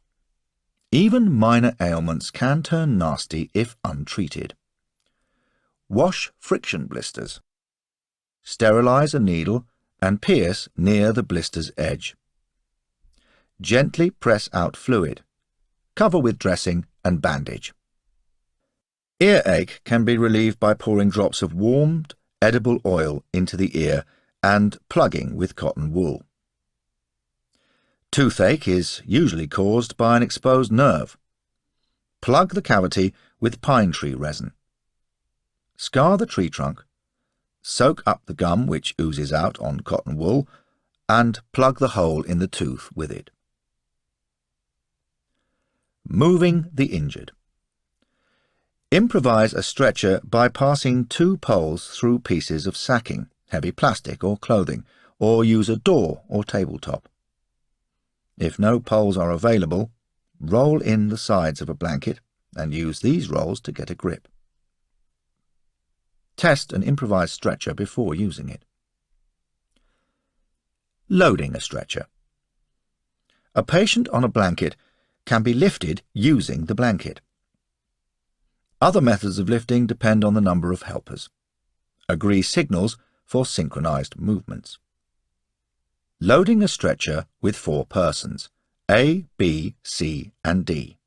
Even minor ailments can turn nasty if untreated. Wash friction blisters. Sterilize a needle and pierce near the blister's edge. Gently press out fluid. Cover with dressing and bandage. Earache can be relieved by pouring drops of warmed, edible oil into the ear and plugging with cotton wool. Toothache is usually caused by an exposed nerve. Plug the cavity with pine tree resin. Scar the tree trunk, soak up the gum which oozes out on cotton wool, and plug the hole in the tooth with it. Moving the injured. Improvise a stretcher by passing 2 poles through pieces of sacking, heavy plastic or clothing, or use a door or tabletop. If no poles are available, roll in the sides of a blanket and use these rolls to get a grip. Test an improvised stretcher before using it. Loading a stretcher. A patient on a blanket can be lifted using the blanket. Other methods of lifting depend on the number of helpers. Agree signals for synchronized movements. Loading a stretcher with 4 persons, A, B, C and D.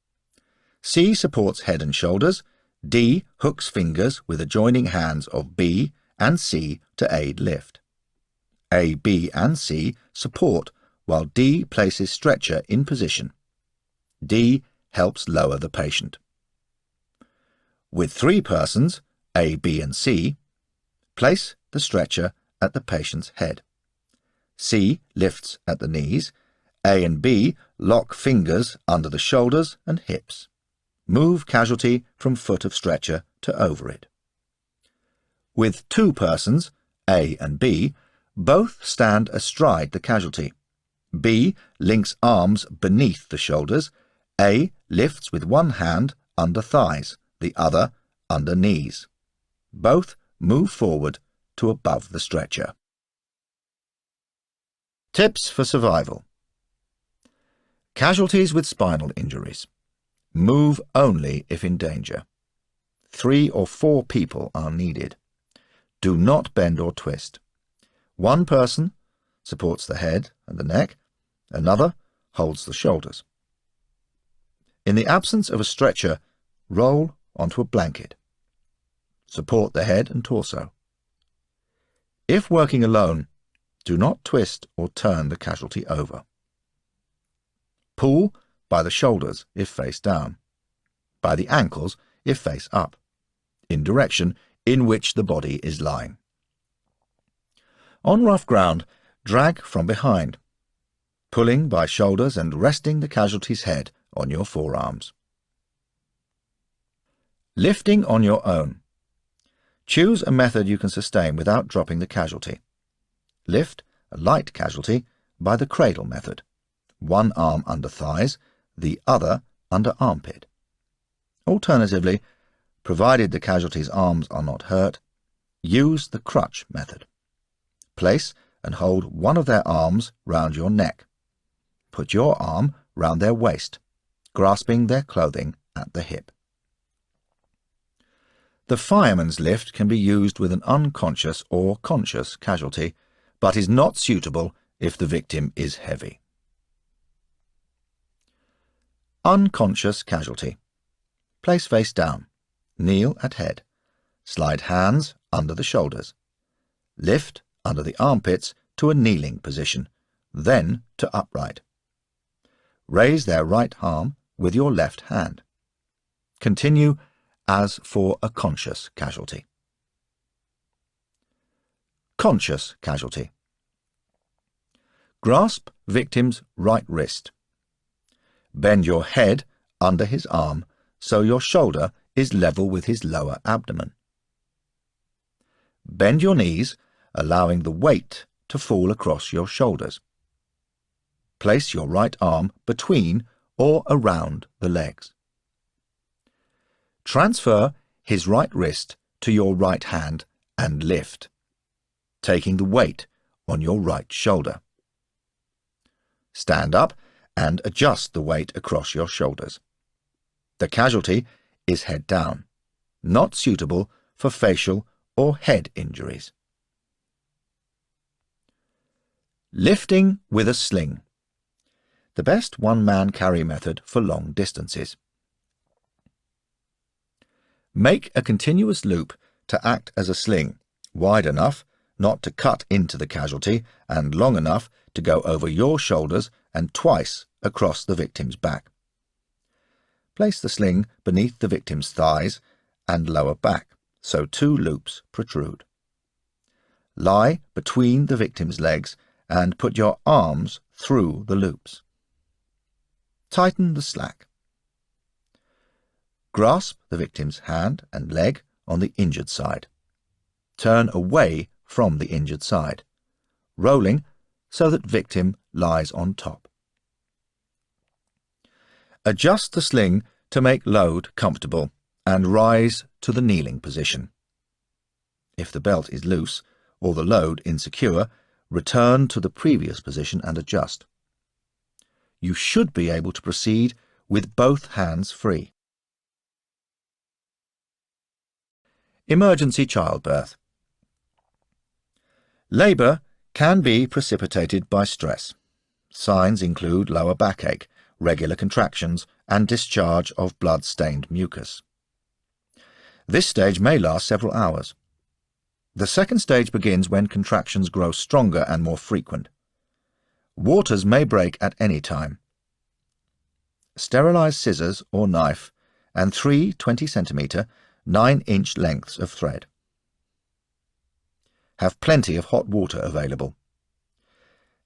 C supports head and shoulders, D hooks fingers with adjoining hands of B and C to aid lift. A, B and C support while D places stretcher in position. D helps lower the patient. With 3 persons, A, B and C, place the stretcher at the patient's head. C lifts at the knees. A and B lock fingers under the shoulders and hips. Move casualty from foot of stretcher to over it. With 2 persons, A and B, both stand astride the casualty. B links arms beneath the shoulders. A lifts with one hand under thighs, the other under knees. Both move forward to above the stretcher. Tips for survival. Casualties with spinal injuries. Move only if in danger. 3 or 4 people are needed. Do not bend or twist. 1 person supports the head and the neck, another holds the shoulders. In the absence of a stretcher, roll onto a blanket. Support the head and torso. If working alone, do not twist or turn the casualty over. Pull by the shoulders if face down, by the ankles if face up, in direction in which the body is lying. On rough ground, drag from behind, pulling by shoulders and resting the casualty's head on your forearms. Lifting on your own. Choose a method you can sustain without dropping the casualty. Lift a light casualty, by the cradle method. One arm under thighs, the other under armpit. Alternatively, provided the casualty's arms are not hurt, use the crutch method. Place and hold one of their arms round your neck. Put your arm round their waist, grasping their clothing at the hip. The fireman's lift can be used with an unconscious or conscious casualty, but is not suitable if the victim is heavy. Unconscious casualty. Place face down. Kneel at head. Slide hands under the shoulders. Lift under the armpits to a kneeling position, then to upright. Raise their right arm with your left hand. Continue as for a conscious casualty. Conscious casualty. Grasp victim's right wrist. Bend your head under his arm so your shoulder is level with his lower abdomen. Bend your knees, allowing the weight to fall across your shoulders. Place your right arm between or around the legs. Transfer his right wrist to your right hand and lift, taking the weight on your right shoulder. Stand up and adjust the weight across your shoulders. The casualty is head down, not suitable for facial or head injuries. Lifting with a sling. The best one-man carry method for long distances. Make a continuous loop to act as a sling, wide enough not to cut into the casualty and long enough to go over your shoulders and twice across the victim's back. Place the sling beneath the victim's thighs and lower back, so 2 loops protrude. Lie between the victim's legs and put your arms through the loops. Tighten the slack. Grasp the victim's hand and leg on the injured side. Turn away from the injured side, rolling so that victim lies on top. Adjust the sling to make load comfortable and rise to the kneeling position. If the belt is loose or the load insecure, return to the previous position and adjust. You should be able to proceed with both hands free. Emergency childbirth. Labour can be precipitated by stress. Signs include lower backache, regular contractions, and discharge of blood-stained mucus. This stage may last several hours. The second stage begins when contractions grow stronger and more frequent. Waters may break at any time. Sterilize scissors or knife and 3 20-centimetre, 9-inch lengths of thread. Have plenty of hot water available.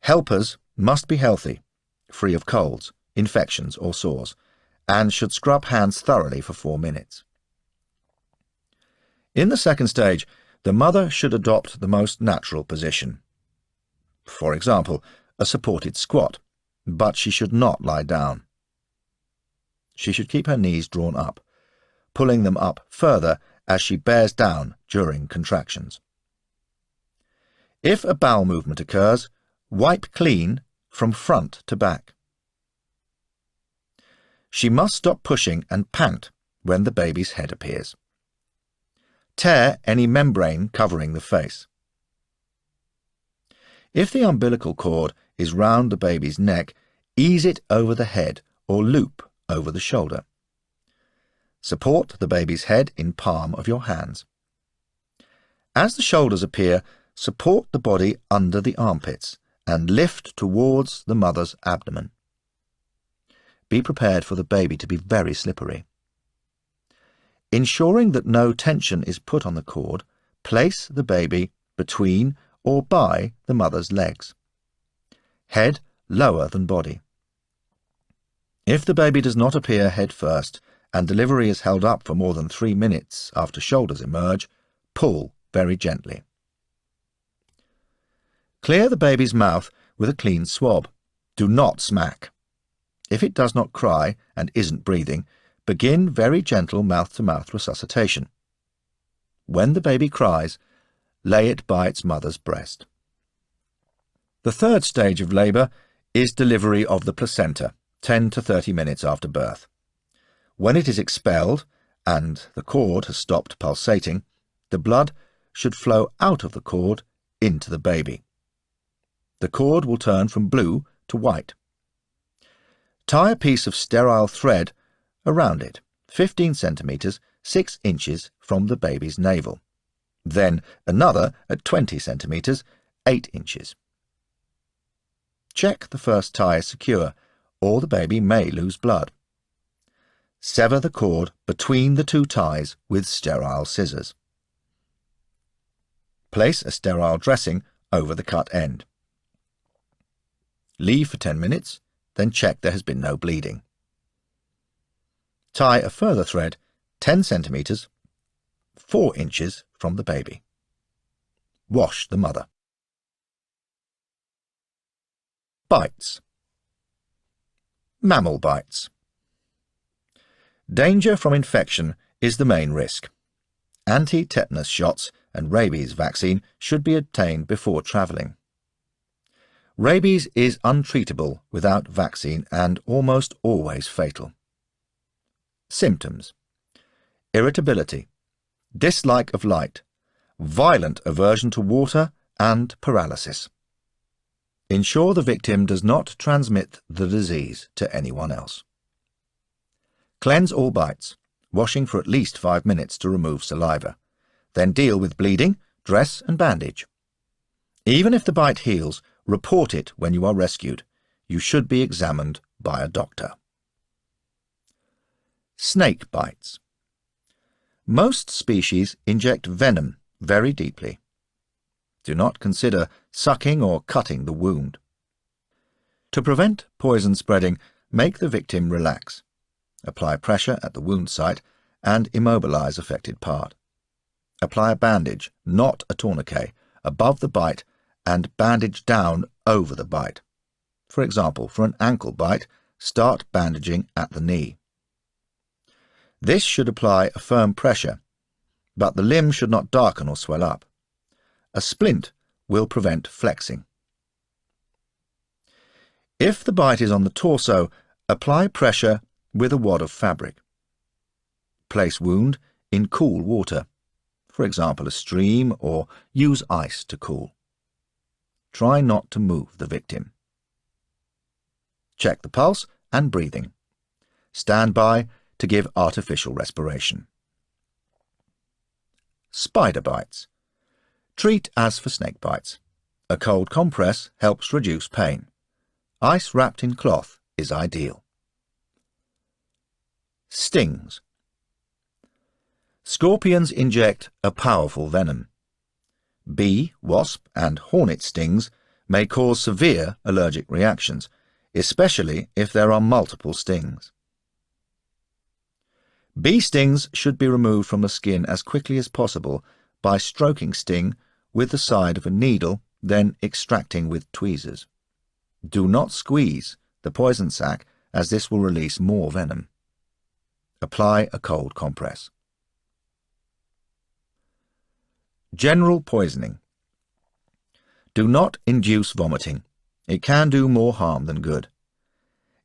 Helpers must be healthy, free of colds, infections or sores, and should scrub hands thoroughly for 4 minutes. In the second stage, the mother should adopt the most natural position. For example, a supported squat, but she should not lie down. She should keep her knees drawn up, pulling them up further as she bears down during contractions. If a bowel movement occurs, wipe clean from front to back. She must stop pushing and pant when the baby's head appears. Tear any membrane covering the face. If the umbilical cord is round the baby's neck, ease it over the head or loop over the shoulder. Support the baby's head in palm of your hands. As the shoulders appear, support the body under the armpits and lift towards the mother's abdomen. Be prepared for the baby to be very slippery. Ensuring that no tension is put on the cord, place the baby between or by the mother's legs. Head lower than body. If the baby does not appear head first and delivery is held up for more than 3 minutes after shoulders emerge, pull very gently. Clear the baby's mouth with a clean swab. Do not smack. If it does not cry and isn't breathing, begin very gentle mouth-to-mouth resuscitation. When the baby cries, lay it by its mother's breast. The third stage of labour is delivery of the placenta, 10 to 30 minutes after birth. When it is expelled and the cord has stopped pulsating, the blood should flow out of the cord into the baby. The cord will turn from blue to white. Tie a piece of sterile thread around it, 15 centimetres, 6 inches from the baby's navel. Then another at 20 centimetres, 8 inches. Check the first tie is secure, or the baby may lose blood. Sever the cord between the two ties with sterile scissors. Place a sterile dressing over the cut end. Leave for 10 minutes, then check there has been no bleeding. Tie a further thread 10 centimetres, 4 inches from the baby. Wash the mother. Bites. Mammal bites. Danger from infection is the main risk. Anti-tetanus shots and rabies vaccine should be obtained before travelling. Rabies is untreatable without vaccine and almost always fatal. Symptoms: irritability, dislike of light, violent aversion to water and paralysis. Ensure the victim does not transmit the disease to anyone else. Cleanse all bites, washing for at least 5 minutes to remove saliva. Then deal with bleeding, dress and bandage. Even if the bite heals, report it when you are rescued. You should be examined by a doctor. Snake bites. Most species inject venom very deeply. Do not consider sucking or cutting the wound. To prevent poison spreading, make the victim relax. Apply pressure at the wound site and immobilize affected part. Apply a bandage, not a tourniquet, above the bite and bandage down over the bite. For example, for an ankle bite, start bandaging at the knee. This should apply a firm pressure, but the limb should not darken or swell up. A splint will prevent flexing. If the bite is on the torso, apply pressure with a wad of fabric. Place wound in cool water, for example a stream, or use ice to cool. Try not to move the victim. Check the pulse and breathing. Stand by to give artificial respiration. Spider bites. Treat as for snake bites. A cold compress helps reduce pain. Ice wrapped in cloth is ideal. Stings. Scorpions inject a powerful venom. Bee, wasp and hornet stings may cause severe allergic reactions, especially if there are multiple stings. Bee stings should be removed from the skin as quickly as possible by stroking sting with the side of a needle, then extracting with tweezers. Do not squeeze the poison sac, as this will release more venom. Apply a cold compress. General poisoning. Do not induce vomiting. It can do more harm than good.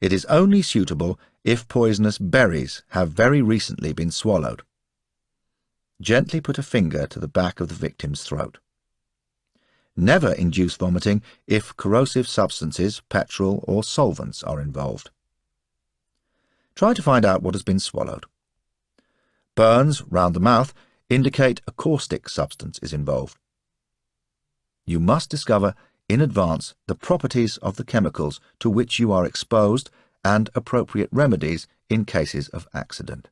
It is only suitable if poisonous berries have very recently been swallowed. Gently put a finger to the back of the victim's throat. Never induce vomiting if corrosive substances, petrol or solvents are involved. Try to find out what has been swallowed. Burns round the mouth indicate a caustic substance is involved. You must discover in advance the properties of the chemicals to which you are exposed and appropriate remedies in cases of accident.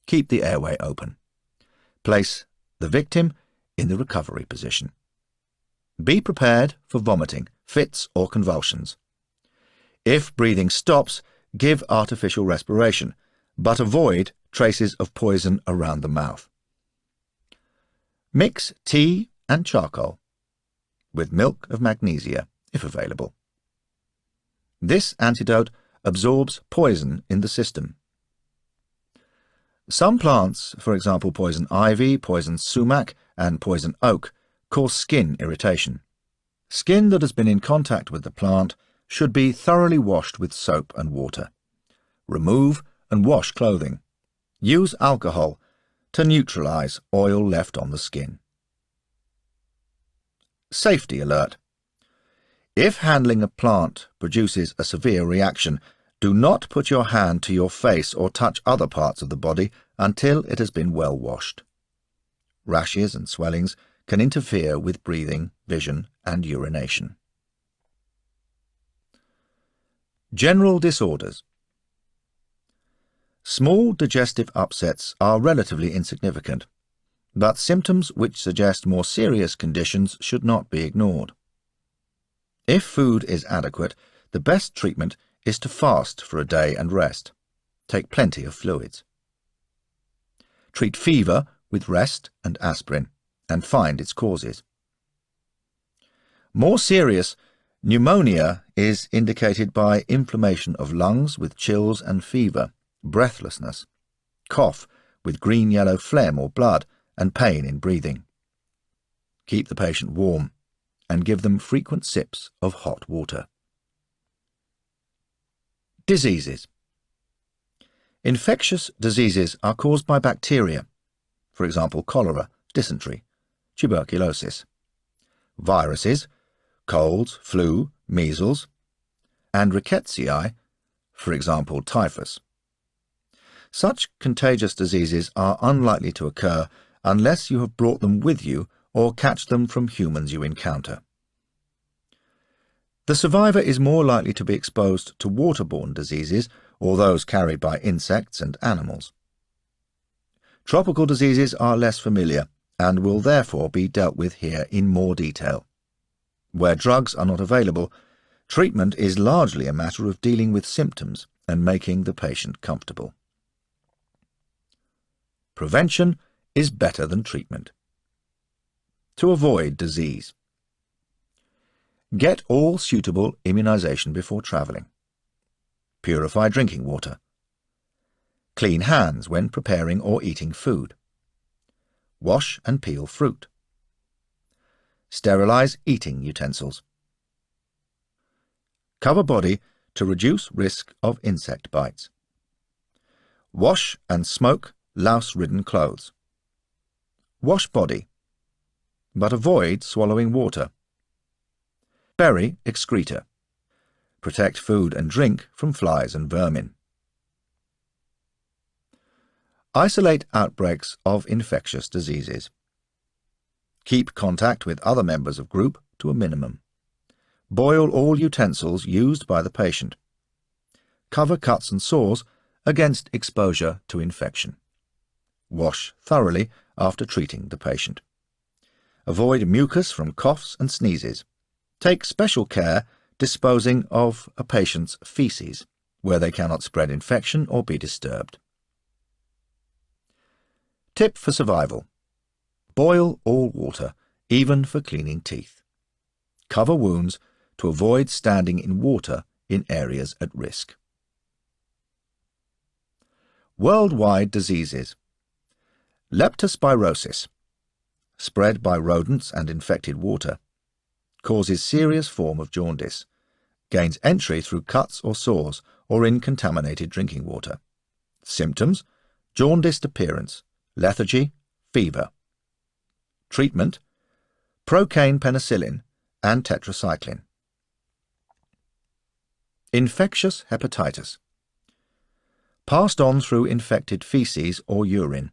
Keep the airway open. Place the victim in the recovery position. Be prepared for vomiting, fits or convulsions. If breathing stops, give artificial respiration, but avoid traces of poison around the mouth. Mix tea and charcoal. with milk of magnesia, if available. This antidote absorbs poison in the system. Some plants, for example poison ivy, poison sumac, and poison oak, cause skin irritation. Skin that has been in contact with the plant should be thoroughly washed with soap and water. Remove and wash clothing. Use alcohol to neutralize oil left on the skin. Safety alert. If handling a plant produces a severe reaction, do not put your hand to your face or touch other parts of the body until it has been well washed. Rashes and swellings can interfere with breathing, vision, and urination. General disorders. Small digestive upsets are relatively insignificant, but symptoms which suggest more serious conditions should not be ignored. If food is adequate, the best treatment is to fast for a day and rest. Take plenty of fluids. Treat fever with rest and aspirin, and find its causes. More serious, pneumonia is indicated by inflammation of lungs with chills and fever, breathlessness, cough with green-yellow phlegm or blood, and pain in breathing. Keep the patient warm and give them frequent sips of hot water. Diseases. Infectious diseases are caused by bacteria, for example cholera, dysentery, tuberculosis. Viruses, colds, flu, measles, and rickettsia, for example typhus. Such contagious diseases are unlikely to occur unless you have brought them with you or catch them from humans you encounter. The survivor is more likely to be exposed to waterborne diseases or those carried by insects and animals. Tropical diseases are less familiar and will therefore be dealt with here in more detail. Where drugs are not available, treatment is largely a matter of dealing with symptoms and making the patient comfortable. Prevention is better than treatment. To avoid disease. Get all suitable immunization before traveling. Purify drinking water. Clean hands when preparing or eating food. Wash and peel fruit. Sterilize eating utensils. Cover body to reduce risk of insect bites. Wash and smoke louse-ridden clothes. Wash body, but avoid swallowing water. Bury excreta. Protect food and drink from flies and vermin. Isolate outbreaks of infectious diseases. Keep contact with other members of group to a minimum. Boil all utensils used by the patient. Cover cuts and sores against exposure to infection. Wash thoroughly after treating the patient. Avoid mucus from coughs and sneezes. Take special care disposing of a patient's feces, where they cannot spread infection or be disturbed. Tip for survival. Boil all water, even for cleaning teeth. Cover wounds to avoid standing in water in areas at risk. Worldwide diseases. Leptospirosis, spread by rodents and infected water, causes serious form of jaundice, gains entry through cuts or sores or in contaminated drinking water. Symptoms: jaundiced appearance, lethargy, fever. Treatment: procaine penicillin and tetracycline. Infectious hepatitis, passed on through infected feces or urine,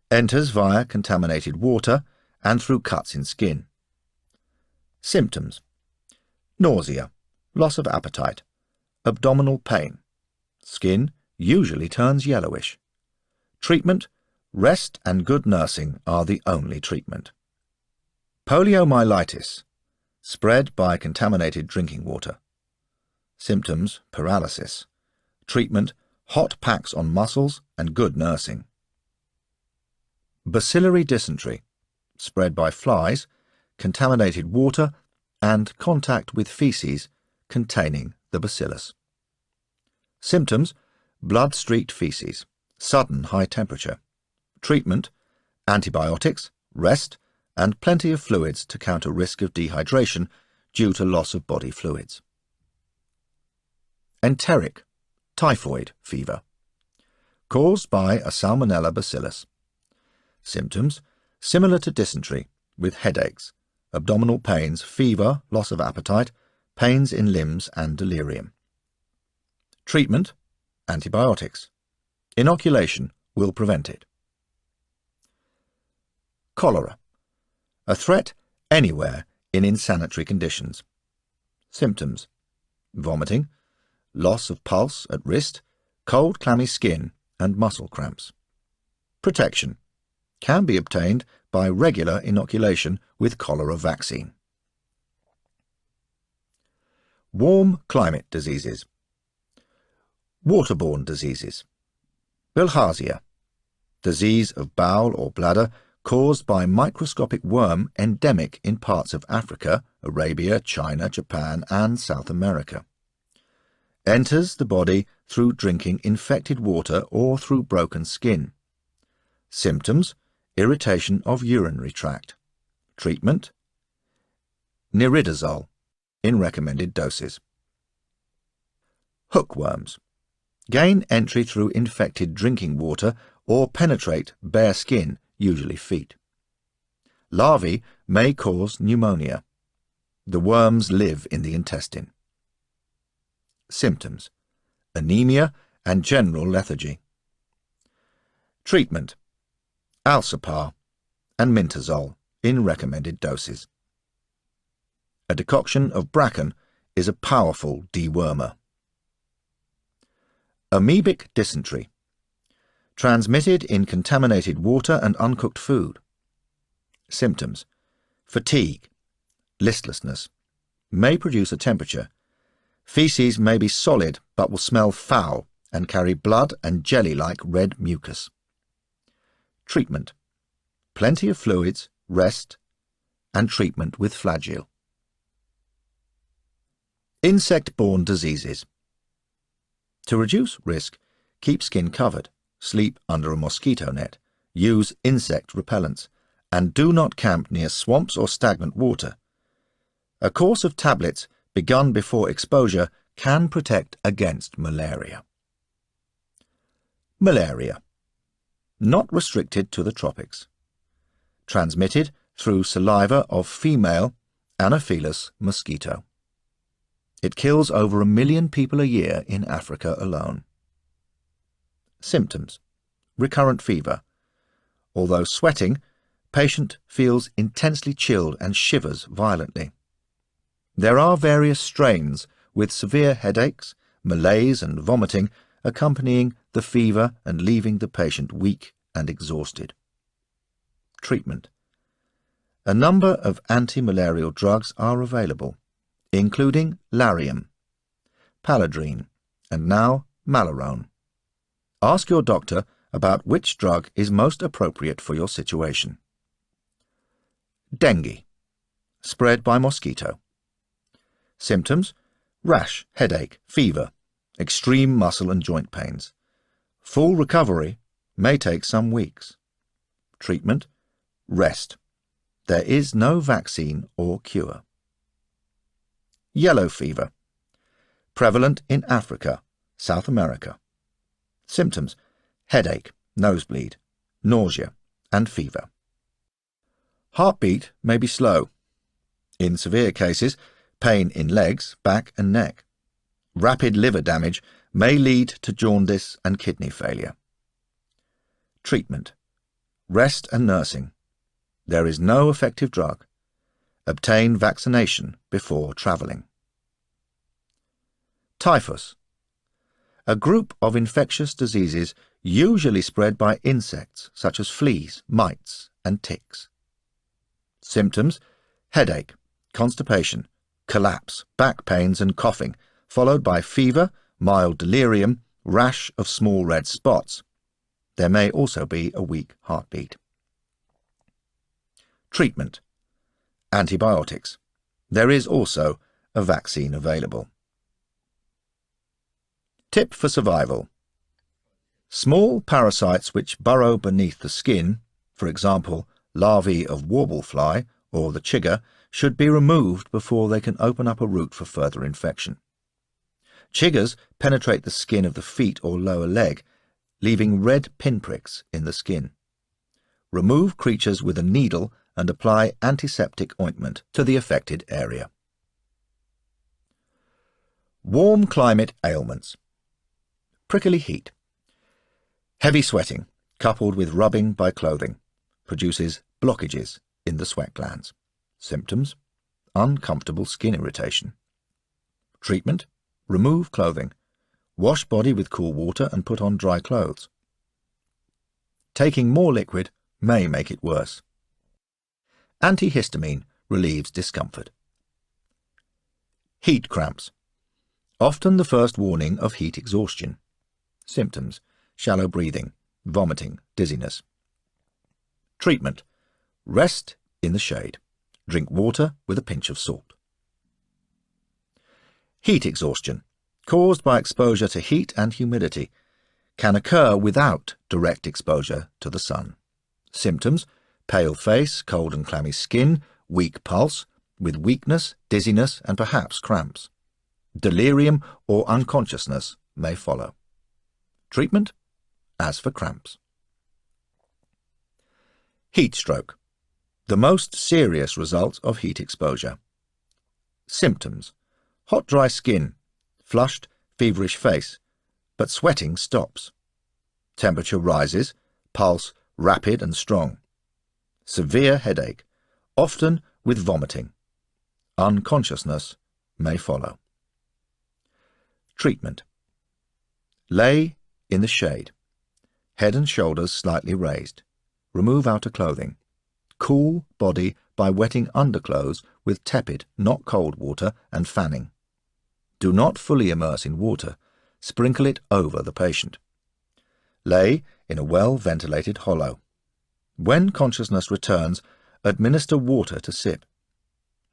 enters via contaminated water and through cuts in skin. Symptoms: nausea, loss of appetite, abdominal pain. Skin usually turns yellowish. Treatment: rest and good nursing are the only treatment. Poliomyelitis, spread by contaminated drinking water. Symptoms: paralysis. Treatment: hot packs on muscles and good nursing. Bacillary dysentery, spread by flies, contaminated water, and contact with feces containing the bacillus. Symptoms: blood-streaked feces, sudden high temperature. Treatment: antibiotics, rest, and plenty of fluids to counter risk of dehydration due to loss of body fluids. Enteric, typhoid fever, caused by a Salmonella bacillus. Symptoms: similar to dysentery, with headaches, abdominal pains, fever, loss of appetite, pains in limbs and delirium. Treatment: antibiotics. Inoculation will prevent it. Cholera, a threat anywhere in insanitary conditions. Symptoms: vomiting, loss of pulse at wrist, cold clammy skin and muscle cramps. Protection can be obtained by regular inoculation with cholera vaccine. Warm climate diseases. Waterborne diseases. Bilharzia, disease of bowel or bladder caused by microscopic worm endemic in parts of Africa, Arabia, China, Japan, and South America. Enters the body through drinking infected water or through broken skin. Symptoms: irritation of urinary tract. Treatment: Niridazole in recommended doses. Hookworms gain entry through infected drinking water or penetrate bare skin, usually feet. Larvae may cause pneumonia. The worms live in the intestine. Symptoms: anemia and general lethargy. Treatment: Alcipar and Mintazole in recommended doses. A decoction of bracken is a powerful dewormer. Amoebic dysentery, transmitted in contaminated water and uncooked food. Symptoms: fatigue, listlessness, may produce a temperature. Feces may be solid but will smell foul and carry blood and jelly-like red mucus. Treatment: plenty of fluids, rest, and treatment with Flagyl. Insect-borne diseases. To reduce risk, keep skin covered, sleep under a mosquito net, use insect repellents, and do not camp near swamps or stagnant water. A course of tablets begun before exposure can protect against malaria. Malaria, not restricted to the tropics. Transmitted through saliva of female Anopheles mosquito. It kills over 1 million people a year in Africa alone. Symptoms: recurrent fever. Although sweating, patient feels intensely chilled and shivers violently. There are various strains with severe headaches, malaise and vomiting accompanying the fever and leaving the patient weak and exhausted. Treatment: a number of anti-malarial drugs are available, including Lariam, Paladrine, and now Malarone. Ask your doctor about which drug is most appropriate for your situation. Dengue, spread by mosquito. Symptoms: rash, headache, fever, extreme muscle and joint pains. Full recovery may take some weeks. Treatment: rest. There is no vaccine or cure. Yellow fever, prevalent in Africa, South America. Symptoms: headache, nosebleed, nausea, and fever. Heartbeat may be slow. In severe cases, pain in legs, back, and neck. Rapid liver damage may lead to jaundice and kidney failure. Treatment: rest and nursing. There is no effective drug. Obtain vaccination before travelling. Typhus, a group of infectious diseases usually spread by insects such as fleas, mites, and ticks. Symptoms: headache, constipation, collapse, back pains and coughing, followed by fever, mild delirium, rash of small red spots. There may also be a weak heartbeat. Treatment: Antibiotics. There is also a vaccine available. Tip for survival. Small parasites which burrow beneath the skin, for example, larvae of warblefly or the chigger, should be removed before they can open up a route for further infection. Chiggers penetrate the skin of the feet or lower leg, leaving red pinpricks in the skin. Remove creatures with a needle and apply antiseptic ointment to the affected area. Warm climate ailments. Prickly heat. Heavy sweating, coupled with rubbing by clothing, produces blockages in the sweat glands. Symptoms: uncomfortable skin irritation. Treatment: remove clothing. Wash body with cool water and put on dry clothes. Taking more liquid may make it worse. Antihistamine relieves discomfort. Heat cramps. Often the first warning of heat exhaustion. Symptoms: shallow breathing, vomiting, dizziness. Treatment: rest in the shade. Drink water with a pinch of salt. Heat exhaustion, caused by exposure to heat and humidity, can occur without direct exposure to the sun. Symptoms: pale face, cold and clammy skin, weak pulse, with weakness, dizziness and perhaps cramps. Delirium or unconsciousness may follow. Treatment: as for cramps. Heat stroke, the most serious result of heat exposure. Symptoms: hot, dry skin, flushed, feverish face, but sweating stops. Temperature rises, pulse rapid and strong. Severe headache, often with vomiting. Unconsciousness may follow. Treatment: lay in the shade. Head and shoulders slightly raised. Remove outer clothing. Cool body by wetting underclothes with tepid, not cold water and fanning. Do not fully immerse in water. Sprinkle it over the patient. Lay in a well-ventilated hollow. When consciousness returns, administer water to sip.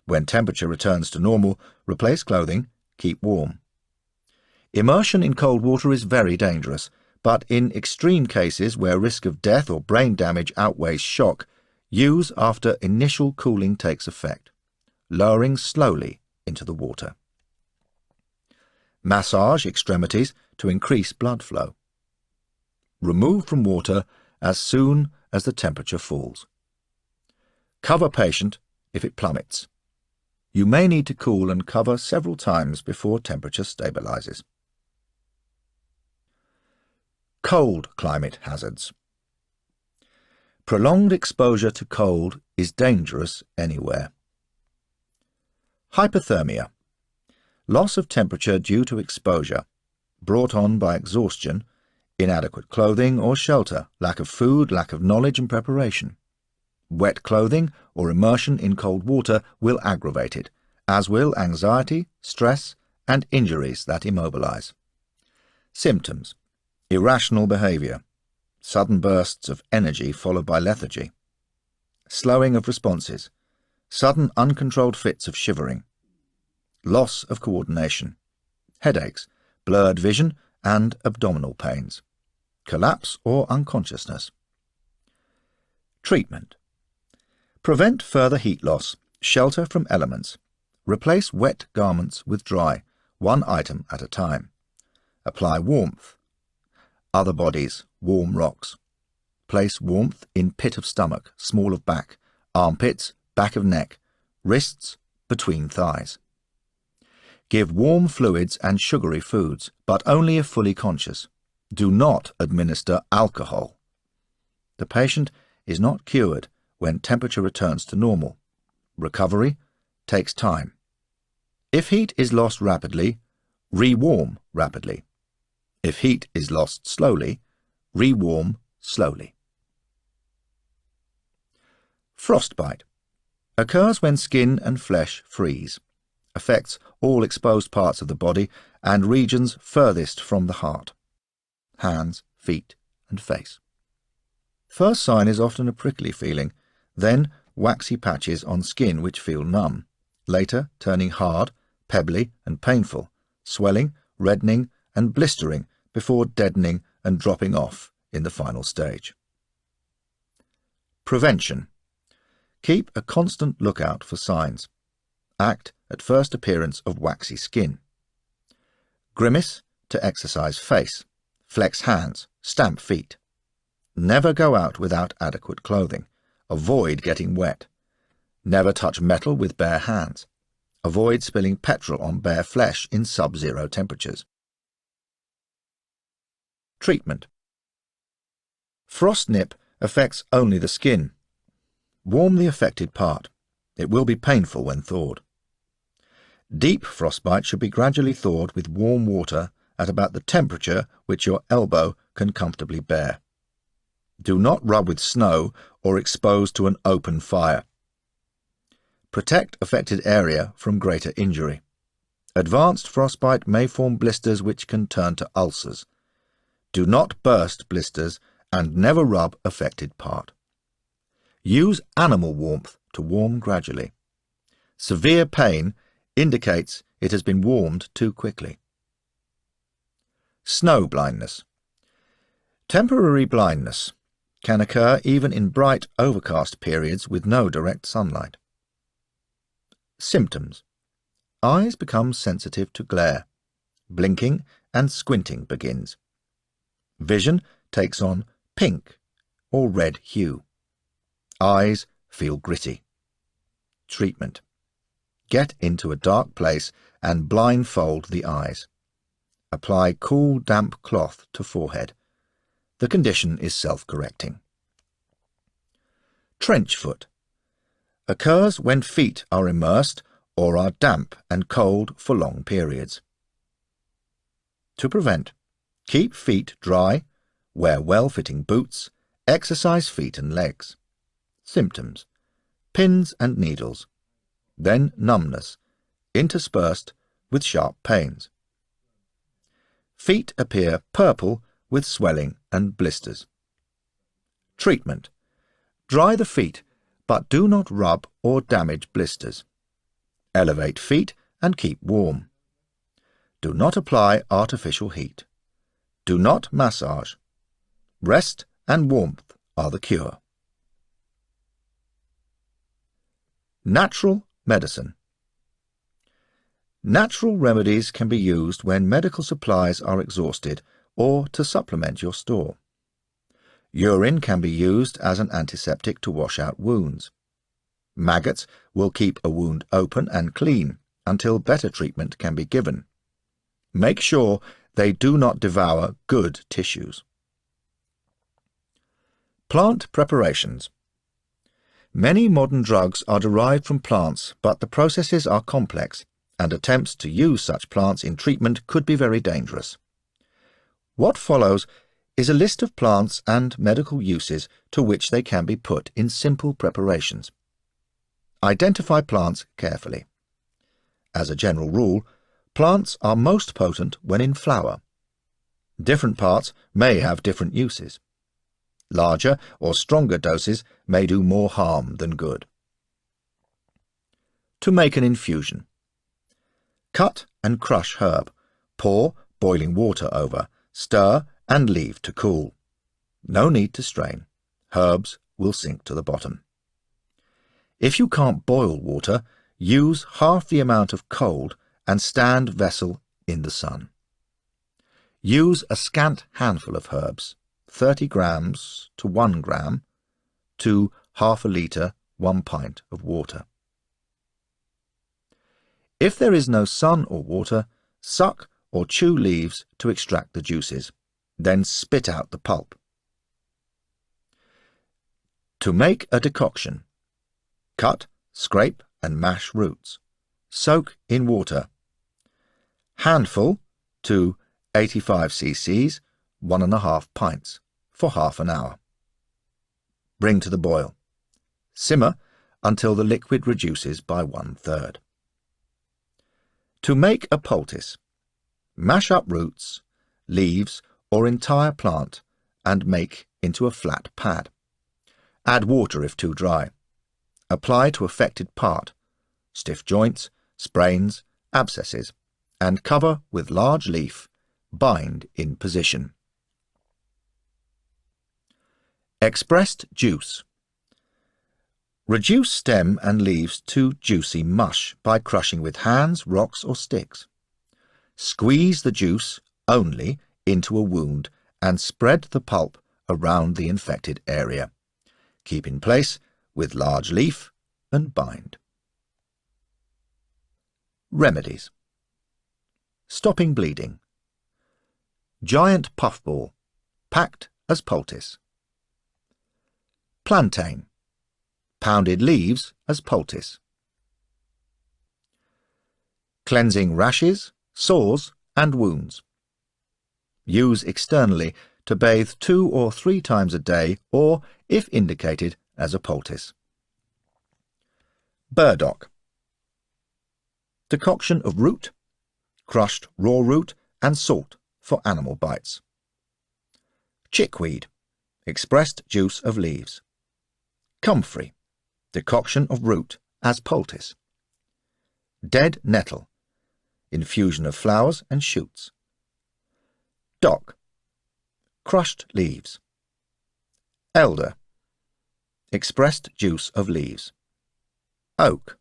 When temperature returns to normal, replace clothing, keep warm. Immersion in cold water is very dangerous, but in extreme cases where risk of death or brain damage outweighs shock, use after initial cooling takes effect, lowering slowly into the water. Massage extremities to increase blood flow. Remove from water as soon as the temperature falls. Cover patient if it plummets. You may need to cool and cover several times before temperature stabilizes. Cold climate hazards. Prolonged exposure to cold is dangerous anywhere. Hypothermia. Loss of temperature due to exposure, brought on by exhaustion, inadequate clothing or shelter, lack of food, lack of knowledge and preparation. Wet clothing or immersion in cold water will aggravate it, as will anxiety, stress, and injuries that immobilize. Symptoms: irrational behavior, sudden bursts of energy followed by lethargy, slowing of responses, sudden uncontrolled fits of shivering, loss of coordination, headaches, blurred vision and abdominal pains, collapse or unconsciousness. Treatment: prevent further heat loss, shelter from elements, replace wet garments with dry, one item at a time. Apply warmth. Other bodies, warm rocks. Place warmth in pit of stomach, small of back, armpits, back of neck, wrists, between thighs. Give warm fluids and sugary foods, but only if fully conscious. Do not administer alcohol. The patient is not cured when temperature returns to normal. Recovery takes time. If heat is lost rapidly, re-warm rapidly. If heat is lost slowly, re-warm slowly. Frostbite occurs when skin and flesh freeze, affects all exposed parts of the body and regions furthest from the heart, hands, feet, and face. First sign is often a prickly feeling, then waxy patches on skin which feel numb, later turning hard, pebbly and painful, swelling, reddening and blistering before deadening and dropping off in the final stage. Prevention. Keep a constant lookout for signs. Act at first appearance of waxy skin. Grimace to exercise face, flex hands, stamp feet. Never go out without adequate clothing. Avoid getting wet. Never touch metal with bare hands. Avoid spilling petrol on bare flesh in sub-zero temperatures. Treatment. Frost nip affects only the skin. Warm the affected part. It will be painful when thawed. Deep frostbite should be gradually thawed with warm water at about the temperature which your elbow can comfortably bear. Do not rub with snow or expose to an open fire. Protect affected area from greater injury. Advanced frostbite may form blisters which can turn to ulcers. Do not burst blisters and never rub affected part. Use animal warmth to warm gradually. Severe pain indicates it has been warmed too quickly. Snow blindness. Temporary blindness can occur even in bright, overcast periods with no direct sunlight. Symptoms. Eyes become sensitive to glare. Blinking and squinting begins. Vision takes on pink or red hue. Eyes feel gritty. Treatment. Get into a dark place and blindfold the eyes. Apply cool, damp cloth to forehead. The condition is self-correcting. Trench foot. Occurs when feet are immersed or are damp and cold for long periods. To prevent, keep feet dry, wear well-fitting boots, exercise feet and legs. Symptoms. Pins and needles. Then numbness, interspersed with sharp pains. Feet appear purple with swelling and blisters. Treatment. Dry the feet, but do not rub or damage blisters. Elevate feet and keep warm. Do not apply artificial heat. Do not massage. Rest and warmth are the cure. Natural medicine. Natural remedies can be used when medical supplies are exhausted or to supplement your store. Urine can be used as an antiseptic to wash out wounds. Maggots will keep a wound open and clean until better treatment can be given. Make sure they do not devour good tissues. Plant preparations. Many modern drugs are derived from plants, but the processes are complex, and attempts to use such plants in treatment could be very dangerous. What follows is a list of plants and medical uses to which they can be put in simple preparations. Identify plants carefully. As a general rule, plants are most potent when in flower. Different parts may have different uses. Larger or stronger doses may do more harm than good. To make an infusion. Cut and crush herb. Pour boiling water over. Stir and leave to cool. No need to strain. Herbs will sink to the bottom. If you can't boil water, use half the amount of cold and stand vessel in the sun. Use a scant handful of herbs, 30 grams to 1 gram, to half a litre, 1 pint of water. If there is no sun or water, suck or chew leaves to extract the juices, then spit out the pulp. To make a decoction. Cut, scrape and mash roots. Soak in water. Handful to 85 cc's, 1½ pints, for half an hour. Bring to the boil. Simmer until the liquid reduces by 1/3. To make a poultice. Mash up roots, leaves or entire plant and make into a flat pad. Add water if too dry. Apply to affected part, stiff joints, sprains, abscesses, and cover with large leaf. Bind in position. Expressed juice. Reduce stem and leaves to juicy mush by crushing with hands, rocks or sticks. Squeeze the juice only into a wound and spread the pulp around the infected area. Keep in place with large leaf and bind. Remedies. Stopping bleeding. Giant puffball, packed as poultice. Plantain, pounded leaves as poultice. Cleansing rashes, sores and wounds. Use externally to bathe 2 or 3 times a day or, if indicated, as a poultice. Burdock. Decoction of root, crushed raw root and salt for animal bites. Chickweed, expressed juice of leaves. Comfrey, decoction of root as poultice. Dead nettle, infusion of flowers and shoots. Dock, crushed leaves. Elder, expressed juice of leaves. Oak,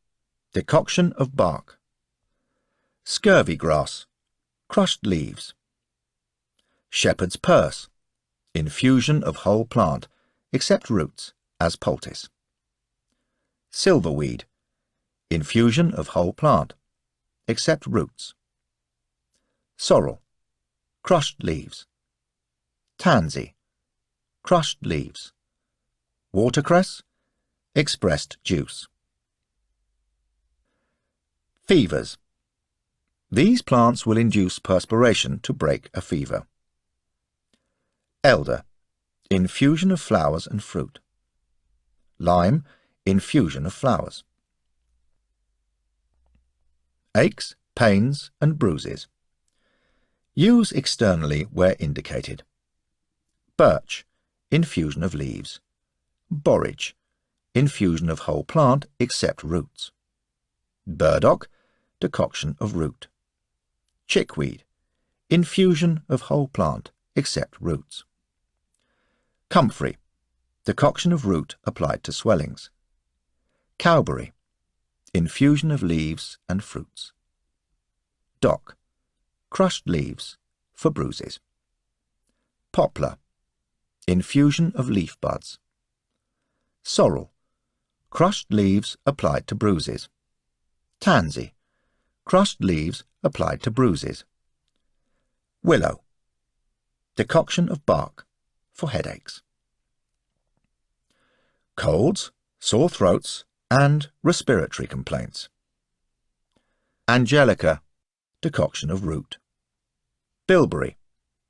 decoction of bark. Scurvy grass, crushed leaves. Shepherd's purse, infusion of whole plant, except roots, as poultice. Silverweed, infusion of whole plant, except roots. Sorrel, crushed leaves. Tansy, crushed leaves. Watercress, expressed juice. Fevers. These plants will induce perspiration to break a fever. Elder, infusion of flowers and fruit. Lime, infusion of flowers. Aches, pains and bruises. Use externally where indicated. Birch, infusion of leaves. Borage, infusion of whole plant except roots. Burdock, decoction of root. Chickweed, infusion of whole plant except roots. Comfrey, decoction of root applied to swellings. Cowberry, infusion of leaves and fruits. Dock, crushed leaves for bruises. Poplar, infusion of leaf buds. Sorrel, crushed leaves applied to bruises. Tansy, crushed leaves applied to bruises. Willow, decoction of bark for headaches. Colds, sore throats and respiratory complaints. Angelica, decoction of root. Bilberry,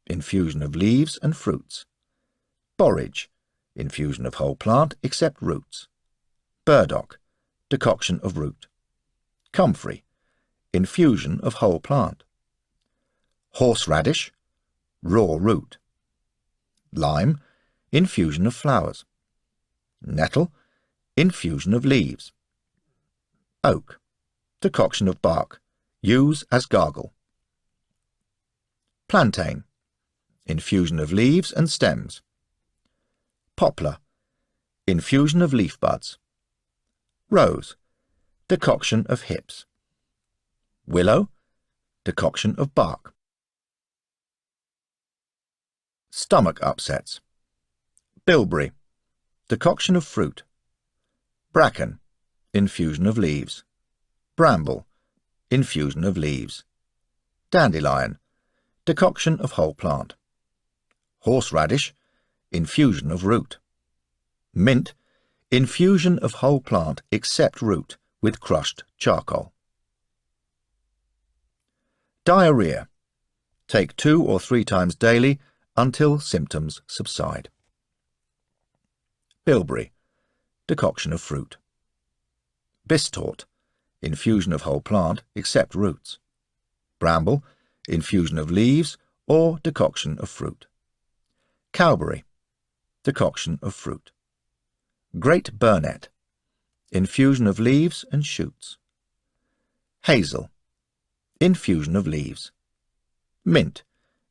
infusion of leaves and fruits. Borage, infusion of whole plant except roots. Burdock, decoction of root. Comfrey, infusion of whole plant. Horseradish, raw root. Lime, infusion of flowers. Nettle, infusion of leaves. Oak, decoction of bark. Use as gargle. Plantain, infusion of leaves and stems. Poplar, infusion of leaf buds. Rose, decoction of hips. Willow, decoction of bark. Stomach upsets. Bilberry, decoction of fruit. Bracken, infusion of leaves. Bramble, infusion of leaves. Dandelion, decoction of whole plant. Horseradish, infusion of root. Mint, infusion of whole plant except root with crushed charcoal. Diarrhea. Take 2 or 3 times daily until symptoms subside. Bilberry, decoction of fruit. Bistort, infusion of whole plant except roots. Bramble, infusion of leaves or decoction of fruit. Cowberry, decoction of fruit. Great Burnet, infusion of leaves and shoots. Hazel, infusion of leaves. Mint,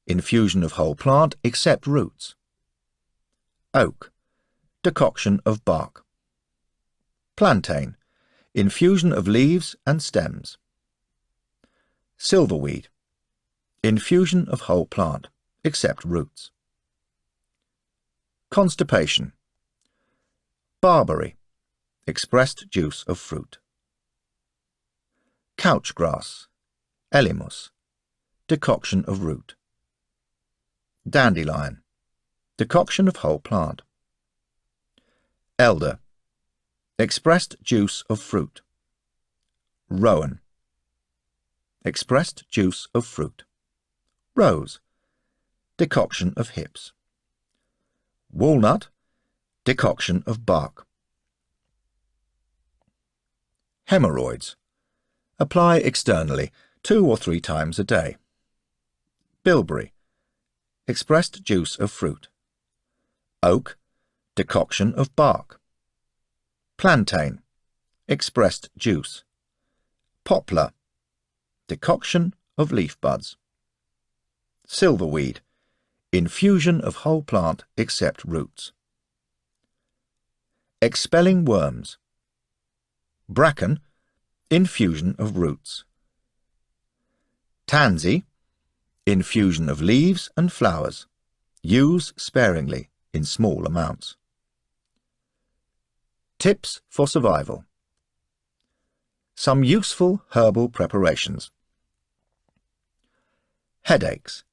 infusion of whole plant except roots. Oak, decoction of bark. Plantain, infusion of leaves and stems. Silverweed, infusion of whole plant except roots. Constipation. Barberry, expressed juice of fruit. Couch grass, Elymus, decoction of root. Dandelion, decoction of whole plant. Elder, expressed juice of fruit. Rowan, expressed juice of fruit. Rose, decoction of hips. Walnut, decoction of bark. Hemorrhoids, apply externally 2 or 3 times a day. Bilberry, expressed juice of fruit. Oak, decoction of bark. Plantain, expressed juice. Poplar, decoction of leaf buds. Silverweed, infusion of whole plant except roots. Expelling worms. Bracken, infusion of roots. Tansy, infusion of leaves and flowers. Use sparingly in small amounts. Tips for survival. Some useful herbal preparations. Headaches.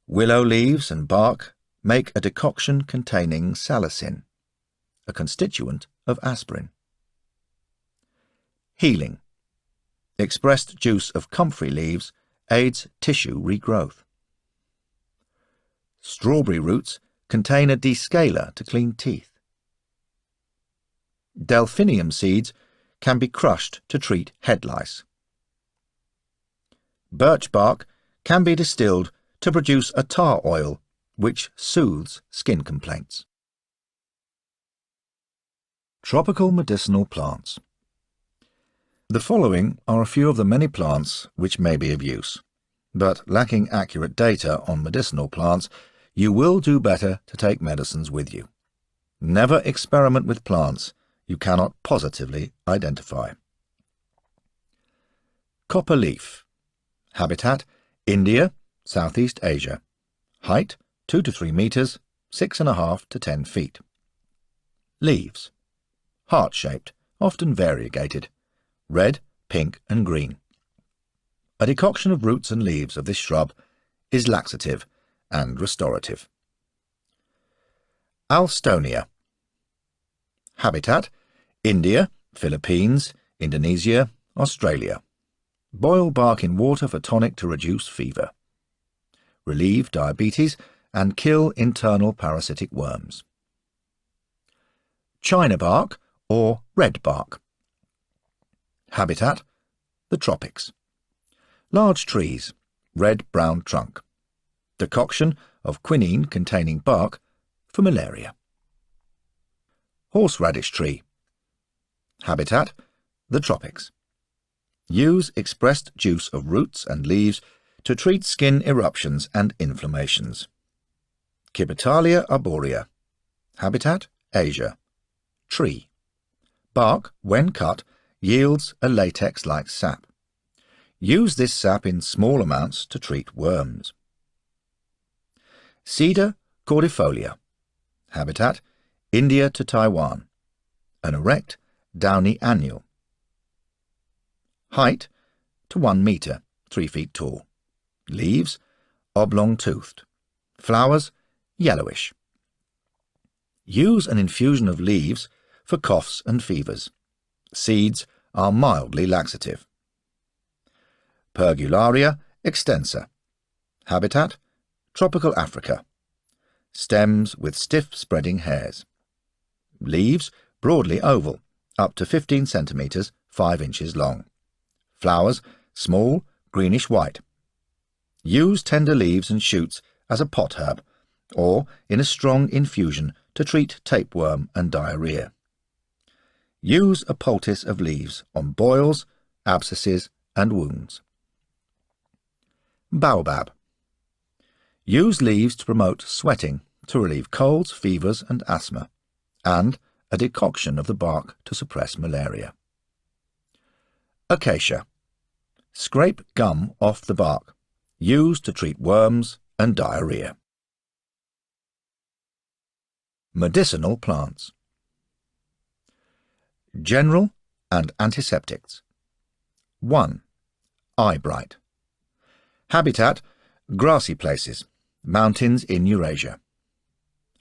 Willow leaves and bark make a decoction containing salicin, a constituent of aspirin. Healing. Expressed juice of comfrey leaves aids tissue regrowth. Strawberry roots contain a descaler to clean teeth. Delphinium seeds can be crushed to treat head lice. Birch bark can be distilled to produce a tar oil which soothes skin complaints. Tropical medicinal plants. The following are a few of the many plants which may be of use, but lacking accurate data on medicinal plants, you will do better to take medicines with you. Never experiment with plants you cannot positively identify. Copper leaf. Habitat: India, Southeast Asia. Height: 2 to 3 meters, 6.5 to 10 feet. Leaves: heart-shaped, often variegated, red, pink and green. A decoction of roots and leaves of this shrub is laxative and restorative. Alstonia. Habitat: India, Philippines, Indonesia, Australia. Boil bark in water for tonic to reduce fever. Relieve diabetes and kill internal parasitic worms. China bark or red bark. Habitat: the tropics. Large trees, red-brown trunk. Decoction of quinine containing bark for malaria. Horseradish tree. Habitat: the tropics. Use expressed juice of roots and leaves to treat skin eruptions and inflammations. Cibetalia arborea. Habitat: Asia. Tree. Bark, when cut, yields a latex-like sap. Use this sap in small amounts to treat worms. Cedar cordifolia. Habitat: India to Taiwan. An erect, downy annual. Height: to 1 meter, 3 feet tall. Leaves: oblong-toothed. Flowers: yellowish. Use an infusion of leaves for coughs and fevers. Seeds are mildly laxative. Pergularia extensa. Habitat: tropical Africa. Stems with stiff spreading hairs. Leaves broadly oval, up to 15 centimeters, 5 inches long. Flowers small, greenish-white. Use tender leaves and shoots as a pot herb, or in a strong infusion to treat tapeworm and diarrhea. Use a poultice of leaves on boils, abscesses and wounds. Baobab. Use leaves to promote sweating to relieve colds, fevers and asthma, and a decoction of the bark to suppress malaria. Acacia. Scrape gum off the bark. Used to treat worms and diarrhea. Medicinal plants. General and antiseptics. 1. Eyebright. Habitat: grassy places, mountains in Eurasia.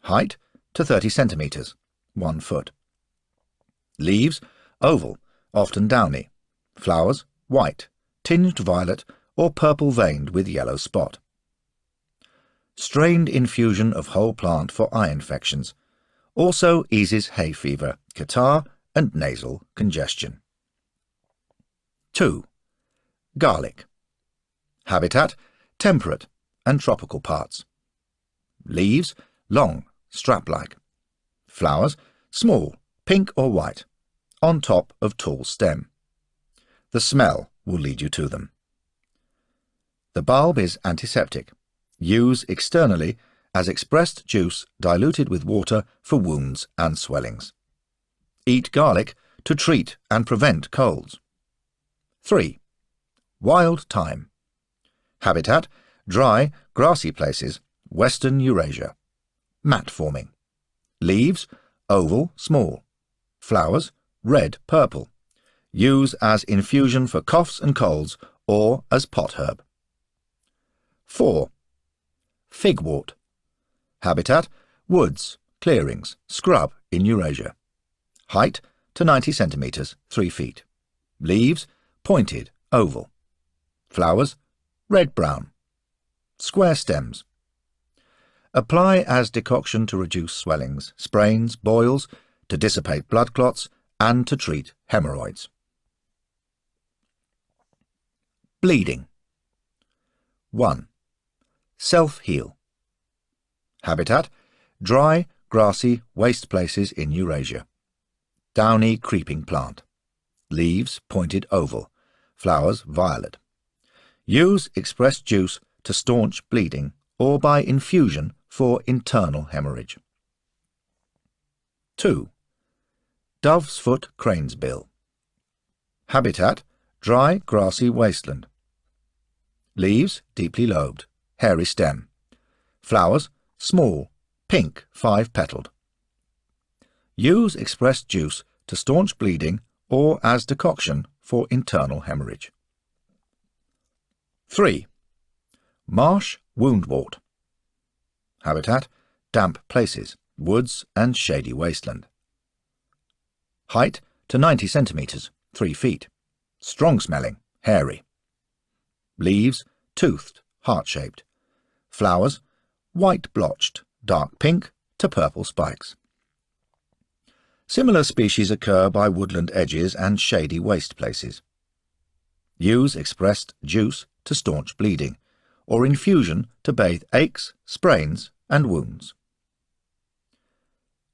Height to 30 centimetres, 1 foot. Leaves: oval, often downy. Flowers: white, tinged violet or purple veined with yellow spot. Strained infusion of whole plant for eye infections. Also eases hay fever, catarrh and nasal congestion. 2. Garlic. Habitat: temperate and tropical parts. Leaves: long, strap-like. Flowers: small, pink or white, on top of tall stem. The smell will lead you to them. The bulb is antiseptic. Use externally as expressed juice diluted with water for wounds and swellings. Eat garlic to treat and prevent colds. 3. Wild thyme. Habitat: dry, grassy places, western Eurasia. Mat forming. Leaves: oval, small. Flowers: red, purple. Use as infusion for coughs and colds or as pot herb. 4. Figwort. Habitat: woods, clearings, scrub in Eurasia. Height to 90 centimetres, 3 feet. Leaves: pointed, oval. Flowers: red-brown. Square stems. Apply as decoction to reduce swellings, sprains, boils, to dissipate blood clots, and to treat hemorrhoids. Bleeding. 1. Self-heal. Habitat: dry, grassy, waste places in Eurasia. Downy creeping plant. Leaves: pointed oval. Flowers: violet. Use expressed juice to staunch bleeding or by infusion for internal hemorrhage. 2. Dove's foot cranesbill. Habitat: dry, grassy wasteland. Leaves: deeply lobed, hairy stem. Flowers: small, pink, 5-petaled. Use expressed juice to staunch bleeding or as decoction for internal hemorrhage. 3. Marsh woundwort. Habitat: damp places, woods and shady wasteland. Height to 90 centimetres, 3 feet. Strong smelling, hairy. Leaves: toothed, heart-shaped. Flowers: white blotched, dark pink to purple spikes. Similar species occur by woodland edges and shady waste places. Use expressed juice to staunch bleeding, or infusion to bathe aches, sprains and wounds.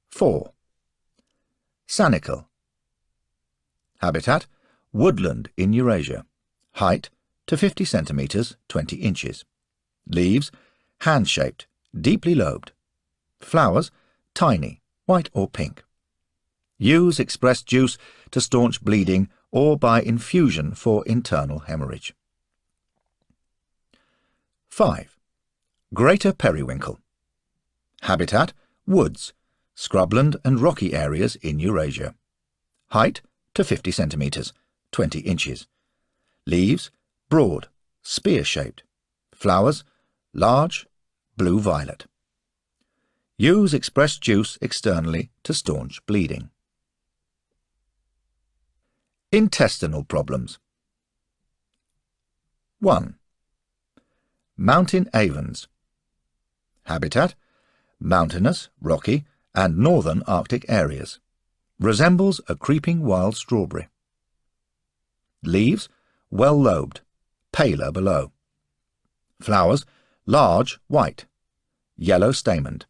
4. Sanicle. Habitat: woodland in Eurasia. Height to 50 centimetres, 20 inches. Leaves: hand-shaped, deeply lobed. Flowers: tiny, white or pink. Use expressed juice to staunch bleeding or by infusion for internal hemorrhage. 5. Greater periwinkle. Habitat: woods, scrubland and rocky areas in Eurasia. Height to 50 centimetres, 20 inches. Leaves: broad, spear-shaped. Flowers: large, blue-violet. Use expressed juice externally to staunch bleeding. Intestinal problems. 1. Mountain avens. Habitat: mountainous, rocky and northern Arctic areas. Resembles a creeping wild strawberry. Leaves: well-lobed, paler below. Flowers: large, white, yellow stamened.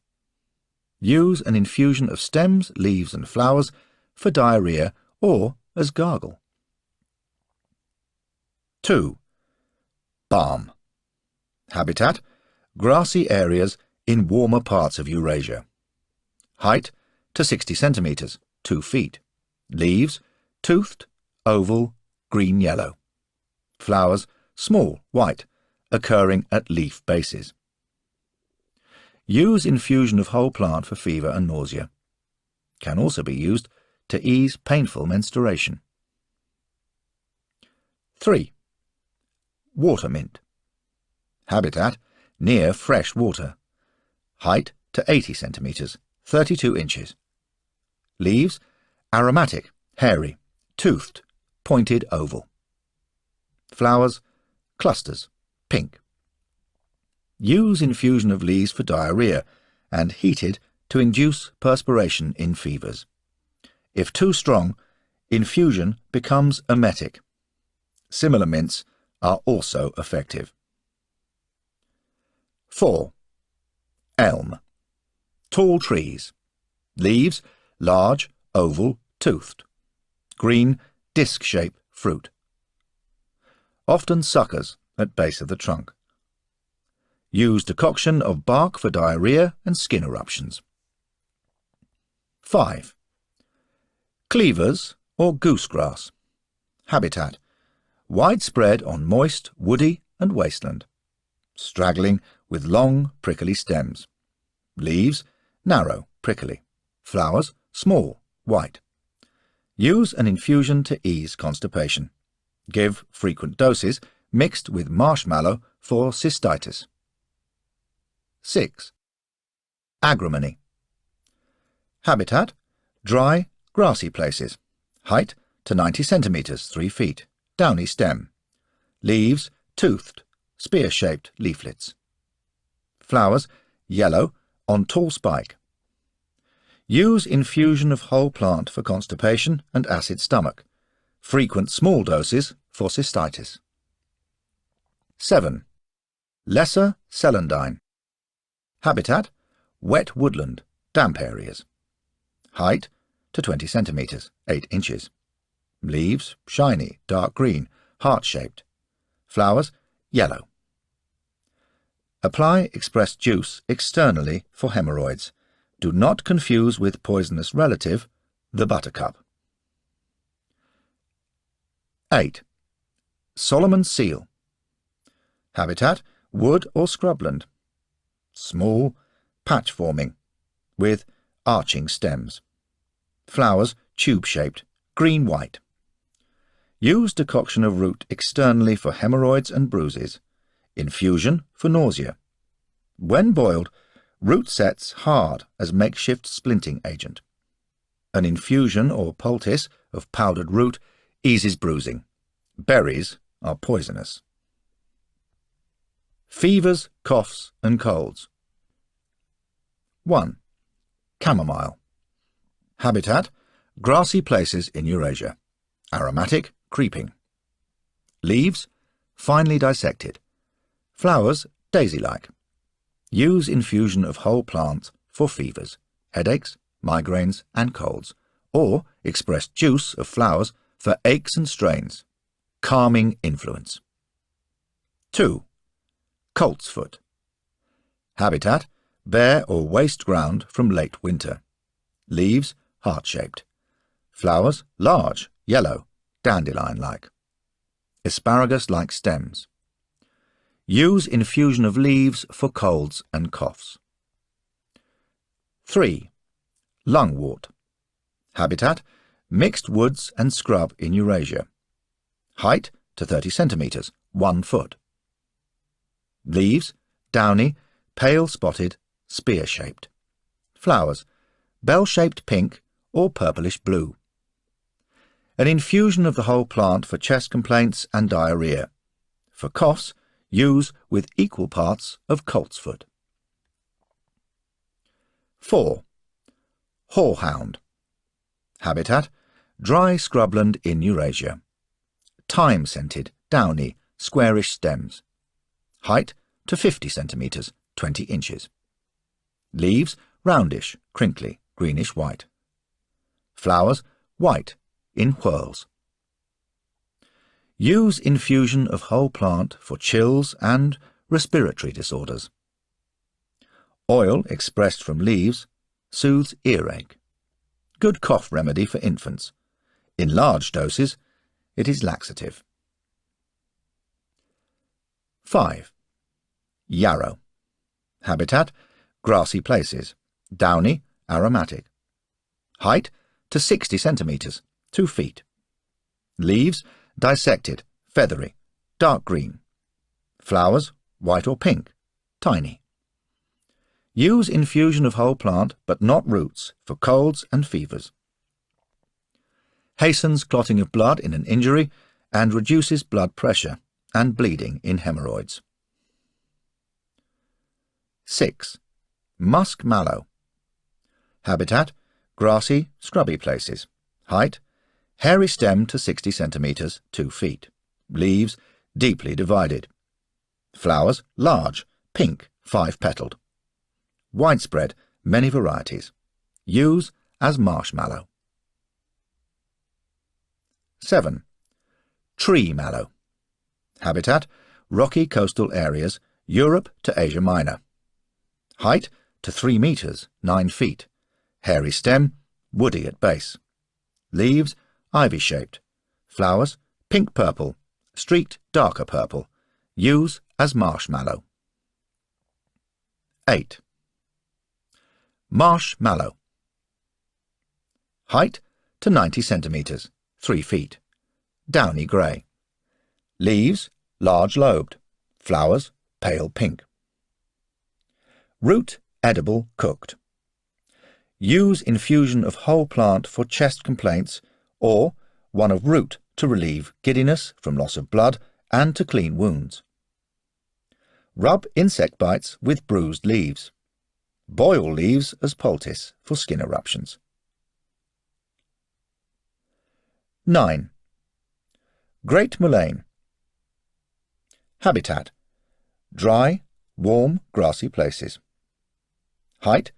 Use an infusion of stems, leaves and flowers for diarrhea or as gargle. 2. Balm. Habitat: grassy areas in warmer parts of Eurasia. Height to 60 centimetres, 2 feet. Leaves: toothed, oval, green-yellow. Flowers: small, white, occurring at leaf bases. Use infusion of whole plant for fever and nausea. Can also be used to ease painful menstruation. 3. Water mint. Habitat: near fresh water. Height to 80 centimetres, 32 inches. Leaves: aromatic, hairy, toothed, pointed oval. Flowers: clusters, pink. Use infusion of leaves for diarrhea and heated to induce perspiration in fevers. If too strong, infusion becomes emetic. Similar mints are also effective. 4. Elm. Tall trees. Leaves: large, oval, toothed. Green, disc-shaped fruit. Often suckers at base of the trunk. Use decoction of bark for diarrhea and skin eruptions. 5. Cleavers or goosegrass. Habitat: widespread on moist, woody and wasteland. Straggling with long, prickly stems. Leaves: narrow, prickly. Flowers: small, white. Use an infusion to ease constipation. Give frequent doses mixed with marshmallow for cystitis. 6. Agrimony. Habitat: dry, grassy places. Height to 90 centimetres, 3 feet. Downy stem. Leaves: toothed, spear-shaped leaflets. Flowers: yellow, on tall spike. Use infusion of whole plant for constipation and acid stomach. Frequent small doses for cystitis. 7. Lesser celandine. Habitat: wet woodland, damp areas. Height to 20 centimetres, 8 inches. Leaves: shiny, dark green, heart-shaped. Flowers: yellow. Apply expressed juice externally for hemorrhoids. Do not confuse with poisonous relative, the buttercup. 8. Solomon seal. Habitat: wood or scrubland. Small, patch-forming, with arching stems. Flowers: tube-shaped, green-white. Use decoction of root externally for hemorrhoids and bruises. Infusion for nausea. When boiled, root sets hard as makeshift splinting agent. An infusion or poultice of powdered root eases bruising. Berries are poisonous. Fevers, coughs and colds. 1. Chamomile. Habitat: grassy places in Eurasia. Aromatic, creeping. Leaves: finely dissected. Flowers: daisy-like. Use infusion of whole plant for fevers, headaches, migraines and colds, or expressed juice of flowers for aches and strains. Calming influence. 2. Coltsfoot. Habitat: bare or waste ground from late winter. Leaves: heart-shaped. Flowers: large, yellow, dandelion-like. Asparagus-like stems. Use infusion of leaves for colds and coughs. 3. Lungwort. Habitat: mixed woods and scrub in Eurasia. Height to 30 centimetres, 1 foot. Leaves: downy, pale spotted, spear-shaped. Flowers: bell-shaped pink or purplish blue. An infusion of the whole plant for chest complaints and diarrhea. For coughs, use with equal parts of coltsfoot. 4. Horehound. Habitat: dry scrubland in Eurasia. Thyme-scented, downy, squarish stems. Height to 50 centimetres, 20 inches. Leaves: roundish, crinkly, greenish-white. Flowers: white, in whorls. Use infusion of whole plant for chills and respiratory disorders. Oil expressed from leaves soothes earache. Good cough remedy for infants. In large doses, it is laxative. 5. Yarrow. Habitat: grassy places. Downy, aromatic. Height to 60 centimetres, 2 feet. Leaves dissected, feathery, dark green. Flowers white or pink, tiny. Use infusion of whole plant, but not roots, for colds and fevers. Hastens clotting of blood in an injury and reduces blood pressure and bleeding in hemorrhoids. 6. Musk mallow. Habitat: grassy, scrubby places. Height: hairy stem to 60 centimetres, 2 feet. Leaves deeply divided. Flowers large, pink, 5-petalled. Widespread, many varieties. Use as marshmallow. 7. Tree mallow. Habitat: rocky coastal areas, Europe to Asia Minor. Height to 3 metres, 9 feet. Hairy stem, woody at base. Leaves ivy-shaped. Flowers pink-purple, streaked darker purple. Use as marshmallow. 8. Marsh mallow. Height to 90 centimetres, 3 feet. Downy grey. Leaves large-lobed. Flowers pale pink. Root edible, cooked. Use infusion of whole plant for chest complaints or one of root to relieve giddiness from loss of blood and to clean wounds. Rub insect bites with bruised leaves. Boil leaves as poultice for skin eruptions. 9. Great mullein. Habitat: dry, warm, grassy places. Height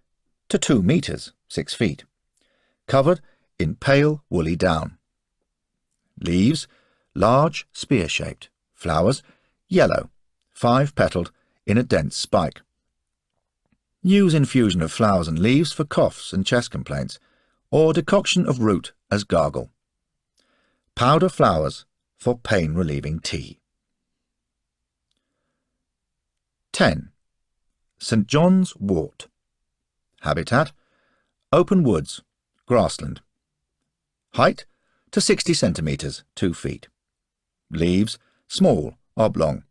to 2 metres, 6 feet. Covered in pale woolly down. Leaves large, spear-shaped. Flowers yellow, 5-petalled, in a dense spike. Use infusion of flowers and leaves for coughs and chest complaints, or decoction of root as gargle. Powder flowers for pain-relieving tea. 10. St. John's wort. Habitat: open woods, grassland. Height to 60 centimetres, 2 feet. Leaves small, oblong.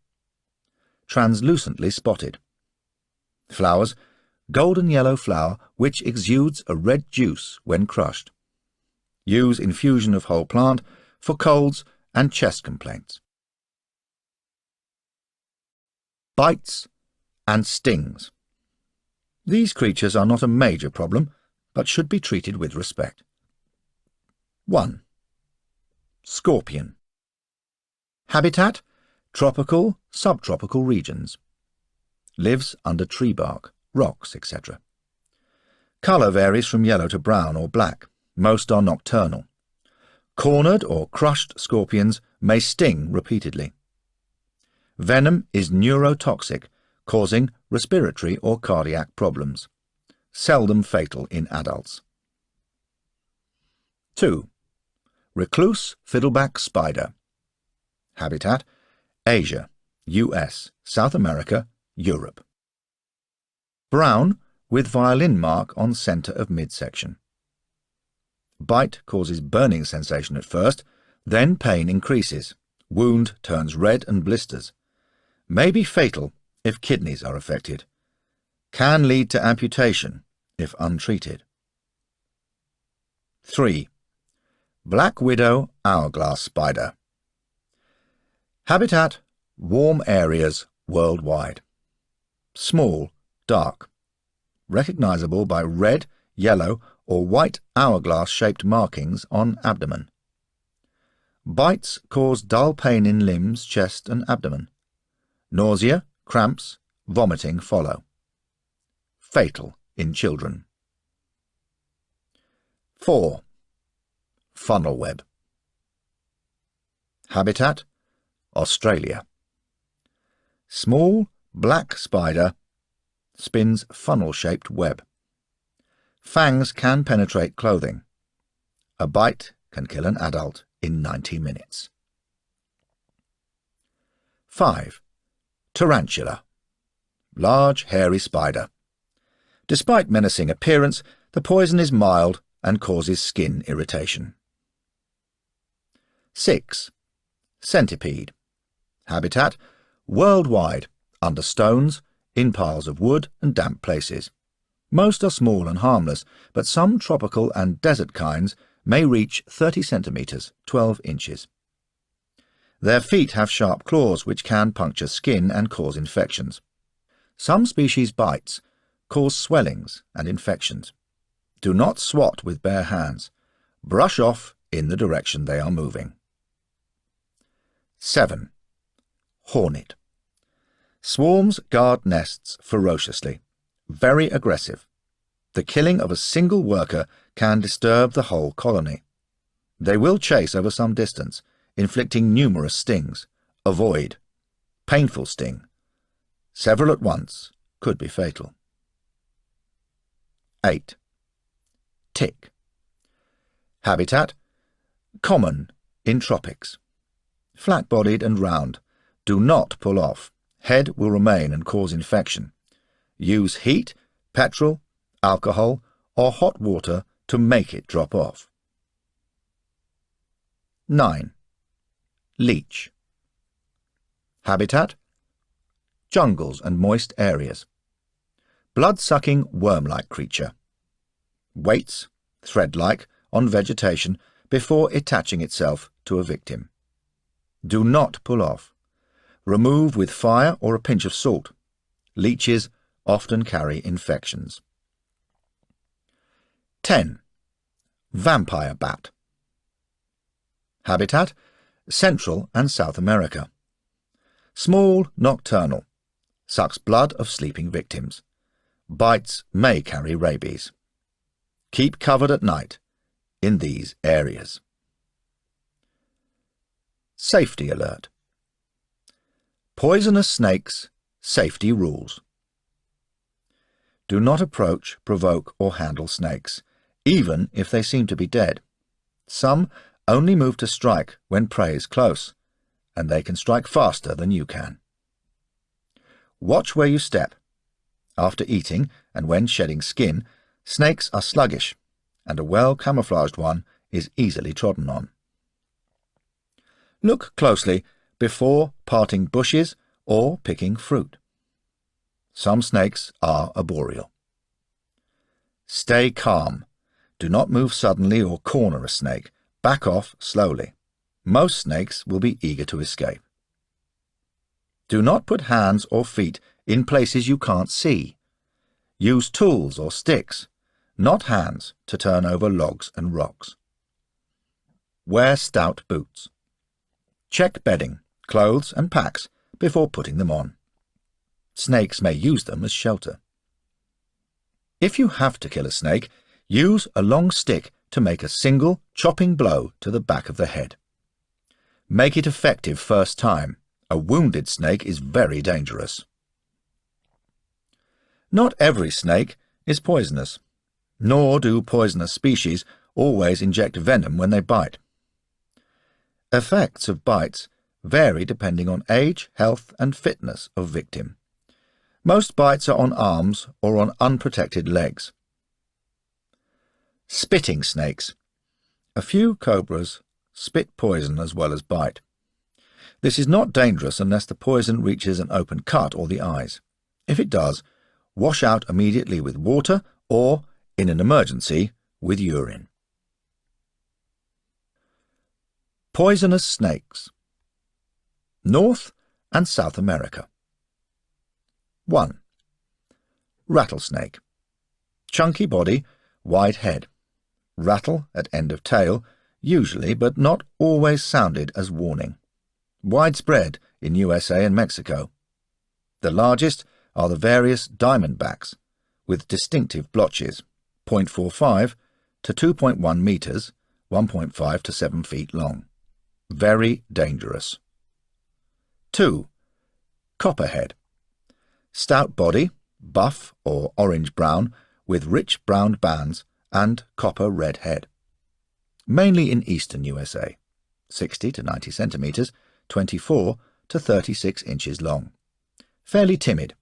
Translucently spotted. Flowers golden yellow flower which exudes a red juice when crushed. Use infusion of whole plant for colds and chest complaints. Bites and stings. These creatures are not a major problem, but should be treated with respect. 1. Scorpion. Habitat: tropical, subtropical regions. Lives under tree bark, rocks, etc. Colour varies from yellow to brown or black. Most are nocturnal. Cornered or crushed scorpions may sting repeatedly. Venom is neurotoxic, causing respiratory or cardiac problems. Seldom fatal in adults. 2. Recluse fiddleback spider. Habitat: Asia, US, South America, Europe. Brown with violin mark on centre of midsection. Bite causes burning sensation at first, then pain increases. Wound turns red and blisters. May be fatal if kidneys are affected. Can lead to amputation if untreated. 3. Black widow hourglass spider. Habitat: warm areas worldwide. Small, dark. Recognizable by red, yellow or white hourglass-shaped markings on abdomen. Bites cause dull pain in limbs, chest and abdomen. Nausea, cramps, vomiting follow. Fatal in children. 4. Funnel web. Habitat: Australia. Small black spider spins funnel-shaped web. Fangs can penetrate clothing. A bite can kill an adult in 90 minutes. 5. Tarantula. Large, hairy spider. Despite menacing appearance, the poison is mild and causes skin irritation. 6. Centipede. Habitat: worldwide, under stones, in piles of wood and damp places. Most are small and harmless, but some tropical and desert kinds may reach 30 centimetres, 12 inches. Their feet have sharp claws which can puncture skin and cause infections. Some species' bites cause swellings and infections. Do not swat with bare hands. Brush off in the direction they are moving. 7. Hornet. Swarms guard nests ferociously. Very aggressive. The killing of a single worker can disturb the whole colony. They will chase over some distance, inflicting numerous stings. Avoid. Painful sting. Several at once could be fatal. 8. Tick. Habitat: common in tropics. Flat-bodied and round. Do not pull off. Head will remain and cause infection. Use heat, petrol, alcohol, or hot water to make it drop off. 9. Leech. Habitat: jungles and moist areas. Blood-sucking worm-like creature. Waits, thread-like, on vegetation before attaching itself to a victim. Do not pull off. Remove with fire or a pinch of salt. Leeches often carry infections. 10. Vampire bat. Habitat: Central and South America. Small, nocturnal. Sucks blood of sleeping victims. Bites may carry rabies. Keep covered at night in these areas. Safety alert. Poisonous snakes, safety rules. Do not approach, provoke, or handle snakes, even if they seem to be dead. Some only move to strike when prey is close, and they can strike faster than you can. Watch where you step. After eating and when shedding skin, snakes are sluggish, and a well-camouflaged one is easily trodden on. Look closely before parting bushes or picking fruit. Some snakes are arboreal. Stay calm. Do not move suddenly or corner a snake. Back off slowly. Most snakes will be eager to escape. Do not put hands or feet in places you can't see. Use tools or sticks, not hands, to turn over logs and rocks. Wear stout boots. Check bedding, clothes and packs before putting them on. Snakes may use them as shelter. If you have to kill a snake, use a long stick to make a single, chopping blow to the back of the head. Make it effective first time. A wounded snake is very dangerous. Not every snake is poisonous, nor do poisonous species always inject venom when they bite. Effects of bites vary depending on age, health, and fitness of victim. Most bites are on arms or on unprotected legs. Spitting snakes. A few cobras spit poison as well as bite. This is not dangerous unless the poison reaches an open cut or the eyes. If it does, wash out immediately with water or, in an emergency, with urine. Poisonous snakes. North and South America. 1. Rattlesnake. Chunky body, wide head. Rattle at end of tail, usually but not always sounded as warning. Widespread in USA and Mexico. The largest are the various diamondbacks, with distinctive blotches, 0.45 to 2.1 meters, 1.5 to 7 feet long. Very dangerous. 2. Copperhead. Stout body, buff or orange-brown, with rich brown bands and copper-red head. Mainly in eastern USA. 60 to 90 centimetres, 24 to 36 inches long. Fairly timid.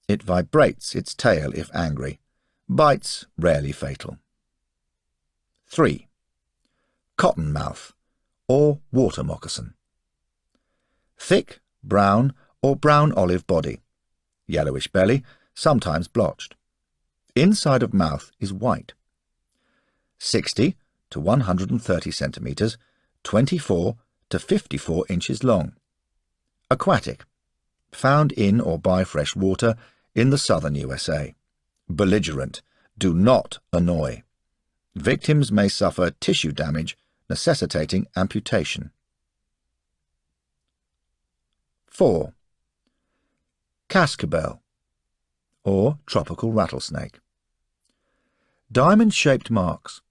It vibrates its tail if angry. Bites rarely fatal. 3. Cottonmouth, or water moccasin. Thick, brown or brown-olive body. Yellowish belly, sometimes blotched. Inside of mouth is white. 60 to 130 centimetres, 24 to 54 inches long. Aquatic. Found in or by fresh water in the southern USA. Belligerent. Do not annoy. Victims may suffer tissue damage necessitating amputation. 4. Cascabel, or tropical rattlesnake. Diamond-shaped marks.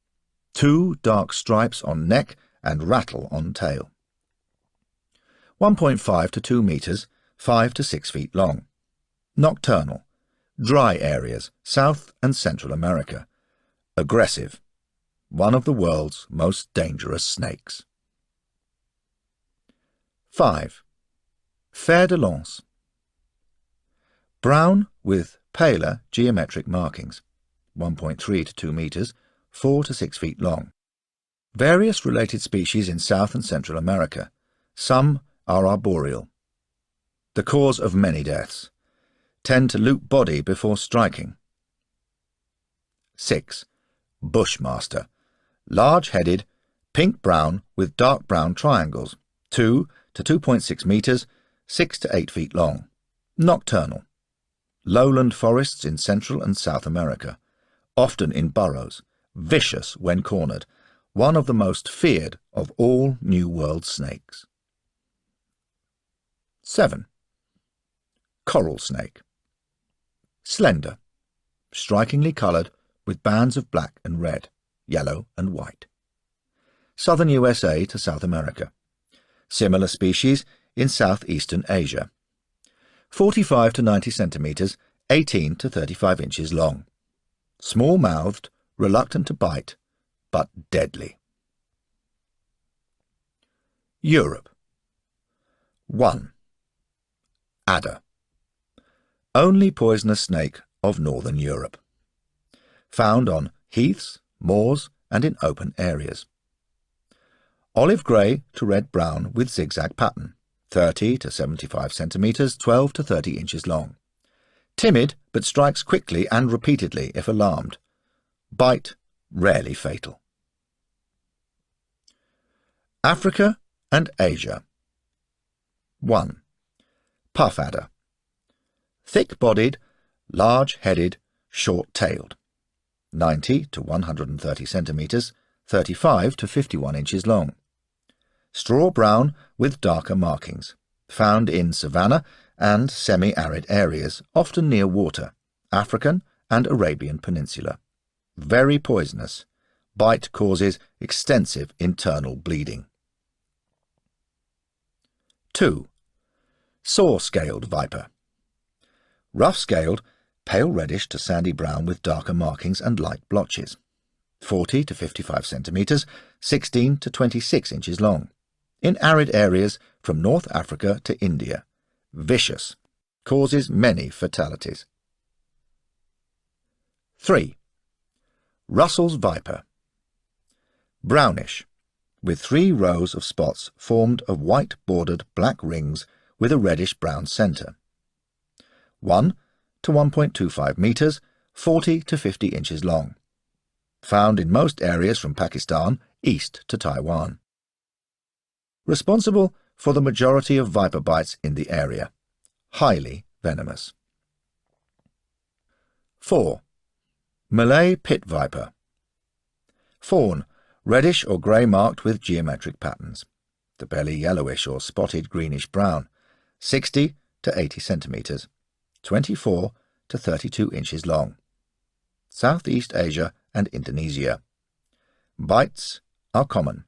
2 dark stripes on neck and rattle on tail. 1.5 to 2 metres, 5 to 6 feet long. Nocturnal. Dry areas, South and Central America. Aggressive. One of the world's most dangerous snakes. 5. Fer de lance. Brown with paler geometric markings. 1.3 to 2 metres, 4 to 6 feet long. Various related species in South and Central America. Some are arboreal. The cause of many deaths. Tend to loop body before striking. 6. Bushmaster. Large-headed, pink-brown with dark brown triangles. 2 to 2.6 metres, 6 to 8 feet long. Nocturnal. Lowland forests in Central and South America. Often in burrows. Vicious when cornered. One of the most feared of all New World snakes. 7. Coral snake. Slender. Strikingly coloured with bands of black and red, yellow and white. Southern USA to South America. Similar species in southeastern Asia. 45 to 90 centimetres, 18 to 35 inches long. Small-mouthed, reluctant to bite, but deadly. Europe. 1. Adder. Only poisonous snake of northern Europe. Found on heaths, moors, and in open areas. Olive grey to red-brown with zigzag pattern. 30 to 75 centimetres, 12 to 30 inches long. Timid, but strikes quickly and repeatedly if alarmed. Bite rarely fatal. Africa and Asia. 1. Puff adder. Thick-bodied, large-headed, short-tailed. 90 to 130 centimetres, 35 to 51 inches long. Straw-brown with darker markings. Found in savanna and semi-arid areas, often near water, African and Arabian Peninsula. Very poisonous. Bite causes extensive internal bleeding. 2. Saw-scaled viper. Rough-scaled, pale reddish to sandy brown with darker markings and light blotches. 40 to 55 centimetres, 16 to 26 inches long. In arid areas from North Africa to India. Vicious. Causes many fatalities. 3. Russell's viper. Brownish, with 3 rows of spots formed of white-bordered black rings with a reddish-brown centre. 1 to 1.25 metres, 40 to 50 inches long. Found in most areas from Pakistan east to Taiwan. Responsible for the majority of viper bites in the area. Highly venomous. 4. Malay pit viper. Fawn, reddish or grey marked with geometric patterns. The belly yellowish or spotted greenish-brown. 60 to 80 centimetres. 24 to 32 inches long. Southeast Asia and Indonesia. Bites are common.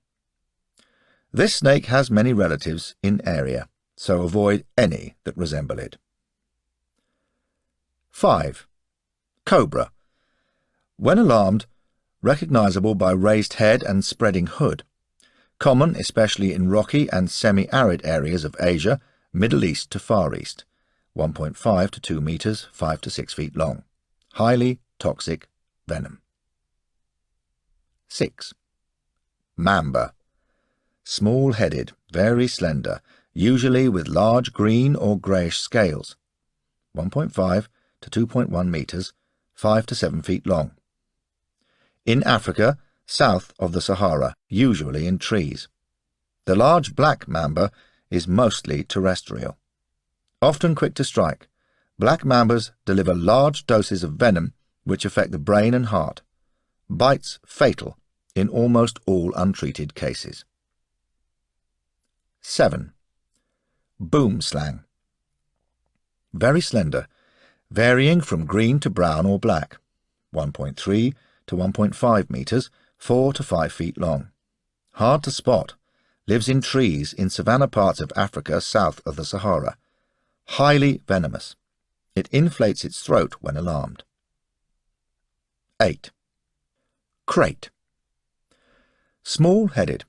This snake has many relatives in area, so avoid any that resemble it. 5. Cobra. When alarmed, recognizable by raised head and spreading hood. Common especially in rocky and semi-arid areas of Asia, Middle East to Far East. 1.5 to 2 meters, 5 to 6 feet long. Highly toxic venom. 6. Mamba. Small-headed, very slender, usually with large green or greyish scales. 1.5 to 2.1 meters, 5 to 7 feet long. In Africa, south of the Sahara, usually in trees. The large black mamba is mostly terrestrial. Often quick to strike, black mambas deliver large doses of venom which affect the brain and heart. Bites fatal in almost all untreated cases. 7. Boomslang. Very slender, varying from green to brown or black. 1.3 to 1.5 meters, 4 to 5 feet long. Hard to spot. Lives in trees in savanna parts of Africa south of the Sahara. Highly venomous. It inflates its throat when alarmed. 8. Krait. Small-headed.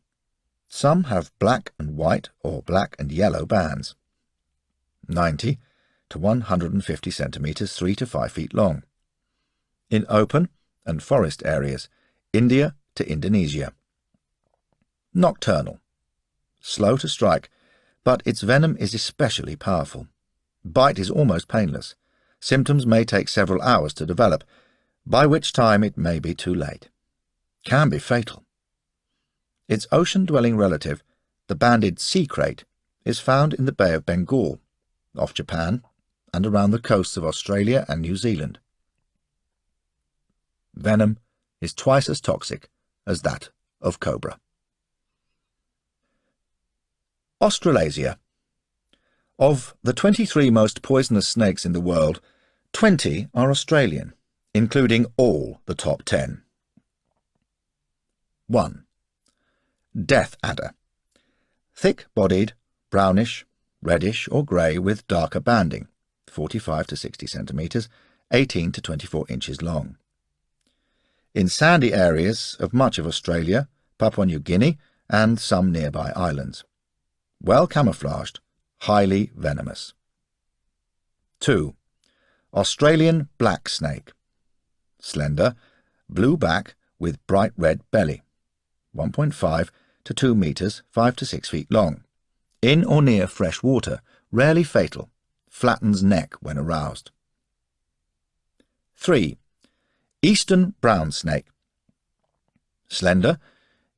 Some have black and white or black and yellow bands. 90 to 150 centimeters, 3 to 5 feet long. In open and forest areas, India to Indonesia. Nocturnal. Slow to strike, but its venom is especially powerful. Bite is almost painless. Symptoms may take several hours to develop, by which time it may be too late. Can be fatal. Its ocean-dwelling relative, the banded sea krait, is found in the Bay of Bengal, off Japan, and around the coasts of Australia and New Zealand. Venom is twice as toxic as that of cobra. Australasia. Of the 23 most poisonous snakes in the world, 20 are Australian, including all the top 10. 1. Death adder. Thick-bodied, brownish, reddish or grey with darker banding, 45 to 60 centimetres, 18 to 24 inches long. In sandy areas of much of Australia, Papua New Guinea and some nearby islands. Well camouflaged, highly venomous. 2. Australian black snake. Slender, blue back with bright red belly. 1.5 to 2 meters, 5 to 6 feet long. In or near fresh water, rarely fatal, flattens neck when aroused. 3. Eastern brown snake. Slender,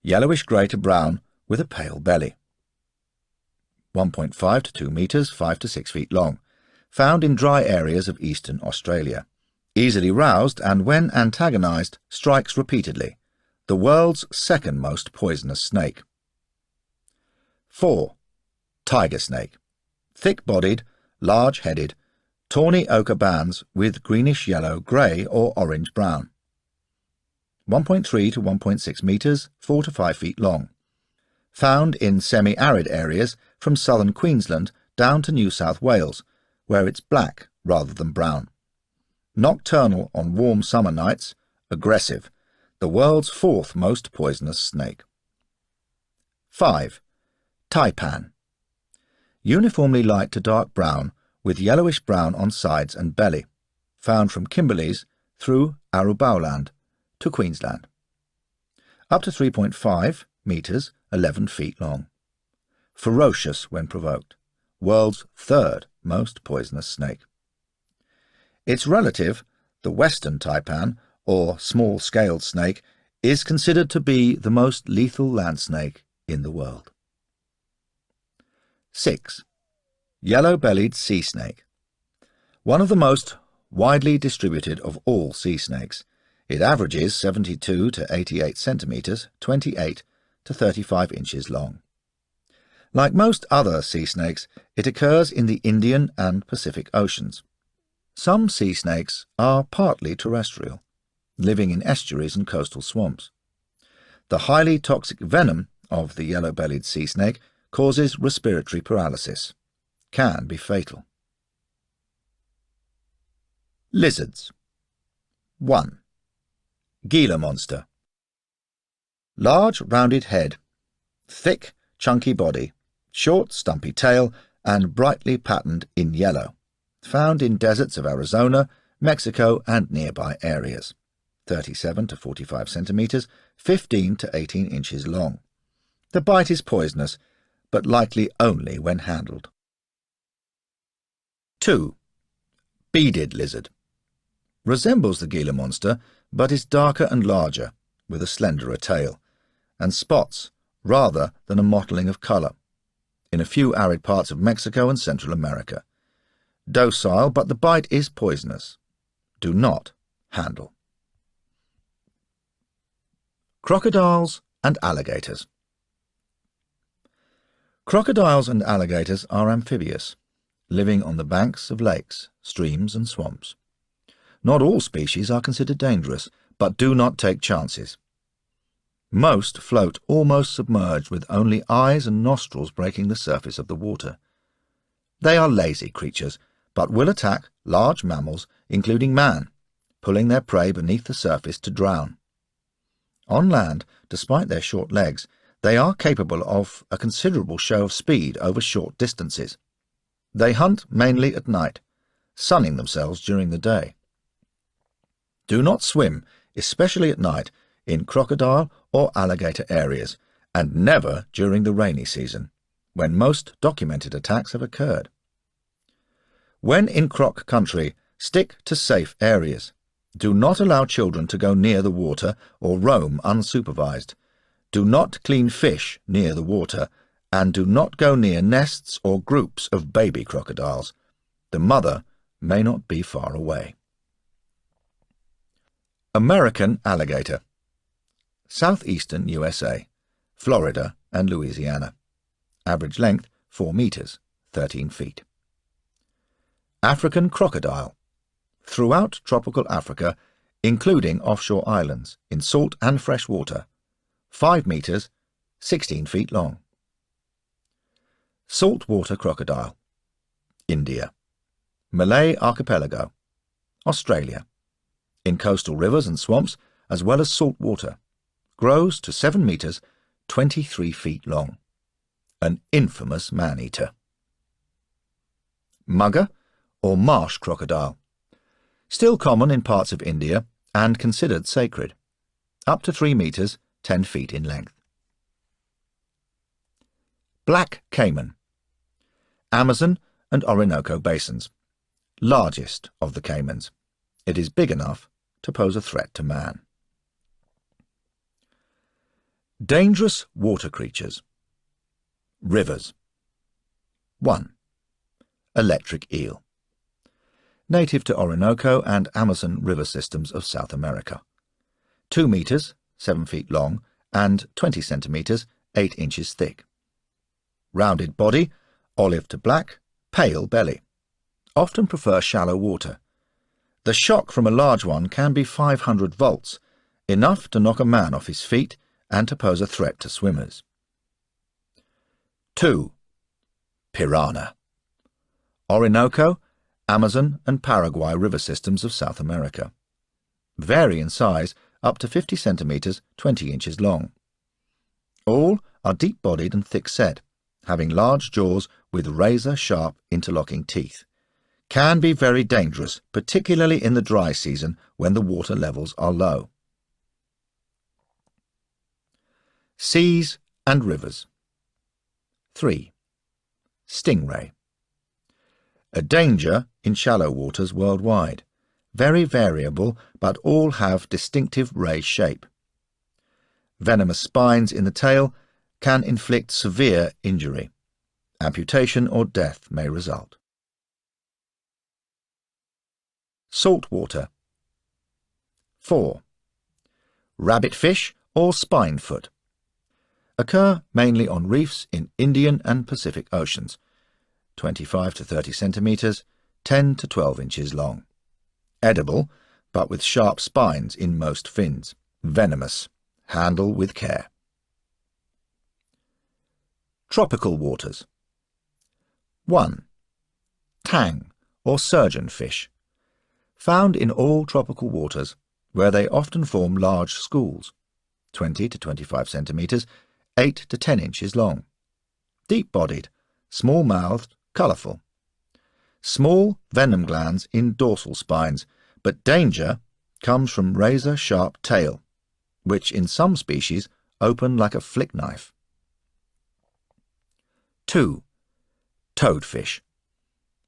yellowish-grey to brown with a pale belly. 1.5 to 2 meters, 5 to 6 feet long. Found in dry areas of eastern Australia. Easily roused and, when antagonized, strikes repeatedly. The world's second most poisonous snake. 4. Tiger snake. Thick-bodied, large-headed, tawny ochre bands with greenish-yellow, grey or orange-brown. 1.3 to 1.6 meters, 4 to 5 feet long. Found in semi-arid areas from southern Queensland down to New South Wales, where it's black rather than brown. Nocturnal on warm summer nights, aggressive, the world's fourth most poisonous snake. 5. Taipan. Uniformly light to dark brown with yellowish-brown on sides and belly, found from Kimberleys through Arubauland to Queensland. Up to 3.5 meters, 11 feet long. Ferocious when provoked. World's third most poisonous snake. Its relative, the western taipan, or small-scaled snake, is considered to be the most lethal land snake in the world. 6. Yellow-bellied sea snake. One of the most widely distributed of all sea snakes. It averages 72 to 88 centimetres, 28 to 35 inches long. Like most other sea snakes, it occurs in the Indian and Pacific Oceans. Some sea snakes are partly terrestrial, living in estuaries and coastal swamps. The highly toxic venom of the yellow-bellied sea snake causes respiratory paralysis. Can be fatal. Lizards. 1. Gila monster. Large rounded head, thick chunky body, short stumpy tail and brightly patterned in yellow. Found in deserts of Arizona, Mexico and nearby areas. 37 to 45 centimetres, 15 to 18 inches long. The bite is poisonous, but likely only when handled. 2. Beaded lizard. Resembles the Gila monster, but is darker and larger, with a slenderer tail, and spots rather than a mottling of colour. In a few arid parts of Mexico and Central America. Docile, but the bite is poisonous. Do not handle. Crocodiles and alligators. Crocodiles and alligators are amphibious, living on the banks of lakes, streams and swamps. Not all species are considered dangerous, but do not take chances. Most float almost submerged with only eyes and nostrils breaking the surface of the water. They are lazy creatures, but will attack large mammals, including man, pulling their prey beneath the surface to drown. On land, despite their short legs, they are capable of a considerable show of speed over short distances. They hunt mainly at night, sunning themselves during the day. Do not swim, especially at night, in crocodile or alligator areas, and never during the rainy season, when most documented attacks have occurred. When in croc country, stick to safe areas. Do not allow children to go near the water or roam unsupervised. Do not clean fish near the water, and do not go near nests or groups of baby crocodiles. The mother may not be far away. American alligator. Southeastern USA, Florida and Louisiana. Average length 4 meters, 13 feet. African crocodile. Throughout tropical Africa, including offshore islands, in salt and fresh water. 5 meters, 16 feet long. Saltwater crocodile. India. Malay Archipelago. Australia. In coastal rivers and swamps, as well as salt water. Grows to 7 meters, 23 feet long. An infamous man-eater. Mugger, or marsh crocodile. Still common in parts of India and considered sacred. Up to 3 meters, 10 feet in length. Black caiman. Amazon and Orinoco basins. Largest of the caimans. It is big enough to pose a threat to man. Dangerous water creatures. Rivers. 1. Electric eel. Native to Orinoco and Amazon river systems of South America. 2 meters, 7 feet long, and 20 centimeters, 8 inches thick. Rounded body, olive to black, pale belly. Often prefer shallow water. The shock from a large one can be 500 volts, enough to knock a man off his feet and to pose a threat to swimmers. 2. Piranha. Orinoco, Amazon and Paraguay river systems of South America. Vary in size up to 50 centimeters, 20 inches long. All are deep-bodied and thick-set, having large jaws with razor-sharp interlocking teeth. Can be very dangerous, particularly in the dry season when the water levels are low. Seas and rivers. 3. Stingray. A danger in shallow waters worldwide. Very variable, but all have distinctive ray shape. Venomous spines in the tail can inflict severe injury. Amputation or death may result. Saltwater. 4. Rabbitfish or spinefoot. Occur mainly on reefs in Indian and Pacific Oceans. 25 to 30 centimeters, 10 to 12 inches long. Edible, but with sharp spines in most fins. Venomous. Handle with care. Tropical waters. 1. Tang or surgeon fish. Found in all tropical waters, where they often form large schools, 20 to 25 centimetres, 8 to 10 inches long. Deep-bodied, small-mouthed, colourful. Small venom glands in dorsal spines, but danger comes from razor-sharp tail, which in some species open like a flick knife. 2. Toadfish.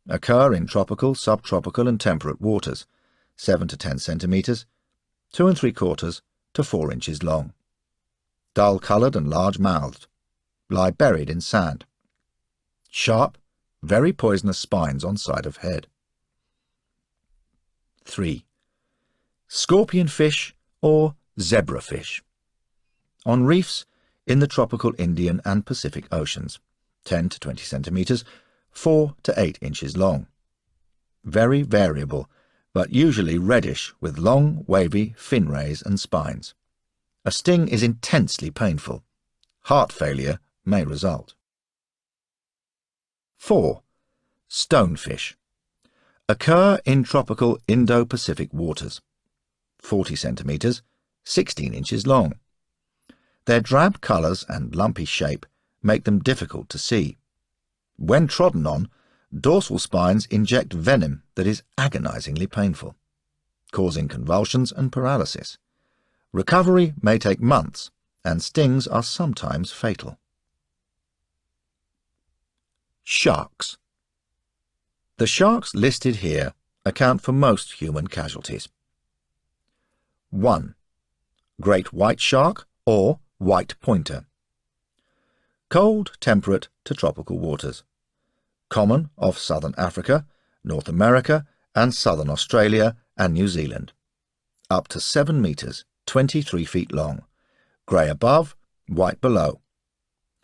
Occur in tropical, subtropical and temperate waters, 7 to 10 centimetres, 2 3/4 to 4 inches long. Dull-coloured and large-mouthed. Lie buried in sand. Sharp, very poisonous spines on side of head. 3. Scorpion fish or zebrafish. On reefs in the tropical Indian and Pacific Oceans, 10 to 20 centimetres, 4 to 8 inches long. Very variable, but usually reddish with long, wavy fin rays and spines. A sting is intensely painful. Heart failure may result. 4. Stonefish. Occur in tropical Indo-Pacific waters, 40 centimetres, 16 inches long. Their drab colours and lumpy shape make them difficult to see. When trodden on, dorsal spines inject venom that is agonizingly painful, causing convulsions and paralysis. Recovery may take months, and stings are sometimes fatal. Sharks. The sharks listed here account for most human casualties. 1. Great white shark or white pointer. Cold, temperate to tropical waters. Common off southern Africa, North America and southern Australia and New Zealand. Up to 7 metres, 23 feet long. Grey above, white below.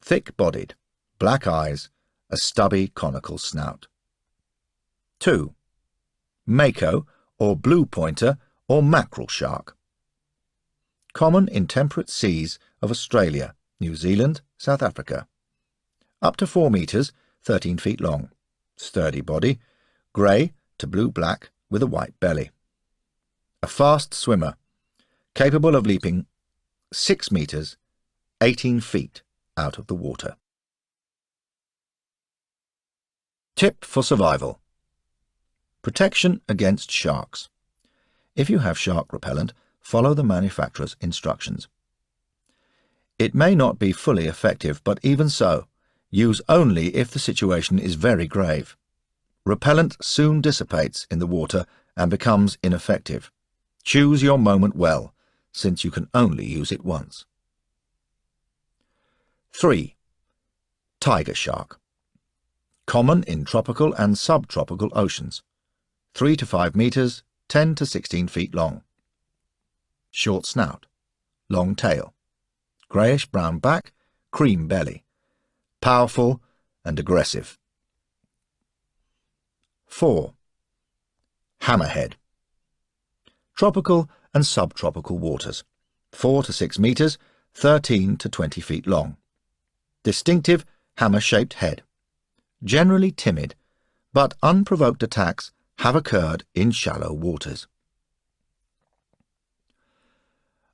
Thick-bodied, black eyes, a stubby conical snout. 2. Mako or blue pointer or mackerel shark. Common in temperate seas of Australia, New Zealand, South Africa. Up to 4 metres, 13 feet long. Sturdy body, grey to blue-black with a white belly. A fast swimmer, capable of leaping 6 metres, 18 feet out of the water. Tip for survival. Protection against sharks. If you have shark repellent, follow the manufacturer's instructions. It may not be fully effective, but even so, use only if the situation is very grave. Repellent soon dissipates in the water and becomes ineffective. Choose your moment well, since you can only use it once. 3. Tiger shark. Common in tropical and subtropical oceans. 3 to 5 metres, 10 to 16 feet long. Short snout, long tail, greyish-brown back, cream belly. Powerful and aggressive. 4. Hammerhead. Tropical and subtropical waters, 4 to 6 metres, 13 to 20 feet long. Distinctive hammer-shaped head. Generally timid, but unprovoked attacks have occurred in shallow waters.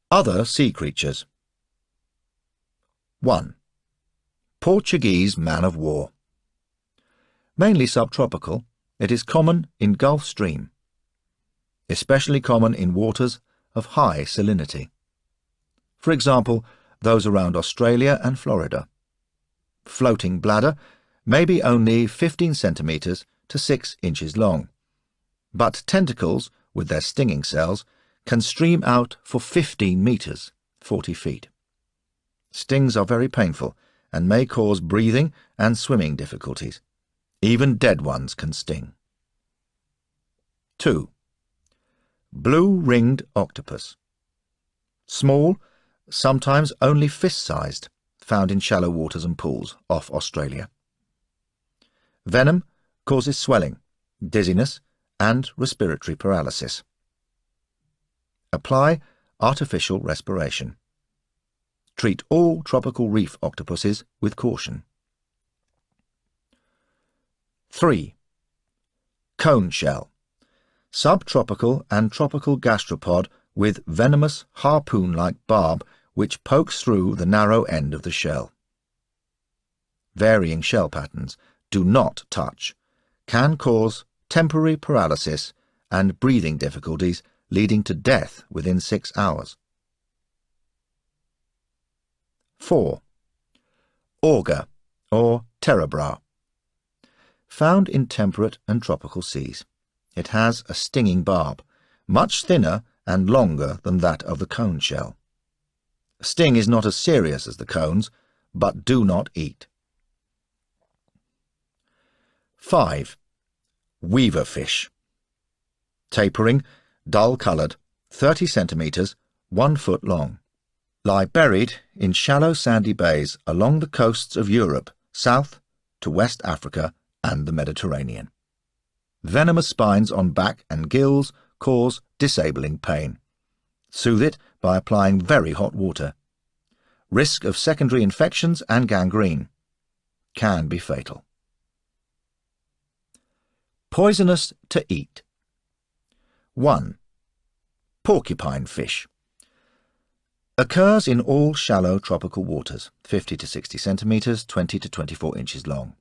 Other sea creatures. 1. Portuguese man-of-war. Mainly subtropical, it is common in Gulf Stream. Especially common in waters of high salinity. For example, those around Australia and Florida. Floating bladder may be only 15 centimetres to 6 inches long, but tentacles, with their stinging cells, can stream out for 15 metres, 40 feet. Stings are very painful and may cause breathing and swimming difficulties. Even dead ones can sting. 2. Blue-ringed octopus. Small, sometimes only fist-sized, found in shallow waters and pools off Australia. Venom causes swelling, dizziness, and respiratory paralysis. Apply artificial respiration. Treat all tropical reef octopuses with caution. 3. Cone shell. Subtropical and tropical gastropod with venomous harpoon-like barb which pokes through the narrow end of the shell. Varying shell patterns. Do not touch. Can cause temporary paralysis and breathing difficulties leading to death within 6 hours. 4. Auger or terebra. Found in temperate and tropical seas. It has a stinging barb, much thinner and longer than that of the cone shell. Sting is not as serious as the cones, but do not eat. 5. Weaver fish. Tapering, dull-coloured, 30 centimetres, 1 foot long. Lie buried in shallow sandy bays along the coasts of Europe, south to West Africa and the Mediterranean. Venomous spines on back and gills cause disabling pain. Soothe it by applying very hot water. Risk of secondary infections and gangrene. Can be fatal. Poisonous to eat. 1. Porcupine fish. Occurs in all shallow tropical waters, 50 to 60 centimetres, 20 to 24 inches long.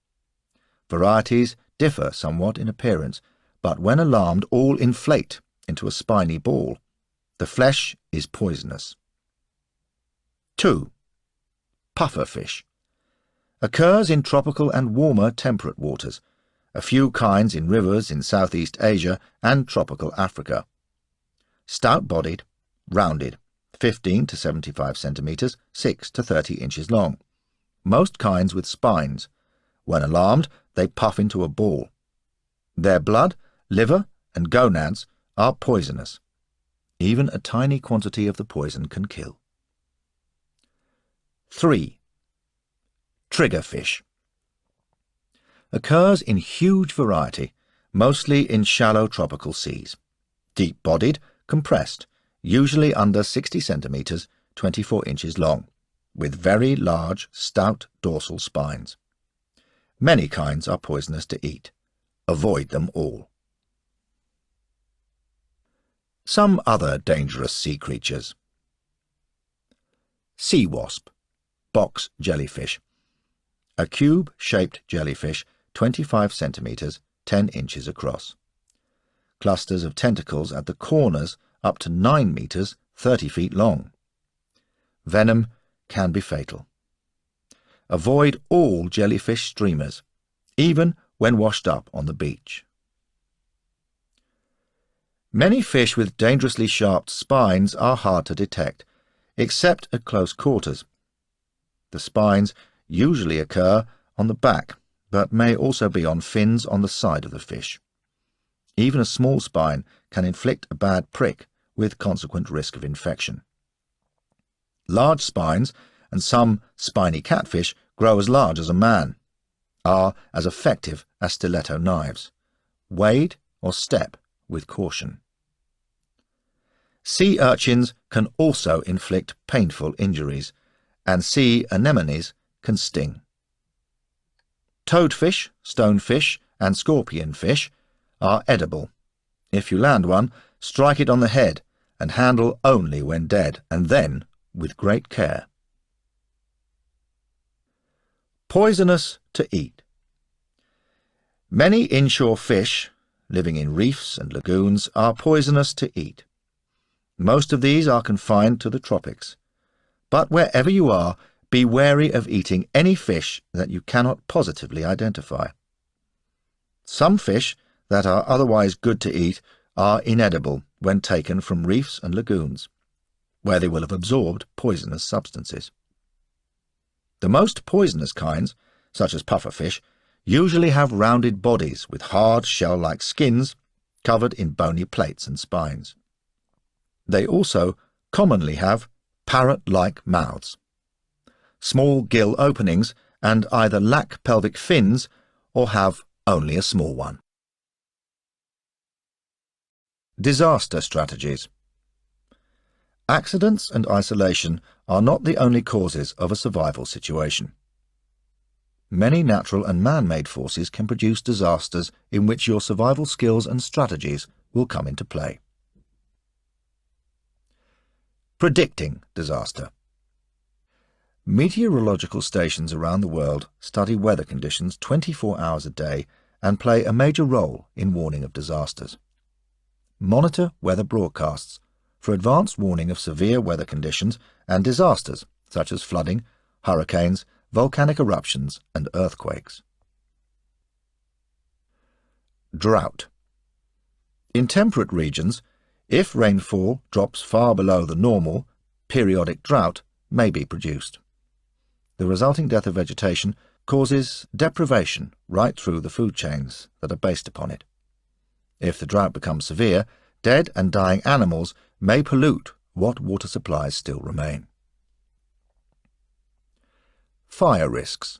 Varieties differ somewhat in appearance, but when alarmed all inflate into a spiny ball. The flesh is poisonous. 2. Pufferfish. Occurs in tropical and warmer temperate waters, a few kinds in rivers in Southeast Asia and tropical Africa. Stout-bodied, rounded, 15 to 75 centimetres, 6 to 30 inches long. Most kinds with spines. When alarmed, they puff into a ball. Their blood, liver, and gonads are poisonous. Even a tiny quantity of the poison can kill. 3. Triggerfish. Occurs in huge variety, mostly in shallow tropical seas. Deep-bodied, compressed, usually under 60 centimetres, 24 inches long, with very large, stout dorsal spines. Many kinds are poisonous to eat. Avoid them all. Some other dangerous sea creatures. Sea wasp, box jellyfish. A cube-shaped jellyfish, 25 centimetres, 10 inches across. Clusters of tentacles at the corners up to 9 metres, 30 feet long. Venom can be fatal. Avoid all jellyfish streamers, even when washed up on the beach. Many fish with dangerously sharp spines are hard to detect, except at close quarters. The spines usually occur on the back, but may also be on fins on the side of the fish. Even a small spine can inflict a bad prick, with consequent risk of infection. Large spines, and some spiny catfish, grow as large as a man, are as effective as stiletto knives. Wade or step with caution. Sea urchins can also inflict painful injuries, and sea anemones can sting. Toadfish, stonefish, and scorpionfish are edible. If you land one, strike it on the head and handle only when dead, and then with great care. Poisonous to eat. Many inshore fish, living in reefs and lagoons, are poisonous to eat. Most of these are confined to the tropics. But wherever you are, be wary of eating any fish that you cannot positively identify. Some fish that are otherwise good to eat are inedible when taken from reefs and lagoons, where they will have absorbed poisonous substances. The most poisonous kinds, such as pufferfish, usually have rounded bodies with hard shell-like skins covered in bony plates and spines. They also commonly have parrot-like mouths, small gill openings, and either lack pelvic fins or have only a small one. Disaster strategies. Accidents and isolation are not the only causes of a survival situation. many natural and man-made forces can produce disasters in which your survival skills and strategies will come into play. Predicting disaster. Meteorological stations around the world study weather conditions 24 hours a day and play a major role in warning of disasters. Monitor weather broadcasts for advance warning of severe weather conditions and disasters such as flooding, hurricanes, volcanic eruptions and earthquakes. Drought. In temperate regions, if rainfall drops far below the normal, periodic drought may be produced. The resulting death of vegetation causes deprivation right through the food chains that are based upon it. If the drought becomes severe, dead and dying animals may pollute what water supplies still remain. Fire risks.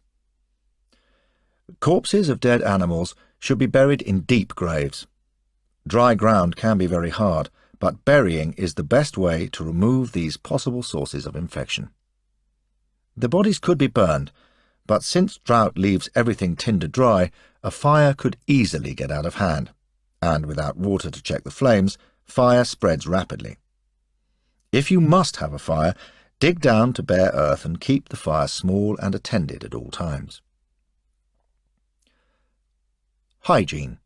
Corpses of dead animals should be buried in deep graves. Dry ground can be very hard, but burying is the best way to remove these possible sources of infection. The bodies could be burned, but since drought leaves everything tinder dry, a fire could easily get out of hand, and without water to check the flames, fire spreads rapidly. If you must have a fire, dig down to bare earth and keep the fire small and attended at all times. Hygiene.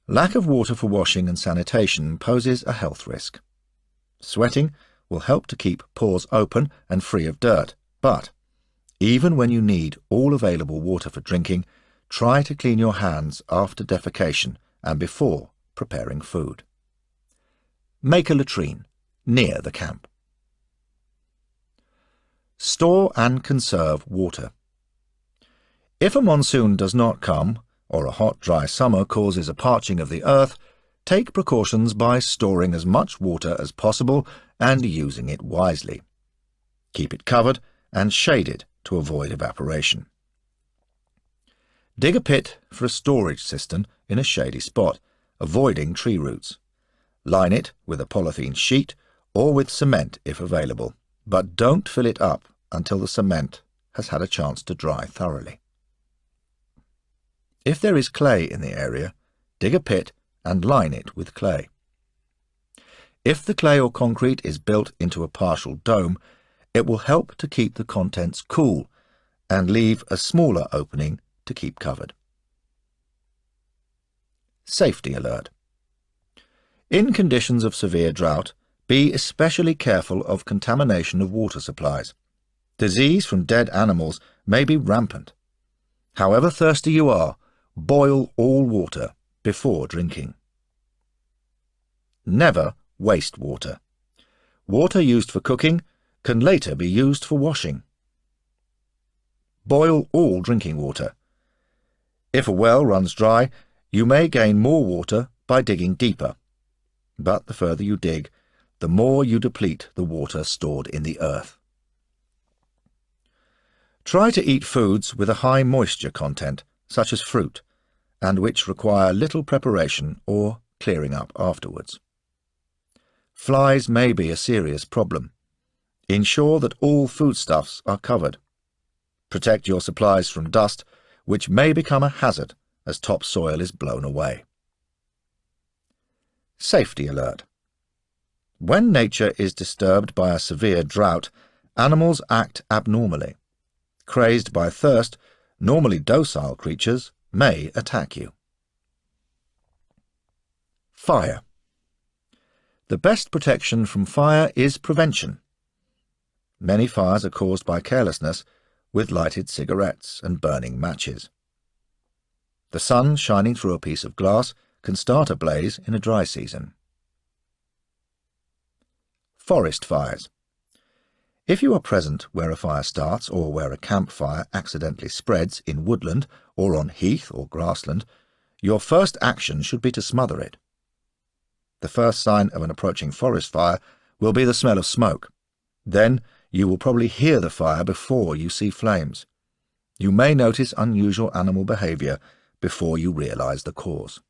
Lack of water for washing and sanitation poses a health risk. Sweating will help to keep pores open and free of dirt, but even when you need all available water for drinking, try to clean your hands after defecation and before preparing food. Make a latrine near the camp. Store and conserve water. If a monsoon does not come, or a hot, dry summer causes a parching of the earth, take precautions by storing as much water as possible and using it wisely. Keep it covered and shaded to avoid evaporation. Dig a pit for a storage cistern in a shady spot, avoiding tree roots. Line it with a polythene sheet or with cement if available, but don't fill it up until the cement has had a chance to dry thoroughly. If there is clay in the area, dig a pit and line it with clay. If the clay or concrete is built into a partial dome, it will help to keep the contents cool and leave a smaller opening to keep covered. Safety alert. In conditions of severe drought, be especially careful of contamination of water supplies. Disease from dead animals may be rampant. However thirsty you are, boil all water before drinking. Never waste water. Water used for cooking can later be used for washing. Boil all drinking water. If a well runs dry, you may gain more water by digging deeper. But the further you dig, the more you deplete the water stored in the earth. Try to eat foods with a high moisture content, such as fruit, and which require little preparation or clearing up afterwards. Flies may be a serious problem. Ensure that all foodstuffs are covered. Protect your supplies from dust, which may become a hazard as topsoil is blown away. Safety alert. When nature is disturbed by a severe drought, animals act abnormally. Crazed by thirst, normally docile creatures may attack you. Fire. The best protection from fire is prevention. Many fires are caused by carelessness, with lighted cigarettes and burning matches. The sun shining through a piece of glass can start a blaze in a dry season. Forest fires. If you are present where a fire starts or where a campfire accidentally spreads in woodland or on heath or grassland, your first action should be to smother it. The first sign of an approaching forest fire will be the smell of smoke. Then you will probably hear the fire before you see flames. You may notice unusual animal behavior before you realize the cause.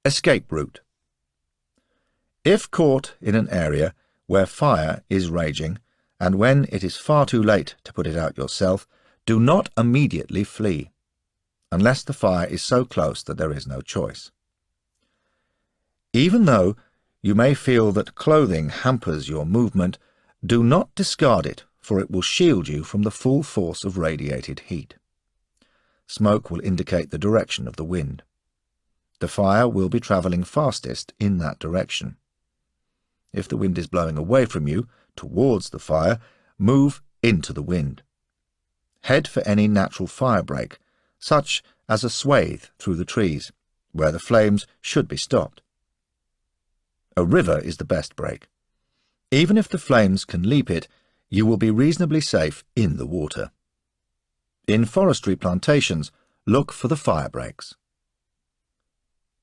Escape route. If caught in an area where fire is raging, and when it is far too late to put it out yourself, do not immediately flee, unless the fire is so close that there is no choice. Even though you may feel that clothing hampers your movement, do not discard it, for it will shield you from the full force of radiated heat. Smoke will indicate the direction of the wind. The fire will be travelling fastest in that direction. If the wind is blowing away from you, towards the fire, move into the wind. Head for any natural fire break, such as a swathe through the trees, where the flames should be stopped. A river is the best break. Even if the flames can leap it, you will be reasonably safe in the water. In forestry plantations, look for the fire breaks.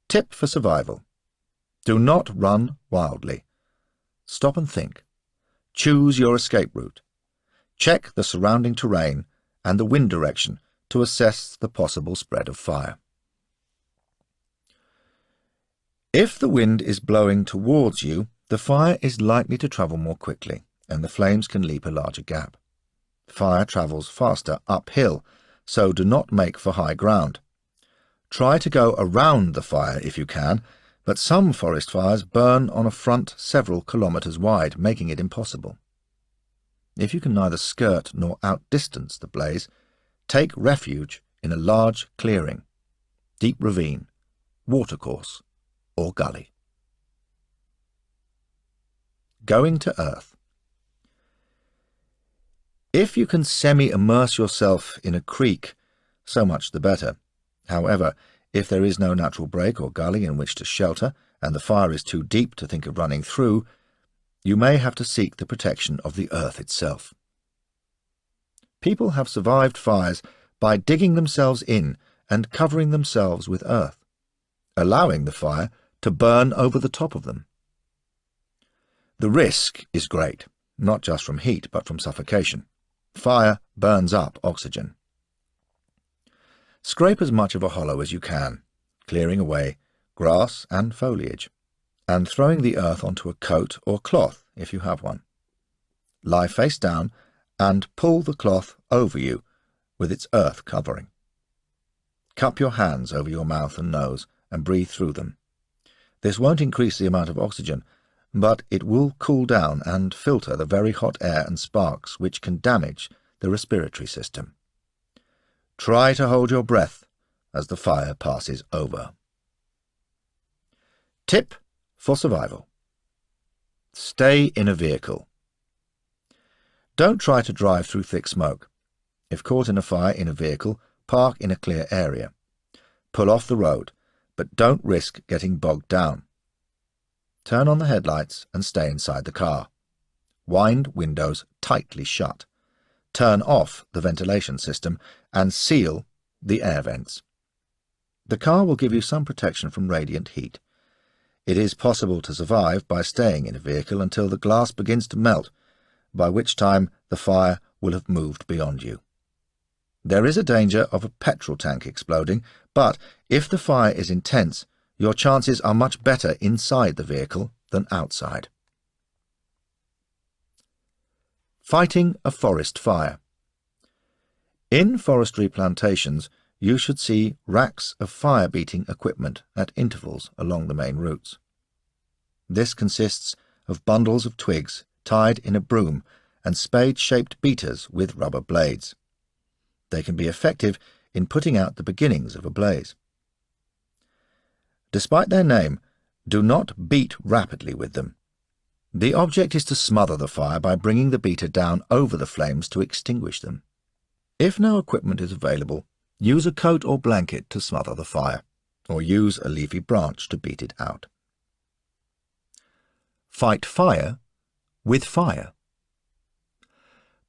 Tip for survival. Do not run wildly. Stop and think. Choose your escape route. Check the surrounding terrain and the wind direction to assess the possible spread of fire. If the wind is blowing towards you, the fire is likely to travel more quickly, and the flames can leap a larger gap. Fire travels faster uphill, so do not make for high ground. Try to go around the fire if you can, but some forest fires burn on a front several kilometres wide, making it impossible. If you can neither skirt nor outdistance the blaze, take refuge in a large clearing, deep ravine, watercourse, or gully. Going to earth. If you can semi-immerse yourself in a creek, so much the better. However, if there is no natural break or gully in which to shelter, and the fire is too deep to think of running through, you may have to seek the protection of the earth itself. People have survived fires by digging themselves in and covering themselves with earth, allowing the fire to burn over the top of them. The risk is great, not just from heat but from suffocation. Fire burns up oxygen. Scrape as much of a hollow as you can, clearing away grass and foliage, and throwing the earth onto a coat or cloth if you have one. Lie face down and pull the cloth over you with its earth covering. Cup your hands over your mouth and nose and breathe through them. This won't increase the amount of oxygen, but it will cool down and filter the very hot air and sparks which can damage the respiratory system. Try to hold your breath as the fire passes over. Tip for survival. Stay in a vehicle. Don't try to drive through thick smoke. If caught in a fire in a vehicle, park in a clear area. Pull off the road, but don't risk getting bogged down. Turn on the headlights and stay inside the car. Wind windows tightly shut. Turn off the ventilation system and seal the air vents. The car will give you some protection from radiant heat. It is possible to survive by staying in a vehicle until the glass begins to melt, by which time the fire will have moved beyond you. There is a danger of a petrol tank exploding, but if the fire is intense, your chances are much better inside the vehicle than outside. Fighting a forest fire. In forestry plantations, you should see racks of fire-beating equipment at intervals along the main routes. This consists of bundles of twigs tied in a broom and spade-shaped beaters with rubber blades. They can be effective in putting out the beginnings of a blaze. Despite their name, do not beat rapidly with them. The object is to smother the fire by bringing the beater down over the flames to extinguish them. If no equipment is available, use a coat or blanket to smother the fire, or use a leafy branch to beat it out. Fight fire with fire.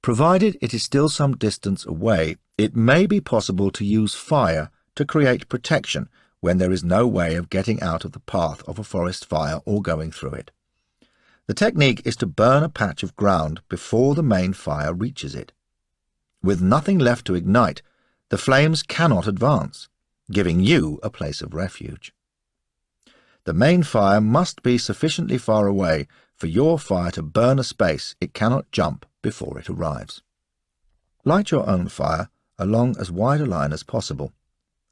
Provided it is still some distance away, it may be possible to use fire to create protection when there is no way of getting out of the path of a forest fire or going through it. The technique is to burn a patch of ground before the main fire reaches it. With nothing left to ignite, the flames cannot advance, giving you a place of refuge. The main fire must be sufficiently far away for your fire to burn a space it cannot jump before it arrives. Light your own fire along as wide a line as possible,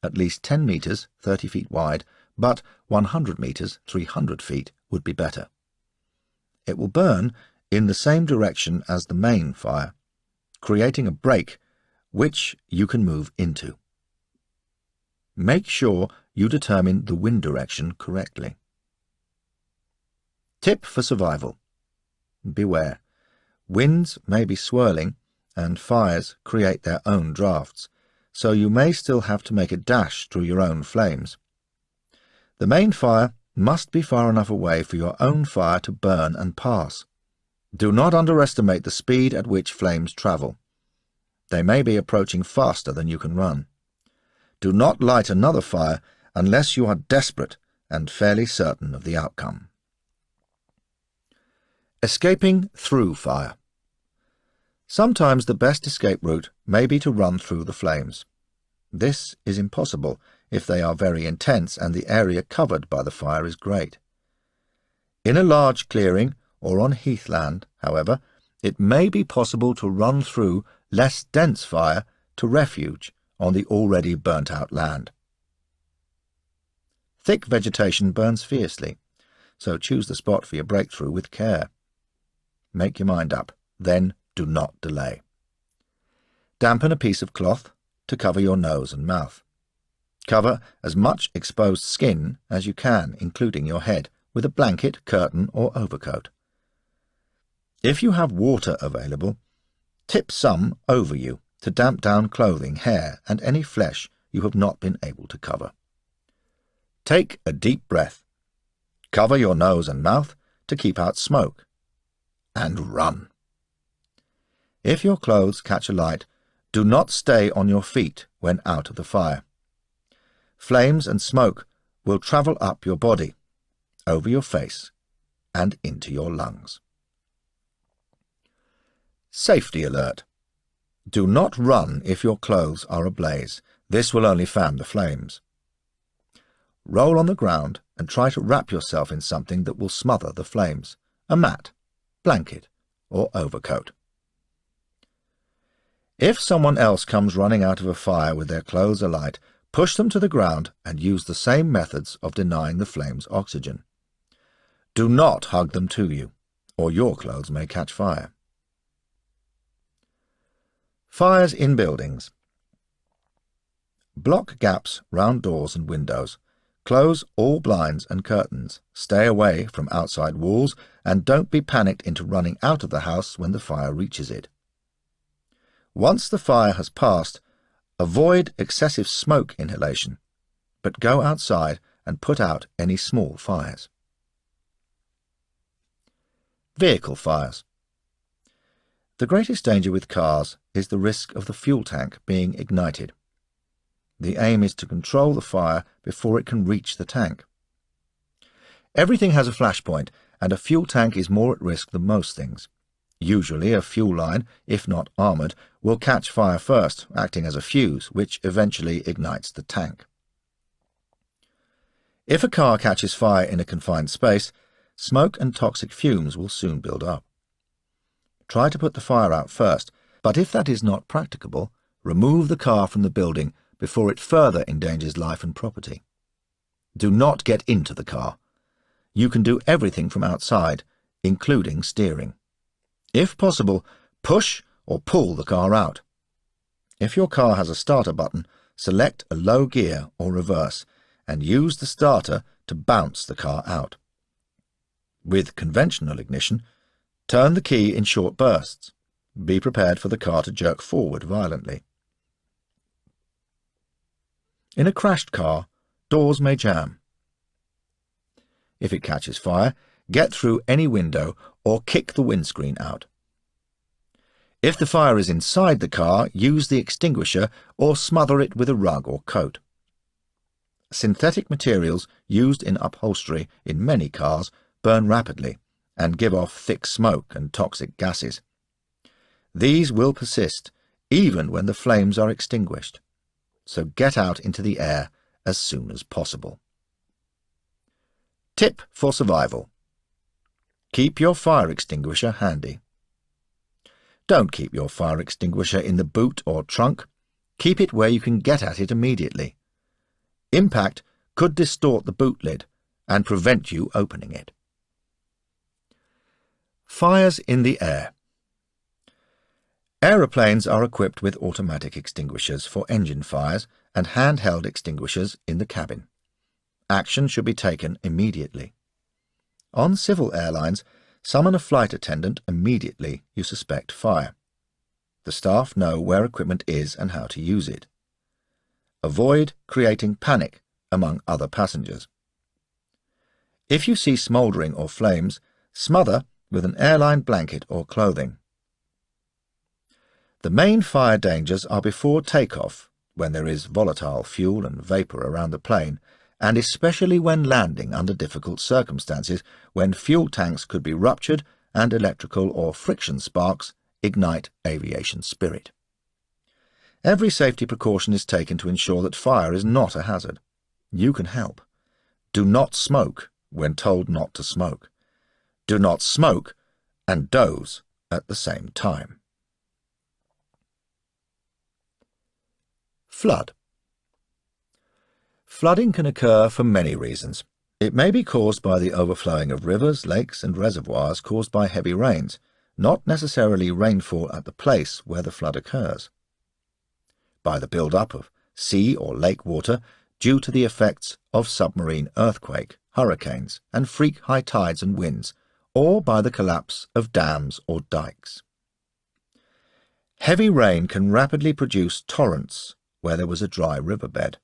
at least 10 metres, 30 feet wide, but 100 metres, 300 feet would be better. It will burn in the same direction as the main fire, creating a break which you can move into. Make sure you determine the wind direction correctly. Tip for survival. Beware. Winds may be swirling and fires create their own drafts, so you may still have to make a dash through your own flames. The main fire must be far enough away for your own fire to burn and pass. Do not underestimate the speed at which flames travel. They may be approaching faster than you can run. Do not light another fire unless you are desperate and fairly certain of the outcome. Escaping through fire. Sometimes the best escape route may be to run through the flames. This is impossible if they are very intense and the area covered by the fire is great. In a large clearing or on heathland, however, it may be possible to run through less dense fire to refuge on the already burnt-out land. Thick vegetation burns fiercely, so choose the spot for your breakthrough with care. Make your mind up, then do not delay. Dampen a piece of cloth to cover your nose and mouth. Cover as much exposed skin as you can, including your head, with a blanket, curtain, or overcoat. If you have water available, tip some over you to damp down clothing, hair, and any flesh you have not been able to cover. Take a deep breath. Cover your nose and mouth to keep out smoke. And run. If your clothes catch alight, do not stay on your feet when out of the fire. Flames and smoke will travel up your body, over your face, and into your lungs. Safety alert. Do not run if your clothes are ablaze. This will only fan the flames. Roll on the ground and try to wrap yourself in something that will smother the flames, a mat, blanket, or overcoat. If someone else comes running out of a fire with their clothes alight, push them to the ground and use the same methods of denying the flames oxygen. Do not hug them to you, or your clothes may catch fire. Fires in buildings. Block gaps round doors and windows. Close all blinds and curtains. Stay away from outside walls and don't be panicked into running out of the house when the fire reaches it. Once the fire has passed, avoid excessive smoke inhalation, but go outside and put out any small fires. Vehicle fires. The greatest danger with cars is the risk of the fuel tank being ignited. The aim is to control the fire before it can reach the tank. Everything has a flashpoint, and a fuel tank is more at risk than most things. Usually a fuel line, if not armoured, will catch fire first, acting as a fuse, which eventually ignites the tank. If a car catches fire in a confined space, smoke and toxic fumes will soon build up. Try to put the fire out first, but if that is not practicable, remove the car from the building before it further endangers life and property. Do not get into the car. You can do everything from outside, including steering. If possible, push or pull the car out. If your car has a starter button, select a low gear or reverse and use the starter to bounce the car out. With conventional ignition, turn the key in short bursts. Be prepared for the car to jerk forward violently. In a crashed car, doors may jam. If it catches fire, get through any window or kick the windscreen out. If the fire is inside the car, use the extinguisher or smother it with a rug or coat. Synthetic materials used in upholstery in many cars burn rapidly and give off thick smoke and toxic gases. These will persist even when the flames are extinguished, so get out into the air as soon as possible. Tip for survival. Keep your fire extinguisher handy. Don't keep your fire extinguisher in the boot or trunk. Keep it where you can get at it immediately. Impact could distort the boot lid and prevent you opening it. Fires in the air. Aeroplanes are equipped with automatic extinguishers for engine fires and handheld extinguishers in the cabin. Action should be taken immediately. On civil airlines, summon a flight attendant immediately you suspect fire. The staff know where equipment is and how to use it. Avoid creating panic among other passengers. If you see smouldering or flames, smother with an airline blanket or clothing. The main fire dangers are before takeoff, when there is volatile fuel and vapour around the plane, and especially when landing under difficult circumstances, when fuel tanks could be ruptured and electrical or friction sparks ignite aviation spirit. Every safety precaution is taken to ensure that fire is not a hazard. You can help. Do not smoke when told not to smoke. Do not smoke and doze at the same time. Flood. Flooding can occur for many reasons. It may be caused by the overflowing of rivers, lakes and reservoirs caused by heavy rains, not necessarily rainfall at the place where the flood occurs. By the build-up of sea or lake water due to the effects of submarine earthquake, hurricanes and freak high tides and winds, or by the collapse of dams or dikes. Heavy rain can rapidly produce torrents where there was a dry riverbed,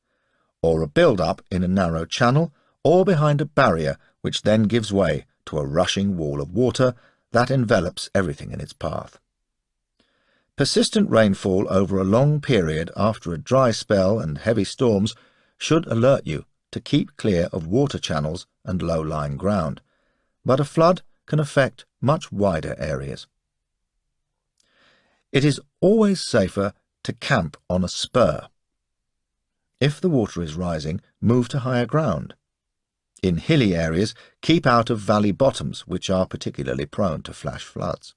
or a build-up in a narrow channel or behind a barrier which then gives way to a rushing wall of water that envelops everything in its path. Persistent rainfall over a long period after a dry spell and heavy storms should alert you to keep clear of water channels and low-lying ground, but a flood can affect much wider areas. It is always safer to camp on a spur. If the water is rising, move to higher ground. In hilly areas, keep out of valley bottoms, which are particularly prone to flash floods.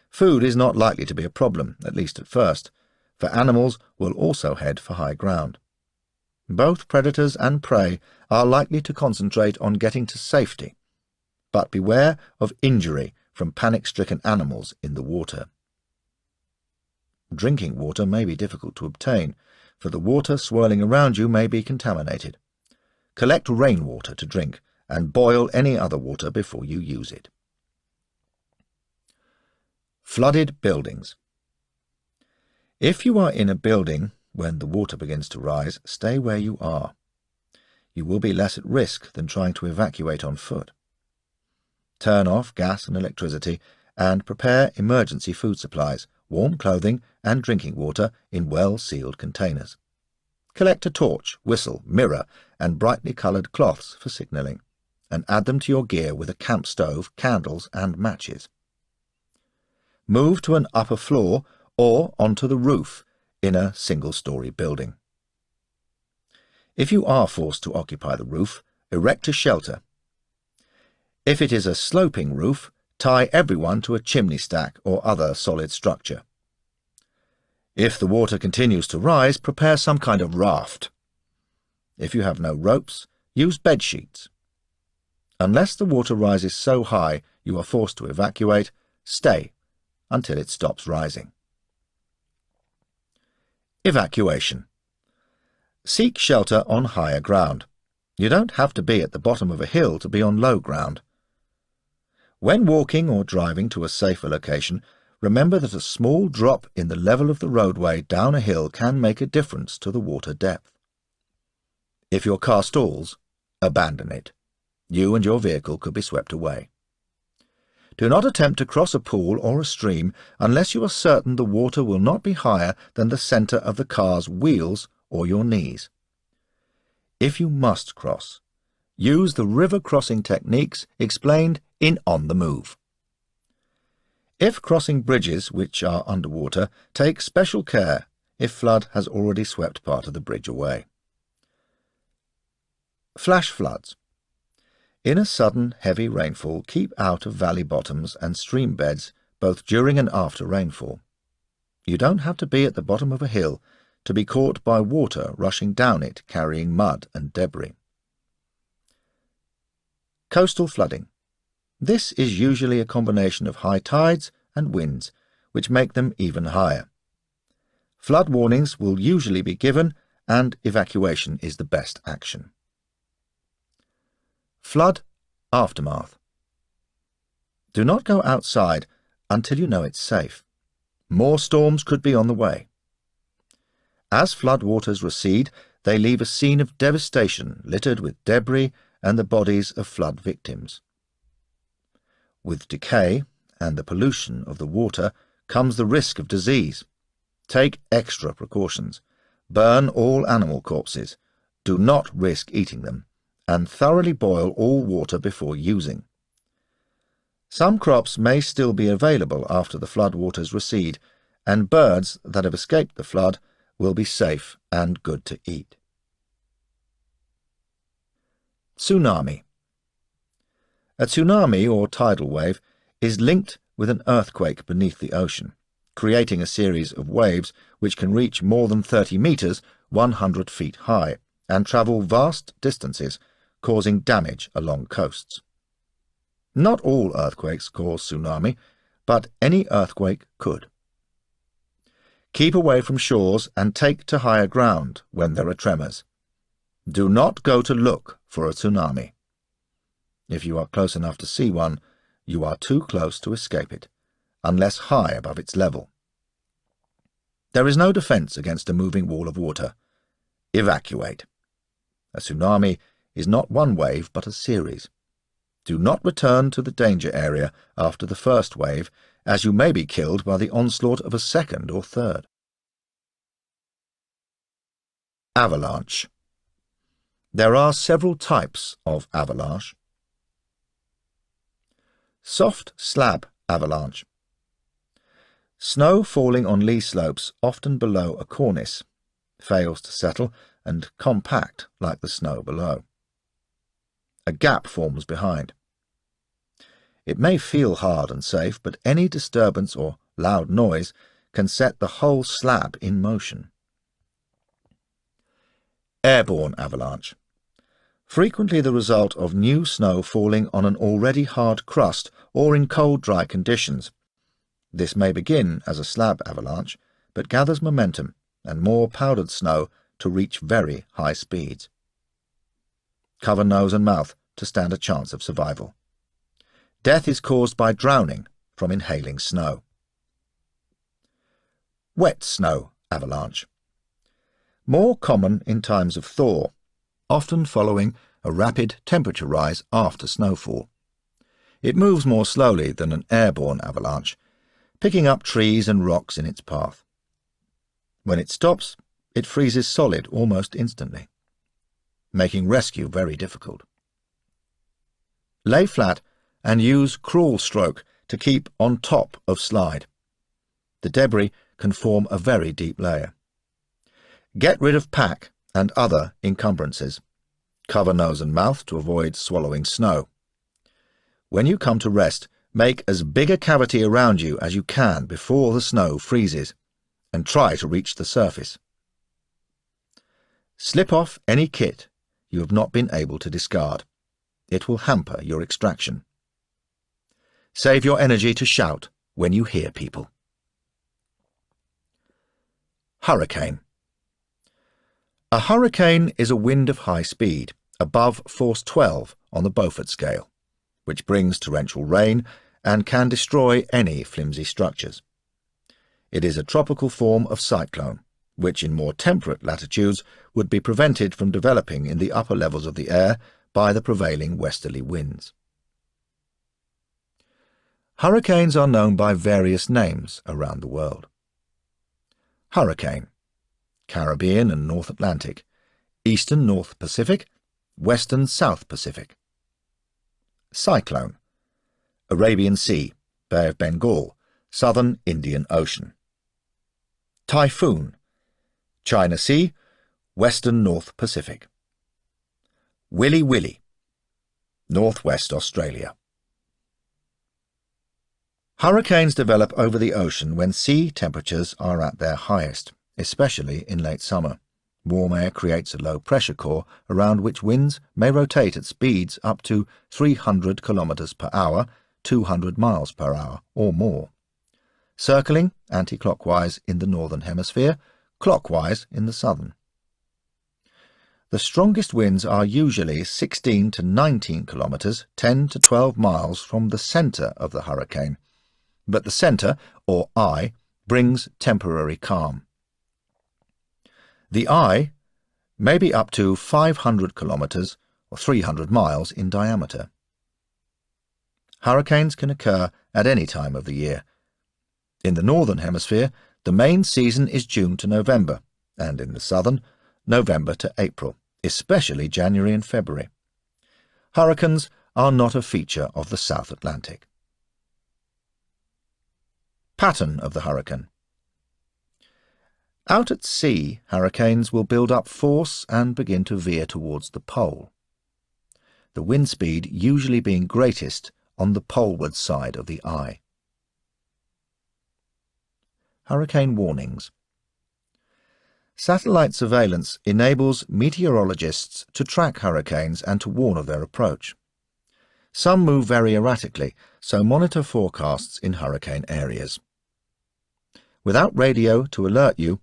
Food is not likely to be a problem, at least at first, for animals will also head for high ground. Both predators and prey are likely to concentrate on getting to safety, but beware of injury from panic-stricken animals in the water. Drinking water may be difficult to obtain, for the water swirling around you may be contaminated. Collect rainwater to drink and boil any other water before you use it. Flooded buildings. If you are in a building when the water begins to rise, stay where you are. You will be less at risk than trying to evacuate on foot. Turn off gas and electricity and prepare emergency food supplies, warm clothing and drinking water in well-sealed containers. Collect a torch, whistle, mirror and brightly coloured cloths for signalling, and add them to your gear with a camp stove, candles and matches. Move to an upper floor or onto the roof in a single-storey building. If you are forced to occupy the roof, erect a shelter. If it is a sloping roof, tie everyone to a chimney stack or other solid structure. If the water continues to rise, prepare some kind of raft. If you have no ropes, use bed sheets. Unless the water rises so high you are forced to evacuate, stay until it stops rising. Evacuation. Seek shelter on higher ground. You don't have to be at the bottom of a hill to be on low ground. When walking or driving to a safer location, remember that a small drop in the level of the roadway down a hill can make a difference to the water depth. If your car stalls, abandon it. You and your vehicle could be swept away. Do not attempt to cross a pool or a stream unless you are certain the water will not be higher than the centre of the car's wheels or your knees. If you must cross, use the river crossing techniques explained in On the Move. If crossing bridges which are underwater, take special care if flood has already swept part of the bridge away. Flash floods. In a sudden heavy rainfall, keep out of valley bottoms and stream beds both during and after rainfall. You don't have to be at the bottom of a hill to be caught by water rushing down it carrying mud and debris. Coastal flooding. This is usually a combination of high tides and winds, which make them even higher. Flood warnings will usually be given, and evacuation is the best action. Flood aftermath. Do not go outside until you know it's safe. More storms could be on the way. As flood waters recede, they leave a scene of devastation littered with debris and the bodies of flood victims. With decay and the pollution of the water comes the risk of disease. Take extra precautions. Burn all animal corpses. Do not risk eating them, and thoroughly boil all water before using. Some crops may still be available after the flood waters recede, and birds that have escaped the flood will be safe and good to eat. Tsunami. A tsunami, or tidal wave, is linked with an earthquake beneath the ocean, creating a series of waves which can reach more than 30 meters, 100 feet high, and travel vast distances, causing damage along coasts. Not all earthquakes cause tsunami, but any earthquake could. Keep away from shores and take to higher ground when there are tremors. Do not go to look for a tsunami. If you are close enough to see one, you are too close to escape it, unless high above its level. There is no defense against a moving wall of water. Evacuate. A tsunami is not one wave but a series. Do not return to the danger area after the first wave, as you may be killed by the onslaught of a second or third. Avalanche. There are several types of avalanche. Soft slab avalanche. Snow falling on lee slopes, often below a cornice, fails to settle and compact like the snow below. A gap forms behind. It may feel hard and safe, but any disturbance or loud noise can set the whole slab in motion. Airborne avalanche. Frequently the result of new snow falling on an already hard crust or in cold, dry conditions. This may begin as a slab avalanche, but gathers momentum and more powdered snow to reach very high speeds. Cover nose and mouth to stand a chance of survival. Death is caused by drowning from inhaling snow. Wet snow avalanche. More common in times of thaw, often following a rapid temperature rise after snowfall. It moves more slowly than an airborne avalanche, picking up trees and rocks in its path. When it stops, it freezes solid almost instantly, making rescue very difficult. Lay flat and use crawl stroke to keep on top of slide. The debris can form a very deep layer. Get rid of pack and other encumbrances. Cover nose and mouth to avoid swallowing snow. When you come to rest, make as big a cavity around you as you can before the snow freezes, and try to reach the surface. Slip off any kit you have not been able to discard. It will hamper your extraction. Save your energy to shout when you hear people. Hurricane. A hurricane is a wind of high speed, above force 12 on the Beaufort scale, which brings torrential rain and can destroy any flimsy structures. It is a tropical form of cyclone, which in more temperate latitudes would be prevented from developing in the upper levels of the air by the prevailing westerly winds. Hurricanes are known by various names around the world. Hurricane, Caribbean and North Atlantic, Eastern North Pacific, Western South Pacific. Cyclone, Arabian Sea, Bay of Bengal, Southern Indian Ocean. Typhoon, China Sea, Western North Pacific. Willy Willy, Northwest Australia. Hurricanes develop over the ocean when sea temperatures are at their highest, especially in late summer. Warm air creates a low-pressure core around which winds may rotate at speeds up to 300 kilometers per hour, 200 miles per hour or more, circling anti-clockwise in the northern hemisphere, clockwise in the southern. The strongest winds are usually 16 to 19 kilometers, 10 to 12 miles from the center of the hurricane, but the center, or eye, brings temporary calm. The eye may be up to 500 kilometers or 300 miles in diameter. Hurricanes can occur at any time of the year. In the northern hemisphere, the main season is June to November, and in the southern, November to April, especially January and February. Hurricanes are not a feature of the South Atlantic. Pattern of the hurricane. Out at sea, hurricanes will build up force and begin to veer towards the pole, the wind speed usually being greatest on the poleward side of the eye. Hurricane warnings. Satellite surveillance enables meteorologists to track hurricanes and to warn of their approach. Some move very erratically, so monitor forecasts in hurricane areas. Without radio to alert you,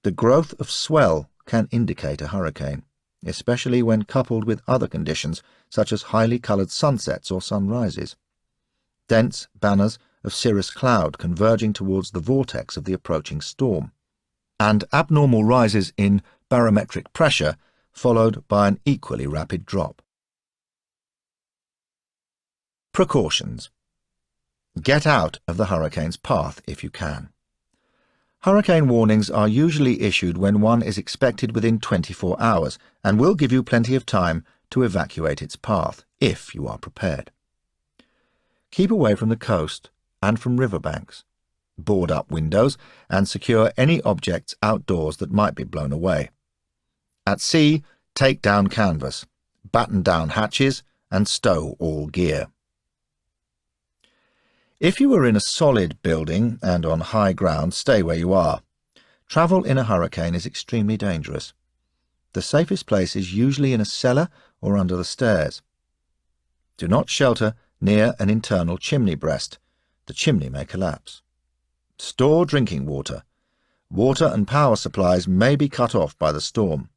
the growth of swell can indicate a hurricane, especially when coupled with other conditions such as highly coloured sunsets or sunrises. Dense banners of cirrus cloud converging towards the vortex of the approaching storm, and abnormal rises in barometric pressure followed by an equally rapid drop. Precautions. Get out of the hurricane's path if you can. Hurricane warnings are usually issued when one is expected within 24 hours and will give you plenty of time to evacuate its path, if you are prepared. Keep away from the coast and from riverbanks. Board up windows and secure any objects outdoors that might be blown away. At sea, take down canvas, batten down hatches, and stow all gear. If you are in a solid building and on high ground, stay where you are. Travel in a hurricane is extremely dangerous. The safest place is usually in a cellar or under the stairs. Do not shelter near an internal chimney breast. The chimney may collapse. Store drinking water. Water and power supplies may be cut off by the storm.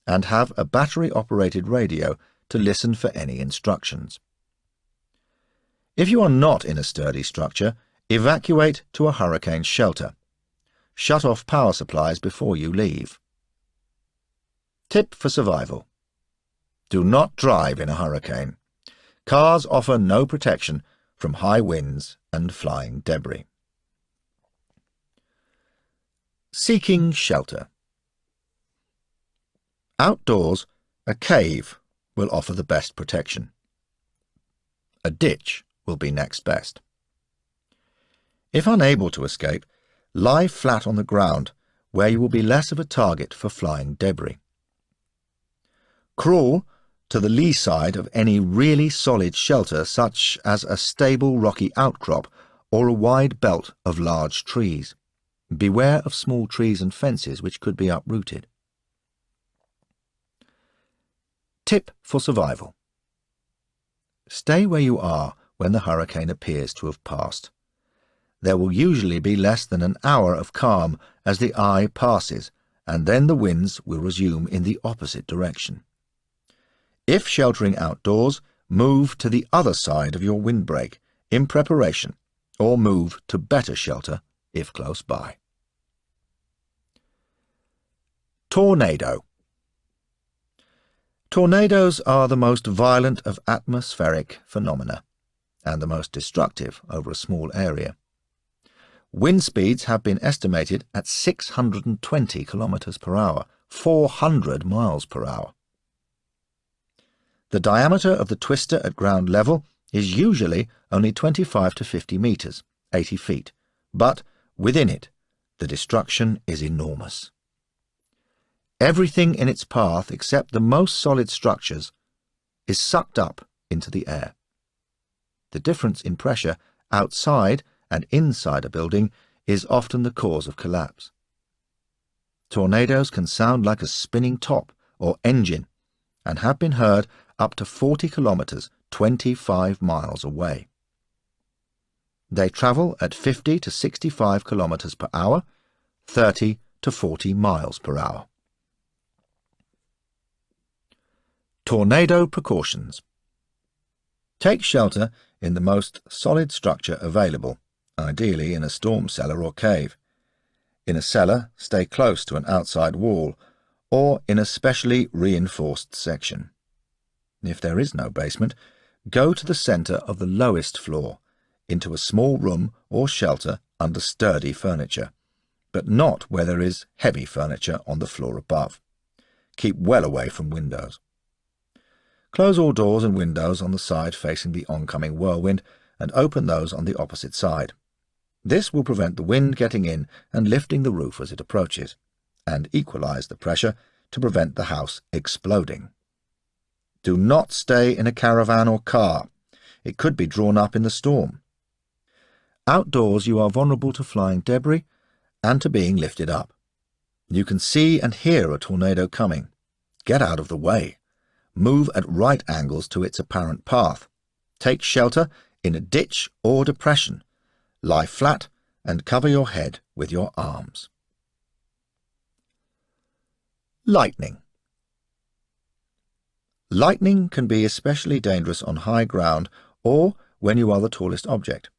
And have a battery-operated radio to listen for any instructions. If you are not in a sturdy structure, evacuate to a hurricane shelter. Shut off power supplies before you leave. Tip for survival. Do not drive in a hurricane. Cars offer no protection from high winds and flying debris. Seeking shelter. Outdoors, a cave will offer the best protection. A ditch will be next best. If unable to escape, lie flat on the ground, where you will be less of a target for flying debris. Crawl to the lee side of any really solid shelter, such as a stable rocky outcrop or a wide belt of large trees. Beware of small trees and fences which could be uprooted. Tip for survival. Stay where you are when the hurricane appears to have passed. There will usually be less than an hour of calm as the eye passes, and then the winds will resume in the opposite direction. If sheltering outdoors, move to the other side of your windbreak in preparation, or move to better shelter if close by. Tornado. Tornadoes are the most violent of atmospheric phenomena, and the most destructive over a small area. Wind speeds have been estimated at 620 kilometers per hour, 400 miles per hour. The diameter of the twister at ground level is usually only 25 to 50 meters, 80 feet, but within it, the destruction is enormous. Everything in its path except the most solid structures is sucked up into the air. The difference in pressure outside and inside a building is often the cause of collapse. Tornadoes can sound like a spinning top or engine and have been heard up to 40 kilometers, 25 miles away. They travel at 50 to 65 kilometers per hour, 30 to 40 miles per hour. Tornado precautions. Take shelter in the most solid structure available, ideally in a storm cellar or cave. In a cellar, stay close to an outside wall or in a specially reinforced section. If there is no basement, go to the center of the lowest floor, into a small room or shelter under sturdy furniture, but not where there is heavy furniture on the floor above. Keep well away from windows. Close all doors and windows on the side facing the oncoming whirlwind and open those on the opposite side. This will prevent the wind getting in and lifting the roof as it approaches, and equalize the pressure to prevent the house exploding. Do not stay in a caravan or car. It could be drawn up in the storm. Outdoors you are vulnerable to flying debris and to being lifted up. You can see and hear a tornado coming. Get out of the way. Move at right angles to its apparent path. Take shelter in a ditch or depression. Lie flat and cover your head with your arms. Lightning. Lightning can be especially dangerous on high ground or when you are the tallest object.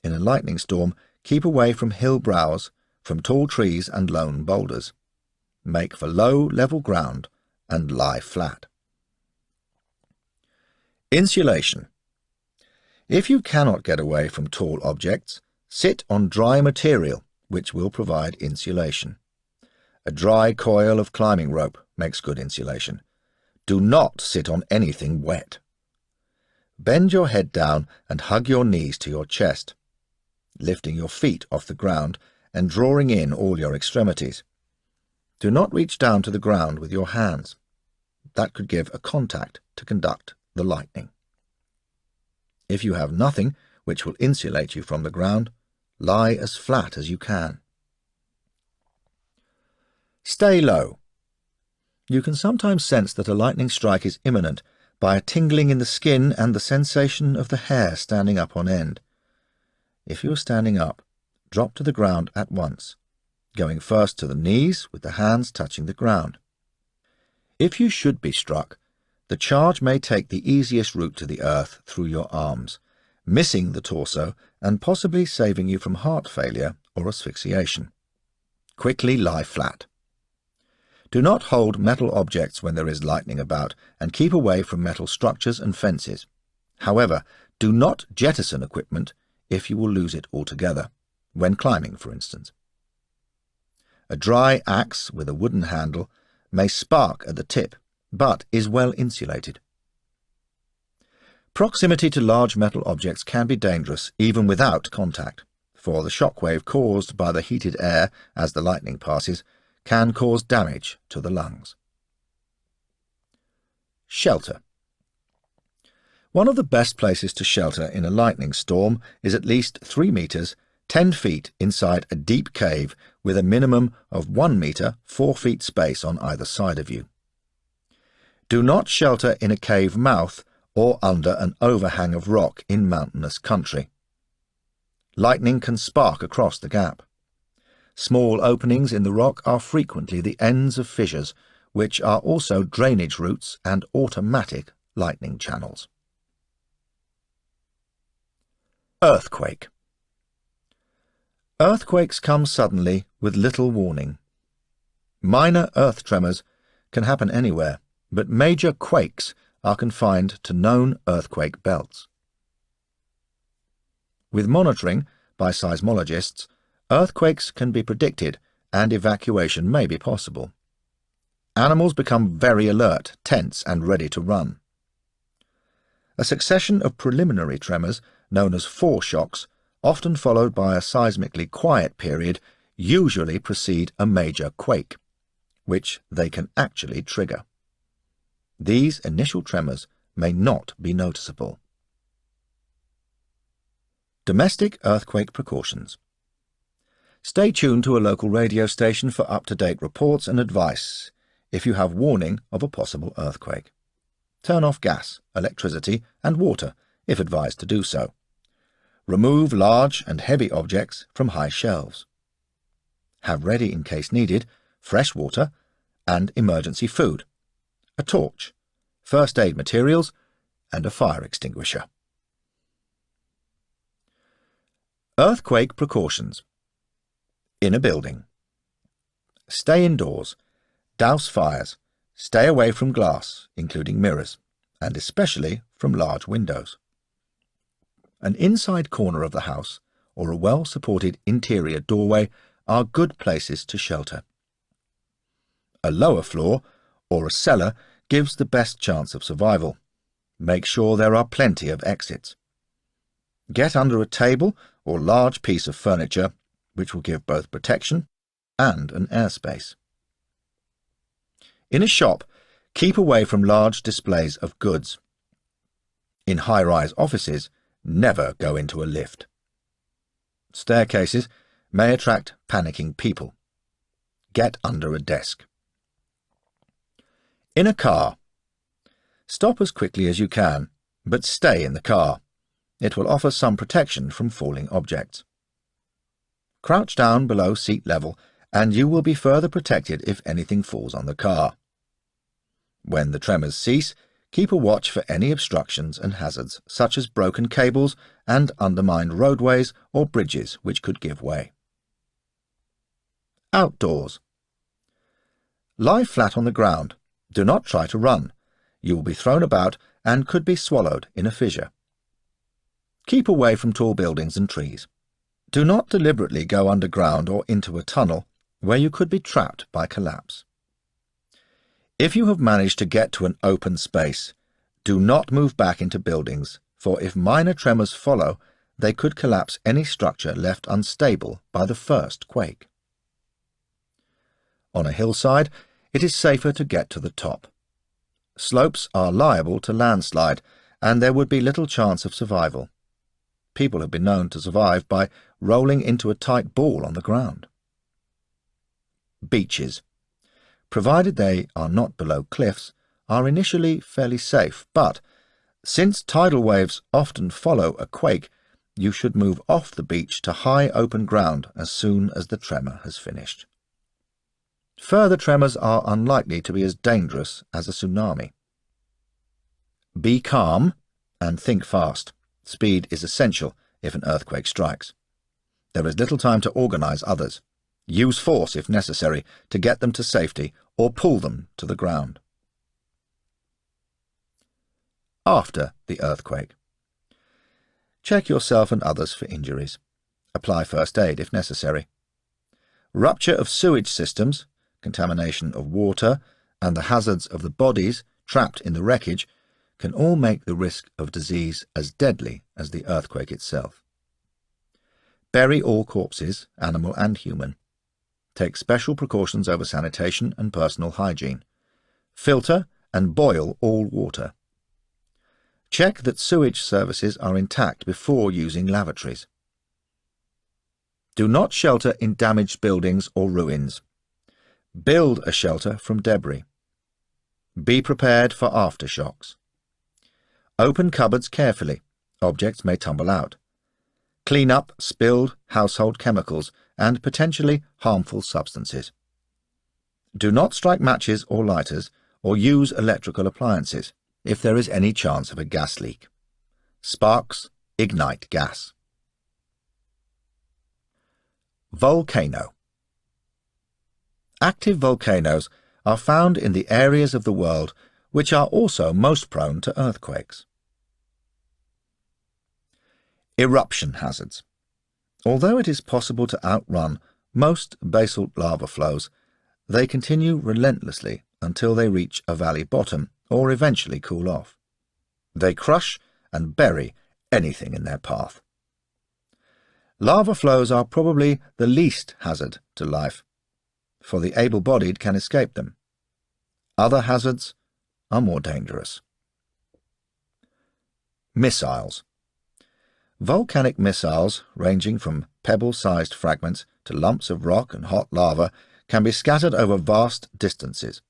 In a lightning storm, keep away from hill brows, from tall trees and lone boulders. Make for low, level ground and lie flat. Insulation. If you cannot get away from tall objects, sit on dry material, which will provide insulation. A dry coil of climbing rope makes good insulation. Do not sit on anything wet. Bend your head down and hug your knees to your chest, lifting your feet off the ground and drawing in all your extremities. Do not reach down to the ground with your hands. That could give a contact to conduct the lightning. If you have nothing which will insulate you from the ground, lie as flat as you can. Stay low. You can sometimes sense that a lightning strike is imminent by a tingling in the skin and the sensation of the hair standing up on end. If you are standing up, drop to the ground at once, going first to the knees with the hands touching the ground. If you should be struck, the charge may take the easiest route to the earth through your arms, missing the torso and possibly saving you from heart failure or asphyxiation. Quickly lie flat. Do not hold metal objects when there is lightning about, and keep away from metal structures and fences. However, do not jettison equipment if you will lose it altogether, when climbing, for instance. A dry axe with a wooden handle may spark at the tip, but is well insulated. Proximity to large metal objects can be dangerous even without contact, for the shock wave caused by the heated air as the lightning passes can cause damage to the lungs. Shelter. One of the best places to shelter in a lightning storm is at least 3 meters, 10 feet inside a deep cave with a minimum of 1 meter, 4 feet space on either side of you. Do not shelter in a cave mouth or under an overhang of rock in mountainous country. Lightning can spark across the gap. Small openings in the rock are frequently the ends of fissures, which are also drainage routes and automatic lightning channels. Earthquake. Earthquakes come suddenly with little warning. Minor earth tremors can happen anywhere, but major quakes are confined to known earthquake belts. With monitoring by seismologists, earthquakes can be predicted and evacuation may be possible. Animals become very alert, tense, and ready to run. A succession of preliminary tremors, known as foreshocks, often followed by a seismically quiet period, usually precede a major quake, which they can actually trigger. These initial tremors may not be noticeable. Domestic earthquake precautions. Stay tuned to a local radio station for up-to-date reports and advice if you have warning of a possible earthquake. Turn off gas, electricity and water if advised to do so. Remove large and heavy objects from high shelves. Have ready, in case needed, fresh water and emergency food, a torch, first aid materials and a fire extinguisher. Earthquake precautions. In a building. Stay indoors. Douse fires. Stay away from glass, including mirrors, and especially from large windows. An inside corner of the house or a well-supported interior doorway are good places to shelter. A lower floor or a cellar gives the best chance of survival. Make sure there are plenty of exits. Get under a table or large piece of furniture, which will give both protection and an airspace. In a shop, keep away from large displays of goods. In high-rise offices, never go into a lift. Staircases may attract panicking people. Get under a desk. In a car. Stop as quickly as you can, but stay in the car. It will offer some protection from falling objects. Crouch down below seat level, and you will be further protected if anything falls on the car. When the tremors cease, keep a watch for any obstructions and hazards, such as broken cables and undermined roadways or bridges which could give way. Outdoors. Lie flat on the ground. Do not try to run. You will be thrown about and could be swallowed in a fissure. Keep away from tall buildings and trees. Do not deliberately go underground or into a tunnel where you could be trapped by collapse. If you have managed to get to an open space, do not move back into buildings, for if minor tremors follow, they could collapse any structure left unstable by the first quake. On a hillside, it is safer to get to the top. Slopes are liable to landslide, and there would be little chance of survival. People have been known to survive by rolling into a tight ball on the ground. Beaches, provided they are not below cliffs, are initially fairly safe, but since tidal waves often follow a quake, you should move off the beach to high open ground as soon as the tremor has finished. Further tremors are unlikely to be as dangerous as a tsunami. Be calm and think fast. Speed is essential if an earthquake strikes. There is little time to organize others. Use force if necessary to get them to safety or pull them to the ground. After the earthquake. Check yourself and others for injuries. Apply first aid if necessary. Rupture of sewage systems, contamination of water, and the hazards of the bodies trapped in the wreckage can all make the risk of disease as deadly as the earthquake itself. Bury all corpses, animal and human. Take special precautions over sanitation and personal hygiene. Filter and boil all water. Check that sewage services are intact before using lavatories. Do not shelter in damaged buildings or ruins. Build a shelter from debris. Be prepared for aftershocks. Open cupboards carefully. Objects may tumble out. Clean up spilled household chemicals and potentially harmful substances. Do not strike matches or lighters or use electrical appliances if there is any chance of a gas leak. Sparks ignite gas. Volcano. Active volcanoes are found in the areas of the world which are also most prone to earthquakes. Eruption hazards. Although it is possible to outrun most basalt lava flows, they continue relentlessly until they reach a valley bottom or eventually cool off. They crush and bury anything in their path. Lava flows are probably the least hazard to life, for the able-bodied can escape them. Other hazards are more dangerous. Missiles. Volcanic missiles, ranging from pebble-sized fragments to lumps of rock and hot lava, can be scattered over vast distances.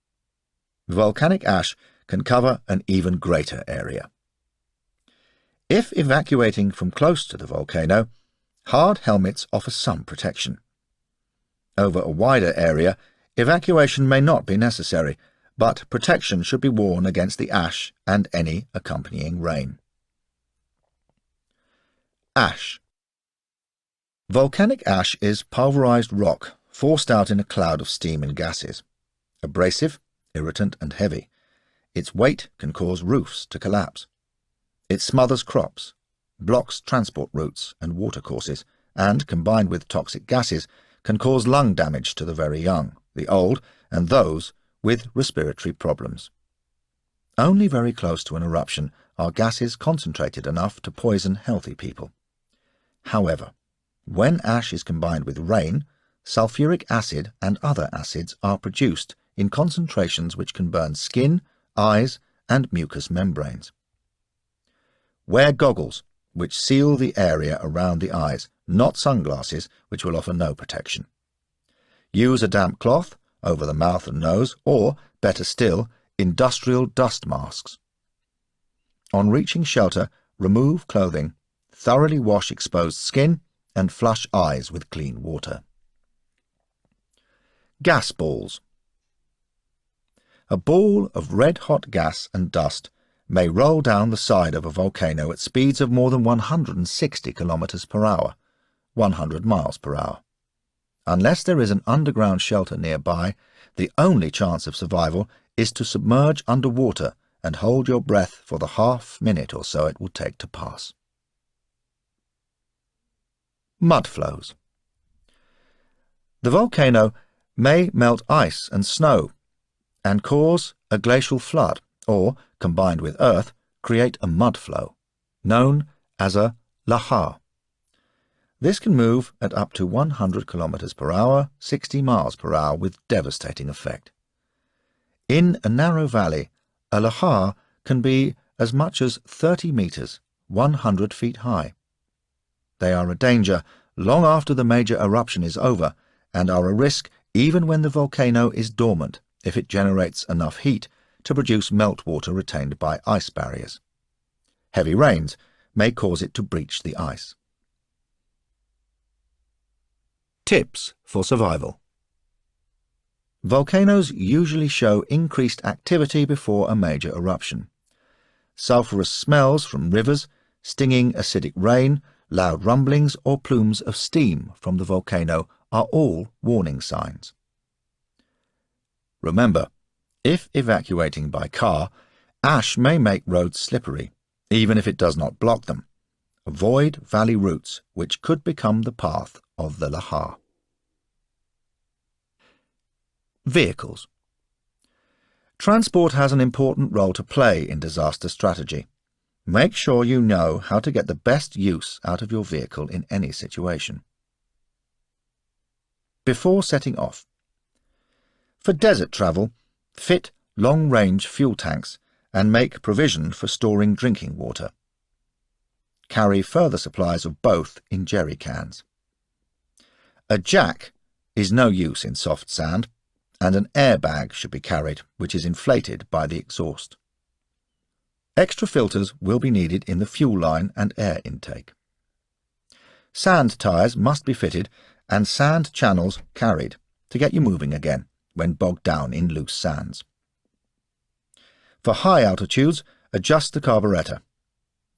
Volcanic ash can cover an even greater area. If evacuating from close to the volcano, hard helmets offer some protection. Over a wider area, evacuation may not be necessary, but protection should be worn against the ash and any accompanying rain. Ash. Volcanic ash is pulverized rock forced out in a cloud of steam and gases. Abrasive, irritant and heavy, its weight can cause roofs to collapse. It smothers crops, blocks transport routes and watercourses, and, combined with toxic gases, can cause lung damage to the very young, the old, and those with respiratory problems. Only very close to an eruption are gases concentrated enough to poison healthy people. However, when ash is combined with rain, sulfuric acid and other acids are produced in concentrations which can burn skin, eyes, and mucous membranes. Wear goggles, which seal the area around the eyes, not sunglasses, which will offer no protection. Use a damp cloth over the mouth and nose, or, better still, industrial dust masks. On reaching shelter, remove clothing, thoroughly wash exposed skin, and flush eyes with clean water. Gas balls. A ball of red-hot gas and dust may roll down the side of a volcano at speeds of more than 160 kilometers per hour, 100 miles per hour. Unless there is an underground shelter nearby, the only chance of survival is to submerge underwater and hold your breath for the half-minute or so it will take to pass. Mud flows. The volcano may melt ice and snow and cause a glacial flood, or, combined with earth, create a mud flow, known as a lahar. This can move at up to 100 kilometers per hour, 60 miles per hour, with devastating effect. In a narrow valley, a lahar can be as much as 30 meters, 100 feet high. They are a danger long after the major eruption is over, and are a risk even when the volcano is dormant if it generates enough heat to produce meltwater retained by ice barriers. Heavy rains may cause it to breach the ice. Tips for survival. Volcanoes usually show increased activity before a major eruption. Sulphurous smells from rivers, stinging acidic rain, loud rumblings or plumes of steam from the volcano are all warning signs. Remember, if evacuating by car, ash may make roads slippery, even if it does not block them. Avoid valley routes, which could become the path of the lahar. Vehicles. Transport has an important role to play in disaster strategy. Make sure you know how to get the best use out of your vehicle in any situation. Before setting off. For desert travel, fit long-range fuel tanks and make provision for storing drinking water. Carry further supplies of both in jerry cans. A jack is no use in soft sand, and an airbag should be carried, which is inflated by the exhaust. Extra filters will be needed in the fuel line and air intake. Sand tyres must be fitted and sand channels carried to get you moving again when bogged down in loose sands. For high altitudes, adjust the carburetor.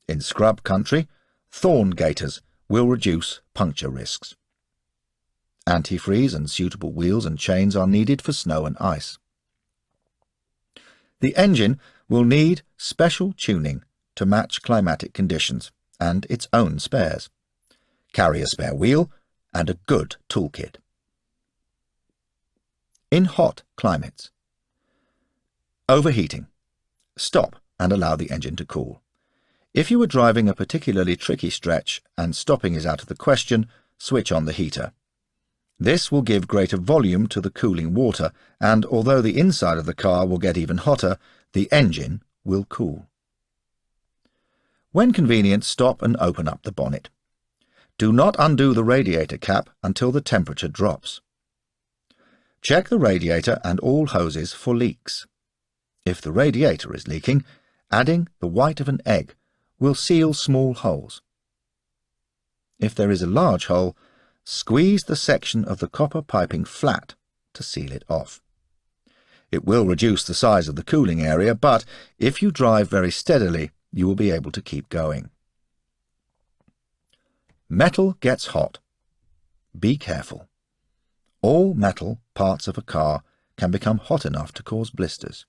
In scrub country, thorn gaiters will reduce puncture risks. Antifreeze and suitable wheels and chains are needed for snow and ice. The engine will need special tuning to match climatic conditions and its own spares. Carry a spare wheel and a good toolkit. In hot climates. Overheating. Stop and allow the engine to cool. If you are driving a particularly tricky stretch and stopping is out of the question, switch on the heater. This will give greater volume to the cooling water, and although the inside of the car will get even hotter, the engine will cool. When convenient, stop and open up the bonnet. Do not undo the radiator cap until the temperature drops. Check the radiator and all hoses for leaks. If the radiator is leaking, adding the white of an egg will seal small holes. If there is a large hole, squeeze the section of the copper piping flat to seal it off. It will reduce the size of the cooling area, but if you drive very steadily, you will be able to keep going. Metal gets hot. Be careful. All metal parts of a car can become hot enough to cause blisters.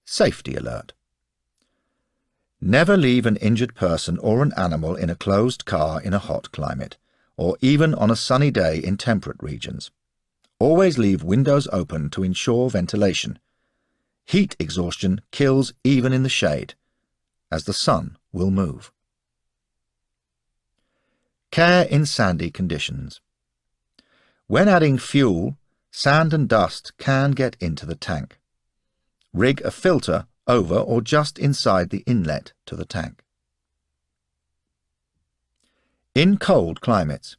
Safety alert. Never leave an injured person or an animal in a closed car in a hot climate, or even on a sunny day in temperate regions. Always leave windows open to ensure ventilation. Heat exhaustion kills even in the shade, as the sun will move. Care in sandy conditions. When adding fuel, sand and dust can get into the tank. Rig a filter over or just inside the inlet to the tank. In cold climates.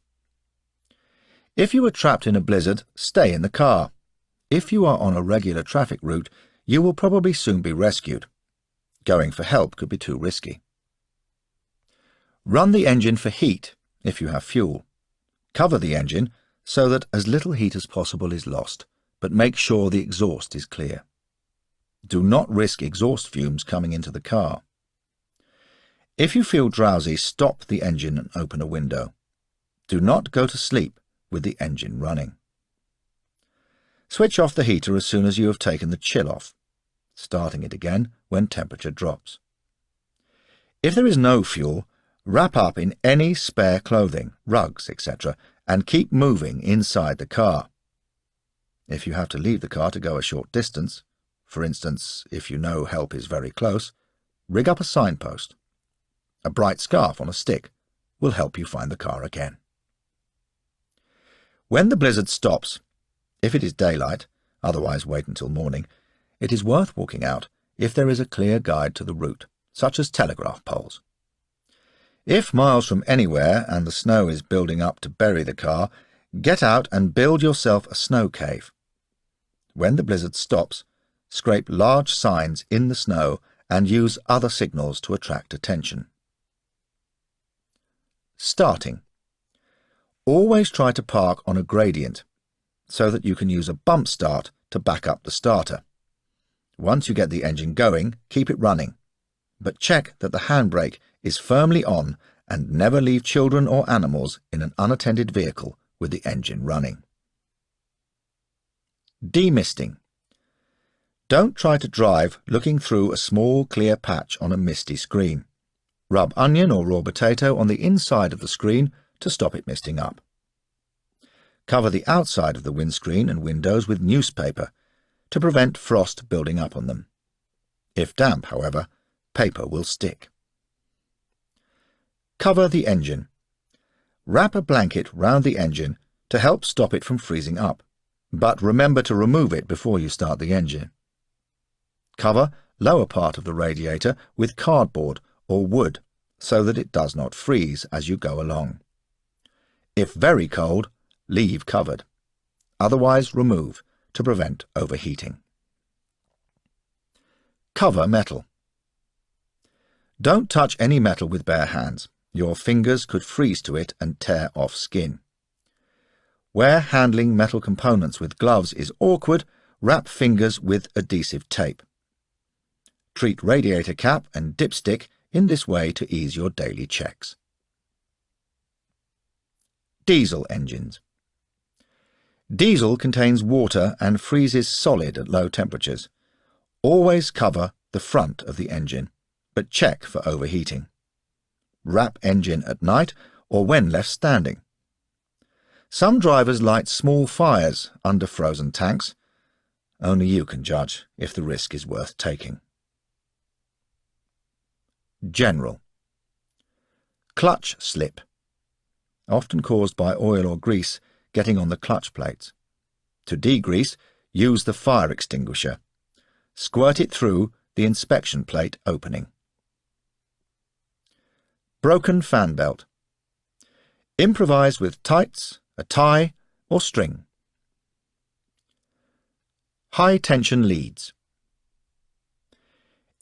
If you are trapped in a blizzard, stay in the car. If you are on a regular traffic route, you will probably soon be rescued. Going for help could be too risky. Run the engine for heat if you have fuel. Cover the engine so that as little heat as possible is lost, but make sure the exhaust is clear. Do not risk exhaust fumes coming into the car. If you feel drowsy, stop the engine and open a window. Do not go to sleep with the engine running. Switch off the heater as soon as you have taken the chill off, starting it again when temperature drops. If there is no fuel, wrap up in any spare clothing, rugs, etc., and keep moving inside the car. If you have to leave the car to go a short distance, for instance, if you know help is very close, rig up a signpost. A bright scarf on a stick will help you find the car again. When the blizzard stops, if it is daylight, otherwise wait until morning, it is worth walking out if there is a clear guide to the route, such as telegraph poles. If miles from anywhere and the snow is building up to bury the car, get out and build yourself a snow cave. When the blizzard stops, scrape large signs in the snow and use other signals to attract attention. Starting. Always try to park on a gradient so that you can use a bump start to back up the starter. Once you get the engine going, keep it running, but check that the handbrake is firmly on and never leave children or animals in an unattended vehicle with the engine running. Demisting. Don't try to drive looking through a small clear patch on a misty screen. Rub onion or raw potato on the inside of the screen to stop it misting up. Cover the outside of the windscreen and windows with newspaper to prevent frost building up on them. If damp, however, paper will stick. Cover the engine. Wrap a blanket round the engine to help stop it from freezing up, but remember to remove it before you start the engine. Cover lower part of the radiator with cardboard or wood so that it does not freeze as you go along. If very cold, leave covered. Otherwise remove to prevent overheating. Cover metal. Don't touch any metal with bare hands. Your fingers could freeze to it and tear off skin. Where handling metal components with gloves is awkward, wrap fingers with adhesive tape. Treat radiator cap and dipstick in this way to ease your daily checks. Diesel engines. Diesel contains water and freezes solid at low temperatures. Always cover the front of the engine, but check for overheating. Wrap engine at night or when left standing. Some drivers light small fires under frozen tanks. Only you can judge if the risk is worth taking. General. Clutch slip. Often caused by oil or grease getting on the clutch plates. To degrease, use the fire extinguisher. Squirt it through the inspection plate opening. Broken fan belt. Improvise with tights, a tie or string. High tension leads.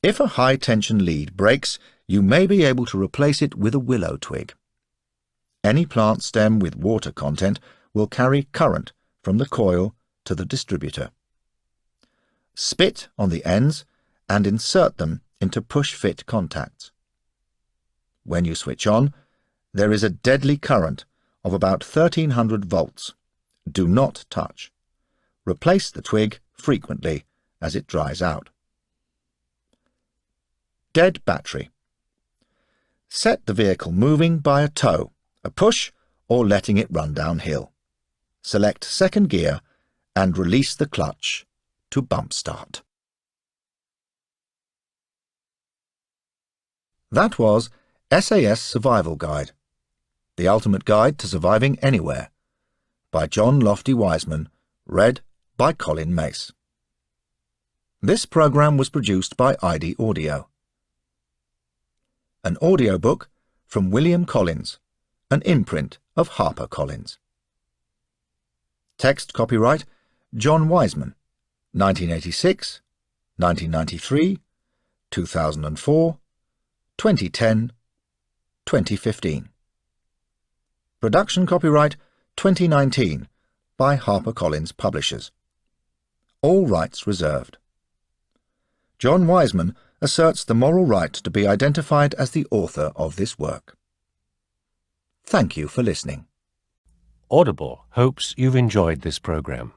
If a high tension lead breaks, you may be able to replace it with a willow twig. Any plant stem with water content will carry current from the coil to the distributor. Spit on the ends and insert them into push-fit contacts. When you switch on, there is a deadly current of about 1300 volts. Do not touch. Replace the twig frequently as it dries out. Dead battery. Set the vehicle moving by a tow, a push, or letting it run downhill. Select second gear and release the clutch to bump start. That was SAS Survival Guide, The Ultimate Guide to Surviving Anywhere, by John Lofty Wiseman, read by Colin Mace. This program was produced by ID Audio. An audiobook from William Collins, an imprint of HarperCollins. Text copyright John Wiseman, 1986, 1993, 2004, 2010, 2015. Production copyright 2019 by HarperCollins Publishers. All rights reserved. John Wiseman asserts the moral right to be identified as the author of this work. Thank you for listening. Audible hopes you've enjoyed this program.